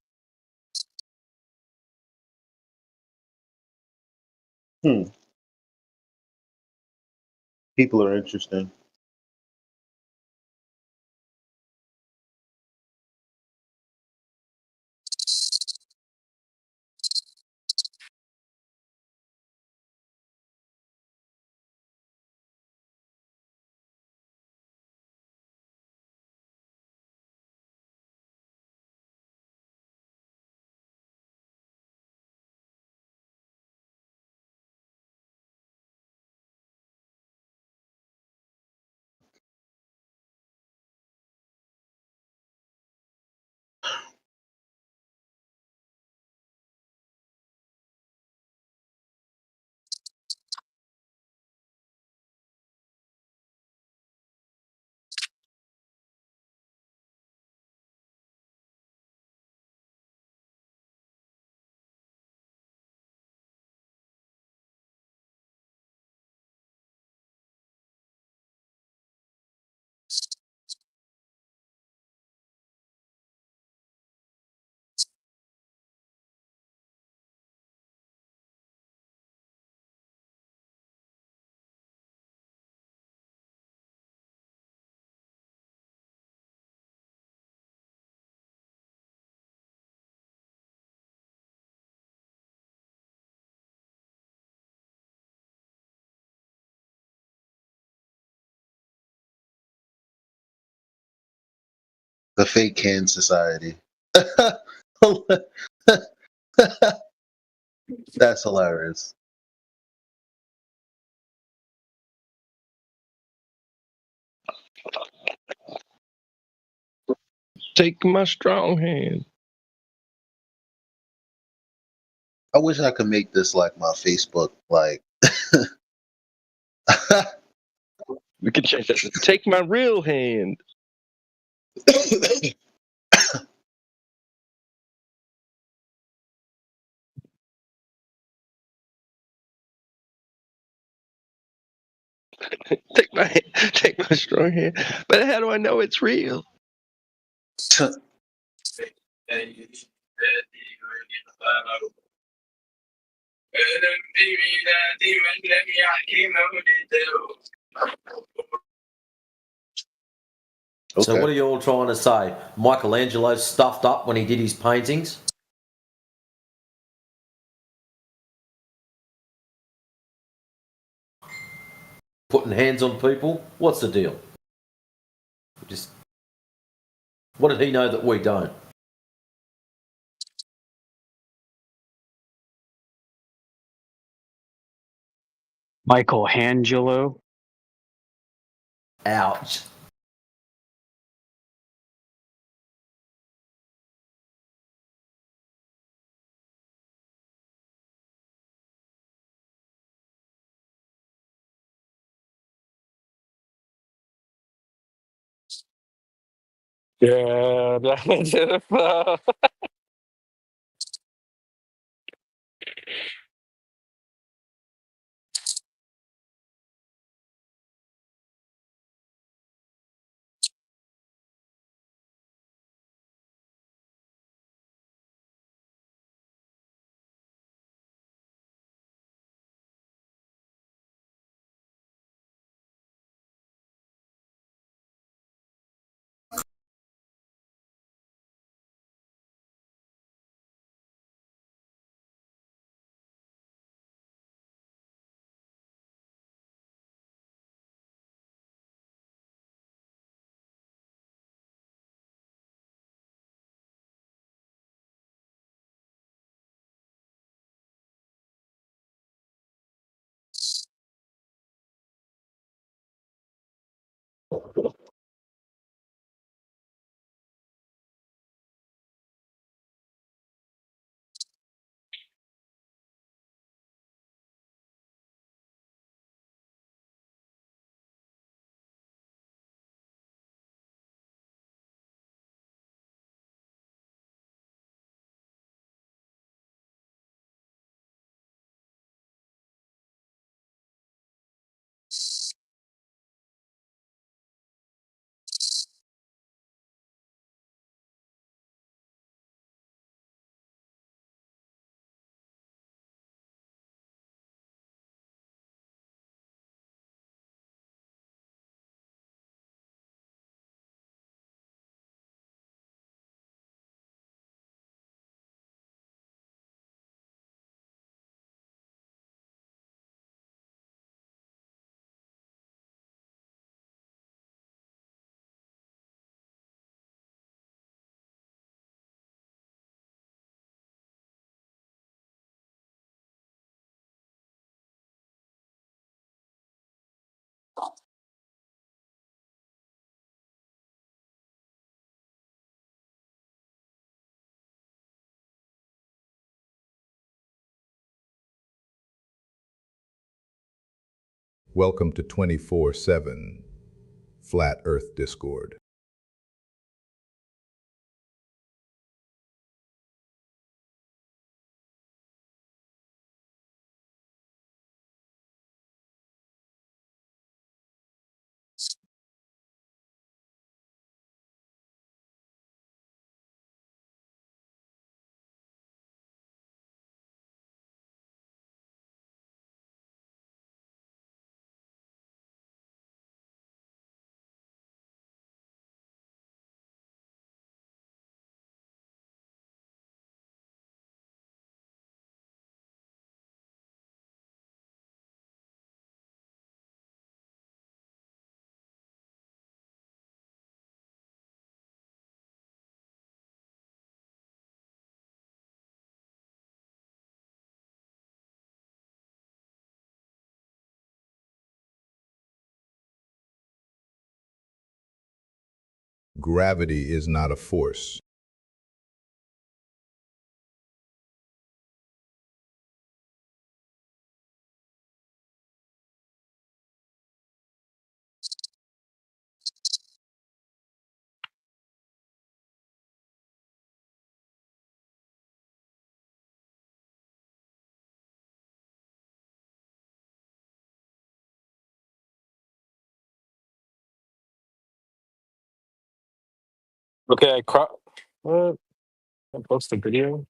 People are interesting. The fake can society. That's hilarious. Take my strong hand. I wish I could make this like my Facebook. Like, We could change that. Take my real hand. Take my strong hand. But how do I know it's real? So what are you all trying to say? Michelangelo stuffed up when he did his paintings? Putting hands on people? What's the deal? Just what did he know that we don't? Michelangelo. Ouch. Yeah, Jennifer. Welcome to 24/7 Flat Earth Discord. Gravity is not a force. Okay, what? I post a video.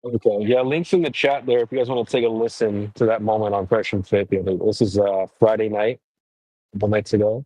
Okay, yeah, links in the chat there if you guys want to take a listen to that moment on Fresh and Fit. This is Friday night, a couple nights ago.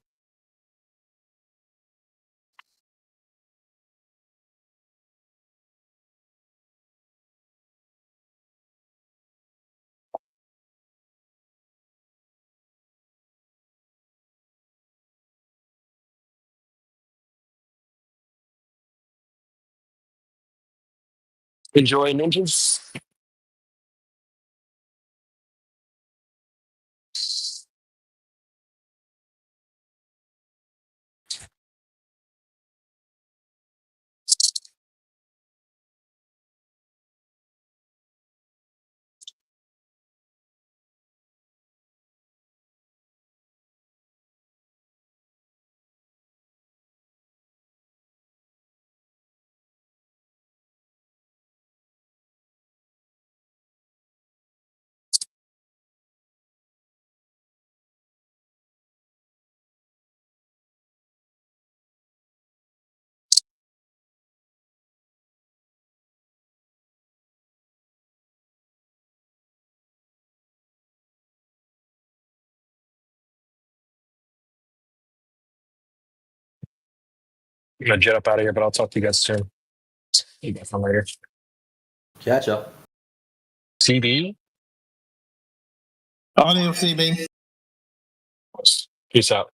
Enjoy, ninjas. I'm gonna jet up out of here, but I'll talk to you guys soon. You guys from later. Catch up. CB. Audio CB. Peace out.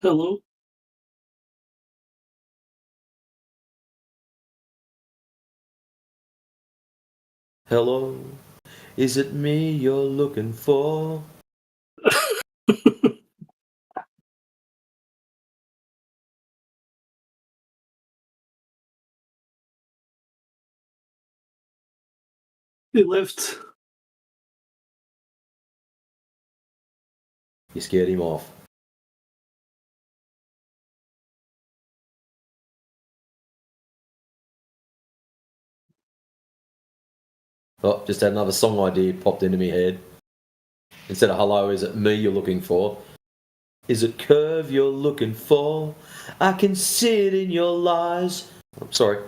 Hello. Hello, is it me you're looking for? He left. You scared him off. Oh, just had another song idea popped into my head. Instead of hello, is it me you're looking for? Is it curve you're looking for? I can see it in your lies. I'm sorry.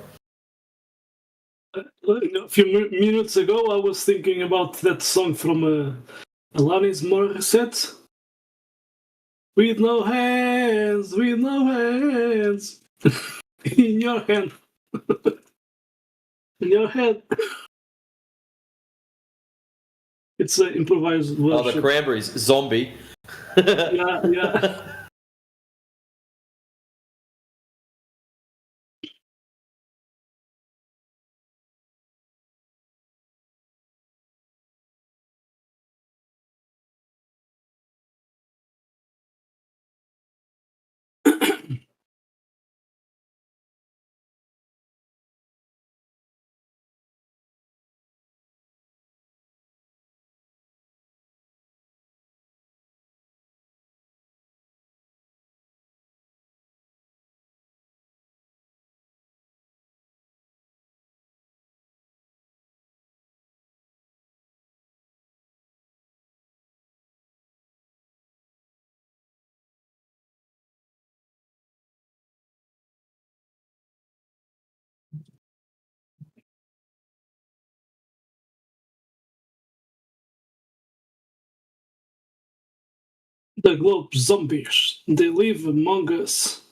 A few minutes ago, I was thinking about that song from Alanis Morissette. With no hands, in your hand, in your head. It's an improvised version. Oh, the Cranberries, Zombie. Yeah. The globe zombies, they live among us.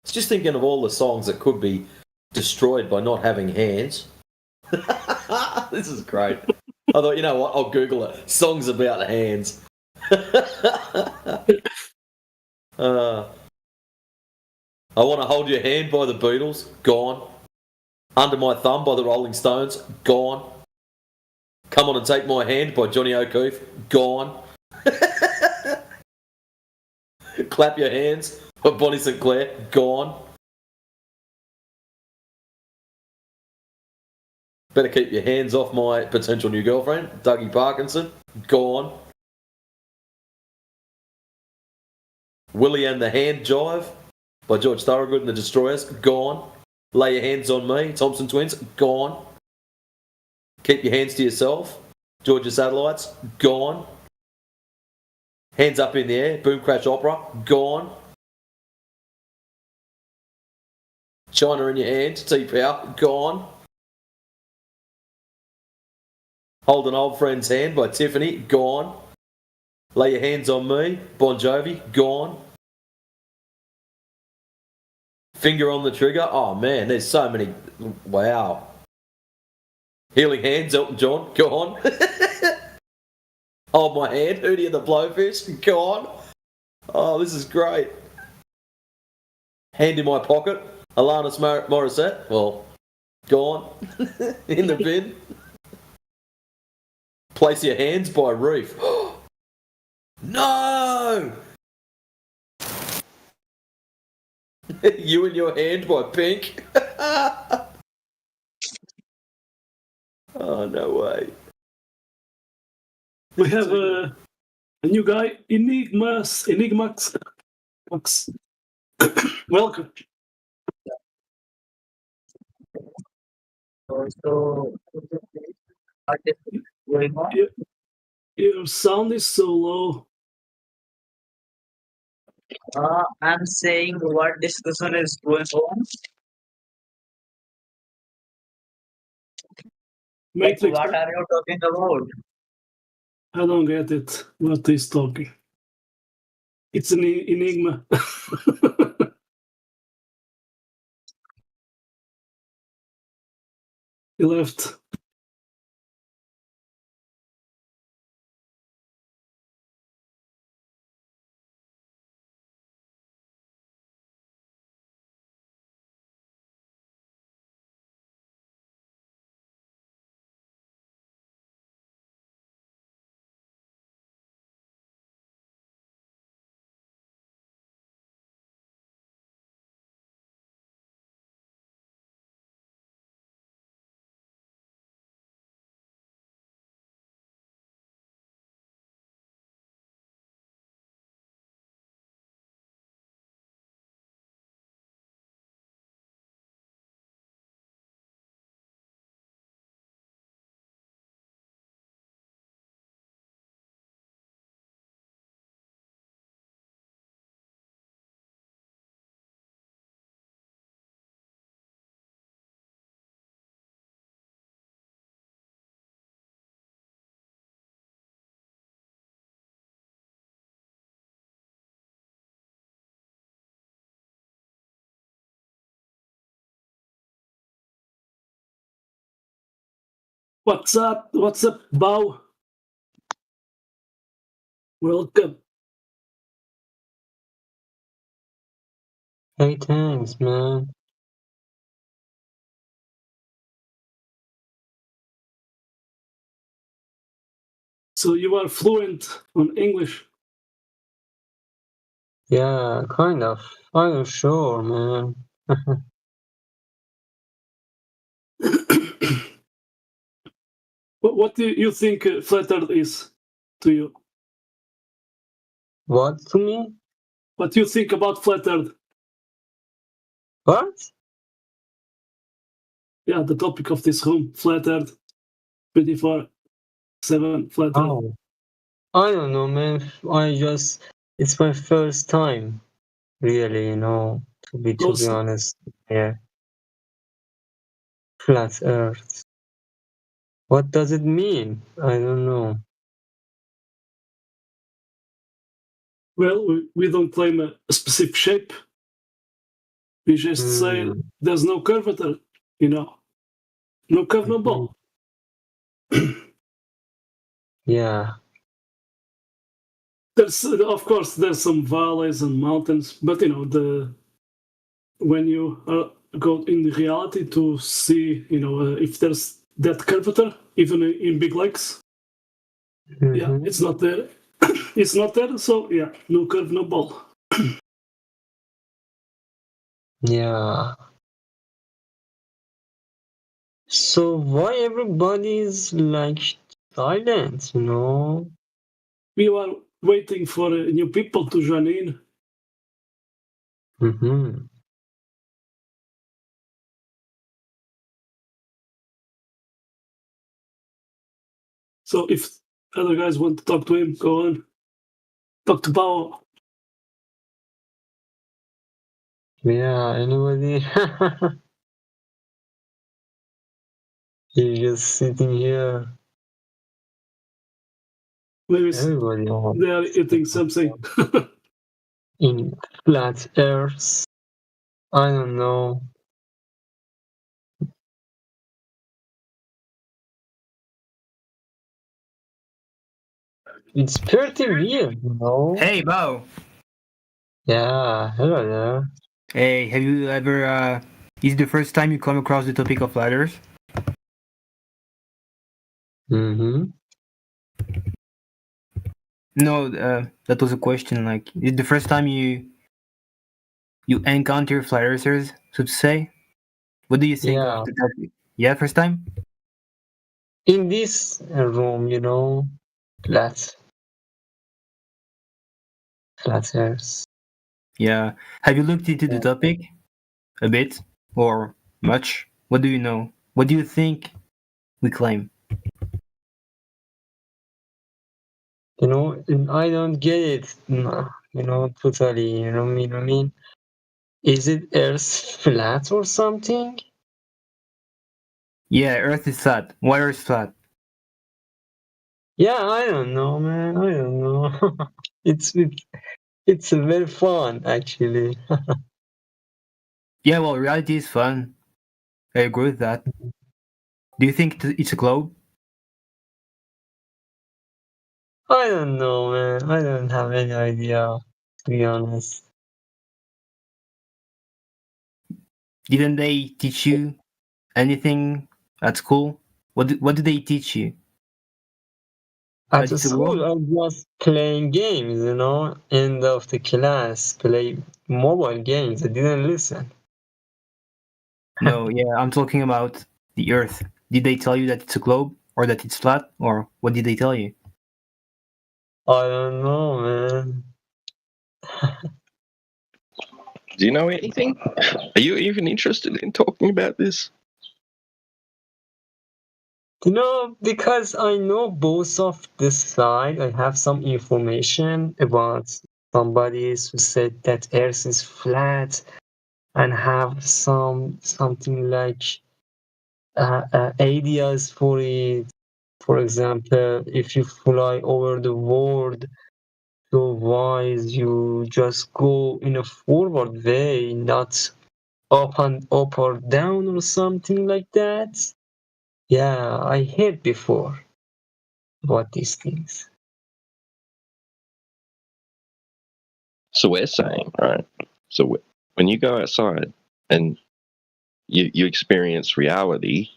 It's just thinking of all the songs that could be destroyed by not having hands. This is great. I thought, you know what? I'll Google it. Songs about hands. I Want to Hold Your Hand by the Beatles. Gone. Under My Thumb by the Rolling Stones. Gone. Come On and Take My Hand by Johnny O'Keefe. Gone. Clap Your Hands by Bonnie Sinclair. Gone. Better Keep Your Hands Off My Potential New Girlfriend, Dougie Parkinson. Gone. Willie and the Hand Jive by George Thorogood and the Destroyers. Gone. Lay Your Hands on Me, Thompson Twins. Gone. Keep Your Hands to Yourself, Georgia Satellites. Gone. Hands Up in the Air, Boom Crash Opera. Gone. China in Your Hand, T-Power. Gone. Hold an Old Friend's Hand by Tiffany. Gone. Lay Your Hands on Me, Bon Jovi. Gone. Finger on the Trigger. Oh man, there's so many. Wow. Healing Hands, Elton John. Gone. Hold My Hand, Hootie and the Blowfish. Gone. Oh, this is great. Hand in My Pocket, Alanis Morissette. Well, gone. In the bin. Place Your Hands by Reef. No! You and your hand by Pink. Oh, no way. We have a new guy, Enigmax. Max. Welcome. So, what is going on? Your sound is so low. I'm saying what discussion is going on. Matrix. What are you talking about? I don't get it. What he's talking? It's an enigma. He left. What's up? What's up, Bao? Welcome. Hey, thanks, man. So you are fluent on English? Yeah, kind of. I'm not sure, man. What do you think Flat Earth is to you? What to me? What do you think about Flat Earth? What? Yeah, the topic of this room, Flat Earth. 24/7 Flat Earth. Oh, I don't know, man. It's my first time, really, to be honest. Yeah. Flat Earth. What does it mean? I don't know. Well, we don't claim a specific shape. We just say there's no curvature, No curve, no ball. Yeah. Of course, there's some valleys and mountains, but when you go in reality to see, if there's that curvature, even in big lakes, yeah, it's not there. It's not there, so yeah, no curve, no ball. Yeah. So why everybody is like silent, We are waiting for new people to join in. Mm-hmm. So if other guys want to talk to him, go on. Talk to Bao. Yeah, anybody? He's just sitting here. Maybe everybody they are eating something. in flat earth. I don't know. It's pretty weird, Hey, Bo. Yeah, hello there. Hey, have you ever, is it the first time you come across the topic of flat earth? Mm-hmm. No, that was a question. Like, is it the first time you you encounter flat earthers, so to say. What do you think of the topic? Yeah, first time? In this room, flat earth. Yeah. Have you looked into the topic a bit or much? What do you know? What do you think we claim? I don't get it. Totally. You know what I mean? Is it Earth flat or something? Yeah, Earth is flat. Why Earth is flat? Yeah, I don't know, man. I don't know. it's very fun, actually. Yeah, well, reality is fun. I agree with that. Do you think it's a globe? I don't know, man. I don't have any idea, to be honest. Didn't they teach you anything at school? What did they teach you? At the school, I was playing games, end of the class, play mobile games. I didn't listen. No, yeah, I'm talking about the Earth. Did they tell you that it's a globe or that it's flat, or what did they tell you? I don't know, man. Do you know anything? Are you even interested in talking about this? Because I know both of this side, I have some information about somebody who said that Earth is flat and have something like ideas for it. For example, if you fly over the world, so wise you just go in a forward way, not up or down or something like that. Yeah, I heard before about these things. So we're saying, right? So when you go outside and you experience reality,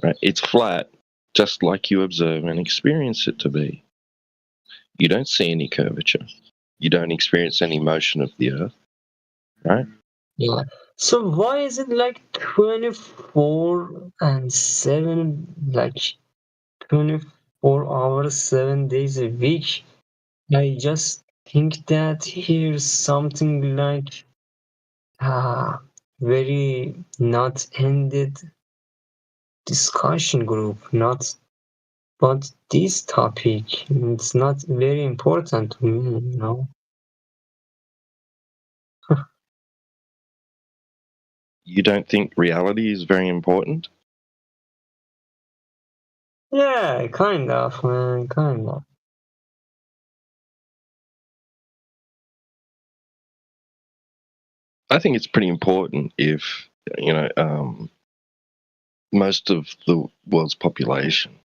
right? It's flat, just like you observe and experience it to be. You don't see any curvature. You don't experience any motion of the earth, right? Yeah. So why is it like 24 and 7, like 24 hours, 7 days a week? I just think that here's something like very not ended discussion group, not but this topic. It's not very important to me. You don't think reality is very important? Yeah, kind of, man, kind of. I think it's pretty important if, most of the world's population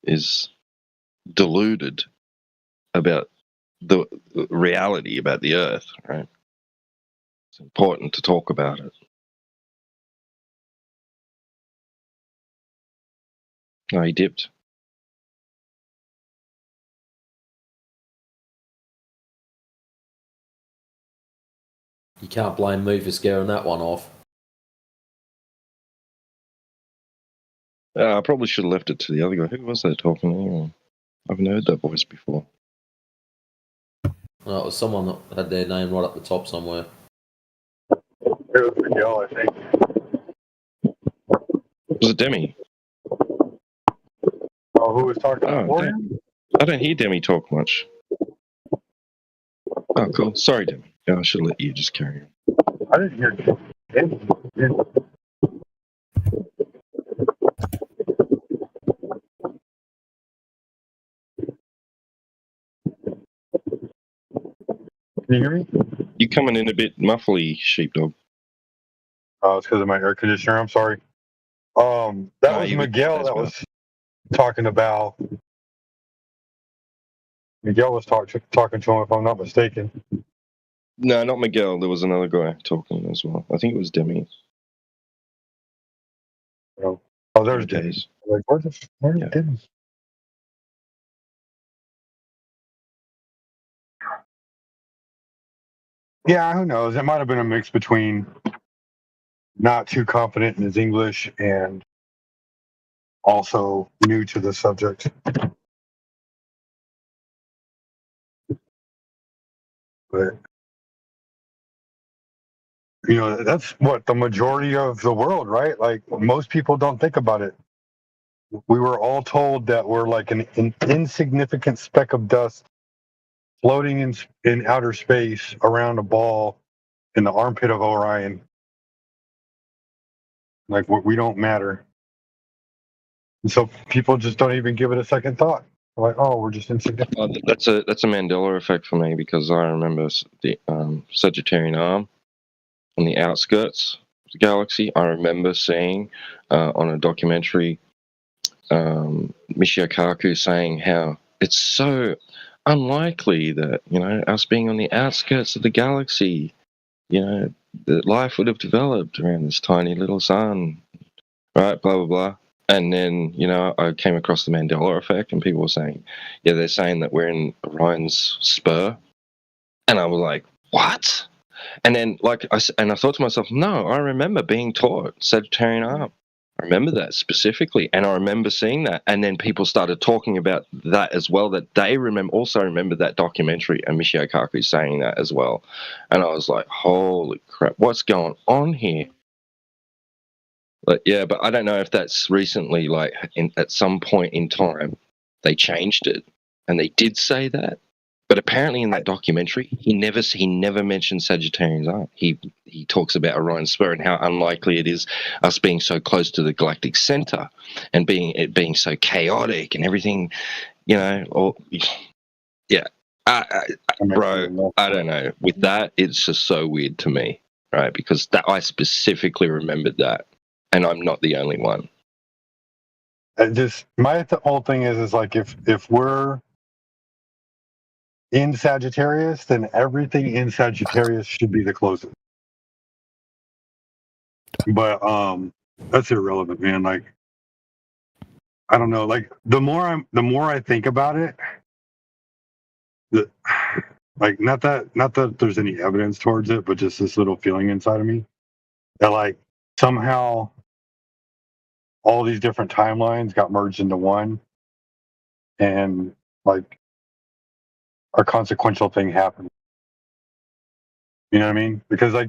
is deluded about the reality about the earth, right? It's important to talk about it. No, he dipped. You can't blame me for scaring that one off. I probably should have left it to the other guy. Who was that talking anyway? I haven't heard that voice before. Well, it was someone that had their name right up the top somewhere. It was Miguel, I think. Was it Demi? Oh, who was talking before him? I don't hear Demi talk much. Oh, cool. Sorry, Demi. Yeah, I should let you just carry on. I didn't hear Demi. Can you hear me? You're coming in a bit muffly, sheepdog. Oh, it's because of my air conditioner. I'm sorry. That was Miguel that was talking about. Miguel was talking to him, if I'm not mistaken. No, not Miguel. There was another guy talking as well. I think it was Demi. Oh, there's Demi. Like, where's Demi? Yeah, who knows? It might have been a mix between not too confident in his English and also new to the subject. But you know, that's what the majority of the world, right? Like most people don't think about it. We were all told that we're like an insignificant speck of dust floating in outer space around a ball in the armpit of Orion. Like we don't matter. And so people just don't even give it a second thought. They're like, oh, we're just insignificant. That's a Mandela effect for me, because I remember the Sagittarian arm on the outskirts of the galaxy. I remember seeing on a documentary Michio Kaku saying how it's so unlikely that, you know, us being on the outskirts of the galaxy, you know, that life would have developed around this tiny little sun, right? Blah blah blah. And then, you know, I came across the Mandela effect, and people were saying, yeah, they're saying that we're in Orion's spur, and I was like, what? And then, like, I thought to myself, no, I remember being taught Sagittarian arm. I remember that specifically, and I remember seeing that. And then people started talking about that as well, that they also remember that documentary and Michio Kaku saying that as well. And I was like, holy crap, what's going on here? But yeah, but I don't know if that's recently, like at some point in time, they changed it and they did say that. But apparently in that documentary, he never mentioned Sagittarian's arm. He talks about Orion's spur and how unlikely it is us being so close to the galactic center and it being so chaotic and everything, you know. Or yeah, bro, I don't know. With that, it's just so weird to me, right? Because that I specifically remembered that, and I'm not the only one. My whole thing is like if we're in Sagittarius, then everything in Sagittarius should be the closest. But that's irrelevant, man. Like, I don't know. Like, the more I think about it, like not that there's any evidence towards it, but just this little feeling inside of me that like somehow all these different timelines got merged into one, and like a consequential thing happened. You know what I mean? Because like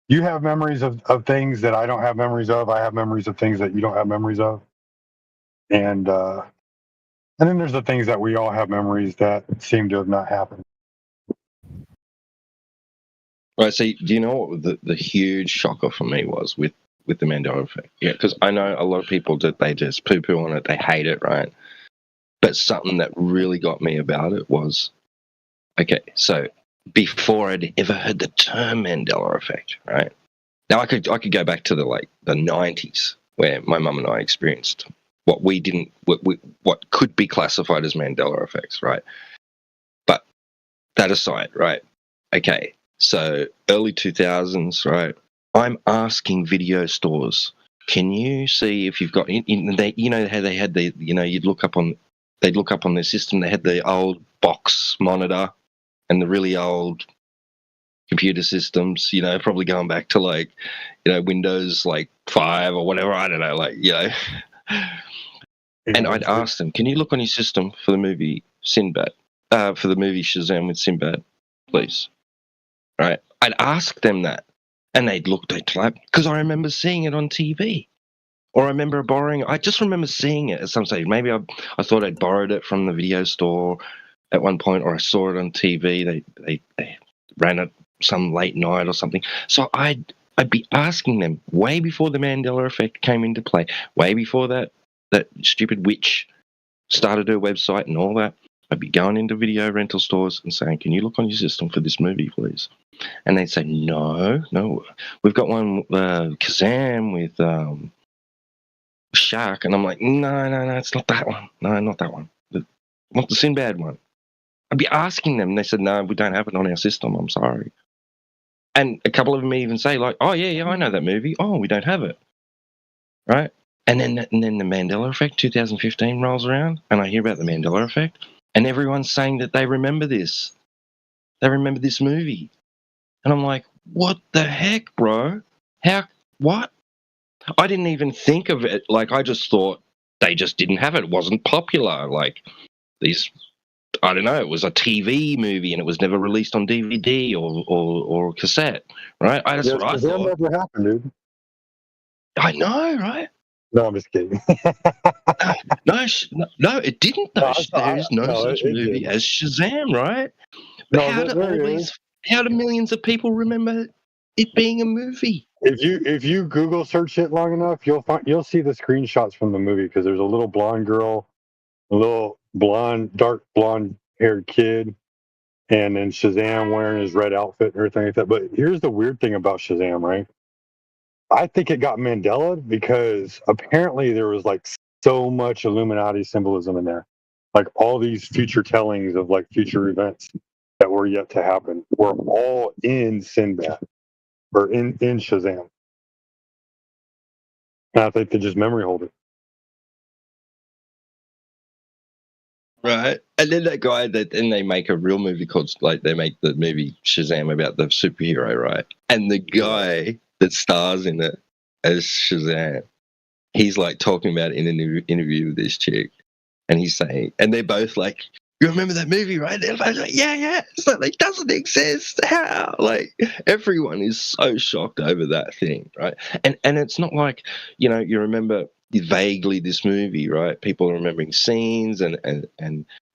you have memories of things that I don't have memories of. I have memories of things that you don't have memories of. And then there's the things that we all have memories that seem to have not happened. Right. So do you know what the huge shocker for me was with the Mandela effect? Yeah, because I know a lot of people that they just poo-poo on it. They hate it, right? But something that really got me about it was, okay, so before I'd ever heard the term Mandela effect, right? Now I could go back to the 90s where my mum and I experienced what what could be classified as Mandela effects, right? But that aside, right? Okay, so early 2000s, right? I'm asking video stores, can you see if you've got they, you know how they had the, you know, they'd look up on their system, they had the old box monitor and the really old computer systems, you know, probably going back to like, you know, Windows like 5 or whatever, I don't know, like, you know. And I'd ask them, can you look on your system for the movie Sinbad, for the movie Shazam with Sinbad, please? Right? I'd ask them that, and they'd clap, because I remember seeing it on TV. Or I remember I just remember seeing it at some stage. Maybe I thought I'd borrowed it from the video store at one point, or I saw it on TV. They ran it some late night or something. So I'd be asking them way before the Mandela effect came into play, way before that stupid witch started her website and all that. I'd be going into video rental stores and saying, can you look on your system for this movie, please? And they'd say, no, we've got one, Kazam with Shark. And I'm like, no, it's not that one. No, not that one. I want the Sinbad one. I'd be asking them, and they said, no, we don't have it on our system. I'm sorry. And a couple of them even say, like, oh, yeah, I know that movie. Oh, we don't have it. Right? And then the Mandela effect, 2015 rolls around, and I hear about the Mandela effect, and everyone's saying that they remember this. They remember this movie. And I'm like, what the heck, bro? What? I didn't even think of it. Like, I just thought they just didn't have it. It wasn't popular. Like, I don't know, it was a TV movie and it was never released on DVD or cassette, right? That's what I thought. That never happened, dude. I know, right? No, I'm just kidding. No, it didn't. Though. There is no such movie as Shazam, right? But how do millions of people remember it being a movie? If you Google search it long enough, you'll see the screenshots from the movie, because there's a little blonde girl, a little dark blonde haired kid, and then Shazam wearing his red outfit and everything like that. But here's the weird thing about Shazam, right? I think it got Mandela because apparently there was like so much Illuminati symbolism in there. Like all these future tellings of like future events that were yet to happen were all in Sinbad or in Shazam. And I think they just memory hold it. Right. And then that guy, then they make a real movie called, like, they make the movie Shazam about the superhero, right? And the guy that stars in it as Shazam, he's like talking about it in an interview with this chick. And he's saying, and they're both like, you remember that movie, right? They're both like, yeah. It's like, it doesn't exist. How? Like, everyone is so shocked over that thing, right? And it's not like, you remember vaguely this movie, right? People are remembering scenes and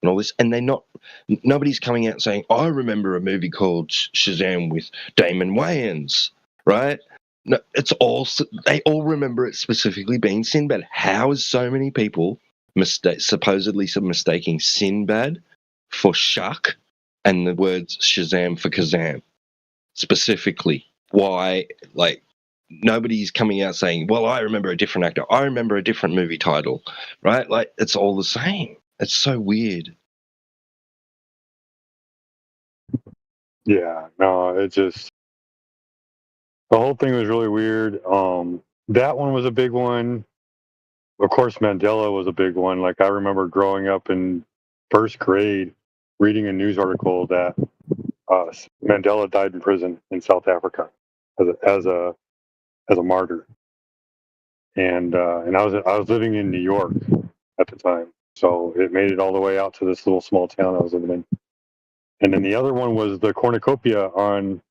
all this, and nobody's coming out saying, I remember a movie called Shazam with Damon Wayans, right? No, they all remember it specifically being Sinbad. How is so many people supposedly mistaking Sinbad for Shuck and the words Shazam for Kazam? Specifically, why? Like, nobody's coming out saying, well, I remember a different actor. I remember a different movie title, right? Like, it's all the same. It's so weird. Yeah, no, it just, the whole thing was really weird. That one was a big one. Of course, Mandela was a big one. Like, I remember growing up in first grade reading a news article that Mandela died in prison in South Africa as a martyr. And I was living in New York at the time, so it made it all the way out to this little small town I was living in. And then the other one was the cornucopia on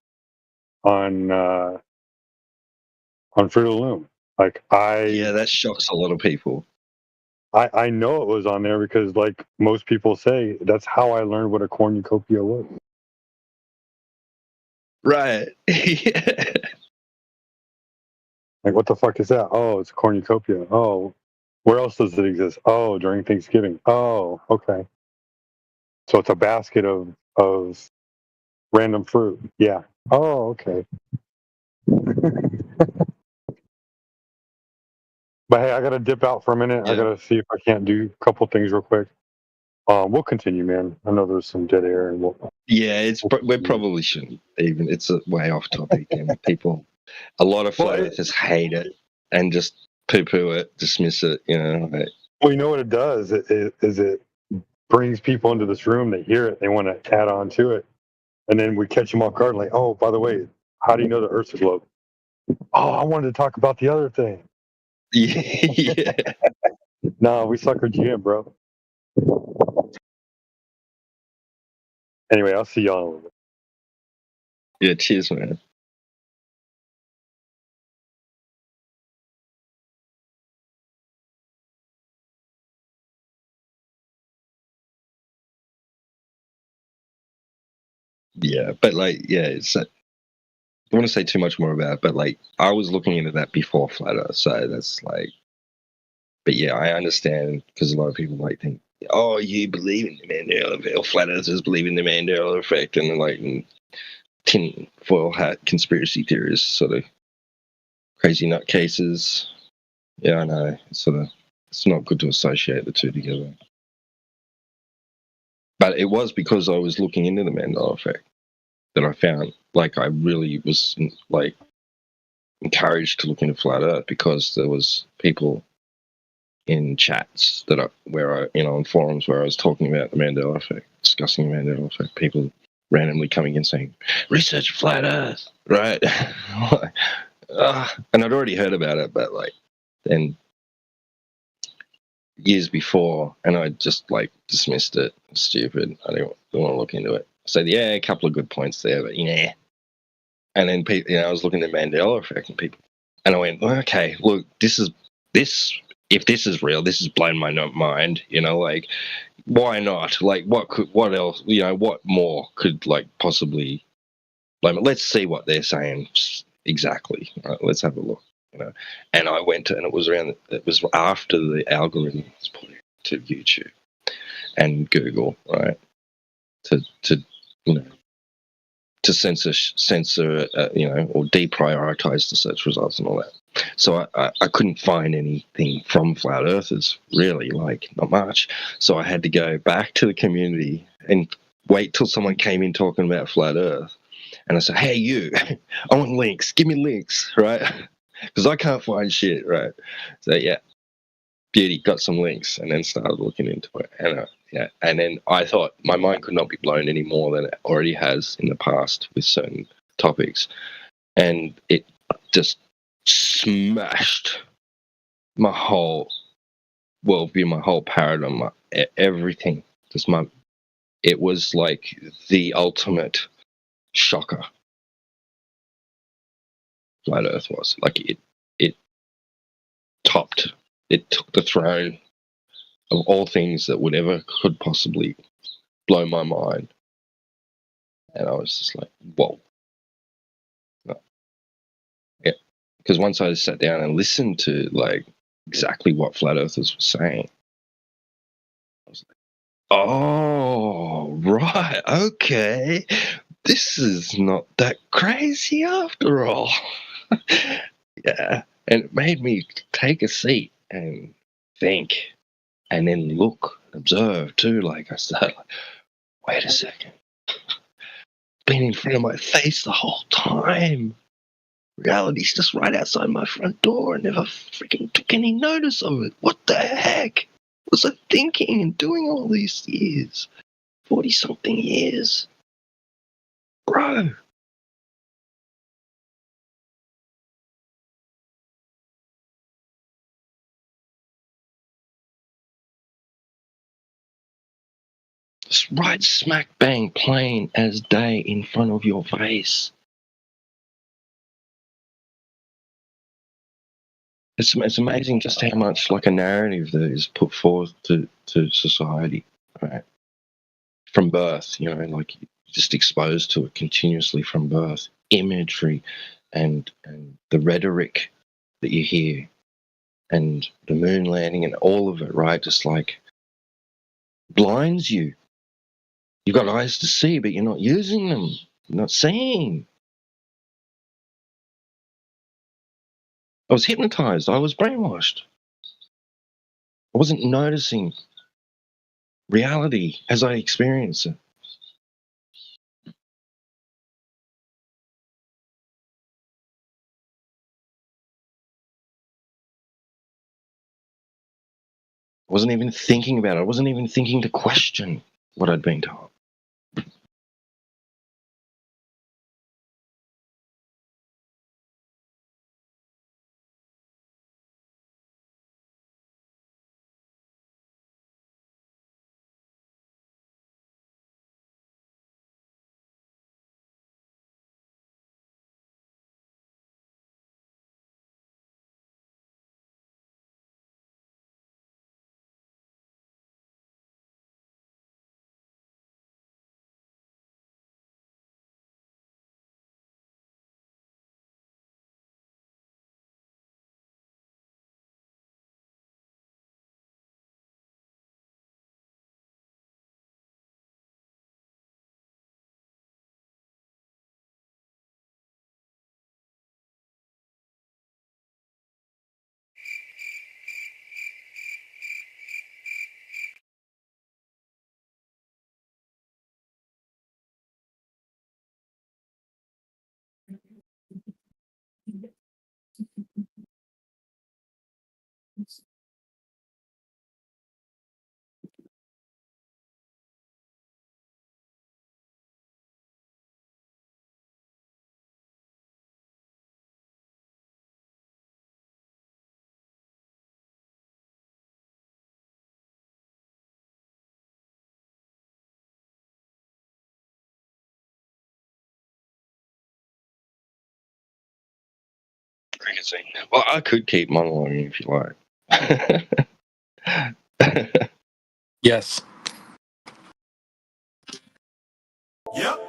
Fruit of the Loom. Like, that shocks a lot of people. I know it was on there because, like most people say, that's how I learned what a cornucopia was. Right. Like, what the fuck is that? Oh, it's a cornucopia. Oh, where else does it exist? Oh, during Thanksgiving. Oh, okay. So it's a basket of random fruit. Yeah. Oh, okay. But hey, I gotta dip out for a minute. Yeah. I gotta see if I can't do a couple things real quick. We'll continue, man. I know there's some dead air, and we probably shouldn't even. It's a way off topic, and people, a lot of flat earthers hate it and just poo-poo it, dismiss it. Like, well, you know what it does is it brings people into this room. They hear it, they want to add on to it, and then we catch them off guard. Like, oh, by the way, how do you know the Earth's a globe? Oh, I wanted to talk about the other thing. Yeah. No, we suckered you in, bro. Anyway, I'll see y'all in a little bit. Yeah, cheers, man. Yeah, but it's. I don't want to say too much more about it, but like, I was looking into that before Flat Earth, so that's like. But yeah, I understand, because a lot of people might think, oh, you believe in the Mandela effect, or Flat Earthers believe in the Mandela effect, and like tinfoil hat conspiracy theorists, sort of crazy nutcases. Yeah, I know. It's not good to associate the two together. But it was because I was looking into the Mandela effect that I found, like, I really was like encouraged to look into Flat Earth, because there was people in chats in forums where I was talking about the Mandela effect, discussing the Mandela effect. People randomly coming in saying, research flat earth, right? And I'd already heard about it, but like then years before, and I just like dismissed it. Stupid. I don't want to look into it. So yeah, a couple of good points there, but yeah. And then people, I was looking at Mandela effect and people, and I went, okay, look, this. If this is real, this has blown my mind. Like, why not? Like, what else? What more could like possibly? Like, let's see what they're saying exactly. Right, let's have a look. And I went to, and it was after the algorithm was put into YouTube and Google, right? To to censor, or deprioritize the search results and all that. So I couldn't find anything from flat earthers, really, like not much. So I had to go back to the community and wait till someone came in talking about flat earth. And I said, hey, you, I want links. Give me links, right? Because I can't find shit, right? So, yeah, beauty, got some links and then started looking into it. And and then I thought my mind could not be blown any more than it already has in the past with certain topics. And it just smashed my whole worldview, my whole paradigm, everything. It was like the ultimate shocker. Flat Earth was like it took the throne of all things that would ever could possibly blow my mind. And I was just like, whoa. Yeah. Because once I sat down and listened to like exactly what flat earthers were saying, I was like, oh, right, okay. This is not that crazy after all. Yeah. And it made me take a seat and think and then look, observe too. Like I started like, wait a second. Been in front of my face the whole time. Reality's just right outside my front door. I never freaking took any notice of it. What the heck was I thinking and doing all these years? 40-something years. Bro. Just right smack bang plain as day in front of your face. It's amazing just how much like a narrative that is put forth to society, right? From birth, like you're just exposed to it continuously from birth. Imagery and the rhetoric that you hear and the moon landing and all of it, right? Just like blinds you. You've got eyes to see, but you're not using them. You're not seeing. I was hypnotized. I was brainwashed. I wasn't noticing reality as I experienced it. I wasn't even thinking about it. I wasn't even thinking to question what I'd been told. Well, I could keep monologuing if you like. Yes. Yep.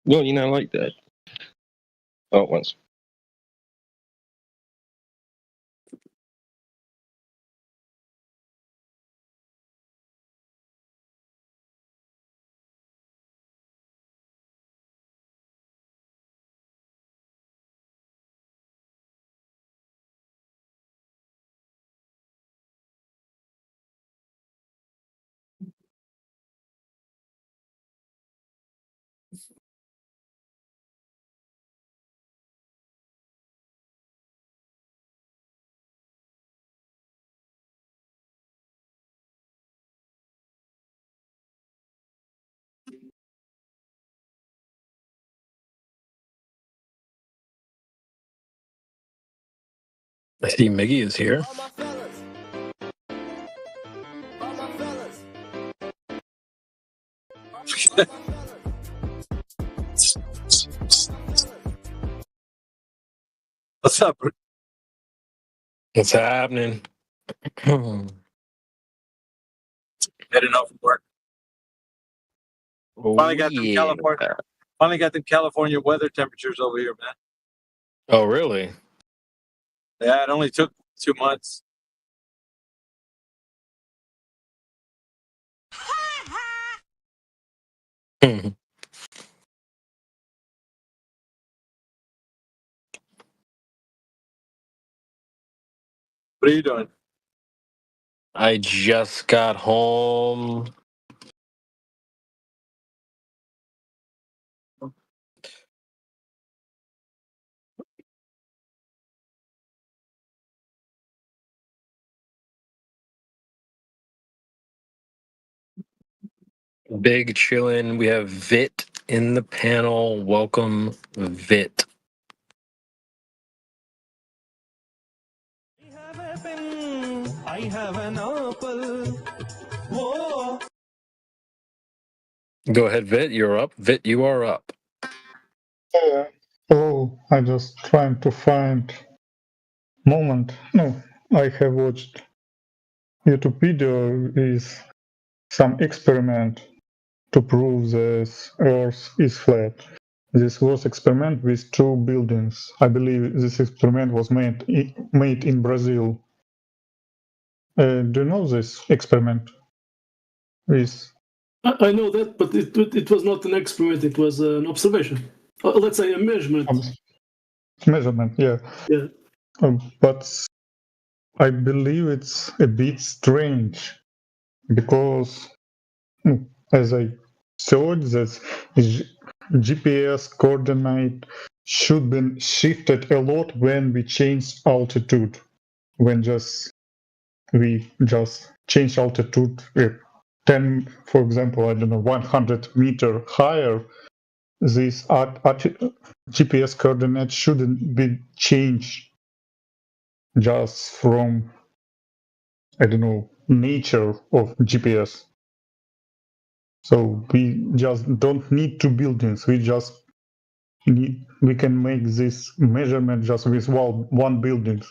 Well, like that. Oh, once. I see Miggy is here. What's up? What's happening? Heading out from work. Finally got them California. Finally got them California weather temperatures over here, man. Oh, really? Yeah, it only took 2 months. What are you doing? I just got home. Big chillin'. We have Vit in the panel. Welcome, Vit. I have an apple. Whoa. Go ahead, Vit. You're up. Vit, you are up. Oh, I just trying to find moment. No, I have watched YouTube video is some experiment to prove that Earth is flat. This was experiment with 2 buildings. I believe this experiment was made in Brazil. Do you know this experiment? I know that, but it was not an experiment. It was an observation. Let's say a measurement. Measurement, yeah. Yeah. But I believe it's a bit strange because, as I thought, that GPS coordinate should be shifted a lot when we change altitude. When we just change altitude 10, for example, I don't know, 100 meter higher, this GPS coordinate shouldn't be changed just from, I don't know, nature of GPS. So we just don't need 2 buildings. We can make this measurement just with one building,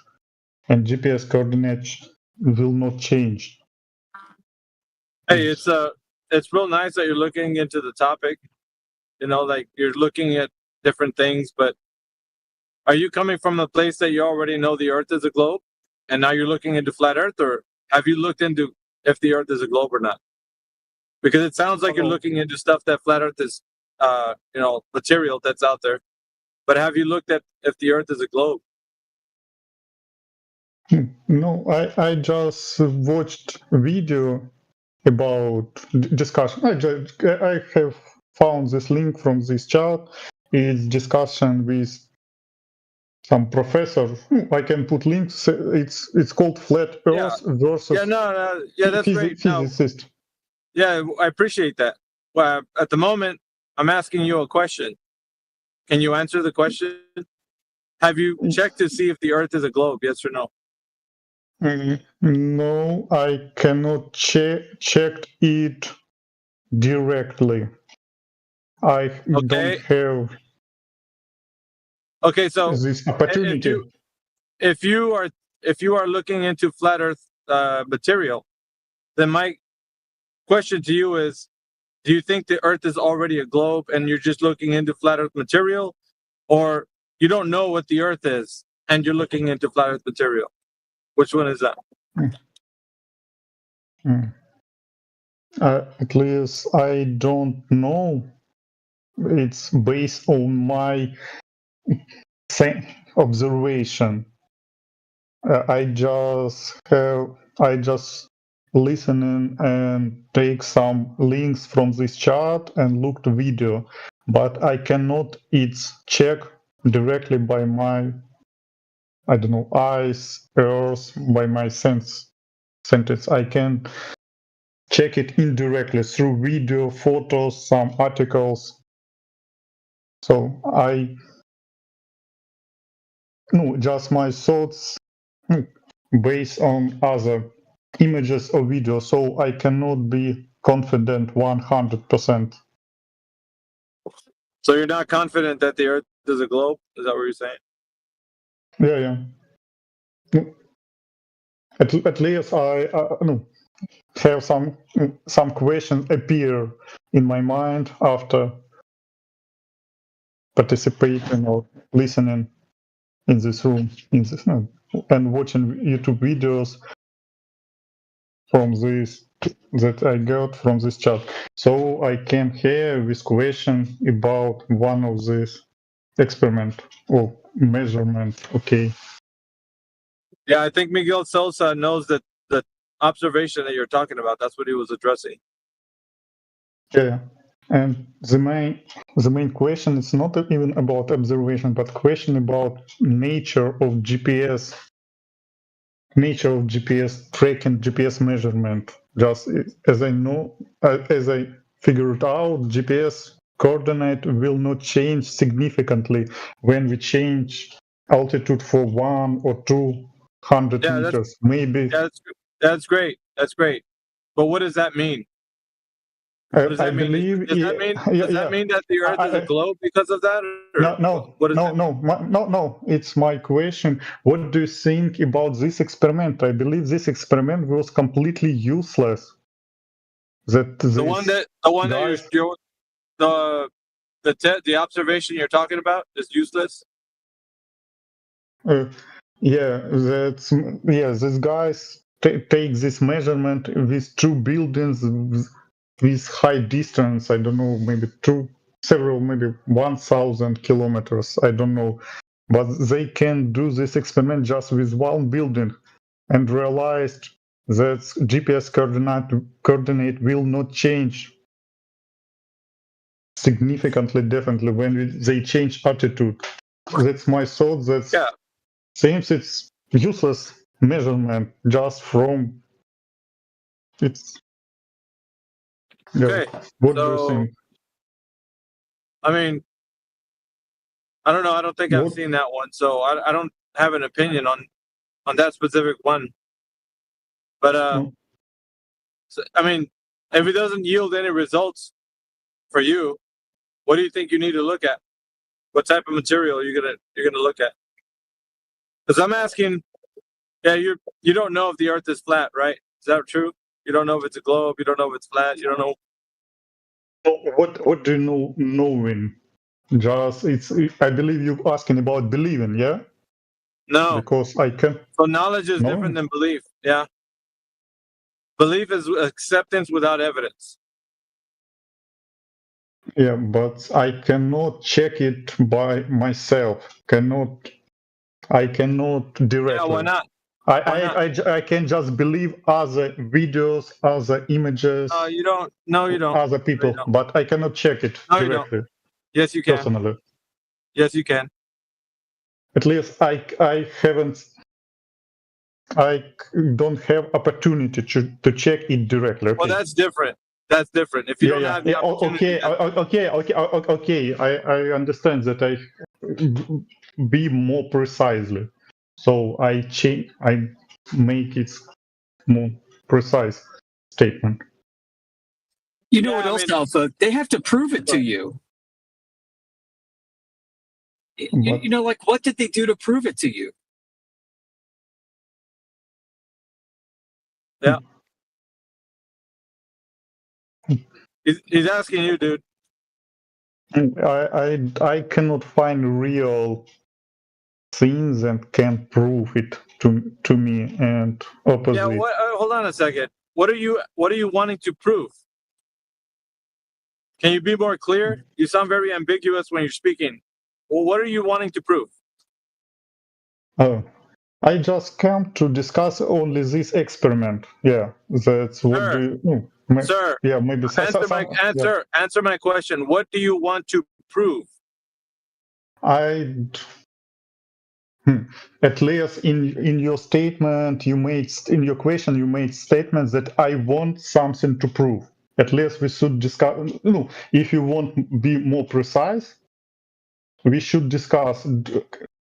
and GPS coordinates will not change. Hey, it's real nice that you're looking into the topic. Like you're looking at different things, but are you coming from the place that you already know the Earth is a globe, and now you're looking into flat Earth, or have you looked into if the Earth is a globe or not? Because it sounds like you're looking into stuff that flat Earth is, material that's out there. But have you looked at if the Earth is a globe? No, I just watched a video about discussion. I have found this link from this chat. It's discussion with some professor. I can put links. It's called Flat Earth versus that's great. physicist. Yeah, I appreciate that. Well, at the moment, I'm asking you a question. Can you answer the question? Have you checked to see if the Earth is a globe? Yes or no? No, I cannot check it directly. I don't have Okay, so this opportunity. if you are looking into flat Earth material, then my question to you is, do you think the Earth is already a globe and you're just looking into flat Earth material, or you don't know what the Earth is and you're looking into flat Earth material? Which one is that? At least I don't know. It's based on my observation. I just listening and take some links from this chart and look the video, but I cannot check directly by my, I don't know, eyes, ears, by my senses. I can check it indirectly through video, photos, some articles. So just my thoughts based on other images or videos, so I cannot be confident 100%. So you're not confident that the Earth is a globe? Is that what you're saying? Yeah. At least I have some questions appear in my mind after participating or listening in this room, and watching YouTube videos from this that I got from this chat. So I can hear this question about one of these experiment or measurement. Okay. Yeah, I think Miguel Sosa knows that the observation that you're talking about. That's what he was addressing. Yeah, and the main question is not even about observation, but question about nature of GPS tracking, GPS measurement. Just as I know, as I figured out, GPS coordinate will not change significantly when we change altitude for 100 or 200 meters. Maybe that's great. That's great. But what does that mean? What does that mean? Believe. Does that mean that the Earth is a globe because of that? No. It's my question. What do you think about this experiment? I believe this experiment was completely useless. The observation you're talking about is useless. These guys take this measurement with two buildings with high distance. I don't know, maybe maybe 1,000 kilometers. I don't know, but they can do this experiment just with one building, and realized that GPS coordinate will not change significantly, definitely when they change altitude. That's my thought. Seems it's useless measurement just from it's. Okay. What do you think? I mean, I don't know. I don't think I've seen that one, so I don't have an opinion on that specific one. But so, I mean, if it doesn't yield any results for you, what do you think you need to look at? What type of material are you're gonna look at? Because I'm asking, you don't know if the Earth is flat, right? Is that true? You don't know if it's a globe. You don't know if it's flat. You don't know. What do you know? Knowing, just I believe you're asking about believing, yeah? No, because I can. So knowledge is different than belief. Yeah, belief is acceptance without evidence. Yeah, but I cannot check it by myself. I cannot directly. Yeah, why not? I can just believe other videos, other images. You don't. No, you don't. Other people, but I cannot check it No, directly. You don't. Yes, you can. Personally. Yes, you can. At least I haven't. I don't have opportunity to check it directly. Okay. Well, that's different. that's different. If you don't have the opportunity, Okay. I understand that I be more precisely. So I make it more precise statement. You know what else, Alpha? They have to prove it to you. You know, like, what did they do to prove it to you? Yeah. He's asking you, dude. I cannot find real things and can prove it to me and opposite. Yeah. Hold on a second. What are you wanting to prove? Can you be more clear? You sound very ambiguous when you're speaking. Well, what are you wanting to prove? Oh, I just come to discuss only this experiment. Yeah, that's what. Sir, yeah, maybe. Answer my question. What do you want to prove? At least in your statement, in your question, you made statements that I want something to prove. At least we should discuss. If you want to be more precise, we should discuss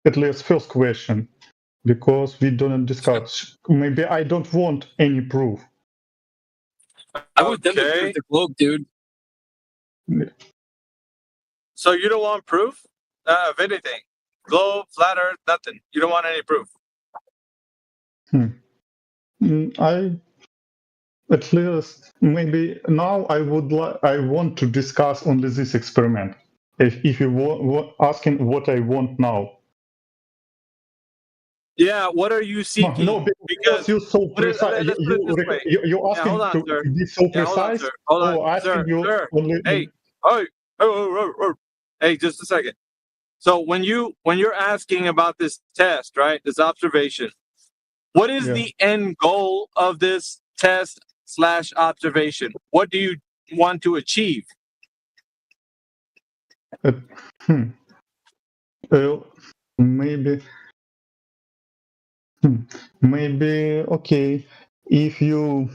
at least first question, because we don't discuss. Maybe I don't want any proof. I want them to prove the globe, dude. So you don't want proof of anything? Globe, flat Earth, nothing. You don't want any proof. I at least maybe now I want to discuss only this experiment. If you asking what I want now. Yeah, what are you seeking? No, because you're so precise. You're asking to be so precise. Hey, just a second. So when you're asking about this test, right? This observation, what is the end goal of this test/observation? What do you want to achieve? Maybe okay. If you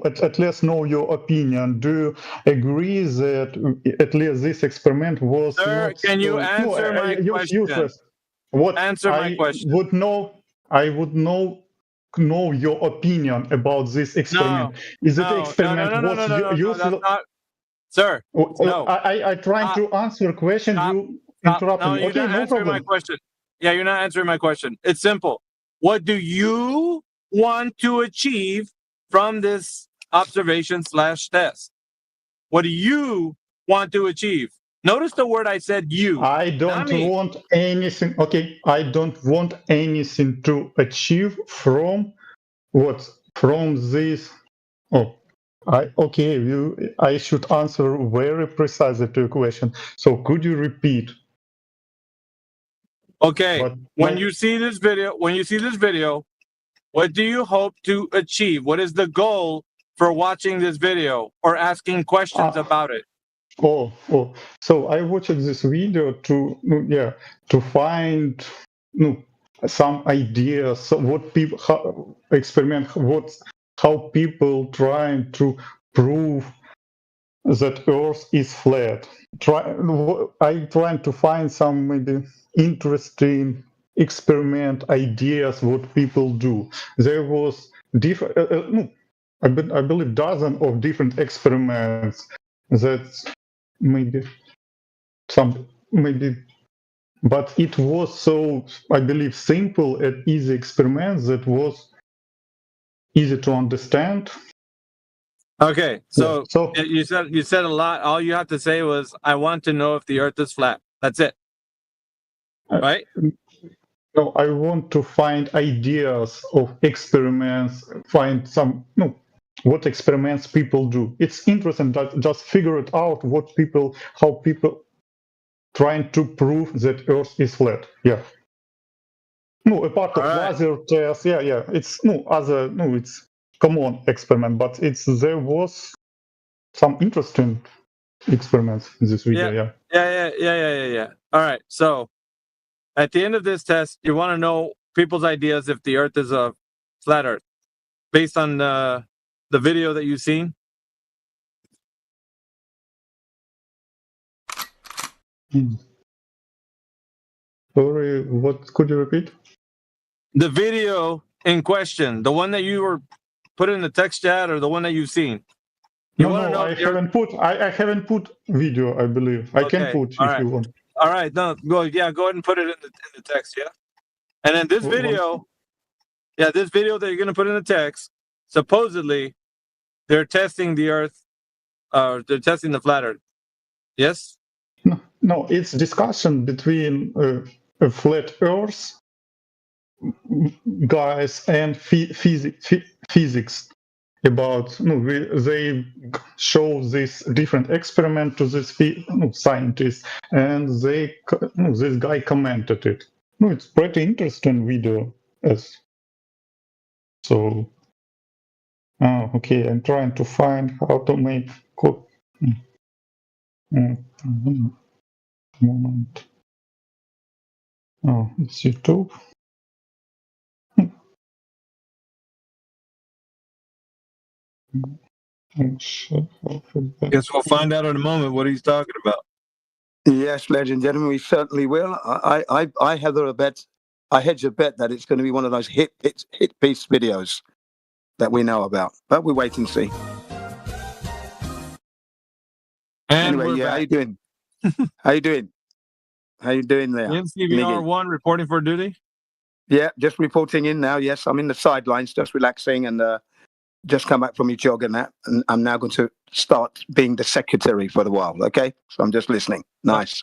at least know your opinion. Do you agree that at least this experiment was Sir, can you answer my question? Useless. What answer my question. I would know your opinion about this experiment. Is it experiment was useless? Sir, no. I trying to answer a question. You interrupt me. You're not answering my question. Yeah, you're not answering my question. It's simple. What do you want to achieve from this observation/test? What do you want to achieve? Notice the word I said you. I don't want anything. Okay, I don't want anything to achieve from what? From this. Oh, I should answer very precisely to your question. So could you repeat? Okay. When you see this video, what do you hope to achieve? What is the goal for watching this video or asking questions about it? So I watched this video to find some ideas, what people how people trying to prove that Earth is flat. I trying to find some maybe interesting experiment ideas what people do. There was different. I believe dozen of different experiments that but it was so, I believe, simple and easy experiments that was easy to understand. Okay, so you said a lot. All you have to say was, "I want to know if the Earth is flat." That's it, right? No, I want to find ideas of experiments. Find some what experiments people do. It's interesting that just figure it out how people trying to prove that Earth is flat. Yeah. No, apart of laser tests. Yeah. It's it's common experiment, but there was some interesting experiments in this video. Yeah. All right. So at the end of this test, you want to know people's ideas if the Earth is a flat Earth, based on the video that you've seen. Sorry, what could you repeat? The video in question, the one that you were put in the text chat, or the one that you've seen. You want to know? I haven't put video. I believe I can put if you want. All right, no, go ahead and put it in the text, yeah. And then this video, this video that you're gonna put in the text, supposedly, they're testing the Earth, they're testing the flat Earth. Yes. No, it's discussion between flat Earth guys and physics about they show this different experiment to this scientist, and this guy commented it. It's pretty interesting video. Yes. So okay, I'm trying to find how to make moment. Oh, it's YouTube. Guess we'll find out in a moment what he's talking about. Yes, ladies and gentlemen, we certainly will. I hazard a bet. I hedge a bet that it's going to be one of those hit piece videos that we know about. But we wait and see. And anyway, how you doing? How you doing? How you doing there? MCVR1 reporting for duty. Yeah, just reporting in now. Yes, I'm in the sidelines, just relaxing, and just come back from your jog and that. And I'm now going to start being the secretary for the while. Okay, so I'm just listening. Nice.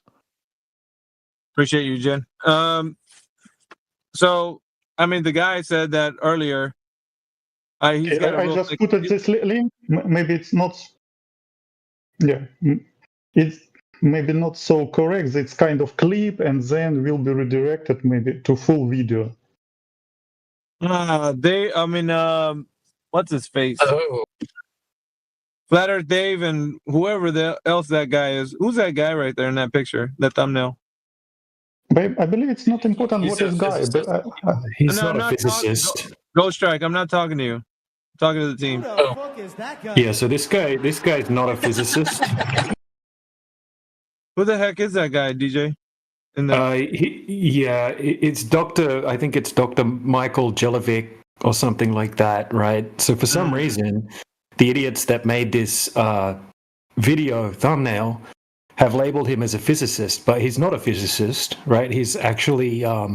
Appreciate you, Jen. So, I mean, the guy said that earlier. He's got I just put this link. Maybe it's not. Yeah, it's maybe not so correct. It's kind of clip, and then will be redirected maybe to full video. What's his face? Oh. Flat Earth Dave and whoever else that guy is. Who's that guy right there in that picture, that thumbnail? But I believe it's not important what is guy. But he's not a physicist. Ghost Strike, I'm not talking to you. I'm talking to the team. Yeah, so this guy's not a physicist. Who the heck is that guy, DJ? It's Dr. I think it's Dr. Michael Jelinek or something like that, right? So for some reason, the idiots that made this video thumbnail have labeled him as a physicist, but he's not a physicist, right? He's actually a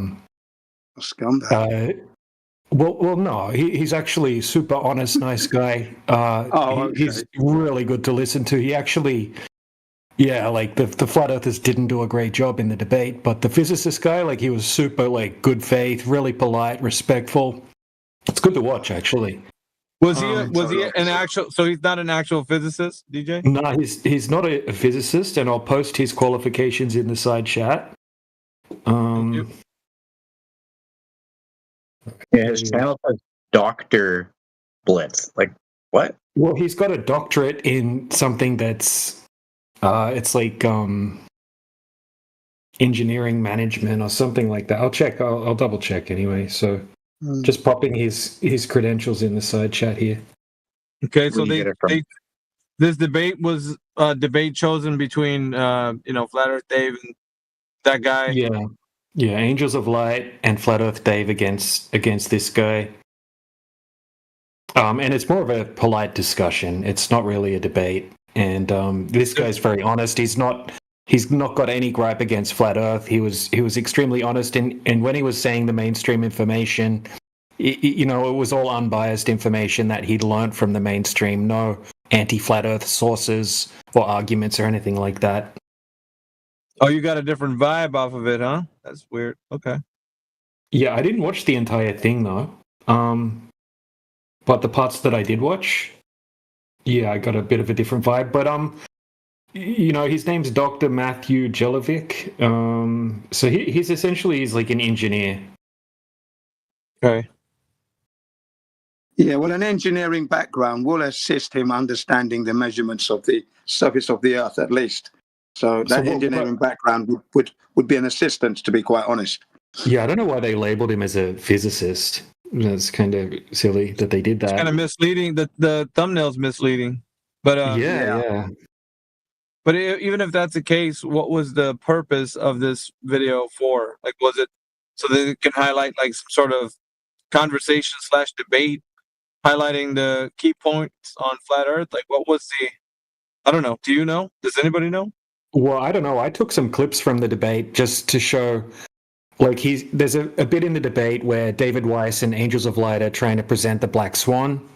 scumbag. Well, no, he's actually super honest, nice guy. He's really good to listen to. He actually, the flat earthers didn't do a great job in the debate, but the physicist guy, he was super, good faith, really polite, respectful. It's good to watch, actually. Was he an actual? So he's not an actual physicist, DJ? No, he's not a physicist, and I'll post his qualifications in the side chat. Yeah, his channel says Dr. Blitz. What? Well, he's got a doctorate in something that's it's engineering management or something like that. I'll check. I'll double check anyway. So just popping his credentials in the side chat here. Okay, so this debate was a debate chosen between Flat Earth Dave and that guy. Yeah, Angels of Light and Flat Earth Dave against this guy. And it's more of a polite discussion. It's not really a debate. And this guy's very honest. He's not got any gripe against Flat Earth. He was extremely honest. And when he was saying the mainstream information, it was all unbiased information that he'd learned from the mainstream. No anti-Flat Earth sources or arguments or anything like that. Oh, you got a different vibe off of it, huh? That's weird. Okay. Yeah, I didn't watch the entire thing though. But the parts that I did watch, I got a bit of a different vibe. But his name's Dr. Matthew Jelinek. So he's essentially like an engineer. Okay. Yeah, well, an engineering background will assist him understanding the measurements of the surface of the Earth, at least. So that engineering background would be an assistance, to be quite honest. Yeah, I don't know why they labeled him as a physicist. That's kind of silly that they did that. It's kind of misleading. The thumbnail's misleading. But yeah. But even if that's the case, what was the purpose of this video for? Like, was it so that it can highlight like some sort of conversation / debate, highlighting the key points on flat Earth? Like, what was the? I don't know. Do you know? Does anybody know? Well, I don't know. I took some clips from the debate just to show, like, there's a bit in the debate where David Weiss and Angels of Light are trying to present the Black Swan.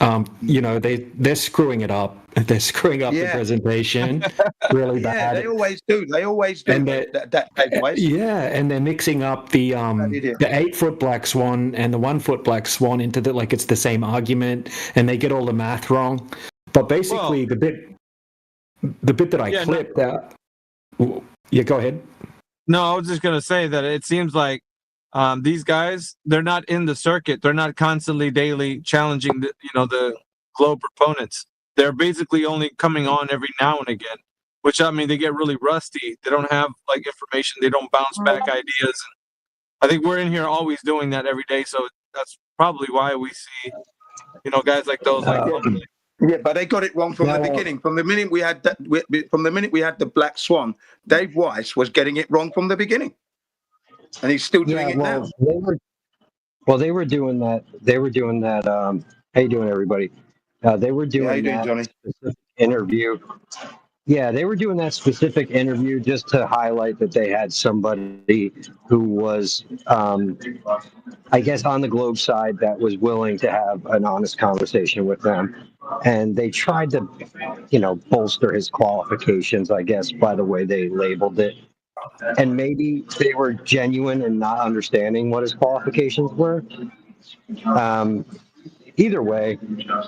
They're screwing it up. They're screwing up the presentation really bad. They always do. They always do. And that Weiss. Yeah, and they're mixing up the 8-foot Black Swan and the 1-foot Black Swan into it's the same argument, and they get all the math wrong. But basically, the bit that I clipped out. Yeah, go ahead. No, I was just gonna say that it seems like these guys, they're not in the circuit. They're not constantly, daily challenging the globe proponents. They're basically only coming on every now and again, which I mean, they get really rusty. They don't have like information. They don't bounce back ideas. I think we're in here always doing that every day. So that's probably why we see, guys like those. Yeah, but they got it wrong from the beginning. From the minute we had the Black Swan, Dave Weiss was getting it wrong from the beginning, and he's still doing it now. They were doing that. How you doing, everybody? They were doing that specific interview. Yeah, they were doing that specific interview just to highlight that they had somebody who was, I guess, on the Globe side that was willing to have an honest conversation with them. And they tried to, bolster his qualifications, I guess, by the way they labeled it. And maybe they were genuine and not understanding what his qualifications were. Either way,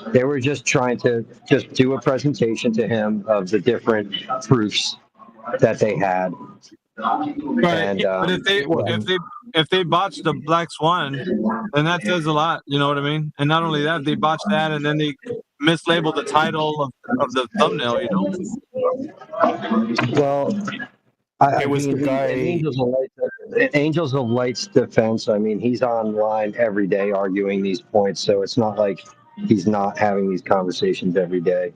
they were just trying to do a presentation to him of the different proofs that they had. Right. And, but if they botched the Black Swan, then that says a lot. You know what I mean? And not only that, they botched that, and then they mislabeled the title of the thumbnail. Well, it was the guy. Angels of Light's defense. I mean, he's online every day arguing these points, so it's not like he's not having these conversations every day.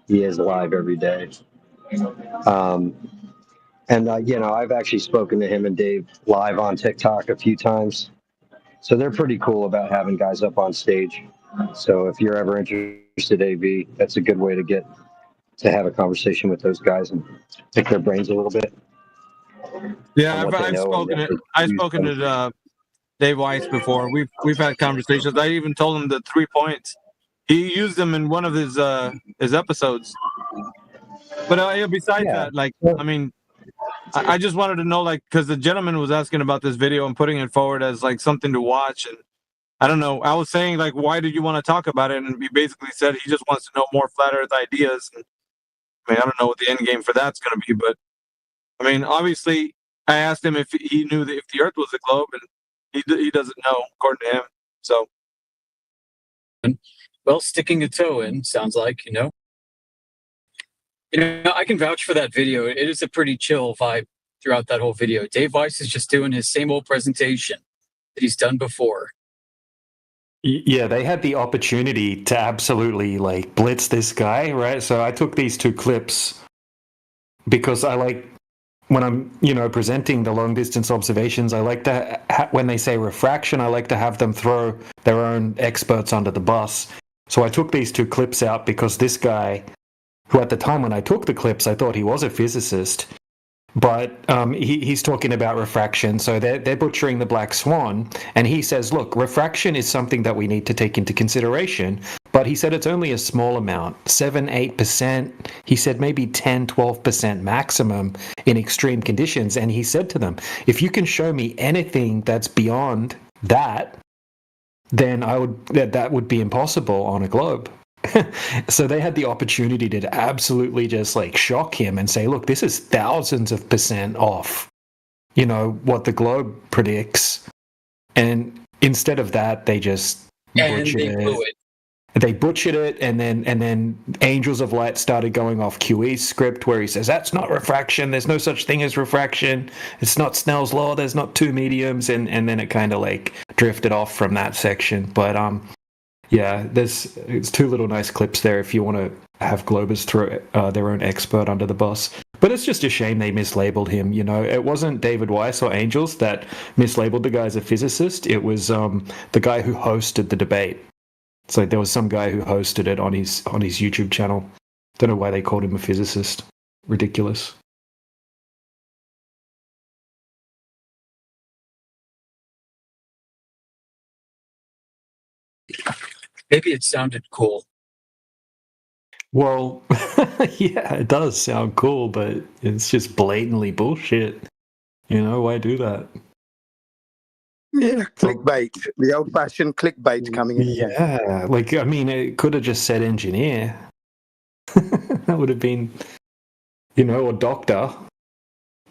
He is live every day. I've actually spoken to him and Dave live on TikTok a few times. So they're pretty cool about having guys up on stage. So if you're ever interested, AV, that's a good way to have a conversation with those guys and pick their brains a little bit. Yeah, I've spoken to Dave Weiss before. We've had conversations. I even told him the 3 points. He used them in one of his episodes. But besides that, I mean, I just wanted to know, because the gentleman was asking about this video and putting it forward as something to watch, and I don't know. I was saying why did you want to talk about it? And he basically said he just wants to know more flat Earth ideas. And, I mean, I don't know what the end game for that's going to be, but I mean, obviously, I asked him if he knew if the Earth was a globe, and he doesn't know, according to him. So, well, sticking a toe in sounds like I can vouch for that video. It is a pretty chill vibe throughout that whole video. Dave Weiss is just doing his same old presentation that he's done before. Yeah, they had the opportunity to absolutely blitz this guy, right? So I took these 2 clips because I when I'm, presenting the long distance observations, I like to, when they say refraction, I like to have them throw their own experts under the bus. So I took these 2 clips out because this guy, who at the time when I took the clips, I thought he was a physicist, but he's talking about refraction. So they're butchering the Black Swan, and he says, look, refraction is something that we need to take into consideration, but he said it's only a small amount, 7-8%. He said maybe 10-12% maximum in extreme conditions. And he said to them, if you can show me anything that's beyond that, then that would be impossible on a globe. So they had the opportunity to absolutely just shock him and say, look, this is thousands of % off, what the globe predicts. And instead of that, they just butchered it. They butchered it, and then Angels of Light started going off QE's script where he says, that's not refraction, there's no such thing as refraction, it's not Snell's law, there's not 2 mediums, and then it kind of drifted off from that section. But Yeah, it's two little nice clips there if you want to have Globus throw their own expert under the bus. But it's just a shame they mislabeled him. You know, it wasn't David Weiss or Angels that mislabeled the guy as a physicist. It was the guy who hosted the debate. So there was some guy who hosted it on his YouTube channel. Don't know why they called him a physicist. Ridiculous. Maybe it sounded cool. Well, yeah, it does sound cool, but it's just blatantly bullshit. You know, why do that? Yeah, clickbait. The old-fashioned clickbait coming in. Yeah, like, I mean, it could have just said engineer. That would have been, you know, or doctor.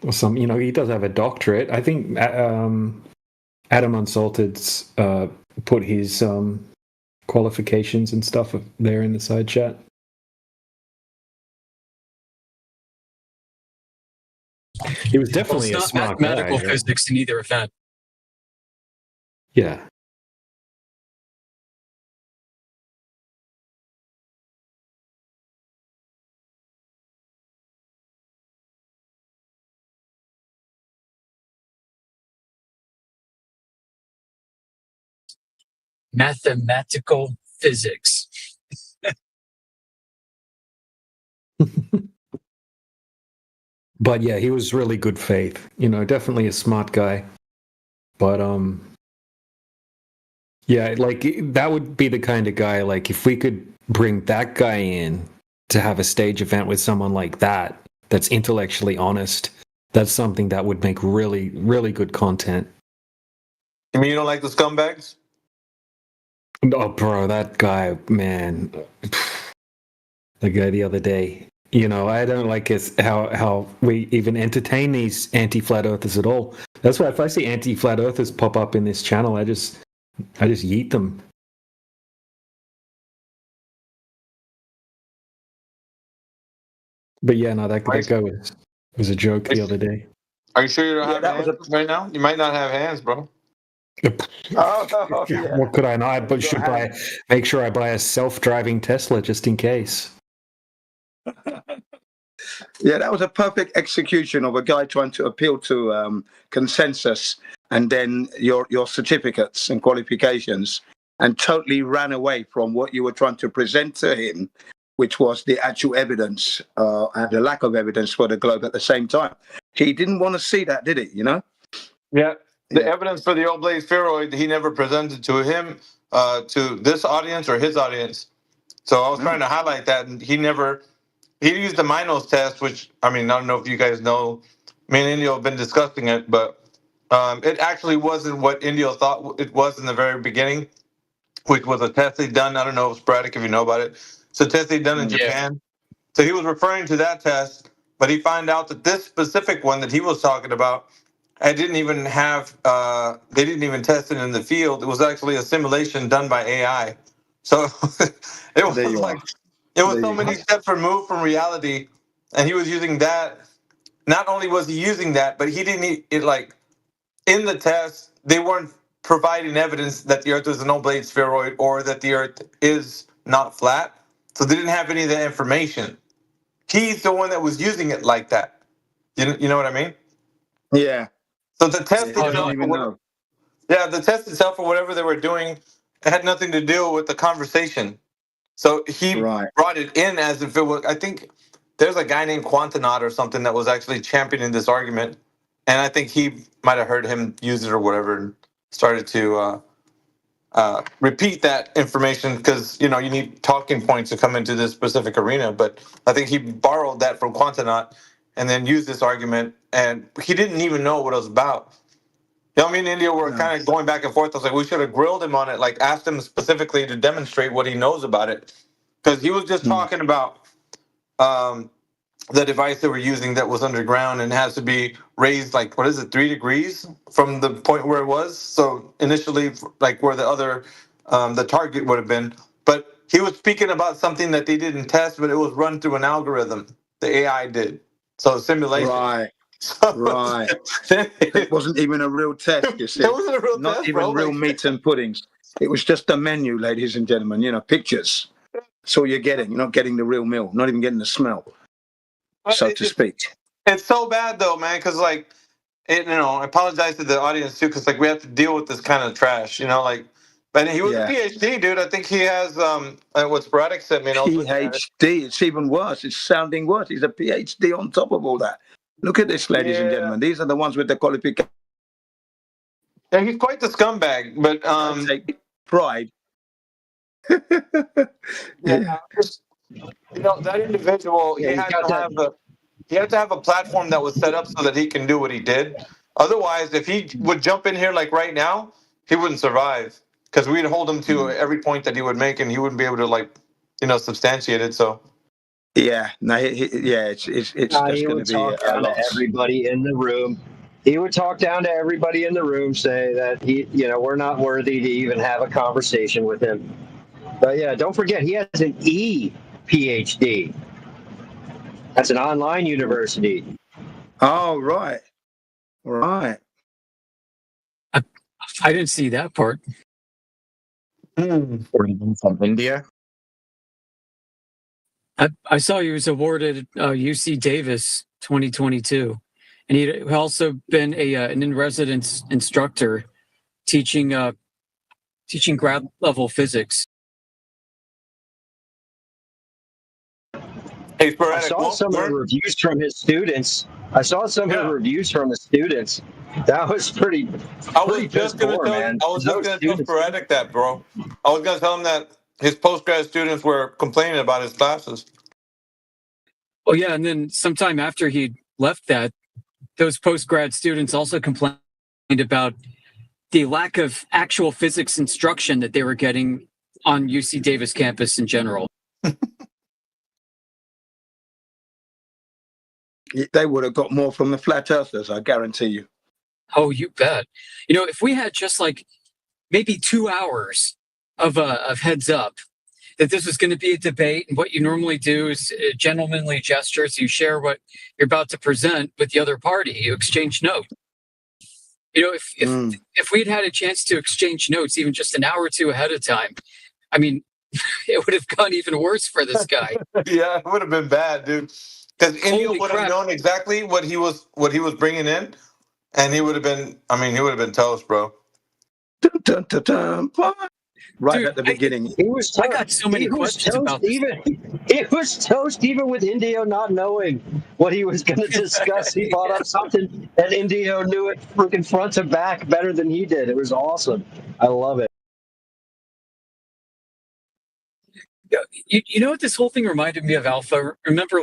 Or some, you know, he does have a doctorate. I think Adam Unsalted's put his qualifications and stuff there in the side chat. He was definitely it's a smart not mathematical guy. physics in either event. Yeah. Mathematical physics. But yeah, he was really good faith. You know, definitely a smart guy. But yeah, like that would be the kind of guy, like if we could bring that guy in to have a stage event with someone like that, that's intellectually honest, that's something that would make really, really good content. You mean you don't like the scumbags? Oh, bro, that guy, man. The guy the other day. You know, I don't like how we even entertain these anti-flat earthers at all. That's why if I see anti-flat earthers pop up in this channel, I just yeet them. But yeah, no, that guy was a joke the other day. Are you sure you don't have hands right now? You might not have hands, bro. Oh, yeah. What could I not? But should make sure I buy a self-driving Tesla just in case. Yeah, that was a perfect execution of a guy trying to appeal to consensus and then your certificates and qualifications, and totally ran away from what you were trying to present to him, which was the actual evidence and the lack of evidence for the globe at the same time. He didn't want to see that, did he? You know? Yeah. The evidence for the oblate spheroid he never presented to him, to this audience or his audience. So I was trying to highlight that, and he used the Minos test, which, I mean, I don't know if you guys know, me and Indio have been discussing it, but it actually wasn't what Indio thought it was in the very beginning, which was a test they'd done. I don't know, Sporadic, if you know about it. It's a test they'd done in Japan. So he was referring to that test, but he found out that this specific one that he was talking about, I didn't even have, they didn't even test it in the field. It was actually a simulation done by AI. So it was so many steps removed from reality. And he was using that. Not only was he using that, but he didn't, in the test, they weren't providing evidence that the Earth is an oblate spheroid or that the Earth is not flat. So they didn't have any of that information. He's the one that was using it like that. You know what I mean? Yeah. So the test itself, the test itself or whatever they were doing, it had nothing to do with the conversation. So he brought it in as if it was. I think there's a guy named Quantanaut or something that was actually championing this argument, and I think he might have heard him use it or whatever, and started to repeat that information because you need talking points to come into this specific arena. But I think he borrowed that from Quantanaut and then used this argument, and he didn't even know what it was about. You know, me and India were kind of going back and forth. I was like, we should have grilled him on it, like asked him specifically to demonstrate what he knows about it. Because he was just talking about the device they were using that was underground and has to be raised, 3 degrees from the point where it was. So initially, where the other, the target would have been. But he was speaking about something that they didn't test, but it was run through an algorithm. The AI did. So simulation. Right. It wasn't even a real test, you see. It wasn't a real Not test, even bro. real meat and puddings. It was just a menu, ladies and gentlemen. You know, pictures. That's all you're getting. You're not getting the real meal. Not even getting the smell, so to speak. It's so bad though, man. Because like, I apologize to the audience too, because like we have to deal with this kind of trash. But he was a PhD, dude. I think he has what Sporadic sent me. PhD. It's even worse. It's sounding worse. He's a PhD on top of all that. Look at this, ladies and gentlemen. These are the ones with the qualification. Yeah, he's quite the scumbag, but take pride. That individual, he had to have a platform that was set up so that he can do what he did. Otherwise, if he would jump in here like right now, he wouldn't survive, because we'd hold him to every point that he would make, and he wouldn't be able to substantiate it. So. Yeah, no, it's just going to be a loss. Everybody in the room. He would talk down to everybody in the room, say that we're not worthy to even have a conversation with him. But yeah, don't forget, he has an PhD. That's an online university. Oh, right. I didn't see that part. From India. I saw he was awarded UC Davis 2022, and he'd also been an in-residence instructor teaching grad level physics. I saw some of the reviews from his students. That was pretty. I was just going to tell Sporadic that, bro. I was going to tell him that his postgrad students were complaining about his classes. Oh yeah, and then sometime after he left that, those postgrad students also complained about the lack of actual physics instruction that they were getting on UC Davis campus in general. They would have got more from the flat earthers, I guarantee you. Oh, you bet. If we had just like maybe 2 hours of heads up that this was going to be a debate, and what you normally do is gentlemanly gestures. You share what you're about to present with the other party. You exchange notes. If we'd had a chance to exchange notes, even just an hour or two ahead of time, I mean, it would have gone even worse for this guy. Yeah, it would have been bad, dude. Because India would have known exactly what he was bringing in, and he would have been toast, bro. Dun, dun, dun, dun. Right, dude, at the beginning. I got so many questions about this. It was toast even with Indio not knowing what he was going to discuss. He brought up something, and Indio knew it freaking front to back better than he did. It was awesome. I love it. You know what this whole thing reminded me of, Alpha? Remember,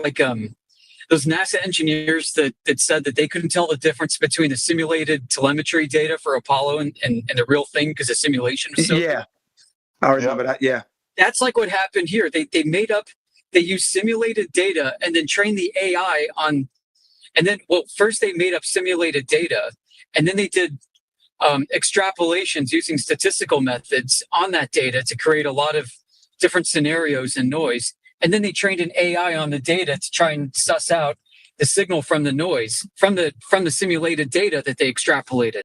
those NASA engineers that said that they couldn't tell the difference between the simulated telemetry data for Apollo and the real thing because the simulation was so good? I remember that, yeah. That's like what happened here. They used simulated data and then trained the AI on, and then, first they made up simulated data, and then they did extrapolations using statistical methods on that data to create a lot of different scenarios and noise. And then they trained an AI on the data to try and suss out the signal from the noise, from the simulated data that they extrapolated.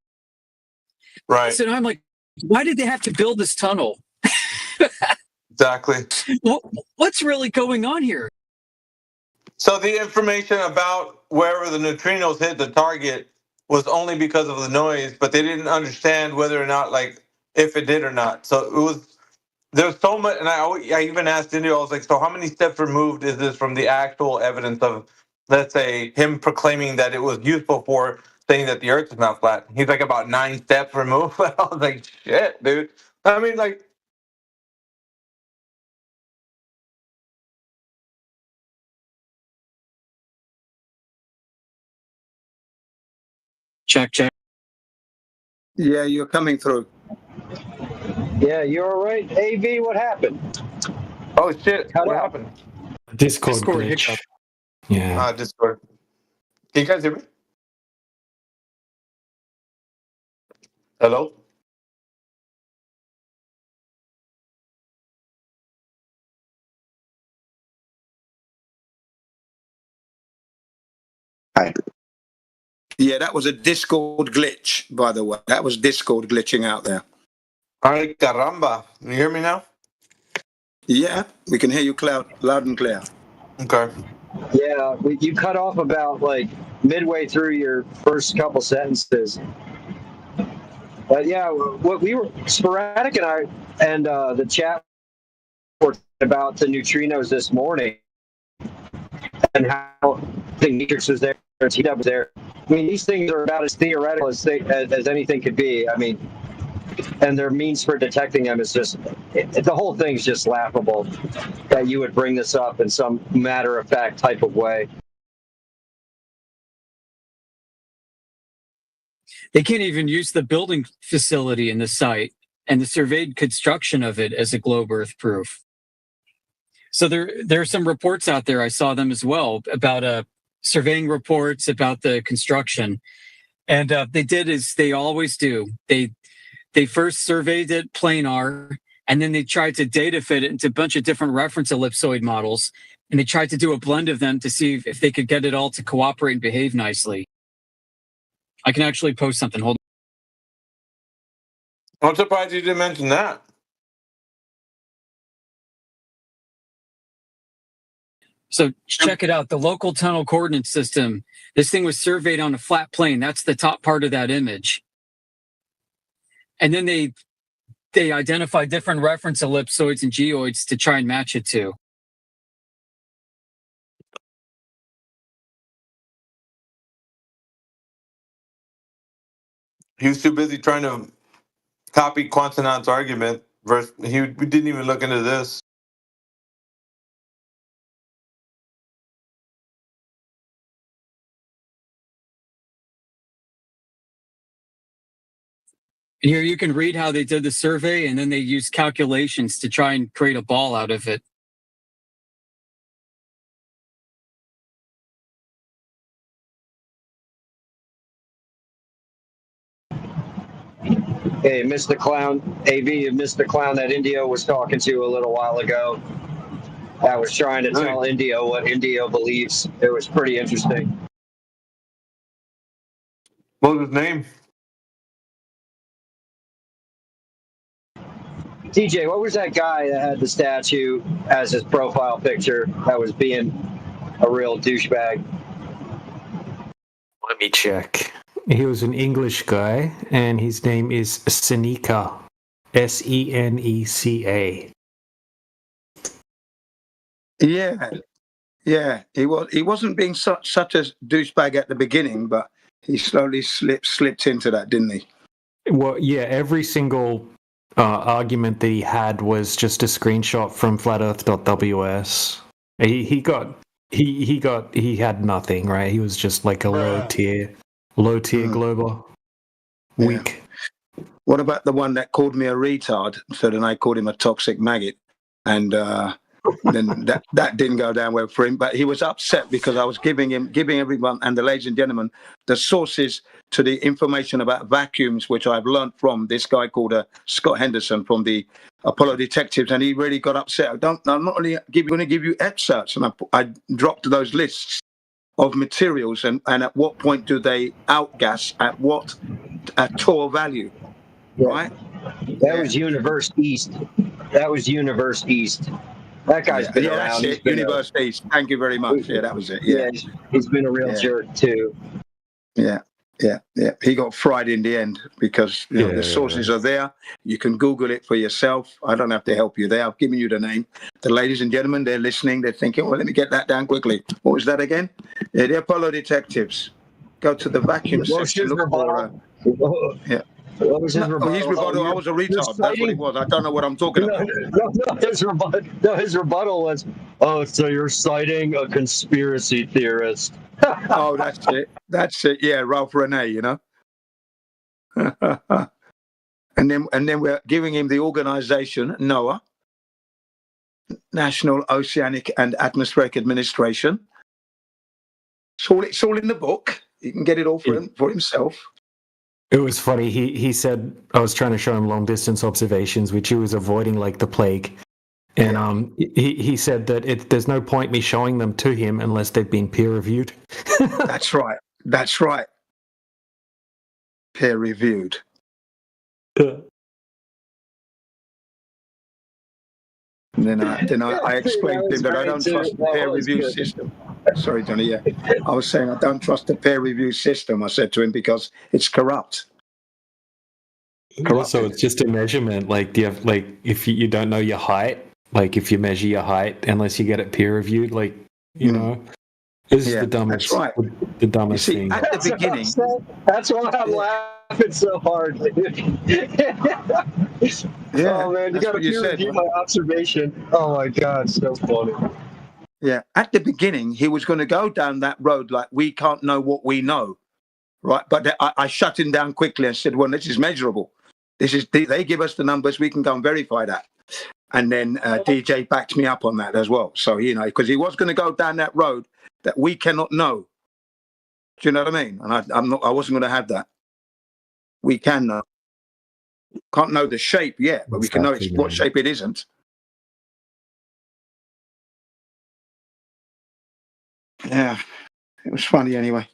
Right. So I'm like, why did they have to build this tunnel? Exactly. What's really going on here? So the information about wherever the neutrinos hit the target was only because of the noise, but they didn't understand whether or not, if it did or not. So there's so much, and I even asked India, I was like, so how many steps removed is this from the actual evidence of, let's say, him proclaiming that it was useful for saying that the Earth is not flat? He's like about 9 steps removed. I was like, shit, dude. I mean, Check. Yeah, you're coming through. Yeah, you're all right. AV, what happened? Oh, shit. What happened? Discord glitch. Hiccup. Yeah. Discord. Can you guys hear me? Hello? Hi. Yeah, that was a Discord glitch, by the way. That was Discord glitching out there. Ay, caramba. Can you hear me now? Yeah, we can hear you loud and clear. Okay. Yeah, you cut off about like midway through your first couple sentences. But yeah, what we were sporadic and I and the chat were about the neutrinos this morning and how the matrix was there, T-Dub was there. I mean, these things are about as theoretical as anything could be. I mean, and their means for detecting them is just the whole thing's just laughable that you would bring this up in some matter-of-fact type of way. They can't even use the building facility in the site and the surveyed construction of it as a globe Earth proof. So there are some reports out there, I saw them as well, about surveying reports about the construction. And they did as they always do. They first surveyed it planar, and then they tried to data fit it into a bunch of different reference ellipsoid models. And they tried to do a blend of them to see if they could get it all to cooperate and behave nicely. I can actually post something. Hold on. I'm surprised you didn't mention that. So check it out. The local tunnel coordinate system. This thing was surveyed on a flat plane. That's the top part of that image. And then they identified different reference ellipsoids and geoids to try and match it to. He was too busy trying to copy Quantanauts' argument. We didn't even look into this. And here you can read how they did the survey, and then they used calculations to try and create a ball out of it. Hey, Mr. Clown, AV, Mr. Clown that Indio was talking to a little while ago. I was trying to tell Indio what Indio believes. It was pretty interesting. What was his name? DJ, what was that guy that had the statue as his profile picture that was being a real douchebag? Let me check. He was an English guy, and his name is Seneca. Seneca. Yeah. He wasn't being such a douchebag at the beginning, but he slowly slipped into that, didn't he? Well, yeah. Every single argument that he had was just a screenshot from flatearth.ws. He had nothing, right? He was just like a low tier glober. Weak. What about the one that called me a retard? So then I called him a toxic maggot, and then that didn't go down well for him. But he was upset because I was giving everyone and the ladies and gentlemen the sources to the information about vacuums, which I've learned from this guy called Scott Henderson from the Apollo Detectives, and he really got upset. I'm not only going to give you excerpts, and I dropped those lists of materials and at what point do they outgas at what Tor value, right? That was Universe East. That guy's been around. That's it. Universe East. Thank you very much. Yeah, that was it. Yeah, he's been a real jerk too. Yeah. He got fried in the end because the sources are there. You can Google it for yourself. I don't have to help you there. I've given you the name. The ladies and gentlemen, they're listening. They're thinking, well, let me get that down quickly. What was that again? Yeah, the Apollo Detectives. Go to the vacuum section. Look for What was his rebuttal? His rebuttal, I was a retard. That's what it was. I don't know what I'm talking about. His rebuttal was, so you're citing a conspiracy theorist. Oh, that's it. Yeah, Ralph Rene, you know. and then we're giving him the organization, NOAA, National Oceanic and Atmospheric Administration. It's all in the book. You can get it all for himself. It was funny. He said I was trying to show him long distance observations, which he was avoiding like the plague. And he said that there's no point me showing them to him unless they've been peer reviewed. That's right. Peer reviewed. And then I explained to him that I don't trust the peer review system. Sorry, Johnny. Yeah, I was saying I don't trust the peer review system. I said to him because it's corrupt. Also, it's just a measurement. Like, do you have, like, if you don't know your height, like if you measure your height, unless you get it peer reviewed, like, you know, this is the dumbest. That's right. The dumbest you see, thing. At the beginning, that's why I'm laughing so hard. Yeah, oh man, you got to peer review my observation. Oh my god, so funny. Yeah, at the beginning, he was going to go down that road like we can't know what we know, right? But I shut him down quickly and said, "Well, this is measurable. They give us the numbers, we can go and verify that." And then DJ backed me up on that as well. So because he was going to go down that road that we cannot know. Do you know what I mean? And I wasn't going to have that. We can know. Can't know the shape yet, but we can know what shape it isn't. Yeah, it was funny anyway.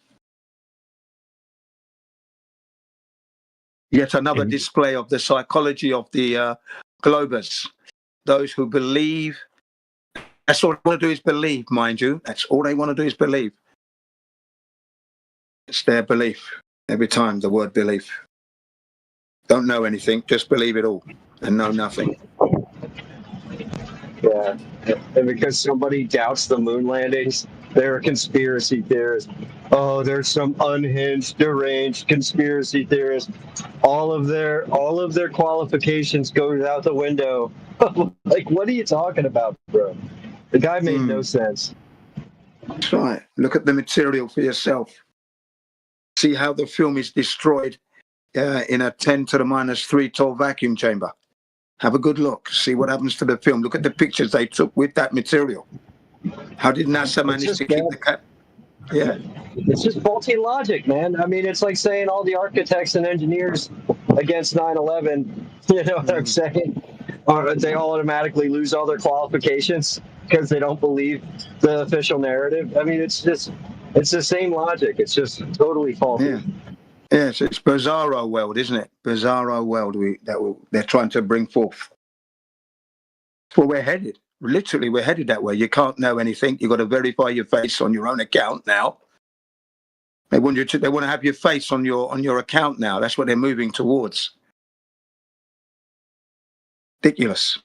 Yet another display of the psychology of the Globers. Those who believe. That's all they want to do is believe, mind you. That's all they want to do is believe. It's their belief. Every time the word belief. Don't know anything, just believe it all and know nothing. Yeah, and because somebody doubts the moon landings, they're a conspiracy theorist. Oh, there's some unhinged, deranged conspiracy theorists. All of their qualifications go out the window. Like, what are you talking about, bro? The guy made no sense. That's right. Look at the material for yourself. See how the film is destroyed in a 10⁻³ tall vacuum chamber. Have a good look. See what happens to the film. Look at the pictures they took with that material. How did NASA manage to keep the cat? Yeah. It's just faulty logic, man. I mean, it's like saying all the architects and engineers against 9/11, you know what I'm saying? Or they all automatically lose all their qualifications because they don't believe the official narrative. I mean, it's the same logic. It's just totally faulty. Yeah. Yes, it's bizarro world, isn't it? Bizarro world they're trying to bring forth. That's where we're headed. Literally, we're headed that way. You can't know anything. You've got to verify your face on your own account now. They want to have your face on your account now. That's what they're moving towards. Ridiculous.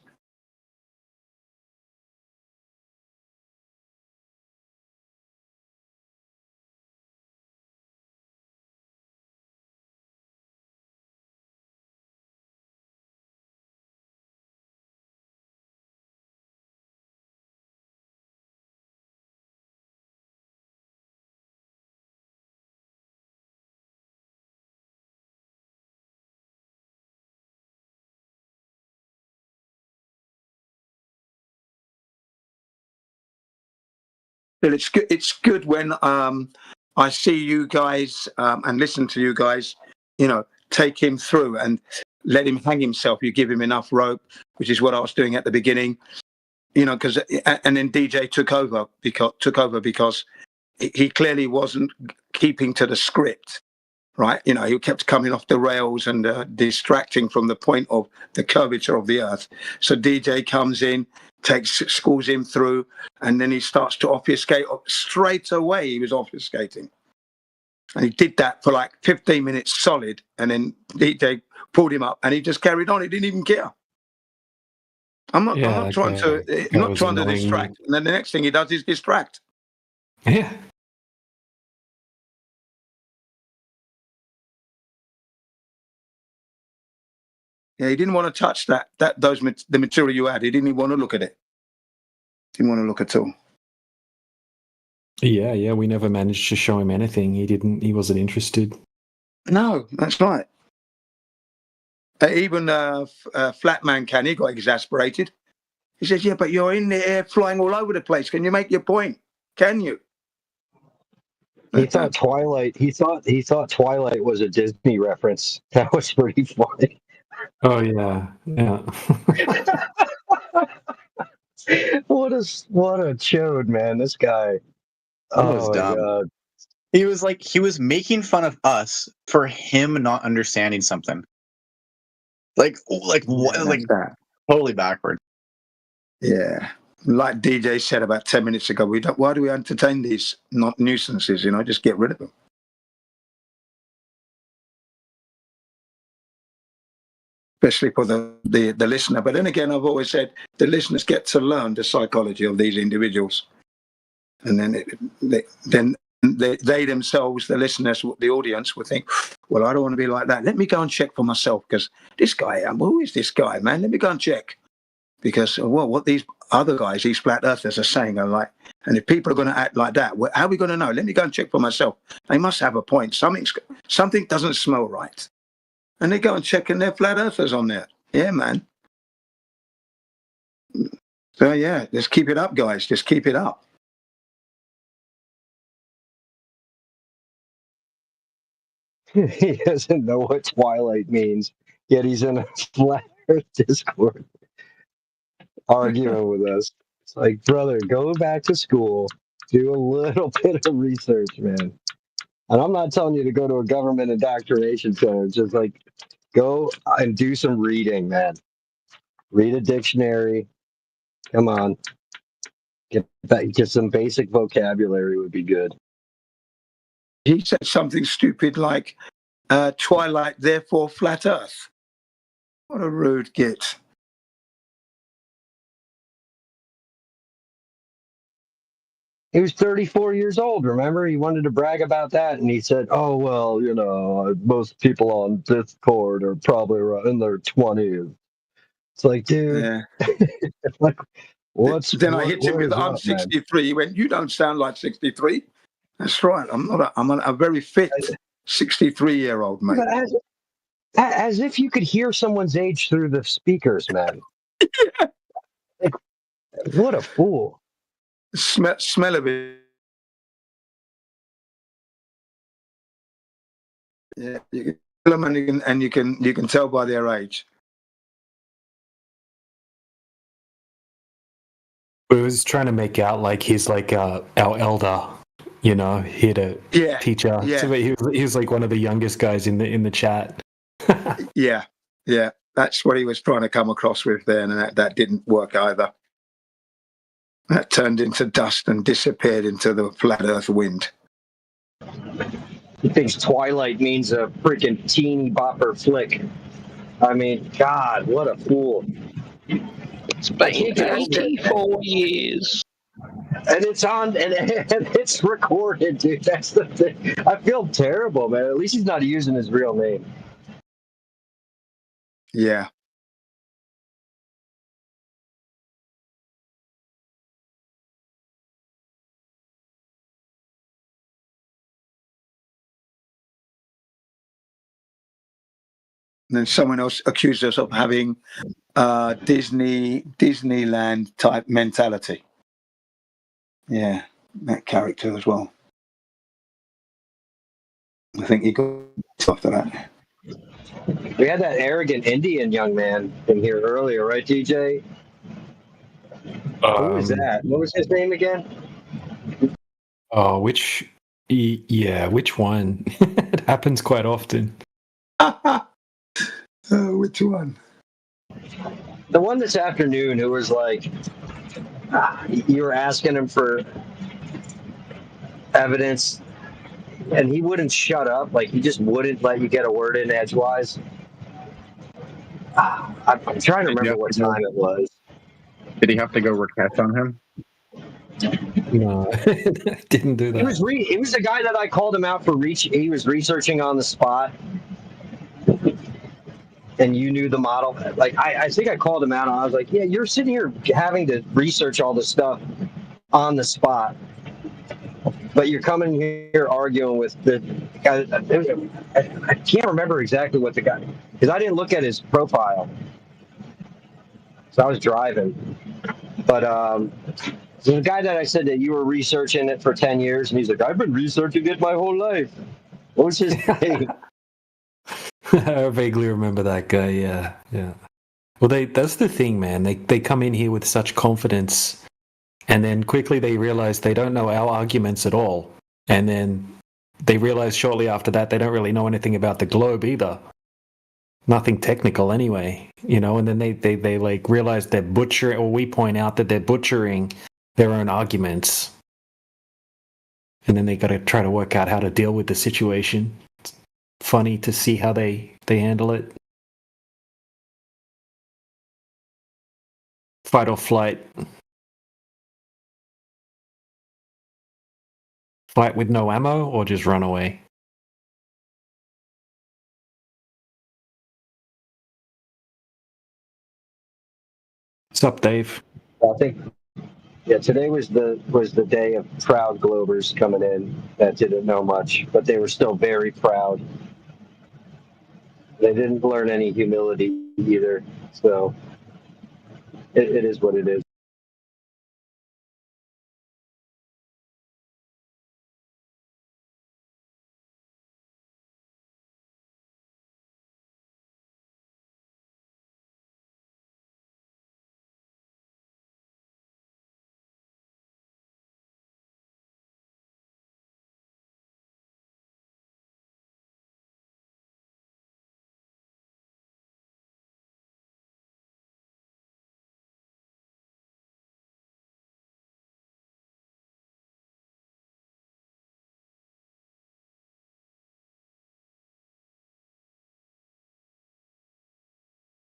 Well, it's good when I see you guys and listen to you guys, take him through and let him hang himself. You give him enough rope, which is what I was doing at the beginning, because and then DJ took over because he clearly wasn't keeping to the script, right? He kept coming off the rails and distracting from the point of the curvature of the earth. So DJ comes in, schools him through, and then he starts to obfuscate. Straight away, he was obfuscating. And he did that for like 15 minutes solid, and then DJ pulled him up, and he just carried on. He didn't even care. I'm not trying to distract. And then the next thing he does is distract. Yeah. Yeah, he didn't want to touch the material you had. He didn't even want to look at it. Didn't want to look at all. Yeah, we never managed to show him anything. He wasn't interested. No, that's right. Even Flatman he got exasperated. He says, "Yeah, but you're in the air flying all over the place. Can you make your point? Can you?" He thought Twilight was a Disney reference. That was pretty funny. Oh yeah. What a chode, man! This guy. That was dumb. God. He was making fun of us for him not understanding something. Like what? Like that. Totally backward. Yeah. Like DJ said about 10 minutes ago, why do we entertain these not nuisances? Just get rid of them. Especially for the listener. But then again, I've always said the listeners get to learn the psychology of these individuals. And then they themselves, the listeners, the audience, will think, well, I don't want to be like that. Let me go and check for myself, because this guy, who is this guy, man? Let me go and check. Because, well, what these other guys, these flat earthers are saying are like, and if people are going to act like that, how are we going to know? Let me go and check for myself. They must have a point. Something doesn't smell right. And they go and check, and they're flat earthers on there. Yeah, man. So, yeah, just keep it up, guys. Just keep it up. He doesn't know what Twilight means, yet he's in a flat earth Discord arguing with us. It's like, brother, go back to school, do a little bit of research, man. And I'm not telling you to go to a government indoctrination center. Just like, go and do some reading, man. Read a dictionary. Come on. Get some basic vocabulary would be good. He said something stupid like, Twilight, therefore flat earth. What a rude git. He was 34 years old, remember? He wanted to brag about that, and he said, oh, well, most people on Discord are probably around in their 20s. It's like, dude, yeah. like, I hit him with, I'm 63. Man? He went, you don't sound like 63. That's right. I'm a very fit 63-year-old, mate. But as if you could hear someone's age through the speakers, man. Yeah. Like, what a fool. Smell of it. Yeah, you can tell them, and you can tell by their age. We was trying to make out like he's like our elder, here to teach us. Yeah. So he was like one of the youngest guys in the chat. Yeah, that's what he was trying to come across with there, and that didn't work either. That turned into dust and disappeared into the flat earth wind. He thinks Twilight means a freaking teeny bopper flick. I mean, God, what a fool. It's been 84 years. And it's on, and it's recorded, dude. That's the thing. I feel terrible, man. At least he's not using his real name. Yeah. And then someone else accused us of having Disneyland type mentality. Yeah, that character as well. I think he got after that. We had that arrogant Indian young man in here earlier, right, DJ? Who was that? What was his name again? Oh, which one? It happens quite often. Which one? The one this afternoon who was like, you were asking him for evidence, and he wouldn't shut up. Like, he just wouldn't let you get a word in edgewise. I'm trying to remember what time it was. Did he have to go Rakesh on him? No, didn't do that. He was the guy that I called him out for he was researching on the spot. And you knew the model. Like, I think I called him out, and I was like, yeah, you're sitting here having to research all this stuff on the spot. But you're coming here arguing with the guy. I can't remember exactly what the guy, because I didn't look at his profile. So I was driving. But the guy that I said that you were researching it for 10 years, and he's like, I've been researching it my whole life. What was his name? I vaguely remember that guy. Yeah. Well, that's the thing, man. They come in here with such confidence, and then quickly they realize they don't know our arguments at all, and then they realize shortly after that they don't really know anything about the globe either. nothing technical anyway, you know. And then they like realize they're butchering, or we point out that they're butchering their own arguments, and then they got to try to work out how to deal with the situation. It's funny to see how they handle it. Fight or flight. Fight with no ammo, or just run away. What's up, Dave? I think, yeah, today was the day of proud Globers coming in that didn't know much, but they were still very proud. They didn't learn any humility either, so it is what it is.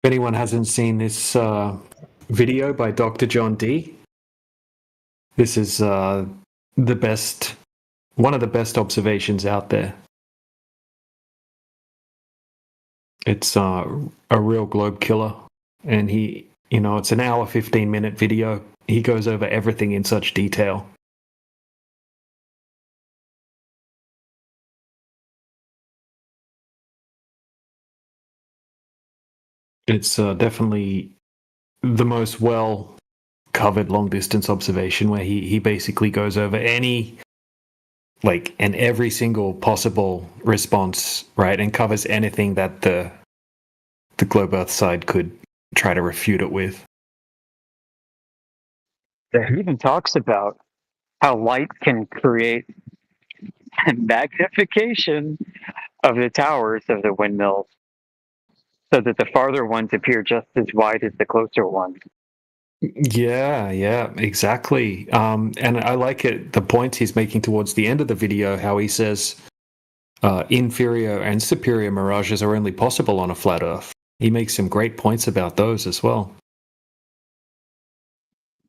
If anyone hasn't seen this video by Dr. John D, this is the best, one of the best observations out there. It's a real globe killer, and he, you know, it's an hour 15-minute video. He goes over everything in such detail. It's definitely the most well covered long distance observation, where he basically goes over any, like, and every single possible response, right, and covers anything that the Globe Earth side could try to refute it with. He even talks about how light can create magnification of the towers of the windmills, so that the farther ones appear just as wide as the closer ones. Yeah, exactly. And I like it, the points he's making towards the end of the video, how he says inferior and superior mirages are only possible on a flat Earth. He makes some great points about those as well.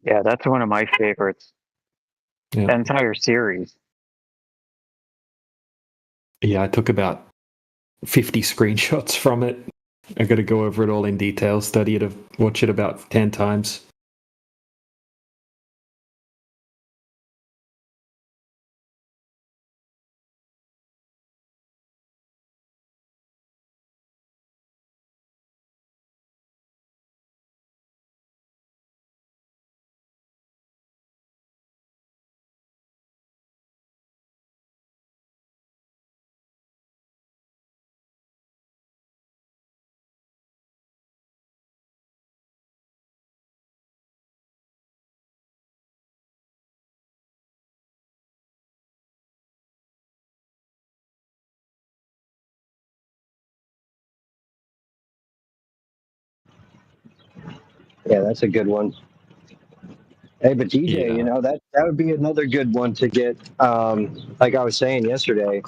Yeah, that's one of my favorites. Yeah. The entire series. Yeah, I took about 50 screenshots from it. I got to go over it all in detail, study it, watch it about 10 times. Yeah, that's a good one. Hey, but DJ, Yeah. you know, that would be another good one to get. Like I was saying yesterday,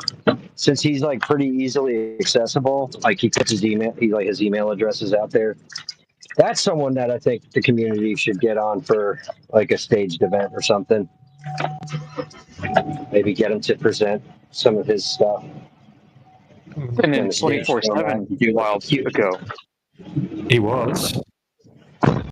since he's like pretty easily accessible, like he puts his email, his email addresses out there. That's someone that I think the community should get on for like a staged event or something. Maybe get him to present some of his stuff. And then 24/7 a while ago. He was.